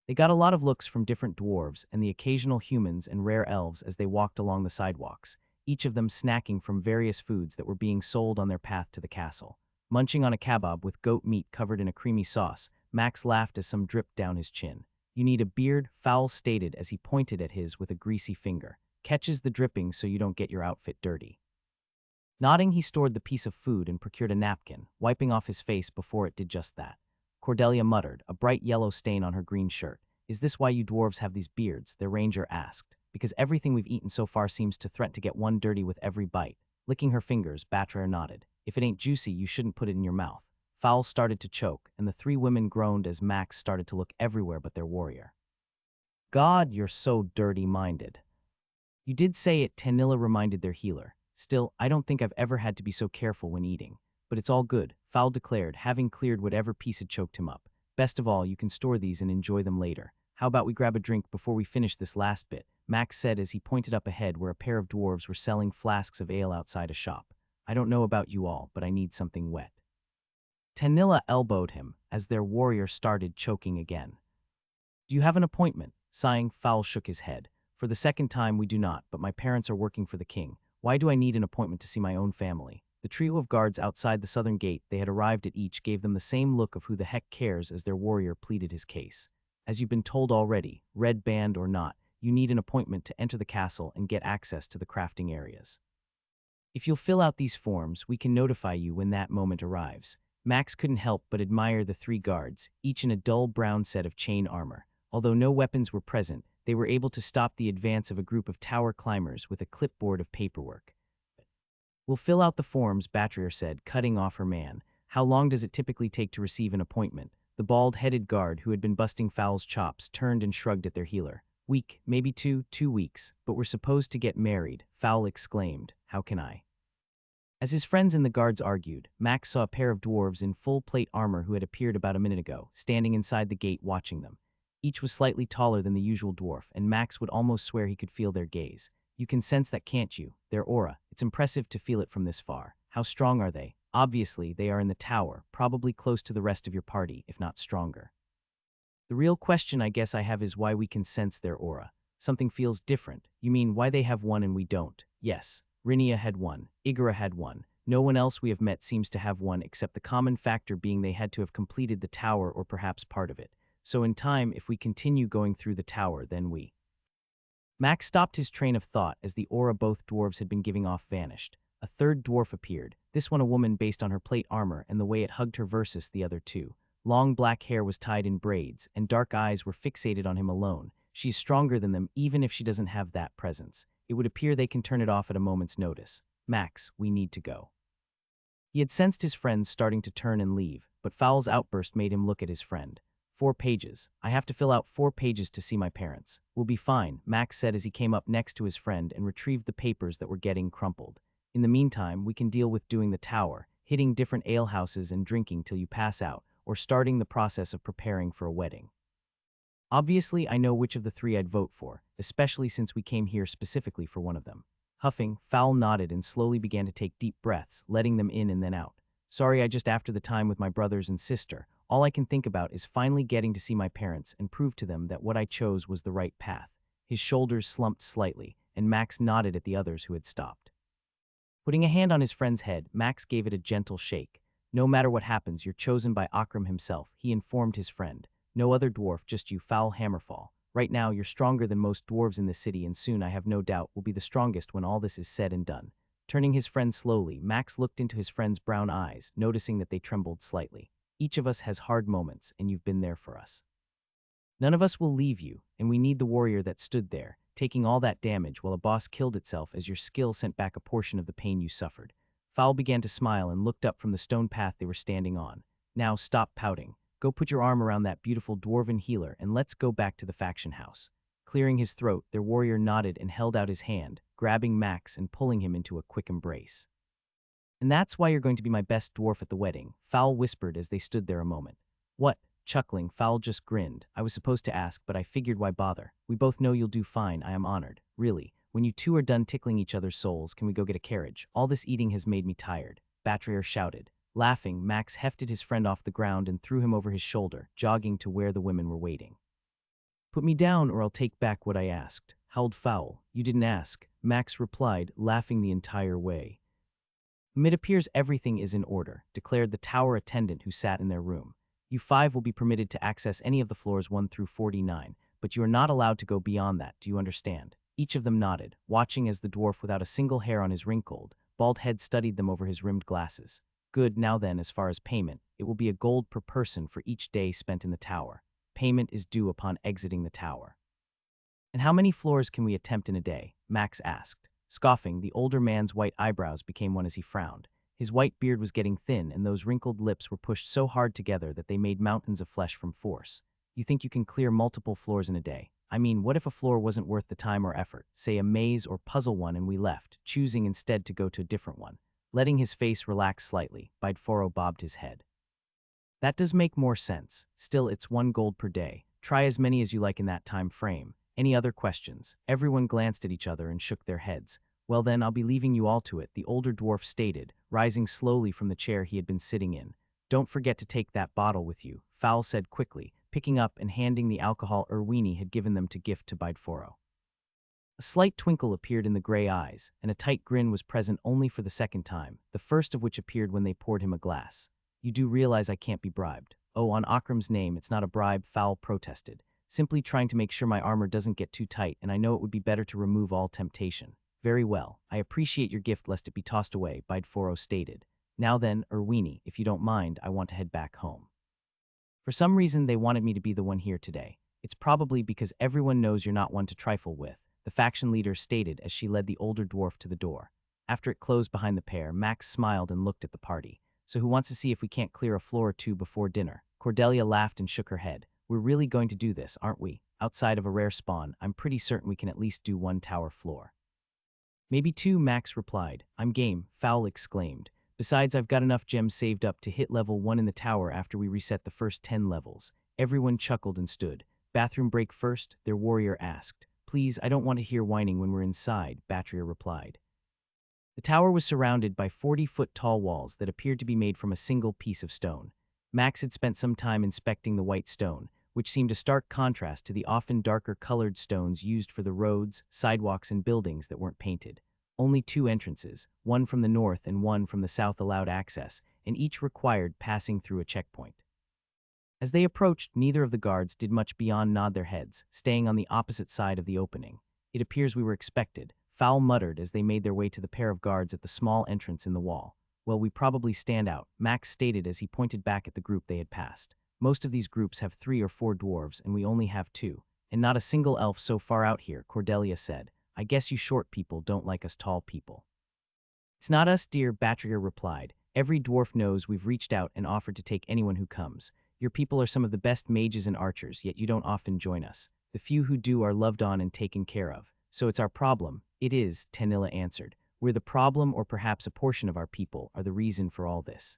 They got a lot of looks from different dwarves and the occasional humans and rare elves as they walked along the sidewalks, each of them snacking from various foods that were being sold on their path to the castle. Munching on a kebab with goat meat covered in a creamy sauce, Max laughed as some dripped down his chin. You need a beard, Fowl stated as he pointed at his with a greasy finger. Catches the dripping so you don't get your outfit dirty. Nodding, he stored the piece of food and procured a napkin, wiping off his face before it did just that. Cordelia muttered, a bright yellow stain on her green shirt. Is this why you dwarves have these beards? Their ranger asked. Because everything we've eaten so far seems to threaten to get one dirty with every bite. Licking her fingers, Batrier nodded. If it ain't juicy, you shouldn't put it in your mouth. Fowl started to choke, and the 3 women groaned as Max started to look everywhere but their warrior. God, you're so dirty-minded. You did say it, Tanilla reminded their healer. Still, I don't think I've ever had to be so careful when eating. But it's all good, Fowl declared, having cleared whatever piece had choked him up. Best of all, you can store these and enjoy them later. How about we grab a drink before we finish this last bit? Max said as he pointed up ahead where a pair of dwarves were selling flasks of ale outside a shop. I don't know about you all, but I need something wet. Tanilla elbowed him as their warrior started choking again. Do you have an appointment? Sighing, Fowl shook his head. For the second time, we do not, but my parents are working for the king. Why do I need an appointment to see my own family? The trio of guards outside the southern gate they had arrived at each gave them the same look of who the heck cares as their warrior pleaded his case. As you've been told already, red band or not, you need an appointment to enter the castle and get access to the crafting areas. If you'll fill out these forms, we can notify you when that moment arrives. Max couldn't help but admire the 3 guards, each in a dull brown set of chain armor. Although no weapons were present, they were able to stop the advance of a group of tower climbers with a clipboard of paperwork. We'll fill out the forms, Batrier said, cutting off her man. How long does it typically take to receive an appointment? The bald-headed guard who had been busting Fowl's chops turned and shrugged at their healer. Week, maybe 2 weeks, but we're supposed to get married, Fowl exclaimed. How can I? As his friends and the guards argued, Max saw a pair of dwarves in full plate armor who had appeared about a minute ago, standing inside the gate watching them. Each was slightly taller than the usual dwarf, and Max would almost swear he could feel their gaze. You can sense that, can't you? Their aura. It's impressive to feel it from this far. How strong are they? Obviously, they are in the tower, probably close to the rest of your party, if not stronger. The real question I guess I have is why we can sense their aura. Something feels different. You mean why they have one and we don't? Yes. Rinia had one. Igara had one. No one else we have met seems to have one, except the common factor being they had to have completed the tower or perhaps part of it. So in time, if we continue going through the tower, then we... Max stopped his train of thought as the aura both dwarves had been giving off vanished. A third dwarf appeared, this one a woman based on her plate armor and the way it hugged her versus the other two. Long black hair was tied in braids, and dark eyes were fixated on him alone. She's stronger than them even if she doesn't have that presence. It would appear they can turn it off at a moment's notice. Max, we need to go. He had sensed his friends starting to turn and leave, but Fowl's outburst made him look at his friend. 4 pages. I have to fill out 4 pages to see my parents. We'll be fine, Max said as he came up next to his friend and retrieved the papers that were getting crumpled. In the meantime, we can deal with doing the tower, hitting different alehouses and drinking till you pass out, or starting the process of preparing for a wedding. Obviously, I know which of the 3 I'd vote for, especially since we came here specifically for one of them. Huffing, Fowl nodded and slowly began to take deep breaths, letting them in and then out. Sorry, I just after the time with my brothers and sister. All I can think about is finally getting to see my parents and prove to them that what I chose was the right path. His shoulders slumped slightly, and Max nodded at the others who had stopped. Putting a hand on his friend's head, Max gave it a gentle shake. No matter what happens, you're chosen by Akram himself, he informed his friend. No other dwarf, just you, Fowl Hammerfall. Right now, you're stronger than most dwarves in the city, and soon, I have no doubt, will be the strongest when all this is said and done. Turning his friend slowly, Max looked into his friend's brown eyes, noticing that they trembled slightly. Each of us has hard moments, and you've been there for us. None of us will leave you, and we need the warrior that stood there, taking all that damage while a boss killed itself as your skill sent back a portion of the pain you suffered. Fowl began to smile and looked up from the stone path they were standing on. Now stop pouting. Go put your arm around that beautiful dwarven healer and let's go back to the faction house. Clearing his throat, their warrior nodded and held out his hand, grabbing Max and pulling him into a quick embrace. And that's why you're going to be my best dwarf at the wedding, Fowl whispered as they stood there a moment. What? Chuckling, Fowl just grinned. I was supposed to ask, but I figured why bother. We both know you'll do fine, I am honored. Really, when you two are done tickling each other's souls, can we go get a carriage? All this eating has made me tired, Batrier shouted. Laughing, Max hefted his friend off the ground and threw him over his shoulder, jogging to where the women were waiting. Put me down or I'll take back what I asked, howled Fowl. You didn't ask, Max replied, laughing the entire way. It appears everything is in order, declared the tower attendant who sat in their room. You 5 will be permitted to access any of the floors 1 through 49, but you are not allowed to go beyond that, do you understand? Each of them nodded, watching as the dwarf without a single hair on his wrinkled, bald head studied them over his rimmed glasses. Good, now then, as far as payment, it will be a gold per person for each day spent in the tower. Payment is due upon exiting the tower. And how many floors can we attempt in a day? Max asked. Scoffing, the older man's white eyebrows became one as he frowned. His white beard was getting thin, and those wrinkled lips were pushed so hard together that they made mountains of flesh from force. You think you can clear multiple floors in a day? I mean, what if a floor wasn't worth the time or effort, say a maze or puzzle one, and we left, choosing instead to go to a different one? Letting his face relax slightly, Bideforo bobbed his head. That does make more sense. Still, it's 1 gold per day. Try as many as you like in that time frame. Any other questions? Everyone glanced at each other and shook their heads. Well then, I'll be leaving you all to it, the older dwarf stated, rising slowly from the chair he had been sitting in. Don't forget to take that bottle with you, Fowl said quickly, picking up and handing the alcohol Irwini had given them to gift to Bideforo. A slight twinkle appeared in the gray eyes, and a tight grin was present only for the second time, the first of which appeared when they poured him a glass. You do realize I can't be bribed. Oh, on Akram's name, it's not a bribe, Fowl protested. Simply trying to make sure my armor doesn't get too tight, and I know it would be better to remove all temptation. Very well, I appreciate your gift lest it be tossed away, Bideforo stated. Now then, Irwini, if you don't mind, I want to head back home. For some reason, they wanted me to be the one here today. It's probably because everyone knows you're not one to trifle with, the faction leader stated as she led the older dwarf to the door. After it closed behind the pair, Max smiled and looked at the party. So who wants to see if we can't clear a floor or 2 before dinner? Cordelia laughed and shook her head. We're really going to do this, aren't we? Outside of a rare spawn, I'm pretty certain we can at least do 1 tower floor. Maybe 2, Max replied. I'm game, Fowl exclaimed. Besides, I've got enough gems saved up to hit level 1 in the tower after we reset the first 10 levels. Everyone chuckled and stood. Bathroom break first? Their warrior asked. Please, I don't want to hear whining when we're inside, Batria replied. The tower was surrounded by 40-foot-tall walls that appeared to be made from a single piece of stone. Max had spent some time inspecting the white stone, which seemed a stark contrast to the often darker-colored stones used for the roads, sidewalks, and buildings that weren't painted. Only 2 entrances, one from the north and one from the south, allowed access, and each required passing through a checkpoint. As they approached, neither of the guards did much beyond nod their heads, staying on the opposite side of the opening. It appears we were expected, Fowl muttered as they made their way to the pair of guards at the small entrance in the wall. Well, we probably stand out, Max stated as he pointed back at the group they had passed. Most of these groups have 3 or 4 dwarves, and we only have 2. And not a single elf so far out here, Cordelia said. I guess you short people don't like us tall people. It's not us, dear, Batria replied. Every dwarf knows we've reached out and offered to take anyone who comes. Your people are some of the best mages and archers, yet you don't often join us. The few who do are loved on and taken care of. So it's our problem. It is, Tanilla answered. We're the problem, or perhaps a portion of our people are the reason for all this.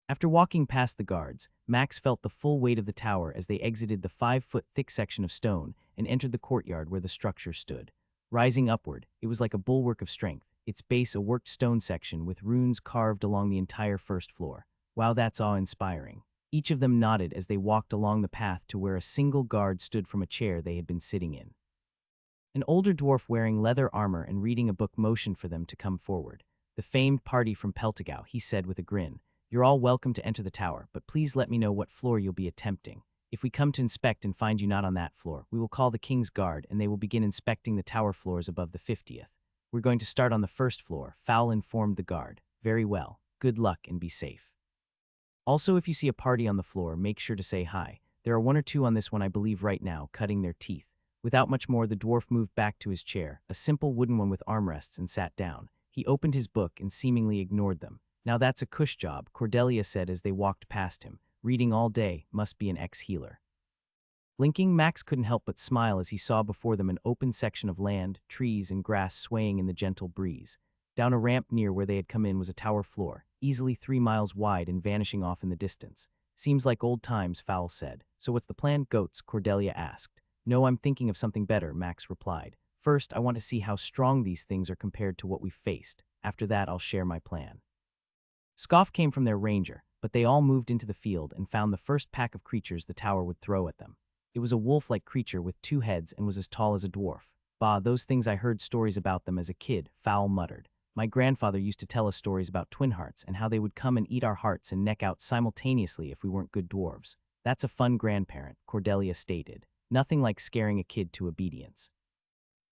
After walking past the guards, Max felt the full weight of the tower as they exited the 5-foot-thick section of stone and entered the courtyard where the structure stood. Rising upward, it was like a bulwark of strength, its base a worked stone section with runes carved along the entire first floor. Wow, that's awe-inspiring. Each of them nodded as they walked along the path to where a single guard stood from a chair they had been sitting in. An older dwarf wearing leather armor and reading a book motioned for them to come forward. The famed party from Peltigau, he said with a grin. You're all welcome to enter the tower, but please let me know what floor you'll be attempting. If we come to inspect and find you not on that floor, we will call the King's Guard and they will begin inspecting the tower floors above the 50th. We're going to start on the first floor, Fowl informed the guard. Very well. Good luck and be safe. Also, if you see a party on the floor, make sure to say hi. There are 1 or 2 on this one, I believe, right now, cutting their teeth. Without much more, the dwarf moved back to his chair, a simple wooden one with armrests, and sat down. He opened his book and seemingly ignored them. Now that's a cush job, Cordelia said as they walked past him. Reading all day, must be an ex-healer. Blinking, Max couldn't help but smile as he saw before them an open section of land, trees, and grass swaying in the gentle breeze. Down a ramp near where they had come in was a tower floor, easily 3 miles wide and vanishing off in the distance. Seems like old times, Fowl said. So what's the plan, goats? Cordelia asked. No, I'm thinking of something better, Max replied. First, I want to see how strong these things are compared to what we've faced. After that, I'll share my plan. Scoff came from their ranger, but they all moved into the field and found the first pack of creatures the tower would throw at them. It was a wolf-like creature with 2 heads and was as tall as a dwarf. Bah, those things, I heard stories about them as a kid, Fowl muttered. My grandfather used to tell us stories about twin hearts and how they would come and eat our hearts and neck out simultaneously if we weren't good dwarves. That's a fun grandparent, Cordelia stated. Nothing like scaring a kid to obedience.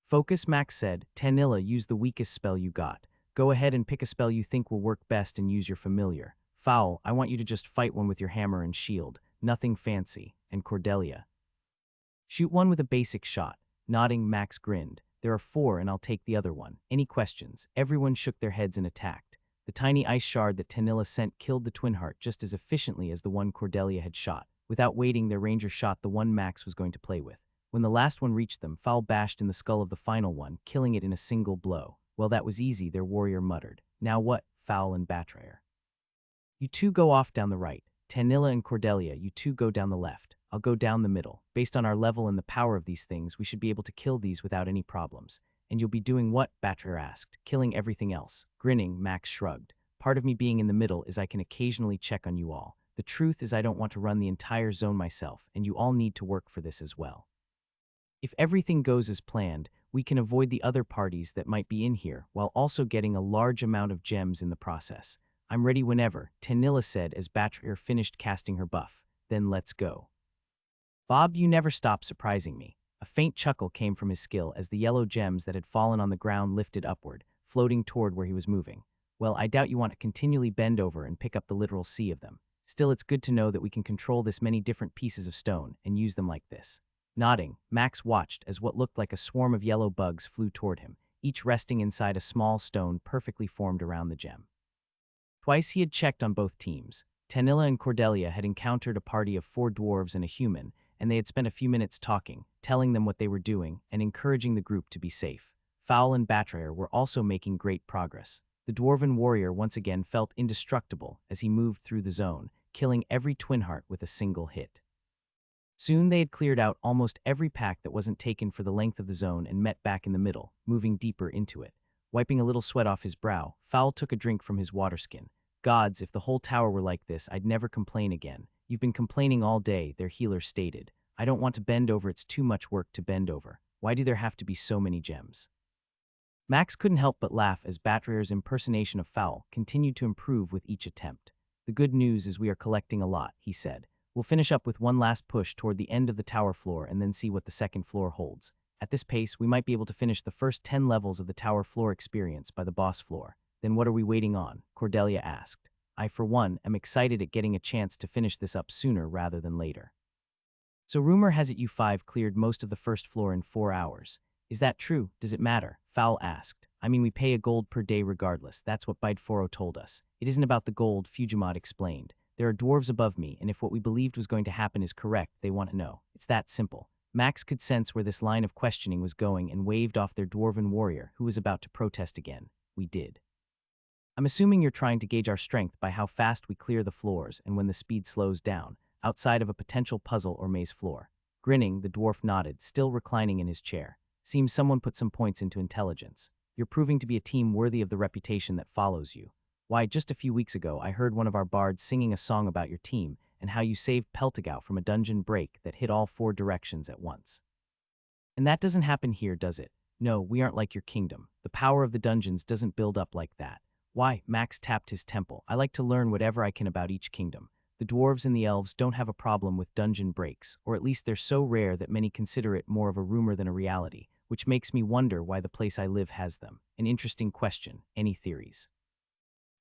Focus, Max said. Tanilla, use the weakest spell you got. Go ahead and pick a spell you think will work best and use your familiar. Fowl, I want you to just fight one with your hammer and shield. Nothing fancy. And Cordelia. Shoot one with a basic shot. Nodding, Max grinned. There are 4 and I'll take the other one. Any questions? Everyone shook their heads and attacked. The tiny ice shard that Tanilla sent killed the twin heart just as efficiently as the one Cordelia had shot. Without waiting, their ranger shot the one Max was going to play with. When the last one reached them, Fowl bashed in the skull of the final one, killing it in a single blow. Well, that was easy, their warrior muttered. Now what? Fowl and Batrayer. You 2 go off down the right. Tanilla and Cordelia, you 2 go down the left. I'll go down the middle. Based on our level and the power of these things, we should be able to kill these without any problems. And you'll be doing what? Batrayer asked. Killing everything else. Grinning, Max shrugged. Part of me being in the middle is I can occasionally check on you all. The truth is I don't want to run the entire zone myself, and you all need to work for this as well. If everything goes as planned, we can avoid the other parties that might be in here, while also getting a large amount of gems in the process. I'm ready whenever, Tanilla said as Batrayer finished casting her buff. Then let's go. Bob, you never stop surprising me. A faint chuckle came from his skill as the yellow gems that had fallen on the ground lifted upward, floating toward where he was moving. Well, I doubt you want to continually bend over and pick up the literal sea of them. Still, it's good to know that we can control this many different pieces of stone and use them like this. Nodding, Max watched as what looked like a swarm of yellow bugs flew toward him, each resting inside a small stone perfectly formed around the gem. Twice he had checked on both teams. Tanilla and Cordelia had encountered a party of 4 dwarves and a human, and they had spent a few minutes talking, telling them what they were doing, and encouraging the group to be safe. Fowl and Batrayer were also making great progress. The dwarven warrior once again felt indestructible as he moved through the zone, killing every twin heart with a single hit. Soon they had cleared out almost every pack that wasn't taken for the length of the zone and met back in the middle, moving deeper into it. Wiping a little sweat off his brow, Fowl took a drink from his waterskin. Gods, if the whole tower were like this, I'd never complain again. You've been complaining all day, their healer stated. I don't want to bend over, it's too much work to bend over. Why do there have to be so many gems? Max couldn't help but laugh as Batrayer's impersonation of Fowl continued to improve with each attempt. The good news is we are collecting a lot, he said. We'll finish up with one last push toward the end of the tower floor and then see what the second floor holds. At this pace, we might be able to finish the first 10 levels of the tower floor experience by the boss floor. Then what are we waiting on? Cordelia asked. I, for one, am excited at getting a chance to finish this up sooner rather than later. So rumor has it you 5 cleared most of the first floor in 4 hours. Is that true? Does it matter? Fowl asked. I mean, we pay a gold per day regardless. That's what Bideforo told us. It isn't about the gold, Fujimod explained. There are dwarves above me, and if what we believed was going to happen is correct, they want to know. It's that simple. Max could sense where this line of questioning was going and waved off their dwarven warrior, who was about to protest again. We did. I'm assuming you're trying to gauge our strength by how fast we clear the floors and when the speed slows down, outside of a potential puzzle or maze floor. Grinning, the dwarf nodded, still reclining in his chair. Seems someone put some points into intelligence. You're proving to be a team worthy of the reputation that follows you. Why, just a few weeks ago, I heard one of our bards singing a song about your team and how you saved Peltigau from a dungeon break that hit all 4 directions at once. And that doesn't happen here, does it? No, we aren't like your kingdom. The power of the dungeons doesn't build up like that. Why? Max tapped his temple. I like to learn whatever I can about each kingdom. The dwarves and the elves don't have a problem with dungeon breaks, or at least they're so rare that many consider it more of a rumor than a reality, which makes me wonder why the place I live has them. An interesting question. Any theories?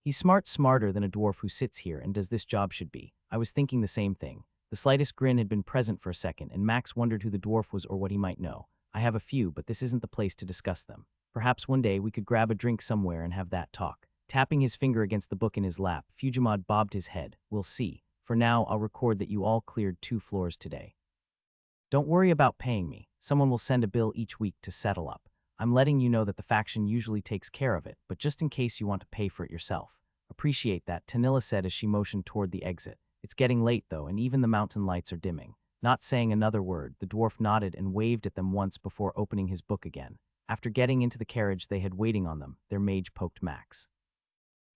He's smarter than a dwarf who sits here and does this job should be. I was thinking the same thing. The slightest grin had been present for a second, and Max wondered who the dwarf was or what he might know. I have a few, but this isn't the place to discuss them. Perhaps one day we could grab a drink somewhere and have that talk. Tapping his finger against the book in his lap, Fujimod bobbed his head. We'll see. For now, I'll record that you all cleared 2 floors today. Don't worry about paying me. Someone will send a bill each week to settle up. I'm letting you know that the faction usually takes care of it, but just in case you want to pay for it yourself. Appreciate that, Tanilla said as she motioned toward the exit. It's getting late though, and even the mountain lights are dimming. Not saying another word, the dwarf nodded and waved at them once before opening his book again. After getting into the carriage they had waiting on them, their mage poked Max.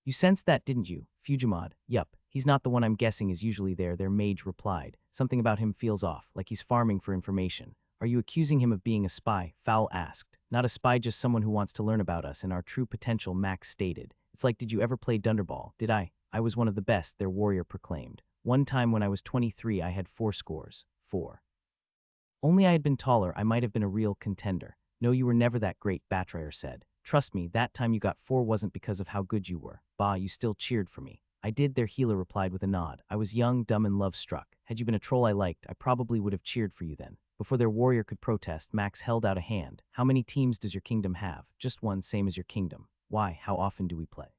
You sensed that, didn't you? Fujimod. Yup, he's not the one I'm guessing is usually there, their mage replied. Something about him feels off, like he's farming for information. Are you accusing him of being a spy? Fowl asked. Not a spy, just someone who wants to learn about us and our true potential, Max stated. It's like, did you ever play Dunderball? Did I? I was one of the best, their warrior proclaimed. One time when I was 23, I had 4 scores. 4. Only I had been taller, I might have been a real contender. No, you were never that great, Batrayer said. Trust me, that time you got 4 wasn't because of how good you were. Bah, you still cheered for me. I did, their healer replied with a nod. I was young, dumb, and love-struck. Had you been a troll I liked, I probably would have cheered for you then. Before their warrior could protest, Max held out a hand. How many teams does your kingdom have? Just one, same as your kingdom. Why? How often do we play?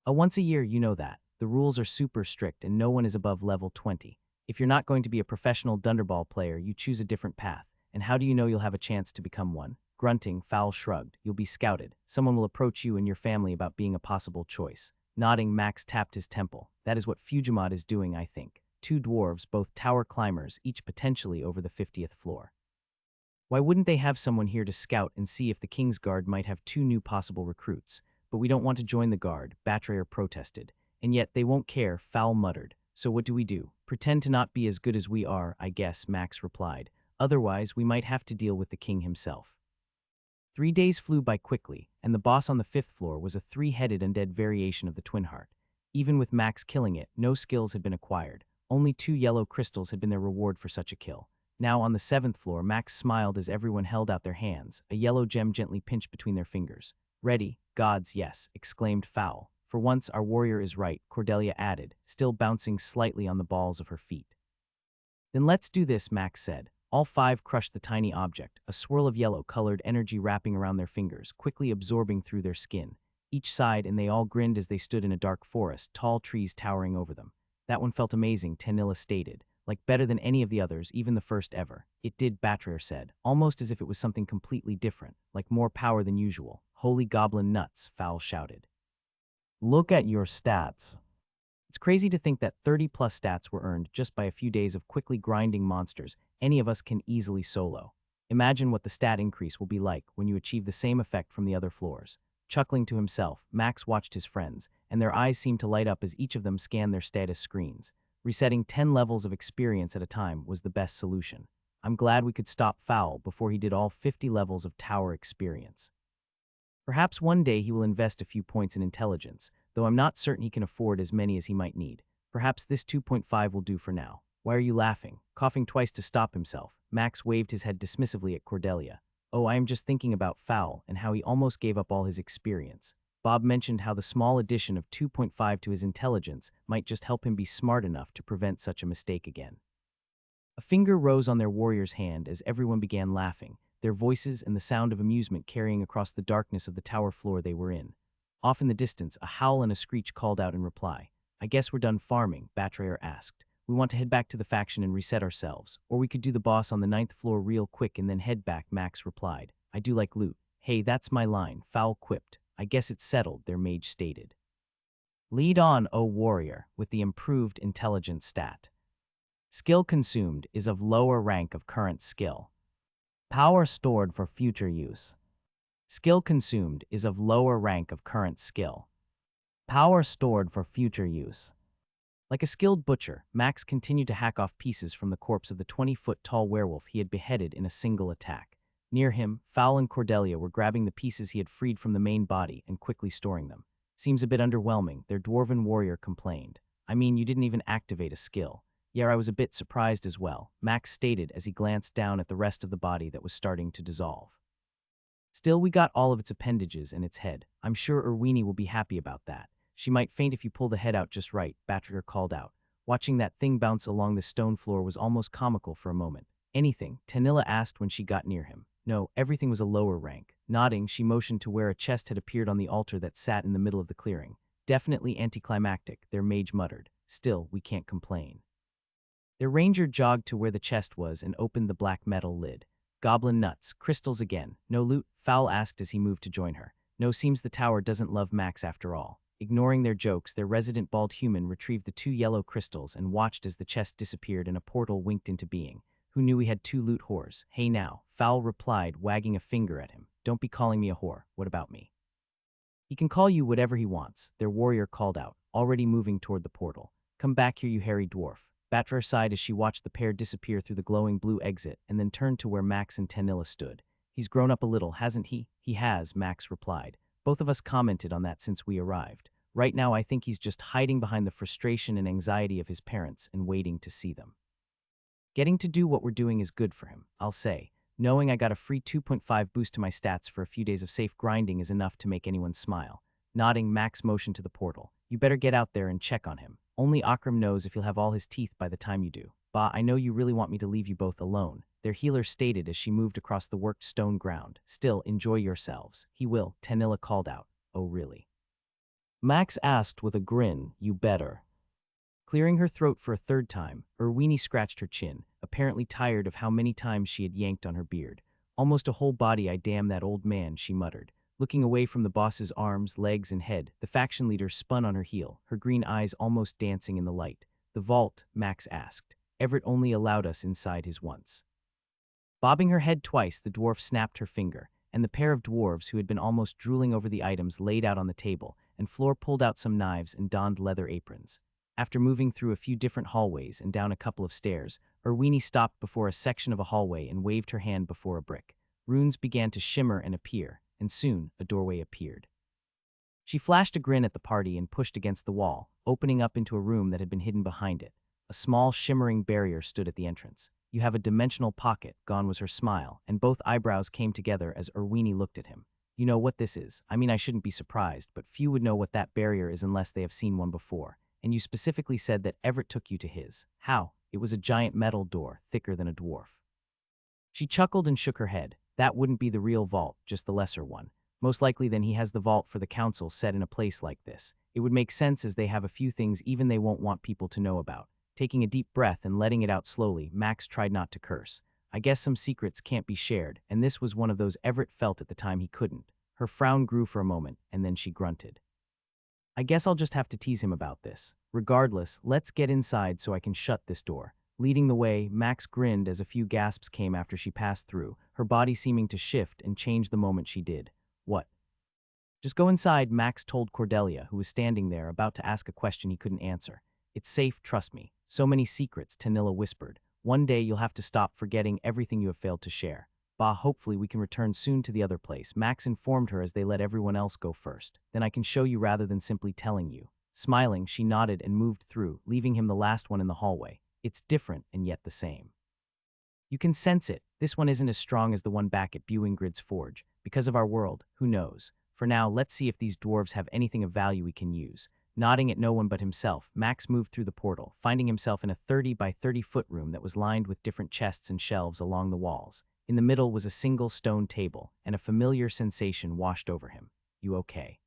Once a year, you know that. The rules are super strict and no one is above level 20. If you're not going to be a professional Dunderball player, you choose a different path. And how do you know you'll have a chance to become one? Grunting, Fowl shrugged. You'll be scouted. Someone will approach you and your family about being a possible choice. Nodding, Max tapped his temple. That is what Fujimod is doing, I think. 2 dwarves, both tower climbers, each potentially over the 50th floor. Why wouldn't they have someone here to scout and see if the King's Guard might have 2 new possible recruits? But we don't want to join the guard, Batrayer protested. And yet they won't care, Fowl muttered. So what do we do? Pretend to not be as good as we are, I guess, Max replied. Otherwise, we might have to deal with the king himself. 3 days flew by quickly, and the boss on the 5th floor was a 3-headed undead variation of the Twin Heart. Even with Max killing it, no skills had been acquired. Only 2 yellow crystals had been their reward for such a kill. Now on the 7th floor, Max smiled as everyone held out their hands, a yellow gem gently pinched between their fingers. Ready? Gods, yes, exclaimed Fowl. For once, our warrior is right, Cordelia added, still bouncing slightly on the balls of her feet. Then let's do this, Max said. All 5 crushed the tiny object, a swirl of yellow-colored energy wrapping around their fingers, quickly absorbing through their skin. Each sighed, and they all grinned as they stood in a dark forest, tall trees towering over them. That one felt amazing, Tanilla stated. like better than any of the others, even the first ever. It did, Batrayer said, almost as if it was something completely different, like more power than usual. Holy goblin nuts, Fowl shouted. Look at your stats. It's crazy to think that 30-plus stats were earned just by a few days of quickly grinding monsters any of us can easily solo. Imagine what the stat increase will be like when you achieve the same effect from the other floors. Chuckling to himself, Max watched his friends, and their eyes seemed to light up as each of them scanned their status screens. Resetting 10 levels of experience at a time was the best solution. I'm glad we could stop Fowl before he did all 50 levels of tower experience. Perhaps one day he will invest a few points in intelligence, though I'm not certain he can afford as many as he might need. Perhaps this 2.5 will do for now. Why are you laughing? Coughing twice to stop himself, Max waved his head dismissively at Cordelia. Oh, I am just thinking about Fowl and how he almost gave up all his experience. Bob mentioned how the small addition of 2.5 to his intelligence might just help him be smart enough to prevent such a mistake again. A finger rose on their warrior's hand as everyone began laughing, their voices and the sound of amusement carrying across the darkness of the tower floor they were in. Off in the distance, a howl and a screech called out in reply. I guess we're done farming, Batrayer asked. We want to head back to the faction and reset ourselves, or we could do the boss on the 9th floor real quick and then head back, Max replied. I do like loot. Hey, that's my line, Fowl quipped. I guess it's settled, their mage stated. Lead on, O warrior, with the improved intelligence stat. Skill consumed is of lower rank of current skill. Power stored for future use. Skill consumed is of lower rank of current skill. Power stored for future use. Like a skilled butcher, Max continued to hack off pieces from the corpse of the 20-foot-tall werewolf he had beheaded in a single attack. Near him, Fowl and Cordelia were grabbing the pieces he had freed from the main body and quickly storing them. Seems a bit underwhelming, their dwarven warrior complained. I mean, you didn't even activate a skill. Yeah, I was a bit surprised as well, Max stated as he glanced down at the rest of the body that was starting to dissolve. Still, we got all of its appendages and its head. I'm sure Irwini will be happy about that. She might faint if you pull the head out just right, Batrayer called out. Watching that thing bounce along the stone floor was almost comical for a moment. Anything? Tanilla asked when she got near him. No, everything was a lower rank. Nodding, she motioned to where a chest had appeared on the altar that sat in the middle of the clearing. Definitely anticlimactic, their mage muttered. Still, we can't complain. Their ranger jogged to where the chest was and opened the black metal lid. Goblin nuts, crystals again. No loot? Fowl asked as he moved to join her. No, seems the tower doesn't love Max after all. Ignoring their jokes, their resident bald human retrieved the 2 yellow crystals and watched as the chest disappeared and a portal winked into being. Who knew we had 2 loot whores? Hey now, Fowl replied, wagging a finger at him. Don't be calling me a whore. What about me? He can call you whatever he wants, their warrior called out, already moving toward the portal. Come back here, you hairy dwarf. Batrayer sighed as she watched the pair disappear through the glowing blue exit and then turned to where Max and Tanilla stood. He's grown up a little, hasn't he? He has, Max replied. Both of us commented on that since we arrived. Right now, I think he's just hiding behind the frustration and anxiety of his parents and waiting to see them. Getting to do what we're doing is good for him, I'll say. Knowing I got a free 2.5 boost to my stats for a few days of safe grinding is enough to make anyone smile. Nodding, Max motioned to the portal. You better get out there and check on him. Only Akram knows if he'll have all his teeth by the time you do. Bah, I know you really want me to leave you both alone, their healer stated as she moved across the worked stone ground. Still, enjoy yourselves. He will, Tanilla called out. Oh really? Max asked with a grin, you better. Clearing her throat for a third time, Irwini scratched her chin, apparently tired of how many times she had yanked on her beard. Almost a whole body, I damn that old man, she muttered. Looking away from the boss's arms, legs, and head, the faction leader spun on her heel, her green eyes almost dancing in the light. The vault, Max asked. Everett only allowed us inside his once. Bobbing her head twice, the dwarf snapped her finger, and the pair of dwarves who had been almost drooling over the items laid out on the table, and Floor pulled out some knives and donned leather aprons. After moving through a few different hallways and down a couple of stairs, Irwini stopped before a section of a hallway and waved her hand before a brick. Runes began to shimmer and appear, and soon a doorway appeared. She flashed a grin at the party and pushed against the wall, opening up into a room that had been hidden behind it. A small, shimmering barrier stood at the entrance. You have a dimensional pocket, gone was her smile, and both eyebrows came together as Irwini looked at him. You know what this is. I mean, I shouldn't be surprised, but few would know what that barrier is unless they have seen one before. And you specifically said that Everett took you to his. How? It was a giant metal door, thicker than a dwarf. She chuckled and shook her head. That wouldn't be the real vault, just the lesser one. Most likely then he has the vault for the council set in a place like this. It would make sense as they have a few things even they won't want people to know about. Taking a deep breath and letting it out slowly, Max tried not to curse. I guess some secrets can't be shared, and this was one of those Everett felt at the time he couldn't. Her frown grew for a moment, and then she grunted. I guess I'll just have to tease him about this. Regardless, let's get inside so I can shut this door. Leading the way, Max grinned as a few gasps came after she passed through, her body seeming to shift and change the moment she did. What? Just go inside, Max told Cordelia, who was standing there about to ask a question he couldn't answer. It's safe, trust me. So many secrets, Tanilla whispered. One day you'll have to stop forgetting everything you have failed to share. Bah, hopefully we can return soon to the other place, Max informed her as they let everyone else go first. Then I can show you rather than simply telling you. Smiling, she nodded and moved through, leaving him the last one in the hallway. It's different and yet the same. You can sense it. This one isn't as strong as the one back at Bewingrid's forge. Because of our world, who knows? For now, let's see if these dwarves have anything of value we can use. Nodding at no one but himself, Max moved through the portal, finding himself in a 30 by 30-foot room that was lined with different chests and shelves along the walls. In the middle was a single stone table, and a familiar sensation washed over him. You okay?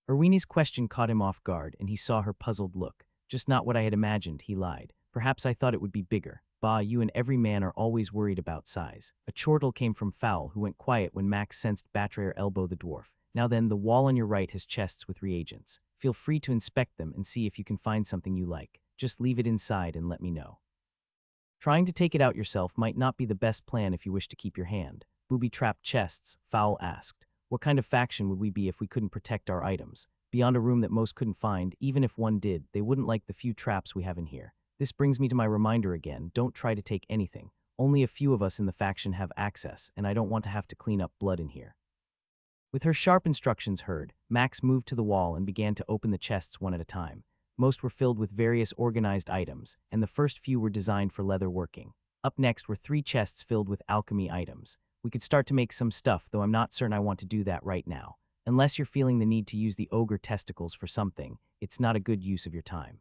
Erwini's question caught him off guard, and he saw her puzzled look. Just not what I had imagined, he lied. Perhaps I thought it would be bigger. Bah, you and every man are always worried about size. A chortle came from Fowl, who went quiet when Max sensed Batrayer elbow the dwarf. Now then, the wall on your right has chests with reagents. Feel free to inspect them and see if you can find something you like. Just leave it inside and let me know. Trying to take it out yourself might not be the best plan if you wish to keep your hand. Booby-trapped chests, Fowl asked. What kind of faction would we be if we couldn't protect our items? Beyond a room that most couldn't find, even if one did, they wouldn't like the few traps we have in here. This brings me to my reminder again, don't try to take anything. Only a few of us in the faction have access, and I don't want to have to clean up blood in here. With her sharp instructions heard, Max moved to the wall and began to open the chests one at a time. Most were filled with various organized items, and the first few were designed for leather working. Up next were 3 chests filled with alchemy items. We could start to make some stuff, though I'm not certain I want to do that right now. Unless you're feeling the need to use the ogre testicles for something, it's not a good use of your time.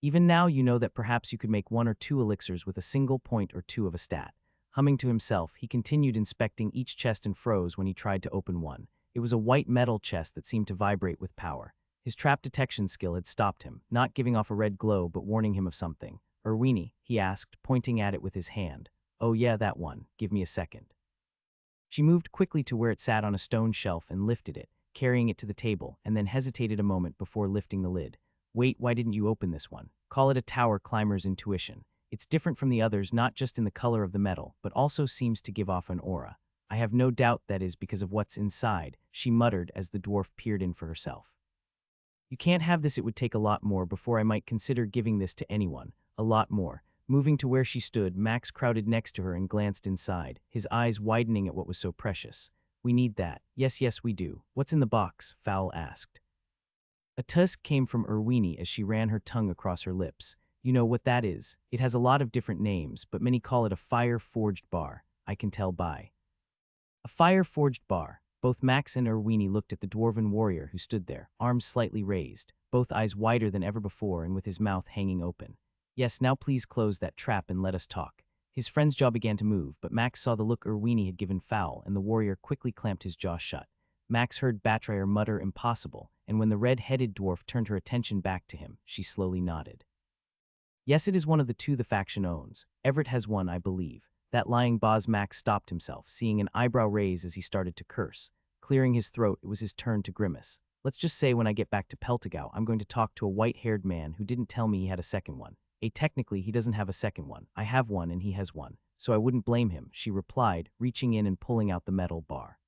Even now you know that perhaps you could make 1 or 2 elixirs with a single point or 2 of a stat. Humming to himself, he continued inspecting each chest and froze when he tried to open one. It was a white metal chest that seemed to vibrate with power. His trap detection skill had stopped him, not giving off a red glow but warning him of something. Erwini, he asked, pointing at it with his hand. Oh yeah, that one. Give me a second. She moved quickly to where it sat on a stone shelf and lifted it, carrying it to the table, and then hesitated a moment before lifting the lid. Wait, why didn't you open this one? Call it a tower climber's intuition. It's different from the others not just in the color of the metal, but also seems to give off an aura. I have no doubt that is because of what's inside, she muttered as the dwarf peered in for herself. You can't have this, it would take a lot more before I might consider giving this to anyone. A lot more. Moving to where she stood, Max crowded next to her and glanced inside, his eyes widening at what was so precious. We need that. Yes, we do. What's in the box? Fowl asked. A tusk came from Erwini as she ran her tongue across her lips. You know what that is. It has a lot of different names, but many call it a fire-forged bar. I can tell by. A fire-forged bar. Both Max and Erwini looked at the dwarven warrior who stood there, arms slightly raised, both eyes wider than ever before and with his mouth hanging open. Yes, now please close that trap and let us talk. His friend's jaw began to move, but Max saw the look Erwini had given Fowl, and the warrior quickly clamped his jaw shut. Max heard Batrayer mutter impossible, and when the red-headed dwarf turned her attention back to him, she slowly nodded. Yes, it is one of the 2 the faction owns. Everett has one, I believe. That lying boss. Max stopped himself, seeing an eyebrow raise as he started to curse. Clearing his throat, it was his turn to grimace. Let's just say when I get back to Peltigau, I'm going to talk to a white-haired man who didn't tell me he had a second one. Technically, he doesn't have a second one. I have one and he has one, so I wouldn't blame him, she replied, reaching in and pulling out the metal bar.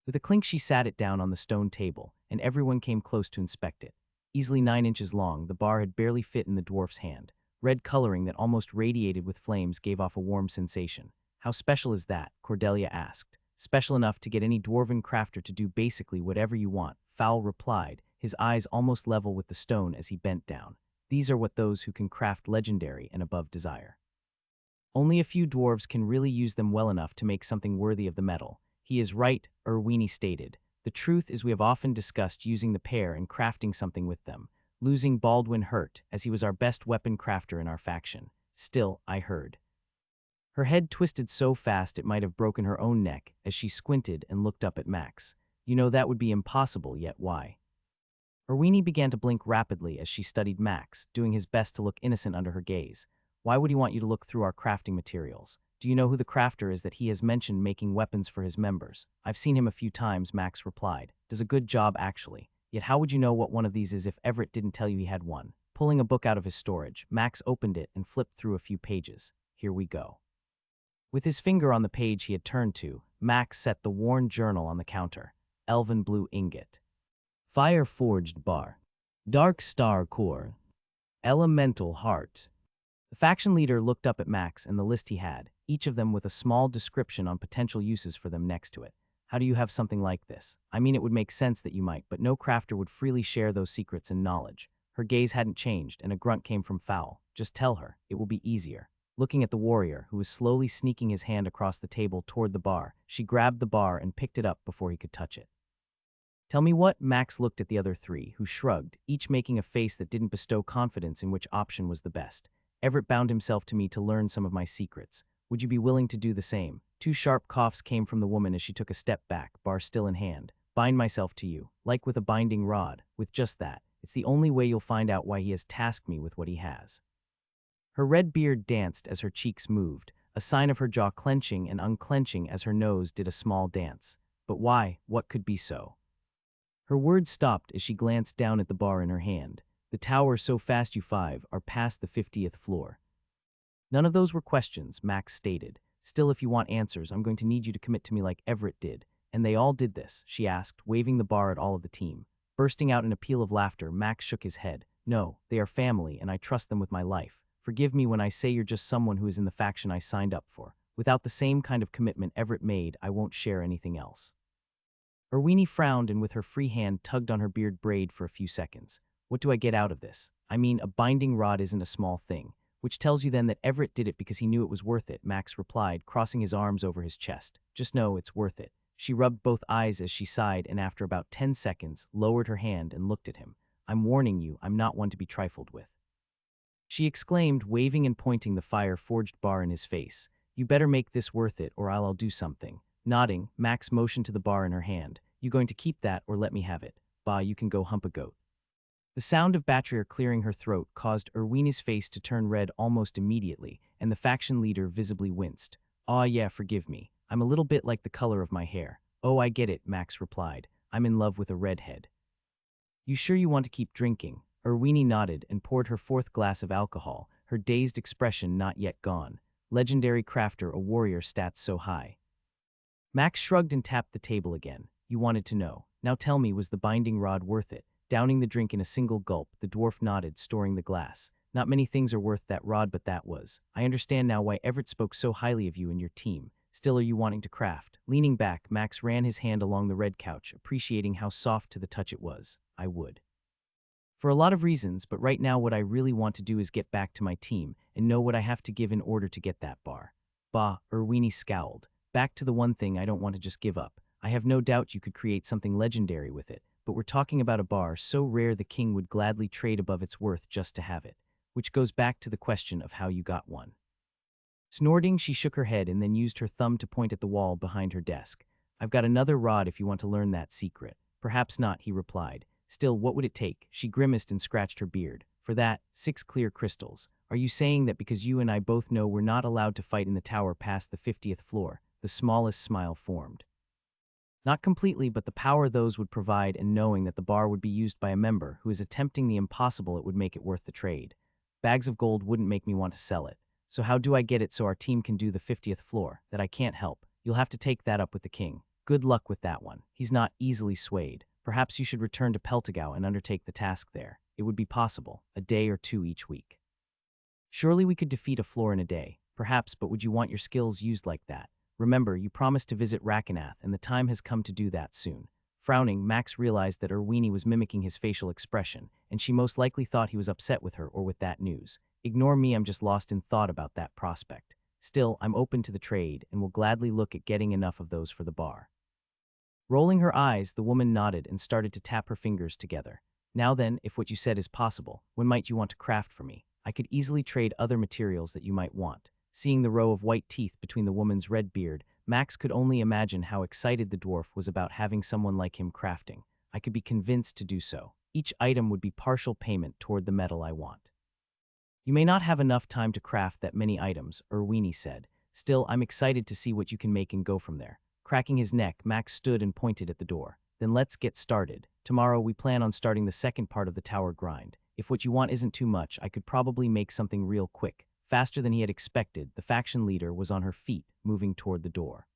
With a clink she sat it down on the stone table, and everyone came close to inspect it. Easily 9 inches long, the bar had barely fit in the dwarf's hand. Red coloring that almost radiated with flames gave off a warm sensation. How special is that? Cordelia asked. Special enough to get any dwarven crafter to do basically whatever you want, Fowl replied, his eyes almost level with the stone as he bent down. These are what those who can craft legendary and above desire. Only a few dwarves can really use them well enough to make something worthy of the metal. He is right, Erwini stated. The truth is we have often discussed using the pair and crafting something with them. Losing Baldwin hurt, as he was our best weapon crafter in our faction. Still, I heard. Her head twisted so fast it might have broken her own neck as she squinted and looked up at Max. You know that would be impossible, yet why? Erwini began to blink rapidly as she studied Max, doing his best to look innocent under her gaze. Why would he want you to look through our crafting materials? Do you know who the crafter is that he has mentioned making weapons for his members? I've seen him a few times, Max replied. Does a good job, actually. Yet how would you know what one of these is if Everett didn't tell you he had one? Pulling a book out of his storage, Max opened it and flipped through a few pages. Here we go. With his finger on the page he had turned to, Max set the worn journal on the counter. Elven blue ingot. Fire-forged bar. Dark star core. Elemental heart. The faction leader looked up at Max and the list he had, each of them with a small description on potential uses for them next to it. How do you have something like this? I mean, it would make sense that you might, but no crafter would freely share those secrets and knowledge. Her gaze hadn't changed, and a grunt came from Fowl. Just tell her. It will be easier. Looking at the warrior, who was slowly sneaking his hand across the table toward the bar, she grabbed the bar and picked it up before he could touch it. Tell me what? Max looked at the other three, who shrugged, each making a face that didn't bestow confidence in which option was the best. Everett bound himself to me to learn some of my secrets. Would you be willing to do the same? Two sharp coughs came from the woman as she took a step back, bar still in hand. Bind myself to you, like with a binding rod, with just that. It's the only way you'll find out why he has tasked me with what he has. Her red beard danced as her cheeks moved, a sign of her jaw clenching and unclenching as her nose did a small dance. But why? What could be so? Her words stopped as she glanced down at the bar in her hand. The tower so fast you five are past the 50th floor. None of those were questions, Max stated. Still, if you want answers, I'm going to need you to commit to me like Everett did. And they all did this, she asked, waving the bar at all of the team. Bursting out in a peal of laughter, Max shook his head. No, they are family, and I trust them with my life. Forgive me when I say you're just someone who is in the faction I signed up for. Without the same kind of commitment Everett made, I won't share anything else. Erwini frowned and with her free hand tugged on her beard braid for a few seconds. What do I get out of this? I mean, a binding rod isn't a small thing. Which tells you then that Everett did it because he knew it was worth it, Max replied, crossing his arms over his chest. Just know it's worth it. She rubbed both eyes as she sighed and after about 10 seconds, lowered her hand and looked at him. I'm warning you, I'm not one to be trifled with. She exclaimed, waving and pointing the fire-forged bar in his face. You better make this worth it or I'll do something. Nodding, Max motioned to the bar in her hand. You going to keep that or let me have it? Bah, you can go hump a goat. The sound of Batrier clearing her throat caused Erwini's face to turn red almost immediately, and the faction leader visibly winced. Aw yeah, forgive me. I'm a little bit like the color of my hair. Oh, I get it, Max replied. I'm in love with a redhead. You sure you want to keep drinking? Erwini nodded and poured her fourth glass of alcohol, her dazed expression not yet gone. Legendary crafter, a warrior stats so high. Max shrugged and tapped the table again. You wanted to know. Now tell me, was the binding rod worth it? Downing the drink in a single gulp, the dwarf nodded, storing the glass. Not many things are worth that rod, but that was. I understand now why Everett spoke so highly of you and your team. Still, are you wanting to craft? Leaning back, Max ran his hand along the red couch, appreciating how soft to the touch it was. I would. For a lot of reasons, but right now what I really want to do is get back to my team and know what I have to give in order to get that bar. Bah, Erwini scowled. Back to the one thing I don't want to just give up. I have no doubt you could create something legendary with it, but we're talking about a bar so rare the king would gladly trade above its worth just to have it, which goes back to the question of how you got one. Snorting, she shook her head and then used her thumb to point at the wall behind her desk. I've got another rod if you want to learn that secret. Perhaps not, he replied. Still, what would it take? She grimaced and scratched her beard. For that, 6 clear crystals. Are you saying that because you and I both know we're not allowed to fight in the tower past the 50th floor? The smallest smile formed. Not completely, but the power those would provide and knowing that the bar would be used by a member who is attempting the impossible, it would make it worth the trade. Bags of gold wouldn't make me want to sell it. So how do I get it so our team can do the 50th floor? That I can't help. You'll have to take that up with the king. Good luck with that one. He's not easily swayed. Perhaps you should return to Peltigau and undertake the task there. It would be possible, a day or two each week. Surely we could defeat a floor in a day. Perhaps, but would you want your skills used like that? Remember, you promised to visit Rakenath, and the time has come to do that soon. Frowning, Max realized that Erwini was mimicking his facial expression, and she most likely thought he was upset with her or with that news. Ignore me, I'm just lost in thought about that prospect. Still, I'm open to the trade, and will gladly look at getting enough of those for the bar. Rolling her eyes, the woman nodded and started to tap her fingers together. Now then, if what you said is possible, when might you want to craft for me? I could easily trade other materials that you might want. Seeing the row of white teeth between the woman's red beard, Max could only imagine how excited the dwarf was about having someone like him crafting. I could be convinced to do so. Each item would be partial payment toward the metal I want. You may not have enough time to craft that many items, Irwini said. Still, I'm excited to see what you can make and go from there. Cracking his neck, Max stood and pointed at the door. Then let's get started. Tomorrow we plan on starting the second part of the tower grind. If what you want isn't too much, I could probably make something real quick. Faster than he had expected, the faction leader was on her feet, moving toward the door.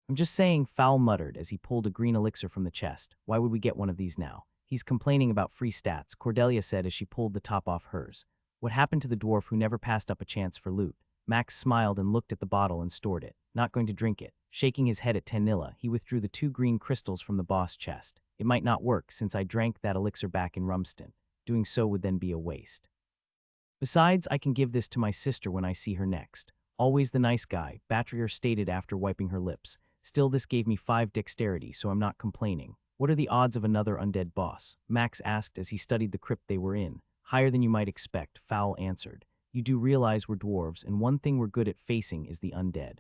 I'm just saying, Fowl muttered as he pulled a green elixir from the chest. Why would we get one of these now? He's complaining about free stats, Cordelia said as she pulled the top off hers. What happened to the dwarf who never passed up a chance for loot? Max smiled and looked at the bottle and stored it, not going to drink it. Shaking his head at Tanilla, he withdrew the 2 green crystals from the boss chest. It might not work since I drank that elixir back in Rumston. Doing so would then be a waste. Besides, I can give this to my sister when I see her next. Always the nice guy, Batrier stated after wiping her lips. Still, this gave me 5 dexterity, so I'm not complaining. What are the odds of another undead boss? Max asked as he studied the crypt they were in. Higher than you might expect, Fowl answered. You do realize we're dwarves, and one thing we're good at facing is the undead.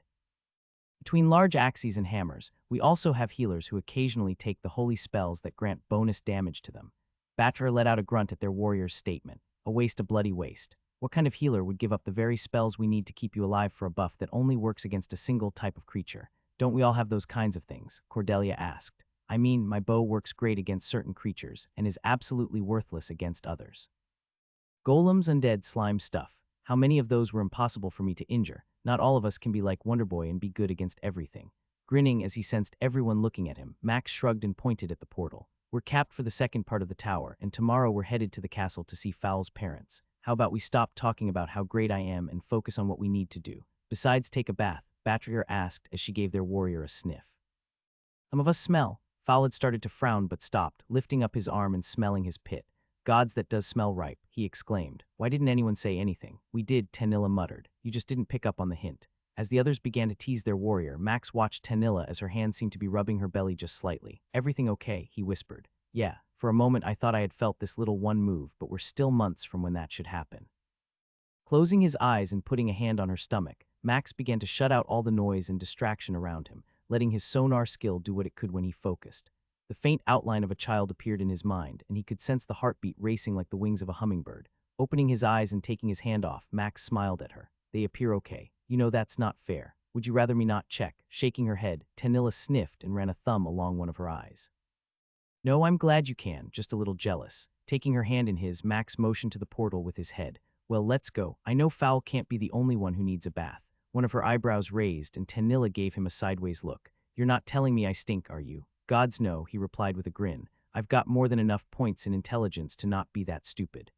Between large axes and hammers, we also have healers who occasionally take the holy spells that grant bonus damage to them. Batrier let out a grunt at their warrior's statement. A waste, a bloody waste. What kind of healer would give up the very spells we need to keep you alive for a buff that only works against a single type of creature? Don't we all have those kinds of things? Cordelia asked. I mean, my bow works great against certain creatures and is absolutely worthless against others. Golems, undead, slime stuff. How many of those were impossible for me to injure? Not all of us can be like Wonderboy and be good against everything. Grinning as he sensed everyone looking at him, Max shrugged and pointed at the portal. We're capped for the second part of the tower, and tomorrow we're headed to the castle to see Fowl's parents. How about we stop talking about how great I am and focus on what we need to do? Besides, take a bath, Batrier asked as she gave their warrior a sniff. Some of us smell. Fowl had started to frown but stopped, lifting up his arm and smelling his pit. Gods, that does smell ripe, he exclaimed. Why didn't anyone say anything? We did, Tanilla muttered. You just didn't pick up on the hint. As the others began to tease their warrior, Max watched Tanilla as her hand seemed to be rubbing her belly just slightly. Everything okay, he whispered. Yeah, for a moment I thought I had felt this little one move, but we're still months from when that should happen. Closing his eyes and putting a hand on her stomach, Max began to shut out all the noise and distraction around him, letting his sonar skill do what it could when he focused. The faint outline of a child appeared in his mind, and he could sense the heartbeat racing like the wings of a hummingbird. Opening his eyes and taking his hand off, Max smiled at her. They appear okay. You know that's not fair. Would you rather me not check? Shaking her head, Tanilla sniffed and ran a thumb along one of her eyes. No, I'm glad you can, just a little jealous. Taking her hand in his, Max motioned to the portal with his head. Well, let's go. I know Fowl can't be the only one who needs a bath. One of her eyebrows raised, and Tanilla gave him a sideways look. You're not telling me I stink, are you? Gods no, he replied with a grin. I've got more than enough points in intelligence to not be that stupid.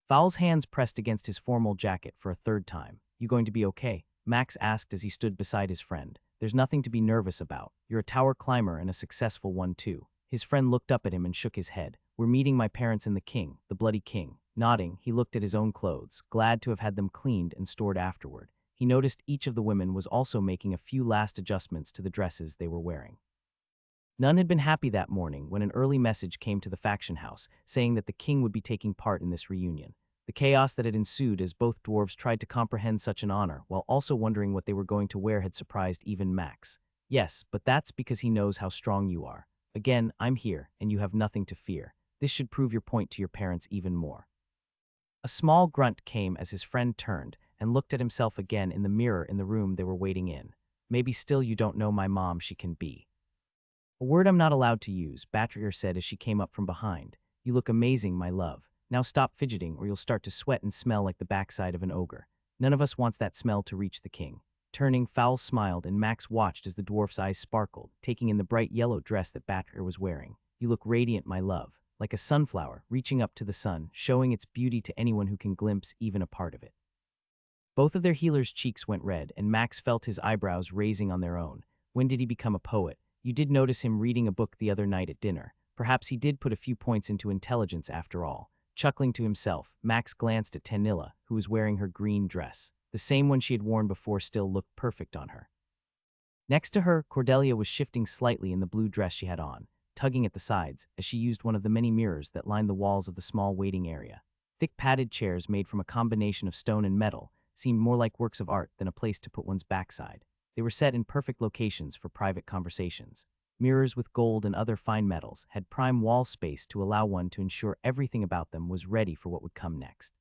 Fowl's hands pressed against his formal jacket for a third time. You going to be okay? Max asked as he stood beside his friend. There's nothing to be nervous about. You're a tower climber and a successful one too. His friend looked up at him and shook his head. We're meeting my parents and the king, the bloody king. Nodding, he looked at his own clothes, glad to have had them cleaned and stored afterward. He noticed each of the women was also making a few last adjustments to the dresses they were wearing. None had been happy that morning when an early message came to the faction house saying that the king would be taking part in this reunion. The chaos that had ensued as both dwarves tried to comprehend such an honor while also wondering what they were going to wear had surprised even Max. Yes, but that's because he knows how strong you are. Again, I'm here, and you have nothing to fear. This should prove your point to your parents even more. A small grunt came as his friend turned and looked at himself again in the mirror in the room they were waiting in. Maybe still you don't know my mom, she can be. A word I'm not allowed to use, Batrier said as she came up from behind. You look amazing, my love. Now stop fidgeting or you'll start to sweat and smell like the backside of an ogre. None of us wants that smell to reach the king. Turning, Fowl smiled and Max watched as the dwarf's eyes sparkled, taking in the bright yellow dress that Batrier was wearing. You look radiant, my love, like a sunflower reaching up to the sun, showing its beauty to anyone who can glimpse even a part of it. Both of their healers' cheeks went red and Max felt his eyebrows raising on their own. When did he become a poet? You did notice him reading a book the other night at dinner. Perhaps he did put a few points into intelligence after all. Chuckling to himself, Max glanced at Tanilla, who was wearing her green dress. The same one she had worn before still looked perfect on her. Next to her, Cordelia was shifting slightly in the blue dress she had on, tugging at the sides as she used one of the many mirrors that lined the walls of the small waiting area. Thick padded chairs made from a combination of stone and metal seemed more like works of art than a place to put one's backside. They were set in perfect locations for private conversations. Mirrors with gold and other fine metals had prime wall space to allow one to ensure everything about them was ready for what would come next.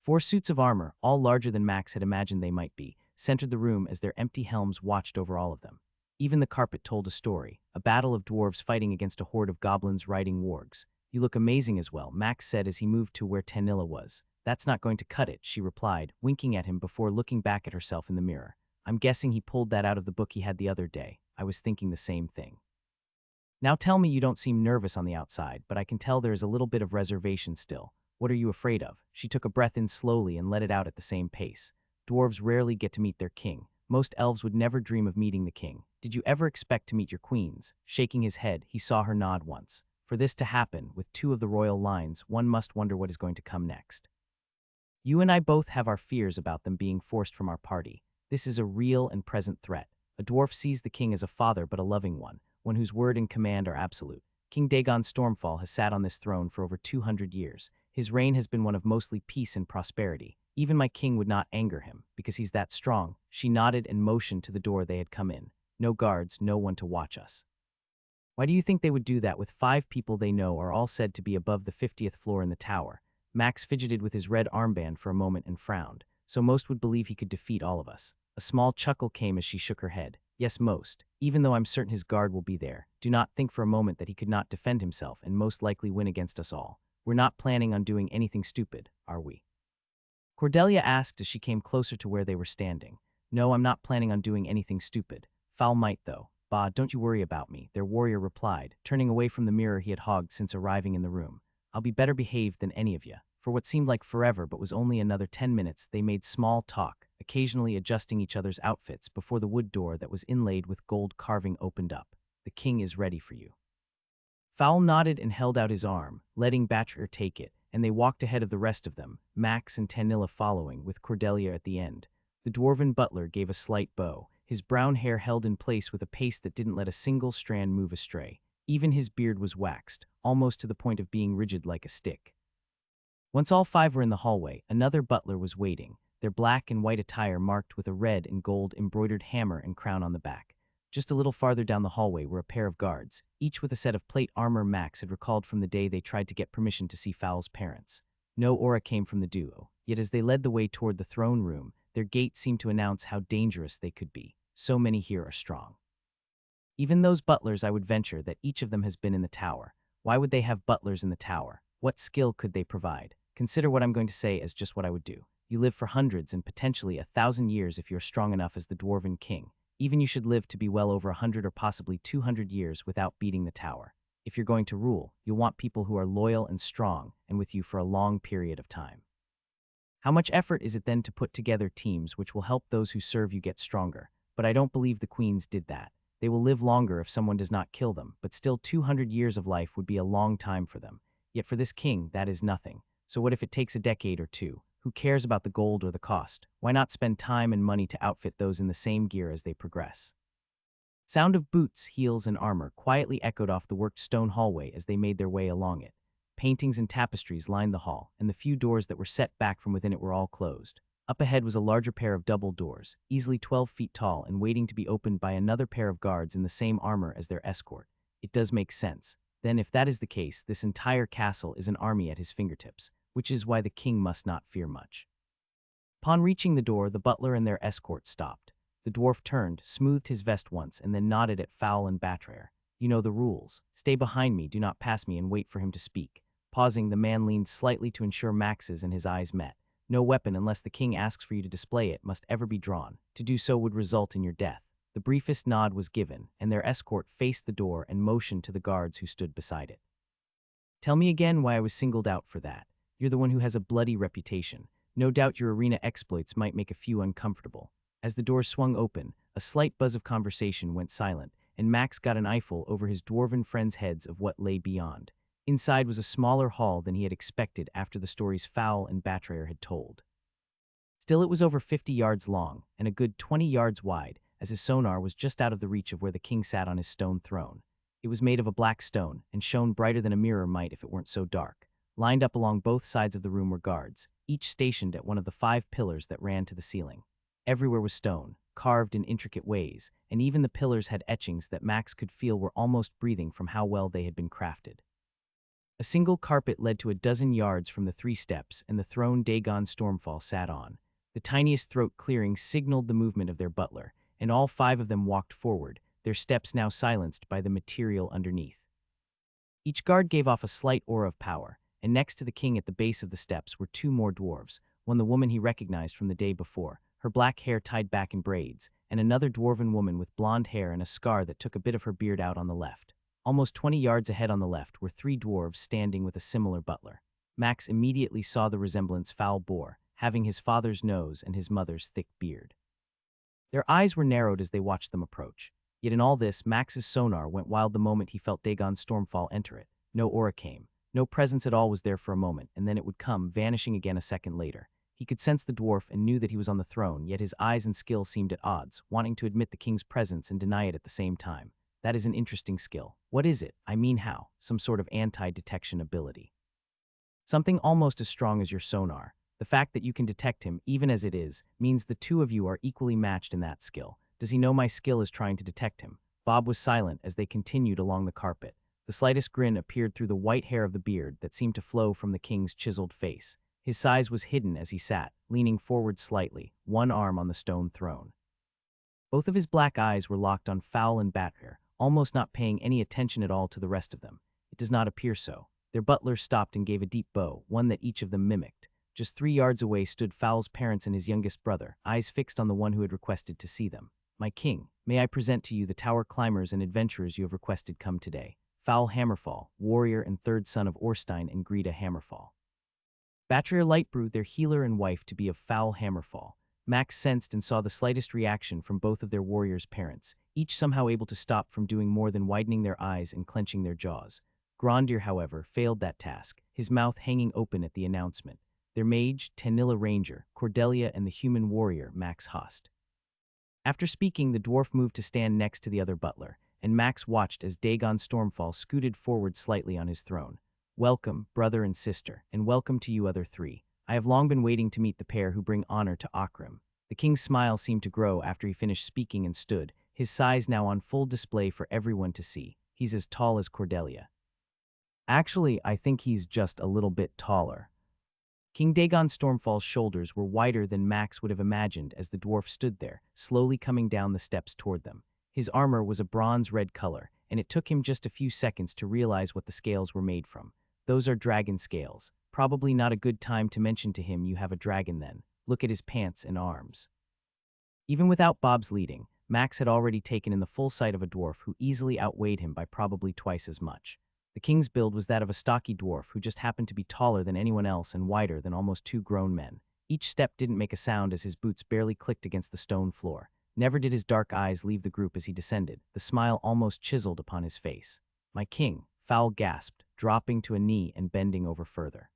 4 suits of armor, all larger than Max had imagined they might be, centered the room as their empty helms watched over all of them. Even the carpet told a story, a battle of dwarves fighting against a horde of goblins riding wargs. "You look amazing as well," Max said as he moved to where Tanilla was. "That's not going to cut it," she replied, winking at him before looking back at herself in the mirror. "I'm guessing he pulled that out of the book he had the other day. I was thinking the same thing." "Now tell me you don't seem nervous on the outside, but I can tell there is a little bit of reservation still. What are you afraid of?" She took a breath in slowly and let it out at the same pace. "Dwarves rarely get to meet their king. Most elves would never dream of meeting the king. Did you ever expect to meet your queens?" Shaking his head, he saw her nod once. "For this to happen, with 2 of the royal lines, one must wonder what is going to come next. You and I both have our fears about them being forced from our party. This is a real and present threat. A dwarf sees the king as a father but a loving one whose word and command are absolute. King Dagon Stormfall has sat on this throne for over 200 years. His reign has been one of mostly peace and prosperity. Even my king would not anger him, because he's that strong." She nodded and motioned to the door they had come in. "No guards, no one to watch us." "Why do you think they would do that with 5 people they know are all said to be above the 50th floor in the tower?" Max fidgeted with his red armband for a moment and frowned. "So most would believe he could defeat all of us." A small chuckle came as she shook her head. "Yes, most. Even though I'm certain his guard will be there, do not think for a moment that he could not defend himself and most likely win against us all. We're not planning on doing anything stupid, are we?" Cordelia asked as she came closer to where they were standing. "No, I'm not planning on doing anything stupid. Foul might, though. Bah, don't you worry about me," their warrior replied, turning away from the mirror he had hogged since arriving in the room. "I'll be better behaved than any of you." For what seemed like forever but was only another 10 minutes, they made small talk, occasionally adjusting each other's outfits before the wood door that was inlaid with gold carving opened up. "The king is ready for you." Fowl nodded and held out his arm, letting Batcher take it, and they walked ahead of the rest of them, Max and Tanilla following, with Cordelia at the end. The dwarven butler gave a slight bow, his brown hair held in place with a pace that didn't let a single strand move astray. Even his beard was waxed, almost to the point of being rigid like a stick. Once all 5 were in the hallway, another butler was waiting, their black and white attire marked with a red and gold embroidered hammer and crown on the back. Just a little farther down the hallway were a pair of guards, each with a set of plate armor Max had recalled from the day they tried to get permission to see Fowl's parents. No aura came from the duo, yet as they led the way toward the throne room, their gait seemed to announce how dangerous they could be. So many here are strong. Even those butlers, I would venture that each of them has been in the tower. Why would they have butlers in the tower? What skill could they provide? Consider what I'm going to say as just what I would do. You live for hundreds and potentially 1,000 years if you're strong enough as the dwarven king. Even you should live to be well over 100 or possibly 200 years without beating the tower. If you're going to rule, you'll want people who are loyal and strong and with you for a long period of time. How much effort is it then to put together teams which will help those who serve you get stronger? But I don't believe the queens did that. They will live longer if someone does not kill them, but still 200 years of life would be a long time for them. Yet for this king, that is nothing. So what if it takes a decade or 2? Who cares about the gold or the cost? Why not spend time and money to outfit those in the same gear as they progress? Sound of boots, heels, and armor quietly echoed off the worked stone hallway as they made their way along it. Paintings and tapestries lined the hall, and the few doors that were set back from within it were all closed. Up ahead was a larger pair of double doors, easily 12 feet tall and waiting to be opened by another pair of guards in the same armor as their escort. It does make sense. Then if that is the case, this entire castle is an army at his fingertips, which is why the king must not fear much. Upon reaching the door, the butler and their escort stopped. The dwarf turned, smoothed his vest once, and then nodded at Fowl and Batraer. "You know the rules. Stay behind me, do not pass me, and wait for him to speak." Pausing, the man leaned slightly to ensure Max's and his eyes met. "No weapon, unless the king asks for you to display it, must ever be drawn. To do so would result in your death." The briefest nod was given, and their escort faced the door and motioned to the guards who stood beside it. "Tell me again why I was singled out for that. You're the one who has a bloody reputation. No doubt your arena exploits might make a few uncomfortable." As the door swung open, a slight buzz of conversation went silent, and Max got an eyeful over his dwarven friends' heads of what lay beyond. Inside was a smaller hall than he had expected after the stories Fowl and Batraer had told. Still, it was over 50 yards long, and a good 20 yards wide, as his sonar was just out of the reach of where the king sat on his stone throne. It was made of a black stone, and shone brighter than a mirror might if it weren't so dark. Lined up along both sides of the room were guards, each stationed at one of the 5 pillars that ran to the ceiling. Everywhere was stone, carved in intricate ways, and even the pillars had etchings that Max could feel were almost breathing from how well they had been crafted. A single carpet led to a dozen yards from the 3 steps and the throne Dagon Stormfall sat on. The tiniest throat clearing signaled the movement of their butler, and all 5 of them walked forward, their steps now silenced by the material underneath. Each guard gave off a slight aura of power, and next to the king at the base of the steps were 2 more dwarves, one the woman he recognized from the day before, her black hair tied back in braids, and another dwarven woman with blonde hair and a scar that took a bit of her beard out on the left. Almost 20 yards ahead on the left were 3 dwarves standing with a similar butler. Max immediately saw the resemblance Fowl bore, having his father's nose and his mother's thick beard. Their eyes were narrowed as they watched them approach. Yet in all this, Max's sonar went wild the moment he felt Dagon's Stormfall enter it. No aura came. No presence at all was there for a moment, and then it would come, vanishing again a second later. He could sense the dwarf and knew that he was on the throne, yet his eyes and skill seemed at odds, wanting to admit the king's presence and deny it at the same time. That is an interesting skill. What is it? I mean how? Some sort of anti-detection ability. Something almost as strong as your sonar. The fact that you can detect him, even as it is, means the 2 of you are equally matched in that skill. Does he know my skill is trying to detect him? Bob was silent as they continued along the carpet. The slightest grin appeared through the white hair of the beard that seemed to flow from the king's chiseled face. His size was hidden as he sat, leaning forward slightly, one arm on the stone throne. Both of his black eyes were locked on Fowl and Bathair, almost not paying any attention at all to the rest of them. It does not appear so. Their butler stopped and gave a deep bow, one that each of them mimicked. Just 3 yards away stood Fowl's parents and his youngest brother, eyes fixed on the one who had requested to see them. My king, may I present to you the tower climbers and adventurers you have requested come today. Fowl Hammerfall, warrior and 3rd son of Orstein and Greta Hammerfall. Bathair Lightbrew, their healer and wife, to be of Fowl Hammerfall. Max sensed and saw the slightest reaction from both of their warriors' parents, each somehow able to stop from doing more than widening their eyes and clenching their jaws. Grondir, however, failed that task, his mouth hanging open at the announcement. Their mage, Tanilla Ranger, Cordelia, and the human warrior, Max Host. After speaking, the dwarf moved to stand next to the other butler, and Max watched as Dagon Stormfall scooted forward slightly on his throne. Welcome, brother and sister, and welcome to you other 3. I have long been waiting to meet the pair who bring honor to Akrim. The king's smile seemed to grow after he finished speaking and stood, his size now on full display for everyone to see. He's as tall as Cordelia. Actually, I think he's just a little bit taller. King Dagon Stormfall's shoulders were wider than Max would have imagined as the dwarf stood there, slowly coming down the steps toward them. His armor was a bronze-red color, and it took him just a few seconds to realize what the scales were made from. Those are dragon scales. Probably not a good time to mention to him you have a dragon then. Look at his pants and arms. Even without Bob's leading, Max had already taken in the full sight of a dwarf who easily outweighed him by probably twice as much. The king's build was that of a stocky dwarf who just happened to be taller than anyone else and wider than almost 2 grown men. Each step didn't make a sound as his boots barely clicked against the stone floor. Never did his dark eyes leave the group as he descended, the smile almost chiseled upon his face. My king, Fowl gasped, dropping to a knee and bending over further.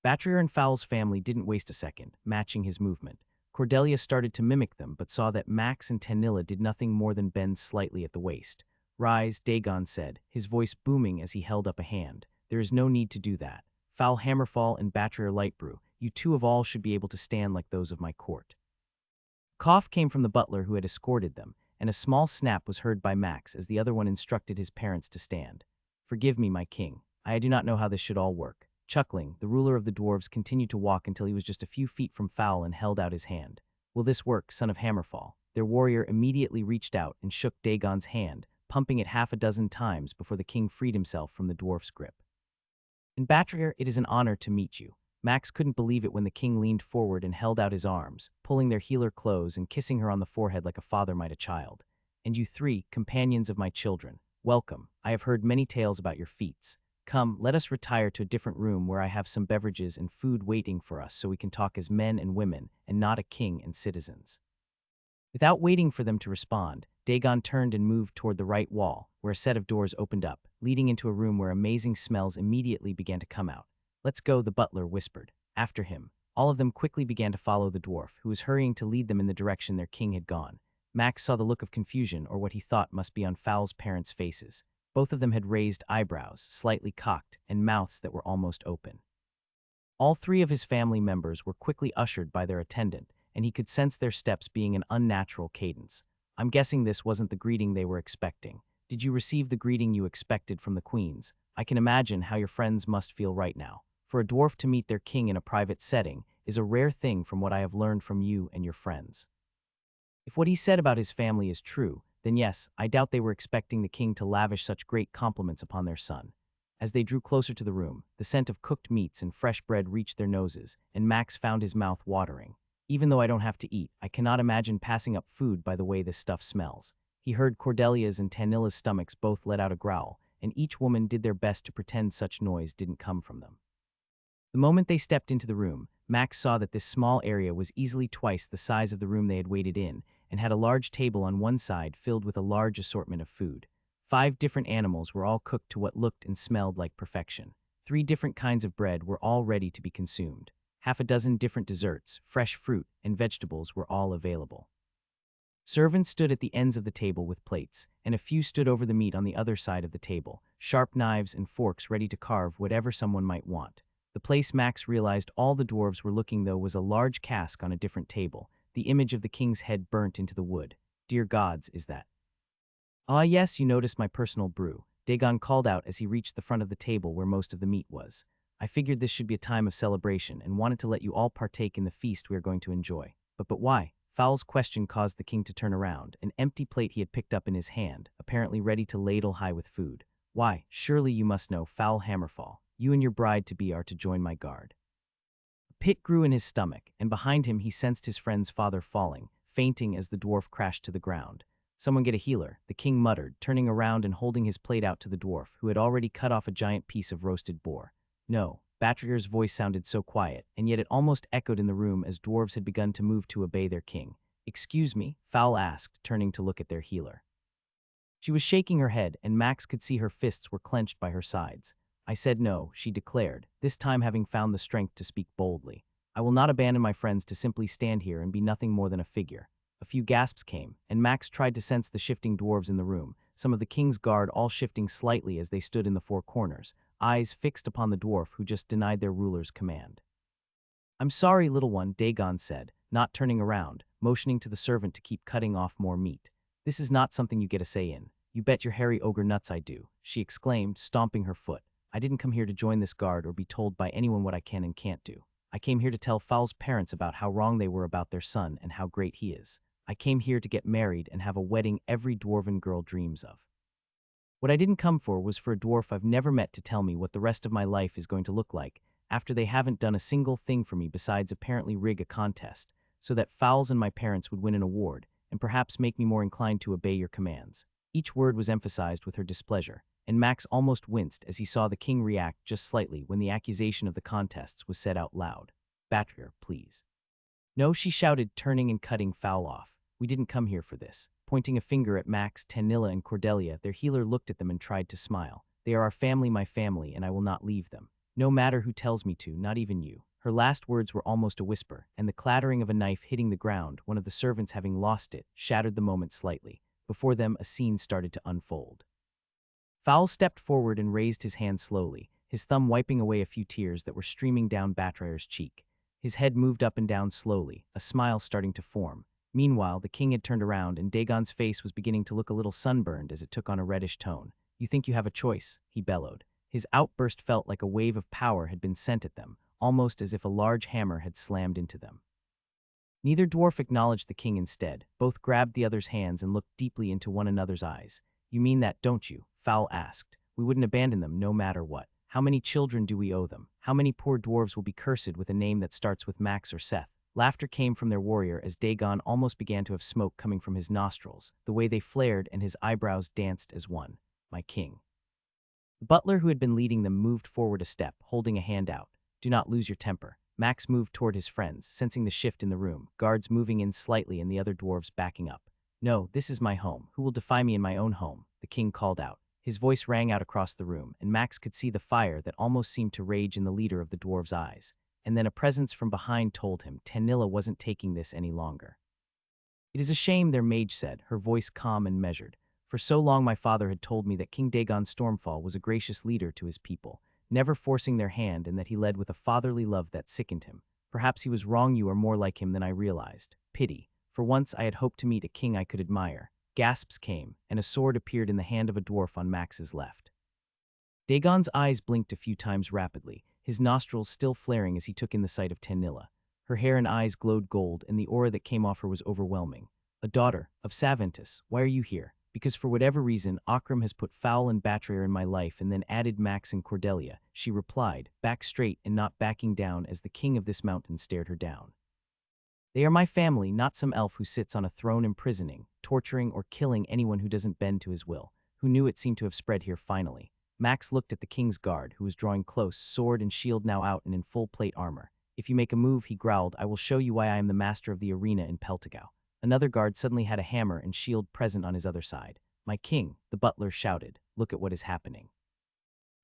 Bathair and Fowl's family didn't waste a second, matching his movement. Cordelia started to mimic them but saw that Max and Tanilla did nothing more than bend slightly at the waist. Rise, Dagon said, his voice booming as he held up a hand. There is no need to do that. Fowl Hammerfall and Bathair Lightbrew, you 2 of all should be able to stand like those of my court. A cough came from the butler who had escorted them, and a small snap was heard by Max as the other one instructed his parents to stand. Forgive me, my king. I do not know how this should all work. Chuckling, the ruler of the dwarves continued to walk until he was just a few feet from Fowl and held out his hand. Will this work, son of Hammerfall? Their warrior immediately reached out and shook Dagon's hand, pumping it 6 times before the king freed himself from the dwarf's grip. In Bathair, it is an honor to meet you. Max couldn't believe it when the king leaned forward and held out his arms, pulling their healer close and kissing her on the forehead like a father might a child. And you 3, companions of my children, welcome. I have heard many tales about your feats. Come, let us retire to a different room where I have some beverages and food waiting for us so we can talk as men and women and not a king and citizens. Without waiting for them to respond, Dagon turned and moved toward the right wall, where a set of doors opened up, leading into a room where amazing smells immediately began to come out. Let's go, the butler whispered. After him, all of them quickly began to follow the dwarf, who was hurrying to lead them in the direction their king had gone. Max saw the look of confusion, or what he thought must be on Fowl's parents' faces. Both of them had raised eyebrows, slightly cocked, and mouths that were almost open. All 3 of his family members were quickly ushered by their attendant, and he could sense their steps being an unnatural cadence. I'm guessing this wasn't the greeting they were expecting. Did you receive the greeting you expected from the queens? I can imagine how your friends must feel right now. For a dwarf to meet their king in a private setting is a rare thing from what I have learned from you and your friends. If what he said about his family is true, then yes, I doubt they were expecting the king to lavish such great compliments upon their son. As they drew closer to the room, the scent of cooked meats and fresh bread reached their noses, and Max found his mouth watering. Even though I don't have to eat, I cannot imagine passing up food by the way this stuff smells. He heard Cordelia's and Tanilla's stomachs both let out a growl, and each woman did their best to pretend such noise didn't come from them. The moment they stepped into the room, Max saw that this small area was easily twice the size of the room they had waited in, and had a large table on one side filled with a large assortment of food. 5 different animals were all cooked to what looked and smelled like perfection. 3 different kinds of bread were all ready to be consumed. Half a dozen different desserts, fresh fruit, and vegetables were all available. Servants stood at the ends of the table with plates, and a few stood over the meat on the other side of the table, sharp knives and forks ready to carve whatever someone might want. The place Max realized all the dwarves were looking though was a large cask on a different table, the image of the king's head burnt into the wood. Dear gods, is that? Ah yes, you noticed my personal brew, Dagon called out as he reached the front of the table where most of the meat was. I figured this should be a time of celebration and wanted to let you all partake in the feast we are going to enjoy. But why? Fowl's question caused the king to turn around, an empty plate he had picked up in his hand, apparently ready to ladle high with food. Why, surely you must know, Foul Hammerfall. You and your bride-to-be are to join my guard. A pit grew in his stomach, and behind him he sensed his friend's father falling, fainting as the dwarf crashed to the ground. Someone get a healer, the king muttered, turning around and holding his plate out to the dwarf, who had already cut off a giant piece of roasted boar. No, Batrier's voice sounded so quiet, and yet it almost echoed in the room as dwarves had begun to move to obey their king. Excuse me, Fowl asked, turning to look at their healer. She was shaking her head, and Max could see her fists were clenched by her sides. I said no, she declared, this time having found the strength to speak boldly. I will not abandon my friends to simply stand here and be nothing more than a figure. A few gasps came, and Max tried to sense the shifting dwarves in the room, some of the king's guard all shifting slightly as they stood in the 4 corners, eyes fixed upon the dwarf who just denied their ruler's command. I'm sorry, little one, Dagon said, not turning around, motioning to the servant to keep cutting off more meat. This is not something you get a say in. You bet your hairy ogre nuts I do, she exclaimed, stomping her foot. I didn't come here to join this guard or be told by anyone what I can and can't do. I came here to tell Foul's parents about how wrong they were about their son and how great he is. I came here to get married and have a wedding every dwarven girl dreams of. What I didn't come for was for a dwarf I've never met to tell me what the rest of my life is going to look like, after they haven't done a single thing for me besides apparently rig a contest, so that Fowls and my parents would win an award, and perhaps make me more inclined to obey your commands. Each word was emphasized with her displeasure, and Max almost winced as he saw the king react just slightly when the accusation of the contests was said out loud. Batrier, please. No, she shouted, turning and cutting Fowl off. We didn't come here for this. Pointing a finger at Max, Tanilla, and Cordelia, their healer looked at them and tried to smile. They are our family, my family, and I will not leave them. No matter who tells me to, not even you. Her last words were almost a whisper, and the clattering of a knife hitting the ground, one of the servants having lost it, shattered the moment slightly. Before them, a scene started to unfold. Fowl stepped forward and raised his hand slowly, his thumb wiping away a few tears that were streaming down Batrier's cheek. His head moved up and down slowly, a smile starting to form. Meanwhile, the king had turned around, and Dagon's face was beginning to look a little sunburned as it took on a reddish tone. You think you have a choice, he bellowed. His outburst felt like a wave of power had been sent at them, almost as if a large hammer had slammed into them. Neither dwarf acknowledged the king instead. Both grabbed the other's hands and looked deeply into one another's eyes. You mean that, don't you? Fowl asked. We wouldn't abandon them no matter what. How many children do we owe them? How many poor dwarves will be cursed with a name that starts with Max or Seth? Laughter came from their warrior as Dagon almost began to have smoke coming from his nostrils, the way they flared and his eyebrows danced as one. My king. The butler who had been leading them moved forward a step, holding a hand out. Do not lose your temper. Max moved toward his friends, sensing the shift in the room, guards moving in slightly and the other dwarves backing up. No, this is my home. Who will defy me in my own home? The king called out. His voice rang out across the room, and Max could see the fire that almost seemed to rage in the leader of the dwarves' eyes. And then a presence from behind told him Tanilla wasn't taking this any longer. It is a shame, their mage said, her voice calm and measured. For so long my father had told me that King Dagon Stormfall was a gracious leader to his people, never forcing their hand, and that he led with a fatherly love that sickened him. Perhaps he was wrong. You are more like him than I realized. Pity. For once I had hoped to meet a king I could admire. Gasps came, and a sword appeared in the hand of a dwarf on Max's left. Dagon's eyes blinked a few times rapidly, his nostrils still flaring as he took in the sight of Tanilla. Her hair and eyes glowed gold, and the aura that came off her was overwhelming. A daughter of Savantus, why are you here? Because for whatever reason, Akram has put Fowl and Batrayer in my life and then added Max and Cordelia, she replied, back straight and not backing down as the king of this mountain stared her down. They are my family, not some elf who sits on a throne imprisoning, torturing or killing anyone who doesn't bend to his will. Who knew it seemed to have spread here finally. Max looked at the king's guard, who was drawing close, sword and shield now out and in full plate armor. If you make a move, he growled, I will show you why I am the master of the arena in Peltagau. Another guard suddenly had a hammer and shield present on his other side. My king, the butler shouted, look at what is happening.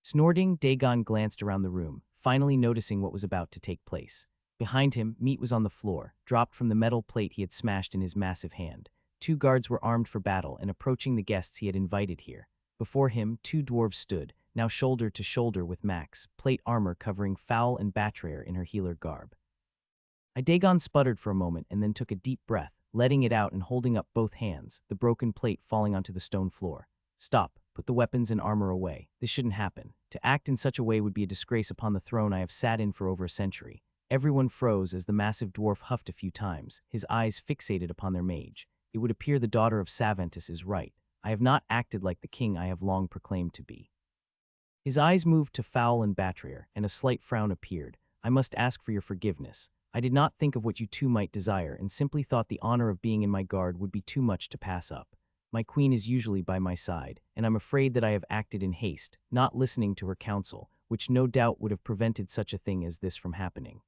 Snorting, Dagon glanced around the room, finally noticing what was about to take place. Behind him, meat was on the floor, dropped from the metal plate he had smashed in his massive hand. 2 guards were armed for battle and approaching the guests he had invited here. Before him, 2 dwarves stood, now shoulder to shoulder with Max, plate armor covering Fowl and Batrayer in her healer garb. Dagon sputtered for a moment and then took a deep breath, letting it out and holding up both hands, the broken plate falling onto the stone floor. Stop, put the weapons and armor away. This shouldn't happen. To act in such a way would be a disgrace upon the throne I have sat in for over a century. Everyone froze as the massive dwarf huffed a few times, his eyes fixated upon their mage. It would appear the daughter of Savantus is right. I have not acted like the king I have long proclaimed to be. His eyes moved to Fowl and Batrayer, and a slight frown appeared. I must ask for your forgiveness. I did not think of what you two might desire and simply thought the honor of being in my guard would be too much to pass up. My queen is usually by my side, and I'm afraid that I have acted in haste, not listening to her counsel, which no doubt would have prevented such a thing as this from happening.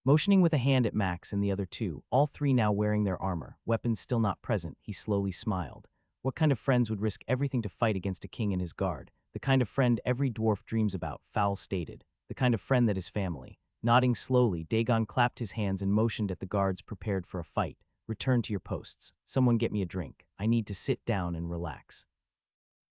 Motioning with a hand at Max and the other 2, all 3 now wearing their armor, weapons still not present, he slowly smiled. What kind of friends would risk everything to fight against a king and his guard? The kind of friend every dwarf dreams about, Fowl stated. The kind of friend that is family. Nodding slowly, Dagon clapped his hands and motioned at the guards prepared for a fight. Return to your posts. Someone get me a drink. I need to sit down and relax.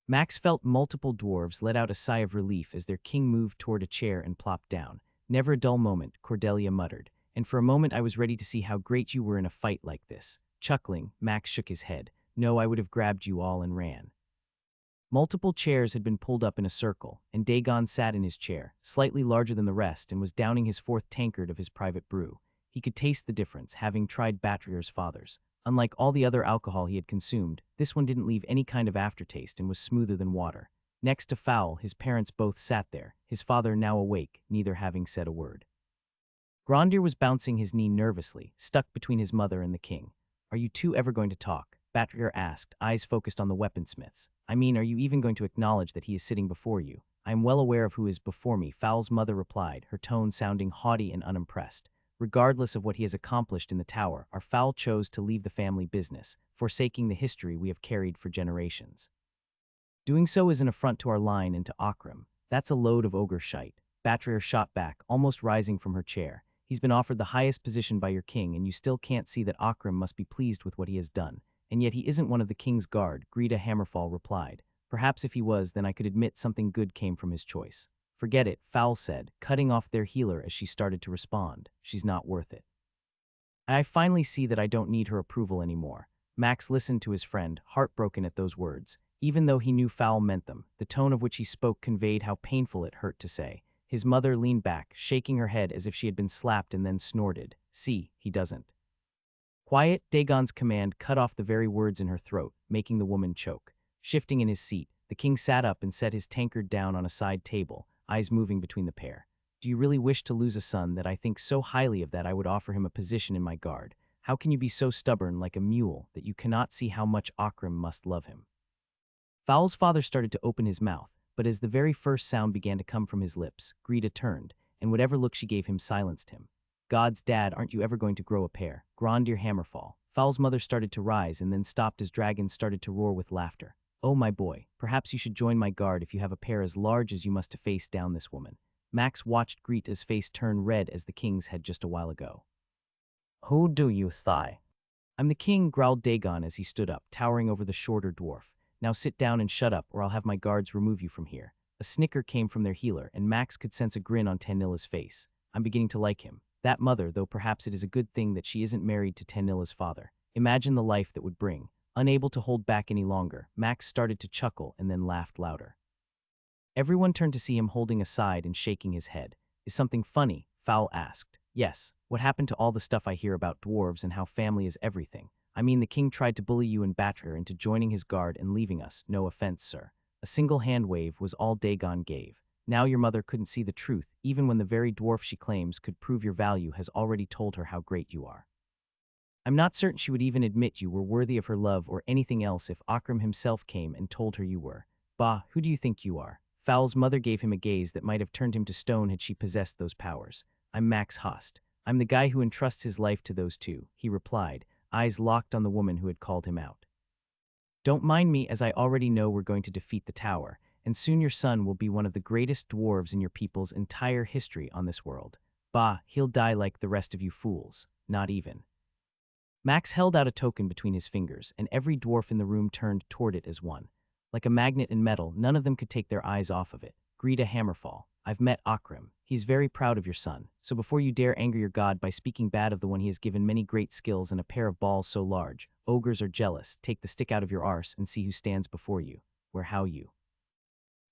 Max felt multiple dwarves let out a sigh of relief as their king moved toward a chair and plopped down. Never a dull moment, Cordelia muttered. And for a moment I was ready to see how great you were in a fight like this. Chuckling, Max shook his head. No, I would have grabbed you all and ran. Multiple chairs had been pulled up in a circle, and Dagon sat in his chair, slightly larger than the rest, and was downing his 4th tankard of his private brew. He could taste the difference, having tried Batrayer's father's. Unlike all the other alcohol he had consumed, this one didn't leave any kind of aftertaste and was smoother than water. Next to Fowl, his parents both sat there, his father now awake, neither having said a word. Grondir was bouncing his knee nervously, stuck between his mother and the king. Are you two ever going to talk? Batrayer asked, eyes focused on the weaponsmiths. I mean, are you even going to acknowledge that he is sitting before you? I am well aware of who is before me, Fowl's mother replied, her tone sounding haughty and unimpressed. Regardless of what he has accomplished in the tower, our Fowl chose to leave the family business, forsaking the history we have carried for generations. Doing so is an affront to our line and to Akram. That's a load of ogre shite. Batrayer shot back, almost rising from her chair. He's been offered the highest position by your king, and you still can't see that Akram must be pleased with what he has done. And yet he isn't one of the king's guard, Greta Hammerfall replied. Perhaps if he was, then I could admit something good came from his choice. Forget it, Fowl said, cutting off their healer as she started to respond. She's not worth it. I finally see that I don't need her approval anymore. Max listened to his friend, heartbroken at those words. Even though he knew Fowl meant them, the tone of which he spoke conveyed how painful it hurt to say. His mother leaned back, shaking her head as if she had been slapped and then snorted. See, he doesn't. Quiet, Dagon's command cut off the very words in her throat, making the woman choke. Shifting in his seat, the king sat up and set his tankard down on a side table, eyes moving between the pair. Do you really wish to lose a son that I think so highly of that I would offer him a position in my guard? How can you be so stubborn like a mule that you cannot see how much Akram must love him? Fowl's father started to open his mouth, but as the very first sound began to come from his lips, Greta turned, and whatever look she gave him silenced him. God's dad, aren't you ever going to grow a pair? Grondir Hammerfall. Fowl's mother started to rise and then stopped as dragons started to roar with laughter. Oh my boy, perhaps you should join my guard if you have a pair as large as you must to face down this woman. Max watched Greta's face turn red as the king's had just a while ago. Who do you thigh? I'm the king, growled Dagon as he stood up, towering over the shorter dwarf. Now sit down and shut up, or I'll have my guards remove you from here. A snicker came from their healer, and Max could sense a grin on Tanilla's face. I'm beginning to like him. That mother, though perhaps it is a good thing that she isn't married to Tanilla's father. Imagine the life that would bring. Unable to hold back any longer, Max started to chuckle and then laughed louder. Everyone turned to see him holding a side and shaking his head. Is something funny? Fowl asked. Yes, what happened to all the stuff I hear about dwarves and how family is everything? I mean, the king tried to bully you and batter her into joining his guard and leaving us. No offense, sir. A single hand wave was all Dagon gave. Now your mother couldn't see the truth, even when the very dwarf she claims could prove your value has already told her how great you are. I'm not certain she would even admit you were worthy of her love or anything else if Akram himself came and told her you were. Bah, who do you think you are? Fowl's mother gave him a gaze that might have turned him to stone had she possessed those powers. I'm Max Host. I'm the guy who entrusts his life to those two, he replied, eyes locked on the woman who had called him out. Don't mind me, as I already know we're going to defeat the tower, and soon your son will be one of the greatest dwarves in your people's entire history on this world. Bah, he'll die like the rest of you fools. Not even. Max held out a token between his fingers, and every dwarf in the room turned toward it as one. Like a magnet in metal, none of them could take their eyes off of it. Greet a Hammerfall. I've met Akram. He's very proud of your son, so before you dare anger your god by speaking bad of the one he has given many great skills and a pair of balls so large, ogres are jealous, take the stick out of your arse and see who stands before you. Where how you.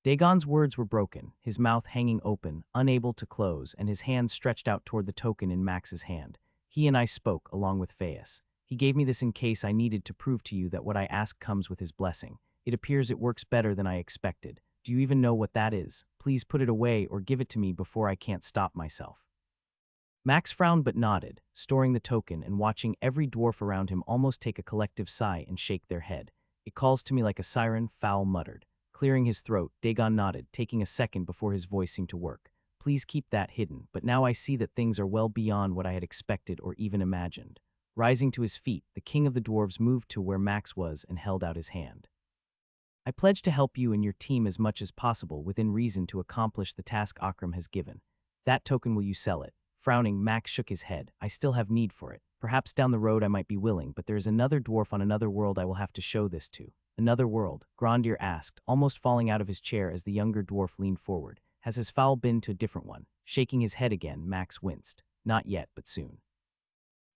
Dagon's words were broken, his mouth hanging open, unable to close, and his hand stretched out toward the token in Max's hand. He and I spoke, along with Phaeus. He gave me this in case I needed to prove to you that what I ask comes with his blessing. It appears it works better than I expected. Do you even know what that is? Please put it away or give it to me before I can't stop myself. Max frowned but nodded, storing the token and watching every dwarf around him almost take a collective sigh and shake their head. It calls to me like a siren, Fowl muttered. Clearing his throat, Dagon nodded, taking a second before his voice seemed to work. Please keep that hidden, but now I see that things are well beyond what I had expected or even imagined. Rising to his feet, the king of the dwarves moved to where Max was and held out his hand. I pledge to help you and your team as much as possible within reason to accomplish the task Akram has given. That token, will you sell it? Frowning, Max shook his head. I still have need for it. Perhaps down the road I might be willing, but there is another dwarf on another world I will have to show this to. Another world? Grondir asked, almost falling out of his chair as the younger dwarf leaned forward. Has his fowl been to a different one? Shaking his head again, Max winced. Not yet, but soon.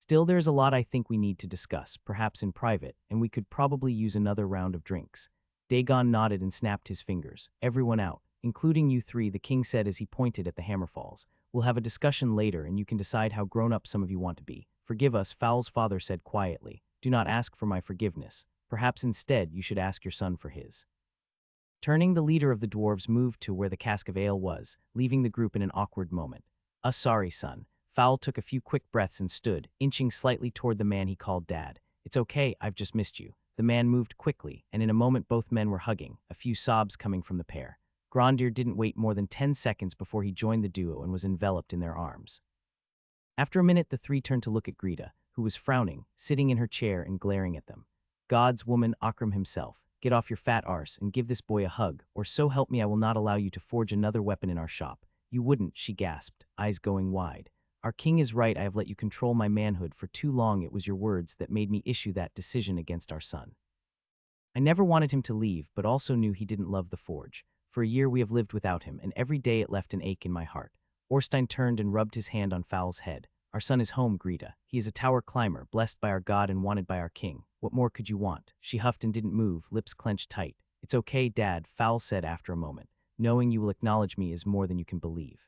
Still, there is a lot I think we need to discuss, perhaps in private, and we could probably use another round of drinks. Dagon nodded and snapped his fingers. Everyone out, including you three, the king said as he pointed at the Hammerfalls. We'll have a discussion later and you can decide how grown-up some of you want to be. Forgive us, Fowl's father said quietly. Do not ask for my forgiveness. Perhaps instead you should ask your son for his. Turning, the leader of the dwarves moved to where the cask of ale was, leaving the group in an awkward moment. Sorry, son. Fowl took a few quick breaths and stood, inching slightly toward the man he called Dad. It's okay, I've just missed you. The man moved quickly, and in a moment both men were hugging, a few sobs coming from the pair. Grondir didn't wait more than 10 seconds before he joined the duo and was enveloped in their arms. After a minute, the three turned to look at Greta, who was frowning, sitting in her chair and glaring at them. God's woman, Akram himself, get off your fat arse and give this boy a hug, or so help me I will not allow you to forge another weapon in our shop. You wouldn't, she gasped, eyes going wide. Our king is right, I have let you control my manhood for too long. It was your words that made me issue that decision against our son. I never wanted him to leave, but also knew he didn't love the forge. For a year we have lived without him, and every day it left an ache in my heart. Orstein turned and rubbed his hand on Fowl's head. Our son is home, Greta. He is a tower climber, blessed by our god and wanted by our king. What more could you want? She huffed and didn't move, lips clenched tight. It's okay, Dad, Fowl said after a moment. Knowing you will acknowledge me is more than you can believe.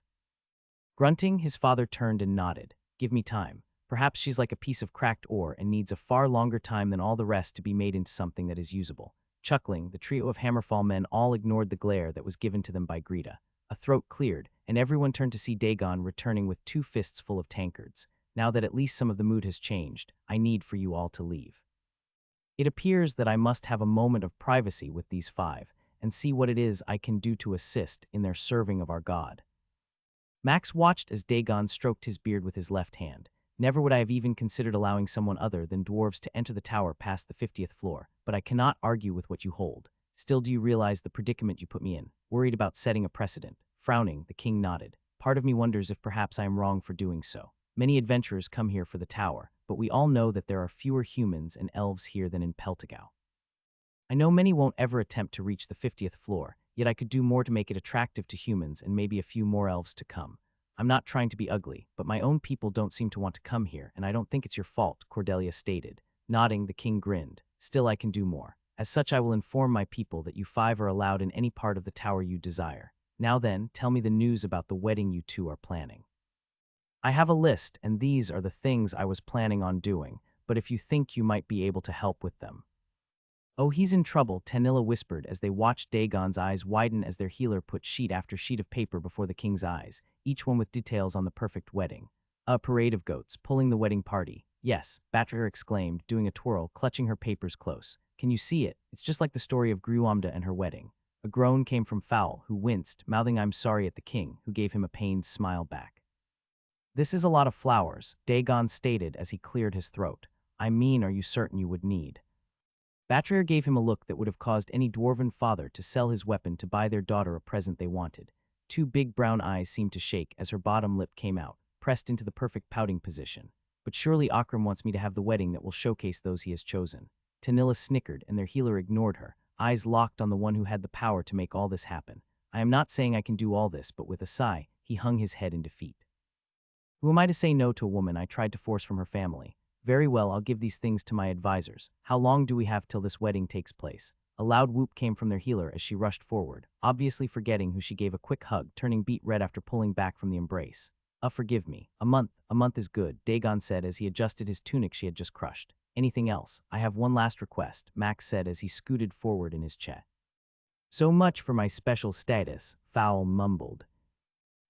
Grunting, his father turned and nodded. Give me time. Perhaps she's like a piece of cracked ore and needs a far longer time than all the rest to be made into something that is usable. Chuckling, the trio of Hammerfall men all ignored the glare that was given to them by Greta. A throat cleared, and everyone turned to see Dagon returning with 2 fists full of tankards. Now that at least some of the mood has changed, I need for you all to leave. It appears that I must have a moment of privacy with these 5, and see what it is I can do to assist in their serving of our god. Max watched as Dagon stroked his beard with his left hand. Never would I have even considered allowing someone other than dwarves to enter the tower past the 50th floor, but I cannot argue with what you hold. Still, do you realize the predicament you put me in? Worried about setting a precedent. Frowning, the king nodded. Part of me wonders if perhaps I am wrong for doing so. Many adventurers come here for the tower, but we all know that there are fewer humans and elves here than in Peltigau. I know many won't ever attempt to reach the 50th floor, yet I could do more to make it attractive to humans and maybe a few more elves to come. I'm not trying to be ugly, but my own people don't seem to want to come here, and I don't think it's your fault, Cordelia stated. Nodding, the king grinned. Still, I can do more. As such, I will inform my people that you five are allowed in any part of the tower you desire. Now then, tell me the news about the wedding you two are planning. I have a list, and these are the things I was planning on doing, but if you think you might be able to help with them. Oh, he's in trouble, Tanilla whispered as they watched Dagon's eyes widen as their healer put sheet after sheet of paper before the king's eyes, each one with details on the perfect wedding. A parade of goats, pulling the wedding party. Yes, Batrayer exclaimed, doing a twirl, clutching her papers close. Can you see it? It's just like the story of Gruamda and her wedding. A groan came from Fowl, who winced, mouthing I'm sorry at the king, who gave him a pained smile back. This is a lot of flowers, Dagon stated as he cleared his throat. I mean, are you certain you would need? Batrayer gave him a look that would have caused any dwarven father to sell his weapon to buy their daughter a present they wanted. Two big brown eyes seemed to shake as her bottom lip came out, pressed into the perfect pouting position. But surely Akram wants me to have the wedding that will showcase those he has chosen. Tanilla snickered, and their healer ignored her, eyes locked on the one who had the power to make all this happen. I am not saying I can do all this, but with a sigh, he hung his head in defeat. Who am I to say no to a woman I tried to force from her family? Very well, I'll give these things to my advisors. How long do we have till this wedding takes place? A loud whoop came from their healer as she rushed forward, obviously forgetting who she gave a quick hug, turning beet red after pulling back from the embrace. Forgive me. A month is good, Dagon said as he adjusted his tunic she had just crushed. Anything else? I have one last request, Max said as he scooted forward in his chair. So much for my special status, Fowl mumbled.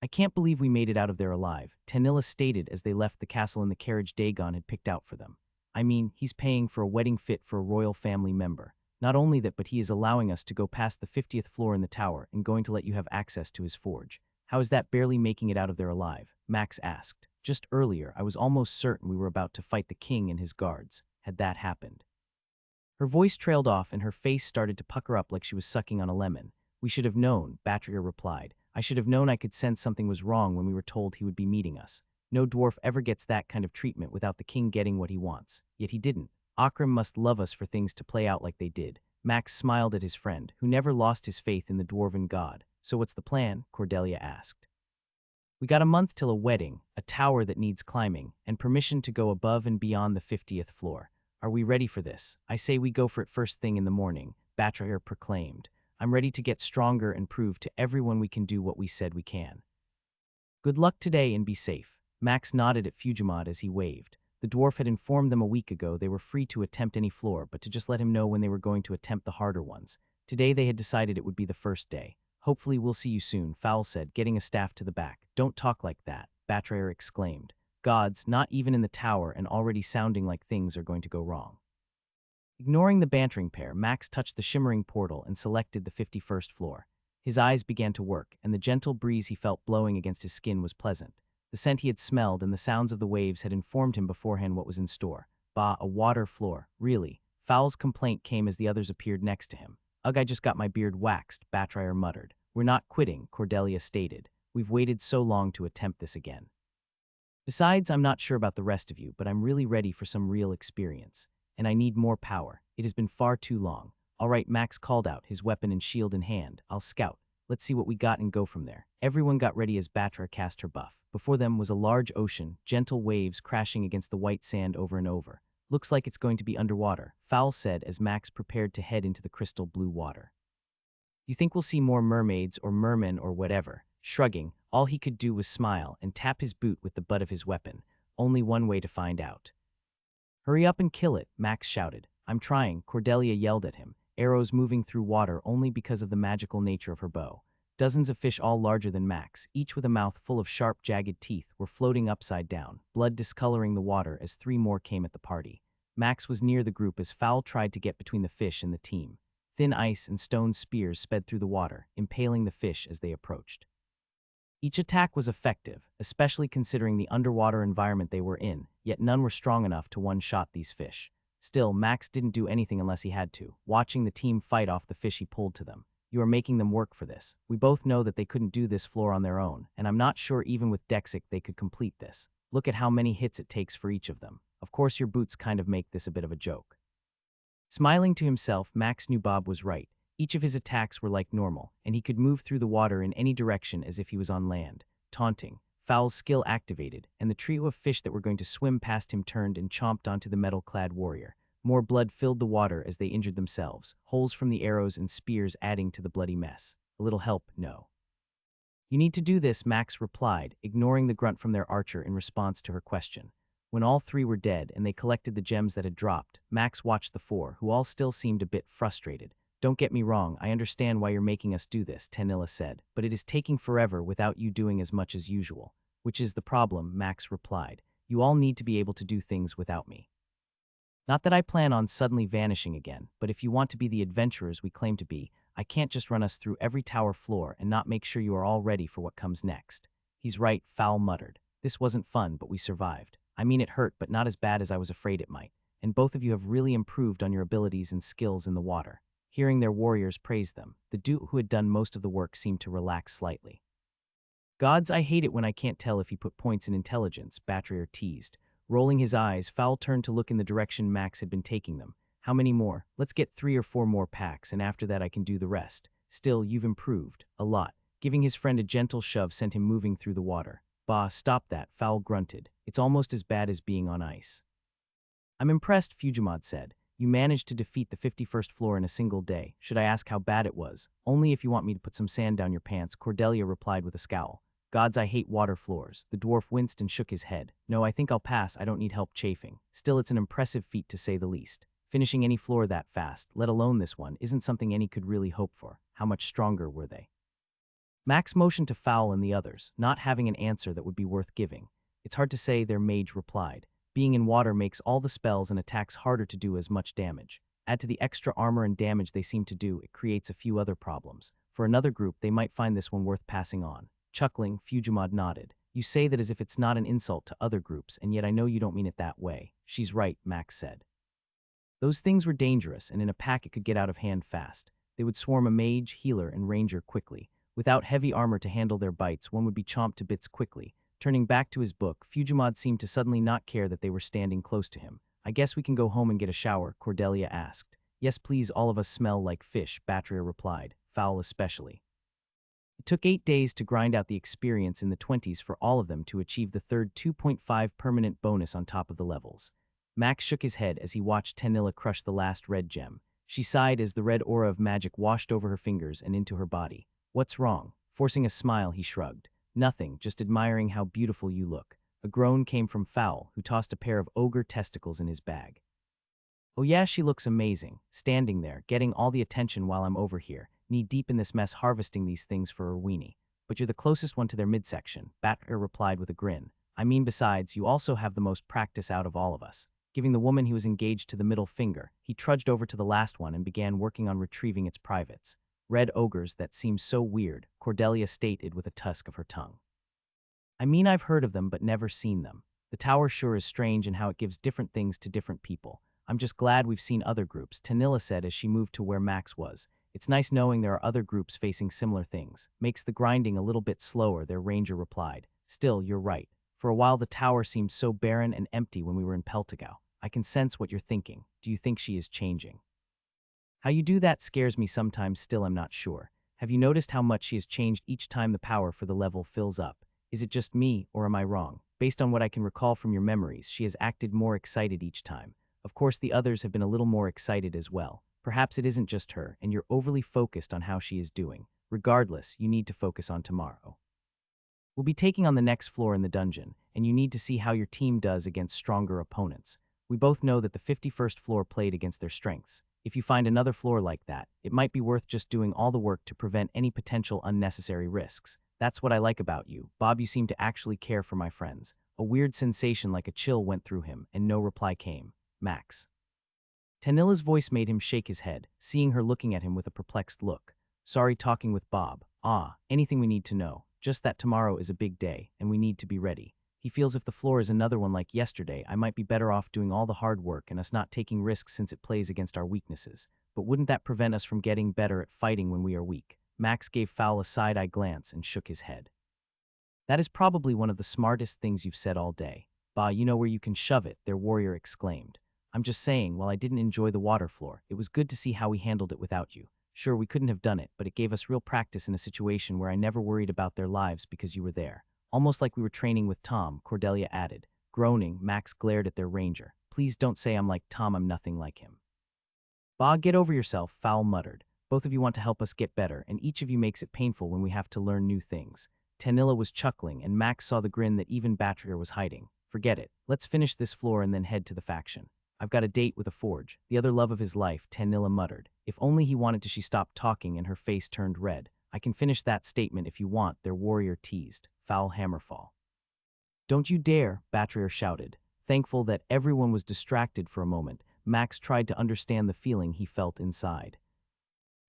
I can't believe we made it out of there alive, Tanilla stated as they left the castle in the carriage Dagon had picked out for them. I mean, he's paying for a wedding fit for a royal family member. Not only that, but he is allowing us to go past the 50th floor in the tower and going to let you have access to his forge. How is that barely making it out of there alive? Max asked. Just earlier, I was almost certain we were about to fight the king and his guards. Had that happened? Her voice trailed off and her face started to pucker up like she was sucking on a lemon. We should have known, Batrayer replied. I should have known I could sense something was wrong when we were told he would be meeting us. No dwarf ever gets that kind of treatment without the king getting what he wants. Yet he didn't. Akram must love us for things to play out like they did. Max smiled at his friend, who never lost his faith in the dwarven god. So what's the plan? Cordelia asked. We got a month till a wedding, a tower that needs climbing, and permission to go above and beyond the 50th floor. Are we ready for this? I say we go for it first thing in the morning, Batrayer proclaimed. I'm ready to get stronger and prove to everyone we can do what we said we can. Good luck today and be safe. Max nodded at Fujimod as he waved. The dwarf had informed them a week ago they were free to attempt any floor, but to just let him know when they were going to attempt the harder ones. Today they had decided it would be the first day. Hopefully we'll see you soon, Fowl said, getting a staff to the back. Don't talk like that, Batrayer exclaimed. Gods, not even in the tower and already sounding like things are going to go wrong. Ignoring the bantering pair, Max touched the shimmering portal and selected the 51st floor. His eyes began to work, and the gentle breeze he felt blowing against his skin was pleasant. The scent he had smelled and the sounds of the waves had informed him beforehand what was in store. Bah, a water floor, really. Fowl's complaint came as the others appeared next to him. Ugh, I just got my beard waxed, Batrayer muttered. We're not quitting, Cordelia stated. We've waited so long to attempt this again. Besides, I'm not sure about the rest of you, but I'm really ready for some real experience. And I need more power. It has been far too long. All right, Max called out, his weapon and shield in hand. I'll scout. Let's see what we got and go from there. Everyone got ready as Batra cast her buff. Before them was a large ocean, gentle waves crashing against the white sand over and over. Looks like it's going to be underwater, Fowl said as Max prepared to head into the crystal blue water. You think we'll see more mermaids or mermen or whatever? Shrugging, all he could do was smile and tap his boot with the butt of his weapon. Only one way to find out. Hurry up and kill it, Max shouted. I'm trying, Cordelia yelled at him, arrows moving through water only because of the magical nature of her bow. Dozens of fish, all larger than Max, each with a mouth full of sharp, jagged teeth, were floating upside down, blood discoloring the water as three more came at the party. Max was near the group as Fowl tried to get between the fish and the team. Thin ice and stone spears sped through the water, impaling the fish as they approached. Each attack was effective, especially considering the underwater environment they were in, yet none were strong enough to one-shot these fish. Still, Max didn't do anything unless he had to, watching the team fight off the fish he pulled to them. You are making them work for this. We both know that they couldn't do this floor on their own, and I'm not sure even with Dexic they could complete this. Look at how many hits it takes for each of them. Of course your boots kind of make this a bit of a joke. Smiling to himself, Max knew Bob was right. Each of his attacks were like normal, and he could move through the water in any direction as if he was on land. Taunting, Fowl's skill activated, and the trio of fish that were going to swim past him turned and chomped onto the metal-clad warrior. More blood filled the water as they injured themselves, holes from the arrows and spears adding to the bloody mess. A little help, no. You need to do this, Max replied, ignoring the grunt from their archer in response to her question. When all three were dead and they collected the gems that had dropped, Max watched the four, who all still seemed a bit frustrated. Don't get me wrong, I understand why you're making us do this, Tanilla said, but it is taking forever without you doing as much as usual. Which is the problem, Max replied. You all need to be able to do things without me. Not that I plan on suddenly vanishing again, but if you want to be the adventurers we claim to be, I can't just run us through every tower floor and not make sure you are all ready for what comes next. He's right, Fowl muttered. This wasn't fun, but we survived. I mean, it hurt, but not as bad as I was afraid it might. And both of you have really improved on your abilities and skills in the water. Hearing their warriors praise them, the dude who had done most of the work seemed to relax slightly. Gods, I hate it when I can't tell if he put points in intelligence, Batrier teased. Rolling his eyes, Fowl turned to look in the direction Max had been taking them. How many more? Let's get 3 or 4 more packs, and after that I can do the rest. Still, you've improved. A lot. Giving his friend a gentle shove sent him moving through the water. Bah, stop that, Fowl grunted. It's almost as bad as being on ice. I'm impressed, Fujimod said. You managed to defeat the 51st floor in a single day. Should I ask how bad it was? Only if you want me to put some sand down your pants, Cordelia replied with a scowl. Gods, I hate water floors. The dwarf winced and shook his head. No, I think I'll pass. I don't need help chafing. Still, it's an impressive feat to say the least. Finishing any floor that fast, let alone this one, isn't something any could really hope for. How much stronger were they? Max motioned to Fowl and the others, not having an answer that would be worth giving. It's hard to say, their mage replied. Being in water makes all the spells and attacks harder to do as much damage. Add to the extra armor and damage they seem to do, it creates a few other problems. For another group, they might find this one worth passing on. Chuckling, Fujimod nodded. You say that as if it's not an insult to other groups, and yet I know you don't mean it that way. She's right, Max said. Those things were dangerous, and in a pack it could get out of hand fast. They would swarm a mage, healer, and ranger quickly. Without heavy armor to handle their bites, one would be chomped to bits quickly. Turning back to his book, Fujimod seemed to suddenly not care that they were standing close to him. I guess we can go home and get a shower, Cordelia asked. Yes, please, all of us smell like fish, Batrier replied, Fowl especially. It took 8 days to grind out the experience in the 20s for all of them to achieve the third 2.5 permanent bonus on top of the levels. Max shook his head as he watched Tanilla crush the last red gem. She sighed as the red aura of magic washed over her fingers and into her body. What's wrong? Forcing a smile, he shrugged. Nothing, just admiring how beautiful you look. A groan came from Fowl, who tossed a pair of ogre testicles in his bag. Oh yeah, she looks amazing, standing there, getting all the attention while I'm over here, knee-deep in this mess harvesting these things for her weenie. But you're the closest one to their midsection, Batrier replied with a grin. I mean, besides, you also have the most practice out of all of us. Giving the woman he was engaged to the middle finger, he trudged over to the last one and began working on retrieving its privates. Red ogres, that seems so weird, Cordelia stated with a tusk of her tongue. I mean, I've heard of them but never seen them. The tower sure is strange in how it gives different things to different people. I'm just glad we've seen other groups, Tanilla said as she moved to where Max was. It's nice knowing there are other groups facing similar things. Makes the grinding a little bit slower, their ranger replied. Still, you're right. For a while the tower seemed so barren and empty when we were in Peltigau. I can sense what you're thinking. Do you think she is changing? How you do that scares me sometimes, still I'm not sure. Have you noticed how much she has changed each time the power for the level fills up? Is it just me, or am I wrong? Based on what I can recall from your memories, she has acted more excited each time. Of course, the others have been a little more excited as well. Perhaps it isn't just her, and you're overly focused on how she is doing. Regardless, you need to focus on tomorrow. We'll be taking on the next floor in the dungeon, and you need to see how your team does against stronger opponents. We both know that the 51st floor played against their strengths. If you find another floor like that, it might be worth just doing all the work to prevent any potential unnecessary risks. That's what I like about you, Bob. You seem to actually care for my friends. A weird sensation like a chill went through him, and no reply came. Max. Tanilla's voice made him shake his head, seeing her looking at him with a perplexed look. Sorry, talking with Bob. Anything we need to know. Just that tomorrow is a big day, and we need to be ready. He feels if the floor is another one like yesterday, I might be better off doing all the hard work and us not taking risks since it plays against our weaknesses. But wouldn't that prevent us from getting better at fighting when we are weak? Max gave Fowl a side-eye glance and shook his head. That is probably one of the smartest things you've said all day. Bah, you know where you can shove it, their warrior exclaimed. I'm just saying, while I didn't enjoy the water floor, it was good to see how we handled it without you. Sure, we couldn't have done it, but it gave us real practice in a situation where I never worried about their lives because you were there. Almost like we were training with Tom, Cordelia added. Groaning, Max glared at their ranger. Please don't say I'm like Tom, I'm nothing like him. Bah, get over yourself, Fowl muttered. Both of you want to help us get better, and each of you makes it painful when we have to learn new things. Tanilla was chuckling, and Max saw the grin that even Batrier was hiding. Forget it. Let's finish this floor and then head to the faction. I've got a date with a forge, the other love of his life, Tanilla muttered. If only he wanted to. She stopped talking and her face turned red. I can finish that statement if you want, their warrior teased. Foul Hammerfall. Don't you dare, Batrier shouted. Thankful that everyone was distracted for a moment, Max tried to understand the feeling he felt inside.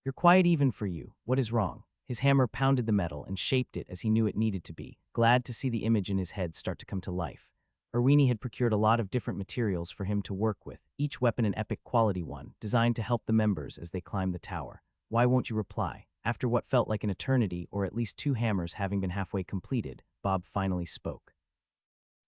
You're quiet even for you. What is wrong? His hammer pounded the metal and shaped it as he knew it needed to be, glad to see the image in his head start to come to life. Irwini had procured a lot of different materials for him to work with, each weapon an epic quality one, designed to help the members as they climbed the tower. Why won't you reply? After what felt like an eternity, or at least 2 hammers having been halfway completed, Bob finally spoke.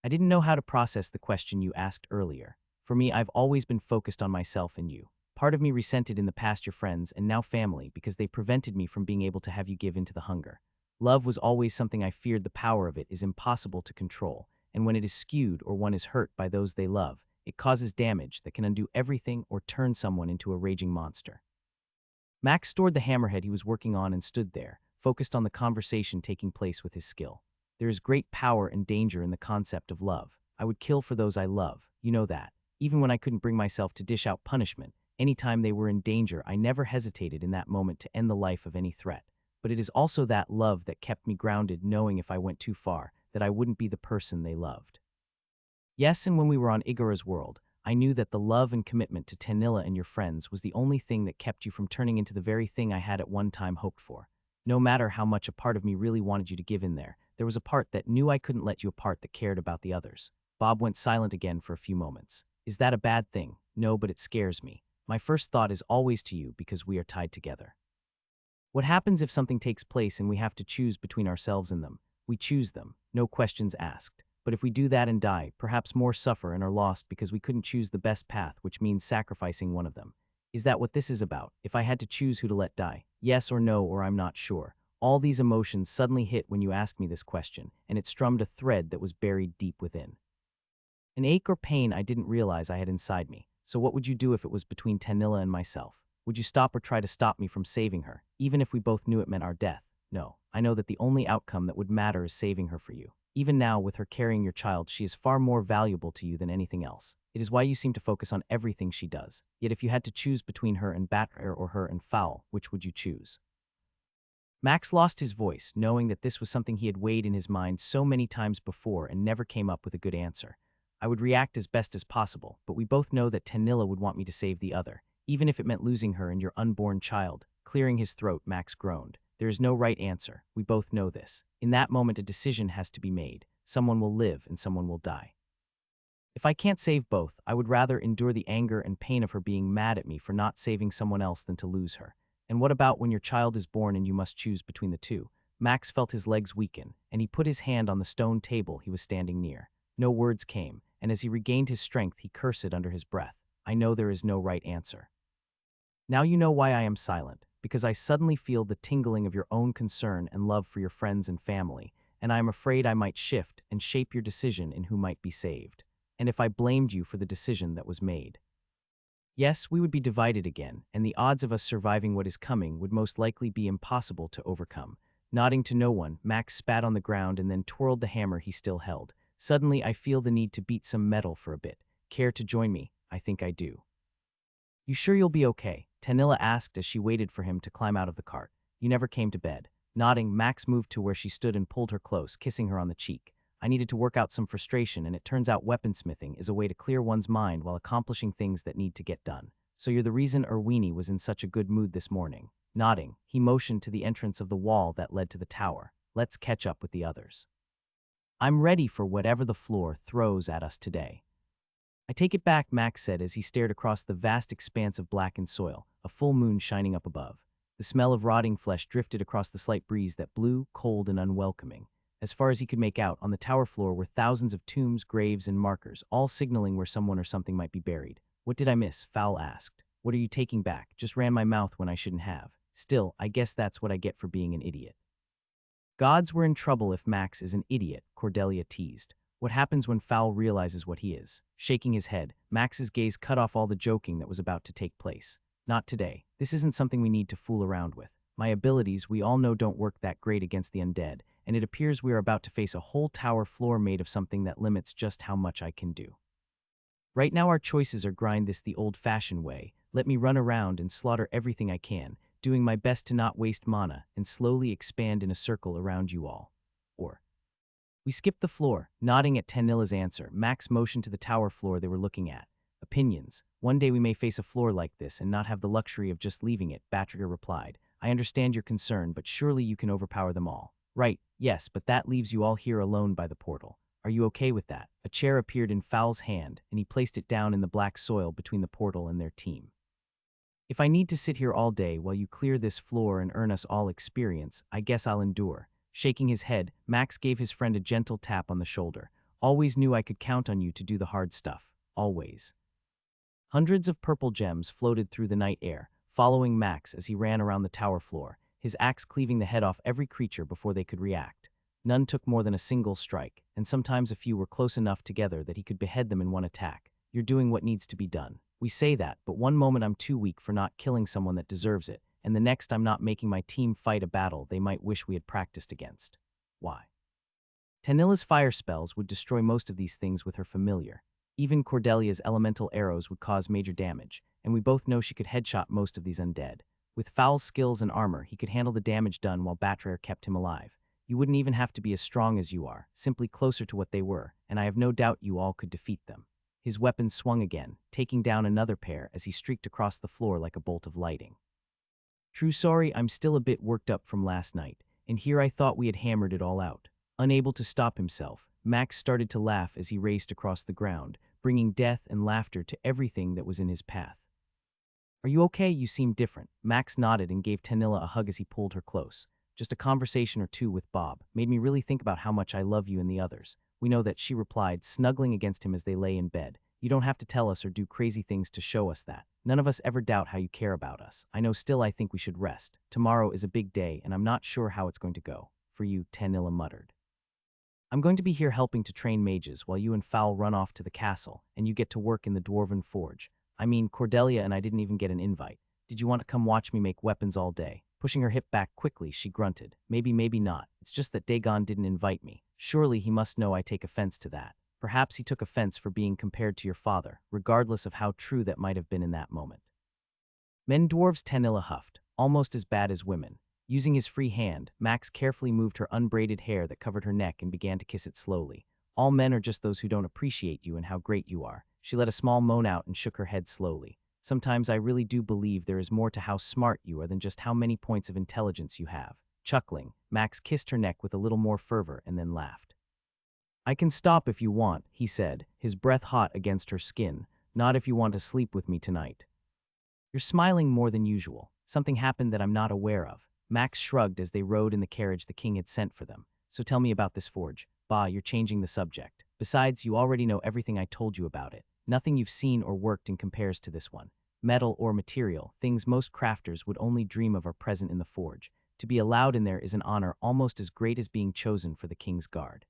I didn't know how to process the question you asked earlier. For me, I've always been focused on myself and you. Part of me resented in the past your friends and now family because they prevented me from being able to have you give in to the hunger. Love was always something I feared. The power of it is impossible to control, and when it is skewed or one is hurt by those they love, it causes damage that can undo everything or turn someone into a raging monster. Max stored the hammerhead he was working on and stood there, focused on the conversation taking place with his skill. There is great power and danger in the concept of love. I would kill for those I love, you know that. Even when I couldn't bring myself to dish out punishment, anytime they were in danger, I never hesitated in that moment to end the life of any threat. But it is also that love that kept me grounded, knowing if I went too far, that I wouldn't be the person they loved. Yes, and when we were on Igaro's world, I knew that the love and commitment to Tanilla and your friends was the only thing that kept you from turning into the very thing I had at one time hoped for. No matter how much a part of me really wanted you to give in there was a part that knew I couldn't let you, a part that cared about the others. Bob went silent again for a few moments. Is that a bad thing? No, but it scares me. My first thought is always to you because we are tied together. What happens if something takes place and we have to choose between ourselves and them? We choose them, no questions asked. But if we do that and die, perhaps more suffer and are lost because we couldn't choose the best path, which means sacrificing one of them. Is that what this is about? If I had to choose who to let die? Yes or no, or I'm not sure. All these emotions suddenly hit when you asked me this question, and it strummed a thread that was buried deep within. An ache or pain I didn't realize I had inside me. So what would you do if it was between Tanilla and myself? Would you stop or try to stop me from saving her, even if we both knew it meant our death? No, I know that the only outcome that would matter is saving her for you. Even now, with her carrying your child, she is far more valuable to you than anything else. It is why you seem to focus on everything she does. Yet if you had to choose between her and Batrier or her and Fowl, which would you choose? Max lost his voice, knowing that this was something he had weighed in his mind so many times before and never came up with a good answer. I would react as best as possible, but we both know that Tanilla would want me to save the other, even if it meant losing her and your unborn child. Clearing his throat, Max groaned. There is no right answer. We both know this. In that moment, a decision has to be made. Someone will live and someone will die. If I can't save both, I would rather endure the anger and pain of her being mad at me for not saving someone else than to lose her. And what about when your child is born and you must choose between the two? Max felt his legs weaken, and he put his hand on the stone table he was standing near. No words came, and as he regained his strength, he cursed under his breath. I know there is no right answer. Now you know why I am silent, because I suddenly feel the tingling of your own concern and love for your friends and family, and I am afraid I might shift and shape your decision in who might be saved. And if I blamed you for the decision that was made. Yes, we would be divided again, and the odds of us surviving what is coming would most likely be impossible to overcome. Nodding to no one, Max spat on the ground and then twirled the hammer he still held. Suddenly, I feel the need to beat some metal for a bit. Care to join me? I think I do. You sure you'll be okay? Tanilla asked as she waited for him to climb out of the cart. You never came to bed. Nodding, Max moved to where she stood and pulled her close, kissing her on the cheek. I needed to work out some frustration, and it turns out weaponsmithing is a way to clear one's mind while accomplishing things that need to get done. So you're the reason Irwini was in such a good mood this morning. Nodding, he motioned to the entrance of the wall that led to the tower. Let's catch up with the others. I'm ready for whatever the floor throws at us today. I take it back, Max said as he stared across the vast expanse of blackened soil, a full moon shining up above. The smell of rotting flesh drifted across the slight breeze that blew, cold and unwelcoming. As far as he could make out, on the tower floor were thousands of tombs, graves, and markers, all signaling where someone or something might be buried. What did I miss? Fowl asked. What are you taking back? Just ran my mouth when I shouldn't have. Still, I guess that's what I get for being an idiot. Gods were in trouble if Max is an idiot, Cordelia teased. What happens when Fowl realizes what he is? Shaking his head, Max's gaze cut off all the joking that was about to take place. Not today. This isn't something we need to fool around with. My abilities, we all know, don't work that great against the undead, and it appears we are about to face a whole tower floor made of something that limits just how much I can do. Right now our choices are grind this the old-fashioned way, let me run around and slaughter everything I can, doing my best to not waste mana, and slowly expand in a circle around you all. Or we skipped the floor, nodding at Tanilla's answer. Max motioned to the tower floor they were looking at. Opinions. One day we may face a floor like this and not have the luxury of just leaving it, Batriger replied. I understand your concern, but surely you can overpower them all. Right, yes, but that leaves you all here alone by the portal. Are you okay with that? A chair appeared in Fowl's hand, and he placed it down in the black soil between the portal and their team. If I need to sit here all day while you clear this floor and earn us all experience, I guess I'll endure. Shaking his head, Max gave his friend a gentle tap on the shoulder. Always knew I could count on you to do the hard stuff. Always. Hundreds of purple gems floated through the night air, following Max as he ran around the tower floor, his axe cleaving the head off every creature before they could react. None took more than a single strike, and sometimes a few were close enough together that he could behead them in one attack. You're doing what needs to be done. We say that, but one moment I'm too weak for not killing someone that deserves it, and the next I'm not making my team fight a battle they might wish we had practiced against. Why? Tanilla's fire spells would destroy most of these things with her familiar. Even Cordelia's elemental arrows would cause major damage, and we both know she could headshot most of these undead. With Fowl's skills and armor, he could handle the damage done while Batrier kept him alive. You wouldn't even have to be as strong as you are, simply closer to what they were, and I have no doubt you all could defeat them. His weapon swung again, taking down another pair as he streaked across the floor like a bolt of lightning. True sorry, I'm still a bit worked up from last night, and here I thought we had hammered it all out. Unable to stop himself, Max started to laugh as he raced across the ground, bringing death and laughter to everything that was in his path. Are you okay? You seem different. Max nodded and gave Tanilla a hug as he pulled her close. Just a conversation or two with Bob made me really think about how much I love you and the others. We know that, she replied, snuggling against him as they lay in bed. You don't have to tell us or do crazy things to show us that. None of us ever doubt how you care about us. I know still I think we should rest. Tomorrow is a big day and I'm not sure how it's going to go. For you, Tanilla muttered. I'm going to be here helping to train mages while you and Fowl run off to the castle and you get to work in the dwarven forge. I mean, Cordelia and I didn't even get an invite. Did you want to come watch me make weapons all day? Pushing her hip back quickly, she grunted. Maybe, maybe not. It's just that Dagon didn't invite me. Surely he must know I take offense to that. Perhaps he took offense for being compared to your father, regardless of how true that might have been in that moment. Men dwarves, Tanilla huffed, almost as bad as women. Using his free hand, Max carefully moved her unbraided hair that covered her neck and began to kiss it slowly. All men are just those who don't appreciate you and how great you are. She let a small moan out and shook her head slowly. Sometimes I really do believe there is more to how smart you are than just how many points of intelligence you have. Chuckling, Max kissed her neck with a little more fervor and then laughed. I can stop if you want, he said, his breath hot against her skin. Not if you want to sleep with me tonight. You're smiling more than usual. Something happened that I'm not aware of. Max shrugged as they rode in the carriage the king had sent for them. So tell me about this forge. Bah, you're changing the subject. Besides, you already know everything I told you about it. Nothing you've seen or worked in compares to this one. Metal or material, things most crafters would only dream of are present in the forge. To be allowed in there is an honor almost as great as being chosen for the king's guard.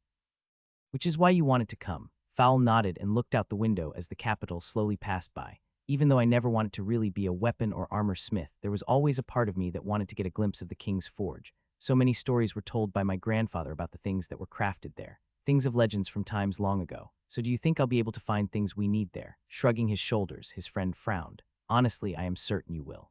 Which is why you wanted to come. Fowl nodded and looked out the window as the capital slowly passed by. Even though I never wanted to really be a weapon or armor smith, there was always a part of me that wanted to get a glimpse of the king's forge. So many stories were told by my grandfather about the things that were crafted there. Things of legends from times long ago. So do you think I'll be able to find things we need there? Shrugging his shoulders, his friend frowned. Honestly, I am certain you will.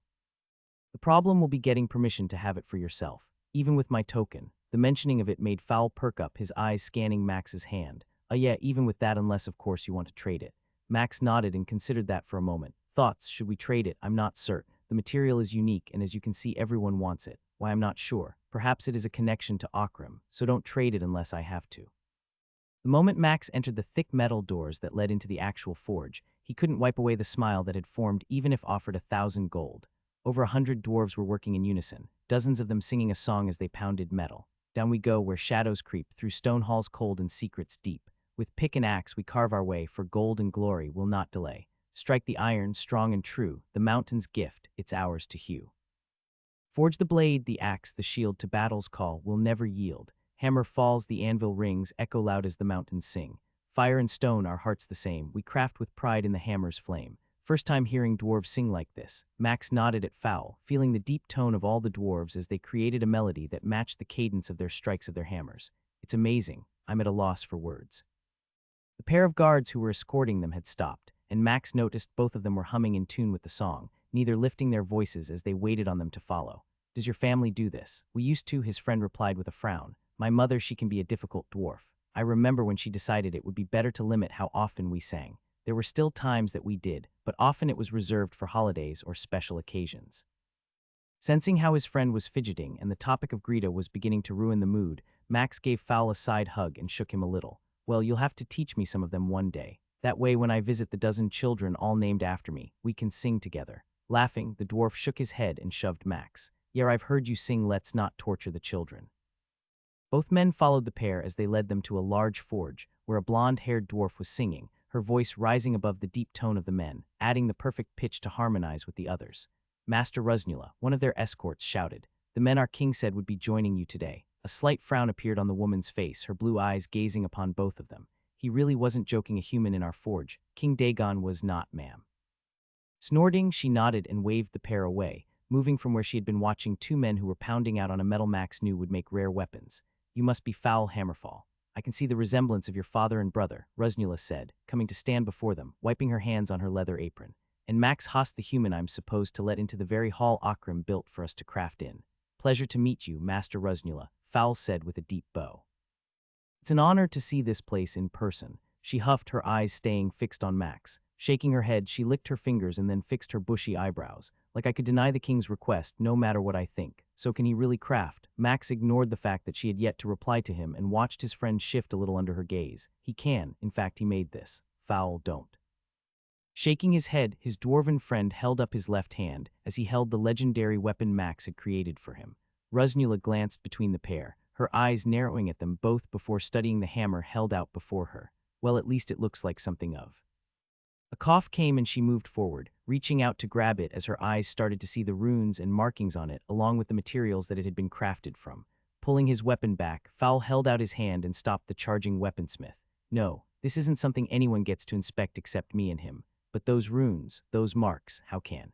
The problem will be getting permission to have it for yourself. Even with my token, the mentioning of it made Fowl perk up, his eyes scanning Max's hand. Yeah, even with that, unless of course you want to trade it. Max nodded and considered that for a moment. Thoughts, should we trade it? I'm not certain. The material is unique, and as you can see, everyone wants it. Why, I'm not sure. Perhaps it is a connection to Akram, so don't trade it unless I have to. The moment Max entered the thick metal doors that led into the actual forge, he couldn't wipe away the smile that had formed even if offered 1,000 gold. Over 100 dwarves were working in unison, dozens of them singing a song as they pounded metal. Down we go where shadows creep, through stone halls cold and secrets deep. With pick and axe we carve our way, for gold and glory will not delay. Strike the iron, strong and true, the mountain's gift, it's ours to hew. Forge the blade, the axe, the shield to battle's call, will never yield. Hammer falls, the anvil rings, echo loud as the mountains sing. Fire and stone, our hearts the same, we craft with pride in the hammer's flame. First time hearing dwarves sing like this, Max nodded at Fowl, feeling the deep tone of all the dwarves as they created a melody that matched the cadence of their strikes of their hammers. It's amazing, I'm at a loss for words. The pair of guards who were escorting them had stopped, and Max noticed both of them were humming in tune with the song, neither lifting their voices as they waited on them to follow. Does your family do this? We used to, his friend replied with a frown. My mother, she can be a difficult dwarf. I remember when she decided it would be better to limit how often we sang. There were still times that we did, but often it was reserved for holidays or special occasions. Sensing how his friend was fidgeting and the topic of Greta was beginning to ruin the mood, Max gave Fowl a side hug and shook him a little. Well, you'll have to teach me some of them one day. That way when I visit the dozen children all named after me, we can sing together. Laughing, the dwarf shook his head and shoved Max. Yeah, I've heard you sing Let's Not Torture the Children. Both men followed the pair as they led them to a large forge, where a blonde-haired dwarf was singing, her voice rising above the deep tone of the men, adding the perfect pitch to harmonize with the others. Master Rusnula, one of their escorts, shouted. The men our king said would be joining you today. A slight frown appeared on the woman's face, her blue eyes gazing upon both of them. He really wasn't joking a human in our forge. King Dagon was not, ma'am. Snorting, she nodded and waved the pair away, moving from where she had been watching two men who were pounding out on a metal Max knew would make rare weapons. You must be Fowl Hammerfall. I can see the resemblance of your father and brother, Rusnula said, coming to stand before them, wiping her hands on her leather apron. And Max Haas the human I'm supposed to let into the very hall Akram built for us to craft in. Pleasure to meet you, Master Rusnula, Fowl said with a deep bow. It's an honor to see this place in person, she huffed, her eyes staying fixed on Max. Shaking her head, she licked her fingers and then fixed her bushy eyebrows. Like I could deny the king's request, no matter what I think. So can he really craft? Max ignored the fact that she had yet to reply to him and watched his friend shift a little under her gaze. He can, in fact he made this. Fowl don't. Shaking his head, his dwarven friend held up his left hand as he held the legendary weapon Max had created for him. Rusnula glanced between the pair, her eyes narrowing at them both before studying the hammer held out before her. Well, at least it looks like something of. A cough came and she moved forward, reaching out to grab it as her eyes started to see the runes and markings on it along with the materials that it had been crafted from. Pulling his weapon back, Fowl held out his hand and stopped the charging weaponsmith. No, this isn't something anyone gets to inspect except me and him. But those runes, those marks, how can?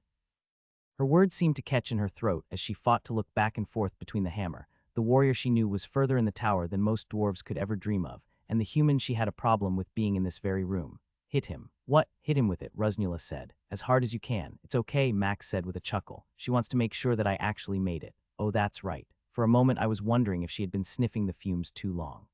Her words seemed to catch in her throat as she fought to look back and forth between the hammer. The warrior she knew was further in the tower than most dwarves could ever dream of, and the human she had a problem with being in this very room. Hit him. What? Hit him with it, Rusnula said. As hard as you can. It's okay, Max said with a chuckle. She wants to make sure that I actually made it. Oh, that's right. For a moment I was wondering if she had been sniffing the fumes too long.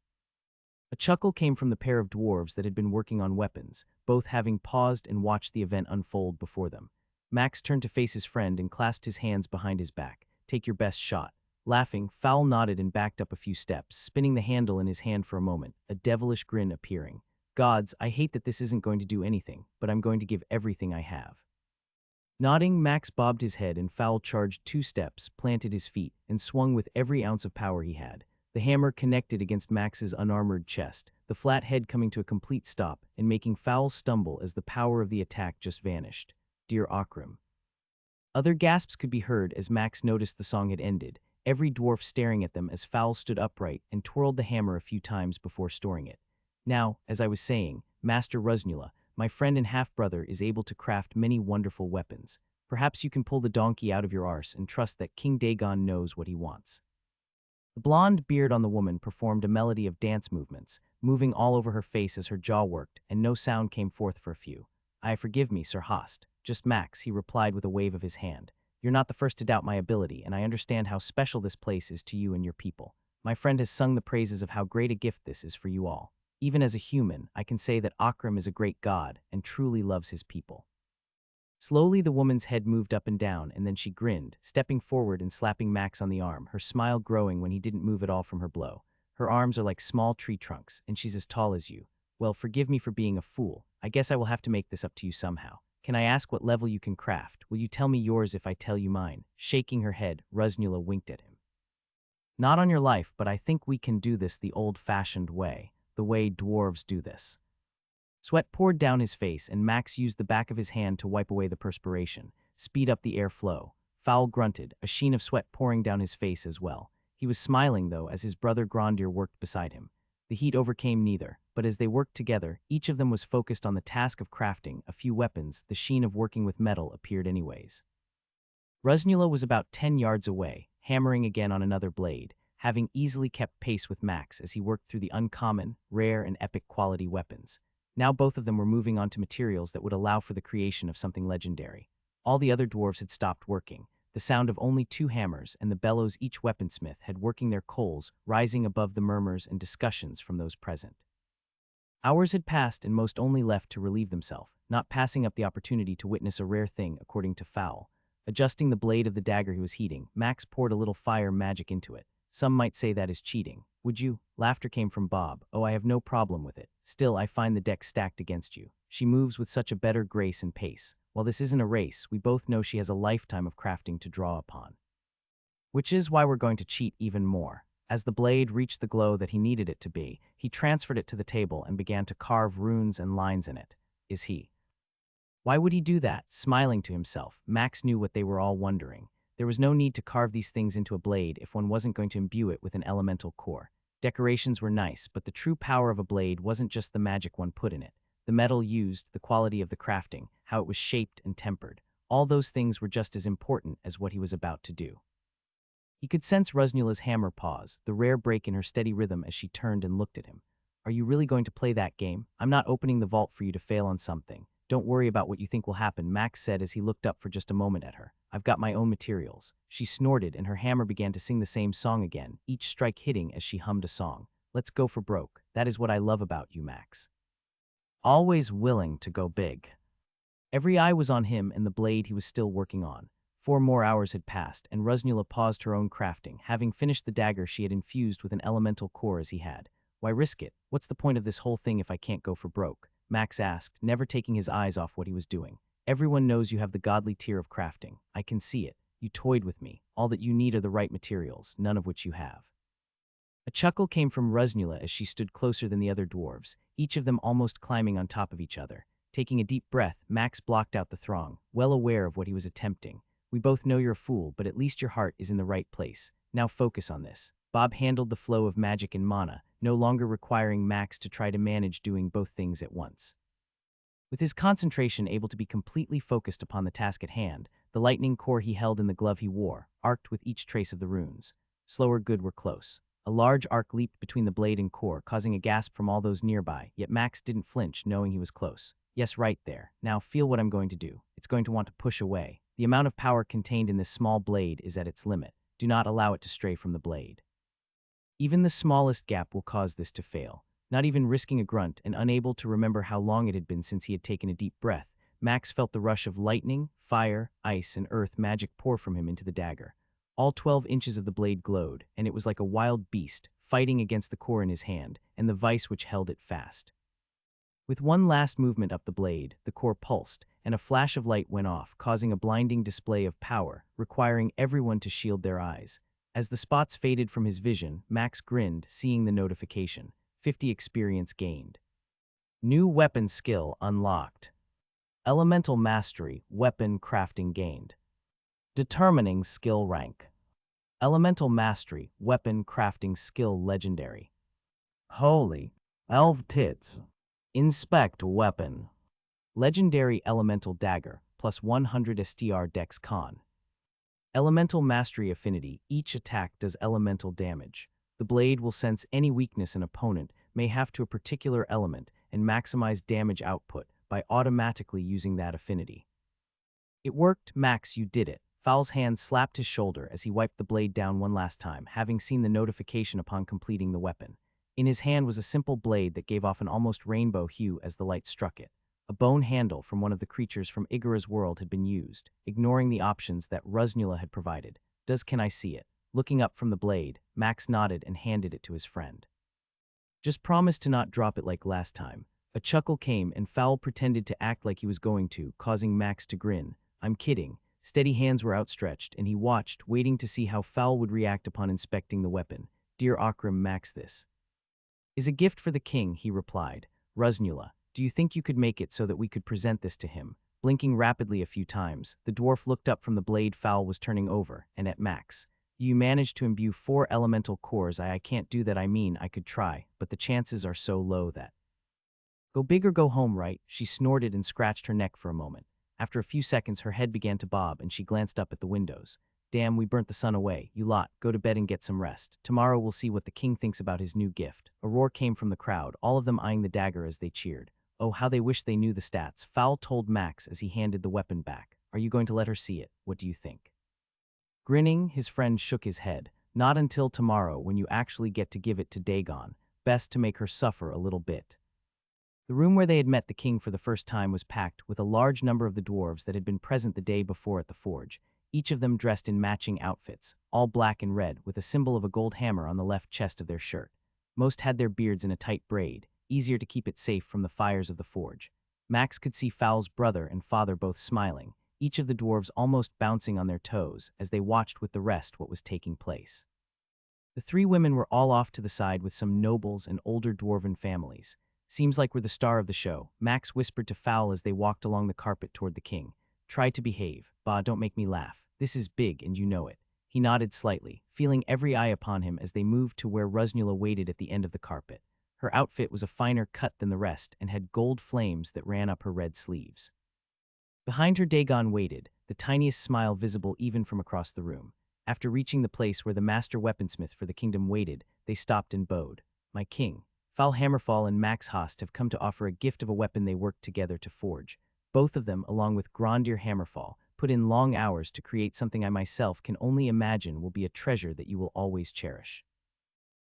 A chuckle came from the pair of dwarves that had been working on weapons, both having paused and watched the event unfold before them. Max turned to face his friend and clasped his hands behind his back. Take your best shot. Laughing, Fowl nodded and backed up a few steps, spinning the handle in his hand for a moment, a devilish grin appearing. Gods, I hate that this isn't going to do anything, but I'm going to give everything I have. Nodding, Max bobbed his head and Fowl charged 2 steps, planted his feet, and swung with every ounce of power he had. The hammer connected against Max's unarmored chest, the flat head coming to a complete stop and making Fowl stumble as the power of the attack just vanished. Dear Akram. Other gasps could be heard as Max noticed the song had ended, every dwarf staring at them as Fowl stood upright and twirled the hammer a few times before storing it. Now, as I was saying, Master Rusnula, my friend and half-brother, is able to craft many wonderful weapons. Perhaps you can pull the donkey out of your arse and trust that King Dagon knows what he wants. The blonde beard on the woman performed a melody of dance movements, moving all over her face as her jaw worked, and no sound came forth for a few. Forgive me, Sir Host. Just Max, he replied with a wave of his hand. You're not the first to doubt my ability, and I understand how special this place is to you and your people. My friend has sung the praises of how great a gift this is for you all. Even as a human, I can say that Akram is a great god and truly loves his people. Slowly the woman's head moved up and down, and then she grinned, stepping forward and slapping Max on the arm, her smile growing when he didn't move at all from her blow. Her arms are like small tree trunks, and she's as tall as you. Well, forgive me for being a fool. I guess I will have to make this up to you somehow. Can I ask what level you can craft? Will you tell me yours if I tell you mine? Shaking her head, Rusnula winked at him. Not on your life, but I think we can do this the old-fashioned way, the way dwarves do this. Sweat poured down his face, and Max used the back of his hand to wipe away the perspiration, speed up the airflow. Fowl grunted, a sheen of sweat pouring down his face as well. He was smiling, though, as his brother Grondir worked beside him. The heat overcame neither, but as they worked together, each of them was focused on the task of crafting a few weapons. The sheen of working with metal appeared anyways. Rusnula was about 10 yards away, hammering again on another blade, having easily kept pace with Max as he worked through the uncommon, rare, and epic quality weapons. Now both of them were moving on to materials that would allow for the creation of something legendary. All the other dwarves had stopped working. The sound of only 2 hammers and the bellows each weaponsmith had working their coals rising above the murmurs and discussions from those present. Hours had passed and most only left to relieve themselves, not passing up the opportunity to witness a rare thing according to Fowl. Adjusting the blade of the dagger he was heating, Max poured a little fire magic into it. Some might say that is cheating. Would you? Laughter came from Bob. Oh, I have no problem with it. Still, I find the deck stacked against you. She moves with such a better grace and pace. While this isn't a race, we both know she has a lifetime of crafting to draw upon. Which is why we're going to cheat even more. As the blade reached the glow that he needed it to be, he transferred it to the table and began to carve runes and lines in it. Is he? Why would he do that? Smiling to himself, Max knew what they were all wondering. There was no need to carve these things into a blade if one wasn't going to imbue it with an elemental core. Decorations were nice, but the true power of a blade wasn't just the magic one put in it. The metal used, the quality of the crafting, how it was shaped and tempered. All those things were just as important as what he was about to do. He could sense Rusnula's hammer pause, the rare break in her steady rhythm as she turned and looked at him. Are you really going to play that game? I'm not opening the vault for you to fail on something. Don't worry about what you think will happen, Max said as he looked up for just a moment at her. I've got my own materials. She snorted and her hammer began to sing the same song again, each strike hitting as she hummed a song. Let's go for broke. That is what I love about you, Max. Always willing to go big. Every eye was on him and the blade he was still working on. 4 more hours had passed, and Rusnula paused her own crafting, having finished the dagger she had infused with an elemental core as he had. Why risk it? What's the point of this whole thing if I can't go for broke? Max asked, never taking his eyes off what he was doing. Everyone knows you have the godly tier of crafting. I can see it. You toyed with me. All that you need are the right materials, none of which you have. A chuckle came from Rusnula as she stood closer than the other dwarves, each of them almost climbing on top of each other. Taking a deep breath, Max blocked out the throng, well aware of what he was attempting. We both know you're a fool, but at least your heart is in the right place. Now focus on this. Bob handled the flow of magic and mana, no longer requiring Max to try to manage doing both things at once. With his concentration able to be completely focused upon the task at hand, the lightning core he held in the glove he wore, arced with each trace of the runes. Slower good were close. A large arc leaped between the blade and core, causing a gasp from all those nearby, yet Max didn't flinch, knowing he was close. Yes, right there. Now feel what I'm going to do. It's going to want to push away. The amount of power contained in this small blade is at its limit. Do not allow it to stray from the blade. Even the smallest gap will cause this to fail. Not even risking a grunt and unable to remember how long it had been since he had taken a deep breath, Max felt the rush of lightning, fire, ice, and earth magic pour from him into the dagger. All 12 inches of the blade glowed, and it was like a wild beast, fighting against the core in his hand, and the vice which held it fast. With one last movement up the blade, the core pulsed, and a flash of light went off, causing a blinding display of power, requiring everyone to shield their eyes. As the spots faded from his vision, Max grinned, seeing the notification. 50 experience gained. New weapon skill unlocked. Elemental mastery, weapon crafting gained. Determining skill rank. Elemental mastery, weapon crafting skill legendary. Holy elf tits. Inspect weapon. Legendary elemental dagger, plus 100 STR dex con. Elemental mastery affinity, each attack does elemental damage. The blade will sense any weakness an opponent may have to a particular element and maximize damage output by automatically using that affinity. It worked, Max, you did it. Fowl's hand slapped his shoulder as he wiped the blade down one last time, having seen the notification upon completing the weapon. In his hand was a simple blade that gave off an almost rainbow hue as the light struck it. A bone handle from one of the creatures from Igara's world had been used, ignoring the options that Rusnula had provided. Can I see it? Looking up from the blade, Max nodded and handed it to his friend. Just promise to not drop it like last time. A chuckle came and Fowl pretended to act like he was going to, causing Max to grin. I'm kidding. Steady hands were outstretched, and he watched, waiting to see how Fowl would react upon inspecting the weapon. Dear Akram, Max, this is a gift for the king, he replied. Rusnula, do you think you could make it so that we could present this to him? Blinking rapidly a few times, the dwarf looked up from the blade Fowl was turning over, and at Max. You managed to imbue 4 elemental cores. I can't do that. I mean, I could try, but the chances are so low that. Go big or go home, right? She snorted and scratched her neck for a moment. After a few seconds, her head began to bob and she glanced up at the windows. Damn, we burnt the sun away. You lot, go to bed and get some rest. Tomorrow we'll see what the king thinks about his new gift. A roar came from the crowd, all of them eyeing the dagger as they cheered. Oh, how they wish they knew the stats, Fowl told Max as he handed the weapon back. Are you going to let her see it? What do you think? Grinning, his friend shook his head. Not until tomorrow, when you actually get to give it to Dagon. Best to make her suffer a little bit. The room where they had met the king for the first time was packed with a large number of the dwarves that had been present the day before at the forge, each of them dressed in matching outfits, all black and red, with a symbol of a gold hammer on the left chest of their shirt. Most had their beards in a tight braid, easier to keep it safe from the fires of the forge. Max could see Fowl's brother and father both smiling, each of the dwarves almost bouncing on their toes as they watched with the rest what was taking place. The 3 women were all off to the side with some nobles and older dwarven families. Seems like we're the star of the show, Max whispered to Fowl as they walked along the carpet toward the king. Try to behave. Bah, don't make me laugh. This is big and you know it. He nodded slightly, feeling every eye upon him as they moved to where Rusnula waited at the end of the carpet. Her outfit was a finer cut than the rest and had gold flames that ran up her red sleeves. Behind her Dagon waited, the tiniest smile visible even from across the room. After reaching the place where the master weaponsmith for the kingdom waited, they stopped and bowed. My king. Fowl Hammerfall and Max Host have come to offer a gift of a weapon they worked together to forge. Both of them, along with Grondir Hammerfall, put in long hours to create something I myself can only imagine will be a treasure that you will always cherish.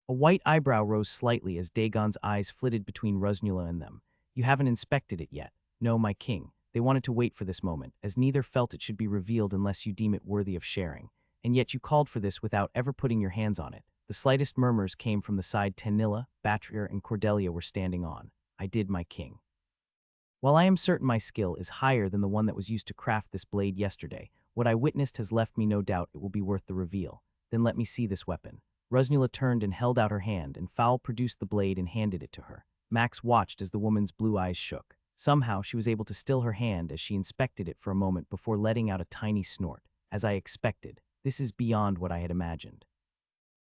A white eyebrow rose slightly as Dagon's eyes flitted between Rusnula and them. You haven't inspected it yet. No, my king. They wanted to wait for this moment, as neither felt it should be revealed unless you deem it worthy of sharing. And yet you called for this without ever putting your hands on it. The slightest murmurs came from the side Tanilla, Batrier, and Cordelia were standing on. I did, my king. While I am certain my skill is higher than the one that was used to craft this blade yesterday, what I witnessed has left me no doubt it will be worth the reveal. Then let me see this weapon. Rusnula turned and held out her hand, and Fowl produced the blade and handed it to her. Max watched as the woman's blue eyes shook. Somehow she was able to still her hand as she inspected it for a moment before letting out a tiny snort. As I expected, this is beyond what I had imagined.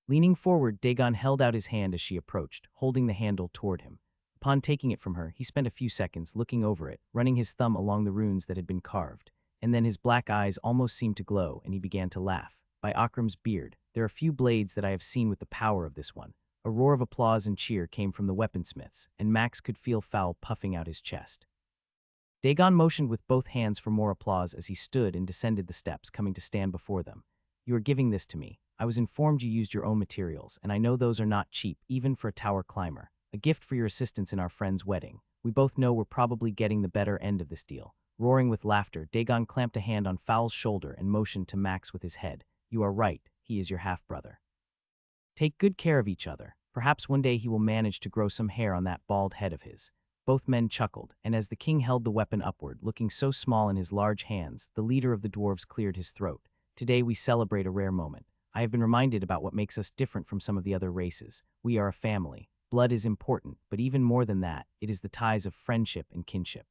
Leaning forward, Dagon held out his hand as she approached, holding the handle toward him. Upon taking it from her, he spent a few seconds looking over it, running his thumb along the runes that had been carved. And then his black eyes almost seemed to glow, and he began to laugh. By Akram's beard, there are few blades that I have seen with the power of this one. A roar of applause and cheer came from the weaponsmiths, and Max could feel Fowl puffing out his chest. Dagon motioned with both hands for more applause as he stood and descended the steps, coming to stand before them. You are giving this to me. I was informed you used your own materials, and I know those are not cheap, even for a tower climber. A gift for your assistance in our friend's wedding. We both know we're probably getting the better end of this deal. Roaring with laughter, Dagon clamped a hand on Fowl's shoulder and motioned to Max with his head. You are right, he is your half-brother. Take good care of each other. Perhaps one day he will manage to grow some hair on that bald head of his. Both men chuckled, and as the king held the weapon upward, looking so small in his large hands, the leader of the dwarves cleared his throat. Today we celebrate a rare moment. I have been reminded about what makes us different from some of the other races. We are a family. Blood is important, but even more than that, it is the ties of friendship and kinship.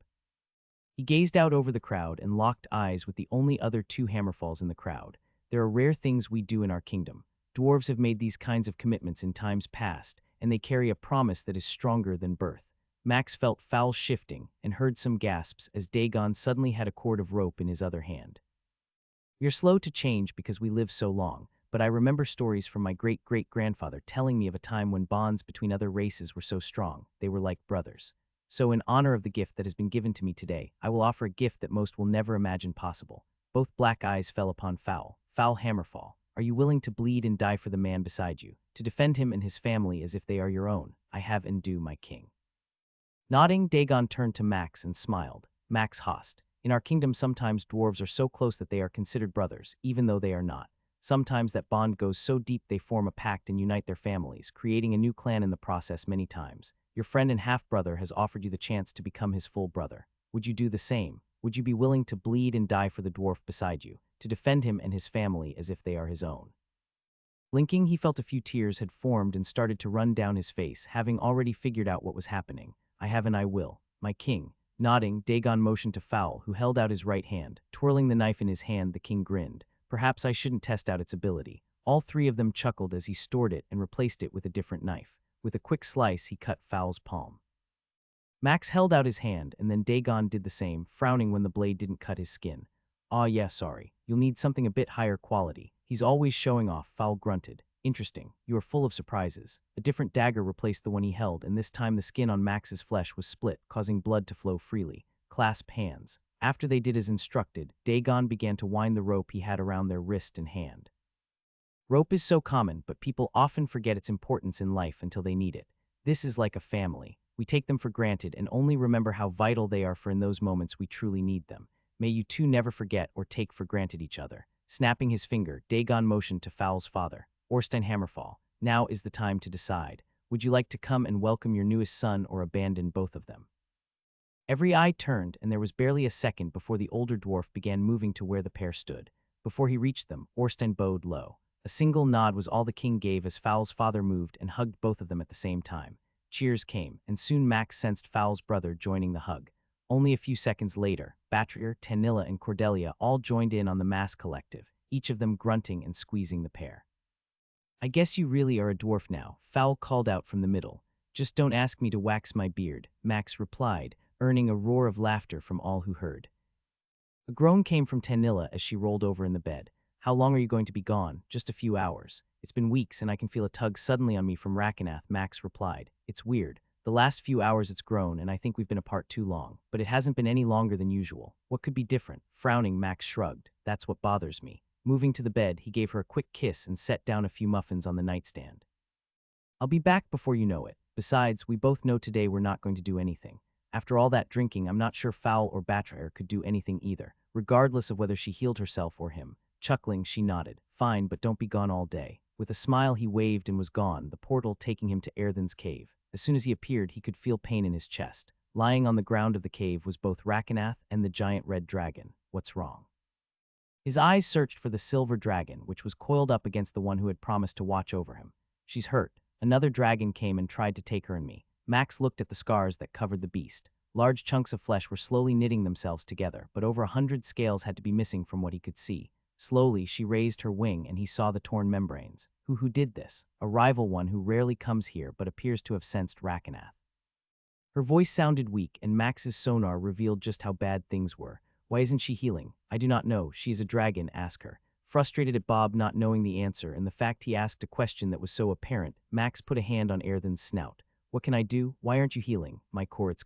He gazed out over the crowd and locked eyes with the only other 2 Hammerfalls in the crowd. There are rare things we do in our kingdom. Dwarves have made these kinds of commitments in times past, and they carry a promise that is stronger than birth. Max felt Fowl shifting and heard some gasps as Dagon suddenly had a cord of rope in his other hand. We are slow to change because we live so long, but I remember stories from my great-great-grandfather telling me of a time when bonds between other races were so strong, they were like brothers. So in honor of the gift that has been given to me today, I will offer a gift that most will never imagine possible. Both black eyes fell upon Fowl. Fowl Hammerfall, are you willing to bleed and die for the man beside you, to defend him and his family as if they are your own? I have and do, my king. Nodding, Dagon turned to Max and smiled. Max Host. In our kingdom sometimes dwarves are so close that they are considered brothers, even though they are not. Sometimes that bond goes so deep they form a pact and unite their families, creating a new clan in the process many times. Your friend and half-brother has offered you the chance to become his full brother. Would you do the same? Would you be willing to bleed and die for the dwarf beside you, to defend him and his family as if they are his own? Blinking, he felt a few tears had formed and started to run down his face, having already figured out what was happening. I have and I will. My king. Nodding, Dagon motioned to Fowl, who held out his right hand. Twirling the knife in his hand, the king grinned. Perhaps I shouldn't test out its ability. All three of them chuckled as he stored it and replaced it with a different knife. With a quick slice, he cut Fowl's palm. Max held out his hand, and then Dagon did the same, frowning when the blade didn't cut his skin. "Aw yeah, sorry. You'll need something a bit higher quality. He's always showing off," Fowl grunted. "Interesting. You are full of surprises." A different dagger replaced the one he held, and this time the skin on Max's flesh was split, causing blood to flow freely. Clasp hands. After they did as instructed, Dagon began to wind the rope he had around their wrist and hand. Rope is so common, but people often forget its importance in life until they need it. This is like a family. We take them for granted and only remember how vital they are for in those moments we truly need them. May you two never forget or take for granted each other. Snapping his finger, Dagon motioned to Fowl's father, Orstein Hammerfall. "Now is the time to decide. Would you like to come and welcome your newest son or abandon both of them?" Every eye turned, and there was barely a second before the older dwarf began moving to where the pair stood. Before he reached them, Orstein bowed low. A single nod was all the king gave as Fowl's father moved and hugged both of them at the same time. Cheers came, and soon Max sensed Fowl's brother joining the hug. Only a few seconds later, Batrier, Tanilla, and Cordelia all joined in on the mass collective, each of them grunting and squeezing the pair. "I guess you really are a dwarf now," Fowl called out from the middle. "Just don't ask me to wax my beard," Max replied, earning a roar of laughter from all who heard. A groan came from Tanilla as she rolled over in the bed. "How long are you going to be gone?" "Just a few hours. It's been weeks and I can feel a tug suddenly on me from Rakenath," Max replied. "It's weird. The last few hours it's grown and I think we've been apart too long. But it hasn't been any longer than usual. What could be different?" Frowning, Max shrugged. "That's what bothers me." Moving to the bed, he gave her a quick kiss and set down a few muffins on the nightstand. "I'll be back before you know it. Besides, we both know today we're not going to do anything. After all that drinking, I'm not sure Fowl or Batrier could do anything either, regardless of whether she healed herself or him." Chuckling, she nodded. "Fine, but don't be gone all day." With a smile, he waved and was gone, the portal taking him to Erthin's cave. As soon as he appeared, he could feel pain in his chest. Lying on the ground of the cave was both Rakenath and the giant red dragon. "What's wrong?" His eyes searched for the silver dragon, which was coiled up against the one who had promised to watch over him. "She's hurt. Another dragon came and tried to take her and me." Max looked at the scars that covered the beast. Large chunks of flesh were slowly knitting themselves together, but over 100 scales had to be missing from what he could see. Slowly, she raised her wing and he saw the torn membranes. Who did this? A rival one who rarely comes here but appears to have sensed Rakenath. Her voice sounded weak, and Max's sonar revealed just how bad things were. "Why isn't she healing?" "I do not know. She is a dragon, ask her." Frustrated at Bob not knowing the answer and the fact he asked a question that was so apparent, Max put a hand on Erthin's snout. "What can I do? Why aren't you healing?" "My core, it's